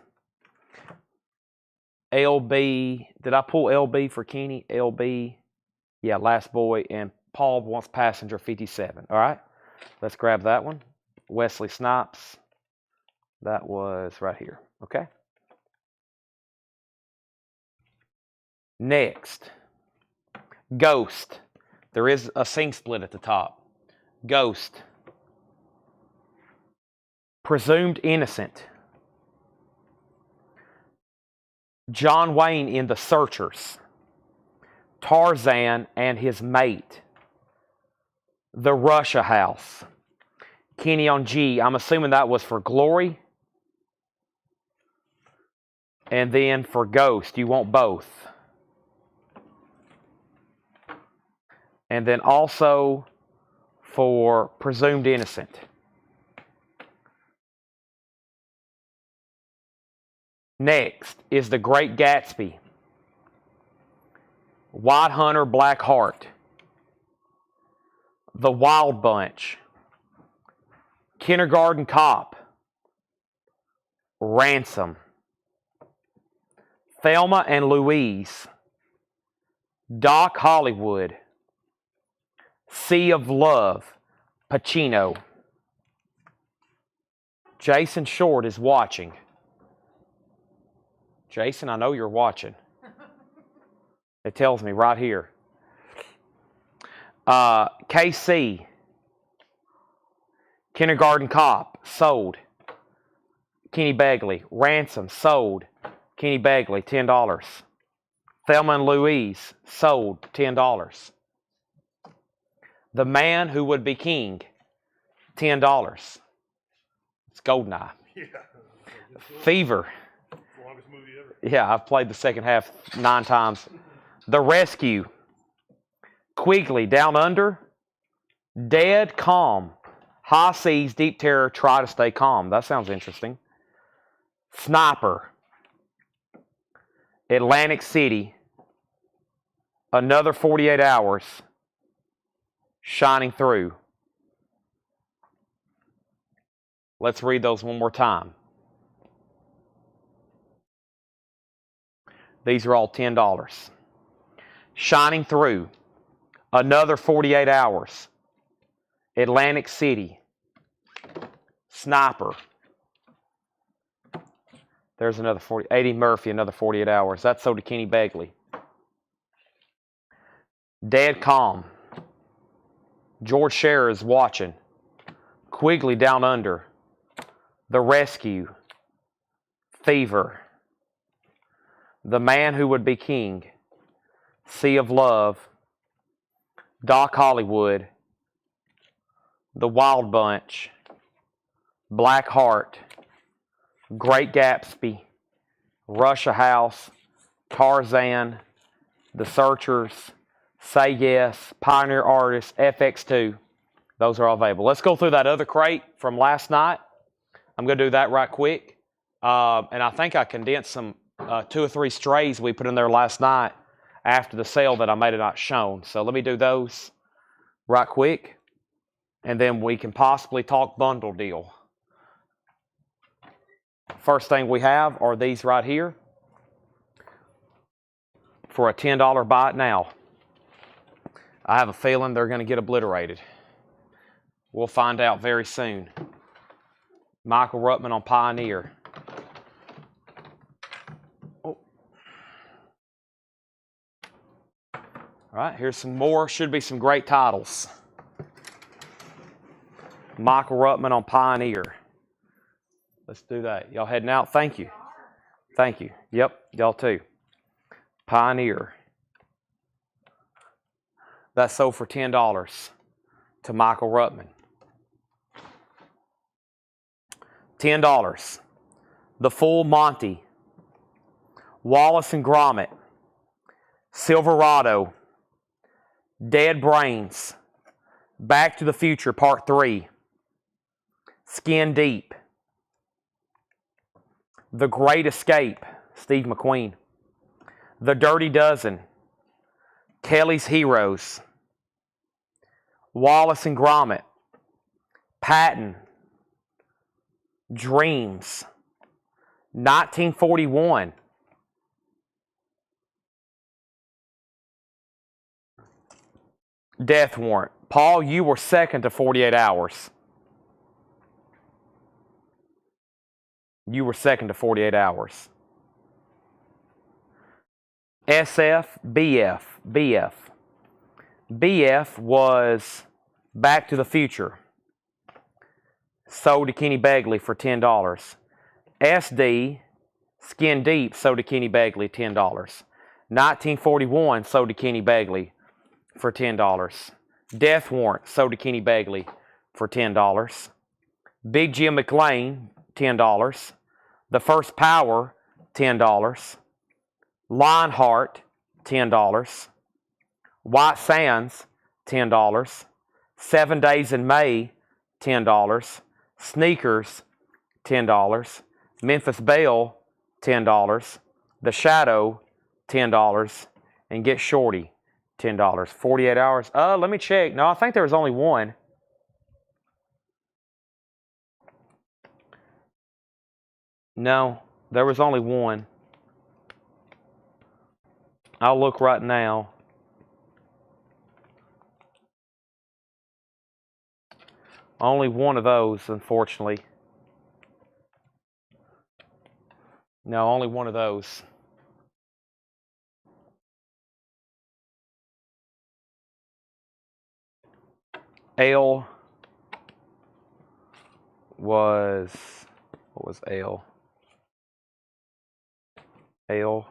LB. Did I pull LB for Kenny? LB. Yeah, Last Boy. And Paul wants Passenger 57. All right. Let's grab that one. Wesley Snipes. That was right here. Okay. Next. Ghost. There is a sing split at the top. Ghost. Presumed Innocent. John Wayne in The Searchers. Tarzan and His Mate. The Russia House. Kenny on G. I'm assuming that was for Glory. And then for Ghost, you want both. And then also for Presumed Innocent. Next is The Great Gatsby. White Hunter, Black Heart. The Wild Bunch. Kindergarten Cop. Ransom. Thelma and Louise. Doc Hollywood. Sea of Love. Pacino. Jason Short is watching. Jason, I know you're watching. It tells me right here. KC. Kindergarten Cop. Sold. Kenny Begley. Ransom. Sold. Kenny Begley. $10. Thelma and Louise. Sold. $10. The Man Who Would Be King. $10. It's Goldeneye. Yeah. Fever. Longest movie ever. Yeah, I've played the second half 9 times. The Rescue. Quigley. Down Under. Dead Calm. High Seas, Deep Terror, Try to Stay Calm. That sounds interesting. Sniper. Atlantic City. Another 48 Hours. Shining Through. Let's read those one more time. These are all $10. Shining Through. Another 48 Hours. Atlantic City. Sniper. There's another 40. Eddie Murphy, another 48 Hours. That's sold to Kenny Begley. Dead Calm. George Scherer is watching. Quigley, Down Under. The Rescue. Fever. The Man Who Would Be King. Sea of Love. Doc Hollywood. The Wild Bunch. Black Heart. Great Gatsby. Russia House. Tarzan. The Searchers. Say Yes. Pioneer Artist. FX2. Those are all available. Let's go through that other crate from last night. I'm going to do that right quick. And I think I condensed some 2 or 3 strays we put in there last night after the sale that I made it not shown. So let me do those right quick. And then we can possibly talk bundle deal. First thing we have are these right here for a $10 buy it now. I have a feeling they're going to get obliterated. We'll find out very soon. Michael Ruttman on Pioneer. Oh. All right, here's some more. Should be some great titles. Michael Ruttman on Pioneer. Let's do that. Y'all heading out? Thank you. Thank you. Yep, y'all too. Pioneer. That's sold for $10 to Michael Ruttman. $10. The Full Monty. Wallace and Gromit. Silverado. Dead Brains. Back to the Future Part 3. Skin Deep. The Great Escape, Steve McQueen. The Dirty Dozen. Kelly's Heroes. Wallace and Gromit. Patton. Dreams. 1941. Death warrant. Paul, you were second to 48 hours. You were second to 48 hours. SF, BF, BF. BF was Back to the Future. Sold to Kenny Begley for $10. SD, Skin Deep, sold to Kenny Begley, $10. 1941, sold to Kenny Begley for $10. Death Warrant, sold to Kenny Begley for $10. Big Jim McLean, $10. The First Power, $10. Lionheart, $10. White Sands, $10. 7 Days in May, $10. Sneakers, $10. Memphis Belle, $10. The Shadow, $10. And Get Shorty, $10. 48 hours. Let me check. No, I think there was only one. No, there was only one. I'll look right now. Only one of those, unfortunately. No, only one of those. L was, what was L? L.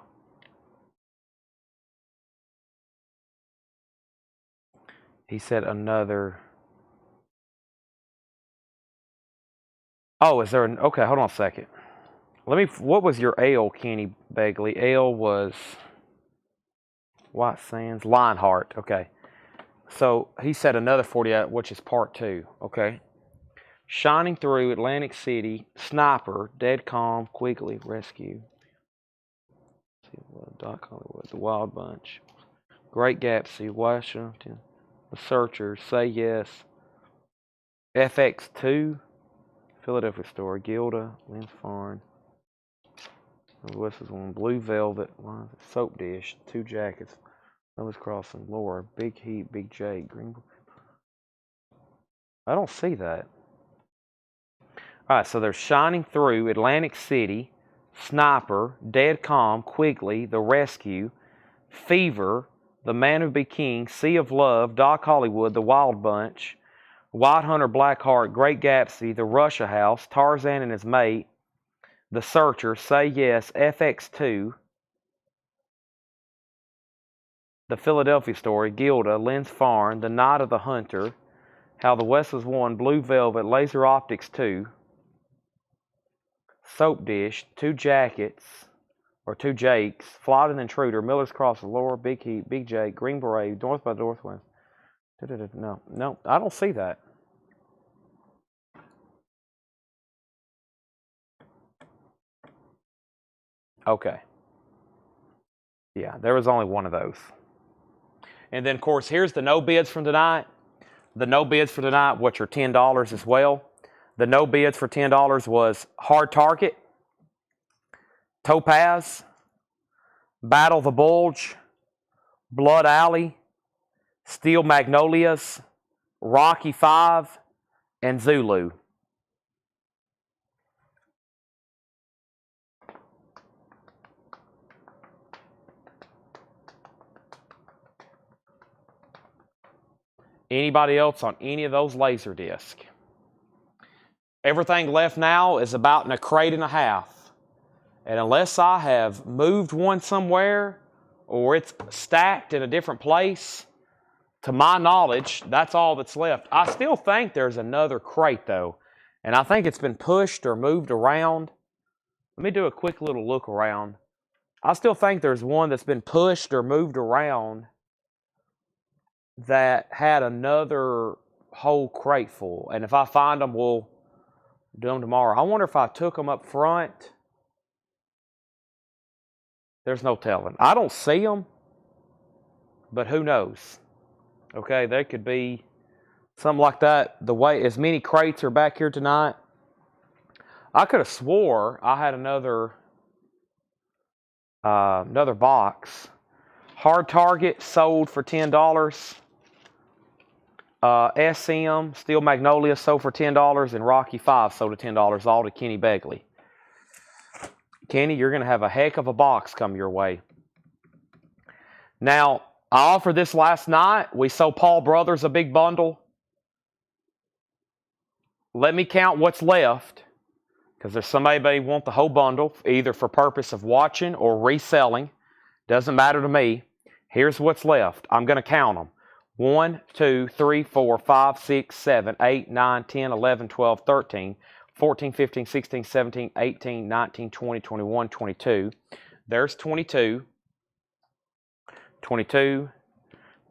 He said another. Oh, is there an, okay, hold on a second. What was your Ale, Kenny Begley? Ale was White Sands, Lionheart, okay. So he said another 48, which is part 2, okay. Shining Through, Atlantic City, Sniper, Dead Calm, Quigley, Rescue. Doc Hollywood, The Wild Bunch, Great Gatsby, Washington, The Searchers, Say Yes, FX2, Philadelphia Story, Gilda, Lynn Farn, West is one, Blue Velvet, Soap Dish, Two Jackets, Ellis Crossing, Laura, Big Heat, Big Jake, Greenville. I don't see that. Alright, so there's Shining Through, Atlantic City, Sniper, Dead Calm, Quigley, The Rescue, Fever, The Man Who Be King, Sea of Love, Doc Hollywood, The Wild Bunch, White Hunter, Blackheart, Great Gatsby, The Russia House, Tarzan and His Mate, The Searcher, Say Yes, FX2, The Philadelphia Story, Gilda, Lynn's Farm, The Night of the Hunter, How the West Was Won, Blue Velvet, Laser Optics 2, Soap Dish, Two Jackets, or Two Jakes, Flight of the Intruder, Miller's Cross, Laura, Big Heat, Big Jake, Green Beret, North by Northwest. No, I don't see that. Okay. Yeah, there was only one of those. And then, of course, here's the no bids from tonight. The no bids for tonight, which are $10 as well. The no bids for $10 was Hard Target, Topaz, Battle the Bulge, Blood Alley, Steel Magnolias, Rocky 5, and Zulu. Anybody else on any of those laser discs? Everything left now is about in a crate and a half. And unless I have moved one somewhere or it's stacked in a different place, to my knowledge, that's all that's left. I still think there's another crate though. And I think it's been pushed or moved around. Let me do a quick little look around. I still think there's one that's been pushed or moved around that had another whole crate full. And if I find them, we'll do them tomorrow. I wonder if I took them up front. There's no telling. I don't see them, but who knows? Okay, there could be something like that. The way as many crates are back here tonight, I could have swore I had another box. Hard Target sold for $10. SM, Steel Magnolia sold for $10, and Rocky 5 sold at $10, all to Kenny Begley. Kenny, you're going to have a heck of a box come your way. Now, I offered this last night. We sold Paul Brothers a big bundle. Let me count what's left, because there's somebody who want the whole bundle, either for purpose of watching or reselling. Doesn't matter to me. Here's what's left. I'm going to count them. 1, 2, 3, 4, 5, 6, 7, 8, 9, 10, 11, 12, 13, 14, 15, 16, 17, 18, 19, 20, 21, 22. There's 22. 22,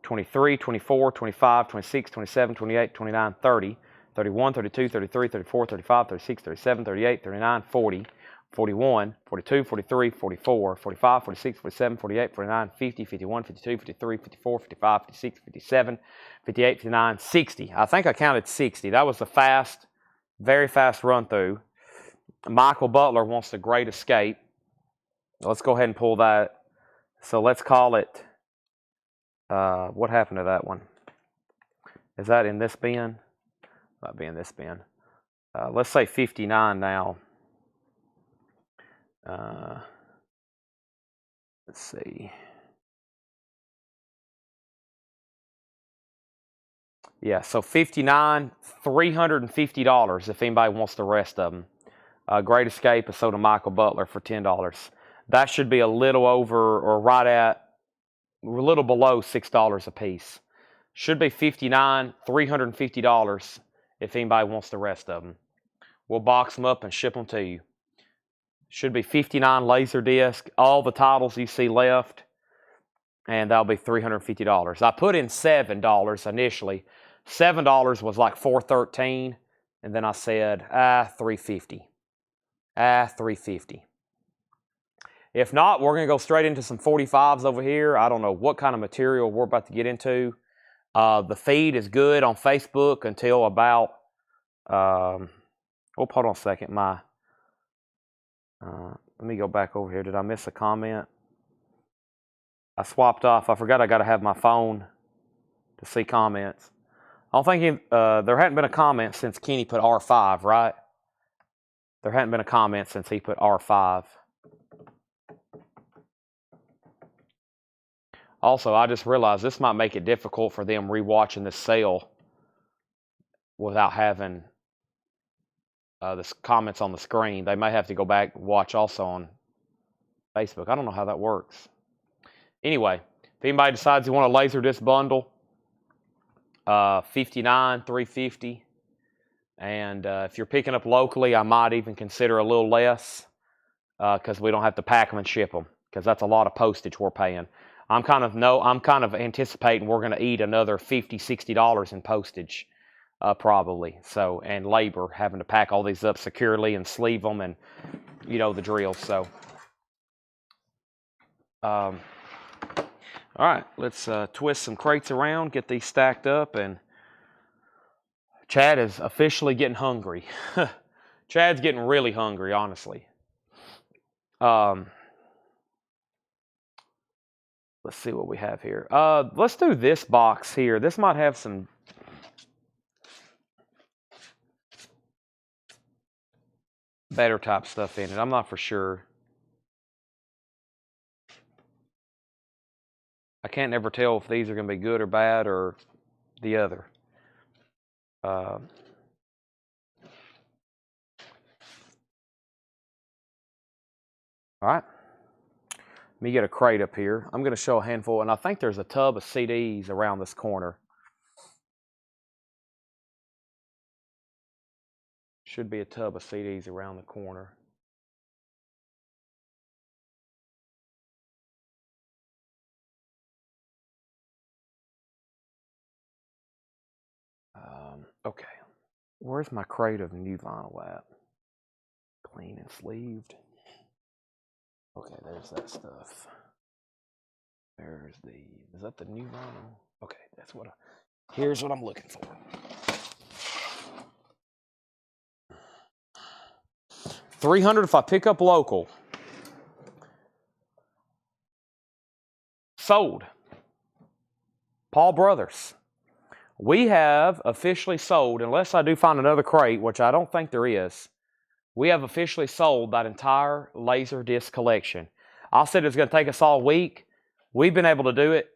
23, 24, 25, 26, 27, 28, 29, 30, 31, 32, 33, 34, 35, 36, 37, 38, 39, 40, 41, 42, 43, 44, 45, 46, 47, 48, 49, 50, 51, 52, 53, 54, 55, 56, 57, 58, 59, 60. I think I counted 60. That was a fast, very fast run through. Michael Butler wants the Great Escape. Let's go ahead and pull that. So let's call it, what happened to that one? Is that in this bin? Might be in this bin. Let's say 59 now. Let's see. Yeah, so 59, $350 if anybody wants the rest of them. Great Escape is sold to Michael Butler for $10. That should be a little over or right at, a little below $6 a piece. Should be 59, $350 if anybody wants the rest of them. We'll box them up and ship them to you. Should be 59 Laserdisc, all the titles you see left, and that'll be $350. I put in $7 initially. $7 was like $413, and then I said, $350. $350. If not, we're going to go straight into some 45s over here. I don't know what kind of material we're about to get into. The feed is good on Facebook until about, hold on a second. Let me go back over here. Did I miss a comment? I swapped off. I forgot I got to have my phone to see comments. I don't think there hadn't been a comment since Kenny put R5, right? There hadn't been a comment since he put R5. Also, I just realized this might make it difficult for them rewatching this sale without having the comments on the screen. They may have to go back and watch also on Facebook. I don't know how that works. Anyway, if anybody decides you want a Laserdisc bundle, 59, $350. And if you're picking up locally, I might even consider a little less because we don't have to pack them and ship them, because that's a lot of postage we're paying. I'm kind of anticipating we're going to eat another $50, $60 in postage, probably. So, and labor, having to pack all these up securely and sleeve them, and you know the drill. So, all right, let's twist some crates around, get these stacked up, and Chad is officially getting hungry. Chad's getting really hungry, honestly. Let's see what we have here. Let's do this box here. This might have some better type stuff in it. I'm not for sure. I can't ever tell if these are going to be good or bad or the other. All right. Let me get a crate up here. I'm going to show a handful, and I think there's a tub of CDs around this corner. Should be a tub of CDs around the corner. Okay. Where's my crate of new vinyl at? Clean and sleeved. Okay, there's that stuff. There's is that the new vinyl? Okay, that's what here's what I'm looking for. $300 if I pick up local. Sold. Paul Brothers. We have officially sold, unless I do find another crate, which I don't think there is, we have officially sold that entire Laserdisc collection. I said it's going to take us all week. We've been able to do it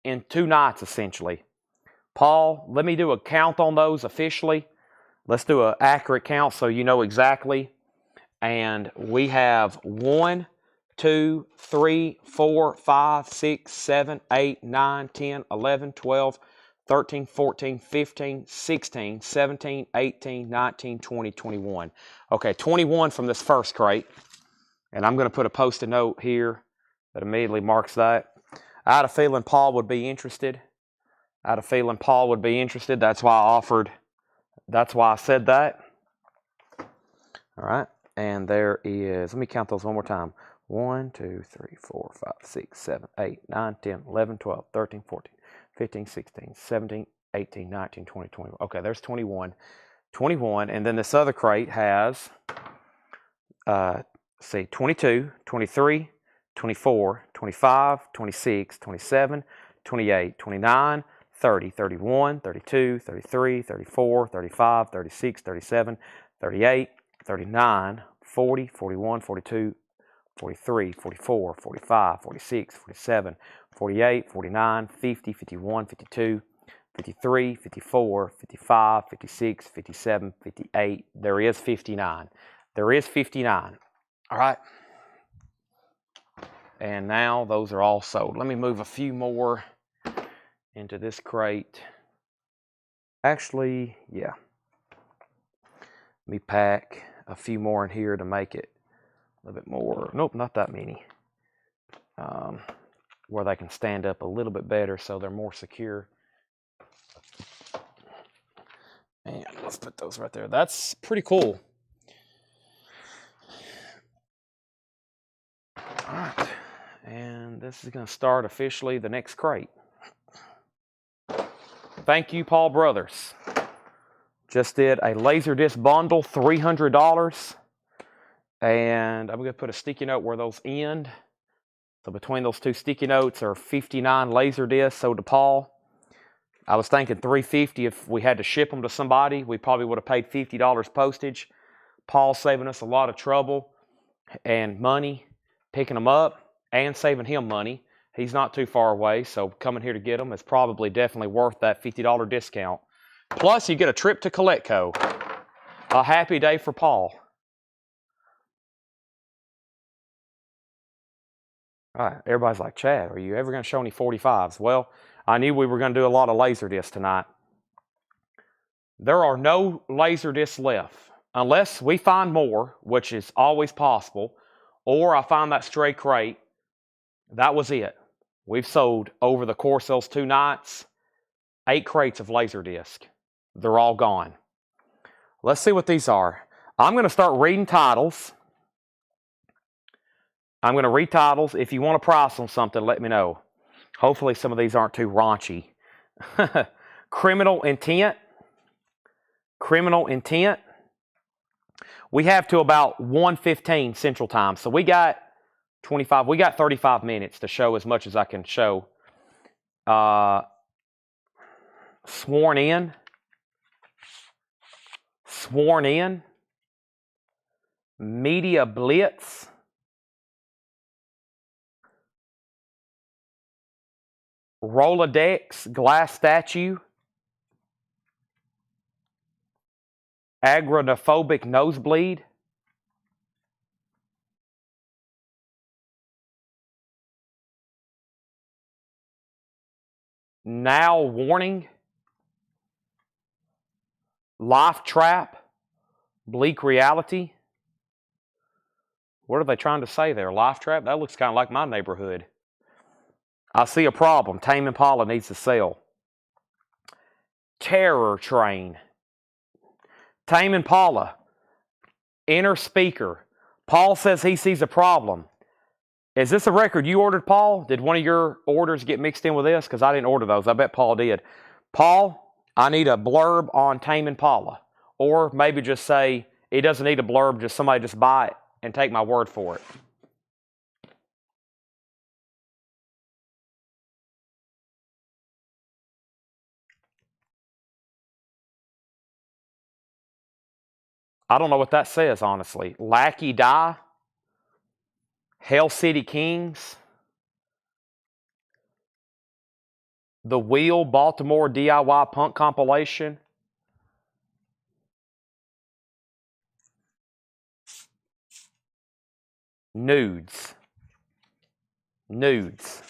in 2 nights, essentially. Paul, let me do a count on those officially. Let's do an accurate count so you know exactly. And we have 1, 2, 3, 4, 5, 6, 7, 8, 9, 10, 11, 12, 13, 14, 15, 16, 17, 18, 19, 20, 21. Okay, 21 from this first crate. And I'm going to put a post-it note here that immediately marks that. I had a feeling Paul would be interested. That's why I offered. That's why I said that. All right. And there is, let me count those one more time. 1, 2, 3, 4, 5, 6, 7, 8, 9, 10, 11, 12, 13, 14, 15, 16, 17, 18, 19, 20, 21. Okay, there's 21. 21. And then this other crate has, 22, 23, 24, 25, 26, 27, 28, 29, 30, 31, 32, 33, 34, 35, 36, 37, 38, 39, 40, 41, 42, 43, 44, 45, 46, 47, 48, 49, 50, 51, 52, 53, 54, 55, 56, 57, 58. There is 59. There is 59. All right. And now those are all sold. Let me move a few more into this crate. Actually, yeah. Let me pack a few more in here to make it a little bit more. Nope, not that many. Where they can stand up a little bit better so they're more secure. And let's put those right there. That's pretty cool. All right. And this is going to start officially the next crate. Thank you, Paul Brothers. Just did a Laserdisc bundle, $300. And I'm going to put a sticky note where those end. So between those 2 sticky notes are 59 Laserdiscs sold to Paul. I was thinking $350 if we had to ship them to somebody. We probably would have paid $50 postage. Paul's saving us a lot of trouble and money picking them up and saving him money. He's not too far away, so coming here to get them is probably definitely worth that $50 discount. Plus, you get a trip to Coletco. A happy day for Paul. All right, everybody's like, Chad, are you ever going to show any 45s? Well, I knew we were going to do a lot of Laserdiscs tonight. There are no Laserdiscs left. Unless we find more, which is always possible, or I find that stray crate. That was it. We've sold, over the course of those 2 nights, 8 crates of Laserdisc. They're all gone. Let's see what these are. I'm going to start reading titles. I'm going to read titles. If you want to price on something, let me know. Hopefully some of these aren't too raunchy. Criminal Intent. Criminal Intent. We have to about 1:15 Central Time. So we got 35 minutes to show as much as I can show. Sworn In. Sworn In. Media Blitz. Rolodex Glass Statue. Agoraphobic Nosebleed. Now Warning. Life Trap. Bleak Reality. What are they trying to say there? Life Trap? That looks kind of like my neighborhood. I see a problem. Tame Impala needs to sell. Terror Train. Tame Impala. Inner Speaker. Paul says he sees a problem. Is this a record you ordered, Paul? Did one of your orders get mixed in with this? Because I didn't order those. I bet Paul did. Paul, I need a blurb on Tame Impala. Or maybe just say, it doesn't need a blurb, just somebody just buy it and take my word for it. I don't know what that says, honestly. Lackey Die, Hell City Kings, The Wheel, Baltimore DIY Punk Compilation. Nudes. Nudes.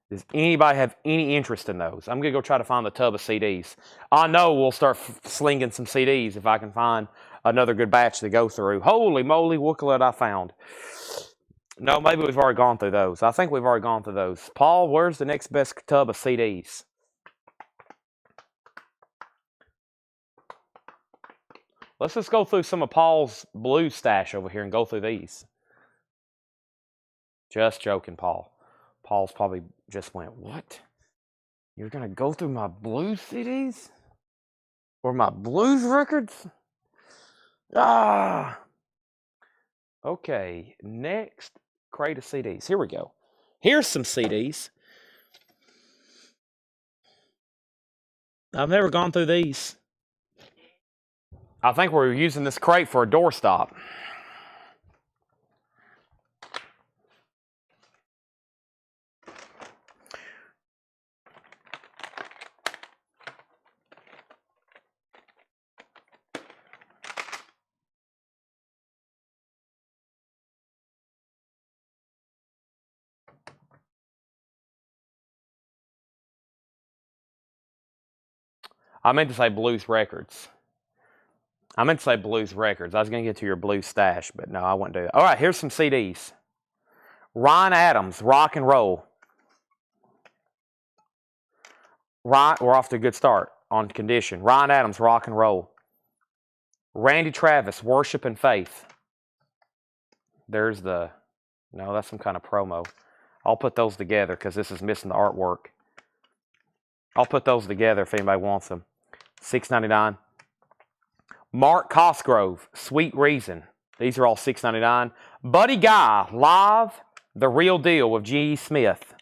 Does anybody have any interest in those? I'm going to go try to find the tub of CDs. I know we'll start slinging some CDs if I can find another good batch to go through. Holy moly, look what I found. No, maybe we've already gone through those. I think we've already gone through those. Paul, where's the next best tub of CDs? Let's just go through some of Paul's blues stash over here and go through these. Just joking, Paul. Paul's probably just went, what? You're going to go through my blues CDs? Or my blues records? Ah! Okay, next crate of CDs. Here we go. Here's some CDs. I've never gone through these. I think we're using this crate for a doorstop. I meant to say blues records. I meant to say blues records. I was going to get to your blues stash, but no, I wouldn't do that. All right, here's some CDs. Ryan Adams, Rock and Roll. Ryan, we're off to a good start on condition. Ryan Adams, Rock and Roll. Randy Travis, Worship and Faith. There's the, no, that's some kind of promo. I'll put those together because this is missing the artwork. I'll put those together if anybody wants them. $6.99. Mark Cosgrove, Sweet Reason. These are all $6.99. Buddy Guy, Live, The Real Deal with G.E. Smith.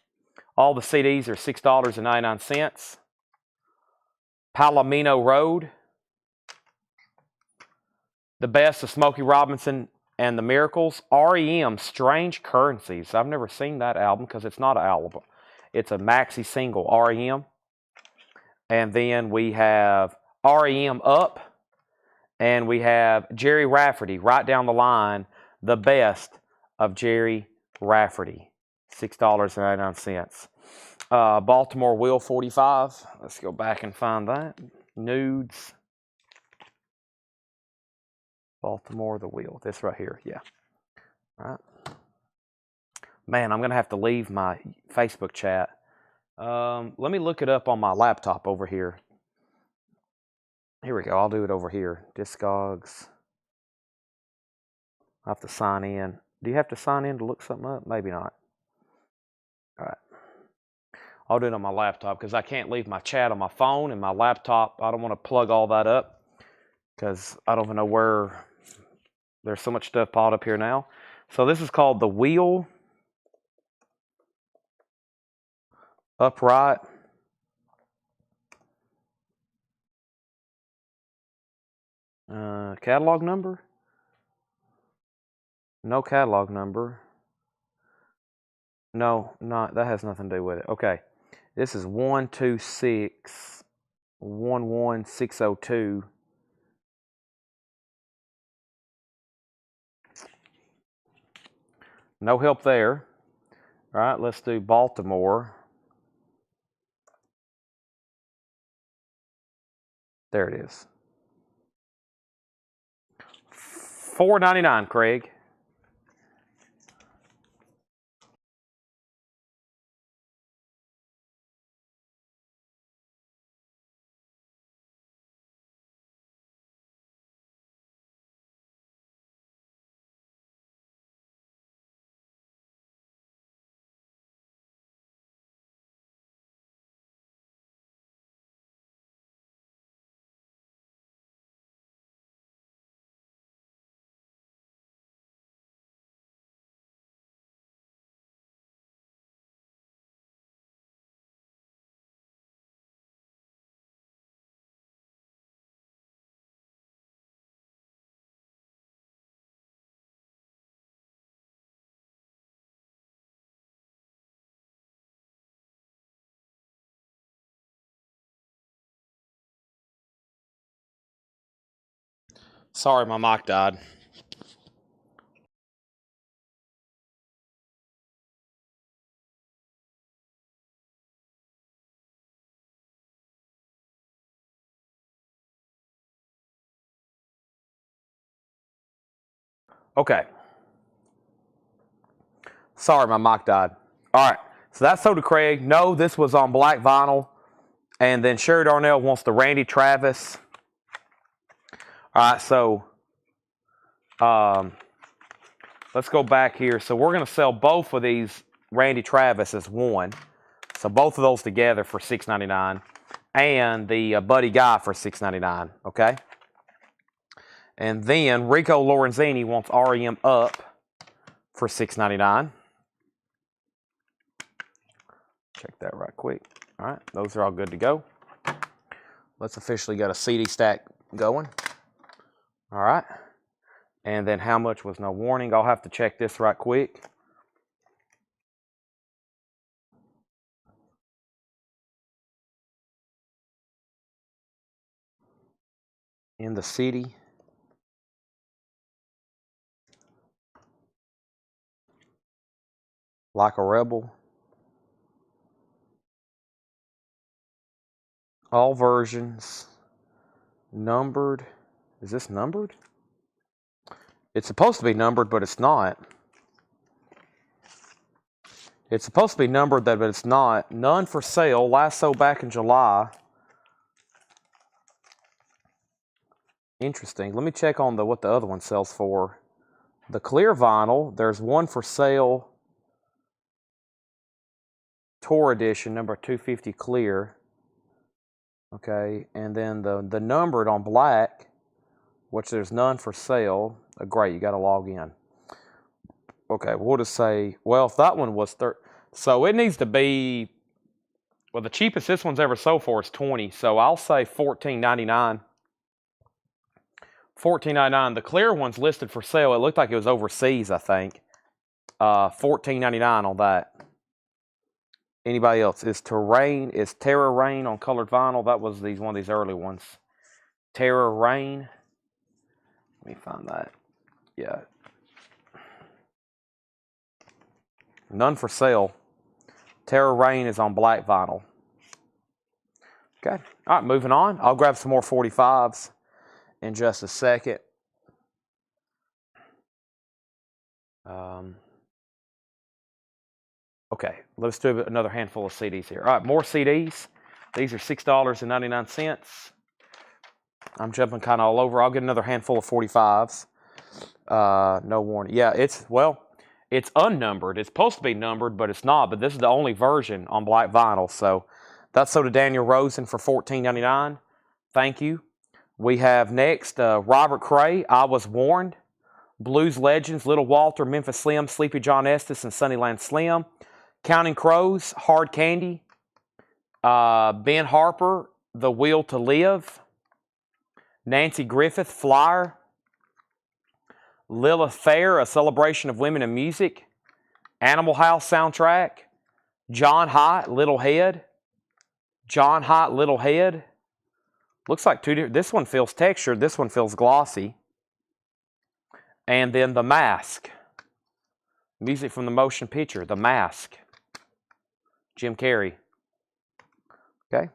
All the CDs are $6.99. Palomino Road. The Best of Smokey Robinson and the Miracles. REM, Strange Currencies. I've never seen that album because it's not an album. It's a maxi single, REM. And then we have REM Up. And we have Jerry Rafferty, right down the line, the best of Jerry Rafferty, $6.99. Baltimore Wheel 45. Let's go back and find that. Nudes. Baltimore the Wheel. This right here, yeah. All right. Man, I'm going to have to leave my Facebook chat. Let me look it up on my laptop over here. Here we go. I'll do it over here. Discogs. I have to sign in. Do you have to sign in to look something up? Maybe not. All right. I'll do it on my laptop because I can't leave my chat on my phone and my laptop. I don't want to plug all that up because I don't even know where. There's so much stuff piled up here now. So this is called The Wheel. Upright. Catalog number? No catalog number. No, not that has nothing to do with it. Okay. This is 126 11602. No help there. All right, let's do Baltimore. There it is. $4.99, Craig. Sorry, my mic died. Okay. Sorry, my mic died. All right. So that's Soda Craig. No, this was on black vinyl. And then Sherry Darnell wants the Randy Travis. All right, so let's go back here. So we're going to sell both of these Randy Travis as one. So both of those together for $6.99, and the Buddy Guy for $6.99. Okay. And then Rico Lorenzini wants REM Up for $6.99. Check that right quick. All right, those are all good to go. Let's officially get a CD stack going. All right. And then how much was No Warning? I'll have to check this right quick. In the City. Like a Rebel. All versions. Numbered. Is this numbered? It's supposed to be numbered, but it's not. It's supposed to be numbered, but it's not. None for sale. Last sold back in July. Interesting. Let me check on what the other one sells for. The clear vinyl, there's one for sale. Tour edition, number 250 clear. Okay, and then the numbered on black, which there's none for sale. Great, you got to log in. Okay, we'll just say, well, if that one was so it needs to be, well, the cheapest this one's ever sold for is $20. So I'll say $14.99. $14.99. The clear one's listed for sale. It looked like it was overseas, I think. $14.99 on that. Anybody else? Is Terra Rain on colored vinyl? That was one of these early ones. Terra Rain. Let me find that. Yeah. None for sale. Terra Rain is on black vinyl. Okay. All right, moving on. I'll grab some more 45s in just a second. Okay, let's do another handful of CDs here. All right, more CDs. These are $6.99. I'm jumping kind of all over. I'll get another handful of 45s. No Warning. Yeah, it's unnumbered. It's supposed to be numbered, but it's not. But this is the only version on black vinyl. So that's sold to Daniel Rosen for $14.99. Thank you. We have next Robert Cray, I Was Warned. Blues Legends, Little Walter, Memphis Slim, Sleepy John Estes, and Sunnyland Slim. Counting Crows, Hard Candy. Ben Harper, The Will to Live. Nancy Griffith, Flyer. Lilith Fair, A Celebration of Women in Music. Animal House soundtrack. John Hott, Little Head. John Hott, Little Head. Looks like two different. This one feels textured. This one feels glossy. And then The Mask. Music from the motion picture, The Mask. Jim Carrey. Okay.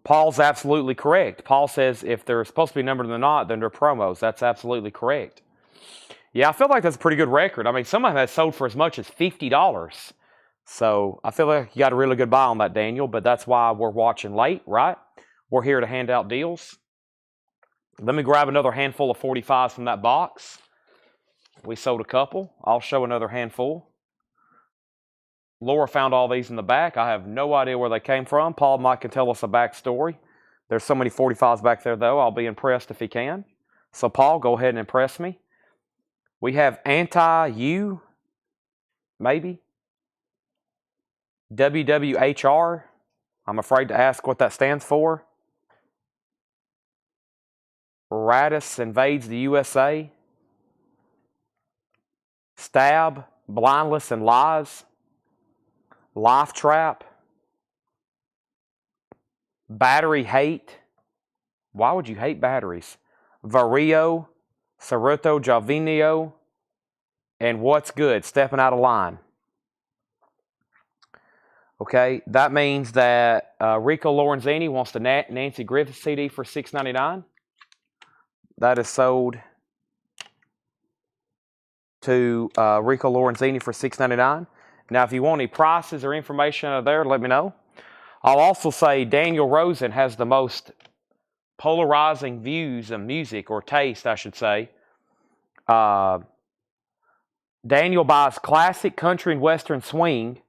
Paul's absolutely correct. Paul says if they're supposed to be numbered or not, then they're promos. That's absolutely correct. Yeah, I feel like that's a pretty good record. I mean, some of them have sold for as much as $50. So I feel like you got a really good buy on that, Daniel, but that's why we're watching late, right? We're here to hand out deals. Let me grab another handful of 45s from that box. We sold a couple. I'll show another handful. Laura found all these in the back. I have no idea where they came from. Paul might can tell us a backstory. There's so many 45s back there, though. I'll be impressed if he can. So, Paul, go ahead and impress me. We have Anti-You, maybe. WWHR. I'm afraid to ask what that stands for. Radis Invades the USA. Stab, Blindless and Lies. Life Trap. Battery Hate. Why would you hate batteries? Vario, Cerruto Jalvinio, and What's Good, Stepping Out of Line. Okay, that means that Rico Lorenzini wants the Nancy Griffith CD for $6.99. That is sold to Rico Lorenzini for $6.99. Now, if you want any prices or information out there, let me know. I'll also say Daniel Rosen has the most polarizing views of music, or taste, I should say. Daniel buys classic country and western swing,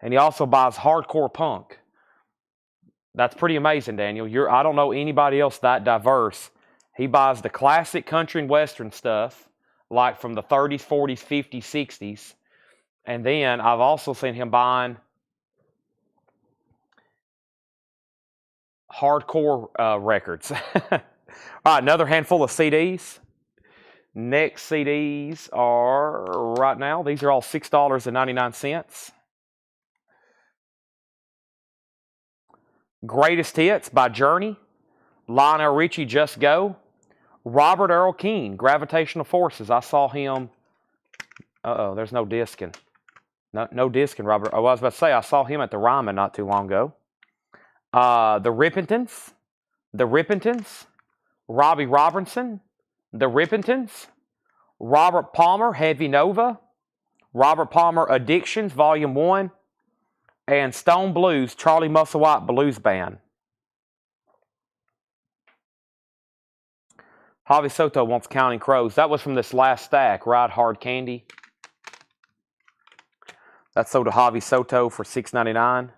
and he also buys hardcore punk. That's pretty amazing, Daniel. I don't know anybody else that diverse. He buys the classic country and western stuff, like from the 30s, 40s, 50s, 60s. And then I've also seen him buying hardcore records. All right, another handful of CDs. Next CDs are, right now, these are all $6.99. Greatest Hits by Journey, Lionel Richie, Just Go, Robert Earl Keen, Gravitational Forces. I saw him, there's no discing. No discing, Robert. I was about to say, I saw him at the Ryman not too long ago. The Rippingtons, Robbie Robertson, The Rippingtons, Robert Palmer, Heavy Nova, Robert Palmer, Addictions, Volume 1, and Stone Blues, Charlie Musselwhite Blues Band. Javi Soto wants Counting Crows. That was from this last stack, Ride Hard Candy. That's sold to Javi Soto for $6.99.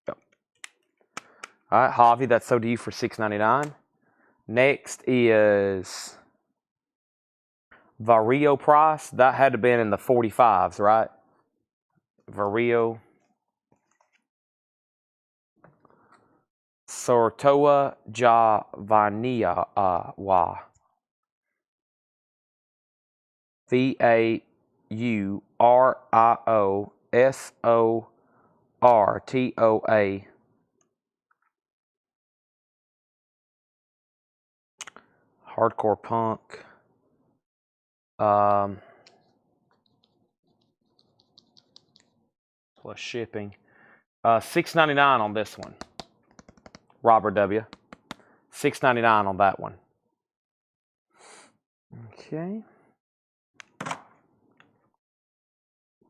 Yep. All right, Javi, that's sold to you for $6.99. Next is Vario price. That had to have been in the 45s, right? Vario. Sortoa Javania wa. VAURIOSORTOA. Hardcore punk. Plus shipping. $6.99 on this one. Robert W. $6.99 on that one. Okay.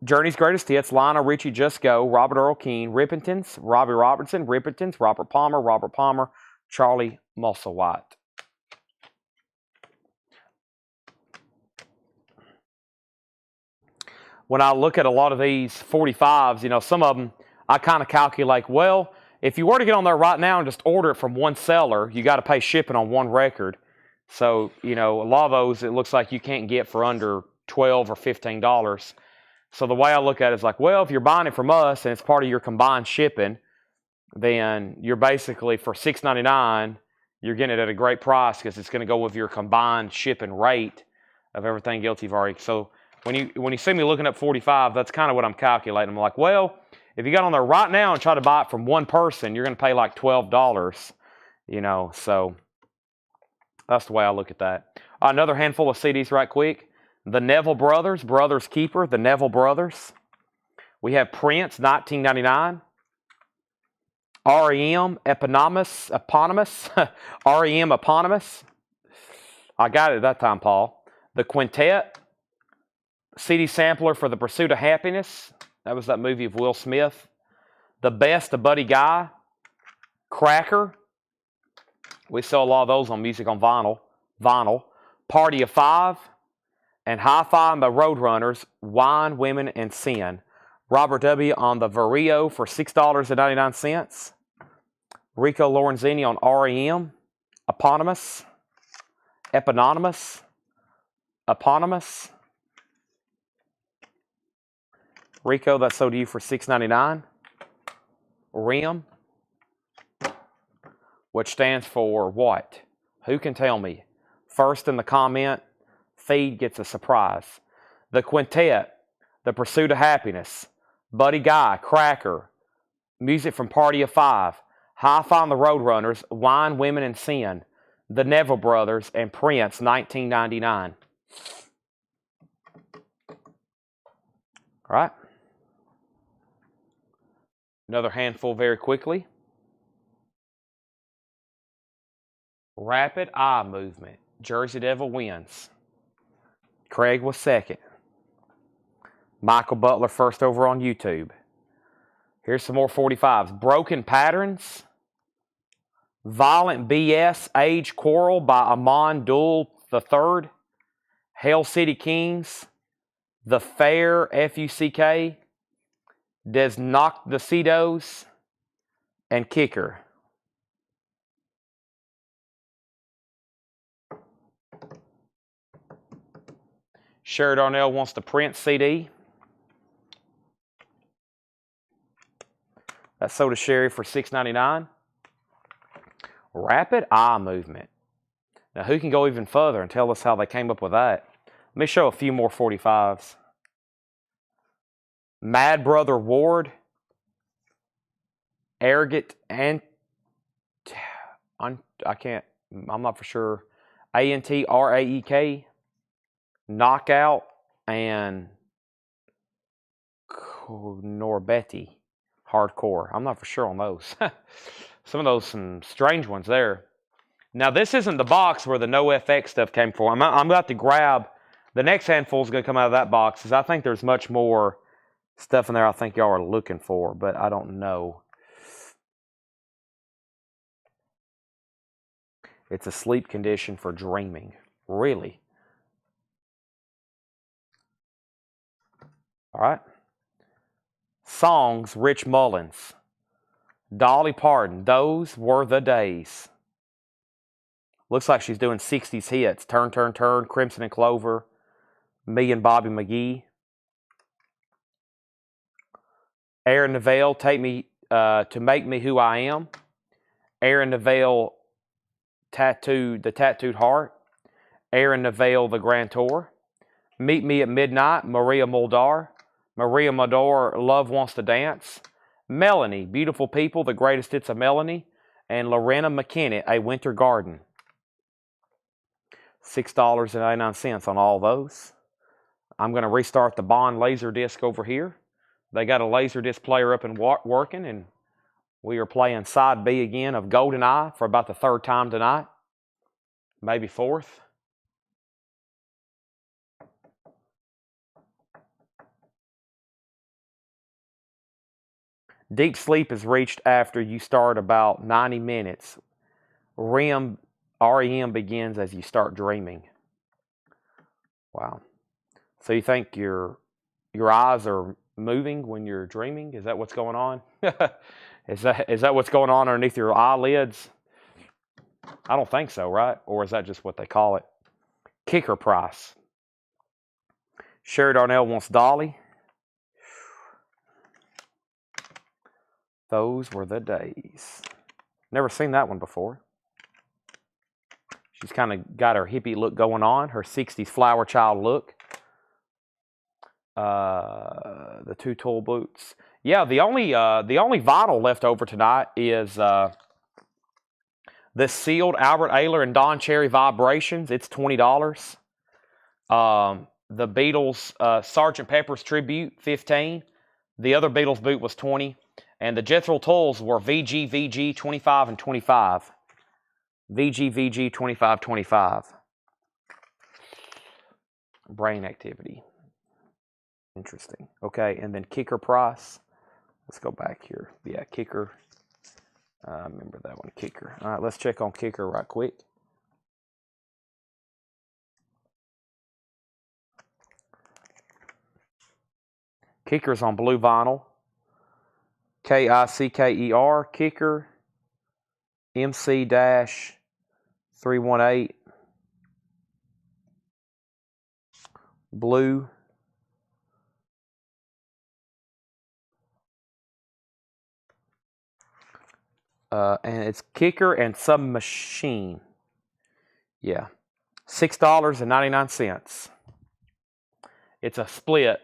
Journey's Greatest Hits, Lionel Richie, Just Go, Robert Earl Keen, Rippingtons, Robbie Robertson, Rippingtons, Robert Palmer, Charlie Musselwhite. When I look at a lot of these 45s, some of them, I kind of calculate, well, if you were to get on there right now and just order it from one seller, you got to pay shipping on one record. So, a lot of those, it looks like you can't get for under $12 or $15. So the way I look at it is like, well, if you're buying it from us and it's part of your combined shipping, then you're basically, for $6.99, you're getting it at a great price because it's going to go with your combined shipping rate of everything else you've already. So when you see me looking up 45, that's kind of what I'm calculating. I'm like, well, if you got on there right now and try to buy it from one person, you're going to pay like $12, so that's the way I look at that. Another handful of CDs right quick. The Neville Brothers, Brothers Keeper, the Neville Brothers. We have Prince, 1999. REM, Eponymous. REM, Eponymous. I got it that time, Paul. The Quintet. CD sampler for The Pursuit of Happiness. That was that movie of Will Smith. The Best of Buddy Guy. Cracker. We sell a lot of those on music on vinyl. Party of Five. And Hi-Fi and the Roadrunners, Wine, Women, and Sin. Robert W. on the Vario for $6.99. Rico Lorenzini on REM. Eponymous. Rico, that's sold to you for $6.99. REM, which stands for what? Who can tell me? First in the comment feed gets a surprise. The Quintet, The Pursuit of Happiness, Buddy Guy, Cracker, music from Party of Five, Hi-Fi and the Roadrunners, Wine, Women, and Sin, The Neville Brothers, and Prince, 1999. All right. Another handful very quickly. Rapid eye movement. Jersey Devil wins. Craig was second. Michael Butler first over on YouTube. Here's some more 45s. Broken Patterns. Violent BS, Age Quarrel by Amon Duel III. Hell City Kings. The Fair, F-U-C-K. Des Knock the Cedos. And Kicker. Sherry Darnell wants the Prince CD. That's sold to Sherry for $6.99. Rapid eye movement. Now, who can go even further and tell us how they came up with that? Let me show a few more 45s. Mad Brother Ward. Arrogant and I'm not for sure. ANTRAEK. Knockout and Norbetti. Hardcore. I'm not for sure on those. Some of those, some strange ones there. Now, this isn't the box where the NoFX stuff came from. I'm about to grab, the next handful is going to come out of that box, because I think there's much more stuff in there I think y'all are looking for, but I don't know. It's a sleep condition for dreaming. Really? All right. Songs, Rich Mullins. Dolly Parton, Those Were the Days. Looks like she's doing 60s hits. Turn, Turn, Turn, Crimson and Clover, Me and Bobby McGee. Aaron Neville, Take Me to Make Me Who I Am. Aaron Neville, The Tattooed Heart. Aaron Neville, The Grand Tour. Meet Me at Midnight, Maria Muldaur. Maria Muldaur, Love Wants to Dance. Melanie, Beautiful People, The Greatest Hits of Melanie. And Lorena McKennitt, A Winter Garden. $6.99 on all those. I'm going to restart the Bond Laserdisc over here. They got a Laserdisc player up and working, and we are playing side B again of GoldenEye for about the third time tonight. Maybe fourth. Deep sleep is reached after you start about 90 minutes. REM begins as you start dreaming. Wow. So you think your eyes are moving when you're dreaming? Is that what's going on? Is that what's going on underneath your eyelids? I don't think so, right? Or is that just what they call it? Kicker price. Sherry Darnell wants Dolly. Those Were the Days. Never seen that one before. She's kind of got her hippie look going on, her 60s flower child look. The two tool boots. Yeah, the only vinyl left over tonight is this sealed Albert Ayler and Don Cherry Vibrations. It's $20. The Beatles Sgt. Pepper's Tribute, $15. The other Beatles boot was $20. And the Jethro Tulls were VG, 25 and 25. VG, 25, 25. Brain activity. Interesting. Okay, and then kicker price. Let's go back here. Yeah, kicker. I remember that one, kicker. All right, let's check on kicker right quick. Kicker's on blue vinyl. KICKER, kicker. MC-318. Blue. And it's kicker and submachine. Yeah. $6.99. It's a split.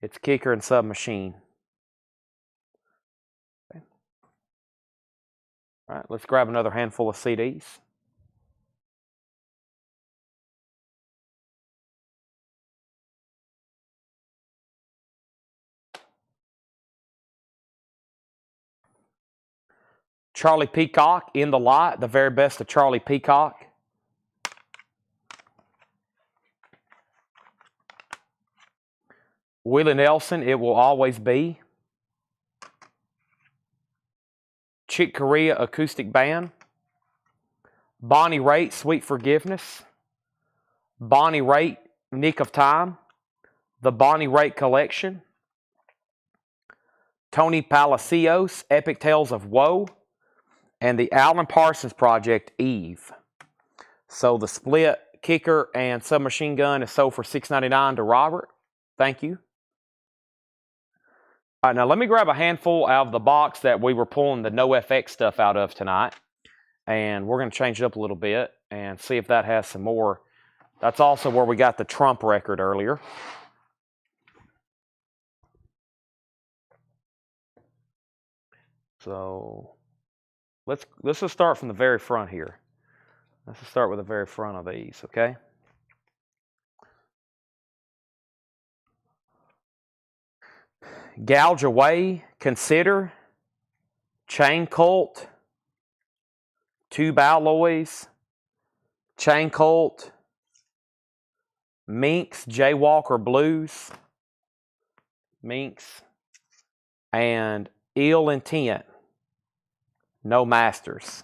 It's kicker and submachine. All right, let's grab another handful of CDs. Charlie Peacock, In the Light, the very best of Charlie Peacock. Willie Nelson, It Will Always Be. Chick Corea Acoustic Band. Bonnie Raitt, Sweet Forgiveness. Bonnie Raitt, Nick of Time. The Bonnie Raitt Collection. Tony Palacios, Epic Tales of Woe. And the Alan Parsons Project, Eve. So the split kicker and submachine gun is sold for $6.99 to Robert. Thank you. All right, now let me grab a handful out of the box that we were pulling the NoFX stuff out of tonight. And we're going to change it up a little bit and see if that has some more. That's also where we got the Trump record earlier. So let's just start from the very front here. Let's just start with the very front of these, okay? Gouge Away, Consider, Chain Cult, Tube Alloys, Chain Cult, Minx, Jaywalker Blues, Minx, and Ill Intent, No Masters.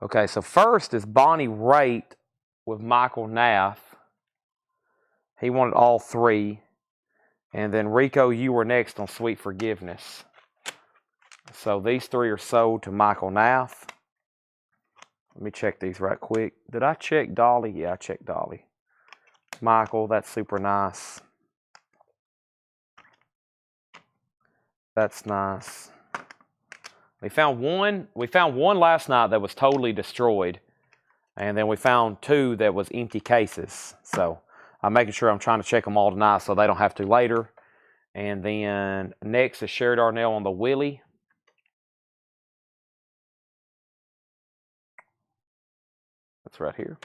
Okay, so first is Bonnie Raitt with Michael Nath. He wanted all three. And then Rico, you were next on Sweet Forgiveness. So these three are sold to Michael Nath. Let me check these right quick. Did I check Dolly? Yeah, I checked Dolly. Michael, that's super nice. That's nice. We found one last night that was totally destroyed. And then we found two that was empty cases. So I'm making sure I'm trying to check them all tonight so they don't have to later. And then next is Sherry Darnell on the Willie. That's right here.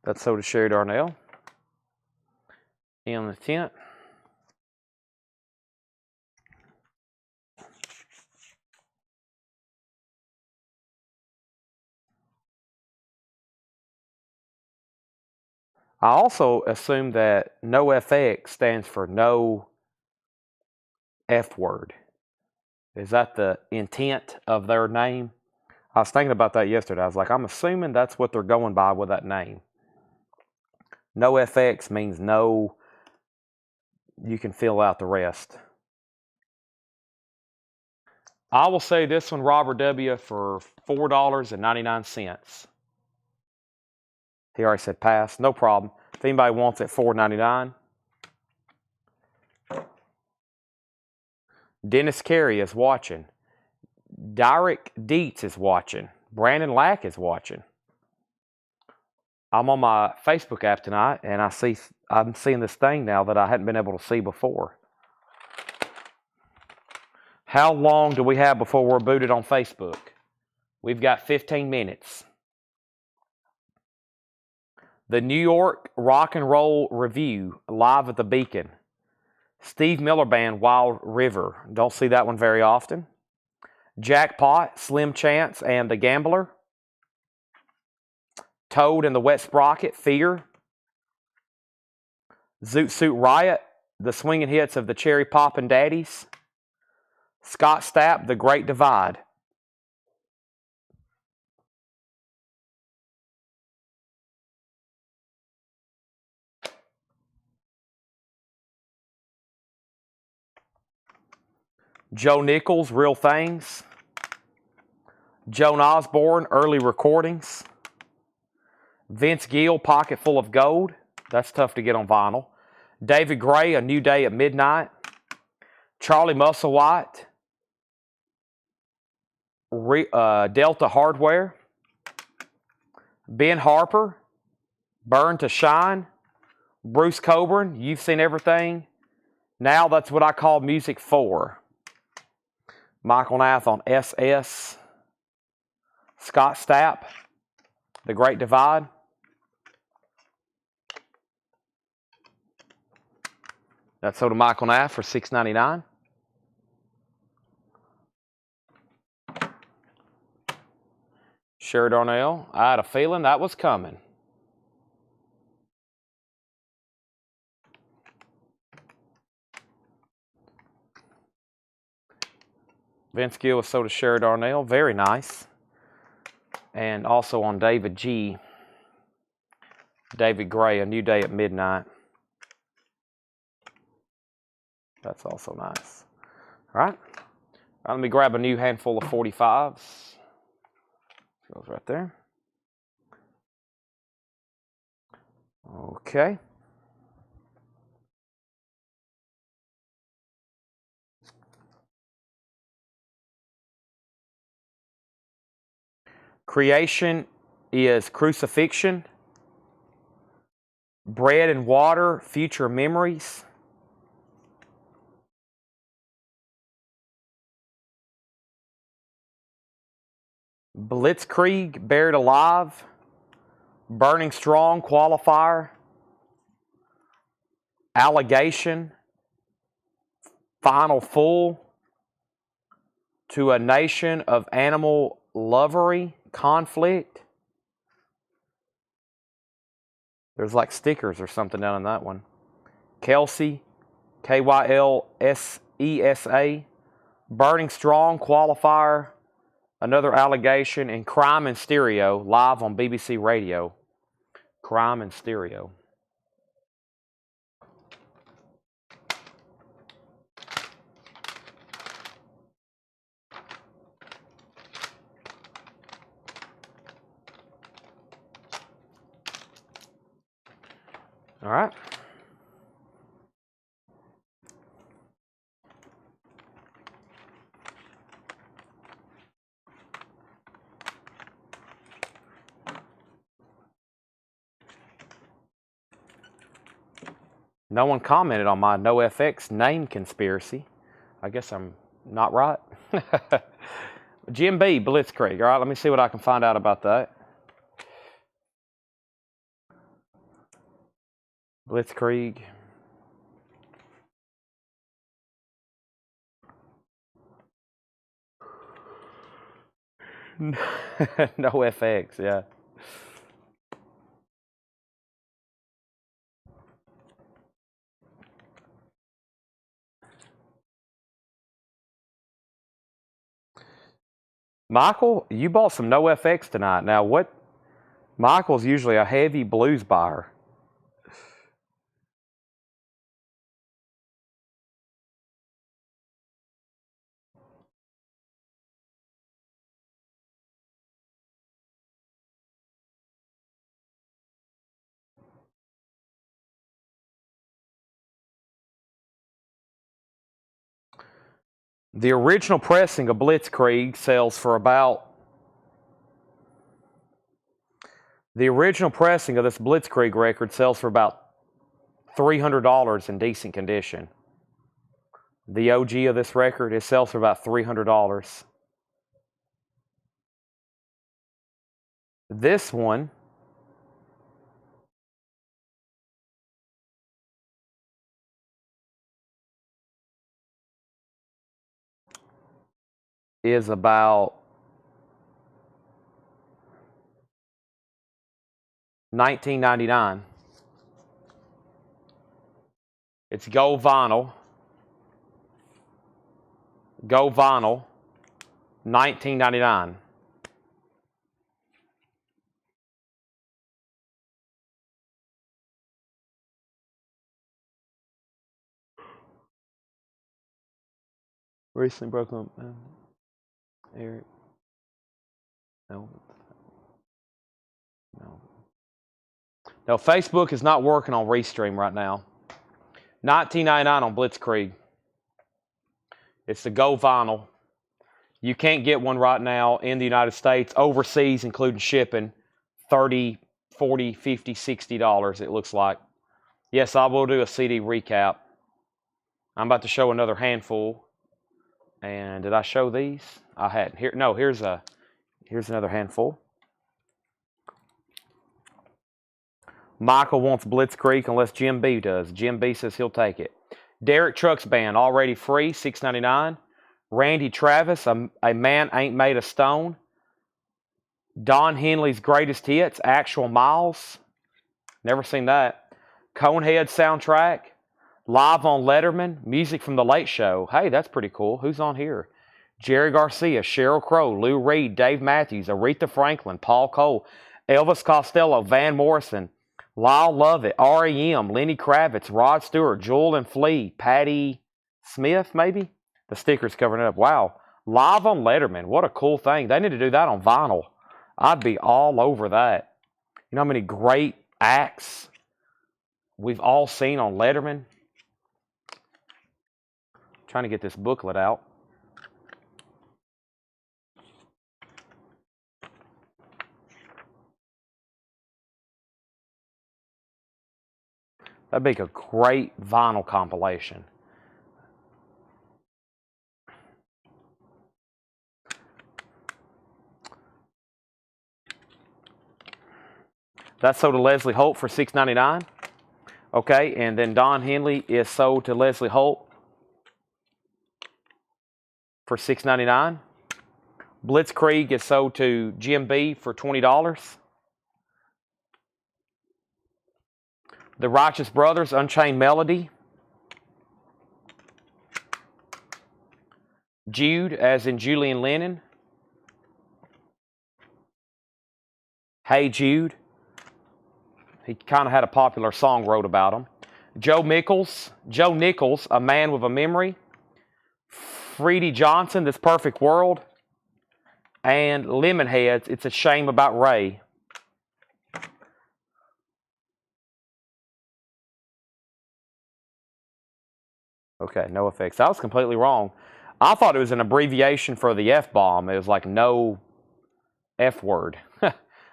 That's sold to Sherry Darnell. In the tent. I also assume that NoFX stands for no F word. Is that the intent of their name? I was thinking about that yesterday. I was like, I'm assuming that's what they're going by with that name. NoFX means no, you can fill out the rest. I will say this one, Robert W., for $4.99. He already said pass. No problem. If anybody wants it, $4.99. Dennis Carey is watching. Derek Dietz is watching. Brandon Lack is watching. I'm on my Facebook app tonight, and I'm seeing this thing now that I hadn't been able to see before. How long do we have before we're booted on Facebook? We've got 15 minutes. The New York Rock and Roll Review, live at the Beacon. Steve Miller Band, Wild River. Don't see that one very often. Jackpot, Slim Chance, and The Gambler. Toad and the Wet Sprocket, Fear. Zoot Suit Riot, The Swinging Hits of the Cherry Poppin' Daddies. Scott Stapp, The Great Divide. Joe Nichols, Real Things. Joan Osborne, Early Recordings. Vince Gill, Pocket Full of Gold. That's tough to get on vinyl. David Gray, A New Day at Midnight. Charlie Musselwhite. Delta Hardware. Ben Harper, Burn to Shine. Bruce Coburn, You've Seen Everything. Now that's what I call music 4. Michael Nath on SS. Scott Stapp, The Great Divide. That's sold to Michael Nath for $6.99. Sherry Darnell, I had a feeling that was coming. Vince Gill was sold to Sherry Darnell. Very nice. And also on David G. David Gray, A New Day at Midnight. That's also nice. All right. Let me grab a new handful of 45s. Goes right there. Okay. Creation is Crucifixion. Bread and Water, Future Memories. Blitzkrieg, Buried Alive. Burning Strong, Qualifier. Allegation. Final Full. To a Nation of Animal Lovery, Conflict. There's like stickers or something down in that one. Kelsey, Kylsesa. Burning Strong, Qualifier. Another Allegation, and Crime in Stereo, live on BBC Radio. Crime in Stereo. All right. No one commented on my NoFX name conspiracy. I guess I'm not right. Jim B, Blitzkrieg. All right, let me see what I can find out about that. Blitzkrieg. NoFX, yeah. Michael, you bought some NoFX tonight. Now, what? Michael's usually a heavy blues buyer. The original pressing of Blitzkrieg sells for about... The original pressing of this Blitzkrieg record sells for about $300 in decent condition. The OG of this record, it sells for about $300. This one is about $19.99. It's gold vinyl. Gold vinyl, $19.99. Recently broke up. Eric. No. No, Facebook is not working on Restream right now. $19.99 on Blitzkrieg. It's the gold vinyl. You can't get one right now in the United States. Overseas, including shipping, $30, $40, $50, $60, it looks like. Yes, I will do a CD recap. I'm about to show another handful. And did I show these? I hadn't. Here, no. Here's another handful. Michael wants Blitzkrieg unless Jim B does. Jim B says he'll take it. Derek Trucks Band, already free, $6.99. Randy Travis, a Man Ain't Made of Stone. Don Henley's Greatest Hits, Actual Miles. Never seen that. Conehead soundtrack. Live on Letterman, music from The Late Show. Hey, that's pretty cool. Who's on here? Jerry Garcia, Sheryl Crow, Lou Reed, Dave Matthews, Aretha Franklin, Paul Cole, Elvis Costello, Van Morrison, Lyle Lovett, R.E.M., Lenny Kravitz, Rod Stewart, Jewel and Flea, Patti Smith, maybe? The sticker's covering it up. Wow. Live on Letterman. What a cool thing. They need to do that on vinyl. I'd be all over that. You know how many great acts we've all seen on Letterman? Trying to get this booklet out. That'd make a great vinyl compilation. That's sold to Leslie Holt for $6.99. Okay, and then Don Henley is sold to Leslie Holt for $6.99. Blitzkrieg is sold to Jim B for $20. The Righteous Brothers, Unchained Melody. Jude, as in Julian Lennon. Hey Jude. He kind of had a popular song wrote about him. Joe Nichols, A Man with a Memory. Freddie Johnson, This Perfect World. And Lemonheads, It's a Shame About Ray. Okay, no effects. I was completely wrong. I thought it was an abbreviation for the F-bomb. It was like no F word.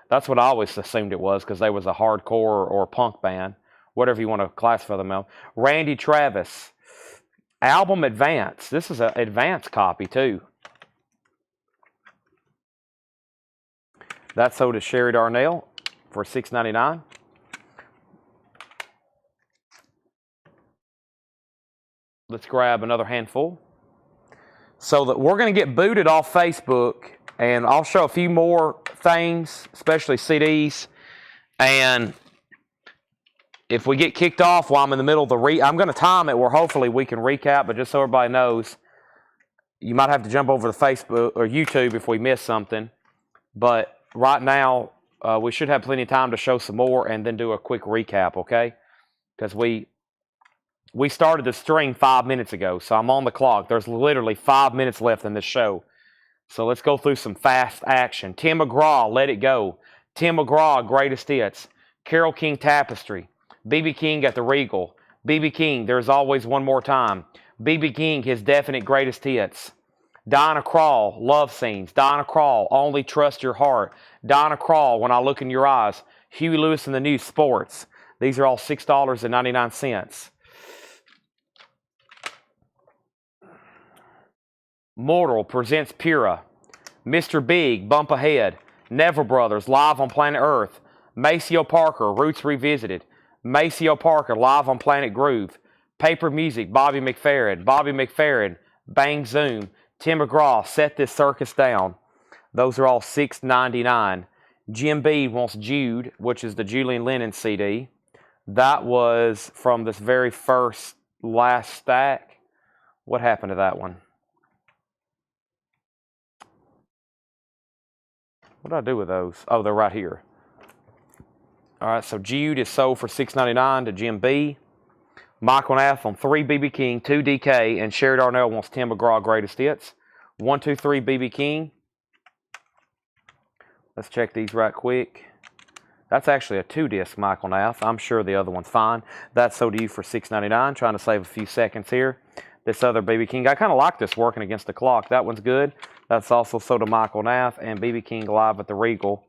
That's what I always assumed it was because they was a hardcore or punk band, whatever you want to classify them as. Randy Travis, album Advance. This is an advance copy too. That's sold to Sherry Darnell for $6.99. Let's grab another handful. So that we're going to get booted off Facebook, and I'll show a few more things, especially CDs. And if we get kicked off while I'm in the middle of the I'm going to time it where hopefully we can recap, but just so everybody knows, you might have to jump over to Facebook or YouTube if we miss something. But right now, we should have plenty of time to show some more and then do a quick recap, okay? Because we started the stream 5 minutes ago, so I'm on the clock. There's literally 5 minutes left in this show. So let's go through some fast action. Tim McGraw, Let It Go. Tim McGraw, Greatest Hits. Carole King, Tapestry. B.B. King at the Regal. B.B. King, There's Always One More Time. B.B. King, His Definite Greatest Hits. Diana Krall, Love Scenes. Diana Krall, Only Trust Your Heart. Diana Krall, When I Look in Your Eyes. Huey Lewis and the News, Sports. These are all $6.99. Mortal presents Pura. Mr. Big, Bump Ahead. Neville Brothers, Live on Planet Earth. Maceo Parker, Roots Revisited. Maceo Parker, Live on Planet Groove. Paper Music, Bobby McFerrin. Bobby McFerrin, Bang Zoom. Tim McGraw, Set This Circus Down. Those are all $6.99. Jim B wants Jude, which is the Julian Lennon CD. That was from this very first last stack. What happened to that one? What did I do with those? Oh, they're right here. All right, so Jude is sold for $6.99 to Jim B. Michael Nath on 3 B.B. King, 2 DK, and Sherry Darnell wants Tim McGraw Greatest Hits. 1, 2, 3 B.B. King. Let's check these right quick. That's actually a 2-disc Michael Nath. I'm sure the other one's fine. That's sold to you for $6.99. Trying to save a few seconds here. This other B.B. King, I kind of like this working against the clock. That one's good. That's also sold to Michael Nath, and B.B. King Live at the Regal.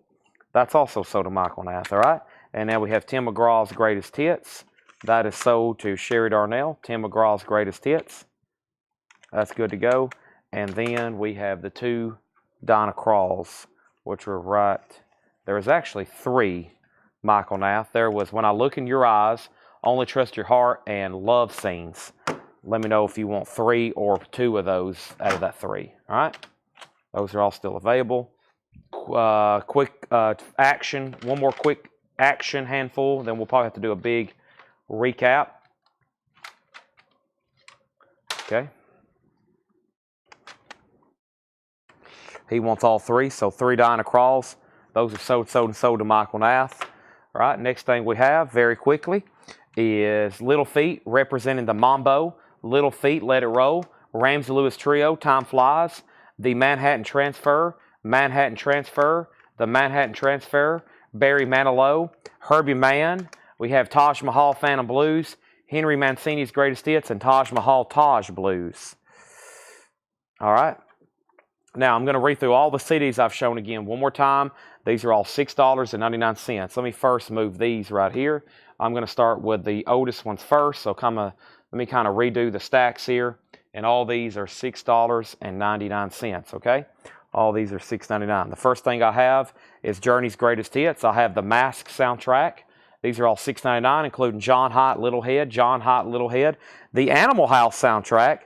That's also sold to Michael Nath, all right? And now we have Tim McGraw's Greatest Hits That is sold to Sherry Darnell, Tim McGraw's Greatest Hits. That's good to go. And then we have the 2 Dinah Crawls, which were right. There was actually 3, Michael Nath. There was When I Look in Your Eyes, Only Trust Your Heart, and Love Scenes. Let me know if you want 3 or 2 of those out of that 3. All right? Those are all still available. Quick action. One more quick action handful. Then we'll probably have to do a big recap. Okay. He wants all 3, so 3 Dinah Crawls. Those are sold to Michael Nath. All right, next thing we have, very quickly, is Little Feat representing the Mambo. Little Feat, Let It Roll. Ramsey Lewis Trio, Time Flies. The Manhattan Transfer, The Manhattan Transfer. Barry Manilow, Herbie Mann. We have Taj Mahal, Phantom Blues. Henry Mancini's Greatest Hits, and Taj Mahal, Taj Blues. All right. Now, I'm going to read through all the CDs I've shown again one more time. These are all $6.99. Let me first move these right here. I'm going to start with the oldest ones first. So let me kind of redo the stacks here. And all these are $6.99, okay? All these are $6.99. The first thing I have is Journey's Greatest Hits. I have the Mask soundtrack. These are all $6.99, including John Hott, Little Head. The Animal House soundtrack.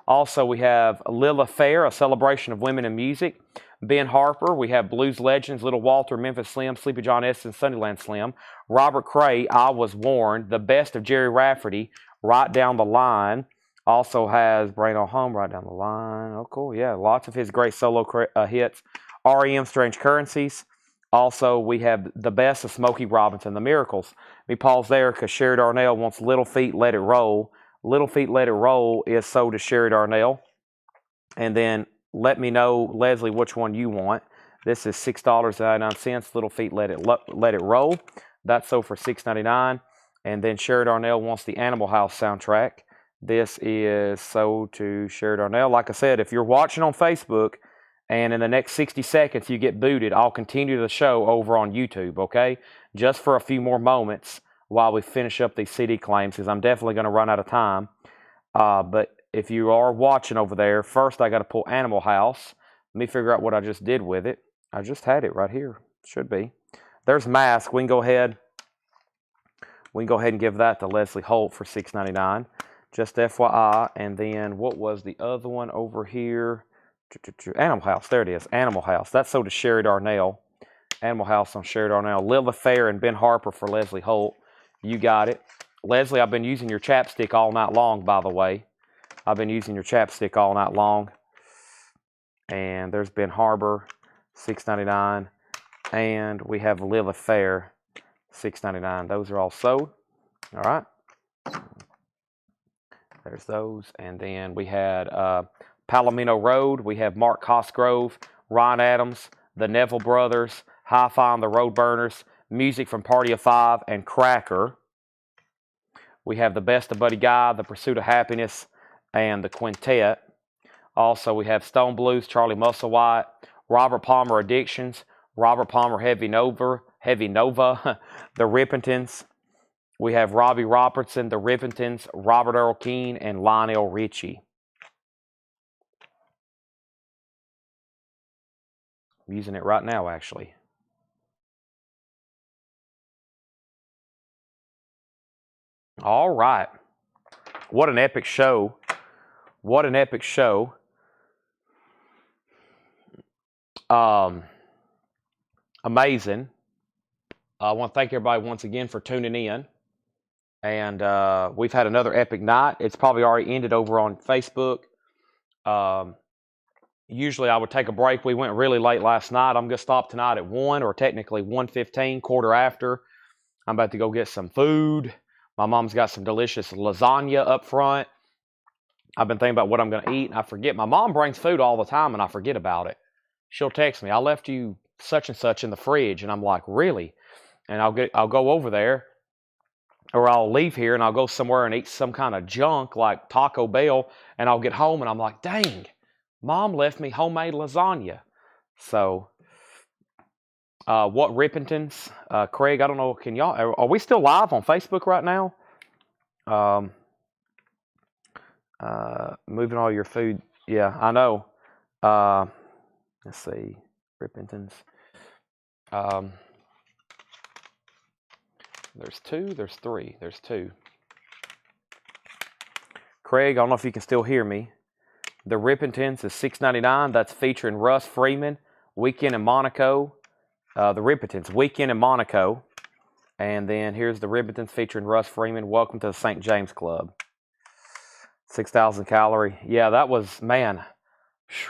Also, we have Lil Affair, a celebration of women in music. Ben Harper, we have Blues Legends, Little Walter, Memphis Slim, Sleepy John Eston, Sunnyland Slim. Robert Cray, I Was Warned. The Best of Jerry Rafferty, Right Down the Line. Also has Brain on Home, Right Down the Line. Oh, cool. Yeah, lots of his great solo hits. REM, Strange Currencies. Also, we have the best of Smokey Robinson, The Miracles. Let me pause there because Sherry Darnell wants Little Feat, Let It Roll. Little Feat, Let It Roll is sold to Sherry Darnell. And then let me know, Leslie, which one you want. This is $6.99. Little Feat, Let It Roll. That's sold for $6.99. And then Sherry Darnell wants the Animal House soundtrack. This is sold to Sherry Darnell. Like I said, if you're watching on Facebook and in the next 60 seconds you get booted, I'll continue the show over on YouTube, okay? Just for a few more moments while we finish up these CD claims, because I'm definitely going to run out of time. But if you are watching over there, first I got to pull Animal House. Let me figure out what I just did with it. I just had it right here. Should be. There's Mask. We can go ahead and give that to Leslie Holt for $6.99. Just FYI. And then what was the other one over here? Animal House. There it is. Animal House. That's sold to Sherry Darnell. Animal House on Sherry Darnell. Lil Affair and Ben Harper for Leslie Holt. You got it. Leslie, I've been using your chapstick all night long, by the way. I've been using your chapstick all night long. And there's Ben Harper, $6.99. And we have Lil Affair, $6.99. Those are all sold. All right. There's those. And then we had Palomino Road. We have Mark Cosgrove, Ryan Adams, the Neville Brothers, Hi-Fi and the Roadburners, Music from Party of Five, and Cracker. We have The Best of Buddy Guy, The Pursuit of Happiness, and The Quintet. Also, we have Stone Blues, Charlie Musselwhite, Robert Palmer Addictions, Robert Palmer Heavy Nova, The Rippingtons. We have Robbie Robertson, The Rippingtons, Robert Earl Keen, and Lionel Richie. I'm using it right now, actually. All right. What an epic show. What an epic show. Amazing. I want to thank everybody once again for tuning in. And we've had another epic night. It's probably already ended over on Facebook. Usually I would take a break. We went really late last night. I'm going to stop tonight at 1, or technically 1:15, quarter after. I'm about to go get some food. My mom's got some delicious lasagna up front. I've been thinking about what I'm going to eat, and I forget. My mom brings food all the time, and I forget about it. She'll text me, I left you such and such in the fridge. And I'm like, really? And I'll go over there, or I'll leave here, and I'll go somewhere and eat some kind of junk like Taco Bell, and I'll get home, and I'm like, dang, Mom left me homemade lasagna. So, what Rippingtons? Craig, I don't know, are we still live on Facebook right now? Um, moving all your food. Yeah, I know. Let's see. Rippingtons. There's two. There's three. There's two. Craig, I don't know if you can still hear me. The Rippingtons is $6.99. That's featuring Russ Freeman, Weekend in Monaco. The Rippingtons, Weekend in Monaco. And then here's the Rippingtons featuring Russ Freeman. Welcome to the St. James Club. 6,000 calorie. Yeah, that was, man,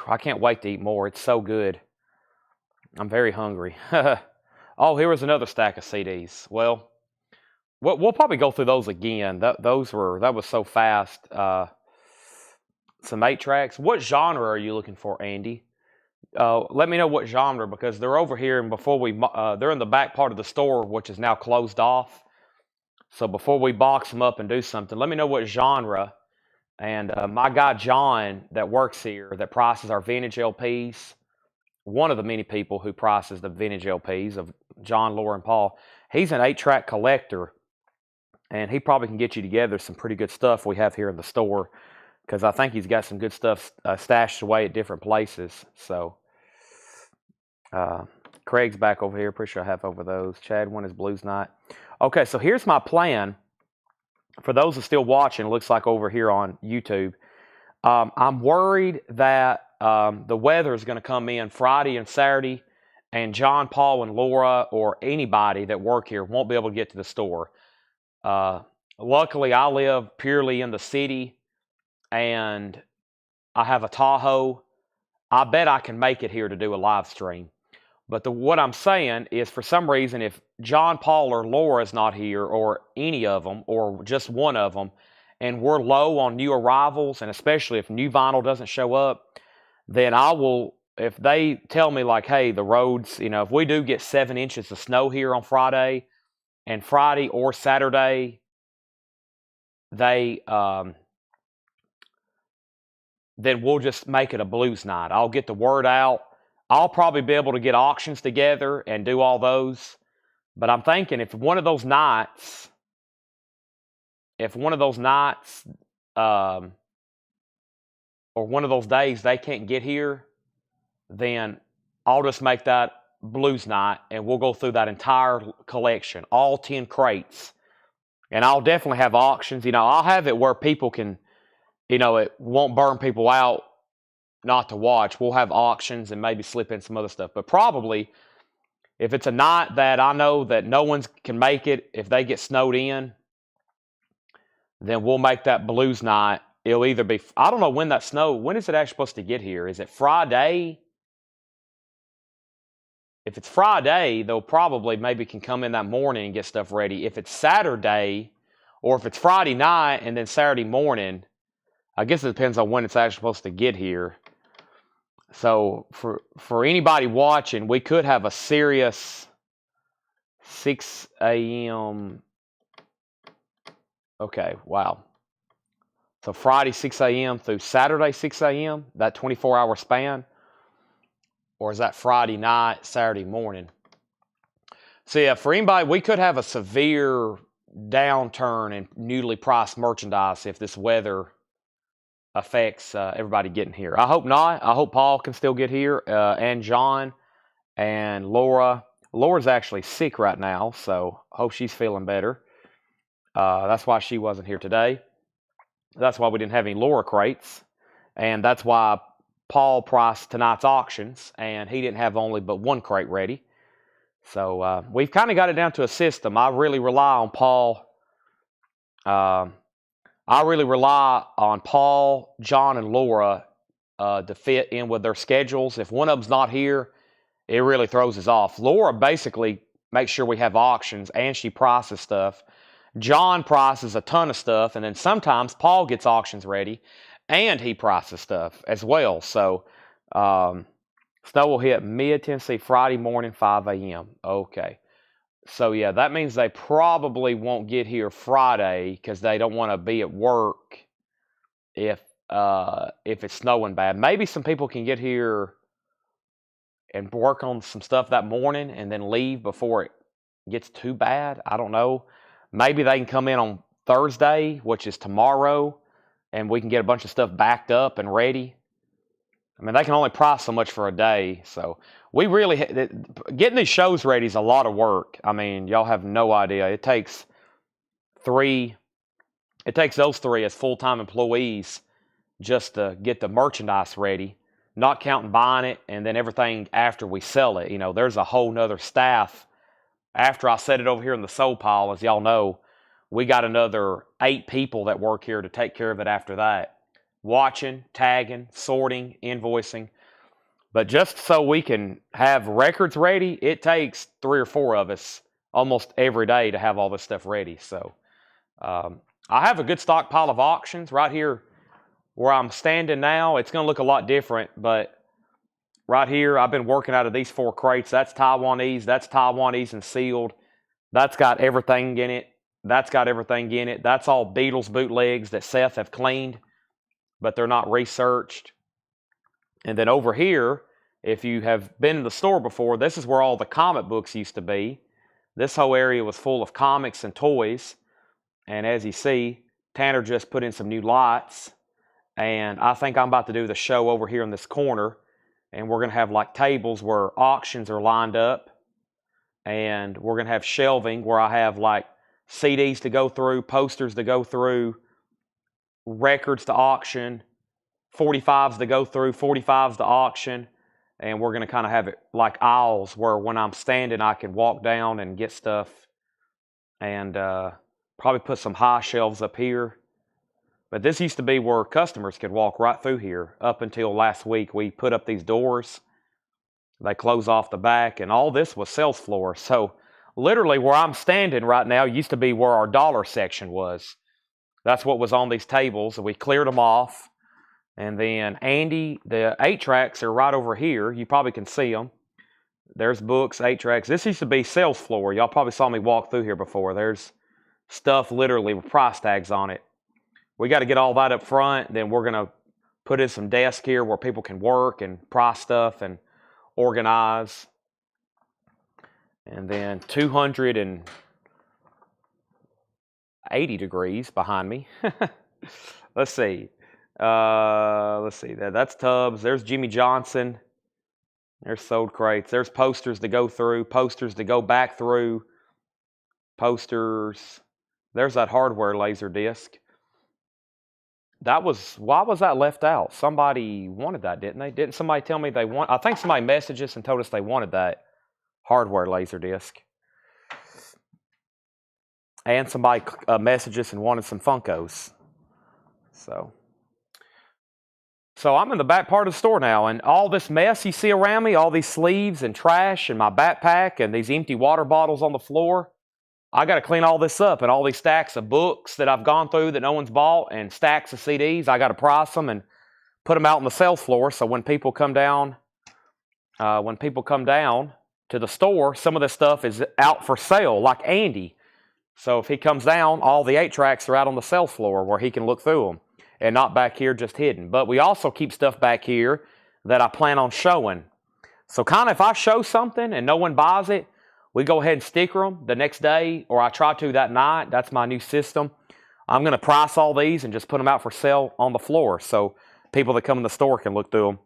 I can't wait to eat more. It's so good. I'm very hungry. Oh, here was another stack of CDs. Well, we'll probably go through those again. That was so fast. Some 8-tracks. What genre are you looking for, Andy? Let me know what genre, because they're over here, and before they're in the back part of the store, which is now closed off. So before we box them up and do something, let me know what genre. And my guy John that works here, that prices our vintage LPs, one of the many people who prices the vintage LPs of John, Laura, and Paul, he's an 8-track collector, and he probably can get you together some pretty good stuff we have here in the store, because I think he's got some good stuff stashed away at different places. So Craig's back over here. Pretty sure I have over those. Chad, one is Blues Night. Okay, so here's my plan. For those who are still watching, it looks like over here on YouTube, I'm worried that the weather is going to come in Friday and Saturday, and John, Paul, and Laura, or anybody that work here, won't be able to get to the store. Luckily, I live purely in the city, and I have a Tahoe. I bet I can make it here to do a live stream. But what I'm saying is, for some reason, if John, Paul, or Laura is not here, or any of them, or just one of them, and we're low on new arrivals, and especially if new vinyl doesn't show up, then I will, if they tell me like, hey, the roads, if we do get 7 inches of snow here on Friday, and Friday or Saturday, then we'll just make it a blues night. I'll get the word out. I'll probably be able to get auctions together and do all those. But I'm thinking if one of those nights, or one of those days they can't get here, then I'll just make that blues night, and we'll go through that entire collection, all 10 crates. And I'll definitely have auctions. I'll have it where people can, it won't burn people out not to watch. We'll have auctions and maybe slip in some other stuff. But probably, if it's a night that I know that no one can make it, if they get snowed in, then we'll make that blues night. It'll either be, I don't know when is it actually supposed to get here? Is it Friday? If it's Friday, they'll probably maybe can come in that morning and get stuff ready. If it's Saturday, or if it's Friday night and then Saturday morning, I guess it depends on when it's actually supposed to get here. So for anybody watching, we could have a serious 6 a.m. Okay, wow. So Friday 6 a.m. through Saturday 6 a.m., that 24-hour span? Or is that Friday night, Saturday morning? So yeah, for anybody, we could have a severe downturn in newly priced merchandise if this weather affects everybody getting here. I hope not. I hope Paul can still get here, and John, and Laura. Laura's actually sick right now, so I hope she's feeling better. That's why she wasn't here today. That's why we didn't have any Laura crates, and that's why Paul priced tonight's auctions, and he didn't have only but 1 crate ready. So we've kind of got it down to a system. I really rely on Paul. I really rely on Paul, John, and Laura to fit in with their schedules. If one of them's not here, it really throws us off. Laura basically makes sure we have auctions, and she prices stuff. John prices a ton of stuff, and then sometimes Paul gets auctions ready, and he prices stuff as well. So snow will hit mid-Tennessee Friday morning, 5 a.m. Okay. So, yeah, that means they probably won't get here Friday because they don't want to be at work if it's snowing bad. Maybe some people can get here and work on some stuff that morning and then leave before it gets too bad. I don't know. Maybe they can come in on Thursday, which is tomorrow, and we can get a bunch of stuff backed up and ready. I mean, they can only price so much for a day, so we really getting these shows ready is a lot of work. I mean, y'all have no idea. It takes those three as full-time employees just to get the merchandise ready, not counting buying it and then everything after we sell it. You know, there's a whole nother staff. After I set it over here in the soul pile, as y'all know, we got another 8 people that work here to take care of it after that. Watching, tagging, sorting, invoicing. But just so we can have records ready, it takes 3 or 4 of us almost every day to have all this stuff ready. So I have a good stockpile of auctions right here where I'm standing now. It's going to look a lot different, but right here I've been working out of these 4 crates. That's Taiwanese and sealed. That's got everything in it. That's got everything in it. That's all Beatles bootlegs that Seth have cleaned, but they're not researched. And then over here, if you have been in the store before, this is where all the comic books used to be. This whole area was full of comics and toys. And as you see, Tanner just put in some new lights. And I think I'm about to do the show over here in this corner. And we're going to have like tables where auctions are lined up. And we're going to have shelving where I have like CDs to go through, posters to go through, records to auction, 45s to go through, 45s to auction. And we're going to kind of have it like aisles where when I'm standing, I can walk down and get stuff. And probably put some high shelves up here. But this used to be where customers could walk right through here. Up until last week, we put up these doors. They close off the back, and all this was sales floor. So literally where I'm standing right now used to be where our dollar section was. That's what was on these tables. We cleared them off. And then Andy, the 8-tracks are right over here. You probably can see them. There's books, 8-tracks. This used to be sales floor. Y'all probably saw me walk through here before. There's stuff literally with price tags on it. We got to get all that up front. Then we're going to put in some desks here where people can work and price stuff and organize. And then 280 degrees behind me. Let's see. That's Tubbs. There's Jimmy Johnson. There's sold crates. There's posters to go through, posters to go back through, posters. There's that hardware laser disc. Why was that left out? Somebody wanted that, didn't they? Didn't somebody tell me they want? I think somebody messaged us and told us they wanted that hardware laser disc. And somebody messaged us and wanted some Funkos. So I'm in the back part of the store now, and all this mess you see around me, all these sleeves and trash and my backpack and these empty water bottles on the floor, I got to clean all this up, and all these stacks of books that I've gone through that no one's bought and stacks of CDs, I got to price them and put them out on the sales floor so when people come down to the store, some of this stuff is out for sale, like Andy. So if he comes down, all the 8-tracks are out on the sales floor where he can look through them and not back here just hidden. But we also keep stuff back here that I plan on showing. So kind of if I show something and no one buys it, we go ahead and sticker them the next day, or I try to that night. That's my new system. I'm going to price all these and just put them out for sale on the floor so people that come in the store can look through them.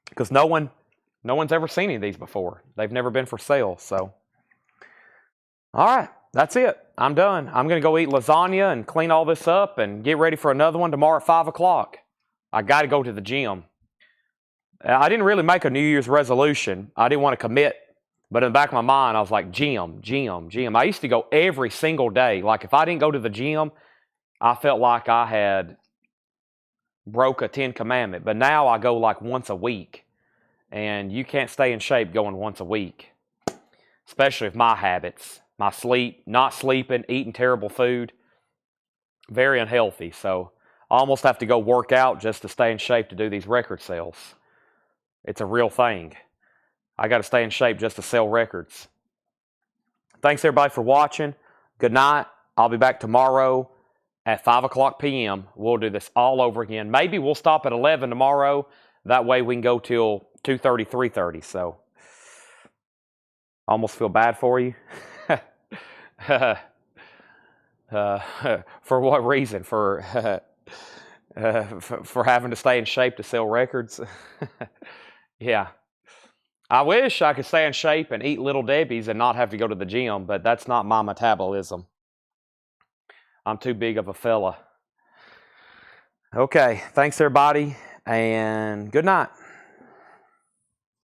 Because no one's ever seen any of these before. They've never been for sale. So, all right, that's it. I'm done. I'm going to go eat lasagna and clean all this up and get ready for another one tomorrow at 5 o'clock. I got to go to the gym. I didn't really make a New Year's resolution. I didn't want to commit. But in the back of my mind, I was like, gym. I used to go every single day. Like if I didn't go to the gym, I felt like I had broke a 10 commandment. But now I go like once a week. And you can't stay in shape going once a week. Especially with my habits. My sleep, not sleeping, eating terrible food. Very unhealthy. So I almost have to go work out just to stay in shape to do these record sales. It's a real thing. I got to stay in shape just to sell records. Thanks everybody for watching. Good night. I'll be back tomorrow at 5 o'clock p.m. We'll do this all over again. Maybe we'll stop at 11 tomorrow. That way we can go till 2:30, 3:30. So I almost feel bad for you. For what reason? For for having to stay in shape to sell records? Yeah. I wish I could stay in shape and eat Little Debbie's and not have to go to the gym, but that's not my metabolism. I'm too big of a fella. Okay, thanks everybody, and good night.